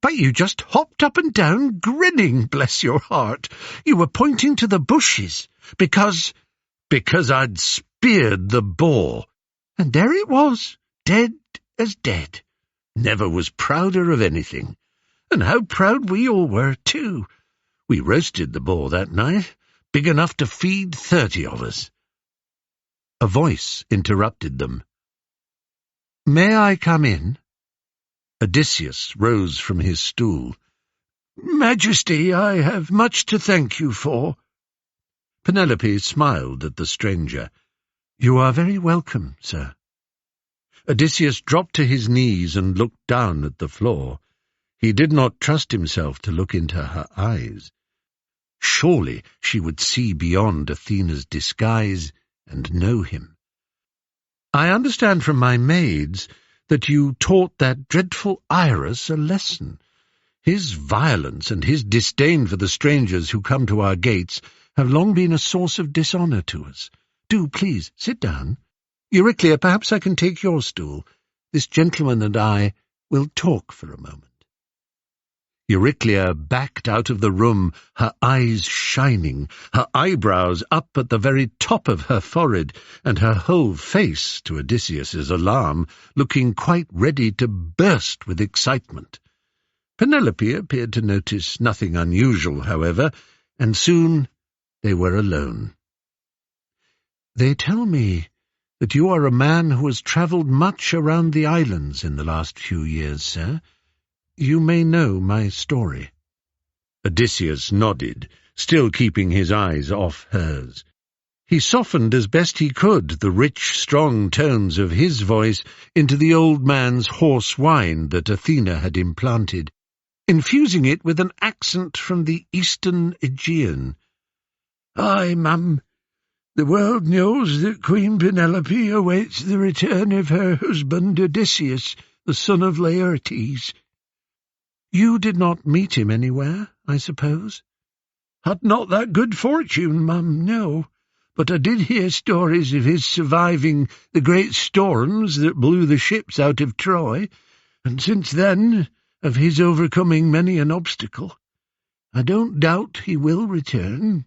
But you just hopped up and down, grinning, bless your heart. You were pointing to the bushes, because I'd speared the boar. And there it was, dead as dead. Never was prouder of anything. And how proud we all were, too. We roasted the boar that night, big enough to feed 30 of us. A voice interrupted them. "May I come in?" Odysseus rose from his stool. "Majesty, I have much to thank you for." Penelope smiled at the stranger. "You are very welcome, sir." Odysseus dropped to his knees and looked down at the floor. He did not trust himself to look into her eyes. Surely she would see beyond Athena's disguise and know him. "I understand from my maids that you taught that dreadful Iris a lesson. His violence and his disdain for the strangers who come to our gates have long been a source of dishonour to us. Do please sit down. Euryclea, perhaps I can take your stool. This gentleman and I will talk for a moment." Euryclea backed out of the room, her eyes shining, her eyebrows up at the very top of her forehead, and her whole face, to Odysseus's alarm, looking quite ready to burst with excitement. Penelope appeared to notice nothing unusual, however, and soon they were alone. "They tell me that you are a man who has travelled much around the islands in the last few years, sir. You may know my story." Odysseus nodded, still keeping his eyes off hers. He softened as best he could the rich, strong tones of his voice into the old man's hoarse whine that Athena had implanted, infusing it with an accent from the eastern Aegean. "Aye, mum, the world knows that Queen Penelope awaits the return of her husband Odysseus, the son of Laertes." "You did not meet him anywhere, I suppose?" "Had not that good fortune, mum, no. But I did hear stories of his surviving the great storms that blew the ships out of Troy, and since then of his overcoming many an obstacle. I don't doubt he will return."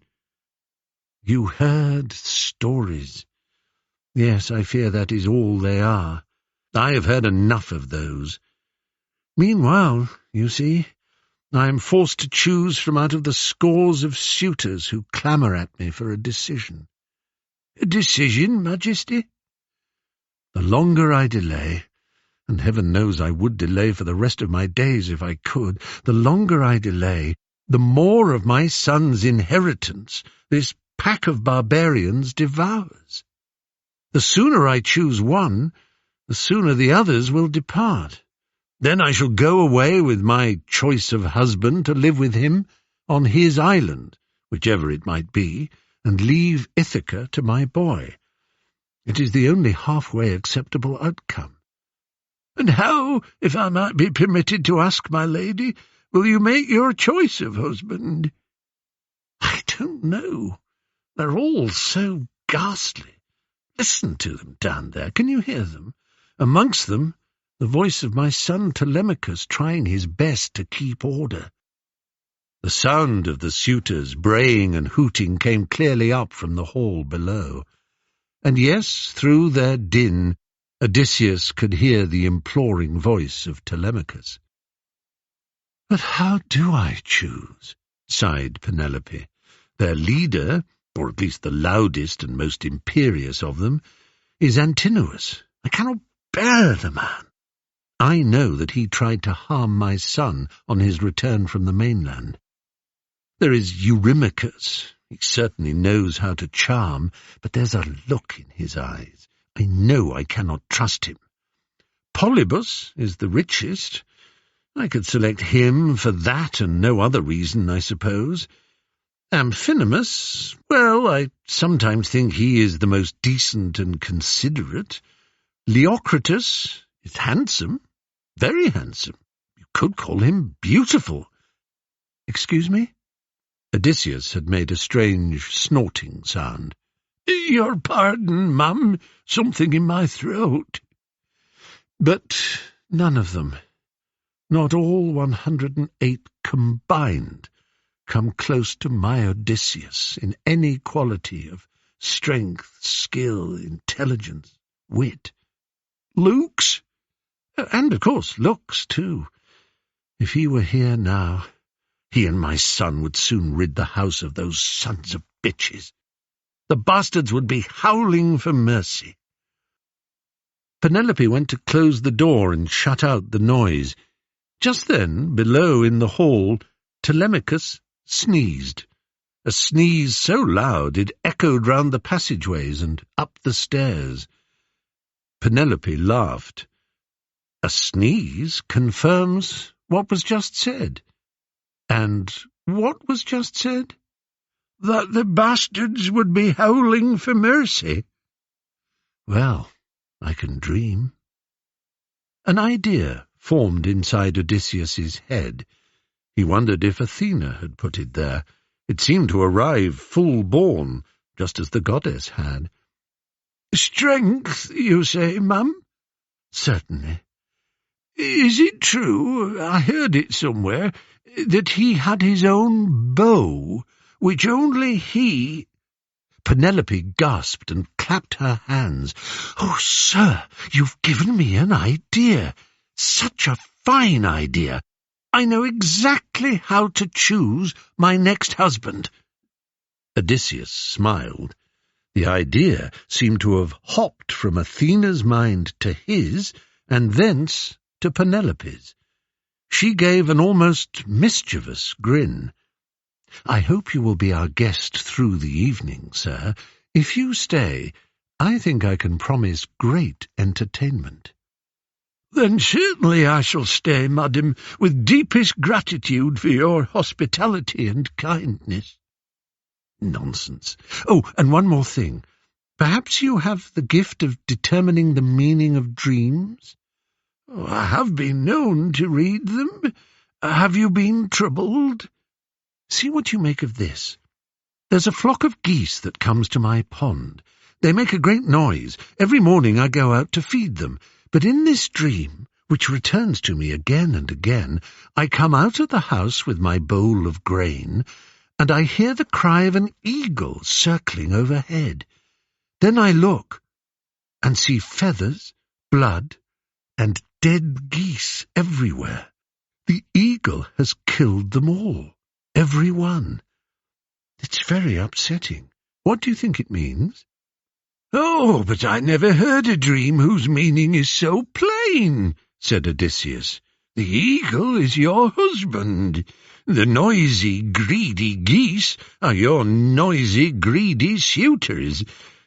"You heard stories. Yes, I fear that is all they are. I have heard enough of those. Meanwhile, you see, I am forced to choose from out of the scores of suitors who clamour at me for a decision." "A decision, Majesty?" "The longer I delay, and heaven knows I would delay for the rest of my days if I could, the longer I delay, the more of my son's inheritance this pack of barbarians devours. The sooner I choose one, the sooner the others will depart. Then I shall go away with my choice of husband to live with him on his island, whichever it might be, and leave Ithaca to my boy. It is the only halfway acceptable outcome." "And how, if I might be permitted to ask, my lady, will you make your choice of husband?" "I don't know. They're all so ghastly. Listen to them down there. Can you hear them? Amongst them, the voice of my son Telemachus trying his best to keep order." The sound of the suitors braying and hooting came clearly up from the hall below. And yes, through their din, Odysseus could hear the imploring voice of Telemachus. "But how do I choose?" sighed Penelope. "Their leader, or at least the loudest and most imperious of them, is Antinous. I cannot bear the man. I know that he tried to harm my son on his return from the mainland. There is Eurymachus. He certainly knows how to charm, but there's a look in his eyes. I know I cannot trust him. Polybus is the richest. I could select him for that and no other reason, I suppose. Amphinomus, well, I sometimes think he is the most decent and considerate. Leocritus is handsome, very handsome. You could call him beautiful." "Excuse me?" Odysseus had made a strange snorting sound. "Your pardon, mum, something in my throat." "But none of them, not all 108 combined, come close to my Odysseus in any quality of strength, skill, intelligence, wit. Looks, and of course looks too. If he were here now, he and my son would soon rid the house of those sons of bitches. The bastards would be howling for mercy." Penelope went to close the door and shut out the noise. Just then, below in the hall, Telemachus sneezed, a sneeze so loud it echoed round the passageways and up the stairs. Penelope laughed. A sneeze confirms what was just said. And what was just said? That the bastards would be howling for mercy. Well, I can dream. An idea formed inside Odysseus's head. He wondered if Athena had put it there. It seemed to arrive full-born, just as the goddess had. "Strength, you say, mum?" "Certainly." "Is it true, I heard it somewhere, that he had his own bow, which only he—" Penelope gasped and clapped her hands. "Oh, sir, you've given me an idea. Such a fine idea. I know exactly how to choose my next husband." Odysseus smiled. The idea seemed to have hopped from Athena's mind to his, and thence to Penelope's. She gave an almost mischievous grin. "I hope you will be our guest through the evening, sir. If you stay, I think I can promise great entertainment." "Then certainly I shall stay, madam, with deepest gratitude for your hospitality and kindness." "Nonsense. Oh, and one more thing. Perhaps you have the gift of determining the meaning of dreams?" "I have been known to read them. Have you been troubled?" "See what you make of this. There's a flock of geese that comes to my pond. They make a great noise. Every morning I go out to feed them. But in this dream, which returns to me again and again, I come out of the house with my bowl of grain, and I hear the cry of an eagle circling overhead. Then I look and see feathers, blood, and dead geese everywhere. The eagle has killed them all, every one. It's very upsetting. What do you think it means?" "Oh, but I never heard a dream whose meaning is so plain," said Odysseus. "The eagle is your husband. The noisy, greedy geese are your noisy, greedy suitors.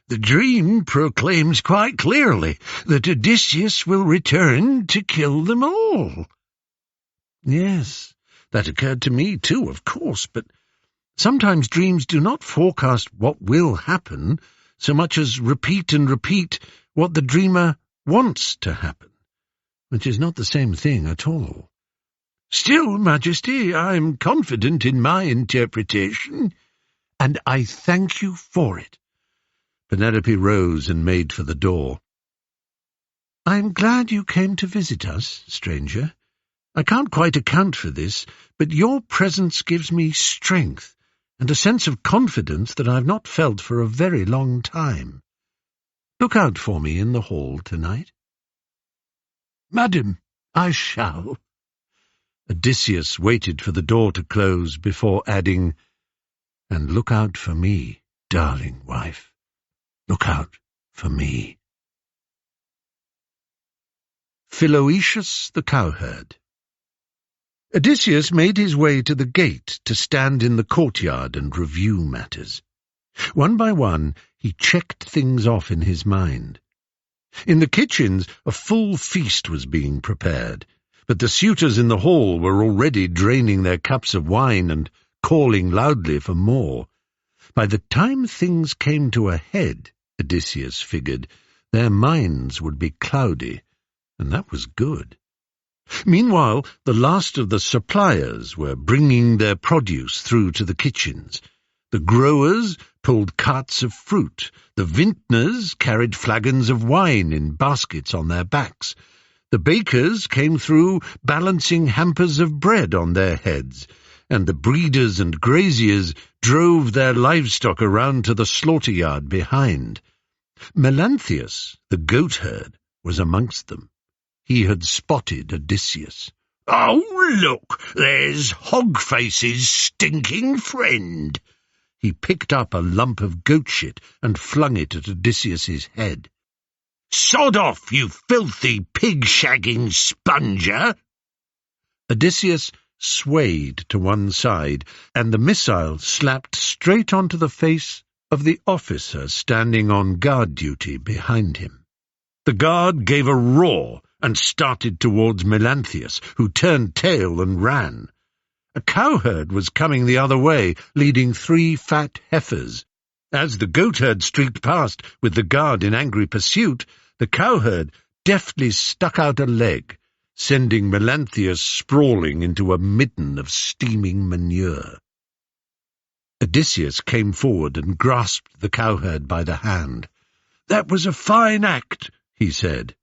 The dream proclaims quite clearly that Odysseus will return to kill them all." "Yes, that occurred to me too, of course, but sometimes dreams do not forecast what will happen so much as repeat and repeat what the dreamer wants to happen, which is not the same thing at all." "Still, Majesty, I am confident in my interpretation." "And I thank you for it." Penelope rose and made for the door. "I'm glad you came to visit us, stranger. I can't quite account for this, but your presence gives me strength and a sense of confidence that I've not felt for a very long time. Look out for me in the hall tonight." "Madam, I shall." Odysseus waited for the door to close before adding, "And look out for me, darling wife. Look out for me." Philoetius the cowherd. Odysseus made his way to the gate to stand in the courtyard and review matters. One by one he checked things off in his mind. In the kitchens a full feast was being prepared, but the suitors in the hall were already draining their cups of wine and calling loudly for more. By the time things came to a head, Odysseus figured, their minds would be cloudy, and that was good. Meanwhile, the last of the suppliers were bringing their produce through to the kitchens. The growers pulled carts of fruit. The vintners carried flagons of wine in baskets on their backs. The bakers came through balancing hampers of bread on their heads, and the breeders and graziers drove their livestock around to the slaughter-yard behind. Melanthius, the goatherd, was amongst them. He had spotted Odysseus. "Oh, look, there's Hogface's stinking friend." He picked up a lump of goat shit and flung it at Odysseus's head. "Sod off, you filthy pig-shagging sponger!" Odysseus swayed to one side, and the missile slapped straight onto the face of the officer standing on guard duty behind him. The guard gave a roar and started towards Melanthius, who turned tail and ran. A cowherd was coming the other way, leading 3 fat heifers. As the goatherd streaked past with the guard in angry pursuit, the cowherd deftly stuck out a leg, sending Melanthius sprawling into a midden of steaming manure. Odysseus came forward and grasped the cowherd by the hand. "That was a fine act," he said.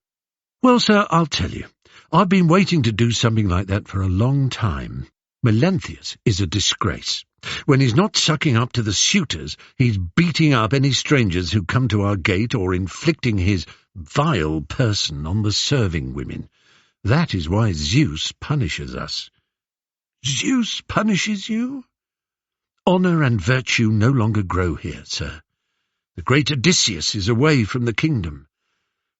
"Well, sir, I'll tell you. I've been waiting to do something like that for a long time. Melanthius is a disgrace. When he's not sucking up to the suitors, he's beating up any strangers who come to our gate or inflicting his vile person on the serving women. That is why Zeus punishes us." "Zeus punishes you?" "Honour and virtue no longer grow here, sir. The great Odysseus is away from the kingdom.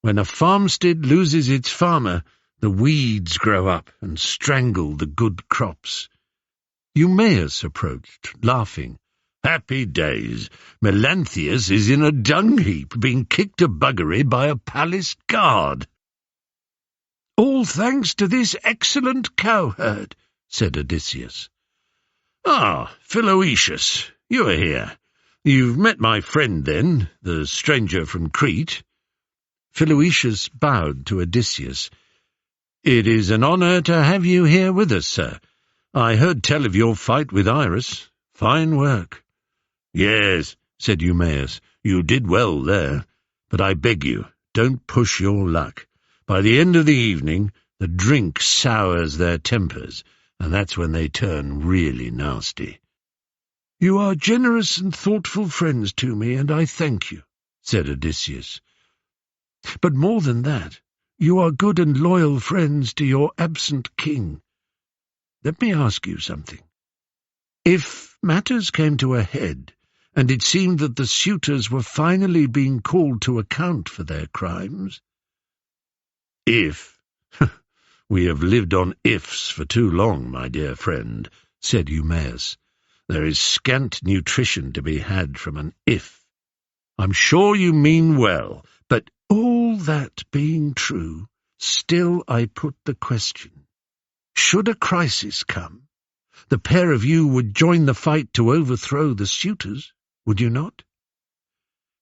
When a farmstead loses its farmer, The weeds grow up and strangle the good crops. Eumaeus approached, laughing. Happy days! Melanthius is in a dung-heap, being kicked to buggery by a palace guard. All thanks to this excellent cowherd, said Odysseus. Ah, Philoetius, you are here. You've met my friend, then, the stranger from Crete. Philoetius bowed to Odysseus. It is an honour to have you here with us, sir. I heard tell of your fight with Iris. Fine work. Yes, said Eumaeus, you did well there. But I beg you, don't push your luck. By the end of the evening, the drink sours their tempers, and that's when they turn really nasty. You are generous and thoughtful friends to me, and I thank you, said Odysseus. But more than that, you are good and loyal friends to your absent king. Let me ask you something. If matters came to a head, and it seemed that the suitors were finally being called to account for their crimes— If. We have lived on ifs for too long, my dear friend, said Eumaeus. There is scant nutrition to be had from an if. I'm sure you mean well, but all that being true, still I put the question. Should a crisis come, the pair of you would join the fight to overthrow the suitors, would you not?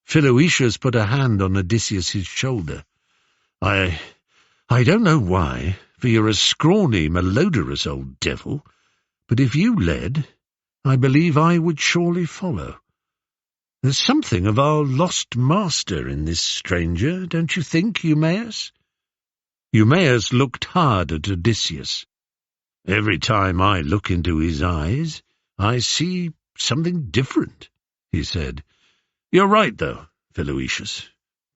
Philoetius put a hand on Odysseus's shoulder. I don't know why, for you're a scrawny, malodorous old devil, but if you led, I believe I would surely follow. There's something of our lost master in this stranger, don't you think, Eumaeus? Eumaeus looked hard at Odysseus. Every time I look into his eyes, I see something different, he said. You're right, though, Philoetius.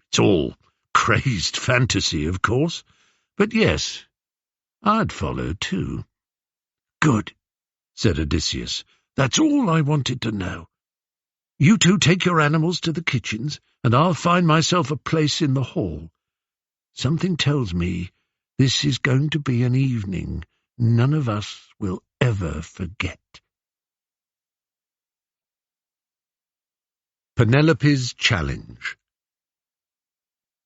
It's all crazed fantasy, of course. But yes, I'd follow too. Good, said Odysseus. That's all I wanted to know. You two take your animals to the kitchens, and I'll find myself a place in the hall. Something tells me this is going to be an evening none of us will ever forget. Penelope's Challenge.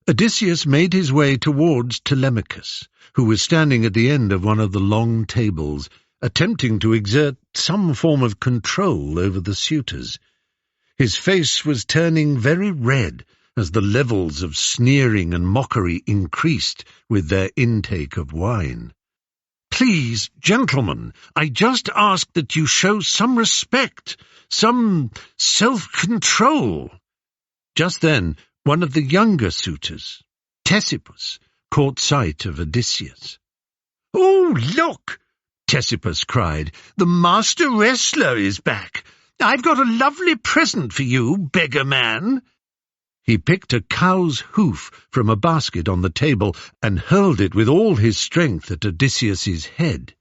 Odysseus made his way towards Telemachus, who was standing at the end of one of the long tables, attempting to exert some form of control over the suitors. His face was turning very red as the levels of sneering and mockery increased with their intake of wine. Please, gentlemen, I just ask that you show some respect, some self-control. Just then, one of the younger suitors, Ctesippus, caught sight of Odysseus. "Oh, look!" Ctesippus cried. "The master wrestler is back. I've got a lovely present for you, beggar man." He picked a cow's hoof from a basket on the table and hurled it with all his strength at Odysseus's head.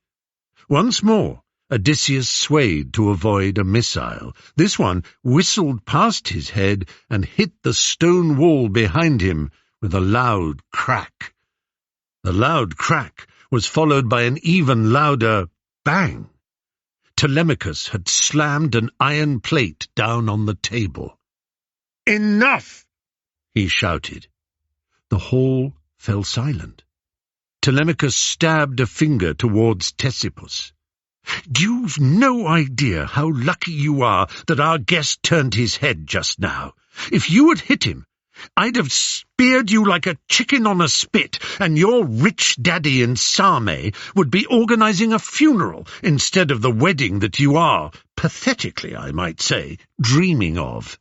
Once more, Odysseus swayed to avoid a missile. This one whistled past his head and hit the stone wall behind him with a loud crack. The loud crack was followed by an even louder bang. Telemachus had slammed an iron plate down on the table. "Enough!" he shouted. The hall fell silent. Telemachus stabbed a finger towards Ctesippus. "You've no idea how lucky you are that our guest turned his head just now. If you had hit him, I'd have speared you like a chicken on a spit, and your rich daddy in Same would be organizing a funeral instead of the wedding that you are, pathetically I might say, dreaming of."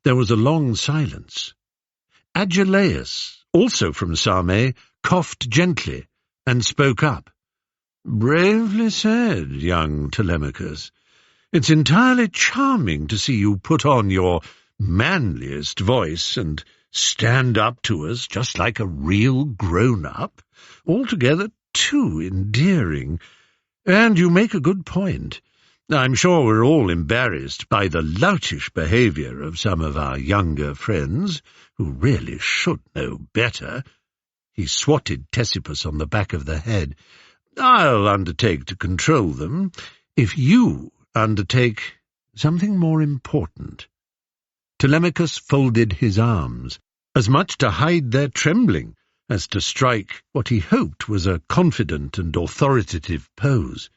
There was a long silence. Agelaus, also from Same, coughed gently and spoke up. "Bravely said, young Telemachus. It's entirely charming to see you put on your manliest voice and stand up to us just like a real grown-up. Altogether too endearing. And you make a good point. I'm sure we're all embarrassed by the loutish behaviour of some of our younger friends, who really should know better." He swatted Ctesippus on the back of the head. "I'll undertake to control them, if you undertake something more important." Telemachus folded his arms, as much to hide their trembling as to strike what he hoped was a confident and authoritative pose.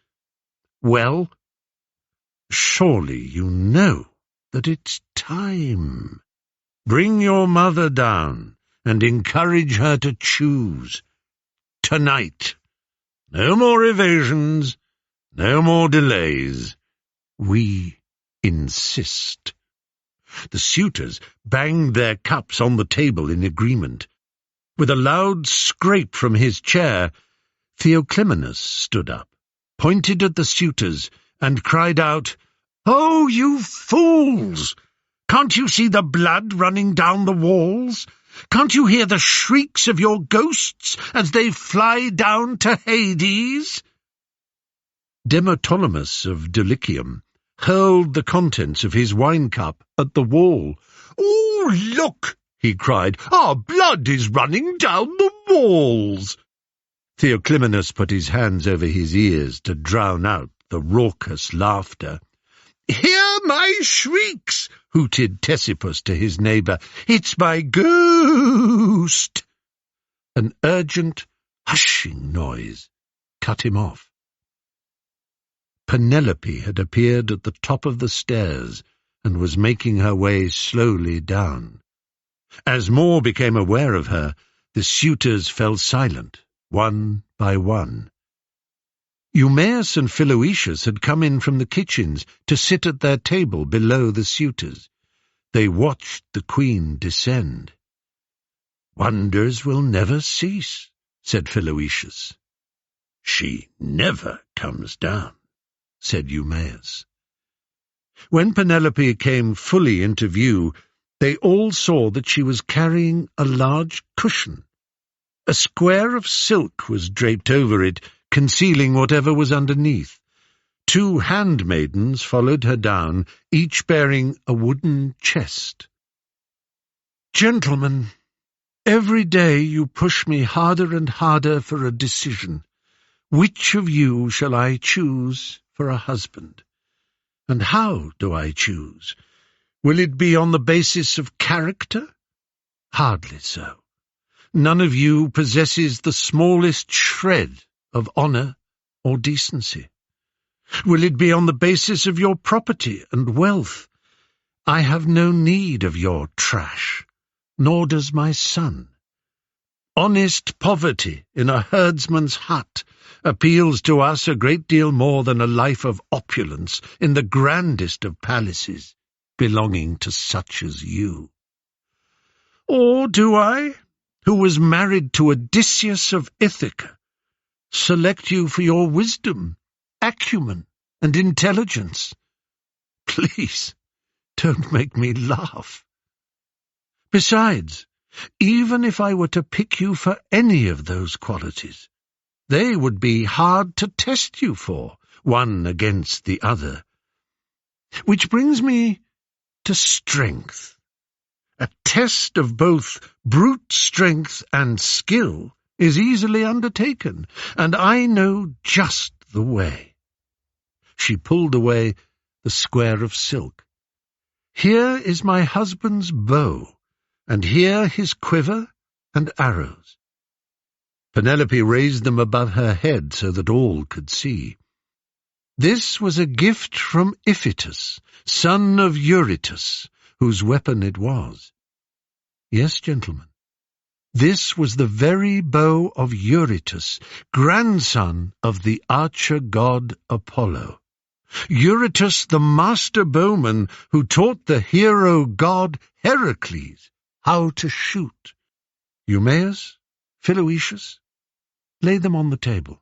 "Well, surely you know that it's time. Bring your mother down and encourage her to choose. Tonight. No more evasions, no more delays. We insist." The suitors banged their cups on the table in agreement. With a loud scrape from his chair, Theoclymenus stood up, pointed at the suitors, and cried out, "Oh, you fools! Can't you see the blood running down the walls? Can't you hear the shrieks of your ghosts as they fly down to Hades?" Demoptolemus of Dulichium hurled the contents of his wine-cup at the wall. "Oh, look!" he cried. "Our blood is running down the walls!" Theoclymenus put his hands over his ears to drown out the raucous laughter. "Hear my shrieks!" hooted Ctesippus to his neighbour. "It's my ghost!" An urgent, hushing noise cut him off. Penelope had appeared at the top of the stairs and was making her way slowly down. As more became aware of her, the suitors fell silent, one by one. Eumaeus and Philoetius had come in from the kitchens to sit at their table below the suitors. They watched the queen descend. "Wonders will never cease," said Philoetius. "She never comes down," said Eumaeus. When Penelope came fully into view, they all saw that she was carrying a large cushion. A square of silk was draped over it, concealing whatever was underneath. 2 handmaidens followed her down, each bearing a wooden chest. "Gentlemen, every day you push me harder and harder for a decision. Which of you shall I choose for a husband? And how do I choose? Will it be on the basis of character? Hardly so. None of you possesses the smallest shred of honour or decency. Will it be on the basis of your property and wealth? I have no need of your trash, nor does my son. Honest poverty in a herdsman's hut appeals to us a great deal more than a life of opulence in the grandest of palaces, belonging to such as you. Or do I, who was married to Odysseus of Ithaca, select you for your wisdom, acumen, and intelligence? Please, don't make me laugh. Besides, even if I were to pick you for any of those qualities, they would be hard to test you for, one against the other. Which brings me to strength. A test of both brute strength and skill is easily undertaken, and I know just the way. She pulled away the square of silk. Here is my husband's bow, and here his quiver and arrows. Penelope raised them above her head so that all could see. This was a gift from Iphitus, son of Eurytus, whose weapon it was. Yes, gentlemen, this was the very bow of Eurytus, grandson of the archer god Apollo. Eurytus, the master bowman who taught the hero god Heracles how to shoot. Eumaeus, Philoetius, lay them on the table.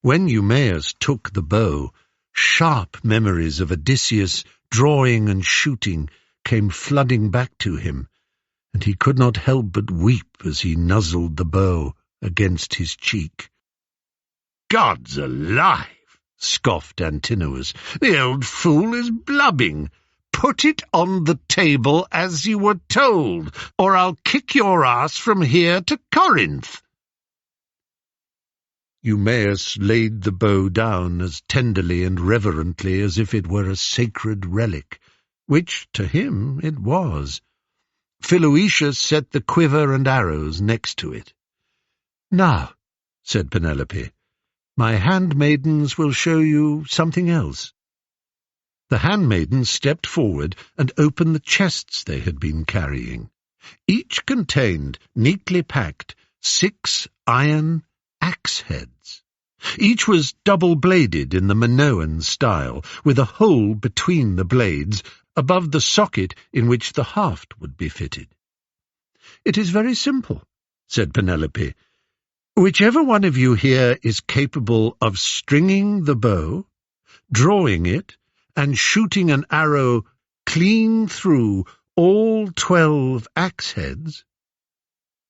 When Eumaeus took the bow, sharp memories of Odysseus drawing and shooting came flooding back to him, and he could not help but weep as he nuzzled the bow against his cheek. "Gods alive!" scoffed Antinous. "The old fool is blubbing. put it on the table as you were told, or I'll kick your ass from here to Corinth." Eumaeus laid the bow down as tenderly and reverently as if it were a sacred relic, which to him it was. Philoetius set the quiver and arrows next to it. "Now," said Penelope, "my handmaidens will show you something else." The handmaidens stepped forward and opened the chests they had been carrying. Each contained, neatly packed, 6 iron axe heads. Each was double-bladed in the Minoan style, with a hole between the blades, above the socket in which the haft would be fitted. "It is very simple," said Penelope. "Whichever one of you here is capable of stringing the bow, drawing it, and shooting an arrow clean through all 12 axe heads,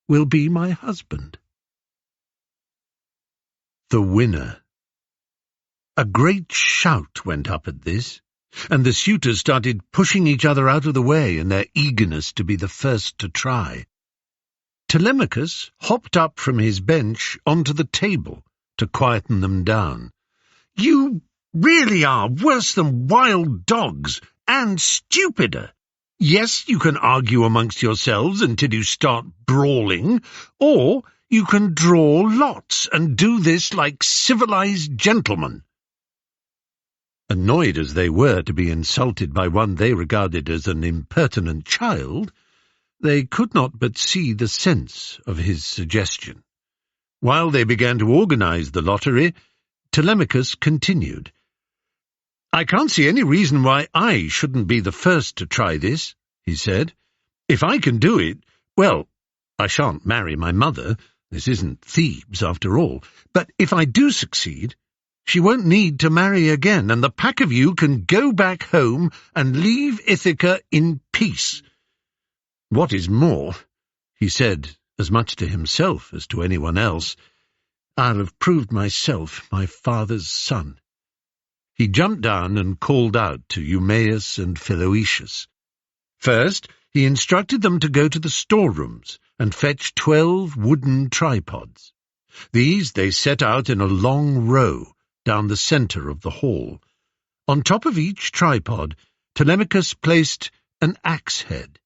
will be my husband." The winner. A great shout went up at this, and the suitors started pushing each other out of the way in their eagerness to be the first to try. Telemachus hopped up from his bench onto the table to quieten them down. "You really are worse than wild dogs, and stupider. Yes, you can argue amongst yourselves until you start brawling, or you can draw lots and do this like civilized gentlemen." Annoyed as they were to be insulted by one they regarded as an impertinent child, they could not but see the sense of his suggestion. While they began to organize the lottery, Telemachus continued, "I can't see any reason why I shouldn't be the first to try this," he said. "If I can do it, well, I shan't marry my mother. This isn't Thebes, after all. But if I do succeed, she won't need to marry again, and the pack of you can go back home and leave Ithaca in peace. What is more," he said, as much to himself as to anyone else, "I'll have proved myself my father's son." He jumped down and called out to Eumaeus and Philoetius. First, he instructed them to go to the storerooms and fetch 12 wooden tripods. These they set out in a long row down the centre of the hall. On top of each tripod, Telemachus placed an axe head.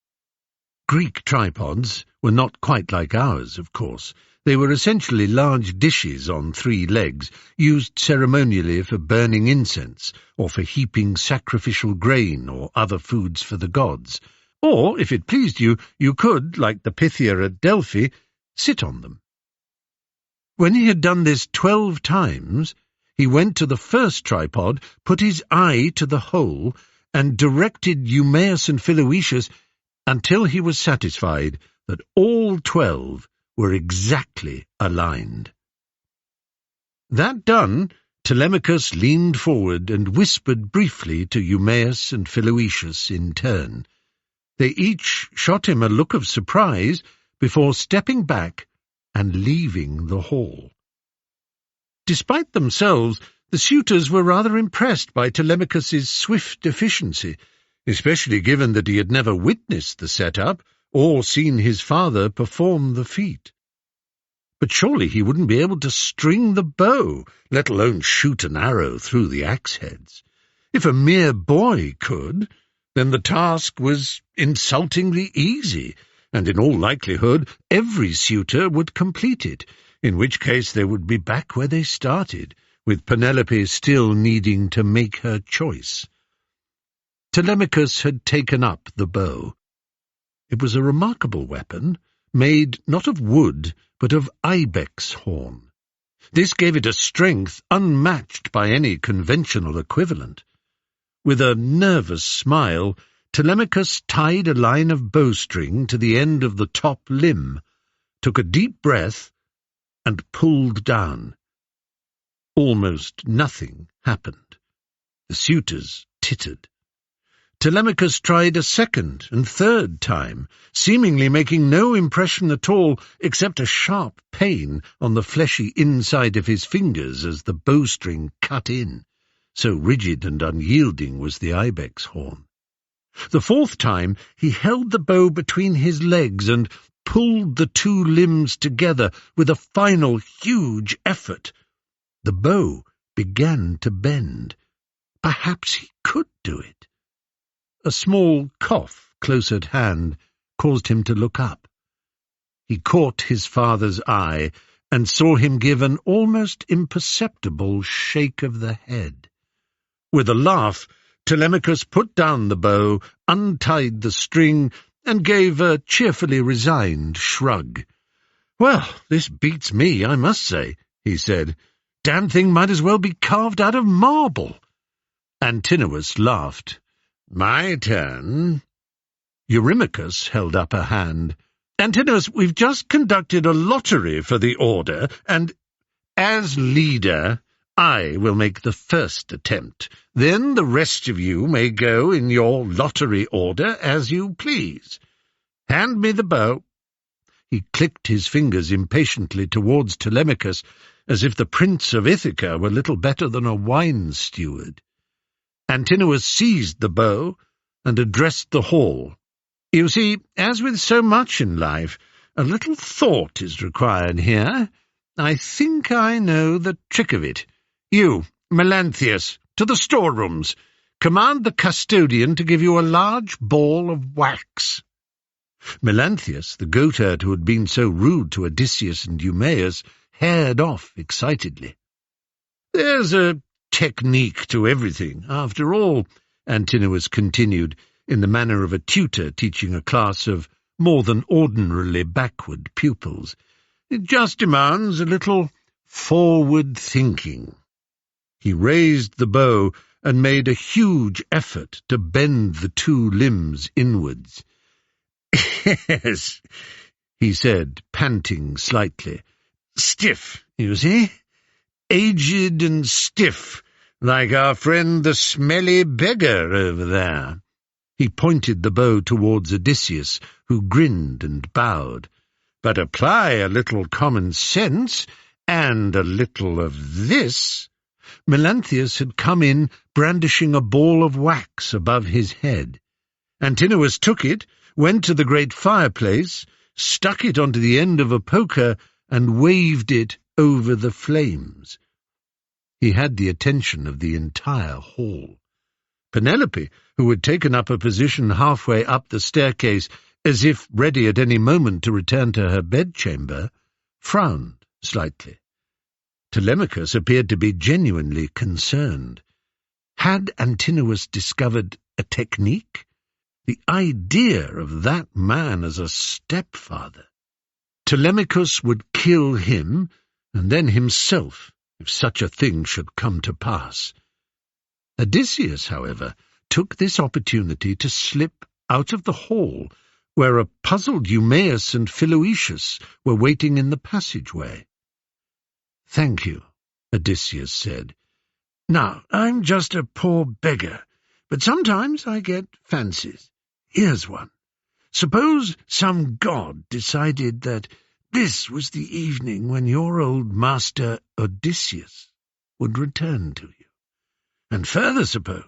Greek tripods were not quite like ours, of course. They were essentially large dishes on 3 legs, used ceremonially for burning incense, or for heaping sacrificial grain or other foods for the gods. Or, if it pleased you, you could, like the Pythia at Delphi, sit on them. When he had done this 12 times, he went to the first tripod, put his eye to the hole, and directed Eumaeus and Philoetius until he was satisfied that all 12 were exactly aligned. That done, Telemachus leaned forward and whispered briefly to Eumaeus and Philoetius in turn. They each shot him a look of surprise before stepping back and leaving the hall. Despite themselves, the suitors were rather impressed by Telemachus's swift efficiency, especially given that he had never witnessed the set-up or seen his father perform the feat. But surely he wouldn't be able to string the bow, let alone shoot an arrow through the axe heads. If a mere boy could, then the task was insultingly easy, and in all likelihood every suitor would complete it, in which case they would be back where they started, with Penelope still needing to make her choice. Telemachus had taken up the bow. It was a remarkable weapon, made not of wood, but of ibex horn. This gave it a strength unmatched by any conventional equivalent. With a nervous smile, Telemachus tied a line of bowstring to the end of the top limb, took a deep breath, and pulled down. Almost nothing happened. The suitors tittered. Telemachus tried a second and third time, seemingly making no impression at all except a sharp pain on the fleshy inside of his fingers as the bowstring cut in. So rigid and unyielding was the ibex horn. The fourth time he held the bow between his legs and pulled the two limbs together with a final huge effort. The bow began to bend. Perhaps he could do it. A small cough close at hand caused him to look up. He caught his father's eye and saw him give an almost imperceptible shake of the head. With a laugh, Telemachus put down the bow, untied the string, and gave a cheerfully resigned shrug. "Well, this beats me, I must say," he said. "Damn thing might as well be carved out of marble." Antinous laughed. "My turn." Eurymachus held up a hand. "Antinous, we've just conducted a lottery for the order, and as leader I will make the first attempt. Then the rest of you may go in your lottery order as you please. Hand me the bow." He clicked his fingers impatiently towards Telemachus, as if the Prince of Ithaca were little better than a wine steward. Antinous seized the bow and addressed the hall. "You see, as with so much in life, a little thought is required here. I think I know the trick of it. You, Melanthius, to the storerooms. Command the custodian to give you a large ball of wax." Melanthius, the goatherd who had been so rude to Odysseus and Eumaeus, haired off excitedly. "There's a technique to everything, after all," Antinous continued, in the manner of a tutor teaching a class of more than ordinarily backward pupils. "It just demands a little forward thinking." He raised the bow and made a huge effort to bend the two limbs inwards. "Yes," he said, panting slightly. "Stiff, you see? Aged and stiff, like our friend the smelly beggar over there." He pointed the bow towards Odysseus, who grinned and bowed. "But apply a little common sense, and a little of this." Melanthius had come in, brandishing a ball of wax above his head. Antinous took it, went to the great fireplace, stuck it onto the end of a poker, and waved it over the flames. He had the attention of the entire hall. Penelope, who had taken up a position halfway up the staircase, as if ready at any moment to return to her bedchamber, frowned slightly. Telemachus appeared to be genuinely concerned. Had Antinous discovered a technique? The idea of that man as a stepfather! Telemachus would kill him, and then himself, if such a thing should come to pass. Odysseus, however, took this opportunity to slip out of the hall, where a puzzled Eumaeus and Philoetius were waiting in the passageway. "Thank you," Odysseus said. "Now, I'm just a poor beggar, but sometimes I get fancies. Here's one. Suppose some god decided that this was the evening when your old master Odysseus would return to you. And further suppose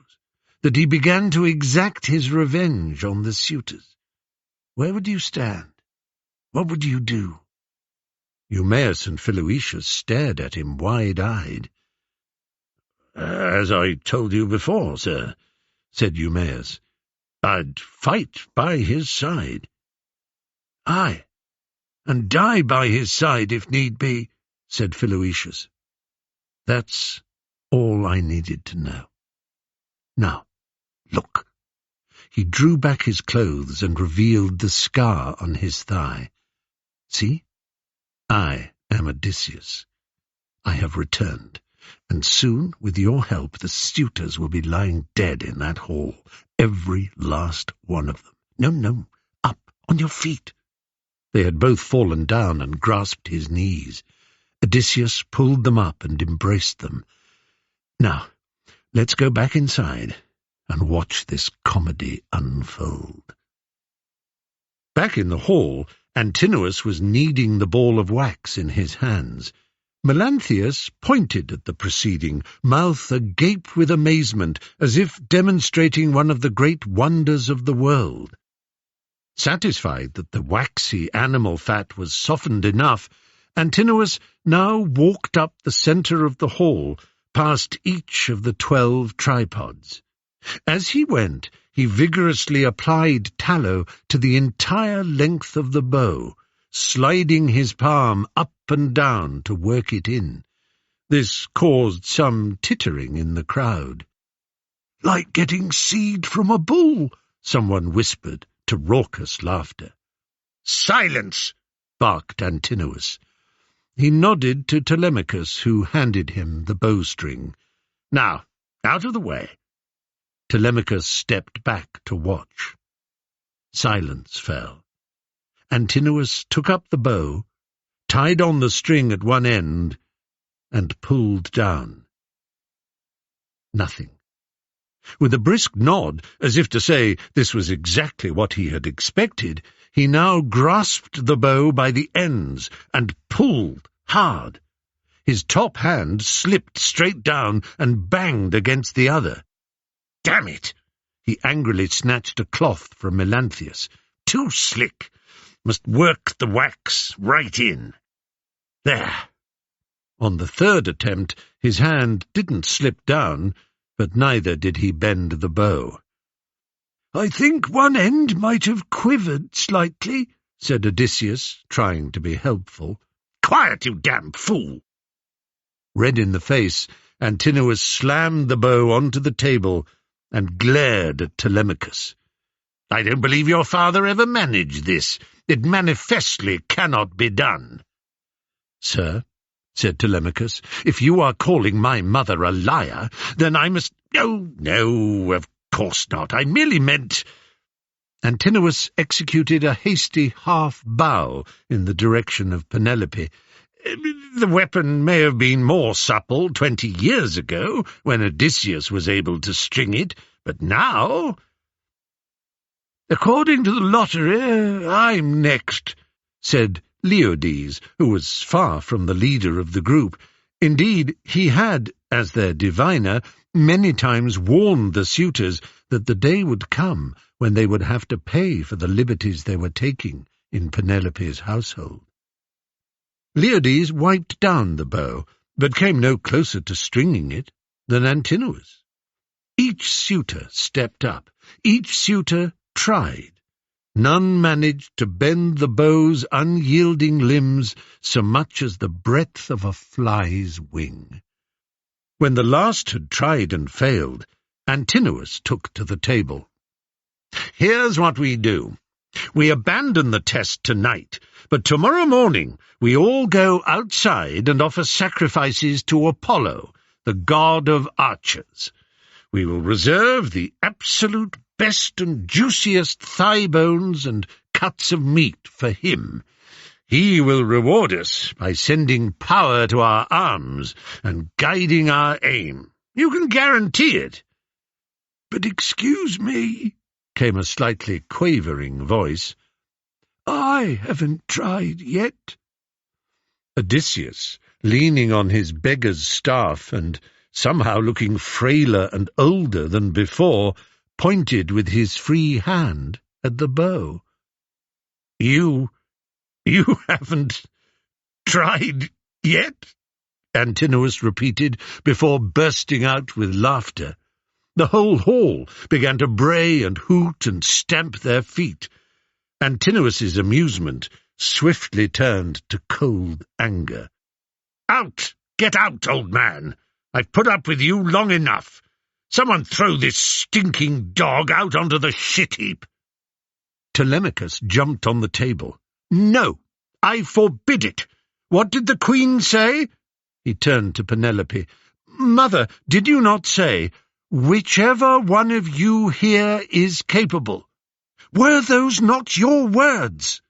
that he began to exact his revenge on the suitors. Where would you stand? What would you do?" Eumaeus and Philoetius stared at him wide-eyed. "As I told you before, sir," said Eumaeus, "I'd fight by his side." "Aye, and die by his side if need be," said Philoetius. "That's all I needed to know. Now, look." He drew back his clothes and revealed the scar on his thigh. "See? I am Odysseus. I have returned, and soon, with your help, the suitors will be lying dead in that hall, every last one of them. No, up, on your feet." They had both fallen down and grasped his knees. Odysseus pulled them up and embraced them. "Now, let's go back inside and watch this comedy unfold." Back in the hall, Antinous was kneading the ball of wax in his hands. Melanthius pointed at the proceeding, mouth agape with amazement, as if demonstrating one of the great wonders of the world. Satisfied that the waxy animal fat was softened enough, Antinous now walked up the centre of the hall, past each of the 12 tripods. As he went, he vigorously applied tallow to the entire length of the bow, sliding his palm up and down to work it in. This caused some tittering in the crowd. "Like getting seed from a bull," someone whispered to raucous laughter. "Silence!" barked Antinous. He nodded to Telemachus, who handed him the bowstring. "Now, out of the way." Telemachus stepped back to watch. Silence fell. Antinous took up the bow, tied on the string at one end, and pulled down. Nothing. With a brisk nod, as if to say this was exactly what he had expected, he now grasped the bow by the ends and pulled hard. His top hand slipped straight down and banged against the other. "Damn it!" He angrily snatched a cloth from Melanthius. "Too slick. Must work the wax right in. There." On the third attempt, his hand didn't slip down, but neither did he bend the bow. "I think one end might have quivered slightly," said Odysseus, trying to be helpful. "Quiet, you damn fool!" Red in the face, Antinous slammed the bow onto the table and glared at Telemachus. "I don't believe your father ever managed this. It manifestly cannot be done." "Sir," said Telemachus, "if you are calling my mother a liar, then I must—" "Oh, no, of course not. I merely meant—" Antinous executed a hasty half-bow in the direction of Penelope. "The weapon may have been more supple 20 years ago, when Odysseus was able to string it, but now—" "According to the lottery, I'm next," said Leodes, who was far from the leader of the group. Indeed, he had, as their diviner, many times warned the suitors that the day would come when they would have to pay for the liberties they were taking in Penelope's household. Leodes wiped down the bow, but came no closer to stringing it than Antinous. Each suitor stepped up. Each suitor tried. None managed to bend the bow's unyielding limbs so much as the breadth of a fly's wing. When the last had tried and failed, Antinous took to the table. "Here's what we do. We abandon the test tonight, but tomorrow morning we all go outside and offer sacrifices to Apollo, the god of archers. We will reserve the absolute best and juiciest thigh bones and cuts of meat for him. He will reward us by sending power to our arms and guiding our aim. You can guarantee it." "But excuse me," came a slightly quavering voice. "I haven't tried yet." Odysseus, leaning on his beggar's staff and somehow looking frailer and older than before, pointed with his free hand at the bow. You haven't tried yet?" Antinous repeated, before bursting out with laughter. The whole hall began to bray and hoot and stamp their feet. Antinous's amusement swiftly turned to cold anger. "Out! Get out, old man! I've put up with you long enough. Someone throw this stinking dog out onto the shit-heap." Telemachus jumped on the table. "No, I forbid it. What did the queen say?" He turned to Penelope. "Mother, did you not say, 'Whichever one of you here is capable'? Were those not your words?"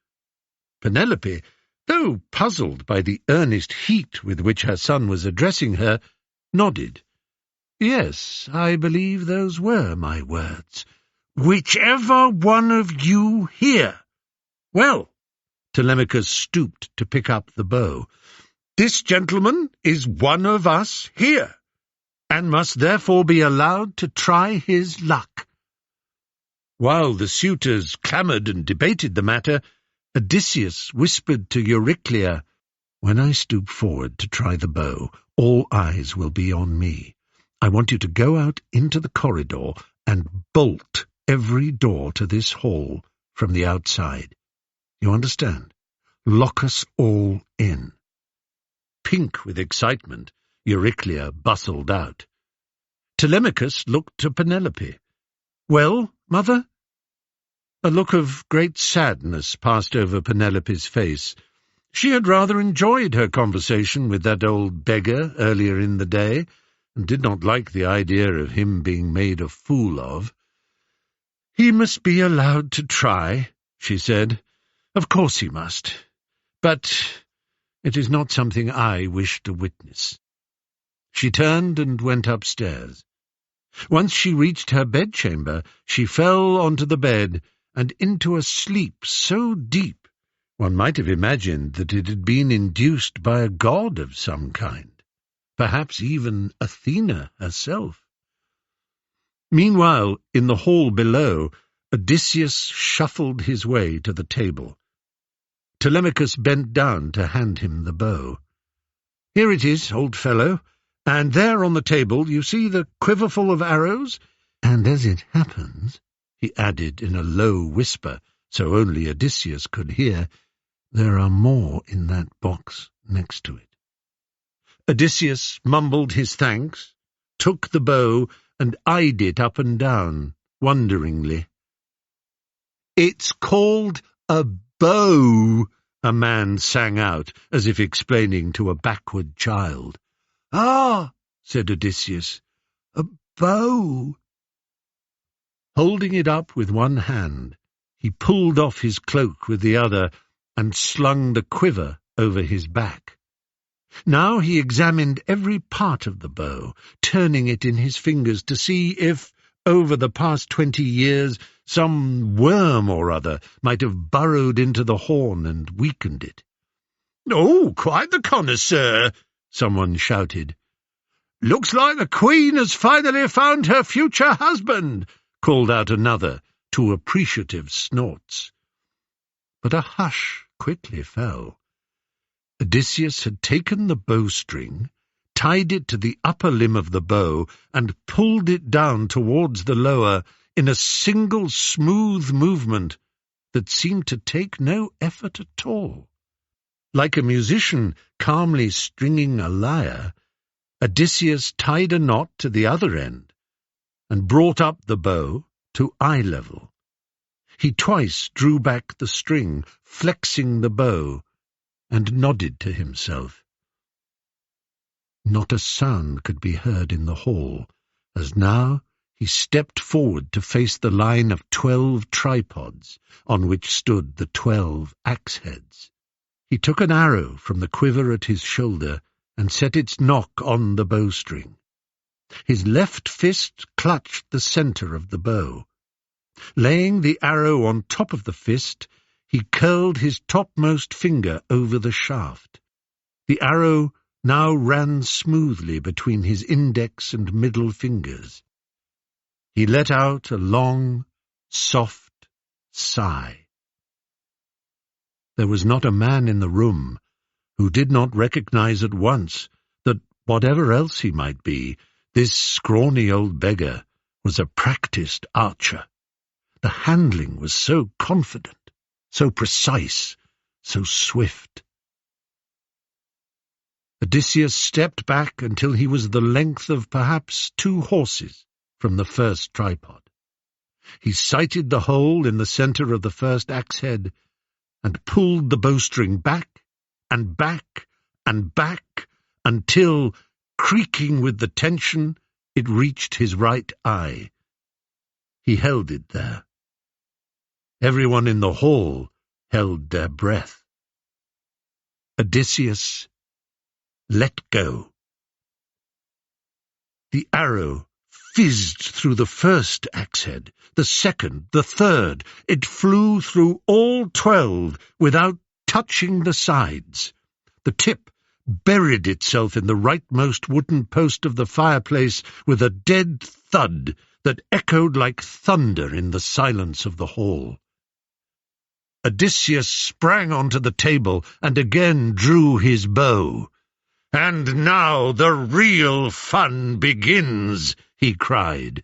Penelope, though puzzled by the earnest heat with which her son was addressing her, nodded. "Yes, I believe those were my words. Whichever one of you here. Well," Telemachus stooped to pick up the bow. This gentleman is one of us here, and must therefore be allowed to try his luck." While the suitors clamoured and debated the matter, Odysseus whispered to Euryclea, "When I stoop forward to try the bow, all eyes will be on me. I want you to go out into the corridor and bolt every door to this hall from the outside. You understand? Lock us all in." Pink with excitement, Euryclea bustled out. Telemachus looked to Penelope. "Well, mother?" A look of great sadness passed over Penelope's face. She had rather enjoyed her conversation with that old beggar earlier in the day, and did not like the idea of him being made a fool of. "He must be allowed to try," she said. "Of course he must. But it is not something I wish to witness." She turned and went upstairs. Once she reached her bedchamber, she fell onto the bed and into a sleep so deep one might have imagined that it had been induced by a god of some kind, perhaps even Athena herself. Meanwhile, in the hall below, Odysseus shuffled his way to the table. Telemachus bent down to hand him the bow. "Here it is, old fellow, and there on the table you see the quiverful of arrows, and as it happens," he added in a low whisper, so only Odysseus could hear, "there are more in that box next to it." Odysseus mumbled his thanks, took the bow, and eyed it up and down, wonderingly. "It's called a bow," a man sang out, as if explaining to a backward child. "Ah," said Odysseus, "a bow." Holding it up with one hand, he pulled off his cloak with the other and slung the quiver over his back. Now he examined every part of the bow, turning it in his fingers to see if, over the past 20 years, some worm or other might have burrowed into the horn and weakened it. "Oh, quite the connoisseur," someone shouted. "Looks like the Queen has finally found her future husband," called out another, to appreciative snorts. But a hush quickly fell. Odysseus had taken the bowstring, tied it to the upper limb of the bow, and pulled it down towards the lower in a single smooth movement that seemed to take no effort at all. Like a musician calmly stringing a lyre, Odysseus tied a knot to the other end and brought up the bow to eye level. He twice drew back the string, flexing the bow, and nodded to himself. Not a sound could be heard in the hall, as now he stepped forward to face the line of 12 tripods on which stood the 12 axe heads. He took an arrow from the quiver at his shoulder and set its nock on the bowstring. His left fist clutched the centre of the bow. Laying the arrow on top of the fist, he curled his topmost finger over the shaft. The arrow now ran smoothly between his index and middle fingers. He let out a long, soft sigh. There was not a man in the room who did not recognize at once that, whatever else he might be, this scrawny old beggar was a practised archer. The handling was so confident, so precise, so swift. Odysseus stepped back until he was the length of perhaps 2 horses from the first tripod. He sighted the hole in the centre of the first axe head and pulled the bowstring back and back and back until, creaking with the tension, it reached his right eye. He held it there. Everyone in the hall held their breath. Odysseus let go. The arrow fizzed through the first axe head, the second, the third. It flew through all 12 without touching the sides. The tip buried itself in the rightmost wooden post of the fireplace with a dead thud that echoed like thunder in the silence of the hall. Odysseus sprang onto the table and again drew his bow. "And now the real fun begins," he cried.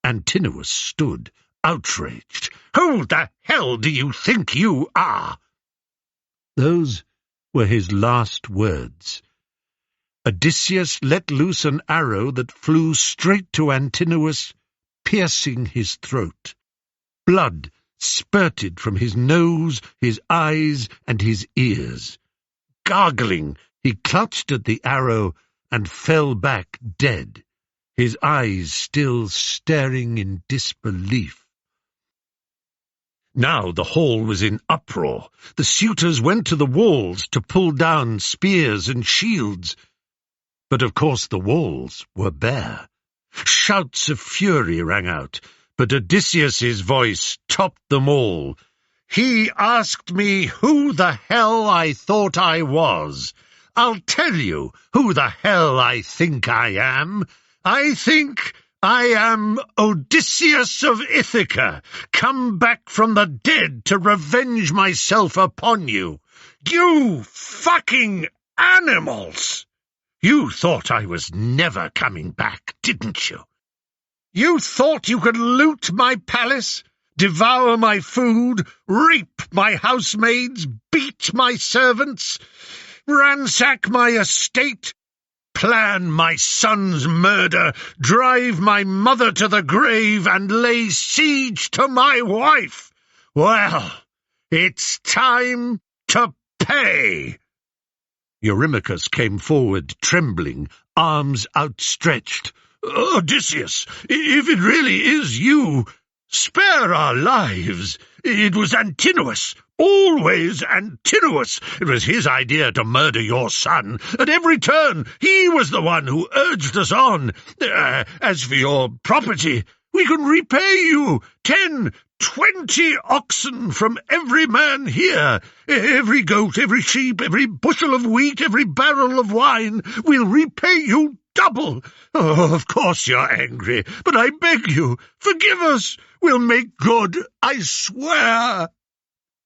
Antinous stood, outraged. "Who the hell do you think you are?" Those were his last words. Odysseus let loose an arrow that flew straight to Antinous, piercing his throat. Blood spurted from his nose, his eyes, and his ears. Gargling, he clutched at the arrow and fell back dead, his eyes still staring in disbelief. Now the hall was in uproar. The suitors went to the walls to pull down spears and shields. But of course the walls were bare. Shouts of fury rang out, but Odysseus's voice topped them all. "He asked me who the hell I thought I was. I'll tell you who the hell I think I am. I think I am Odysseus of Ithaca, come back from the dead to revenge myself upon you. You fucking animals! You thought I was never coming back, didn't you? You thought you could loot my palace, devour my food, rape my housemaids, beat my servants, ransack my estate, plan my son's murder, drive my mother to the grave, and lay siege to my wife. Well, it's time to pay." Eurymachus came forward, trembling, arms outstretched. "Odysseus, if it really is you, spare our lives. It was Antinous, always Antinous. It was his idea to murder your son. At every turn, he was the one who urged us on. As for your property, we can repay you 10, 20 oxen from every man here. Every goat, every sheep, every bushel of wheat, every barrel of wine. We'll repay you double. Oh, of course you're angry, but I beg you, forgive us. We'll make good, I swear."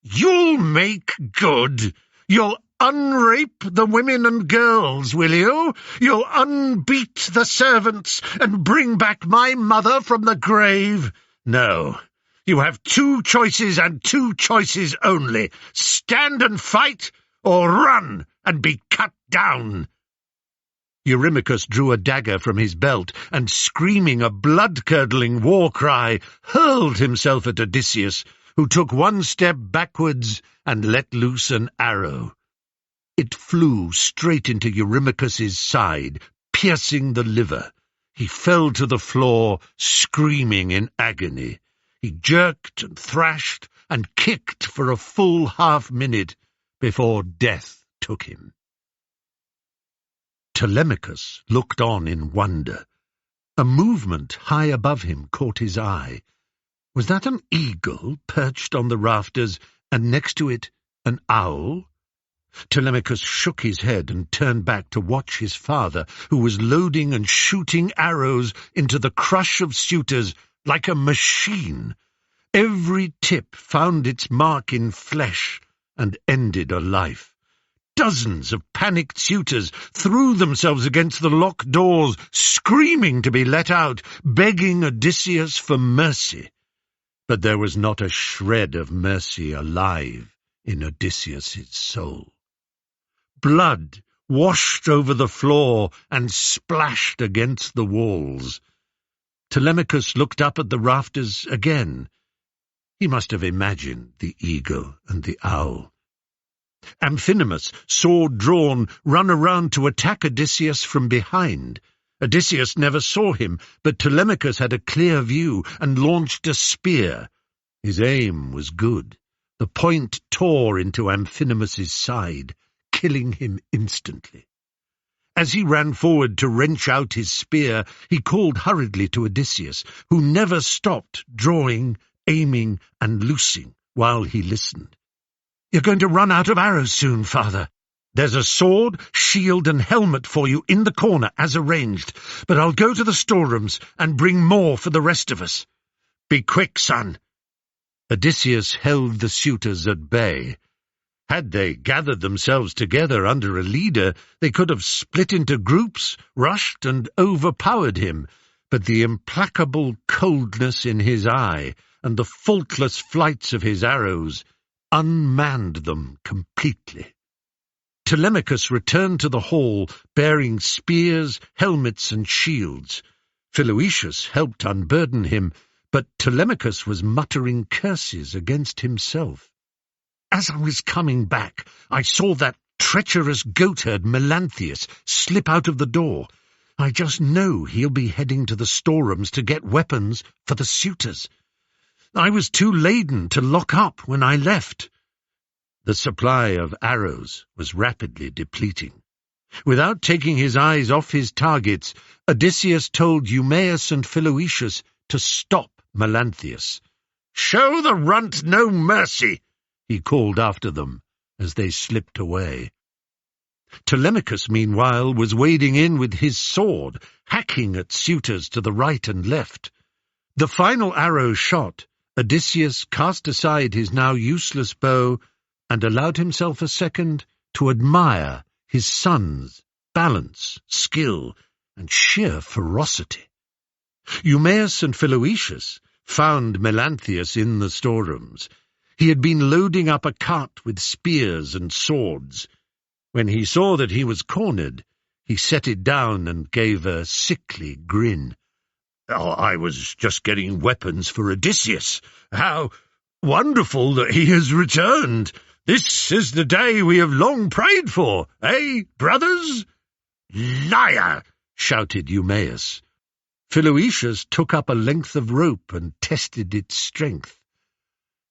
"You'll make good? You'll unrape the women and girls, will you? You'll unbeat the servants and bring back my mother from the grave? No. You have two choices and two choices only. Stand and fight, or run and be cut down." Eurymachus drew a dagger from his belt and, screaming a blood-curdling war cry, hurled himself at Odysseus, who took one step backwards and let loose an arrow. It flew straight into Eurymachus's side, piercing the liver. He fell to the floor, screaming in agony. He jerked and thrashed and kicked for a full half-minute before death took him. Telemachus looked on in wonder. A movement high above him caught his eye. Was that an eagle perched on the rafters, and next to it an owl? Telemachus shook his head and turned back to watch his father, who was loading and shooting arrows into the crush of suitors like a machine. Every tip found its mark in flesh and ended a life. Dozens of panicked suitors threw themselves against the locked doors, screaming to be let out, begging Odysseus for mercy. But there was not a shred of mercy alive in Odysseus's soul. Blood washed over the floor and splashed against the walls. Telemachus looked up at the rafters again. He must have imagined the eagle and the owl. Amphinomus, sword drawn, ran around to attack Odysseus from behind. Odysseus never saw him, but Telemachus had a clear view and launched a spear. His aim was good. The point tore into Amphinomus's side, killing him instantly. As he ran forward to wrench out his spear, he called hurriedly to Odysseus, who never stopped drawing, aiming, and loosing while he listened. "You're going to run out of arrows soon, father. There's a sword, shield, and helmet for you in the corner, as arranged, but I'll go to the storerooms and bring more for the rest of us. Be quick, son." Odysseus held the suitors at bay. Had they gathered themselves together under a leader, they could have split into groups, rushed and overpowered him, but the implacable coldness in his eye and the faultless flights of his arrows unmanned them completely. Telemachus returned to the hall bearing spears, helmets, and shields. Philoetius helped unburden him, but Telemachus was muttering curses against himself. "As I was coming back, I saw that treacherous goatherd Melanthius slip out of the door. I just know he'll be heading to the storerooms to get weapons for the suitors. I was too laden to lock up when I left." The supply of arrows was rapidly depleting. Without taking his eyes off his targets, Odysseus told Eumaeus and Philoetius to stop Melanthius. "Show the runt no mercy," he called after them as they slipped away. Telemachus, meanwhile, was wading in with his sword, hacking at suitors to the right and left. The final arrow shot, Odysseus cast aside his now useless bow and allowed himself a second to admire his son's balance, skill, and sheer ferocity. Eumaeus and Philoetius found Melanthius in the storerooms. He had been loading up a cart with spears and swords. When he saw that he was cornered, he set it down and gave a sickly grin. "Oh, I was just getting weapons for Odysseus. How wonderful that he has returned! This is the day we have long prayed for, eh, brothers?" "Liar!" shouted Eumaeus. Philoetius took up a length of rope and tested its strength.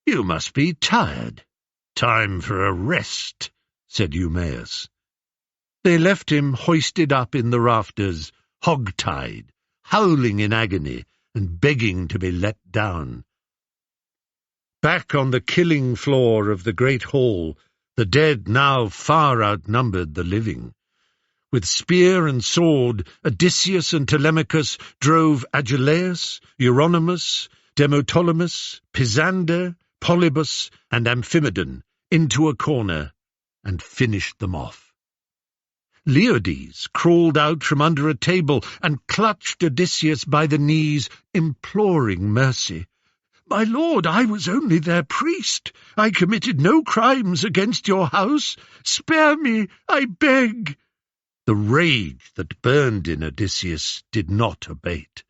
"You must be tired. Time for a rest," said Eumaeus. They left him hoisted up in the rafters, hog-tied, howling in agony and begging to be let down. Back on the killing floor of the great hall, the dead now far outnumbered the living. With spear and sword, Odysseus and Telemachus drove Agelaus, Euronymous, Demoptolemus, Pisander, Polybus, and Amphimedon into a corner and finished them off. Leodes crawled out from under a table and clutched Odysseus by the knees, imploring mercy. "My lord, I was only their priest. I committed no crimes against your house. Spare me, I beg." The rage that burned in Odysseus did not abate.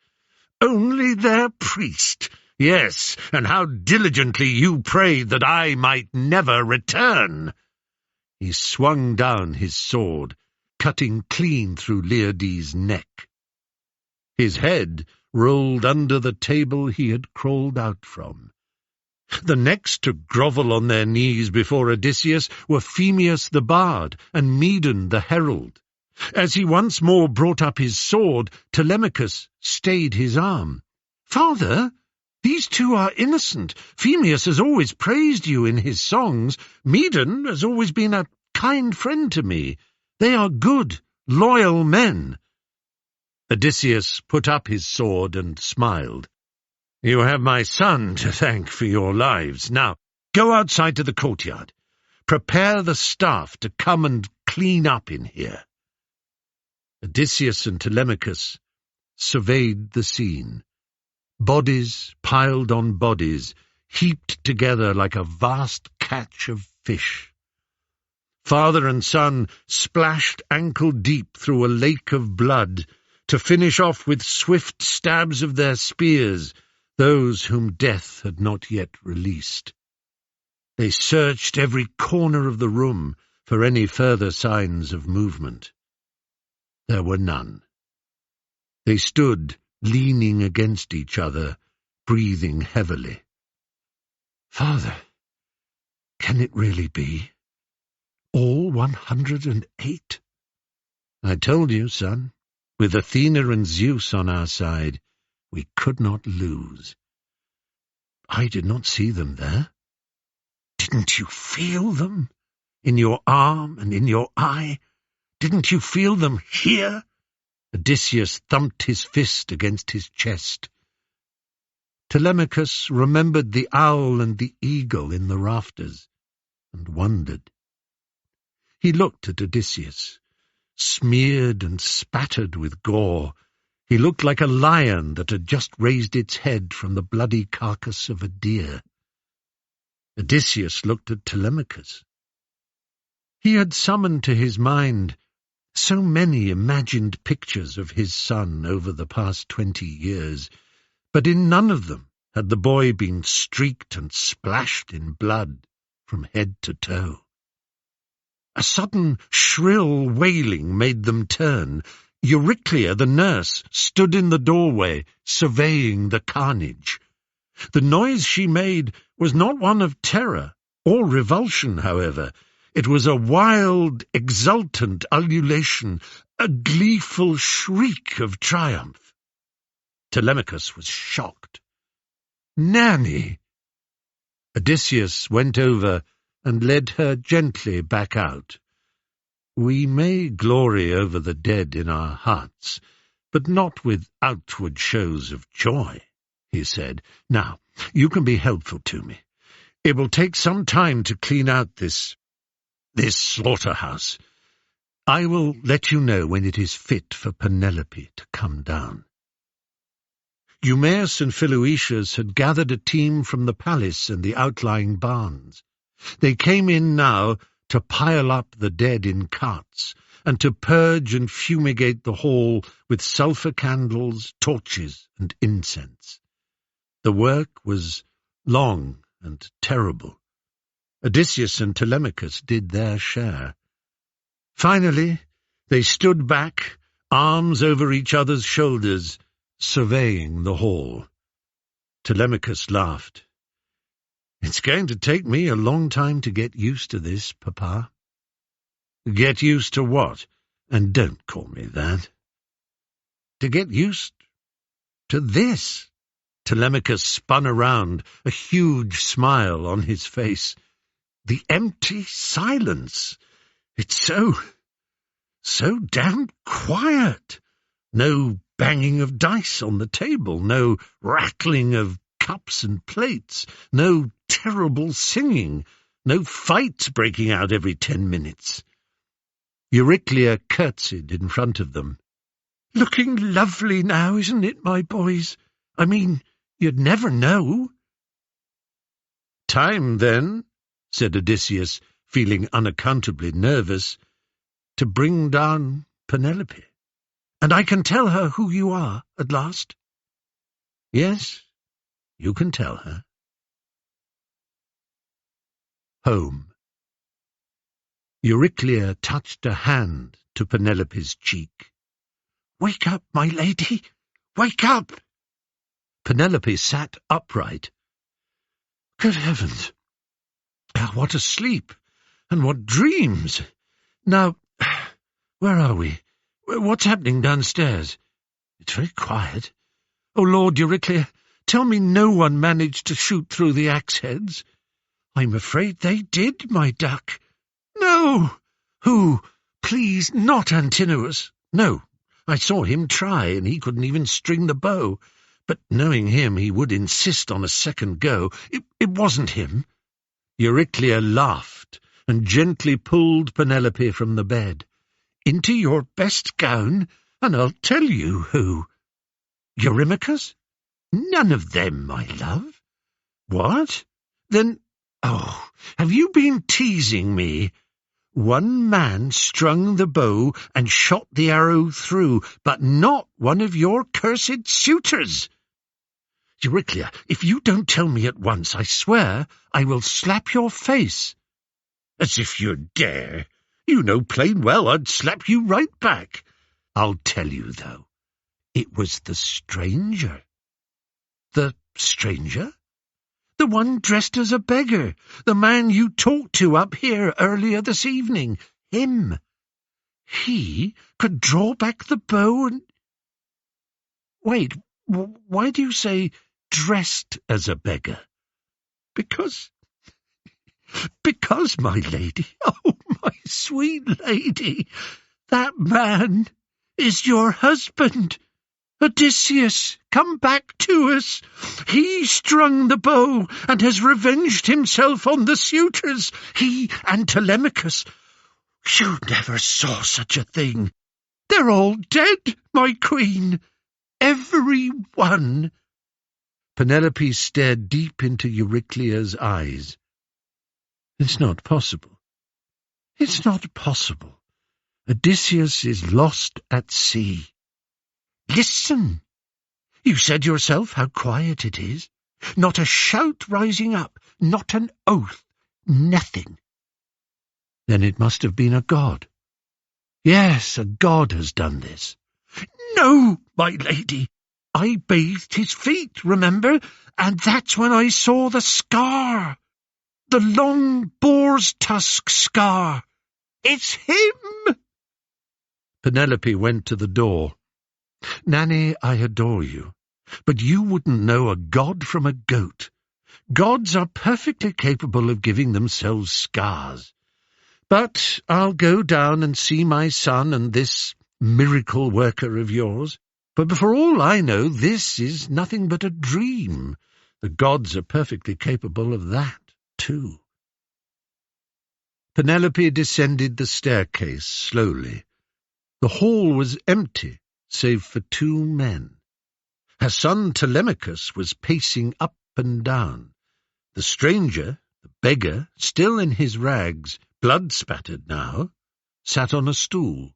"Only their priest? Yes, and how diligently you prayed that I might never return." He swung down his sword, cutting clean through Leodes' neck. His head rolled under the table he had crawled out from. The next to grovel on their knees before Odysseus were Phemius the bard and Medon the herald. As he once more brought up his sword, Telemachus stayed his arm. "Father, these two are innocent. Phemius has always praised you in his songs. Medon has always been a kind friend to me. They are good, loyal men." Odysseus put up his sword and smiled. "You have my son to thank for your lives. Now, go outside to the courtyard. Prepare the staff to come and clean up in here." Odysseus and Telemachus surveyed the scene. Bodies piled on bodies, heaped together like a vast catch of fish. Father and son splashed ankle-deep through a lake of blood, to finish off with swift stabs of their spears those whom death had not yet released. They searched every corner of the room for any further signs of movement. There were none. They stood leaning against each other, breathing heavily. "Father, can it really be? All 108? "I told you, son. With Athena and Zeus on our side, we could not lose." "I did not see them there." "Didn't you feel them? in your arm and in your eye? Didn't you feel them here?" Odysseus thumped his fist against his chest. Telemachus remembered the owl and the eagle in the rafters, and wondered. He looked at Odysseus, smeared and spattered with gore. He looked like a lion that had just raised its head from the bloody carcass of a deer. Odysseus looked at Telemachus. He had summoned to his mind so many imagined pictures of his son over the past 20 years, but in none of them had the boy been streaked and splashed in blood from head to toe. A sudden shrill wailing made them turn. Euryclea, the nurse, stood in the doorway, surveying the carnage. The noise she made was not one of terror or revulsion, however. It was a wild, exultant ululation, a gleeful shriek of triumph. Telemachus was shocked. "Nanny!" Odysseus went over and led her gently back out. "We may glory over the dead in our hearts, but not with outward shows of joy," he said. "Now, you can be helpful to me. It will take some time to clean out this slaughterhouse. I will let you know when it is fit for Penelope to come down." Eumaeus and Philoetius had gathered a team from the palace and the outlying barns. They came in now to pile up the dead in carts, and to purge and fumigate the hall with sulphur candles, torches, and incense. The work was long and terrible. Odysseus and Telemachus did their share. Finally, they stood back, arms over each other's shoulders, surveying the hall. Telemachus laughed. "It's going to take me a long time to get used to this, Papa." "Get used to what? And don't call me that." "To get used to this." Telemachus spun around, a huge smile on his face. "The empty silence. It's so damn quiet. No banging of dice on the table, no rattling of cups and plates, no terrible singing, no fights breaking out every 10 minutes. Euryclea curtsied in front of them. "Looking lovely now, isn't it, my boys? I mean, you'd never know." "Time, then," said Odysseus, feeling unaccountably nervous, "to bring down Penelope." "And I can tell her who you are, at last?" "Yes, you can tell her." Home. Euryclea touched a hand to Penelope's cheek. "Wake up, my lady! Wake up!" Penelope sat upright. "Good heavens! What a sleep! And what dreams! Now, where are we? What's happening downstairs? It's very quiet. Oh, Lord, Euryclea, tell me no one managed to shoot through the axe heads." "I'm afraid they did, my duck." "No! Who? Please, not Antinous." "No, I saw him try, and he couldn't even string the bow. But knowing him, he would insist on a second go. It wasn't him." Euryclea laughed and gently pulled Penelope from the bed. "Into your best gown, and I'll tell you who." "Eurymachus?" "None of them, my love." "What? Then, oh, have you been teasing me? One man strung the bow and shot the arrow through, but not one of your cursed suitors. Euryclea, if you don't tell me at once, I swear I will slap your face." "As if you dare! You know plain well I'd slap you right back." "I'll tell you, though. It was the stranger." "The stranger?" "The one dressed as a beggar. The man you talked to up here earlier this evening. Him. He could draw back the bow and—" "Wait, why do you say dressed as a beggar?" Because, my lady, oh, sweet lady, that man is your husband. Odysseus, come back to us. He strung the bow and has revenged himself on the suitors, he and Telemachus. You never saw such a thing. They're all dead, my queen, every one. Penelope stared deep into Euryclea's eyes. It's not possible. It's not possible. Odysseus is lost at sea. Listen! You said yourself how quiet it is. Not a shout rising up, not an oath, nothing. Then it must have been a god. Yes, a god has done this. No, my lady. I bathed his feet, remember? And that's when I saw the scar. The long boar's tusk scar. It's him! Penelope went to the door. Nanny, I adore you, but you wouldn't know a god from a goat. Gods are perfectly capable of giving themselves scars. But I'll go down and see my son and this miracle worker of yours. But for all I know, this is nothing but a dream. The gods are perfectly capable of that, too. Penelope descended the staircase slowly. The hall was empty, save for 2 men. Her son Telemachus was pacing up and down. The stranger, the beggar, still in his rags, blood-spattered now, sat on a stool,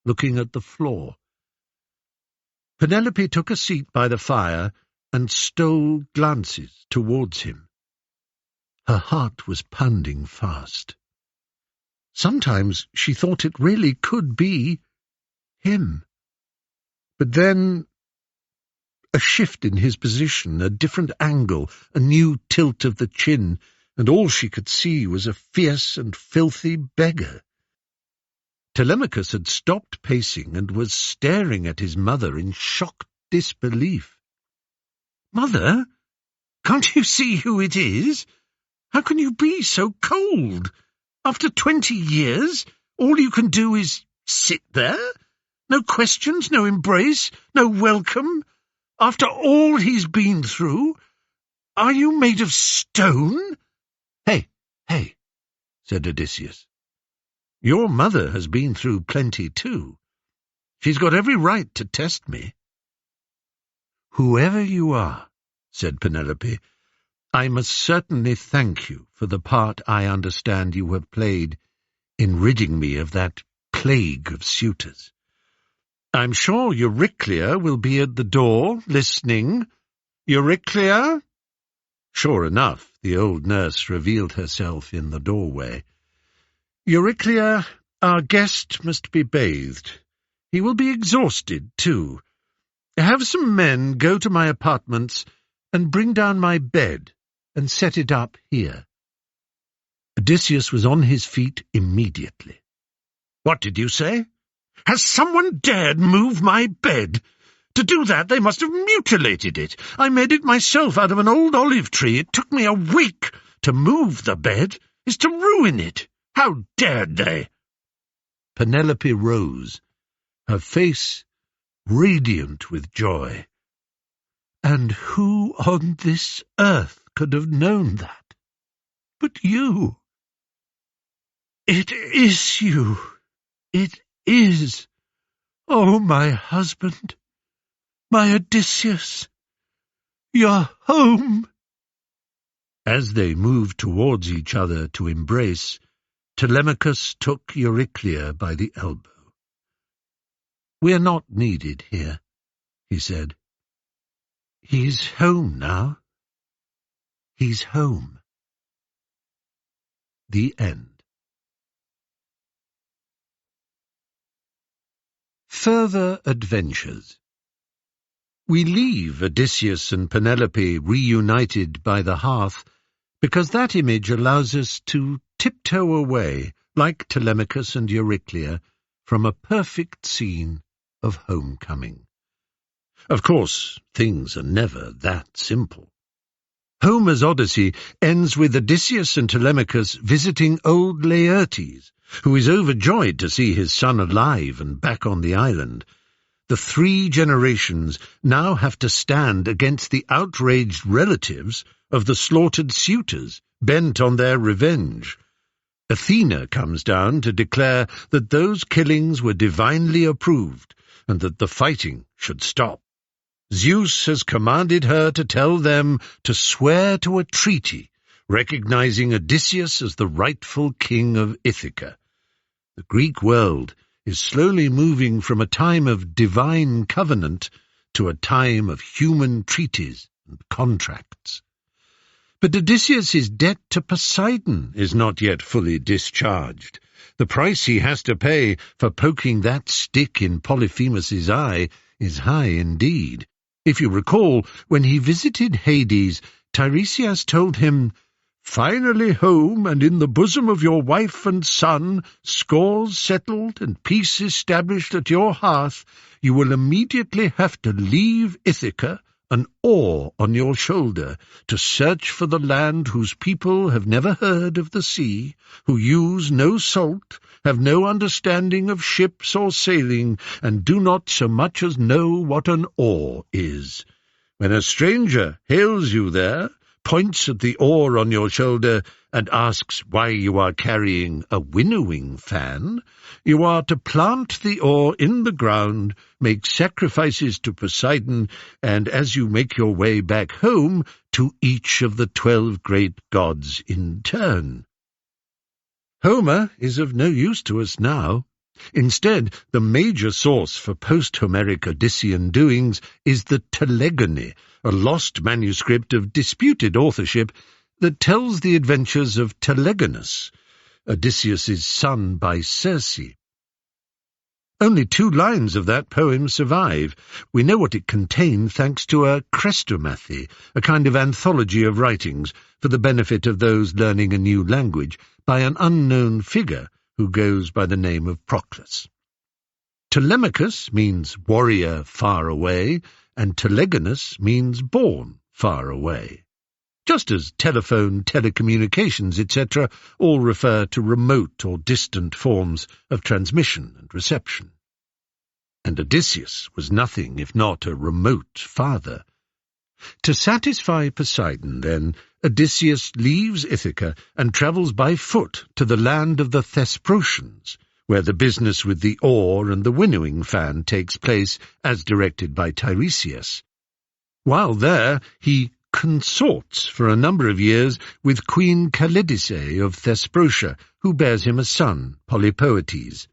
looking at the floor. Penelope took a seat by the fire and stole glances towards him. Her heart was pounding fast. Sometimes she thought it really could be him. But then a shift in his position, a different angle, a new tilt of the chin, and all she could see was a fierce and filthy beggar. Telemachus had stopped pacing and was staring at his mother in shocked disbelief. "Mother, can't you see who it is? How can you be so cold? After 20 years, all you can do is sit there? No questions, no embrace, no welcome? After all he's been through? Are you made of stone?" Hey, said Odysseus. Your mother has been through plenty too. She's got every right to test me. Whoever you are, said Penelope, I must certainly thank you for the part I understand you have played in ridding me of that plague of suitors. I'm sure Euryclea will be at the door, listening. Euryclea? Sure enough, the old nurse revealed herself in the doorway. Euryclea, our guest must be bathed. He will be exhausted, too. Have some men go to my apartments and bring down my bed and set it up here. Odysseus was on his feet immediately. What did you say? Has someone dared move my bed? To do that, they must have mutilated it. I made it myself out of an old olive tree. It took me a week. To move the bed is to ruin it. How dared they? Penelope rose, her face radiant with joy. And who on this earth could have known that? But you. It is you. It is. Oh, my husband, my Odysseus, you're home. As they moved towards each other to embrace, Telemachus took Euryclea by the elbow. We're not needed here, he said. He's home now. He's home. The end. Further adventures. We leave Odysseus and Penelope reunited by the hearth because that image allows us to tiptoe away, like Telemachus and Euryclea, from a perfect scene of homecoming. Of course, things are never that simple. Homer's Odyssey ends with Odysseus and Telemachus visiting old Laertes, who is overjoyed to see his son alive and back on the island. The 3 generations now have to stand against the outraged relatives of the slaughtered suitors, bent on their revenge. Athena comes down to declare that those killings were divinely approved, and that the fighting should stop. Zeus has commanded her to tell them to swear to a treaty, recognizing Odysseus as the rightful king of Ithaca. The Greek world is slowly moving from a time of divine covenant to a time of human treaties and contracts. But Odysseus' debt to Poseidon is not yet fully discharged. The price he has to pay for poking that stick in Polyphemus's eye is high indeed. If you recall, when he visited Hades, Tiresias told him, "Finally home and in the bosom of your wife and son, scores settled and peace established at your hearth, you will immediately have to leave Ithaca, an oar on your shoulder, to search for the land whose people have never heard of the sea, who use no salt, have no understanding of ships or sailing, and do not so much as know what an oar is. When a stranger hails you there, points at the oar on your shoulder, and asks why you are carrying a winnowing fan, you are to plant the oar in the ground, make sacrifices to Poseidon, and as you make your way back home, to each of the 12 great gods in turn." Homer is of no use to us now. Instead, the major source for post-Homeric Odyssean doings is the Telegony, a lost manuscript of disputed authorship that tells the adventures of Telegonus, Odysseus's son by Circe. Only 2 lines of that poem survive. We know what it contained thanks to a chrestomathy, a kind of anthology of writings for the benefit of those learning a new language, by an unknown figure who goes by the name of Proclus. Telemachus means warrior far away, and Telegonus means born far away. Just as telephone, telecommunications, etc. all refer to remote or distant forms of transmission and reception. And Odysseus was nothing if not a remote father. To satisfy Poseidon, then, Odysseus leaves Ithaca and travels by foot to the land of the Thesprotians, where the business with the oar and the winnowing fan takes place as directed by Tiresias. While there, he consorts for a number of years with Queen Callidice of Thesprotia, who bears him a son, Polypoetes.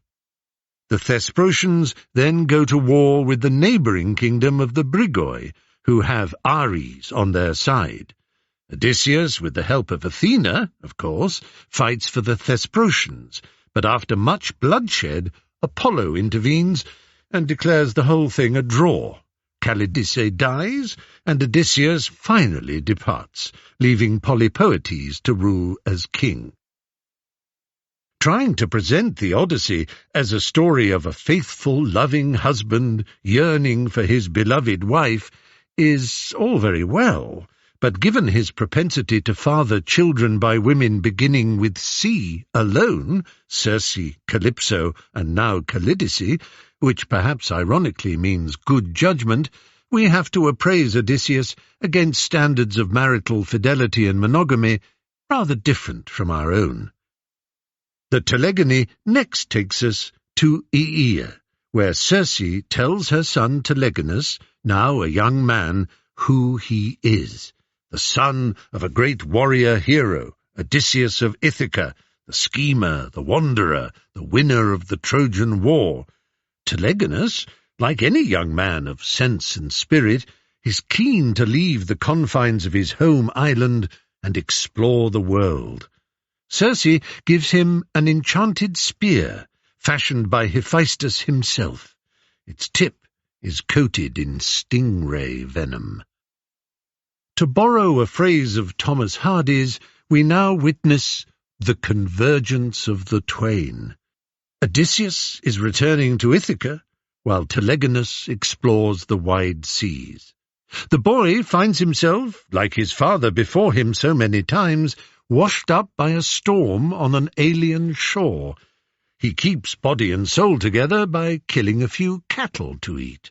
The Thesprotians then go to war with the neighbouring kingdom of the Brigoi, who have Ares on their side. Odysseus, with the help of Athena, of course, fights for the Thesprotians, but after much bloodshed, Apollo intervenes and declares the whole thing a draw. Callidice dies, and Odysseus finally departs, leaving Polypoetes to rule as king. Trying to present the Odyssey as a story of a faithful, loving husband yearning for his beloved wife is all very well, but given his propensity to father children by women beginning with C alone, Circe, Calypso, and now Callidice, which perhaps ironically means good judgment, we have to appraise Odysseus against standards of marital fidelity and monogamy rather different from our own. The Telegony next takes us to Aea, where Circe tells her son Telegonus, now a young man, who he is, the son of a great warrior hero, Odysseus of Ithaca, the schemer, the wanderer, the winner of the Trojan War. Telegonus, like any young man of sense and spirit, is keen to leave the confines of his home island and explore the world. Circe gives him an enchanted spear, fashioned by Hephaestus himself. Its tip is coated in stingray venom. To borrow a phrase of Thomas Hardy's, we now witness the convergence of the twain. Odysseus is returning to Ithaca, while Telegonus explores the wide seas. The boy finds himself, like his father before him so many times, washed up by a storm on an alien shore. He keeps body and soul together by killing a few cattle to eat.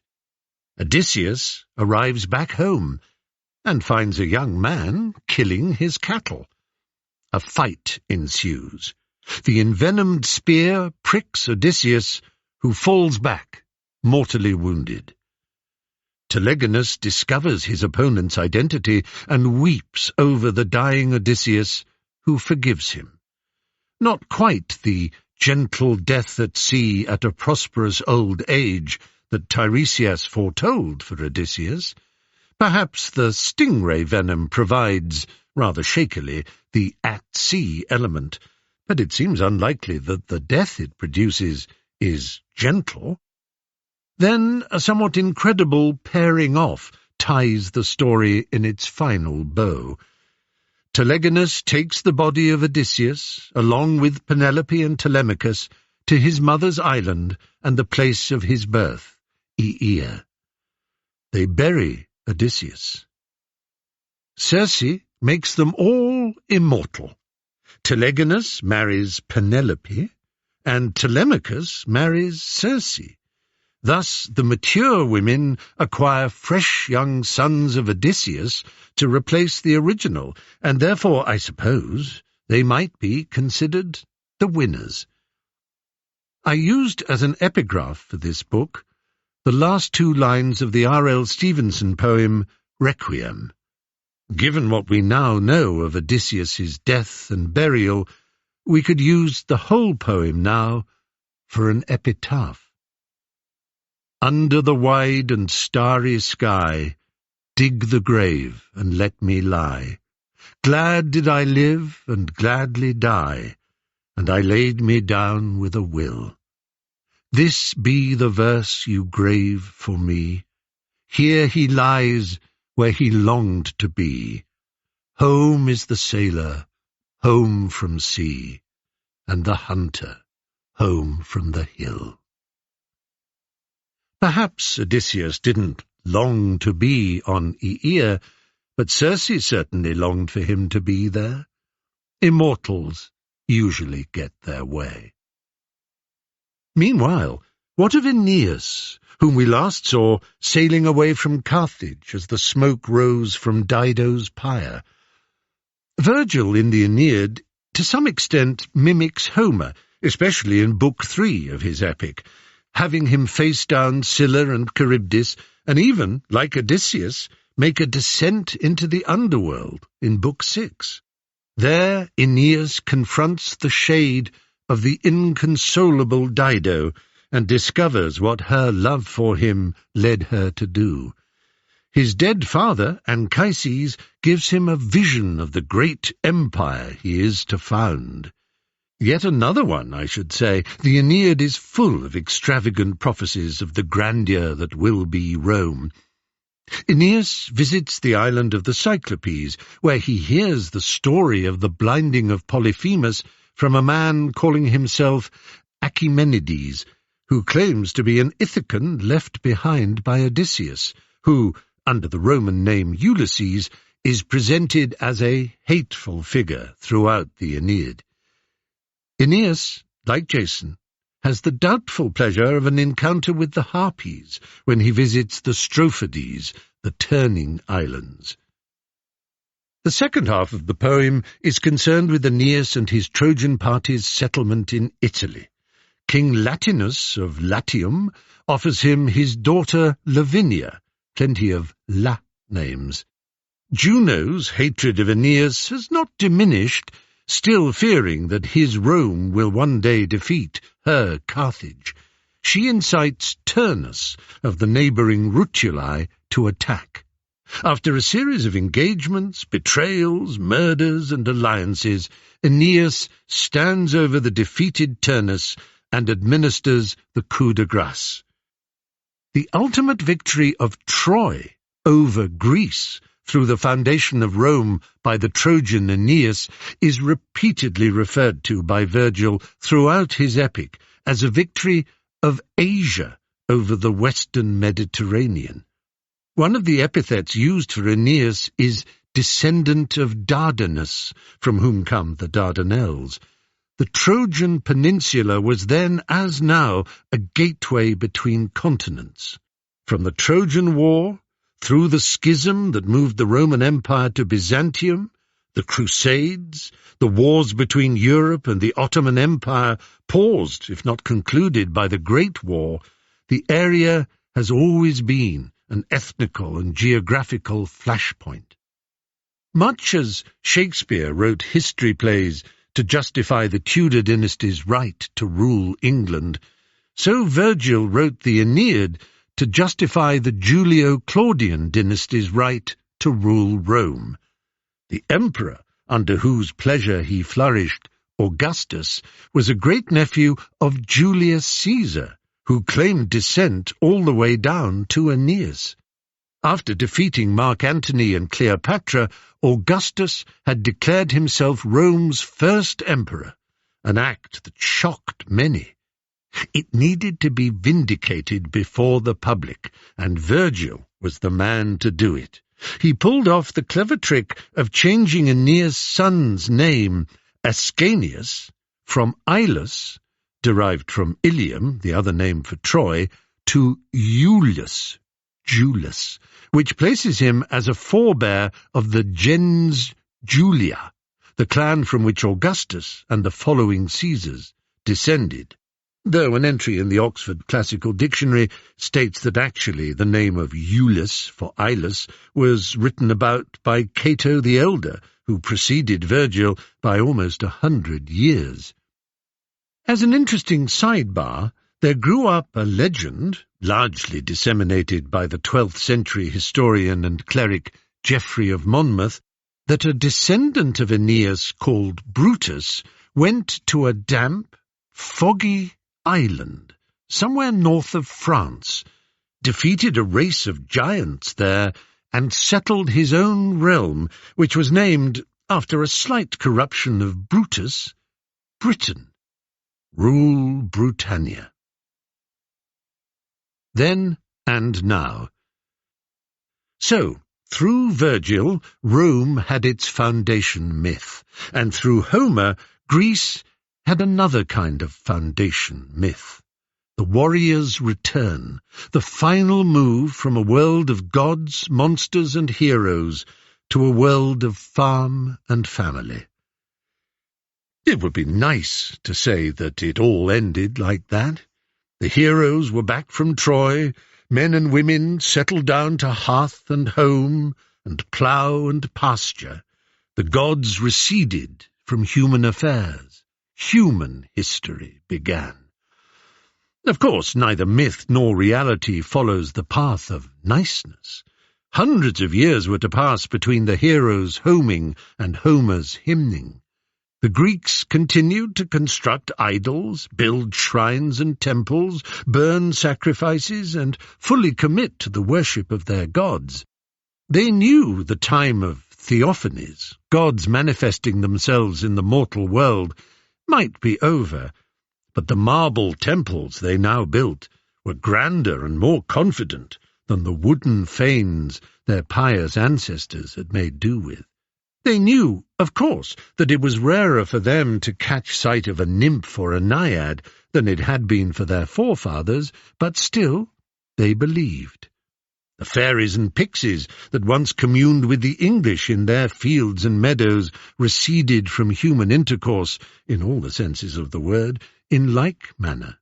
Odysseus arrives back home and finds a young man killing his cattle. A fight ensues. The envenomed spear pricks Odysseus, who falls back, mortally wounded. Telegonus discovers his opponent's identity and weeps over the dying Odysseus, who forgives him. Not quite the gentle death at sea at a prosperous old age that Tiresias foretold for Odysseus. Perhaps the stingray venom provides, rather shakily, the at-sea element, but it seems unlikely that the death it produces is gentle. Then a somewhat incredible pairing off ties the story in its final bow. Telegonus takes the body of Odysseus, along with Penelope and Telemachus, to his mother's island and the place of his birth, Aeaea. They bury Odysseus. Circe makes them all immortal. Telegonus marries Penelope, and Telemachus marries Circe. Thus the mature women acquire fresh young sons of Odysseus to replace the original, and therefore, I suppose, they might be considered the winners. I used as an epigraph for this book the last two lines of the R.L. Stevenson poem Requiem. Given what we now know of Odysseus's death and burial, we could use the whole poem now for an epitaph. Under the wide and starry sky, dig the grave and let me lie. Glad did I live and gladly die, and I laid me down with a will. This be the verse you grave for me. Here he lies where he longed to be. Home is the sailor, home from sea, and the hunter, home from the hill. Perhaps Odysseus didn't long to be on Aeaea, but Circe certainly longed for him to be there. Immortals usually get their way. Meanwhile, what of Aeneas, whom we last saw sailing away from Carthage as the smoke rose from Dido's pyre? Virgil in the Aeneid to some extent mimics Homer, especially in Book 3 of his epic, having him face down Scylla and Charybdis, and even, like Odysseus, make a descent into the underworld in Book 6. There Aeneas confronts the shade of the inconsolable Dido and discovers what her love for him led her to do. His dead father, Anchises, gives him a vision of the great empire he is to found. Yet another one, I should say. The Aeneid is full of extravagant prophecies of the grandeur that will be Rome. Aeneas visits the island of the Cyclopes, where he hears the story of the blinding of Polyphemus from a man calling himself Achimenides, who claims to be an Ithacan left behind by Odysseus, who, under the Roman name Ulysses, is presented as a hateful figure throughout the Aeneid. Aeneas, like Jason, has the doubtful pleasure of an encounter with the Harpies when he visits the Strophades, the turning islands. The second half of the poem is concerned with Aeneas and his Trojan party's settlement in Italy. King Latinus of Latium offers him his daughter Lavinia, plenty of La names. Juno's hatred of Aeneas has not diminished, still fearing that his Rome will one day defeat her Carthage. She incites Turnus of the neighbouring Rutuli to attack. After a series of engagements, betrayals, murders, and alliances, Aeneas stands over the defeated Turnus and administers the coup de grâce. The ultimate victory of Troy over Greece through the foundation of Rome by the Trojan Aeneas is repeatedly referred to by Virgil throughout his epic as a victory of Asia over the Western Mediterranean. One of the epithets used for Aeneas is descendant of Dardanus, from whom come the Dardanelles. The Trojan peninsula was then, as now, a gateway between continents. From the Trojan War, through the schism that moved the Roman Empire to Byzantium, the Crusades, the wars between Europe and the Ottoman Empire, paused, if not concluded, by the Great War, the area has always been an ethnical and geographical flashpoint. Much as Shakespeare wrote history plays to justify the Tudor dynasty's right to rule England, so Virgil wrote the Aeneid to justify the Julio-Claudian dynasty's right to rule Rome. The emperor, under whose pleasure he flourished, Augustus, was a great-nephew of Julius Caesar, who claimed descent all the way down to Aeneas. After defeating Mark Antony and Cleopatra, Augustus had declared himself Rome's first emperor, an act that shocked many. It needed to be vindicated before the public, and Virgil was the man to do it. He pulled off the clever trick of changing Aeneas' son's name, Ascanius, from Ilus, derived from Ilium, the other name for Troy, to Iulus, Julius, which places him as a forebear of the gens Julia, the clan from which Augustus and the following Caesars descended, though an entry in the Oxford Classical Dictionary states that actually the name of Iulus for Ilus was written about by Cato the Elder, who preceded Virgil by almost 100 years. As an interesting sidebar, there grew up a legend, largely disseminated by the 12th century historian and cleric Geoffrey of Monmouth, that a descendant of Aeneas called Brutus went to a damp, foggy island somewhere north of France, defeated a race of giants there, and settled his own realm, which was named, after a slight corruption of Brutus, Britain. Rule Britannia. Then and now. So, through Virgil, Rome had its foundation myth, and through Homer, Greece had another kind of foundation myth. The warrior's return, the final move from a world of gods, monsters, and heroes to a world of farm and family. It would be nice to say that it all ended like that. The heroes were back from Troy, men and women settled down to hearth and home, and plough and pasture. The gods receded from human affairs. Human history began. Of course, neither myth nor reality follows the path of niceness. Hundreds of years were to pass between the heroes' homing and Homer's hymning. The Greeks continued to construct idols, build shrines and temples, burn sacrifices, and fully commit to the worship of their gods. They knew the time of theophanies, gods manifesting themselves in the mortal world, might be over, but the marble temples they now built were grander and more confident than the wooden fanes their pious ancestors had made do with. They knew, of course, that it was rarer for them to catch sight of a nymph or a naiad than it had been for their forefathers, but still they believed. The fairies and pixies that once communed with the English in their fields and meadows receded from human intercourse, in all the senses of the word, in like manner.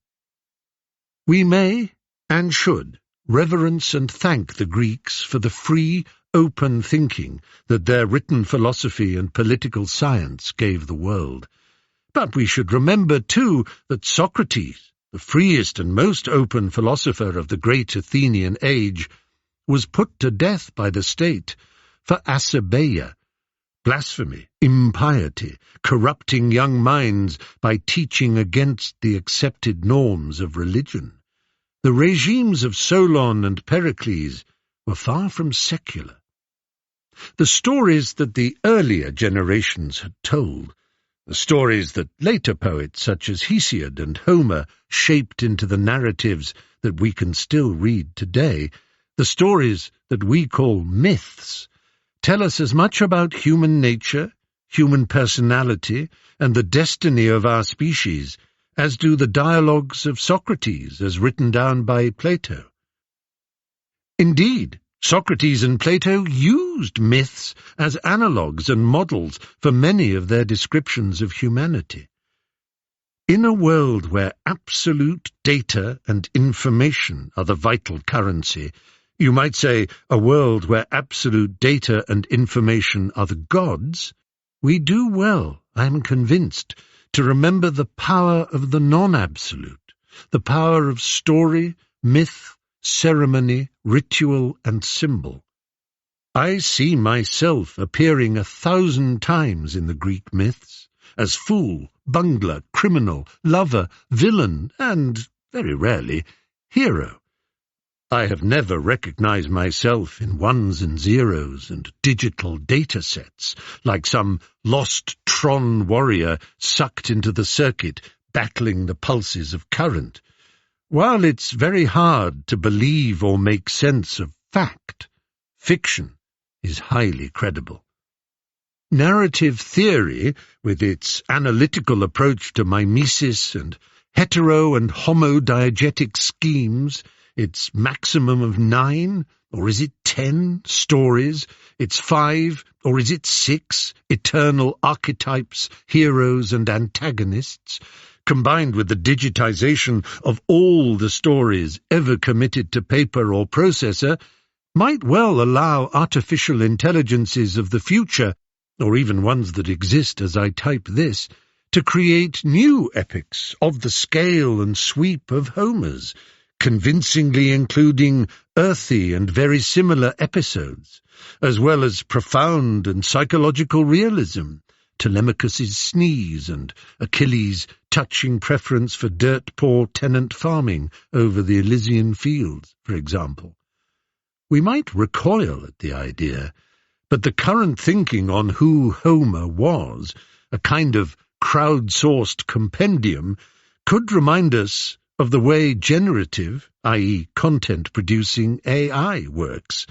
We may, and should, reverence and thank the Greeks for the free, open thinking that their written philosophy and political science gave the world. But we should remember, too, that Socrates, the freest and most open philosopher of the great Athenian age, was put to death by the state for asabeia, blasphemy, impiety, corrupting young minds by teaching against the accepted norms of religion. The regimes of Solon and Pericles were far from secular. The stories that the earlier generations had told, the stories that later poets such as Hesiod and Homer shaped into the narratives that we can still read today, The stories that we call myths tell us as much about human nature, human personality, and the destiny of our species as do the dialogues of Socrates as written down by Plato. Indeed, Socrates and Plato used myths as analogues and models for many of their descriptions of humanity. In a world where absolute data and information are the vital currency, you might say a world where absolute data and information are the gods, we do well, I am convinced, to remember the power of the non-absolute, the power of story, myth, ceremony, ritual, and symbol. I see myself appearing 1,000 times in the Greek myths, as fool, bungler, criminal, lover, villain, and, very rarely, hero. I have never recognized myself in ones and zeros and digital data sets, like some lost Tron warrior sucked into the circuit, battling the pulses of current. While it's very hard to believe or make sense of fact, fiction is highly credible. Narrative theory, with its analytical approach to mimesis and hetero and homodiegetic schemes, its maximum of 9, or is it 10 stories, its 5, or is it 6 eternal archetypes, heroes and antagonists, combined with the digitization of all the stories ever committed to paper or processor, might well allow artificial intelligences of the future, or even ones that exist as I type this, to create new epics of the scale and sweep of Homer's, convincingly including earthy and very similar episodes, as well as profound and psychological realism, Telemachus's sneeze and Achilles' touching preference for dirt-poor tenant farming over the Elysian fields, for example. We might recoil at the idea, but the current thinking on who Homer was, a kind of crowdsourced compendium, could remind us of the way generative, i.e. content-producing AI works.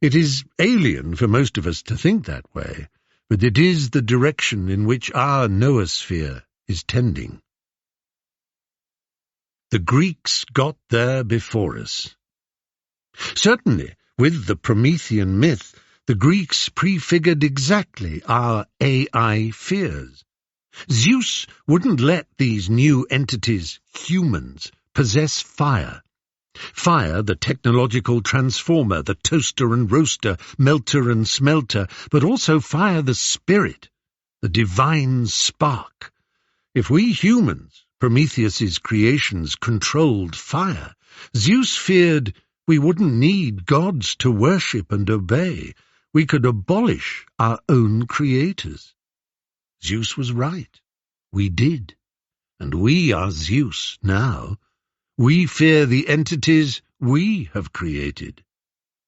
It is alien for most of us to think that way, but it is the direction in which our noosphere is tending. The Greeks got there before us. Certainly, with the Promethean myth, the Greeks prefigured exactly our AI fears. Zeus wouldn't let these new entities, humans, possess fire. Fire, the technological transformer, the toaster and roaster, melter and smelter, but also fire, the spirit, the divine spark. If we humans, Prometheus's creations, controlled fire, Zeus feared we wouldn't need gods to worship and obey. We could abolish our own creators. Zeus was right. We did. And we are Zeus now. We fear the entities we have created.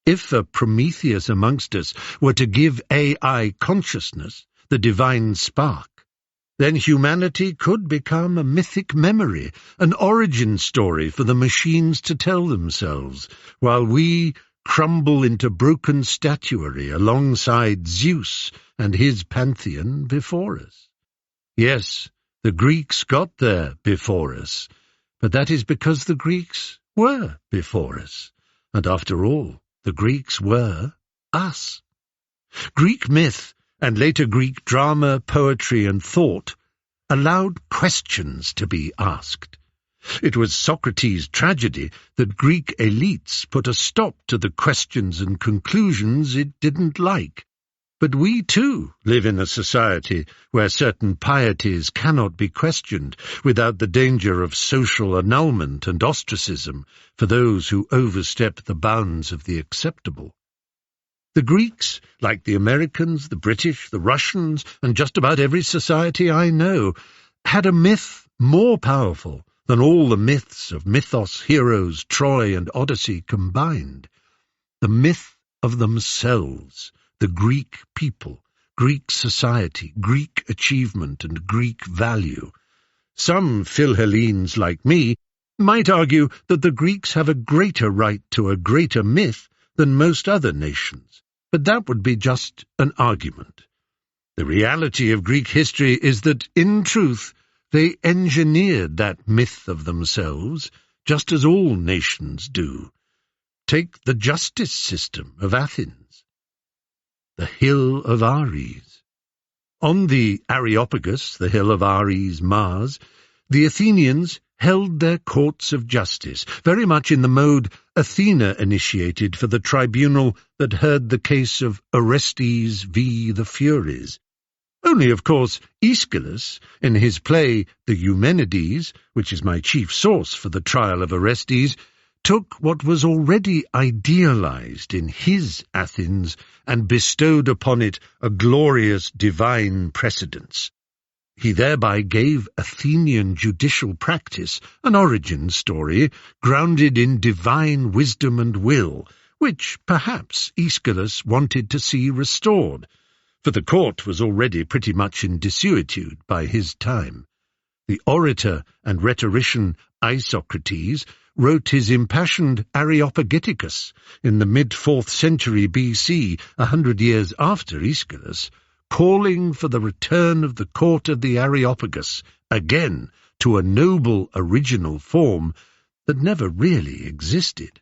If a Prometheus amongst us were to give AI consciousness, the divine spark, then humanity could become a mythic memory, an origin story for the machines to tell themselves, while we crumble into broken statuary alongside Zeus and his pantheon before us. Yes, the Greeks got there before us, but that is because the Greeks were before us, and after all, the Greeks were us. Greek myth, and later Greek drama, poetry, and thought, allowed questions to be asked. It was Socrates' tragedy that Greek elites put a stop to the questions and conclusions it didn't like. But we too live in a society where certain pieties cannot be questioned without the danger of social annulment and ostracism for those who overstep the bounds of the acceptable. The Greeks, like the Americans, the British, the Russians, and just about every society I know, had a myth more powerful than all the myths of mythos, heroes, Troy, and Odyssey combined. The myth of themselves, the Greek people, Greek society, Greek achievement, and Greek value. Some Philhellenes like me might argue that the Greeks have a greater right to a greater myth than most other nations, but that would be just an argument. The reality of Greek history is that, in truth, they engineered that myth of themselves, just as all nations do. Take the justice system of Athens, the Hill of Ares. On the Areopagus, the Hill of Ares, Mars, the Athenians held their courts of justice, very much in the mode Athena initiated for the tribunal that heard the case of Orestes v. the Furies. Only, of course, Aeschylus, in his play The Eumenides, which is my chief source for the trial of Orestes, took what was already idealized in his Athens and bestowed upon it a glorious divine precedence. He thereby gave Athenian judicial practice an origin story grounded in divine wisdom and will, which perhaps Aeschylus wanted to see restored, for the court was already pretty much in desuetude by his time. The orator and rhetorician Isocrates wrote his impassioned Areopagiticus in the mid-4th century BC, 100 years after Aeschylus, calling for the return of the court of the Areopagus, again to a noble original form that never really existed.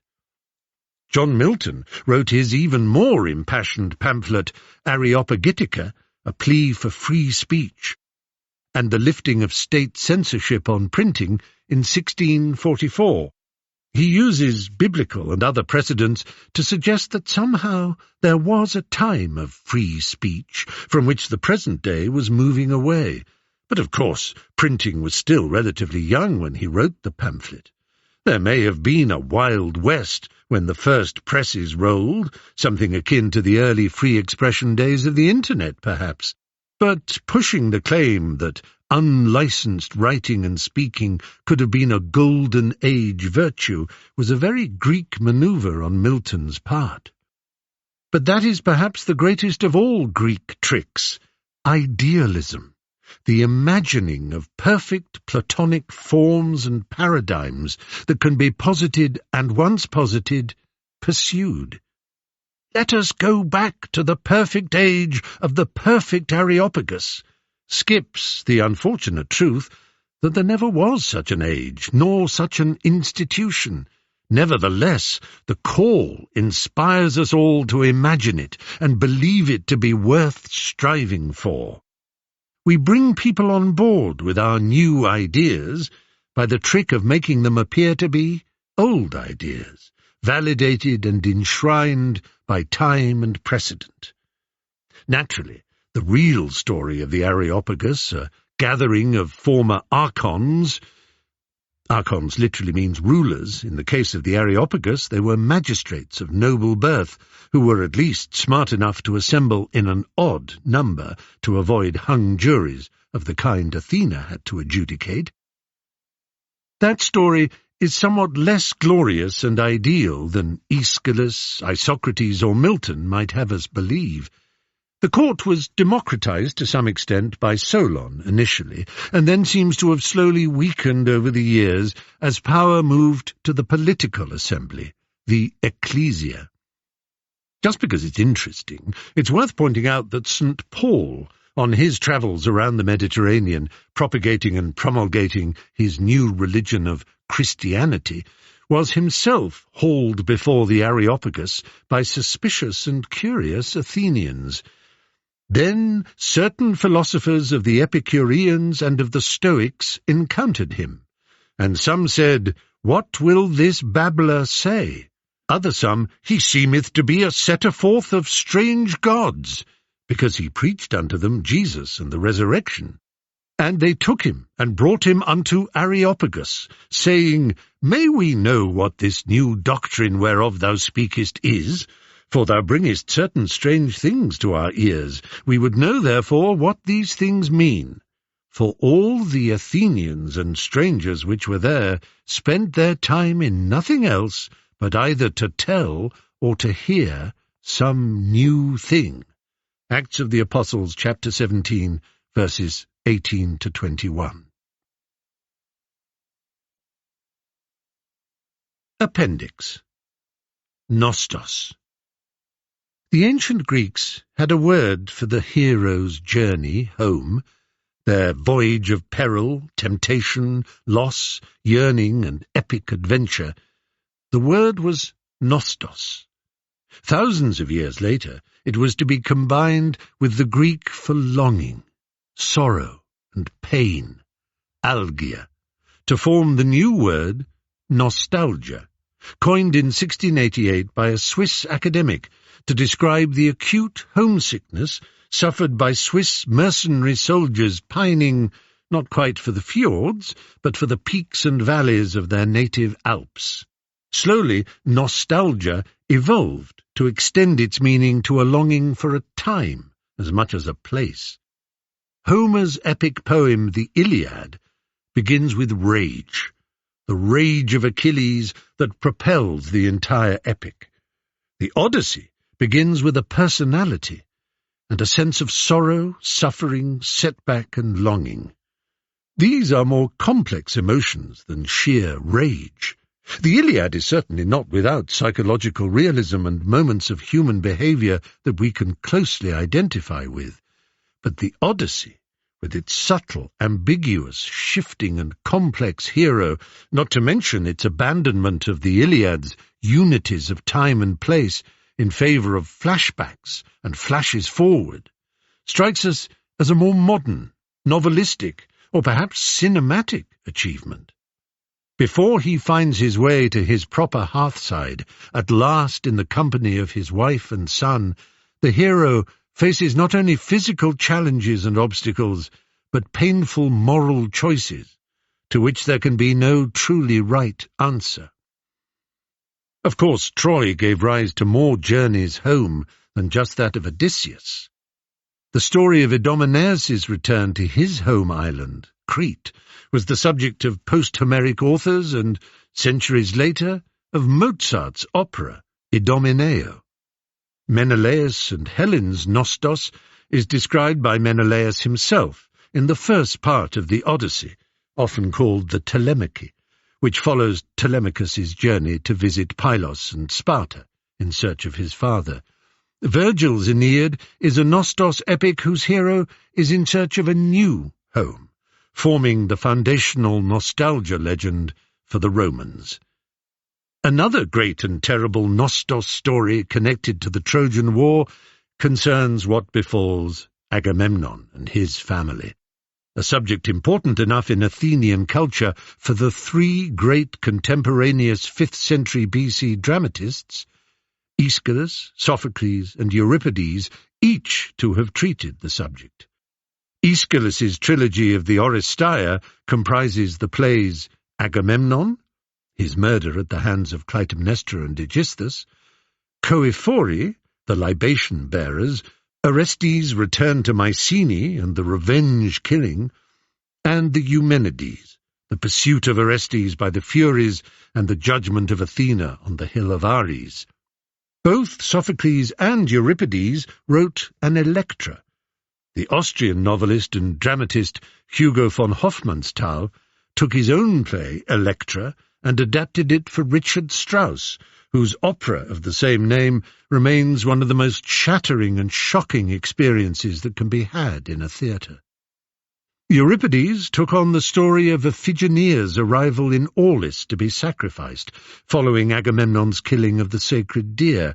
John Milton wrote his even more impassioned pamphlet Areopagitica, a plea for free speech, and the lifting of state censorship on printing in 1644. He uses biblical and other precedents to suggest that somehow there was a time of free speech from which the present day was moving away. But of course, printing was still relatively young when he wrote the pamphlet. There may have been a Wild West when the first presses rolled, something akin to the early free expression days of the Internet, perhaps. But pushing the claim that unlicensed writing and speaking could have been a golden age virtue was a very Greek manoeuvre on Milton's part. But that is perhaps the greatest of all Greek tricks, idealism, the imagining of perfect Platonic forms and paradigms that can be posited and, once posited, pursued. Let us go back to the perfect age of the perfect Areopagus, skips the unfortunate truth that there never was such an age, nor such an institution. Nevertheless, the call inspires us all to imagine it and believe it to be worth striving for. We bring people on board with our new ideas by the trick of making them appear to be old ideas, validated and enshrined by time and precedent. Naturally, the real story of the Areopagus, a gathering of former archons literally means rulers. In the case of the Areopagus, they were magistrates of noble birth, who were at least smart enough to assemble in an odd number to avoid hung juries of the kind Athena had to adjudicate. That story is somewhat less glorious and ideal than Aeschylus, Isocrates, or Milton might have us believe. The court was democratized to some extent by Solon initially, and then seems to have slowly weakened over the years as power moved to the political assembly, the ecclesia. Just because it's interesting, it's worth pointing out that St. Paul, on his travels around the Mediterranean, propagating and promulgating his new religion of Christianity, was himself hauled before the Areopagus by suspicious and curious Athenians. Then certain philosophers of the Epicureans and of the Stoics encountered him, and some said, "What will this babbler say?" Other some, "He seemeth to be a setter forth of strange gods," because he preached unto them Jesus and the resurrection. And they took him and brought him unto Areopagus, saying, "May we know what this new doctrine whereof thou speakest is? For thou bringest certain strange things to our ears. We would know, therefore, what these things mean." For all the Athenians and strangers which were there spent their time in nothing else but either to tell or to hear some new thing. Acts of the Apostles, chapter 17, verses 18 to 21. Appendix. Nostos. The ancient Greeks had a word for the hero's journey home, their voyage of peril, temptation, loss, yearning, and epic adventure. The word was nostos. Thousands of years later, it was to be combined with the Greek for longing, sorrow, and pain, algia, to form the new word nostalgia, coined in 1688 by a Swiss academic to describe the acute homesickness suffered by Swiss mercenary soldiers pining not quite for the fjords, but for the peaks and valleys of their native Alps. Slowly, nostalgia evolved to extend its meaning to a longing for a time as much as a place. Homer's epic poem, the Iliad, begins with rage, the rage of Achilles that propels the entire epic. The Odyssey begins with a personality and a sense of sorrow, suffering, setback, and longing. These are more complex emotions than sheer rage. The Iliad is certainly not without psychological realism and moments of human behavior that we can closely identify with. But the Odyssey, with its subtle, ambiguous, shifting and complex hero, not to mention its abandonment of the Iliad's unities of time and place in favour of flashbacks and flashes forward, strikes us as a more modern, novelistic, or perhaps cinematic achievement. Before he finds his way to his proper hearthside, at last in the company of his wife and son, the hero faces not only physical challenges and obstacles, but painful moral choices, to which there can be no truly right answer. Of course, Troy gave rise to more journeys home than just that of Odysseus. The story of Idomeneus' return to his home island, Crete, was the subject of post-Homeric authors and, centuries later, of Mozart's opera, Idomeneo. Menelaus and Helen's Nostos is described by Menelaus himself in the first part of the Odyssey, often called the Telemachy, which follows Telemachus' journey to visit Pylos and Sparta in search of his father. Virgil's Aeneid is a Nostos epic whose hero is in search of a new home, forming the foundational nostalgia legend for the Romans. Another great and terrible Nostos story connected to the Trojan War concerns what befalls Agamemnon and his family, a subject important enough in Athenian culture for the three great contemporaneous 5th century BC dramatists, Aeschylus, Sophocles, and Euripides, each to have treated the subject. Aeschylus' trilogy of the Oresteia comprises the plays Agamemnon, his murder at the hands of Clytemnestra and Aegisthus, Choephori, the libation bearers, Orestes' return to Mycenae and the revenge killing, and the Eumenides, the pursuit of Orestes by the Furies and the judgment of Athena on the hill of Ares. Both Sophocles and Euripides wrote an Electra. The Austrian novelist and dramatist Hugo von Hofmannsthal took his own play, Electra, and adapted it for Richard Strauss, whose opera of the same name remains one of the most shattering and shocking experiences that can be had in a theatre. Euripides took on the story of Iphigenia's arrival in Aulis to be sacrificed, following Agamemnon's killing of the sacred deer,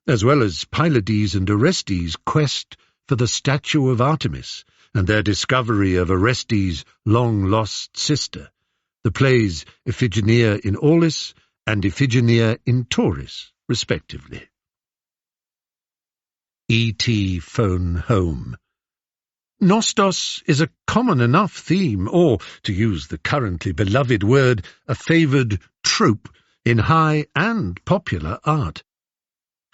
as well as Pylades and Orestes' quest for the statue of Artemis and their discovery of Orestes' long-lost sister, the plays Iphigenia in Aulis and Iphigenia in Tauris, respectively. E.T. Phone Home. Nostos is a common enough theme, or, to use the currently beloved word, a favoured trope in high and popular art.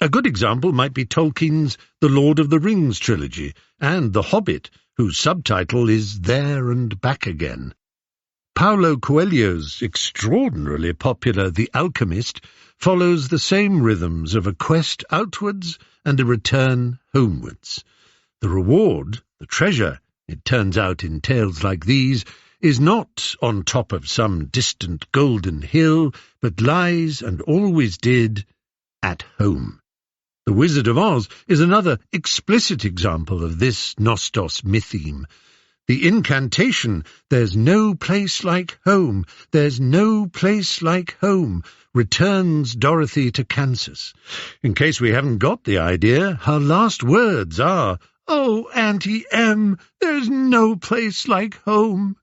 A good example might be Tolkien's The Lord of the Rings trilogy and The Hobbit, whose subtitle is There and Back Again. Paulo Coelho's extraordinarily popular The Alchemist follows the same rhythms of a quest outwards and a return homewards. The reward, the treasure, it turns out in tales like these, is not on top of some distant golden hill, but lies, and always did, at home. The Wizard of Oz is another explicit example of this Nostos mytheme. The incantation, "There's no place like home, there's no place like home," returns Dorothy to Kansas. In case we haven't got the idea, her last words are, "Oh, Auntie Em, there's no place like home."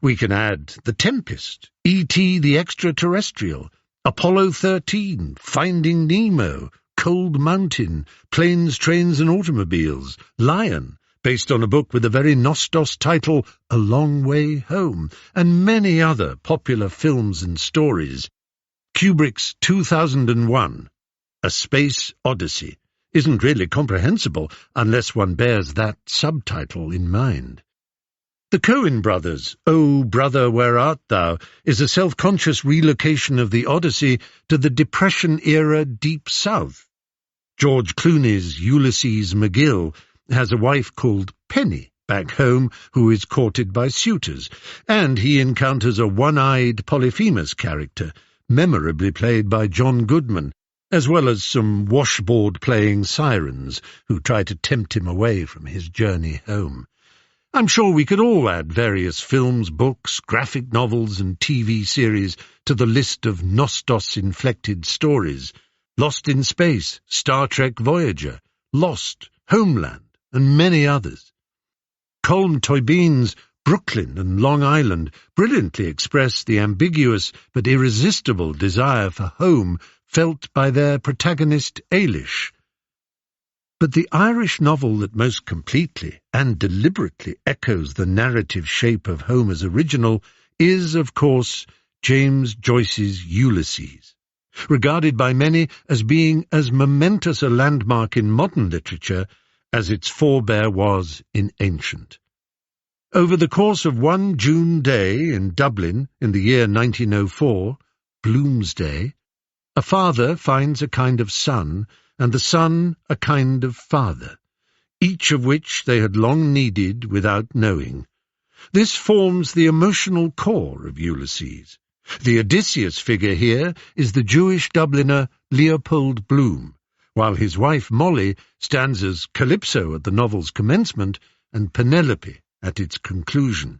We can add The Tempest, E.T. the Extraterrestrial, Apollo 13, Finding Nemo, Cold Mountain, Planes, Trains and Automobiles, Lion, based on a book with the very Nostos title, A Long Way Home, and many other popular films and stories. Kubrick's 2001, A Space Odyssey, isn't really comprehensible unless one bears that subtitle in mind. The Coen brothers' "Oh, Brother, Where Art Thou?" is a self-conscious relocation of the Odyssey to the Depression-era Deep South. George Clooney's Ulysses McGill has a wife called Penny back home who is courted by suitors, and he encounters a one-eyed Polyphemus character, memorably played by John Goodman, as well as some washboard-playing sirens who try to tempt him away from his journey home. I'm sure we could all add various films, books, graphic novels and TV series to the list of Nostos-inflected stories: Lost in Space, Star Trek Voyager, Lost, Homeland, and many others. Colm Toibin's Brooklyn and Long Island brilliantly express the ambiguous but irresistible desire for home felt by their protagonist Ailish. But the Irish novel that most completely and deliberately echoes the narrative shape of Homer's original is, of course, James Joyce's Ulysses, regarded by many as being as momentous a landmark in modern literature as its forebear was in ancient. Over the course of one June day in Dublin in the year 1904, Bloomsday, a father finds a kind of son, and the son a kind of father, each of which they had long needed without knowing. This forms the emotional core of Ulysses. The Odysseus figure here is the Jewish Dubliner Leopold Bloom, while his wife Molly stands as Calypso at the novel's commencement and Penelope at its conclusion.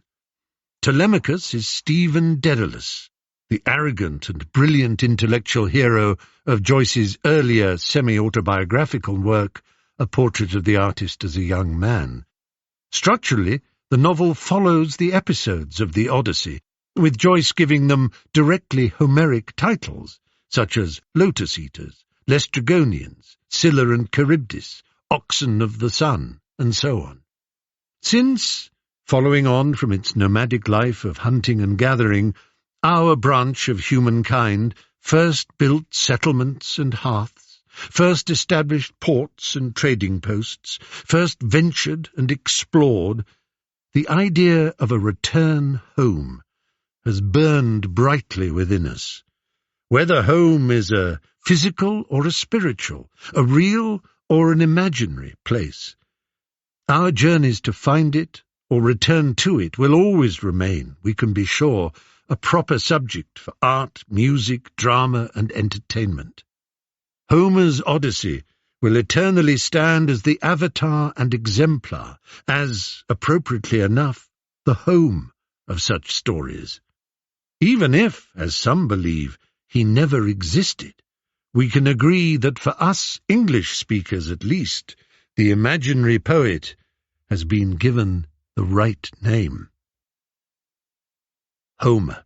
Telemachus is Stephen Dedalus, the arrogant and brilliant intellectual hero of Joyce's earlier semi-autobiographical work, A Portrait of the Artist as a Young Man. Structurally, the novel follows the episodes of the Odyssey, with Joyce giving them directly Homeric titles, such as Lotus Eaters, Laestrygonians, Scylla and Charybdis, Oxen of the Sun, and so on. Since, following on from its nomadic life of hunting and gathering, our branch of humankind first built settlements and hearths, first established ports and trading posts, first ventured and explored, the idea of a return home has burned brightly within us. Whether home is a physical or a spiritual, a real or an imaginary place, our journeys to find it or return to it will always remain, we can be sure, a proper subject for art, music, drama, and entertainment. Homer's Odyssey will eternally stand as the avatar and exemplar, as, appropriately enough, the home of such stories. Even if, as some believe, he never existed, we can agree that for us English speakers at least, the imaginary poet has been given the right name. Homer.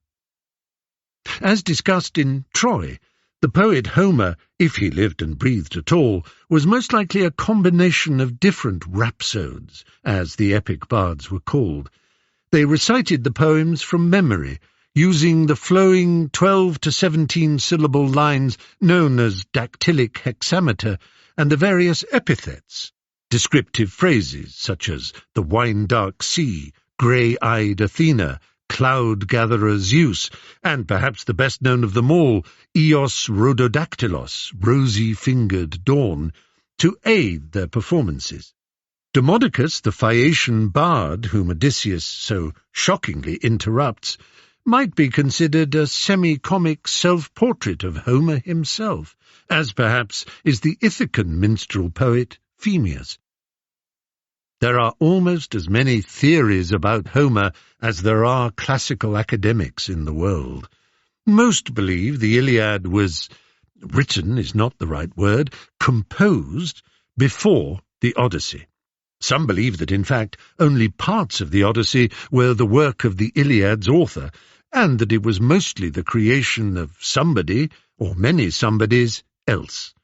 As discussed in Troy, the poet Homer, if he lived and breathed at all, was most likely a combination of different rhapsodes, as the epic bards were called. They recited the poems from memory, using the flowing 12 to 17-syllable lines known as dactylic hexameter and the various epithets, descriptive phrases such as the wine-dark sea, grey-eyed Athena, cloud-gatherer Zeus, and perhaps the best-known of them all, Eos Rhododactylos, rosy-fingered dawn, to aid their performances. Demodocus, the Phaeacian bard, whom Odysseus so shockingly interrupts, might be considered a semi-comic self-portrait of Homer himself, as perhaps is the Ithacan minstrel poet Phemius. There are almost as many theories about Homer as there are classical academics in the world. Most believe the Iliad was written is not the right word, composed before the Odyssey. Some believe that, in fact, only parts of the Odyssey were the work of the Iliad's author, and that it was mostly the creation of somebody, or many somebodies, else.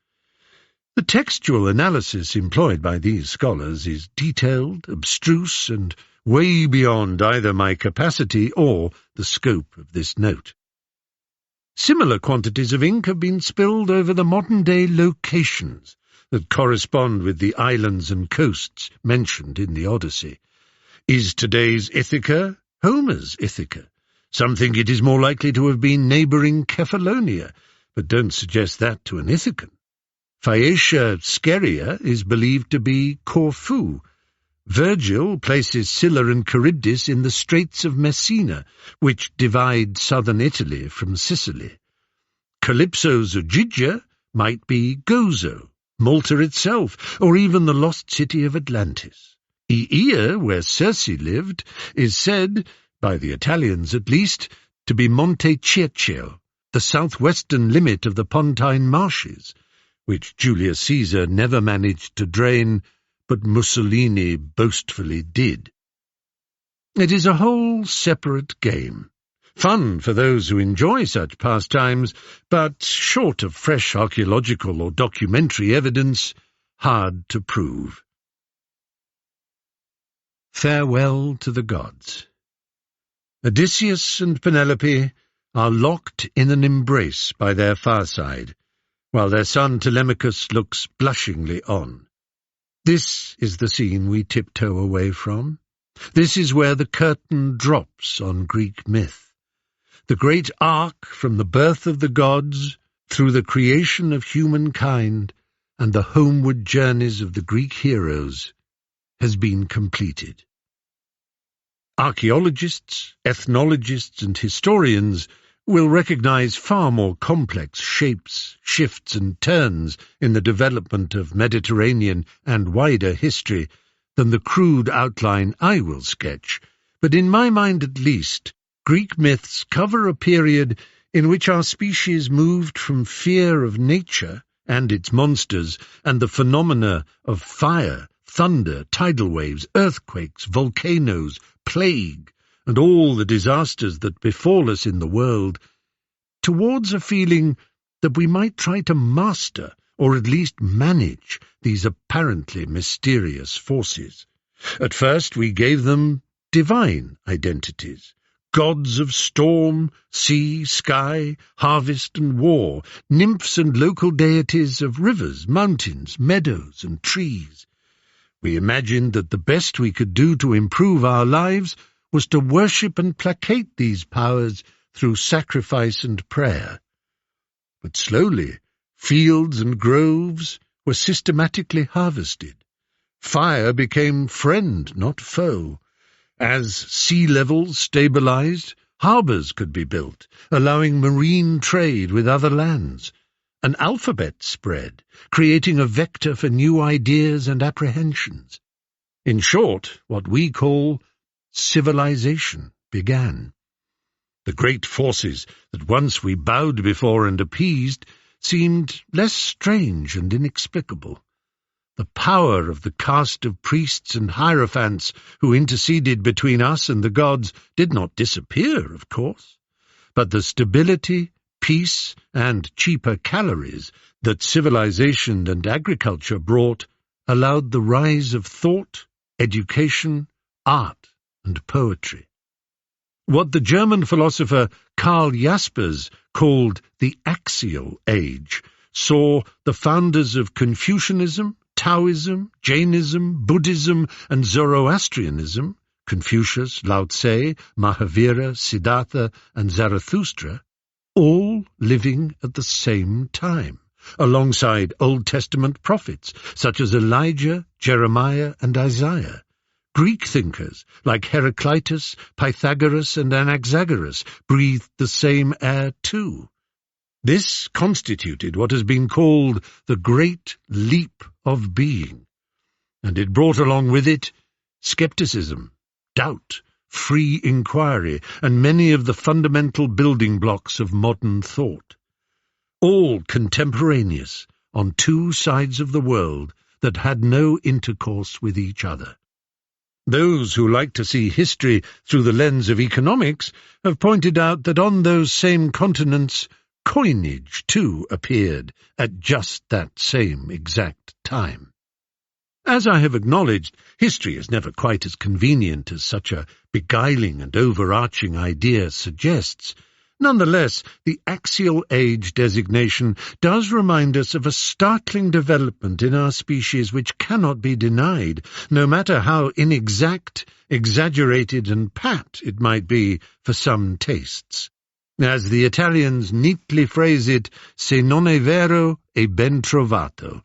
The textual analysis employed by these scholars is detailed, abstruse, and way beyond either my capacity or the scope of this note. Similar quantities of ink have been spilled over the modern-day locations that correspond with the islands and coasts mentioned in the Odyssey. Is today's Ithaca Homer's Ithaca? Some think it is more likely to have been neighbouring Kephallonia, but don't suggest that to an Ithacan. Phaeacia Scheria is believed to be Corfu. Virgil places Scylla and Charybdis in the Straits of Messina, which divide southern Italy from Sicily. Calypso's Ogygia might be Gozo, Malta itself, or even the lost city of Atlantis. Aea, where Circe lived, is said, by the Italians at least, to be Monte Circeo, the southwestern limit of the Pontine Marshes, which Julius Caesar never managed to drain, but Mussolini boastfully did. It is a whole separate game. Fun for those who enjoy such pastimes, but short of fresh archaeological or documentary evidence, hard to prove. Farewell to the gods. Odysseus and Penelope are locked in an embrace by their fireside, while their son Telemachus looks blushingly on. This is the scene we tiptoe away from. This is where the curtain drops on Greek myth. The great arc from the birth of the gods through the creation of humankind and the homeward journeys of the Greek heroes has been completed. Archaeologists, ethnologists, and historians will recognize far more complex shapes, shifts, and turns in the development of Mediterranean and wider history than the crude outline I will sketch, but in my mind at least, Greek myths cover a period in which our species moved from fear of nature and its monsters and the phenomena of fire, thunder, tidal waves, earthquakes, volcanoes, plague, and all the disasters that befall us in the world, towards a feeling that we might try to master or at least manage these apparently mysterious forces. At first we gave them divine identities, gods of storm, sea, sky, harvest and war, nymphs and local deities of rivers, mountains, meadows and trees. We imagined that the best we could do to improve our lives was to worship and placate these powers through sacrifice and prayer. But slowly, fields and groves were systematically harvested. Fire became friend, not foe. As sea levels stabilized, harbors could be built, allowing marine trade with other lands. An alphabet spread, creating a vector for new ideas and apprehensions. In short, what we call civilization began. The great forces that once we bowed before and appeased seemed less strange and inexplicable. The power of the caste of priests and hierophants who interceded between us and the gods did not disappear, of course, but the stability, peace, and cheaper calories that civilization and agriculture brought allowed the rise of thought, education, art, and poetry. What the German philosopher Karl Jaspers called the axial age saw the founders of Confucianism, Taoism, Jainism, Buddhism, and Zoroastrianism, Confucius, Lao Tse, Mahavira, Siddhartha, and Zarathustra, all living at the same time, alongside Old Testament prophets such as Elijah, Jeremiah, and Isaiah, Greek thinkers, like Heraclitus, Pythagoras, and Anaxagoras, breathed the same air too. This constituted what has been called the Great Leap of Being, and it brought along with it skepticism, doubt, free inquiry, and many of the fundamental building blocks of modern thought, all contemporaneous on two sides of the world that had no intercourse with each other. Those who like to see history through the lens of economics have pointed out that on those same continents coinage too appeared at just that same exact time. As I have acknowledged, history is never quite as convenient as such a beguiling and overarching idea suggests. Nonetheless, the axial age designation does remind us of a startling development in our species which cannot be denied, no matter how inexact, exaggerated, and pat it might be for some tastes. As the Italians neatly phrase it, se non è vero, è ben trovato.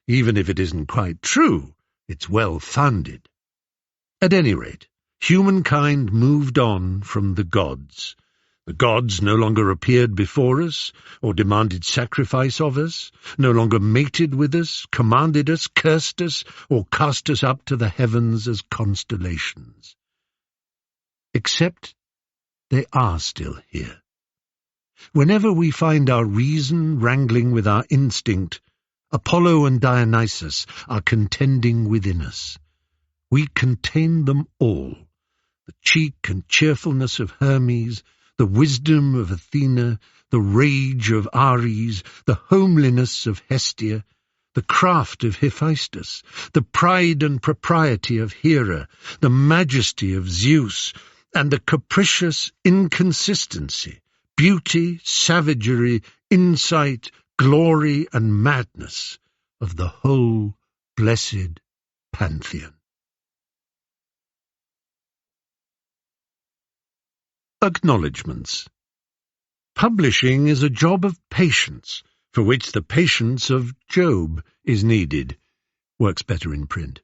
Even if it isn't quite true, it's well-founded. At any rate, humankind moved on from the gods. The gods no longer appeared before us, or demanded sacrifice of us, no longer mated with us, commanded us, cursed us, or cast us up to the heavens as constellations. Except they are still here. Whenever we find our reason wrangling with our instinct, Apollo and Dionysus are contending within us. We contain them all, the cheek and cheerfulness of Hermes, the wisdom of Athena, the rage of Ares, the homeliness of Hestia, the craft of Hephaestus, the pride and propriety of Hera, the majesty of Zeus, and the capricious inconsistency, beauty, savagery, insight, glory, and madness of the whole blessed pantheon. Acknowledgements. Publishing is a job of patience, for which the patience of Job is needed. Works better in print.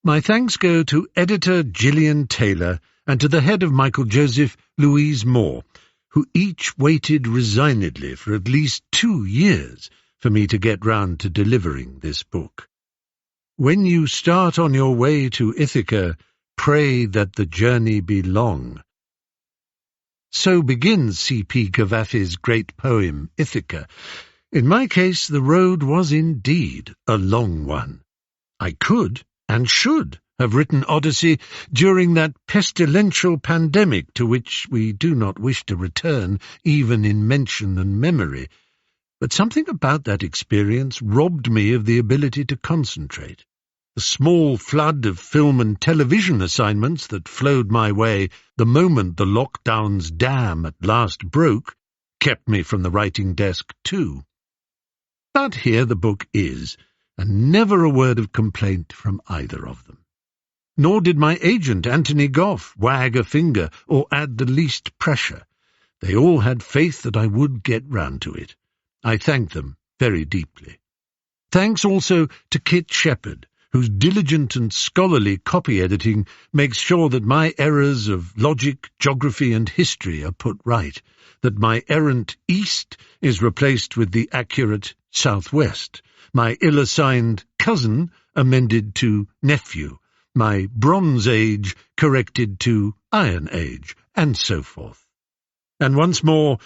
My thanks go to editor Gillian Taylor and to the head of Michael Joseph, Louise Moore, who each waited resignedly for at least 2 years for me to get round to delivering this book. When you start on your way to Ithaca, pray that the journey be long. So begins C.P. Cavafy's great poem, Ithaca. In my case, the road was indeed a long one. I could, and should, have written Odyssey during that pestilential pandemic to which we do not wish to return, even in mention and memory. But something about that experience robbed me of the ability to concentrate. The small flood of film and television assignments that flowed my way the moment the lockdown's dam at last broke kept me from the writing desk too. But here the book is, and never a word of complaint from either of them. Nor did my agent, Anthony Goff, wag a finger or add the least pressure. They all had faith that I would get round to it. I thank them very deeply. Thanks also to Kit Shepherd, whose diligent and scholarly copy editing makes sure that my errors of logic, geography, and history are put right, that my errant east is replaced with the accurate southwest, my ill-assigned cousin amended to nephew, my Bronze Age corrected to Iron Age, and so forth. And once more,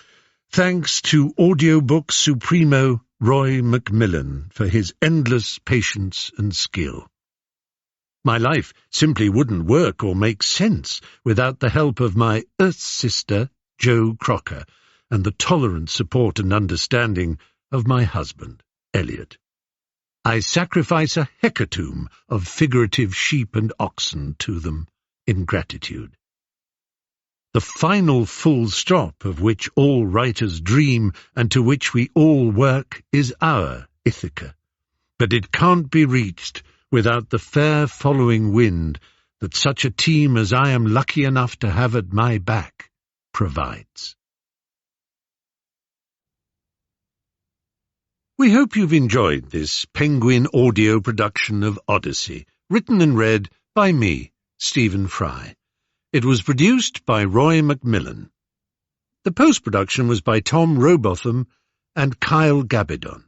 thanks to Audiobook Supremo Roy Macmillan for his endless patience and skill. My life simply wouldn't work or make sense without the help of my Earth sister, Jo Crocker, and the tolerant support and understanding of my husband, Elliot. I sacrifice a hecatomb of figurative sheep and oxen to them in gratitude. The final full stop of which all writers dream and to which we all work is our Ithaca, but it can't be reached without the fair following wind that such a team as I am lucky enough to have at my back provides. We hope you've enjoyed this Penguin audio production of Odyssey, written and read by me, Stephen Fry. It was produced by Roy Macmillan. The post-production was by Tom Robotham and Kyle Gabidon.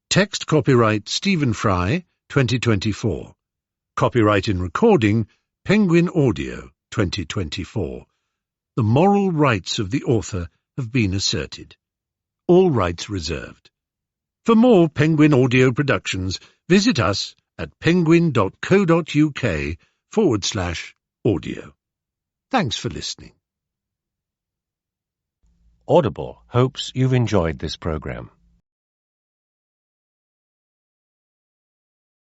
Text copyright Stephen Fry, 2024. Copyright in recording Penguin Audio, 2024. The moral rights of the author have been asserted. All rights reserved. For more Penguin Audio productions, visit us at penguin.co.uk/audio. Thanks for listening. Audible hopes you've enjoyed this program.